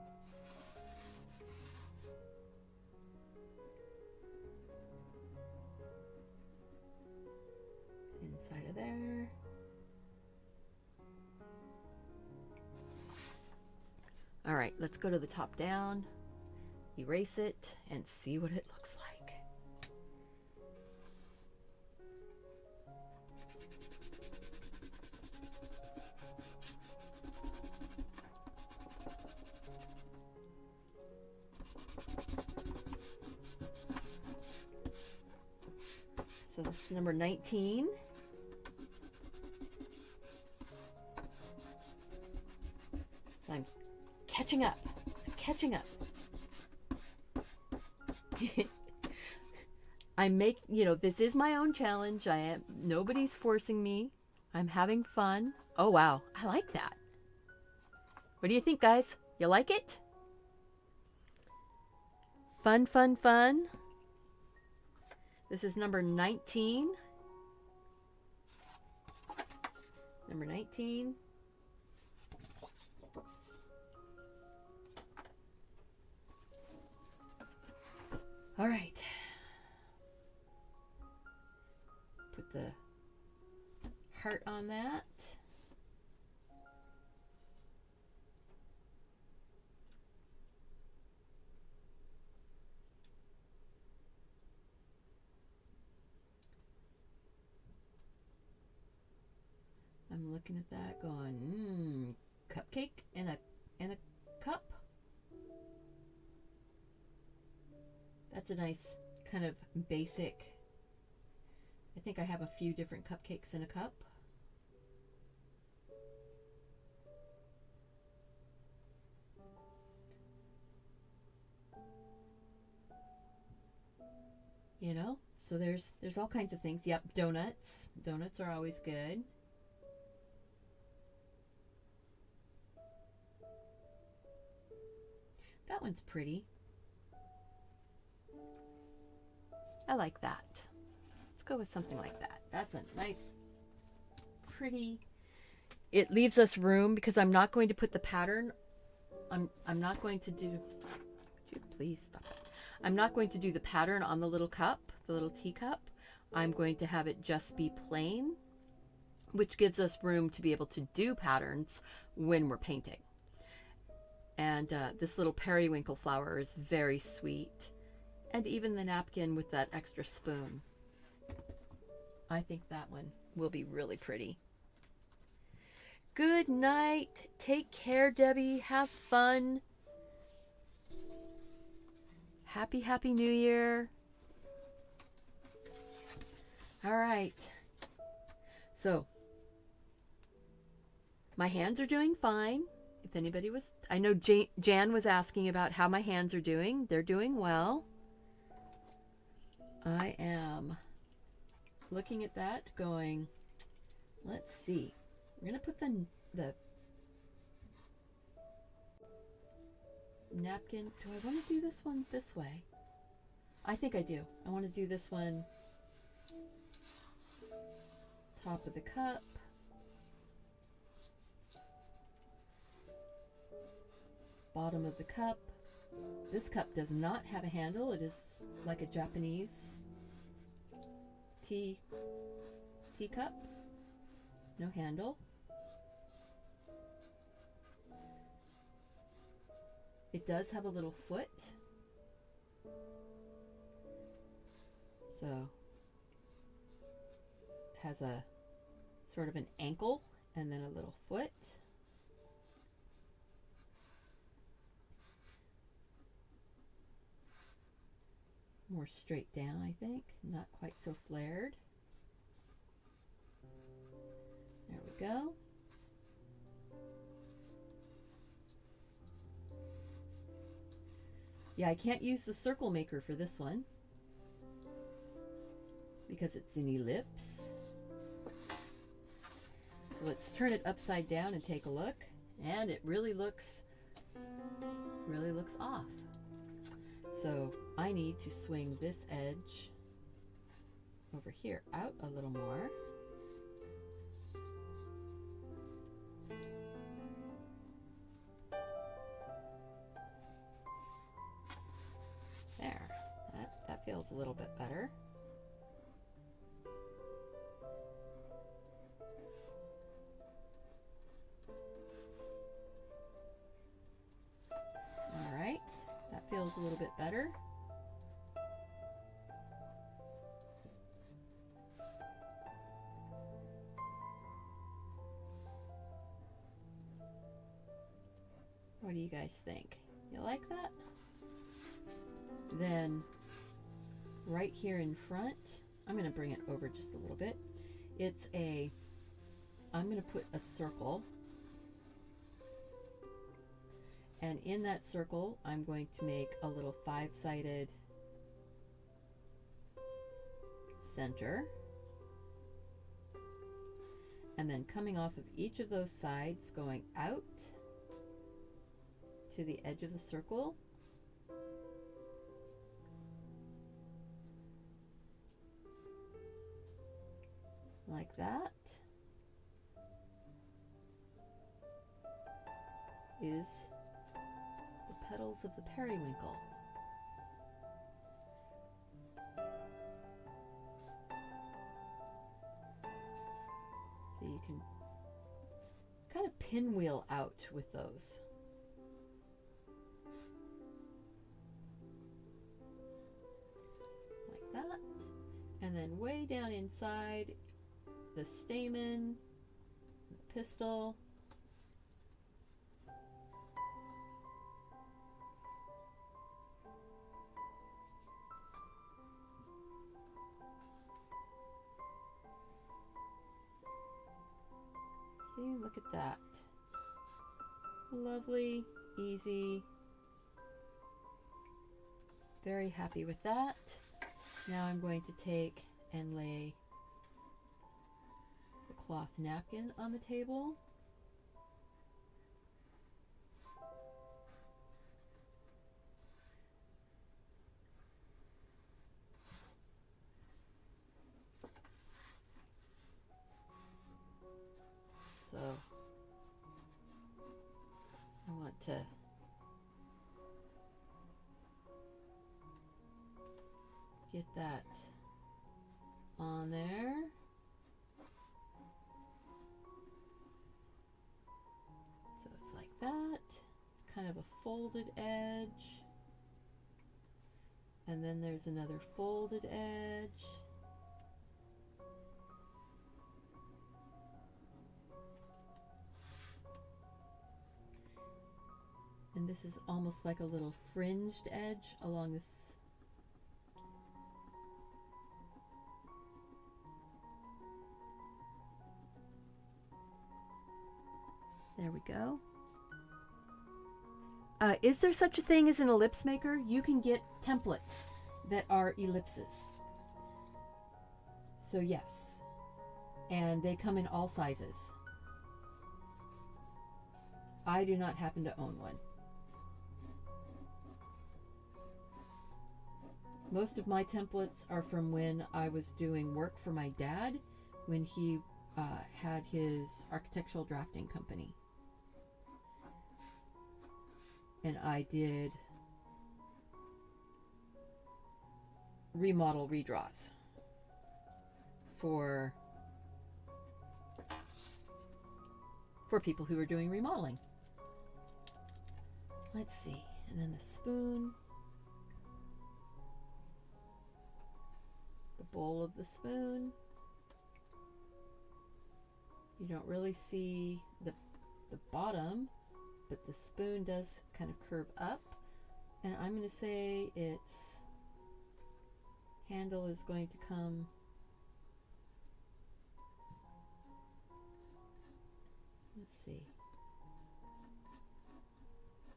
Speaker 1: It's inside of there. All right, let's go to the top down, erase it, and see what it looks like. So this is number 19. I'm catching up. I'm catching up. This is my own challenge. Nobody's forcing me. I'm having fun. Oh, wow. I like that. What do you think, guys? You like it? Fun, fun, fun. This is number 19. Number 19. All right. Put the heart on that. I'm looking at that going, cupcake in a cup. That's a nice kind of basic. I think I have a few different cupcakes in a cup. You know, so there's all kinds of things. Yep, donuts. Donuts are always good. That one's pretty. I like that. Let's go with something like that. That's a nice, pretty. It leaves us room because I'm not going to put the pattern. I'm not going to do. Would you please stop it? I'm not going to do the pattern on the little cup, the little teacup. I'm going to have it just be plain, which gives us room to be able to do patterns when we're painting. And this little periwinkle flower is very sweet. And even the napkin with that extra spoon. I think that one will be really pretty. Good night. Take care, Debbie. Have fun. Happy, happy New Year. All right. So, my hands are doing fine. If anybody was, I know Jan was asking about how my hands are doing. They're doing well. I am looking at that going, let's see. We're going to put the napkin. Do I want to do this one this way? I think I do. I want to do this one top of the cup. Bottom of the cup. This cup does not have a handle. It is like a Japanese teacup. No handle. It does have a little foot. So it has a sort of an ankle and then a little foot. More straight down, I think. Not quite so flared. There we go. Yeah, I can't use the circle maker for this one because it's an ellipse. So let's turn it upside down and take a look. And it really looks off. So I need to swing this edge over here out a little more. There, that feels a little bit better. All right, that feels a little bit better. What do you guys think? You like that? Then right here in front, I'm going to bring it over just a little bit. I'm going to put a circle. And in that circle, I'm going to make a little 5-sided center. And then coming off of each of those sides, going out to the edge of the circle. Like that is the petals of the periwinkle. So you can kind of pinwheel out with those. Like that. And then way down inside, the stamen, the pistil, see, look at that. Lovely, easy. Very happy with that. Now I'm going to take and lay cloth napkin on the table. So I want to get that on there. So it's like that. It's kind of a folded edge. And then there's another folded edge. And this is almost like a little fringed edge along this. There we go. Is there such a thing as an ellipse maker? You can get templates that are ellipses. So yes, and they come in all sizes. I do not happen to own one. Most of my templates are from when I was doing work for my dad when he had his architectural drafting company. And I did remodel redraws for people who were doing remodeling. Let's see, and then the spoon, the bowl of the spoon. You don't really see the bottom, but the spoon does kind of curve up, and I'm going to say its handle is going to come let's see,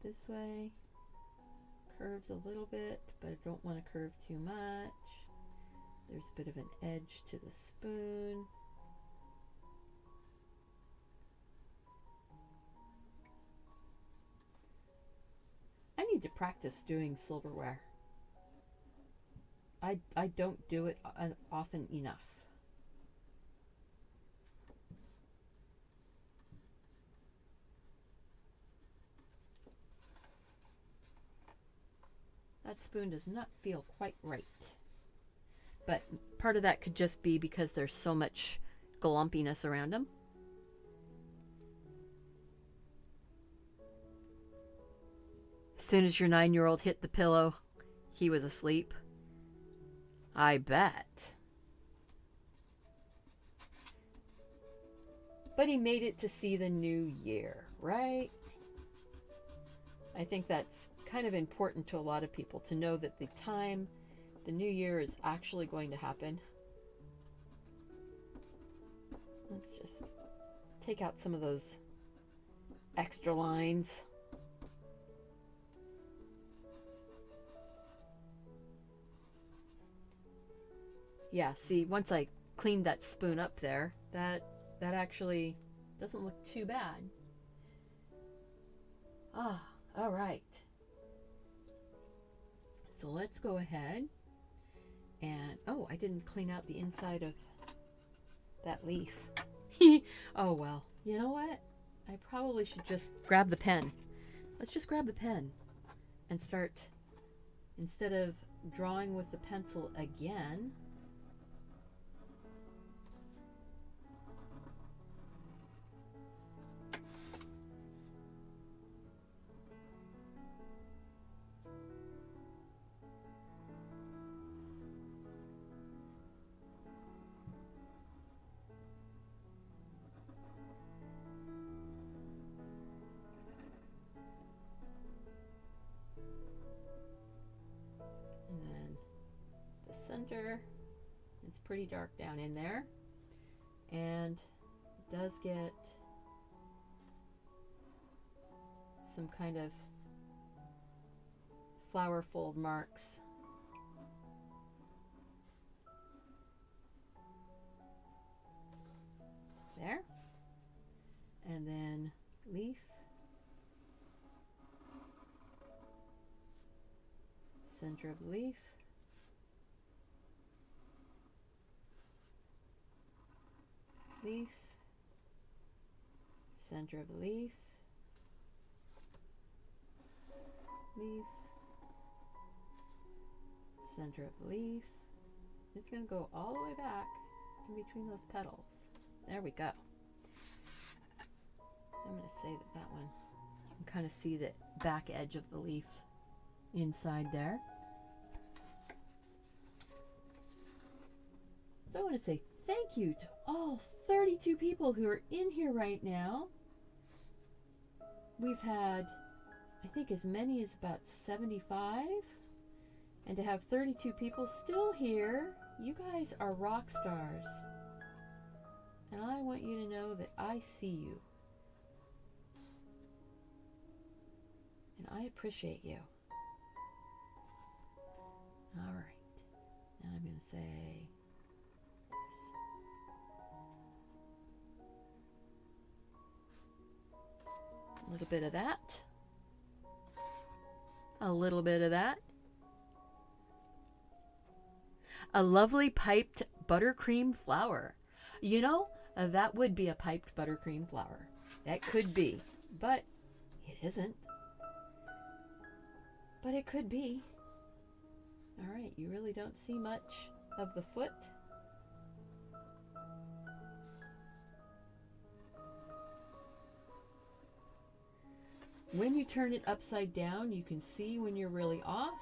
Speaker 1: this way, curves a little bit, but I don't want to curve too much. There's a bit of an edge to the spoon. I need to practice doing silverware. I don't do it often enough. That spoon does not feel quite right. But part of that could just be because there's so much glumpiness around them. As soon as your 9-year-old hit the pillow, he was asleep. I bet. But he made it to see the new year, right? I think that's kind of important to a lot of people to know that the new year is actually going to happen. Let's just take out some of those extra lines. Yeah, see, once I cleaned that spoon up there, that actually doesn't look too bad. Ah, all right. So let's go ahead and, oh, I didn't clean out the inside of that leaf. Oh, well, you know what? I probably should just grab the pen. Let's just grab the pen and start, instead of drawing with the pencil again, center. It's pretty dark down in there, and it does get some kind of flower fold marks. There. And then leaf. Center of the leaf. Leaf, Center of the leaf. Leaf. Center of the leaf. It's going to go all the way back in between those petals. There we go. I'm going to say that one, you can kind of see the back edge of the leaf inside there. So I want to say thank you to all 32 people who are in here right now. We've had, I think, as many as about 75. And to have 32 people still here, you guys are rock stars. And I want you to know that I see you. And I appreciate you. All right. Now I'm going to say this. A little bit of that. A little bit of that. A lovely piped buttercream flower. You know, that would be a piped buttercream flower. That could be, but it isn't. But it could be. All right, you really don't see much of the foot. When you turn it upside down, you can see when you're really off.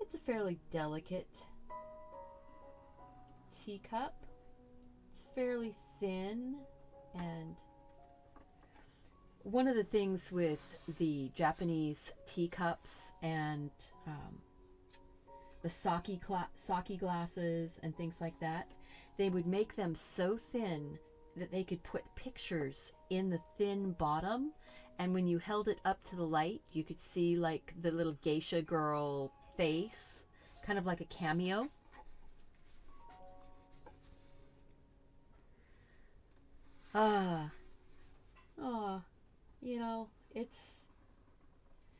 Speaker 1: It's a fairly delicate teacup. It's fairly thin, and one of the things with the Japanese teacups and the sake glasses and things like that, they would make them so thin that they could put pictures in the thin bottom, and when you held it up to the light, you could see like the little geisha girl face, kind of like a cameo. You know, it's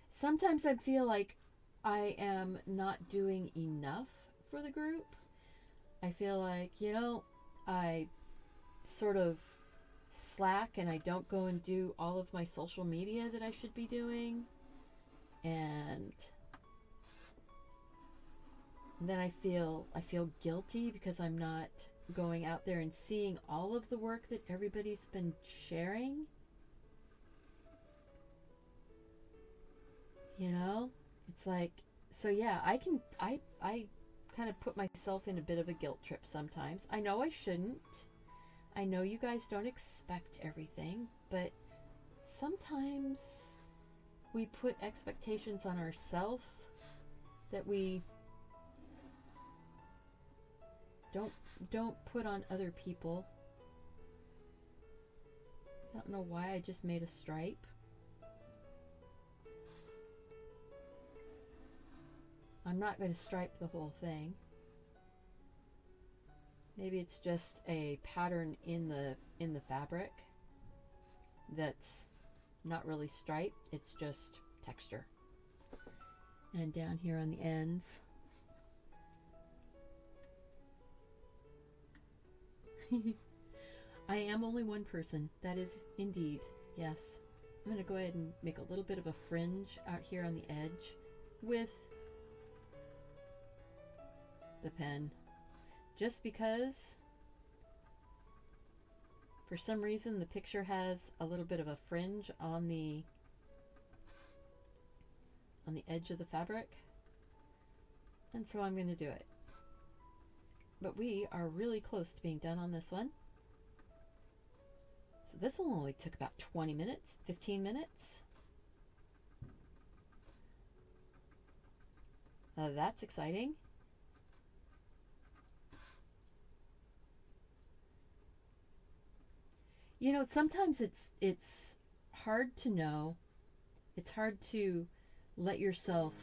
Speaker 1: sometimes I feel like I am not doing enough for the group. I feel like, you know, I sort of slack and I don't go and do all of my social media that I should be doing. And then I feel guilty because I'm not going out there and seeing all of the work that everybody's been sharing. You know, it's like, so yeah, I kind of put myself in a bit of a guilt trip sometimes. I know I shouldn't. I know you guys don't expect everything, but sometimes we put expectations on ourselves that we don't put on other people. I don't know why I just made a stripe. I'm not going to stripe the whole thing. Maybe it's just a pattern in the fabric that's not really striped. It's just texture. And down here on the ends. I am only one person. That is indeed, yes. I'm going to go ahead and make a little bit of a fringe out here on the edge with the pen, just because for some reason the picture has a little bit of a fringe on the edge of the fabric, and so I'm going to do it. But we are really close to being done on this one. So this one only took about 20 minutes, 15 minutes. That's exciting. You know, sometimes it's hard to know. It's hard to let yourself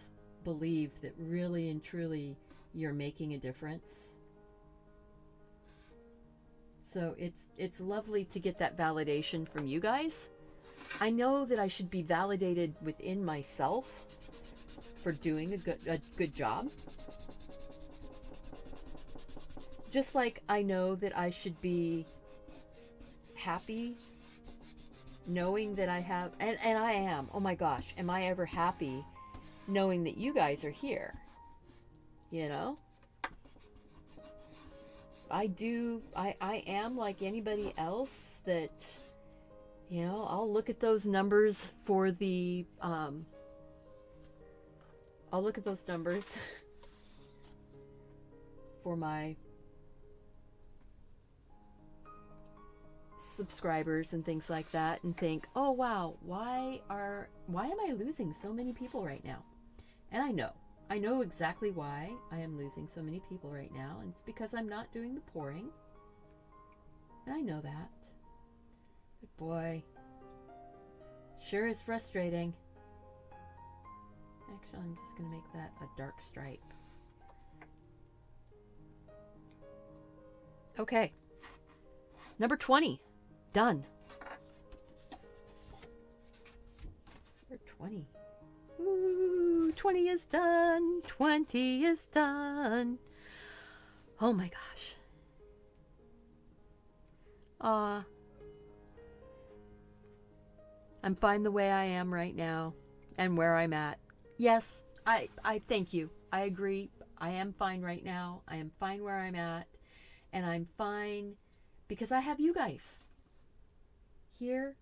Speaker 1: believe that really and truly you're making a difference. So it's lovely to get that validation from you guys. I know that I should be validated within myself for doing a good job. Just like I know that I should be happy knowing that I have, and I am, oh my gosh, am I ever happy knowing that you guys are here? You know? I am like anybody else that, you know, I'll look at those numbers for the, I'll look at those numbers for my subscribers and things like that and think, oh wow, why am I losing so many people right now? And I know exactly why I am losing so many people right now, and it's because I'm not doing the pouring. And I know that. But boy, sure is frustrating. Actually, I'm just going to make that a dark stripe. Okay. Number 20. Done. Number 20. Ooh, 20 is done. 20 is done. Oh my gosh. I'm fine the way I am right now and where I'm at. Yes, I thank you. I agree. I am fine right now. I am fine where I'm at. And I'm fine because I have you guys here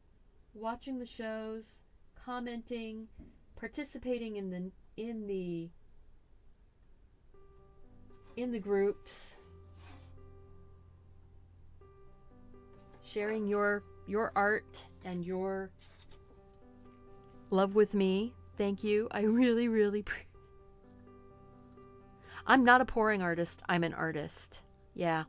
Speaker 1: watching the shows, commenting, participating in the groups, sharing your art and your love with me. Thank you. I really I'm not a pouring artist. I'm an artist. Yeah.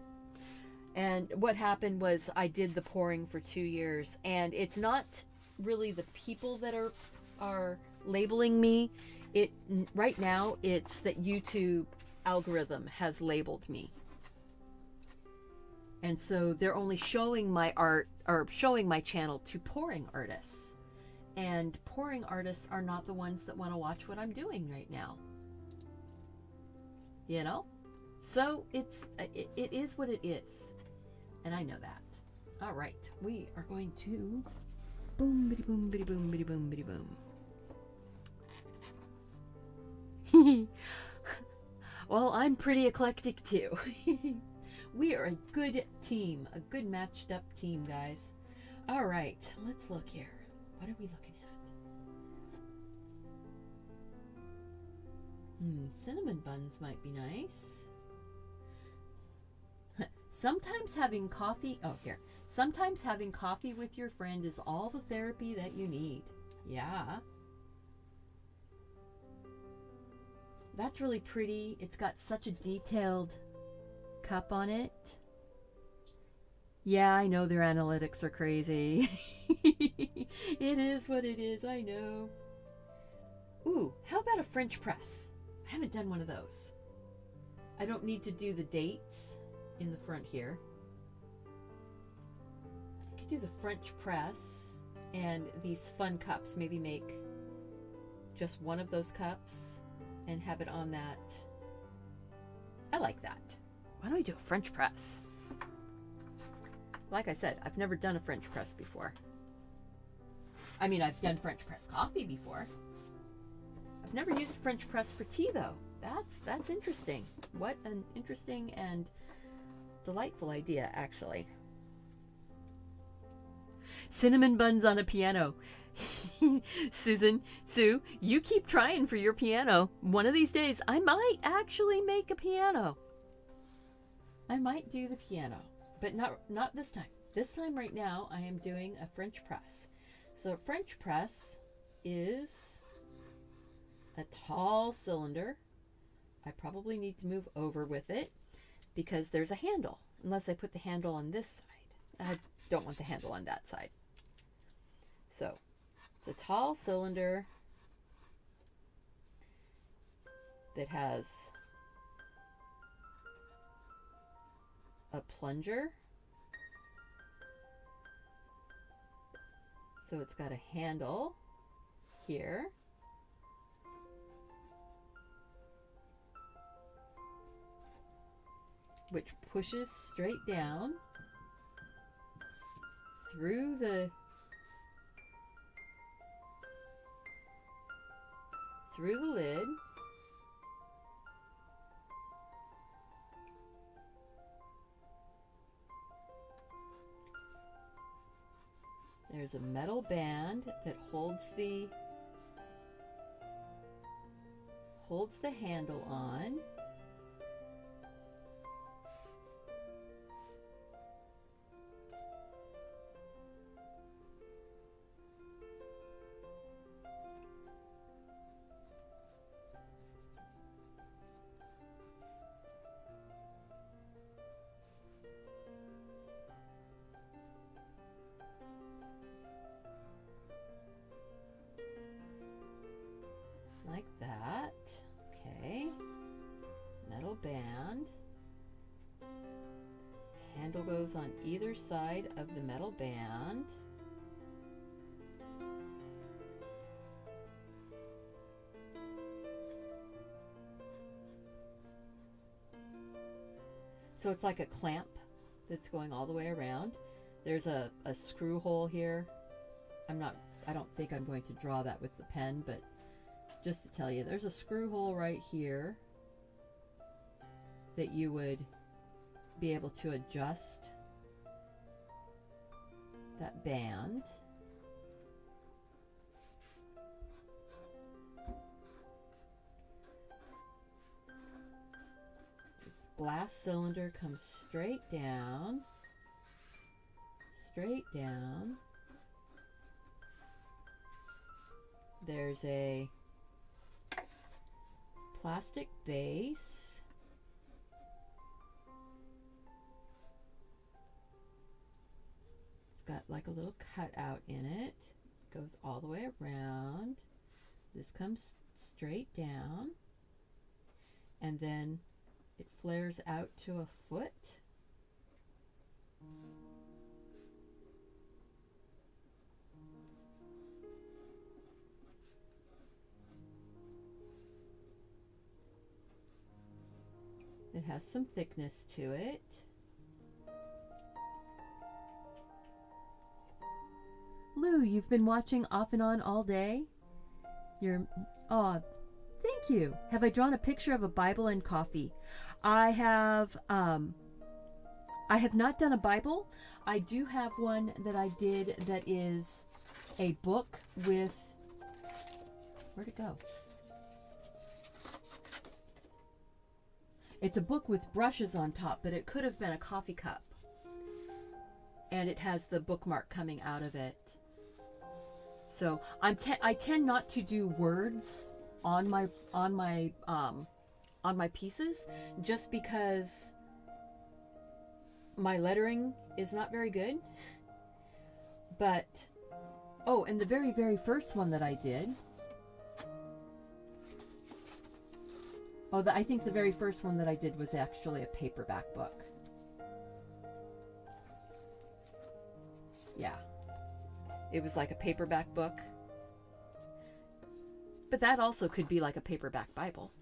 Speaker 1: And what happened was I did the pouring for 2 years, and it's not really the people that are labeling me. Right now it's that YouTube algorithm has labeled me. And so they're only showing my art or showing my channel to pouring artists. And pouring artists are not the ones that want to watch what I'm doing right now. You know? So it is what it is. And I know that. All right. We are going to boom, bitty boom, bitty boom, bitty boom, bitty boom. Well, I'm pretty eclectic too. We are a good team, a good matched up team, guys. All right, let's look here. What are we looking at? Cinnamon buns might be nice. Sometimes having coffee, sometimes having coffee with your friend is all the therapy that you need. Yeah. That's really pretty. It's got such a detailed cup on it. Yeah, I know their analytics are crazy. It is what it is, I know. Ooh, how about a French press? I haven't done one of those. I don't need to do the dates in the front here. I could do the French press and these fun cups. Maybe make just one of those cups and have it on that. I like that. Why don't we do a French press? Like I said, I've never done a French press before. I mean, I've done French press coffee before. I've never used a French press for tea, though. That's interesting. What an interesting and delightful idea, actually. Cinnamon buns on a piano. Sue, you keep trying for your piano. One of these days, I might actually make a piano. I might do the piano, but not this time. This time right now, I am doing a French press. So a French press is a tall cylinder. I probably need to move over with it because there's a handle, unless I put the handle on this side. I don't want the handle on that side. So it's a tall cylinder that has a plunger. So it's got a handle here. which pushes straight down through the lid. There's a metal band that holds the handle on. Like that. Okay. Metal band. Handle goes on either side of the metal band. So it's like a clamp that's going all the way around. There's a screw hole here. I don't think I'm going to draw that with the pen, but just to tell you, there's a screw hole right here that you would be able to adjust that band. The glass cylinder comes straight down, straight down. There's a plastic base. It's got like a little cutout in it. It goes all the way around. This comes straight down, and then it flares out to a foot. It has some thickness to it. Lou, you've been watching off and on all day? Oh, thank you. Have I drawn a picture of a Bible and coffee? I have not done a Bible. I do have one that I did that is a book with, where'd it go? It's a book with brushes on top, but it could have been a coffee cup. And it has the bookmark coming out of it. So I tend not to do words on my pieces, just because my lettering is not very good. But oh, and the very, very first one that I did. Oh, I think the very first one that I did was actually a paperback book. Yeah. It was like a paperback book. But that also could be like a paperback Bible.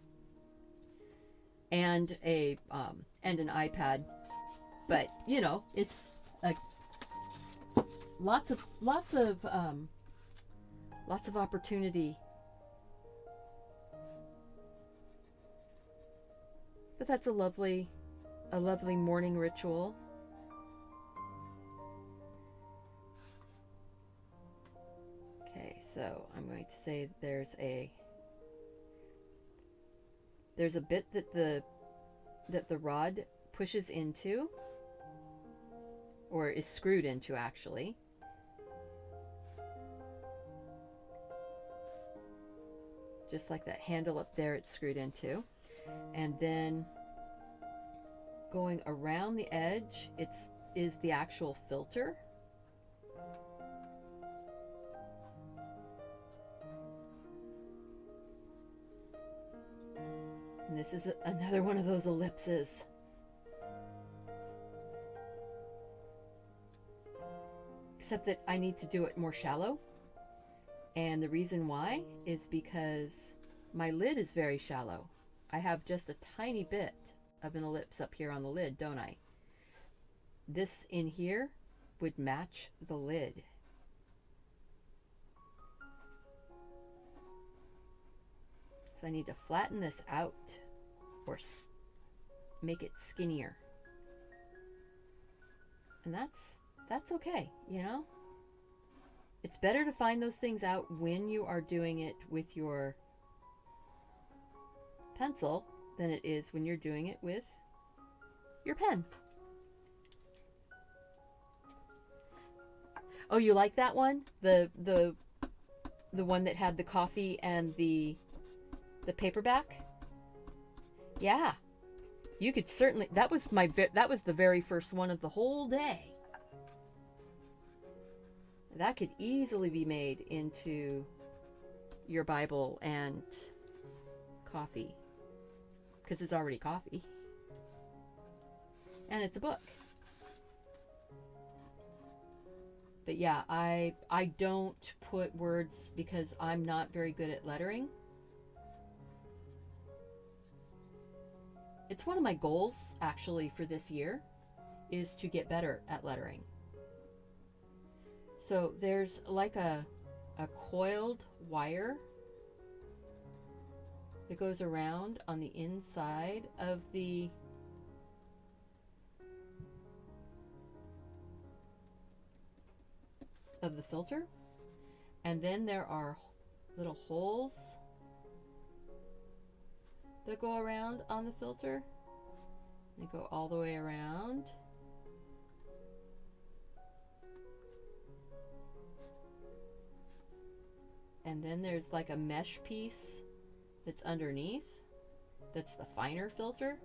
Speaker 1: And an iPad. But, you know, it's like lots of opportunity. But that's a lovely morning ritual. Okay, so I'm going to say there's a bit that the rod pushes into, or is screwed into actually. Just like that handle up there, it's screwed into. And then going around the edge, is the actual filter. And this is another one of those ellipses. Except that I need to do it more shallow. And the reason why is because my lid is very shallow. I have just a tiny bit of an ellipse up here on the lid, don't I? This in here would match the lid. So I need to flatten this out or make it skinnier. And that's okay, you know? It's better to find those things out when you are doing it with your pencil than it is when you're doing it with your pen. Oh, you like that one? The one that had the coffee and the paperback? Yeah. You could certainly, that was the very first one of the whole day. That could easily be made into your Bible and coffee, because it's already coffee. And it's a book. But yeah, I don't put words because I'm not very good at lettering. It's one of my goals, actually, for this year, is to get better at lettering. So there's like a coiled wire that goes around on the inside of the filter. And then there are little holes that go around on the filter. They go all the way around. And then there's like a mesh piece that's underneath. That's the finer filter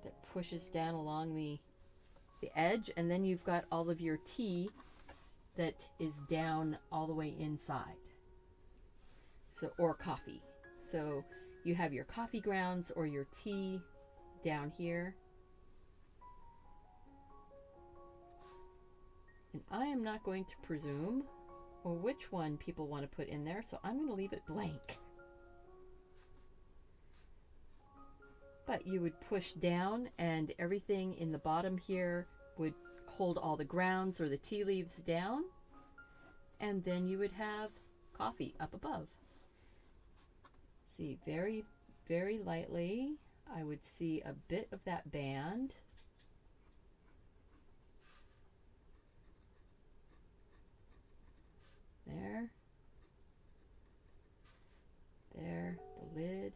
Speaker 1: that pushes down along the edge. And then you've got all of your tea that is down all the way inside. So, or coffee. So you have your coffee grounds or your tea down here. And I am not going to presume or which one people want to put in there, so I'm going to leave it blank. But you would push down and everything in the bottom here would hold all the grounds or the tea leaves down. And then you would have coffee up above. See, very, very lightly, I would see a bit of that band. There. There, the lid.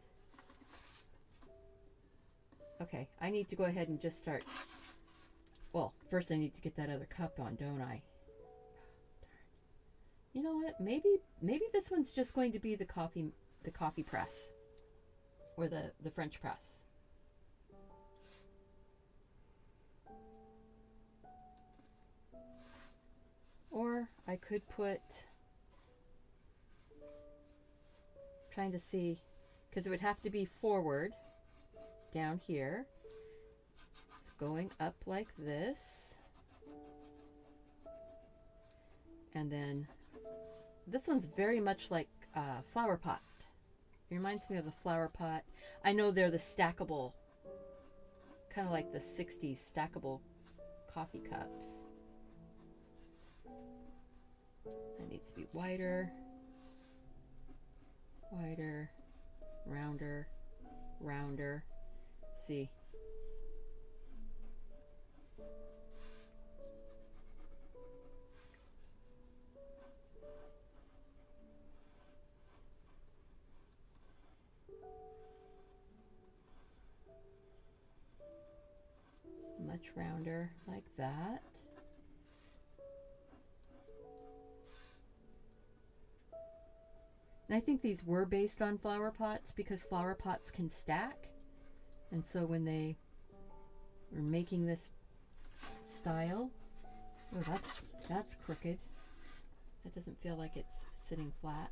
Speaker 1: Okay, I need to go ahead and just start. Well, first I need to get that other cup on, don't I? You know what? Maybe this one's just going to be the coffee press or the French press. Or I could put, trying to see, because it would have to be forward down here. It's going up like this. And then this one's very much like a flower pot. It reminds me of the flower pot. I know they're the stackable, kind of like the 60s stackable coffee cups. That needs to be wider, wider, rounder, rounder. See. Much rounder like that. And I think these were based on flower pots because flower pots can stack. And so when they were making this style, oh, that's crooked. That doesn't feel like it's sitting flat.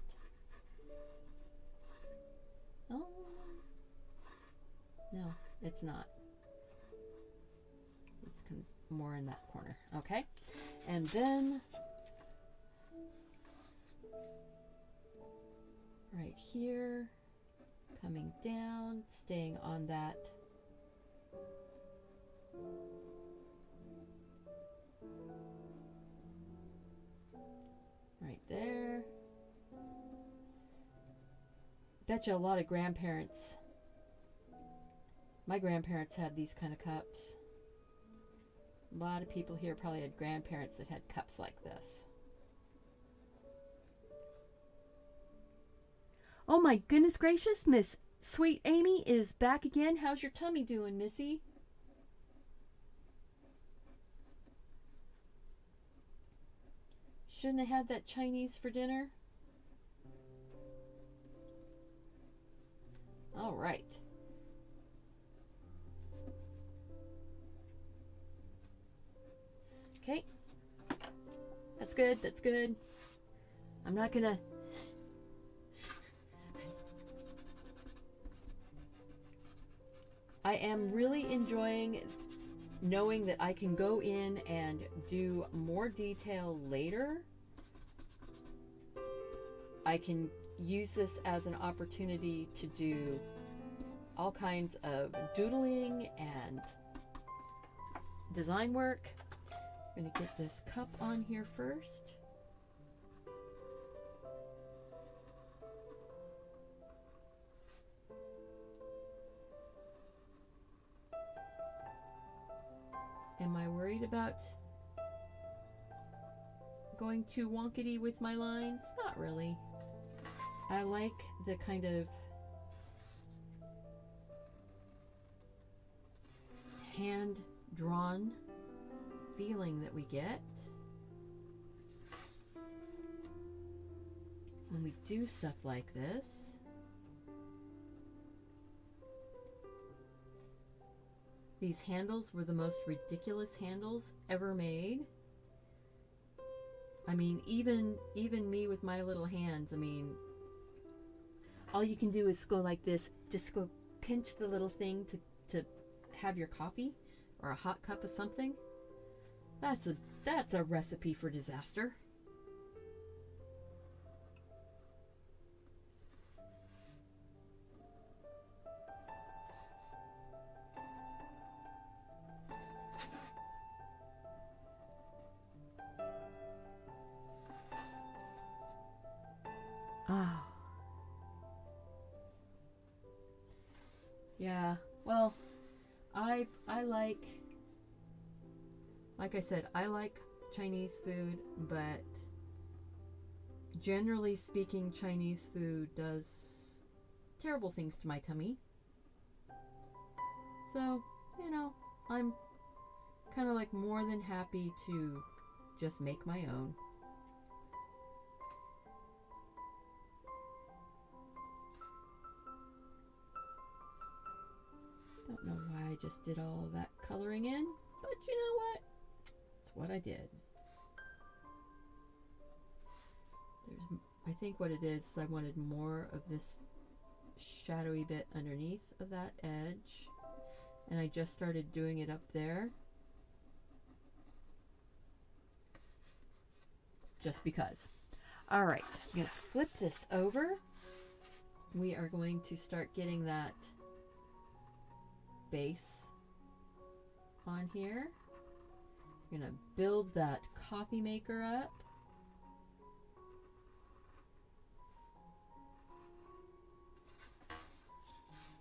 Speaker 1: Oh, no, it's not. It's more in that corner. Okay, and then right here, Coming down, staying on that right there. Betcha a lot of grandparents, my grandparents had these kind of cups. A lot of people here probably had grandparents that had cups like this. Oh my goodness gracious, Miss Sweet Amy is back again. How's your tummy doing, Missy? Shouldn't have had that Chinese for dinner. All right. Okay. That's good. That's good. I'm not gonna... I am really enjoying knowing that I can go in and do more detail later. I can use this as an opportunity to do all kinds of doodling and design work. I'm going to get this cup on here first. Am I worried about going too wonkety with my lines? Not really. I like the kind of hand-drawn feeling that we get when we do stuff like this. These handles were the most ridiculous handles ever made. I mean, even me with my little hands, I mean, all you can do is go like this. Just go pinch the little thing to have your coffee or a hot cup of something. That's a recipe for disaster. Oh. Yeah, well, I like I said, I like Chinese food, but generally speaking, Chinese food does terrible things to my tummy. So, you know, I'm kind of like more than happy to just make my own. Don't know why I just did all of that coloring in, but you know what? It's what I did. I think what it is, I wanted more of this shadowy bit underneath of that edge, and I just started doing it up there. Just because. All right, I'm gonna flip this over. We are going to start getting that base on here. We're gonna build that coffee maker up.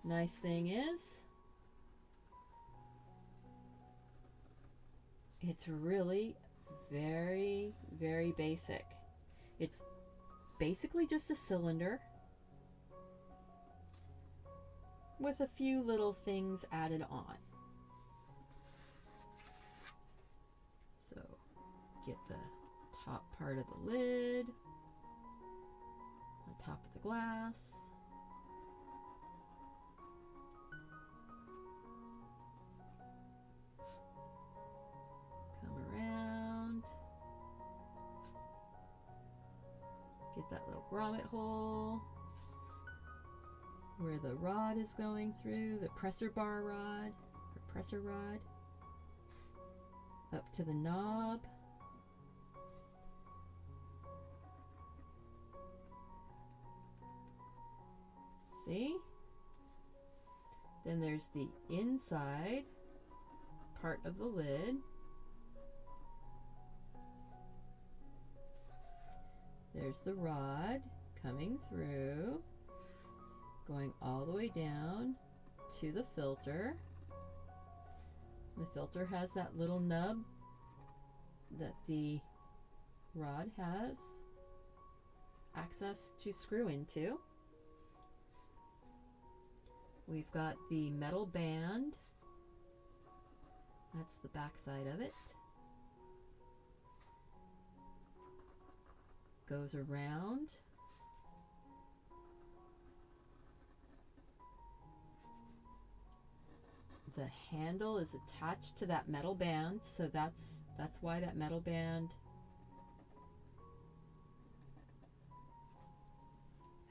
Speaker 1: Nice thing is, it's really very, very basic. It's basically just a cylinder with a few little things added on. So get the top part of the lid on top of the glass. Come around. Get that little grommet hole where the rod is going through, the presser bar rod, or presser rod, up to the knob. See? Then there's the inside part of the lid. There's the rod coming through, going all the way down to the filter. The filter has that little nub that the rod has access to screw into. We've got the metal band. That's the back side of it. Goes around. The handle is attached to that metal band, so that's why that metal band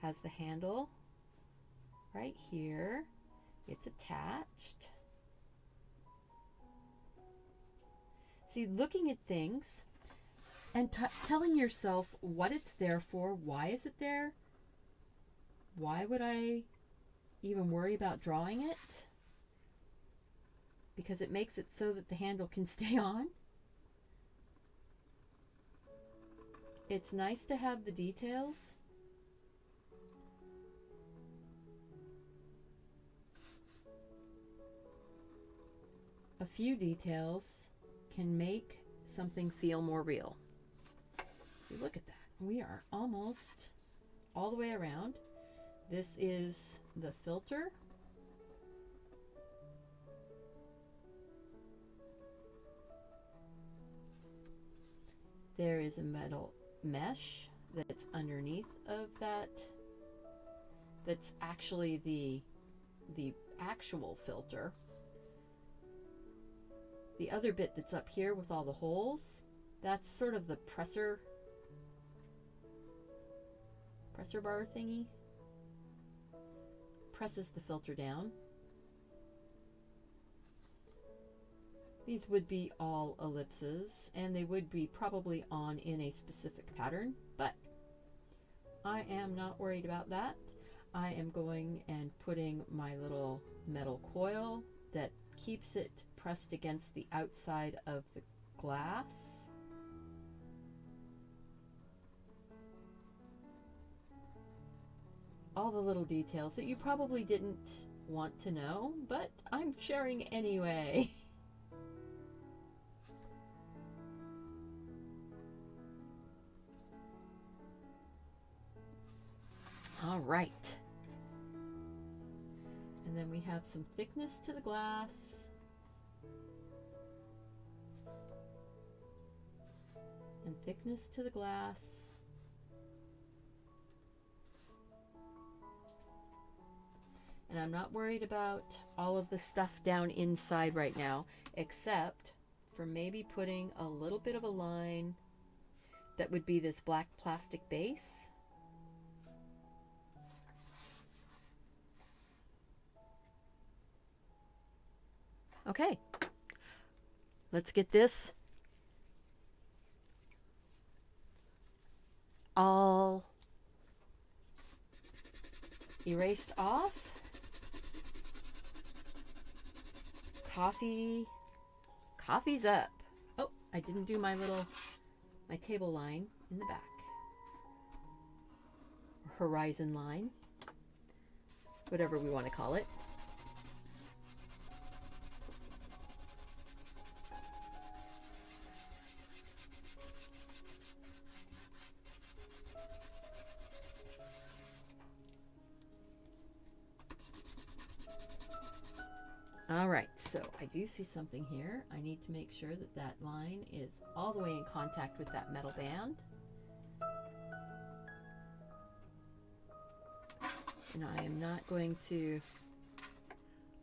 Speaker 1: has the handle right here. It's attached. See, looking at things and telling yourself what it's there for, why is it there? Why would I even worry about drawing it? Because it makes it so that the handle can stay on. It's nice to have the details. A few details can make something feel more real. See, look at that. We are almost all the way around. This is the filter. There is a metal mesh that's underneath of that. That's actually the actual filter. The other bit that's up here with all the holes, that's sort of the presser bar thingy. Presses the filter down. These would be all ellipses, and they would be probably on in a specific pattern, but I am not worried about that. I am going and putting my little metal coil that keeps it pressed against the outside of the glass. All the little details that you probably didn't want to know, but I'm sharing anyway. All right. And then we have some thickness to the glass. And thickness to the glass. And I'm not worried about all of the stuff down inside right now, except for maybe putting a little bit of a line that would be this black plastic base. Okay, let's get this all erased off. Coffee's up. Oh, I didn't do my table line in the back. Horizon line, whatever we want to call it. All right, so I do see something here. I need to make sure that that line is all the way in contact with that metal band. And I am not going to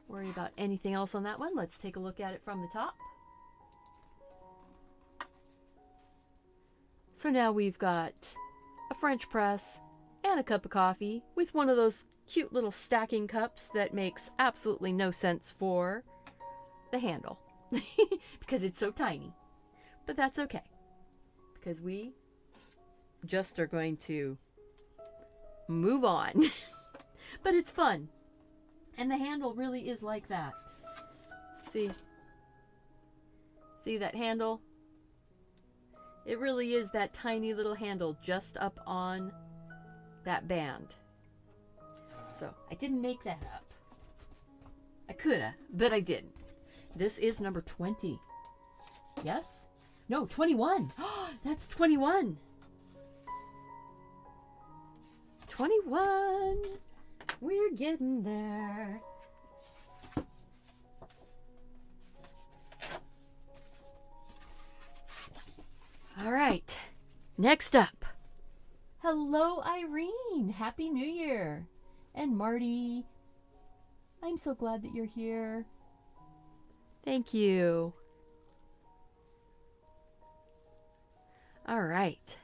Speaker 1: worry about anything else on that one. Let's take a look at it from the top. So now we've got a French press and a cup of coffee with one of those cute little stacking cups that makes absolutely no sense for the handle because it's so tiny. But that's okay, because we just are going to move on. But it's fun. And the handle really is like that. See? See that handle? It really is that tiny little handle just up on that band. So I didn't make that up. I coulda, but I didn't. This is number 20. Yes? No, 21. That's 21. 21. We're getting there. All right. Next up. Hello, Irene. Happy New Year. And Marty. I'm so glad that you're here. Thank you. All right.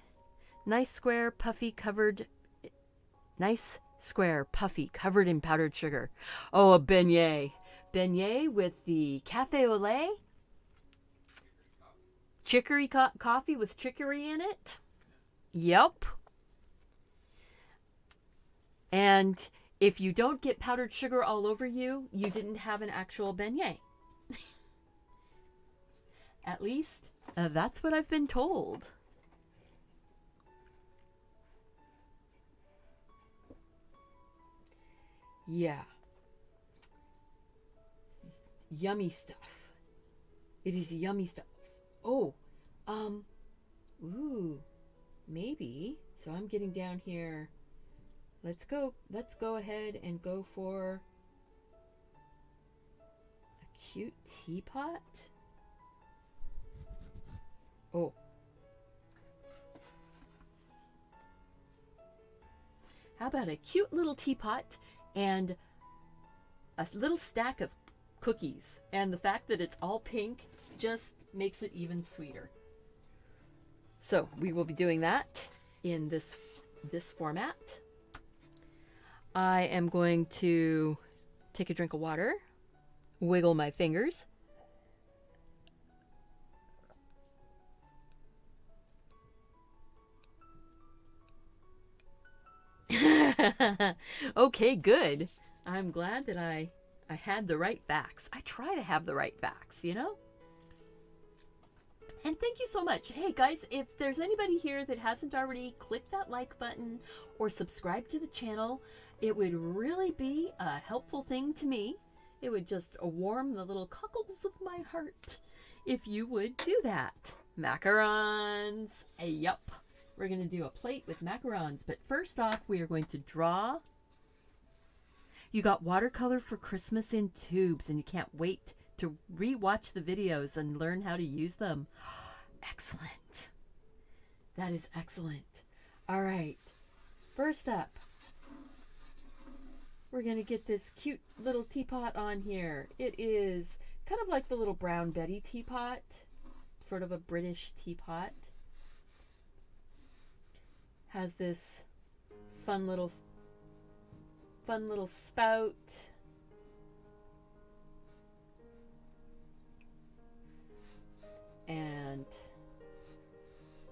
Speaker 1: Nice square puffy covered in powdered sugar. Oh, a beignet. Beignet with the cafe au lait. Chicory coffee with chicory in it. Yep. And if you don't get powdered sugar all over you, you didn't have an actual beignet. At least, that's what I've been told. Yeah. Yummy stuff. It is yummy stuff. Oh, ooh, maybe. So I'm getting down here. Let's go ahead and go for a cute teapot. Oh. How about a cute little teapot and a little stack of cookies? And the fact that it's all pink just makes it even sweeter. So we will be doing that in this format. I am going to take a drink of water, wiggle my fingers. Okay, good. I'm glad that I had the right facts. I try to have the right facts, you know? And thank you so much. Hey guys, if there's anybody here that hasn't already, click that like button or subscribe to the channel. It would really be a helpful thing to me. It would just warm the little cockles of my heart if you would do that. Macarons. Yup. We're going to do a plate with macarons. But first off, we are going to draw. You got watercolor for Christmas in tubes, and you can't wait to re-watch the videos and learn how to use them. Excellent. That is excellent. All right. First up, we're going to get this cute little teapot on here. It is kind of like the little Brown Betty teapot, sort of a British teapot. Has this fun little spout. And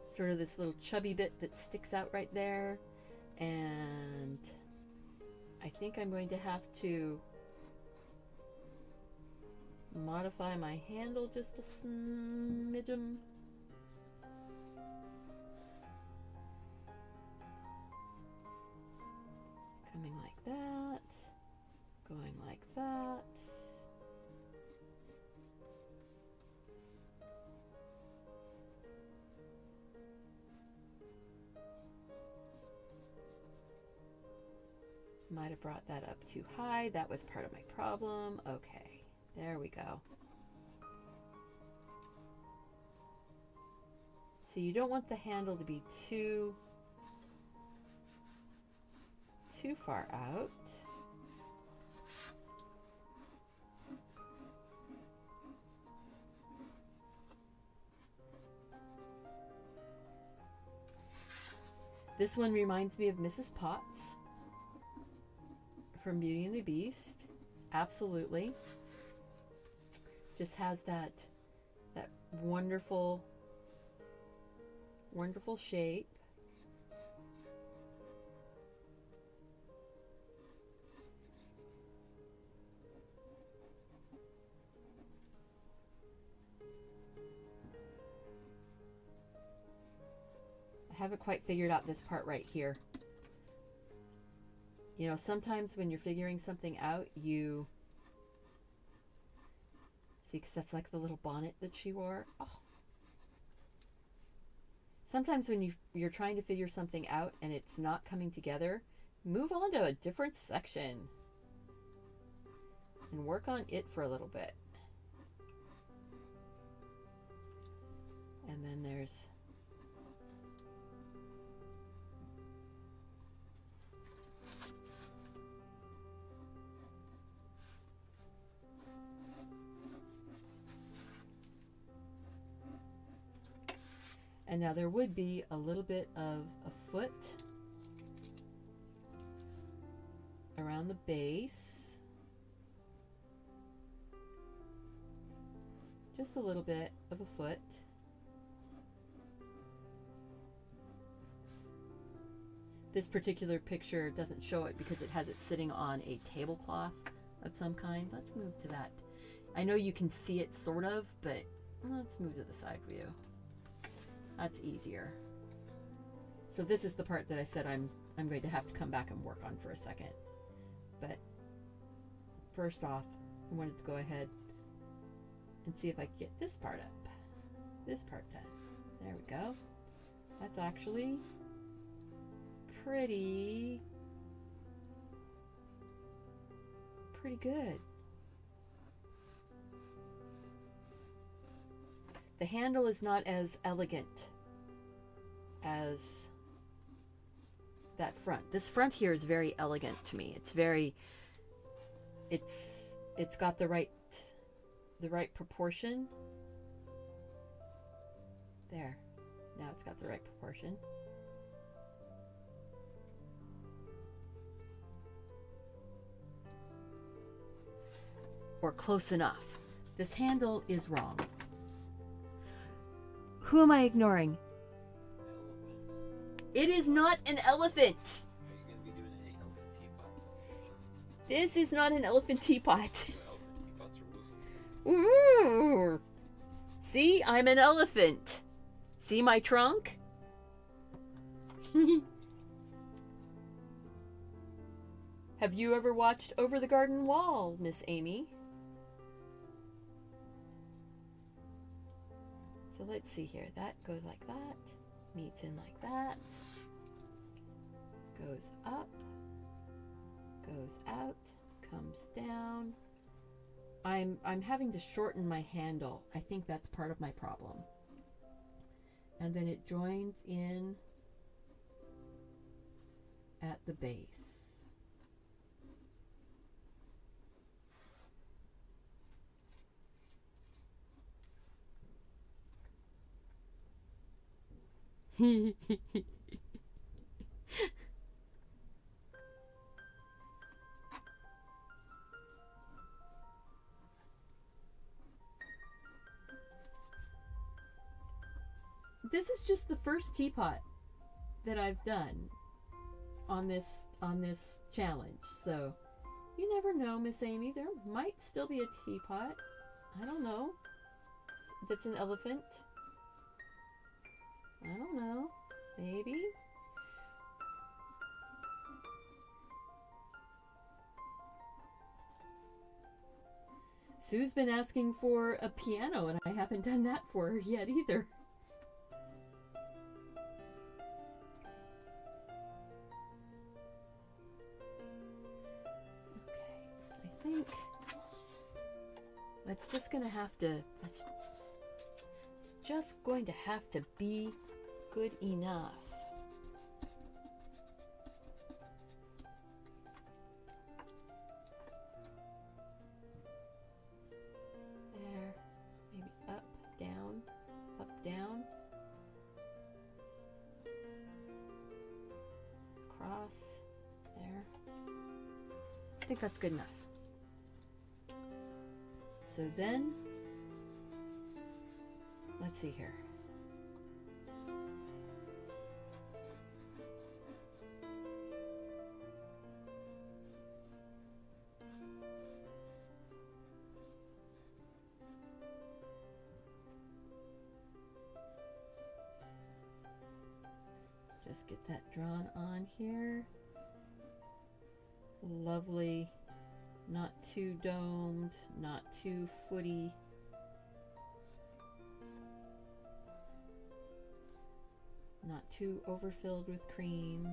Speaker 1: sort of this little chubby bit that sticks out right there. And I think I'm going to have to modify my handle just a smidgen. Coming like that, going like that. Might have brought that up too high. That was part of my problem. Okay, there we go. So you don't want the handle to be too far out. This one reminds me of Mrs. Potts from Beauty and the Beast. Absolutely. Just has that wonderful shape. haven't quite figured out this part right here. You know, sometimes when you're figuring something out, you see, because that's like the little bonnet that she wore. Oh. Sometimes when you're trying to figure something out and it's not coming together, move on to a different section and work on it for a little bit. And then there's and now there would be a little bit of a foot around the base. Just a little bit of a foot. This particular picture doesn't show it because it has it sitting on a tablecloth of some kind. Let's move to that. I know you can see it sort of, but let's move to the side view. That's easier. So this is the part that I said I'm going to have to come back and work on for a second. But first off, I wanted to go ahead and see if I could get this part up. This part done. There we go. That's actually pretty good. The handle is not as elegant as that front. This front here is very elegant to me. It's very, it's got the right proportion. There. Now it's got the right proportion. Or close enough. This handle is wrong. Who am I ignoring? It is not an elephant.
Speaker 5: Are you going to be doing any elephant teapots?
Speaker 1: This is not an elephant teapot.
Speaker 5: Elephant teapots are loose.
Speaker 1: Ooh. See, I'm an elephant. See my trunk? Have you ever watched Over the Garden Wall, Miss Amy? So let's see here. That goes like that, meets in like that, goes up, goes out, comes down. I'm having to shorten my handle. I think that's part of my problem. And then it joins in at the base. This is just the first teapot that I've done on this challenge, so you never know, Miss Amy. There might still be a teapot. I don't know. That's an elephant. I don't know. Maybe. Sue's been asking for a piano, and I haven't done that for her yet either. Okay, I think it's just going to have to be good enough. There, maybe up, down, across, there. I think that's good enough. So then, let's see here. just get that drawn on here. Lovely, not too domed, not too footy. Not too overfilled with cream.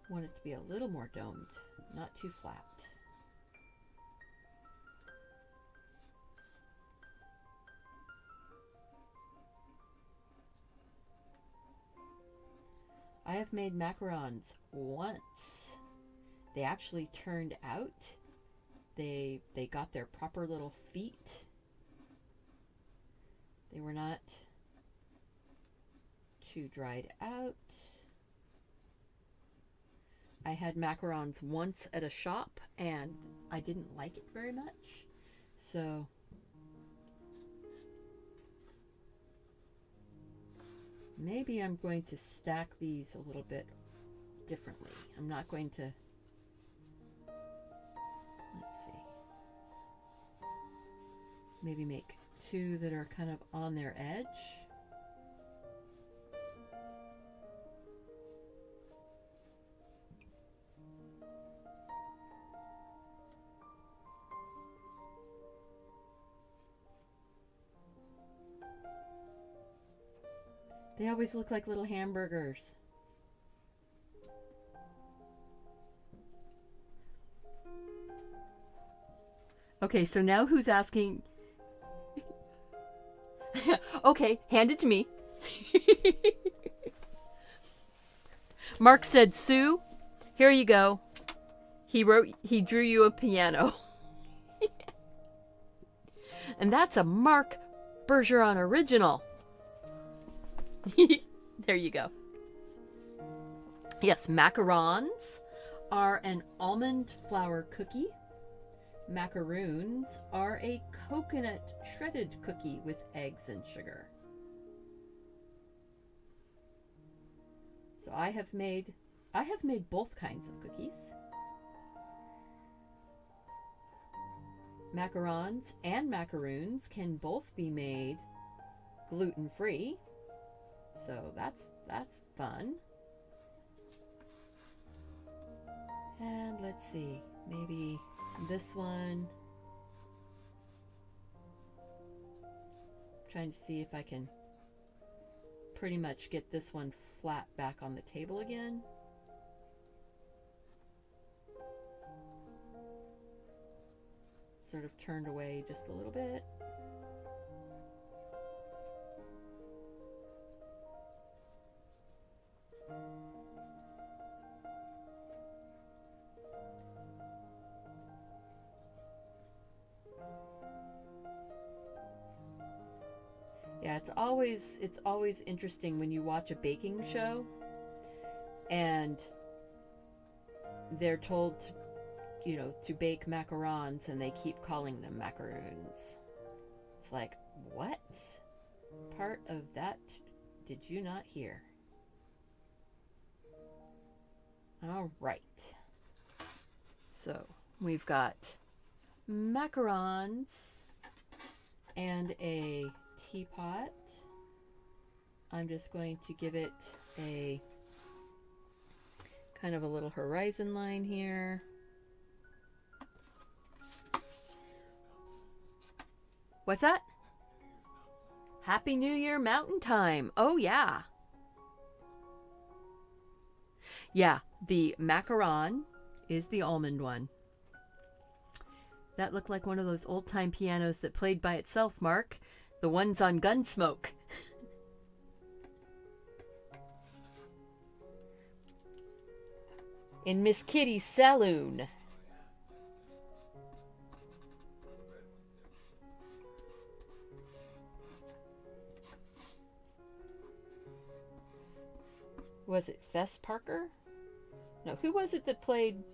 Speaker 1: Want it to be a little more domed, not too flat. I have made macarons once. They actually turned out. They got their proper little feet. They were not too dried out. I had macarons once at a shop and I didn't like it very much. So maybe I'm going to stack these a little bit differently. I'm not going to, let's see, maybe make two that are kind of on their edge. They always look like little hamburgers. Okay, so now who's asking? Okay, hand it to me. Mark said, Sue, here you go. He drew you a piano. And that's a Mark Bergeron original. There you go. Yes, macarons are an almond flour cookie. Macaroons are a coconut shredded cookie with eggs and sugar. So I have made both kinds of cookies. Macarons and macaroons can both be made gluten-free. So that's fun. And let's see, maybe this one. Trying to see if I can pretty much get this one flat back on the table again. Sort of turned away just a little bit. Yeah, it's always interesting when you watch a baking show and they're told to, to bake macarons and they keep calling them macaroons. It's like, what part of that did you not hear? All right. So we've got macarons and a teapot. I'm just going to give it a kind of a little horizon line here. What's that? Happy New Year Mountain Time. Oh yeah. Yeah, the macaron is the almond one. That looked like one of those old-time pianos that played by itself, Mark. The ones on Gunsmoke. In Miss Kitty's saloon. Was it Fess Parker? No, who was it that played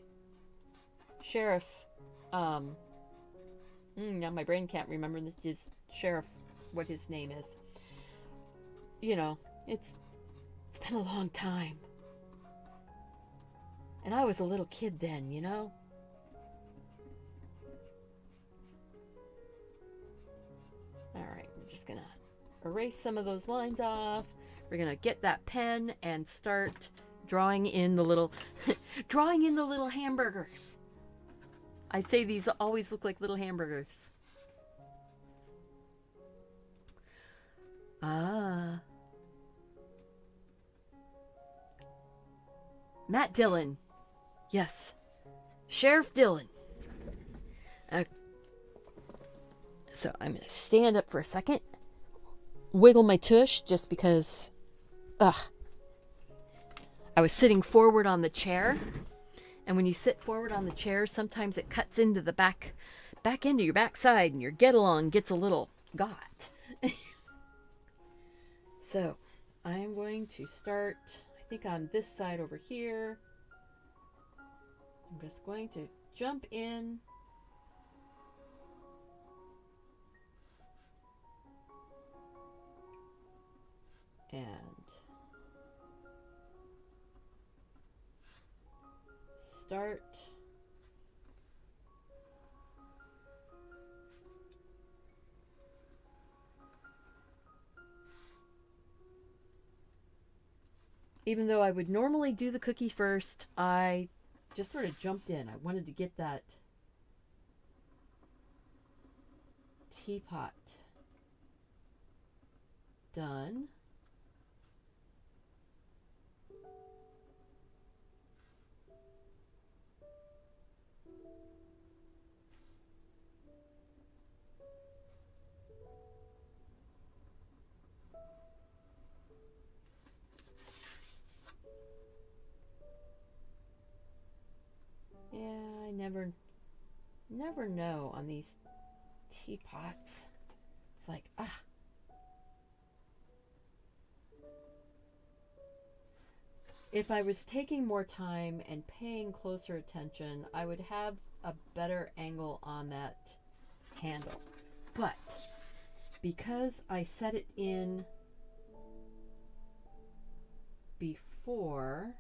Speaker 1: Sheriff? Now my brain can't remember his sheriff, what his name is. It's been a long time. And I was a little kid then, All right, I'm just gonna erase some of those lines off. We're gonna get that pen and start drawing in the little drawing in the little hamburgers. I say these always look like little hamburgers. Ah. Matt Dillon. Yes. Sheriff Dillon. So I'm going to stand up for a second. Wiggle my tush just because I was sitting forward on the chair. And when you sit forward on the chair, sometimes it cuts into the back end of your backside and your get-along gets a little got. So I'm going to start, I think, on this side over here. I'm just going to jump in. And start. Even though I would normally do the cookie first, I just sort of jumped in. I wanted to get that teapot done. Yeah, I never know on these teapots. It's like, If I was taking more time and paying closer attention, I would have a better angle on that handle. But because I set it in before,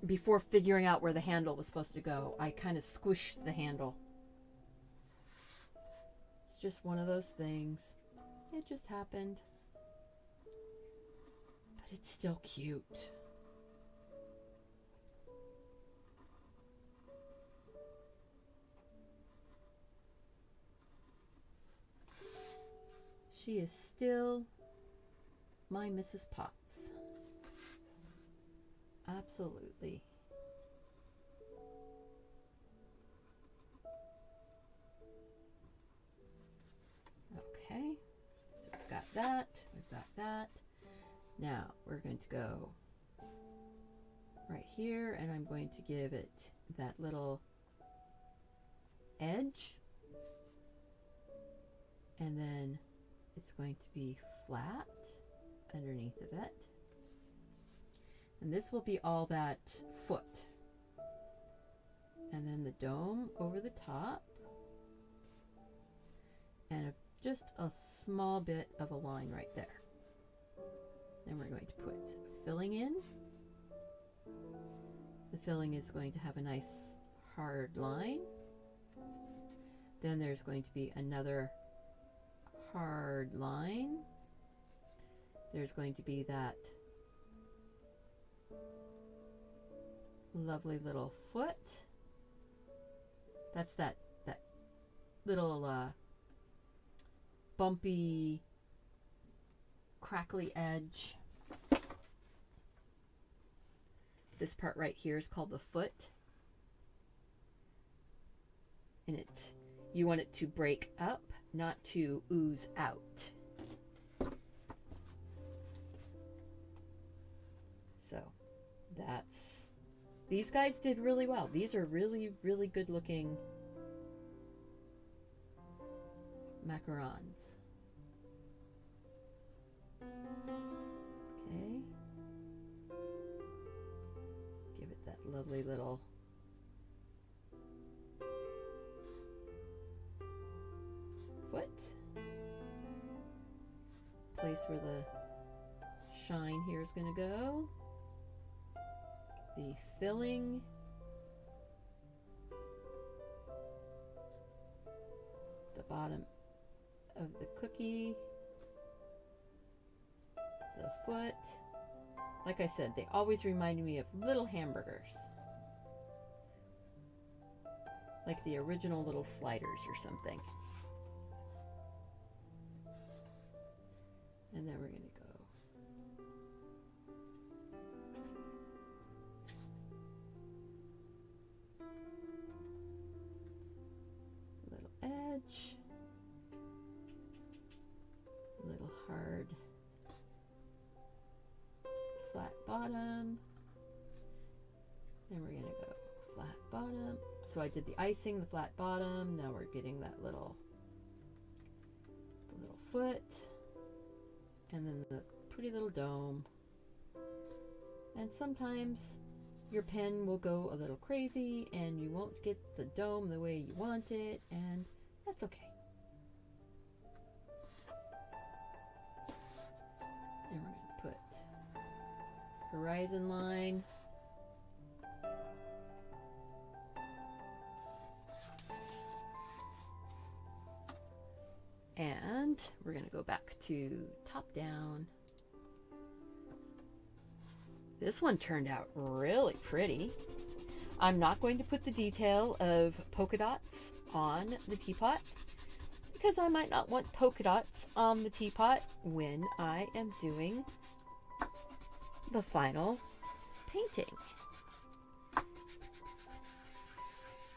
Speaker 1: before figuring out where the handle was supposed to go, I kind of squished the handle. It's just one of those things. It just happened. But it's still cute. She is still my Mrs. Potts. Absolutely. Okay, so we've got that, we've got that. Now we're going to go right here and I'm going to give it that little edge. And then it's going to be flat underneath of it. And this will be all that foot. And then the dome over the top. And just a small bit of a line right there. Then we're going to put filling in. The filling is going to have a nice hard line. Then there's going to be another hard line. There's going to be that lovely little foot. That's that little bumpy, crackly edge. This part right here is called the foot. And you want it to break up, not to ooze out. So these guys did really well. These are really, really good looking macarons. Okay. Give it that lovely little foot. Place where the shine here is going to go. The filling bottom of the cookie, the foot. Like I said, they always remind me of little hamburgers. Like the original little sliders or something. And then we're going to go little edge, little hard flat bottom. Then we're going to go flat bottom. So I did the icing, the flat bottom. Now we're getting that little foot. And then the pretty little dome. And sometimes your pen will go a little crazy and you won't get the dome the way you want it, and that's okay. And we're going to put horizon line. And we're going to go back to top down. This one turned out really pretty. I'm not going to put the detail of polka dots on the teapot because I might not want polka dots on the teapot when I am doing the final painting.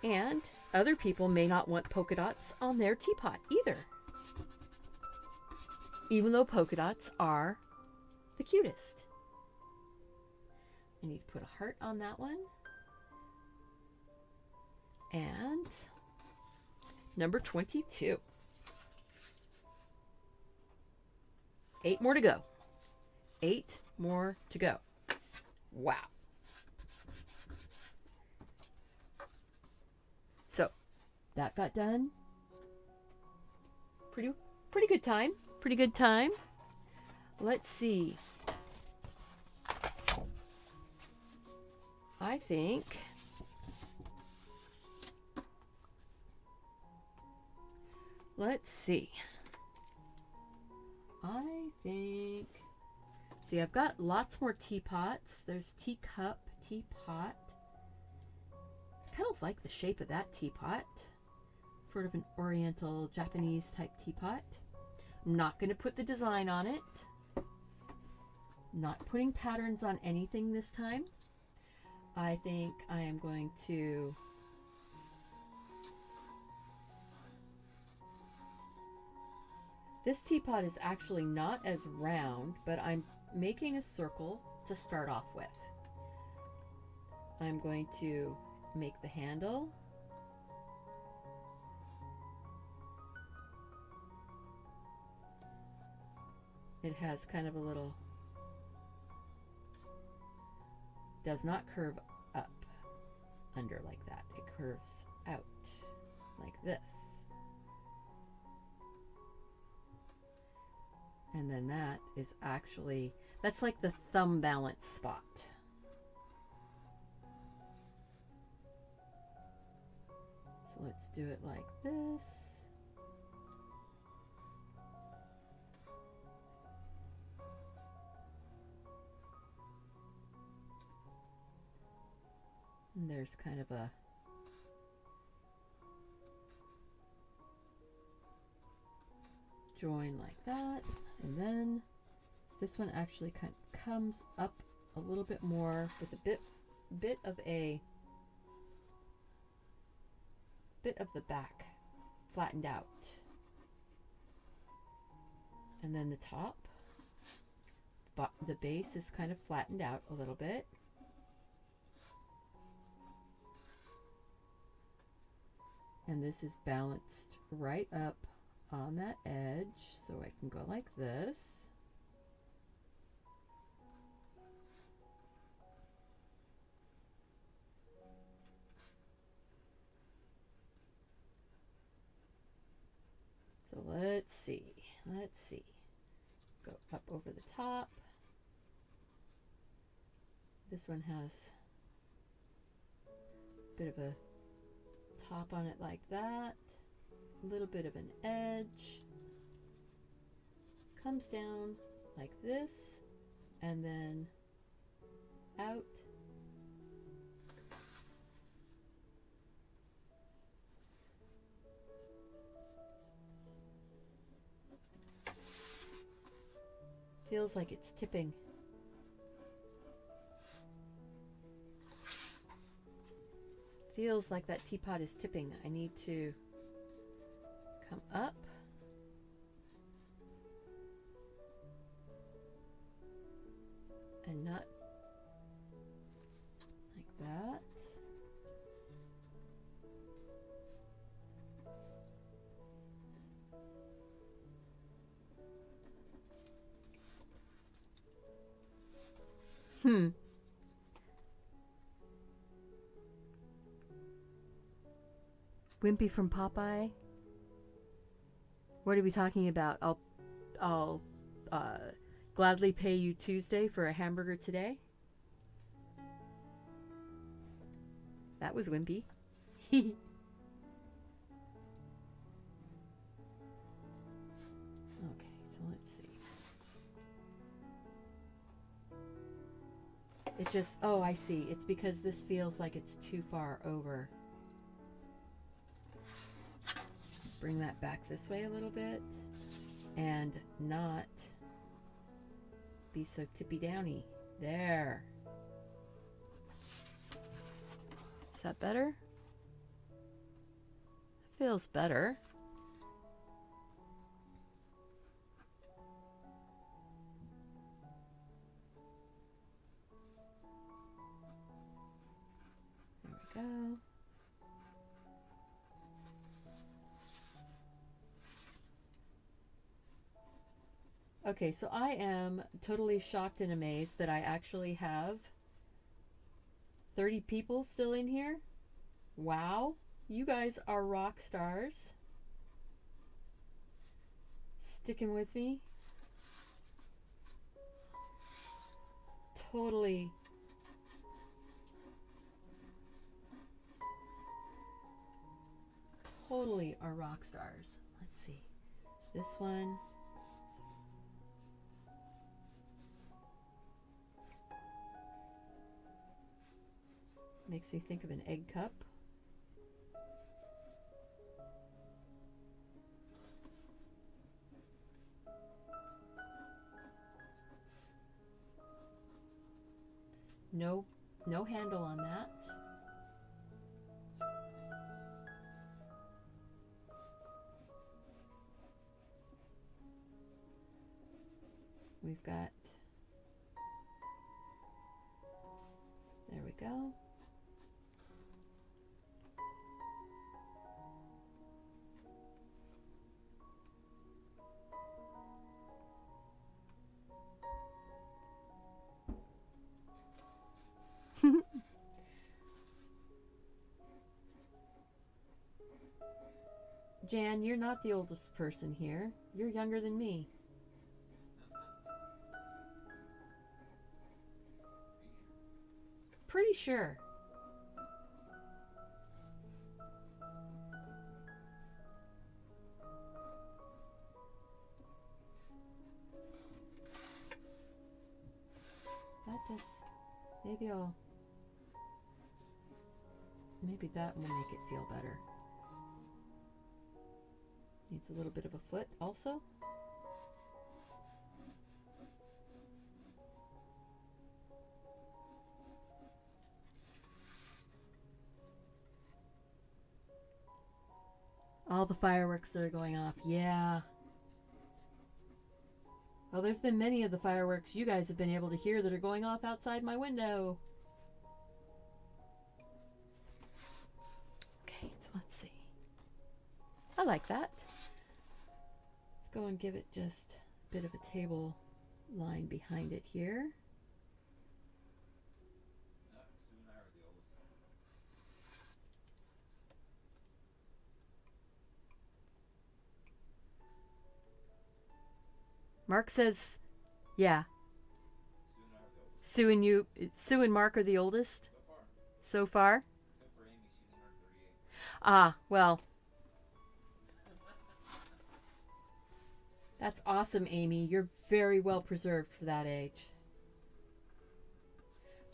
Speaker 1: And other people may not want polka dots on their teapot either. Even though polka dots are the cutest. I need to put a heart on that one. And number 22. 8 more to go. 8 more to go. Wow. So that got done. Pretty good time. Pretty good time. Let's see. I think let's see. See, I've got lots more teapots. There's teacup, teapot. I kind of like the shape of that teapot. Sort of an oriental Japanese type teapot. I'm not going to put the design on it. Not putting patterns on anything this time. I think I am going to this teapot is actually not as round, but I'm making a circle to start off with. I'm going to make the handle. It has kind of a little, does not curve up under like that. It curves out like this. And then that is actually, that's like the thumb balance spot. So let's do it like this. And there's kind of a join like that, and then this one actually kind of comes up a little bit more with a bit of the back flattened out, and then the top, but the base is kind of flattened out a little bit. And this is balanced right up on that edge, so I can go like this. So let's see. Go up over the top. This one has a bit of a top on it like that. a little bit of an edge. Comes down like this, and then out. Feels like it's tipping. Feels like that teapot is tipping. I need to come up. And not like that. Wimpy from Popeye. What are we talking about? I'll gladly pay you Tuesday for a hamburger today. That was Wimpy. Okay, so let's see. It just, oh, I see. It's because this feels like it's too far over. Bring that back this way a little bit and not be so tippy downy. There. Is that better? Feels better. There we go. Okay, so I am totally shocked and amazed that I actually have 30 people still in here. Wow, you guys are rock stars. Sticking with me. Totally. Totally are rock stars. Let's see. This one. Makes me think of an egg cup. No handle on that. We've got, there we go. Jan, you're not the oldest person here. You're younger than me. Pretty sure. That does, maybe that will make it feel better. Needs a little bit of a foot also. All the fireworks that are going off. Yeah. Well, there's been many of the fireworks you guys have been able to hear that are going off outside my window. Okay, so let's see. I like that. Let's go and give it just a bit of a table line behind it here. Mark says, yeah. Sue and Mark are the oldest? So far? Ah, well. That's awesome, Amy. You're very well preserved for that age.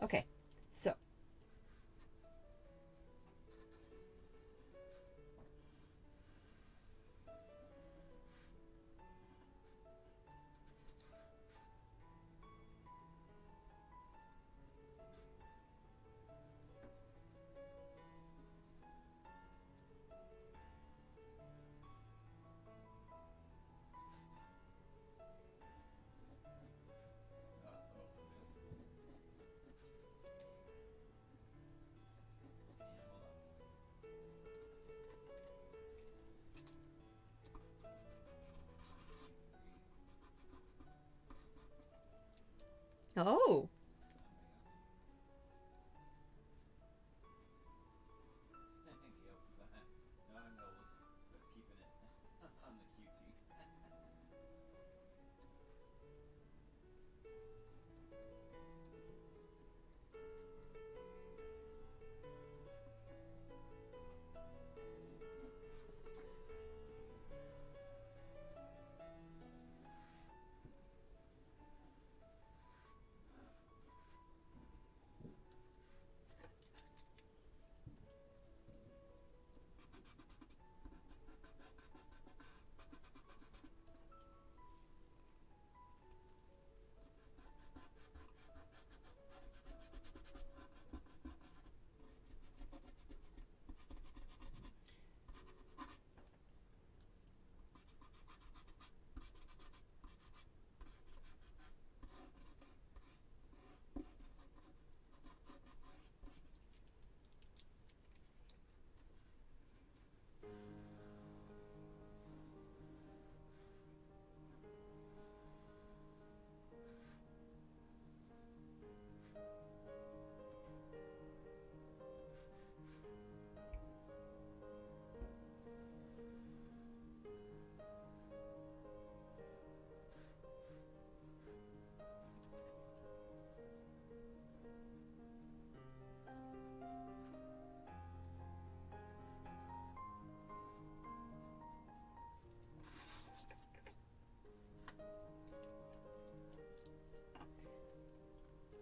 Speaker 1: Okay, so. Oh.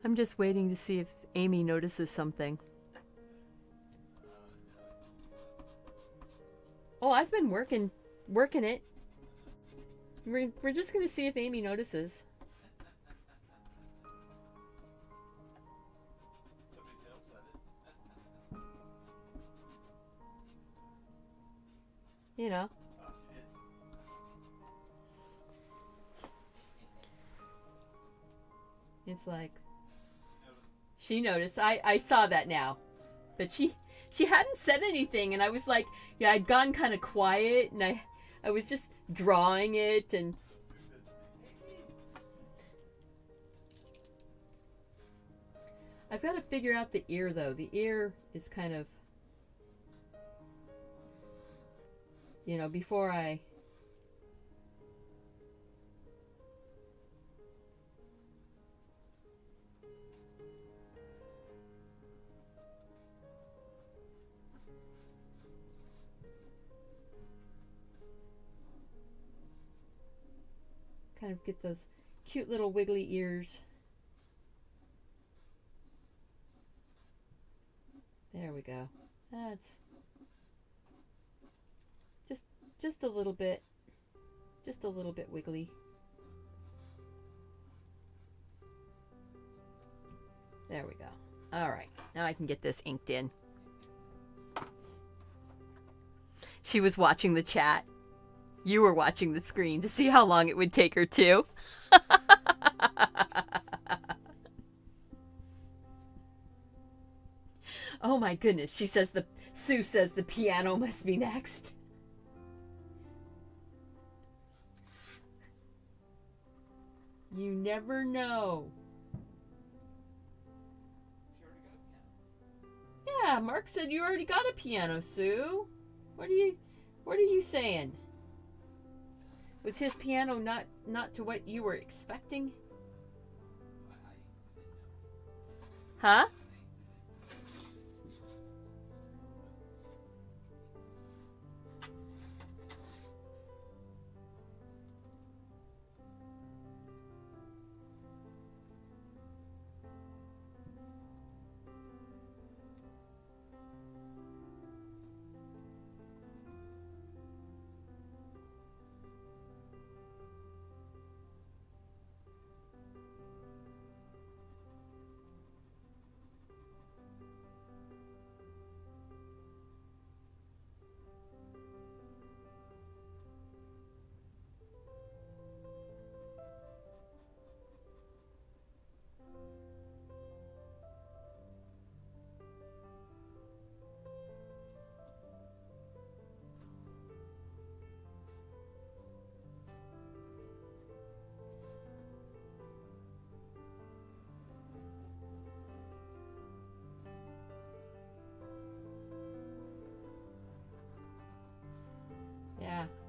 Speaker 1: I'm just waiting to see if Amy notices something. Oh, I've been working it. We're just gonna see if Amy notices. You know. It's like she noticed. I saw that now. But she hadn't said anything, and I was like, yeah, I'd gone kind of quiet, and I was just drawing it, and I've got to figure out the ear though. The ear is kind of, you know, before I kind of get those cute little wiggly ears. There we go. That's just a little bit wiggly. There we go. All right, now I can get this inked in. She was watching the chat. You were watching the screen to see how long it would take her to. Oh my goodness, Sue says the piano must be next. You never know. Yeah, Mark said you already got a piano, Sue. What are you saying? Was his piano not to what you were expecting? Huh?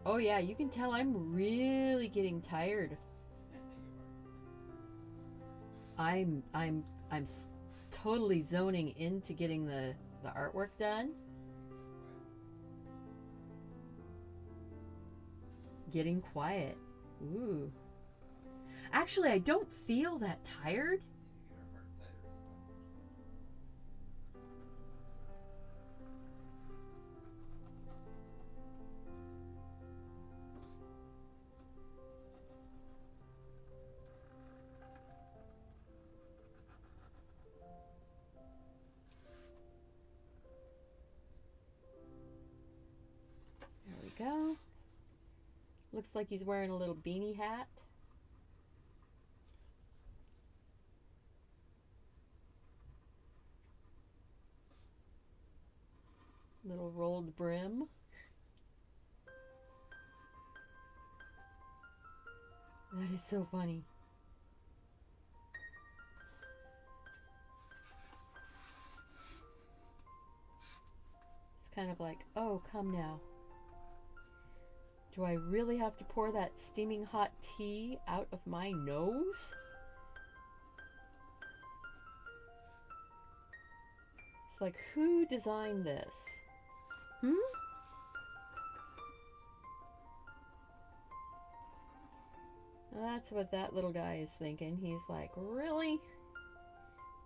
Speaker 1: Oh yeah, you can tell I'm really getting tired. I'm totally zoning into getting the artwork done. Getting quiet. Ooh. Actually, I don't feel that tired. There we go. Looks like he's wearing a little beanie hat. Little rolled brim. That is so funny. It's kind of like, oh, come now. Do I really have to pour that steaming hot tea out of my nose? It's like, who designed this? Hmm? Well, that's what that little guy is thinking. He's like, really?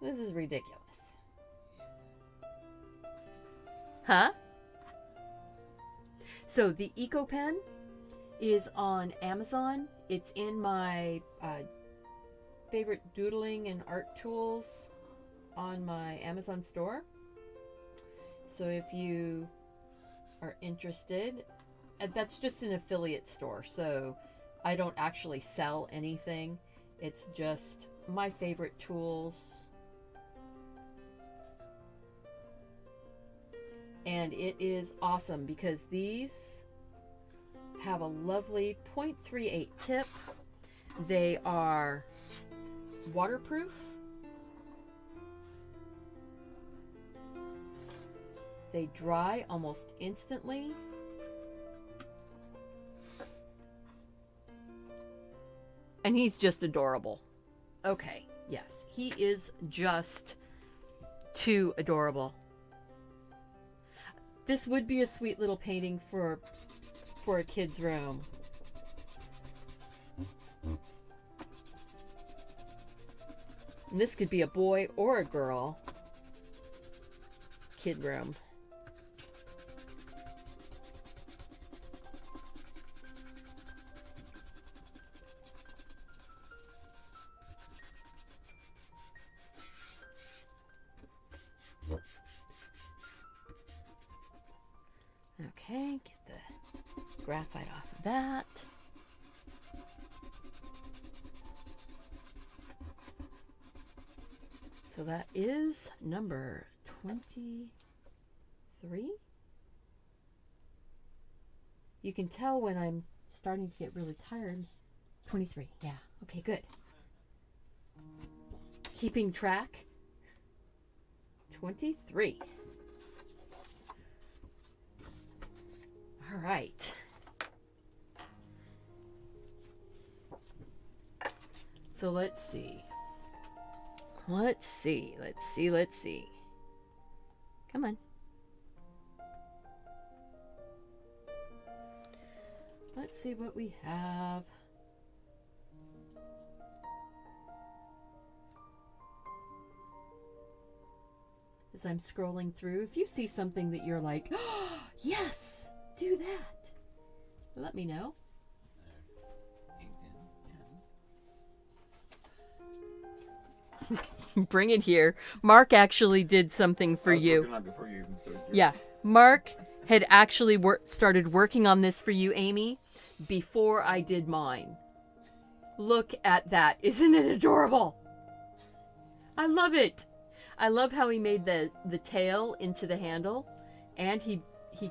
Speaker 1: This is ridiculous. Huh? So the Eco Pen is on Amazon. It's in my favorite doodling and art tools on my Amazon store. So if you are interested, that's just an affiliate store. So I don't actually sell anything. It's just my favorite tools. And it is awesome because these have a lovely 0.38 tip. They are waterproof. They dry almost instantly. And he's just adorable. Okay, yes, he is just too adorable. This would be a sweet little painting for a kid's room. And this could be a boy or a girl kid room. Okay, get the graphite off of that. So that is number 23. You can tell when I'm starting to get really tired. 23, yeah. Okay, good. Keeping track. 23. All right. So let's see. Let's see. Come on. Let's see what we have. As I'm scrolling through, if you see something that you're like, oh, yes, do that, let me know. Bring it here. Mark actually did something for you.
Speaker 5: Before you even started yours.
Speaker 1: Yeah, Mark had actually started working on this for you, Amy, before I did mine. Look at that. Isn't it adorable? I love it. I love how he made the tail into the handle, and he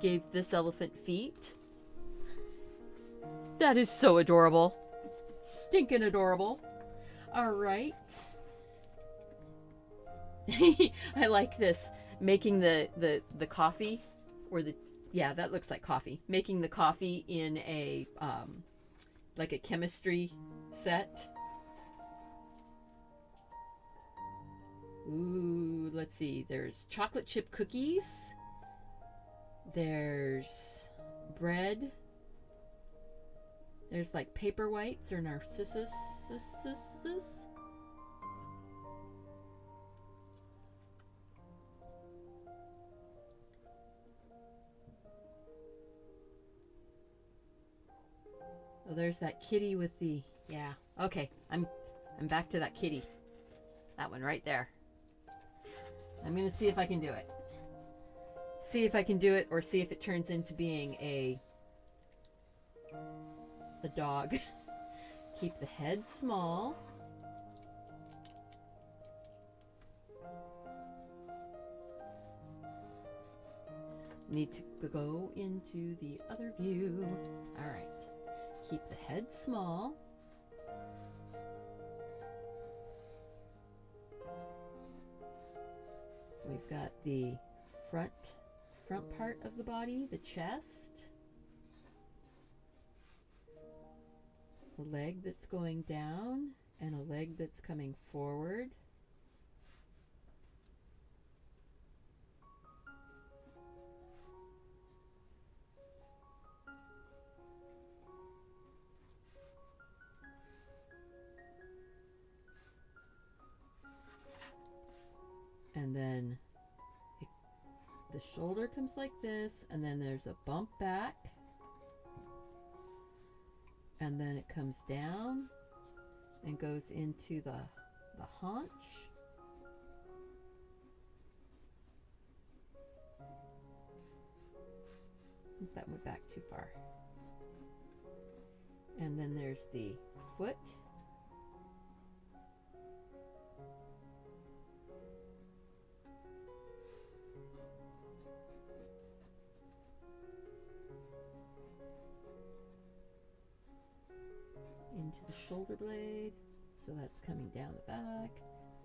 Speaker 1: gave this elephant feet. That is so adorable. Stinking adorable. All right. I like this, making the coffee or the Yeah, that looks like coffee. Making the coffee in a, like a chemistry set. Ooh, let's see. There's chocolate chip cookies. There's bread. There's like paper whites or narcissus. Oh, there's that kitty with the, yeah. Okay, I'm back to that kitty. That one right there. I'm gonna see if I can do it. See if I can do it, or see if it turns into being a dog. Keep the head small. Need to go into the other view. All right. Keep the head small. We've got the front part of the body, the chest, a leg that's going down, and a leg that's coming forward. And then the shoulder comes like this, and then there's a bump back, and then it comes down and goes into the haunch. I think that went back too far. And then there's the foot. Into the shoulder blade, so that's coming down the back.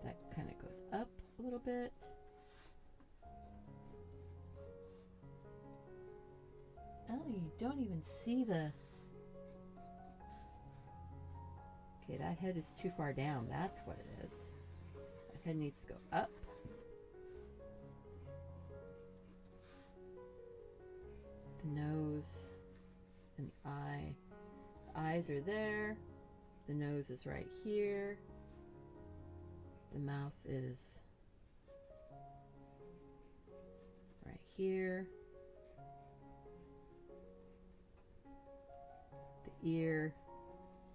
Speaker 1: That kind of goes up a little bit. Oh, you don't even see the... Okay, that head is too far down. That's what it is. That head needs to go up. The nose and the eye. The eyes are there. The nose is right here. The mouth is right here. The ear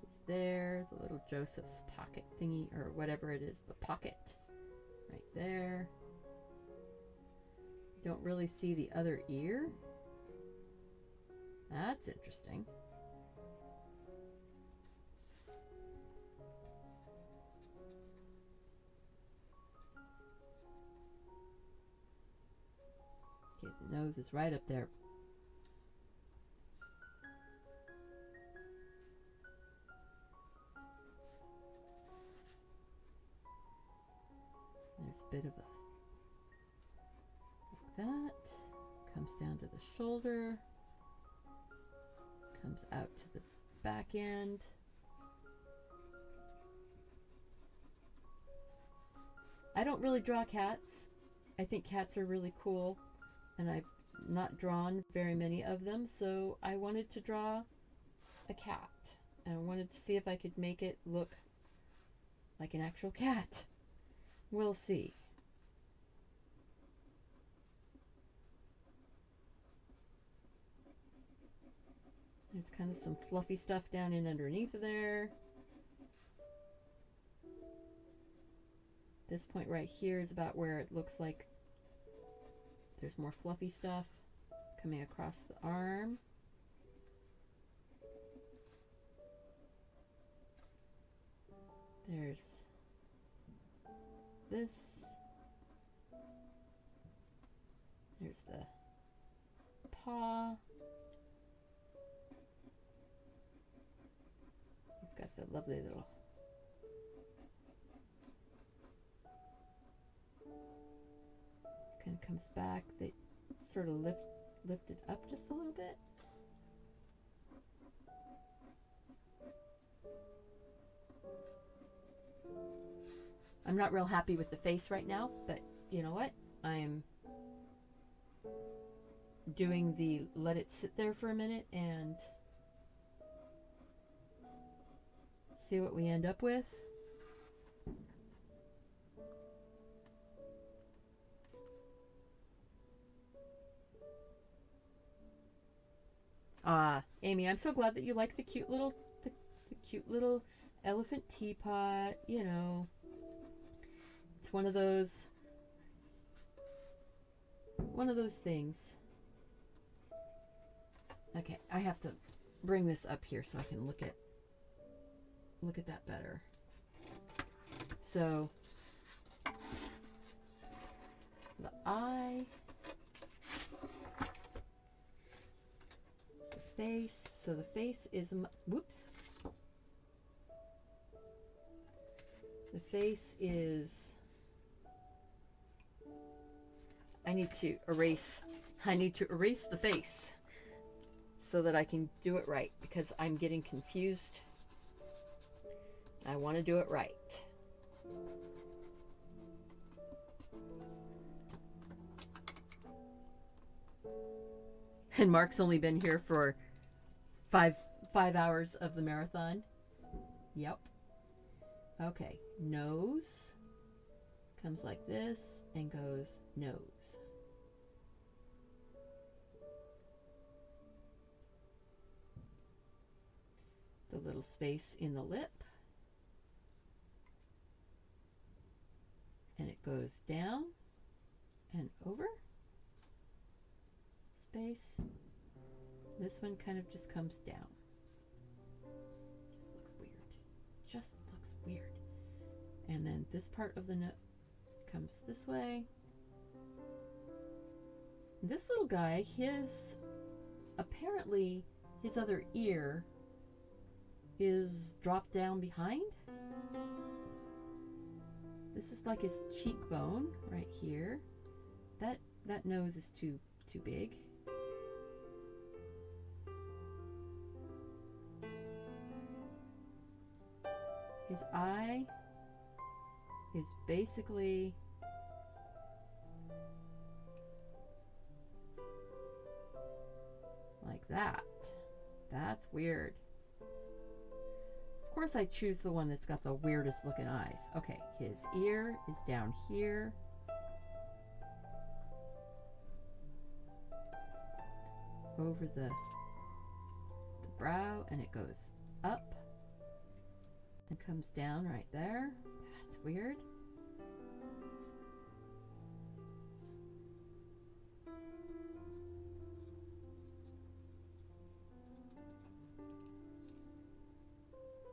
Speaker 1: is there. The little Joseph's pocket thingy, or whatever it is, the pocket right there. You don't really see the other ear. That's interesting. Okay, the nose is right up there. There's a bit of a, like that. Comes down to the shoulder. Comes out to the back end. I don't really draw cats. I think cats are really cool, and I've not drawn very many of them, so I wanted to draw a cat, and I wanted to see if I could make it look like an actual cat. We'll see. There's kind of some fluffy stuff down in underneath there. This point right here is about where it looks like there's more fluffy stuff coming across the arm. There's this. There's the paw. You've got the lovely little kind of comes back. They sort of lift, lift it up just a little bit. I'm not real happy with the face right now, but you know what? I'm doing the let it sit there for a minute and see what we end up with. Amy, I'm so glad that you like the cute little elephant teapot, you know. It's one of those things. Okay, I have to bring this up here so I can look at that better. So the eye, the face. So the face is, whoops. The face is, I need to erase the face so that I can do it right, because I'm getting confused. I want to do it right. And Mark's only been here for five hours of the marathon. Yep. Okay, nose comes like this and goes nose. The little space in the lip. And it goes down and over. Space. This one kind of just comes down. Just looks weird. Just looks weird. And then this part of the nose comes this way. This little guy, apparently his other ear is dropped down behind. This is like his cheekbone right here. That nose is too big. His eye is basically like that. That's weird. Of course I choose the one that's got the weirdest looking eyes. Okay, his ear is down here. Over the brow, and it goes up and comes down right there. That's weird.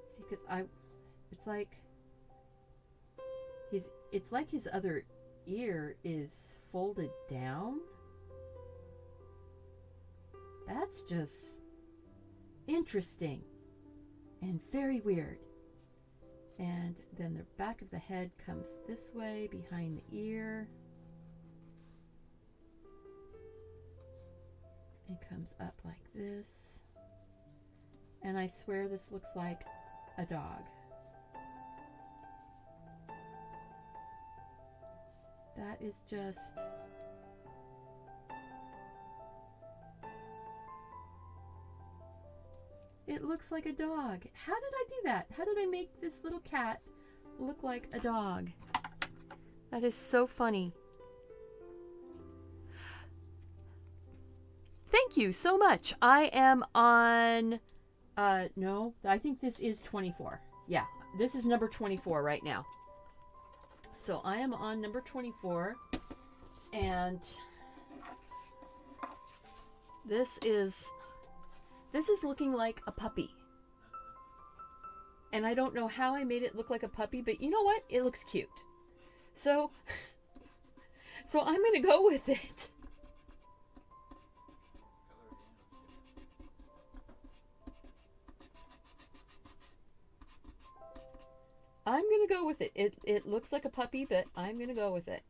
Speaker 1: See, because it's like his other ear is folded down. That's just interesting and very weird. And then the back of the head comes this way behind the ear and comes up like this. And I swear this looks like a dog. That is just... It looks like a dog. How did I do that? How did I make this little cat look like a dog? That is so funny. Thank you so much. I am on... no, I think this is 24. Yeah, this is number 24 right now. So I am on number 24. And this is looking like a puppy. And I don't know how I made it look like a puppy, but you know what? It looks cute. So I'm going to go with it. I'm going to go with it. It looks like a puppy, but I'm going to go with it.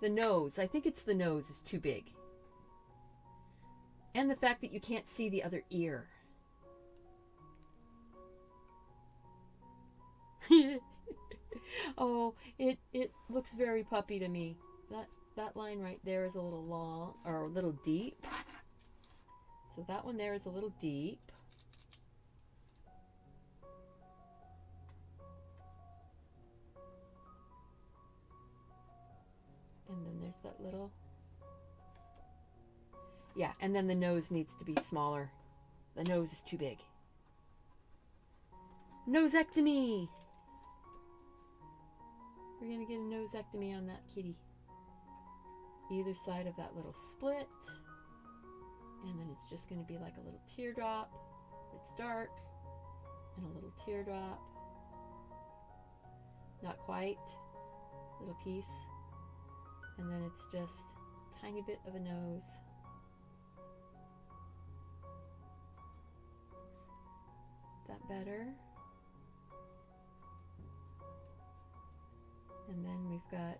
Speaker 1: The nose, I think it's the nose is too big. And the fact that you can't see the other ear. Oh, it looks very puppy to me. That line right there is a little long, or a little deep. So that one there is a little deep. And then there's that little... Yeah, and then the nose needs to be smaller. The nose is too big. Nosectomy! We're going to get a nosectomy on that kitty. Either side of that little split. And then it's just going to be like a little teardrop. It's dark. And a little teardrop. Not quite. Little piece. And then it's just a tiny bit of a nose. That better? And then we've got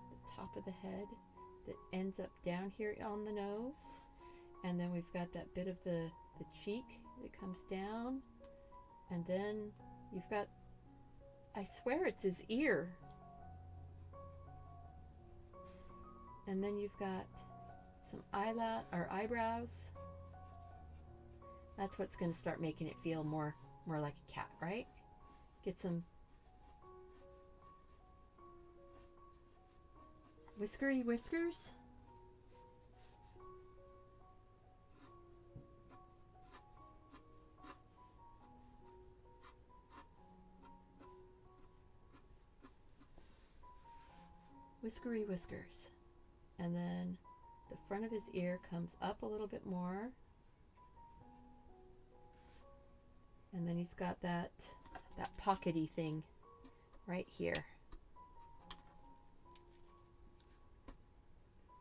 Speaker 1: the top of the head that ends up down here on the nose. And then we've got that bit of the cheek that comes down. And then you've got, I swear it's his ear. And then you've got some eyebrows. That's what's going to start making it feel more like a cat, right? Get some whiskery whiskers. Whiskery whiskers. And then the front of his ear comes up a little bit more. And then he's got that pockety thing right here.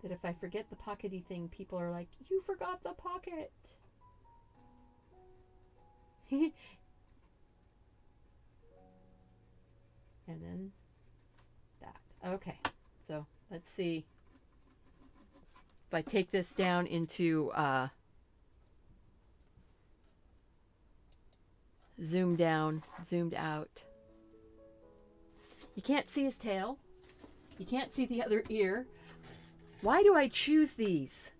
Speaker 1: That if I forget the pockety thing, people are like, you forgot the pocket. And then that. Okay, so let's see. If I take this down into zoom down, zoomed out. You can't see his tail. You can't see the other ear. Why do I choose these?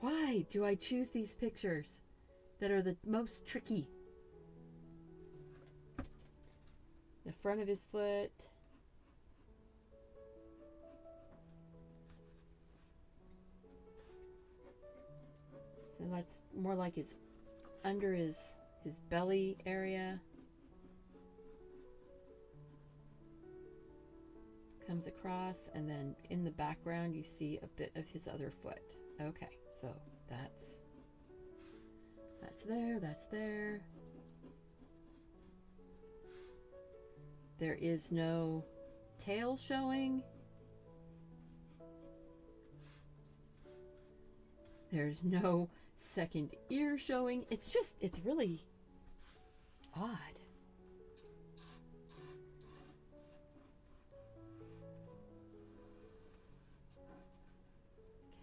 Speaker 1: Why do I choose these pictures that are the most tricky? The front of his foot. So that's more like his under his belly area. Comes across, and then in the background you see a bit of his other foot. Okay, so that's there, that's there. There is no tail showing. There's no second ear showing. It's really odd.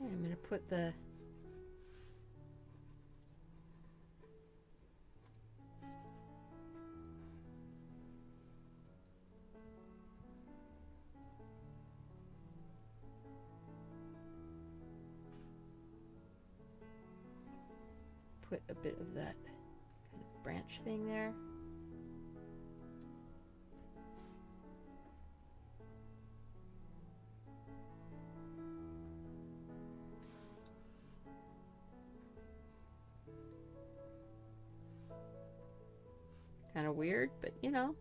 Speaker 1: Okay, I'm going to put a bit of that kind of branch thing there. Kind of weird, but you know.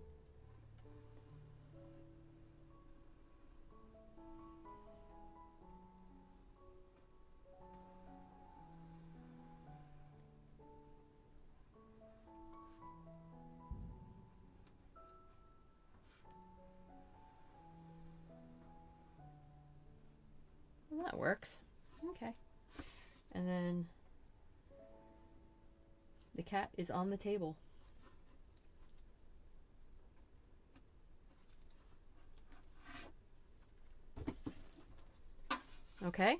Speaker 1: Well, that works. Okay. And then the cat is on the table. Okay.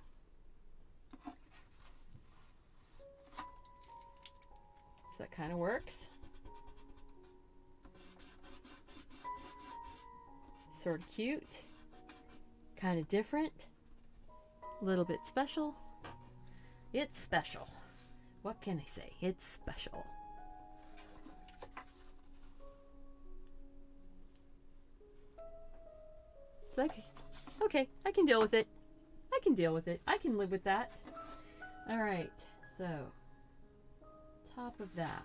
Speaker 1: So that kind of works. Sort of cute. Kind of different. A little bit special. It's special. What can I say? It's special. It's like, okay, I can deal with it. I can deal with it. I can live with that. All right, so top of that.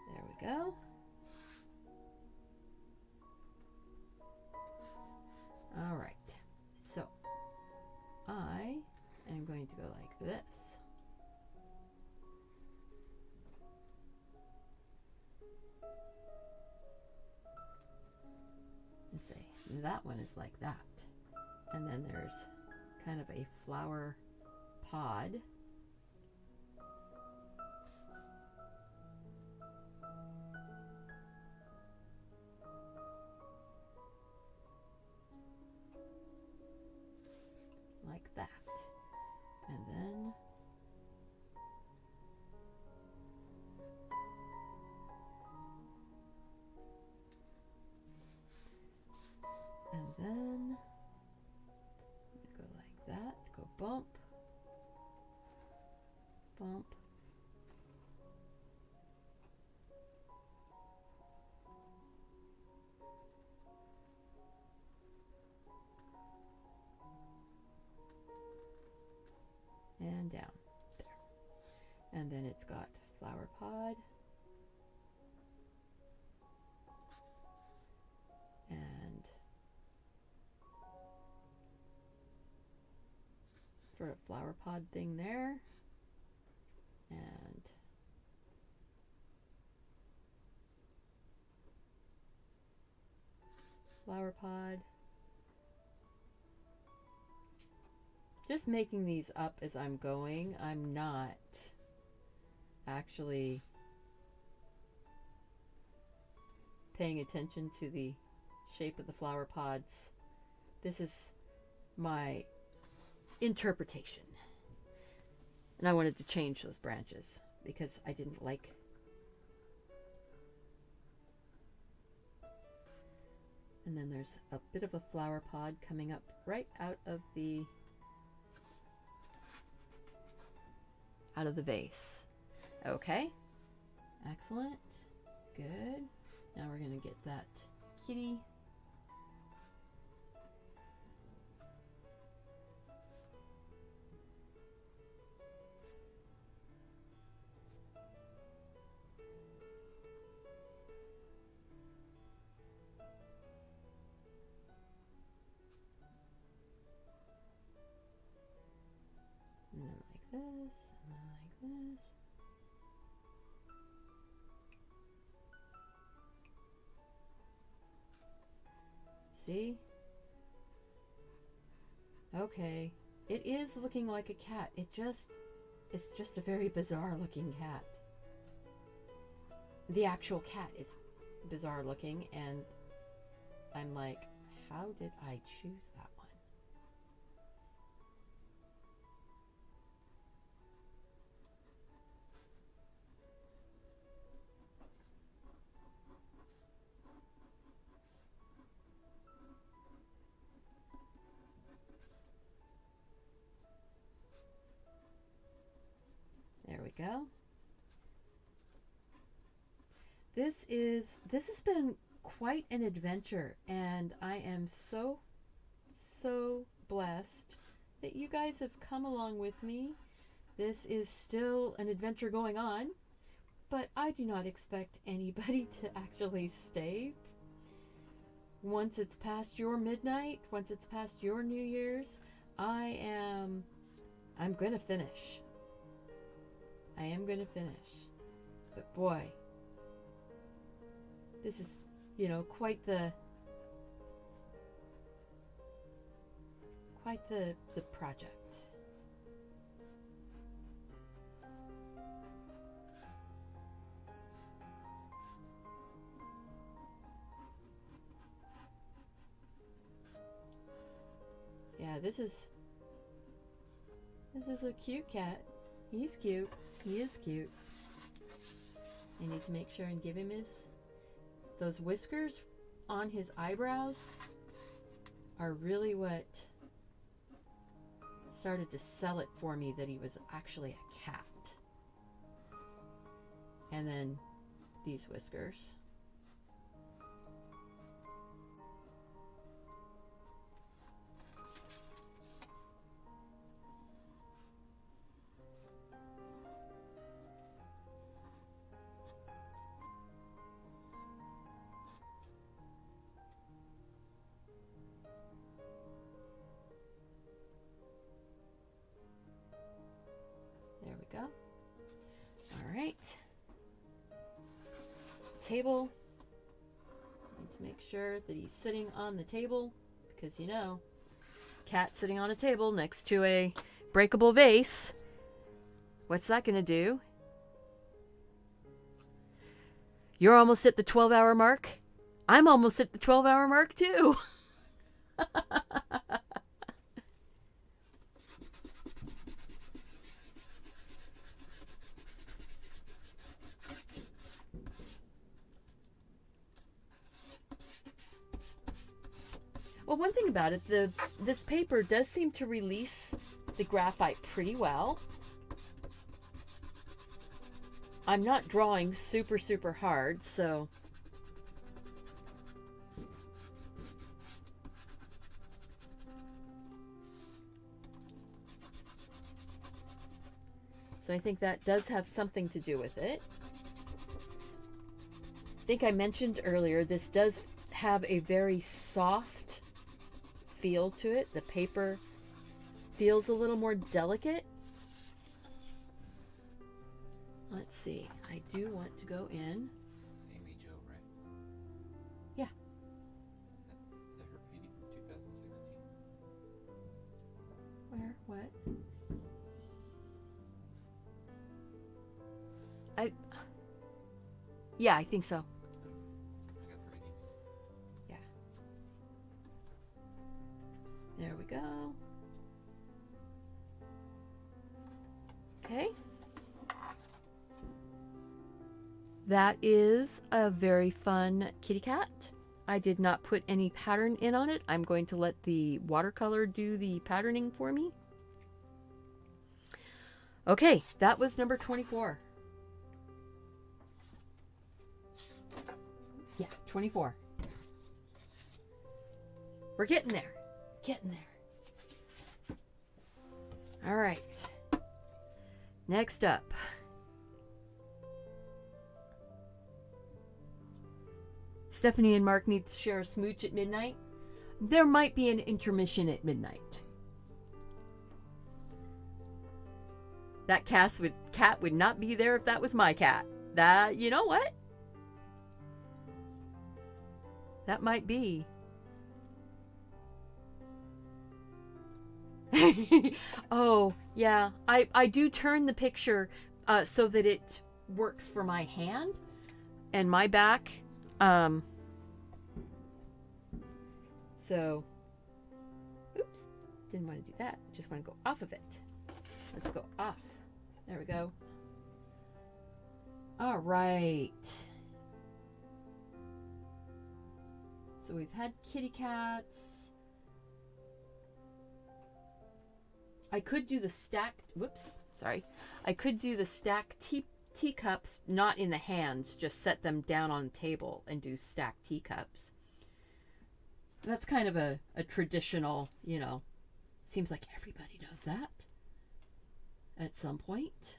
Speaker 1: There we go. All right, so I am going to go like this. Let's see, that one is like that. And then there's kind of a flower pod. Like that. And then go like that, go bump, bump, and down there. And then it's got flower pod and sort of flower pod thing there, and flower pod. Just making these up as I'm going. I'm not actually paying attention to the shape of the flower pods. This is my interpretation. And I wanted to change those branches because I didn't like. And then there's a bit of a flower pod coming up right out of the vase. Okay, excellent, good. Now we're going to get that kitty. And then like this, and then like this. See? Okay. It is looking like a cat. It's just a very bizarre looking cat. The actual cat is bizarre looking, and I'm like, how did I choose that one? There we go. This has been quite an adventure, and I am so blessed that you guys have come along with me. This is still an adventure going on, but I do not expect anybody to actually stay. Once it's past your midnight, once it's past your New Year's, I'm going to finish. I am going to finish. But boy, this is, quite the quite the project. Yeah, this is a cute cat. He's cute. He is cute. I need to make sure and give him those whiskers on his eyebrows are really what started to sell it for me that he was actually a cat. And then these whiskers. There we go. All right. Table. Need to make sure that he's sitting on the table because, you know, cat sitting on a table next to a breakable vase. What's that going to do? You're almost at the 12-hour mark. I'm almost at the 12-hour mark too. Well, one thing about it, this paper does seem to release the graphite pretty well. I'm not drawing super, super hard, so... So I think that does have something to do with it. I think I mentioned earlier, this does have a very soft feel to it. The paper feels a little more delicate. Let's see. I do want to go in.
Speaker 5: Amy Jo, right?
Speaker 1: Yeah.
Speaker 5: Is that her painting from 2016?
Speaker 1: Where? What? Yeah, I think so.
Speaker 5: I got the right email.
Speaker 1: Yeah. There we go. Okay. That is a very fun kitty cat. I did not put any pattern in on it. I'm going to let the watercolor do the patterning for me. Okay, that was number 24. Yeah, 24. We're getting there. Getting there. All right. Next up. Stephanie and Mark need to share a smooch at midnight. There might be an intermission at midnight. That cat would not be there if that was my cat. That, you know what? That might be. Oh, yeah. I do turn the picture so that it works for my hand and my back. So, oops, didn't want to do that. Just want to go off of it. Let's go off. There we go. All right. So we've had kitty cats. I could do the stacked, whoops, sorry. I could do the stacked teacups, not in the hands, just set them down on the table and do stacked teacups. That's kind of a traditional, you know, seems like everybody does that at some point.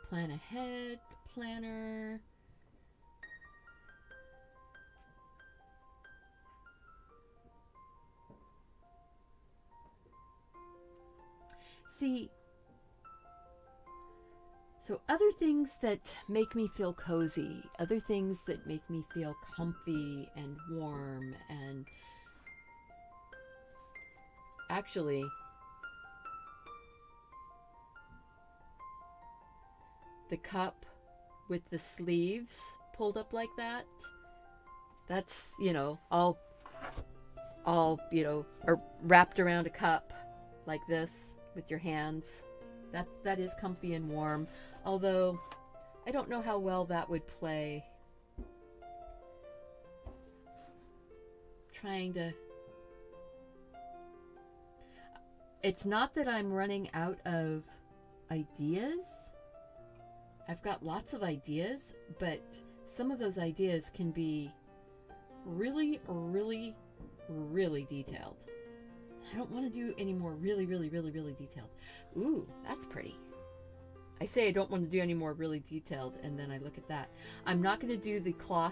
Speaker 1: Plan ahead, planner. See, So other things that make me feel cozy, other things that make me feel comfy and warm, and actually the cup with the sleeves pulled up like that, that's, you know, all you know, or wrapped around a cup like this with your hands. That is comfy and warm, although I don't know how well that would play. Trying to... It's not that I'm running out of ideas. I've got lots of ideas, but some of those ideas can be really, really, really detailed. I don't want to do any more really, really, really, really detailed. Ooh, that's pretty. I say I don't want to do any more really detailed, and then I look at that. I'm not going to do the cloth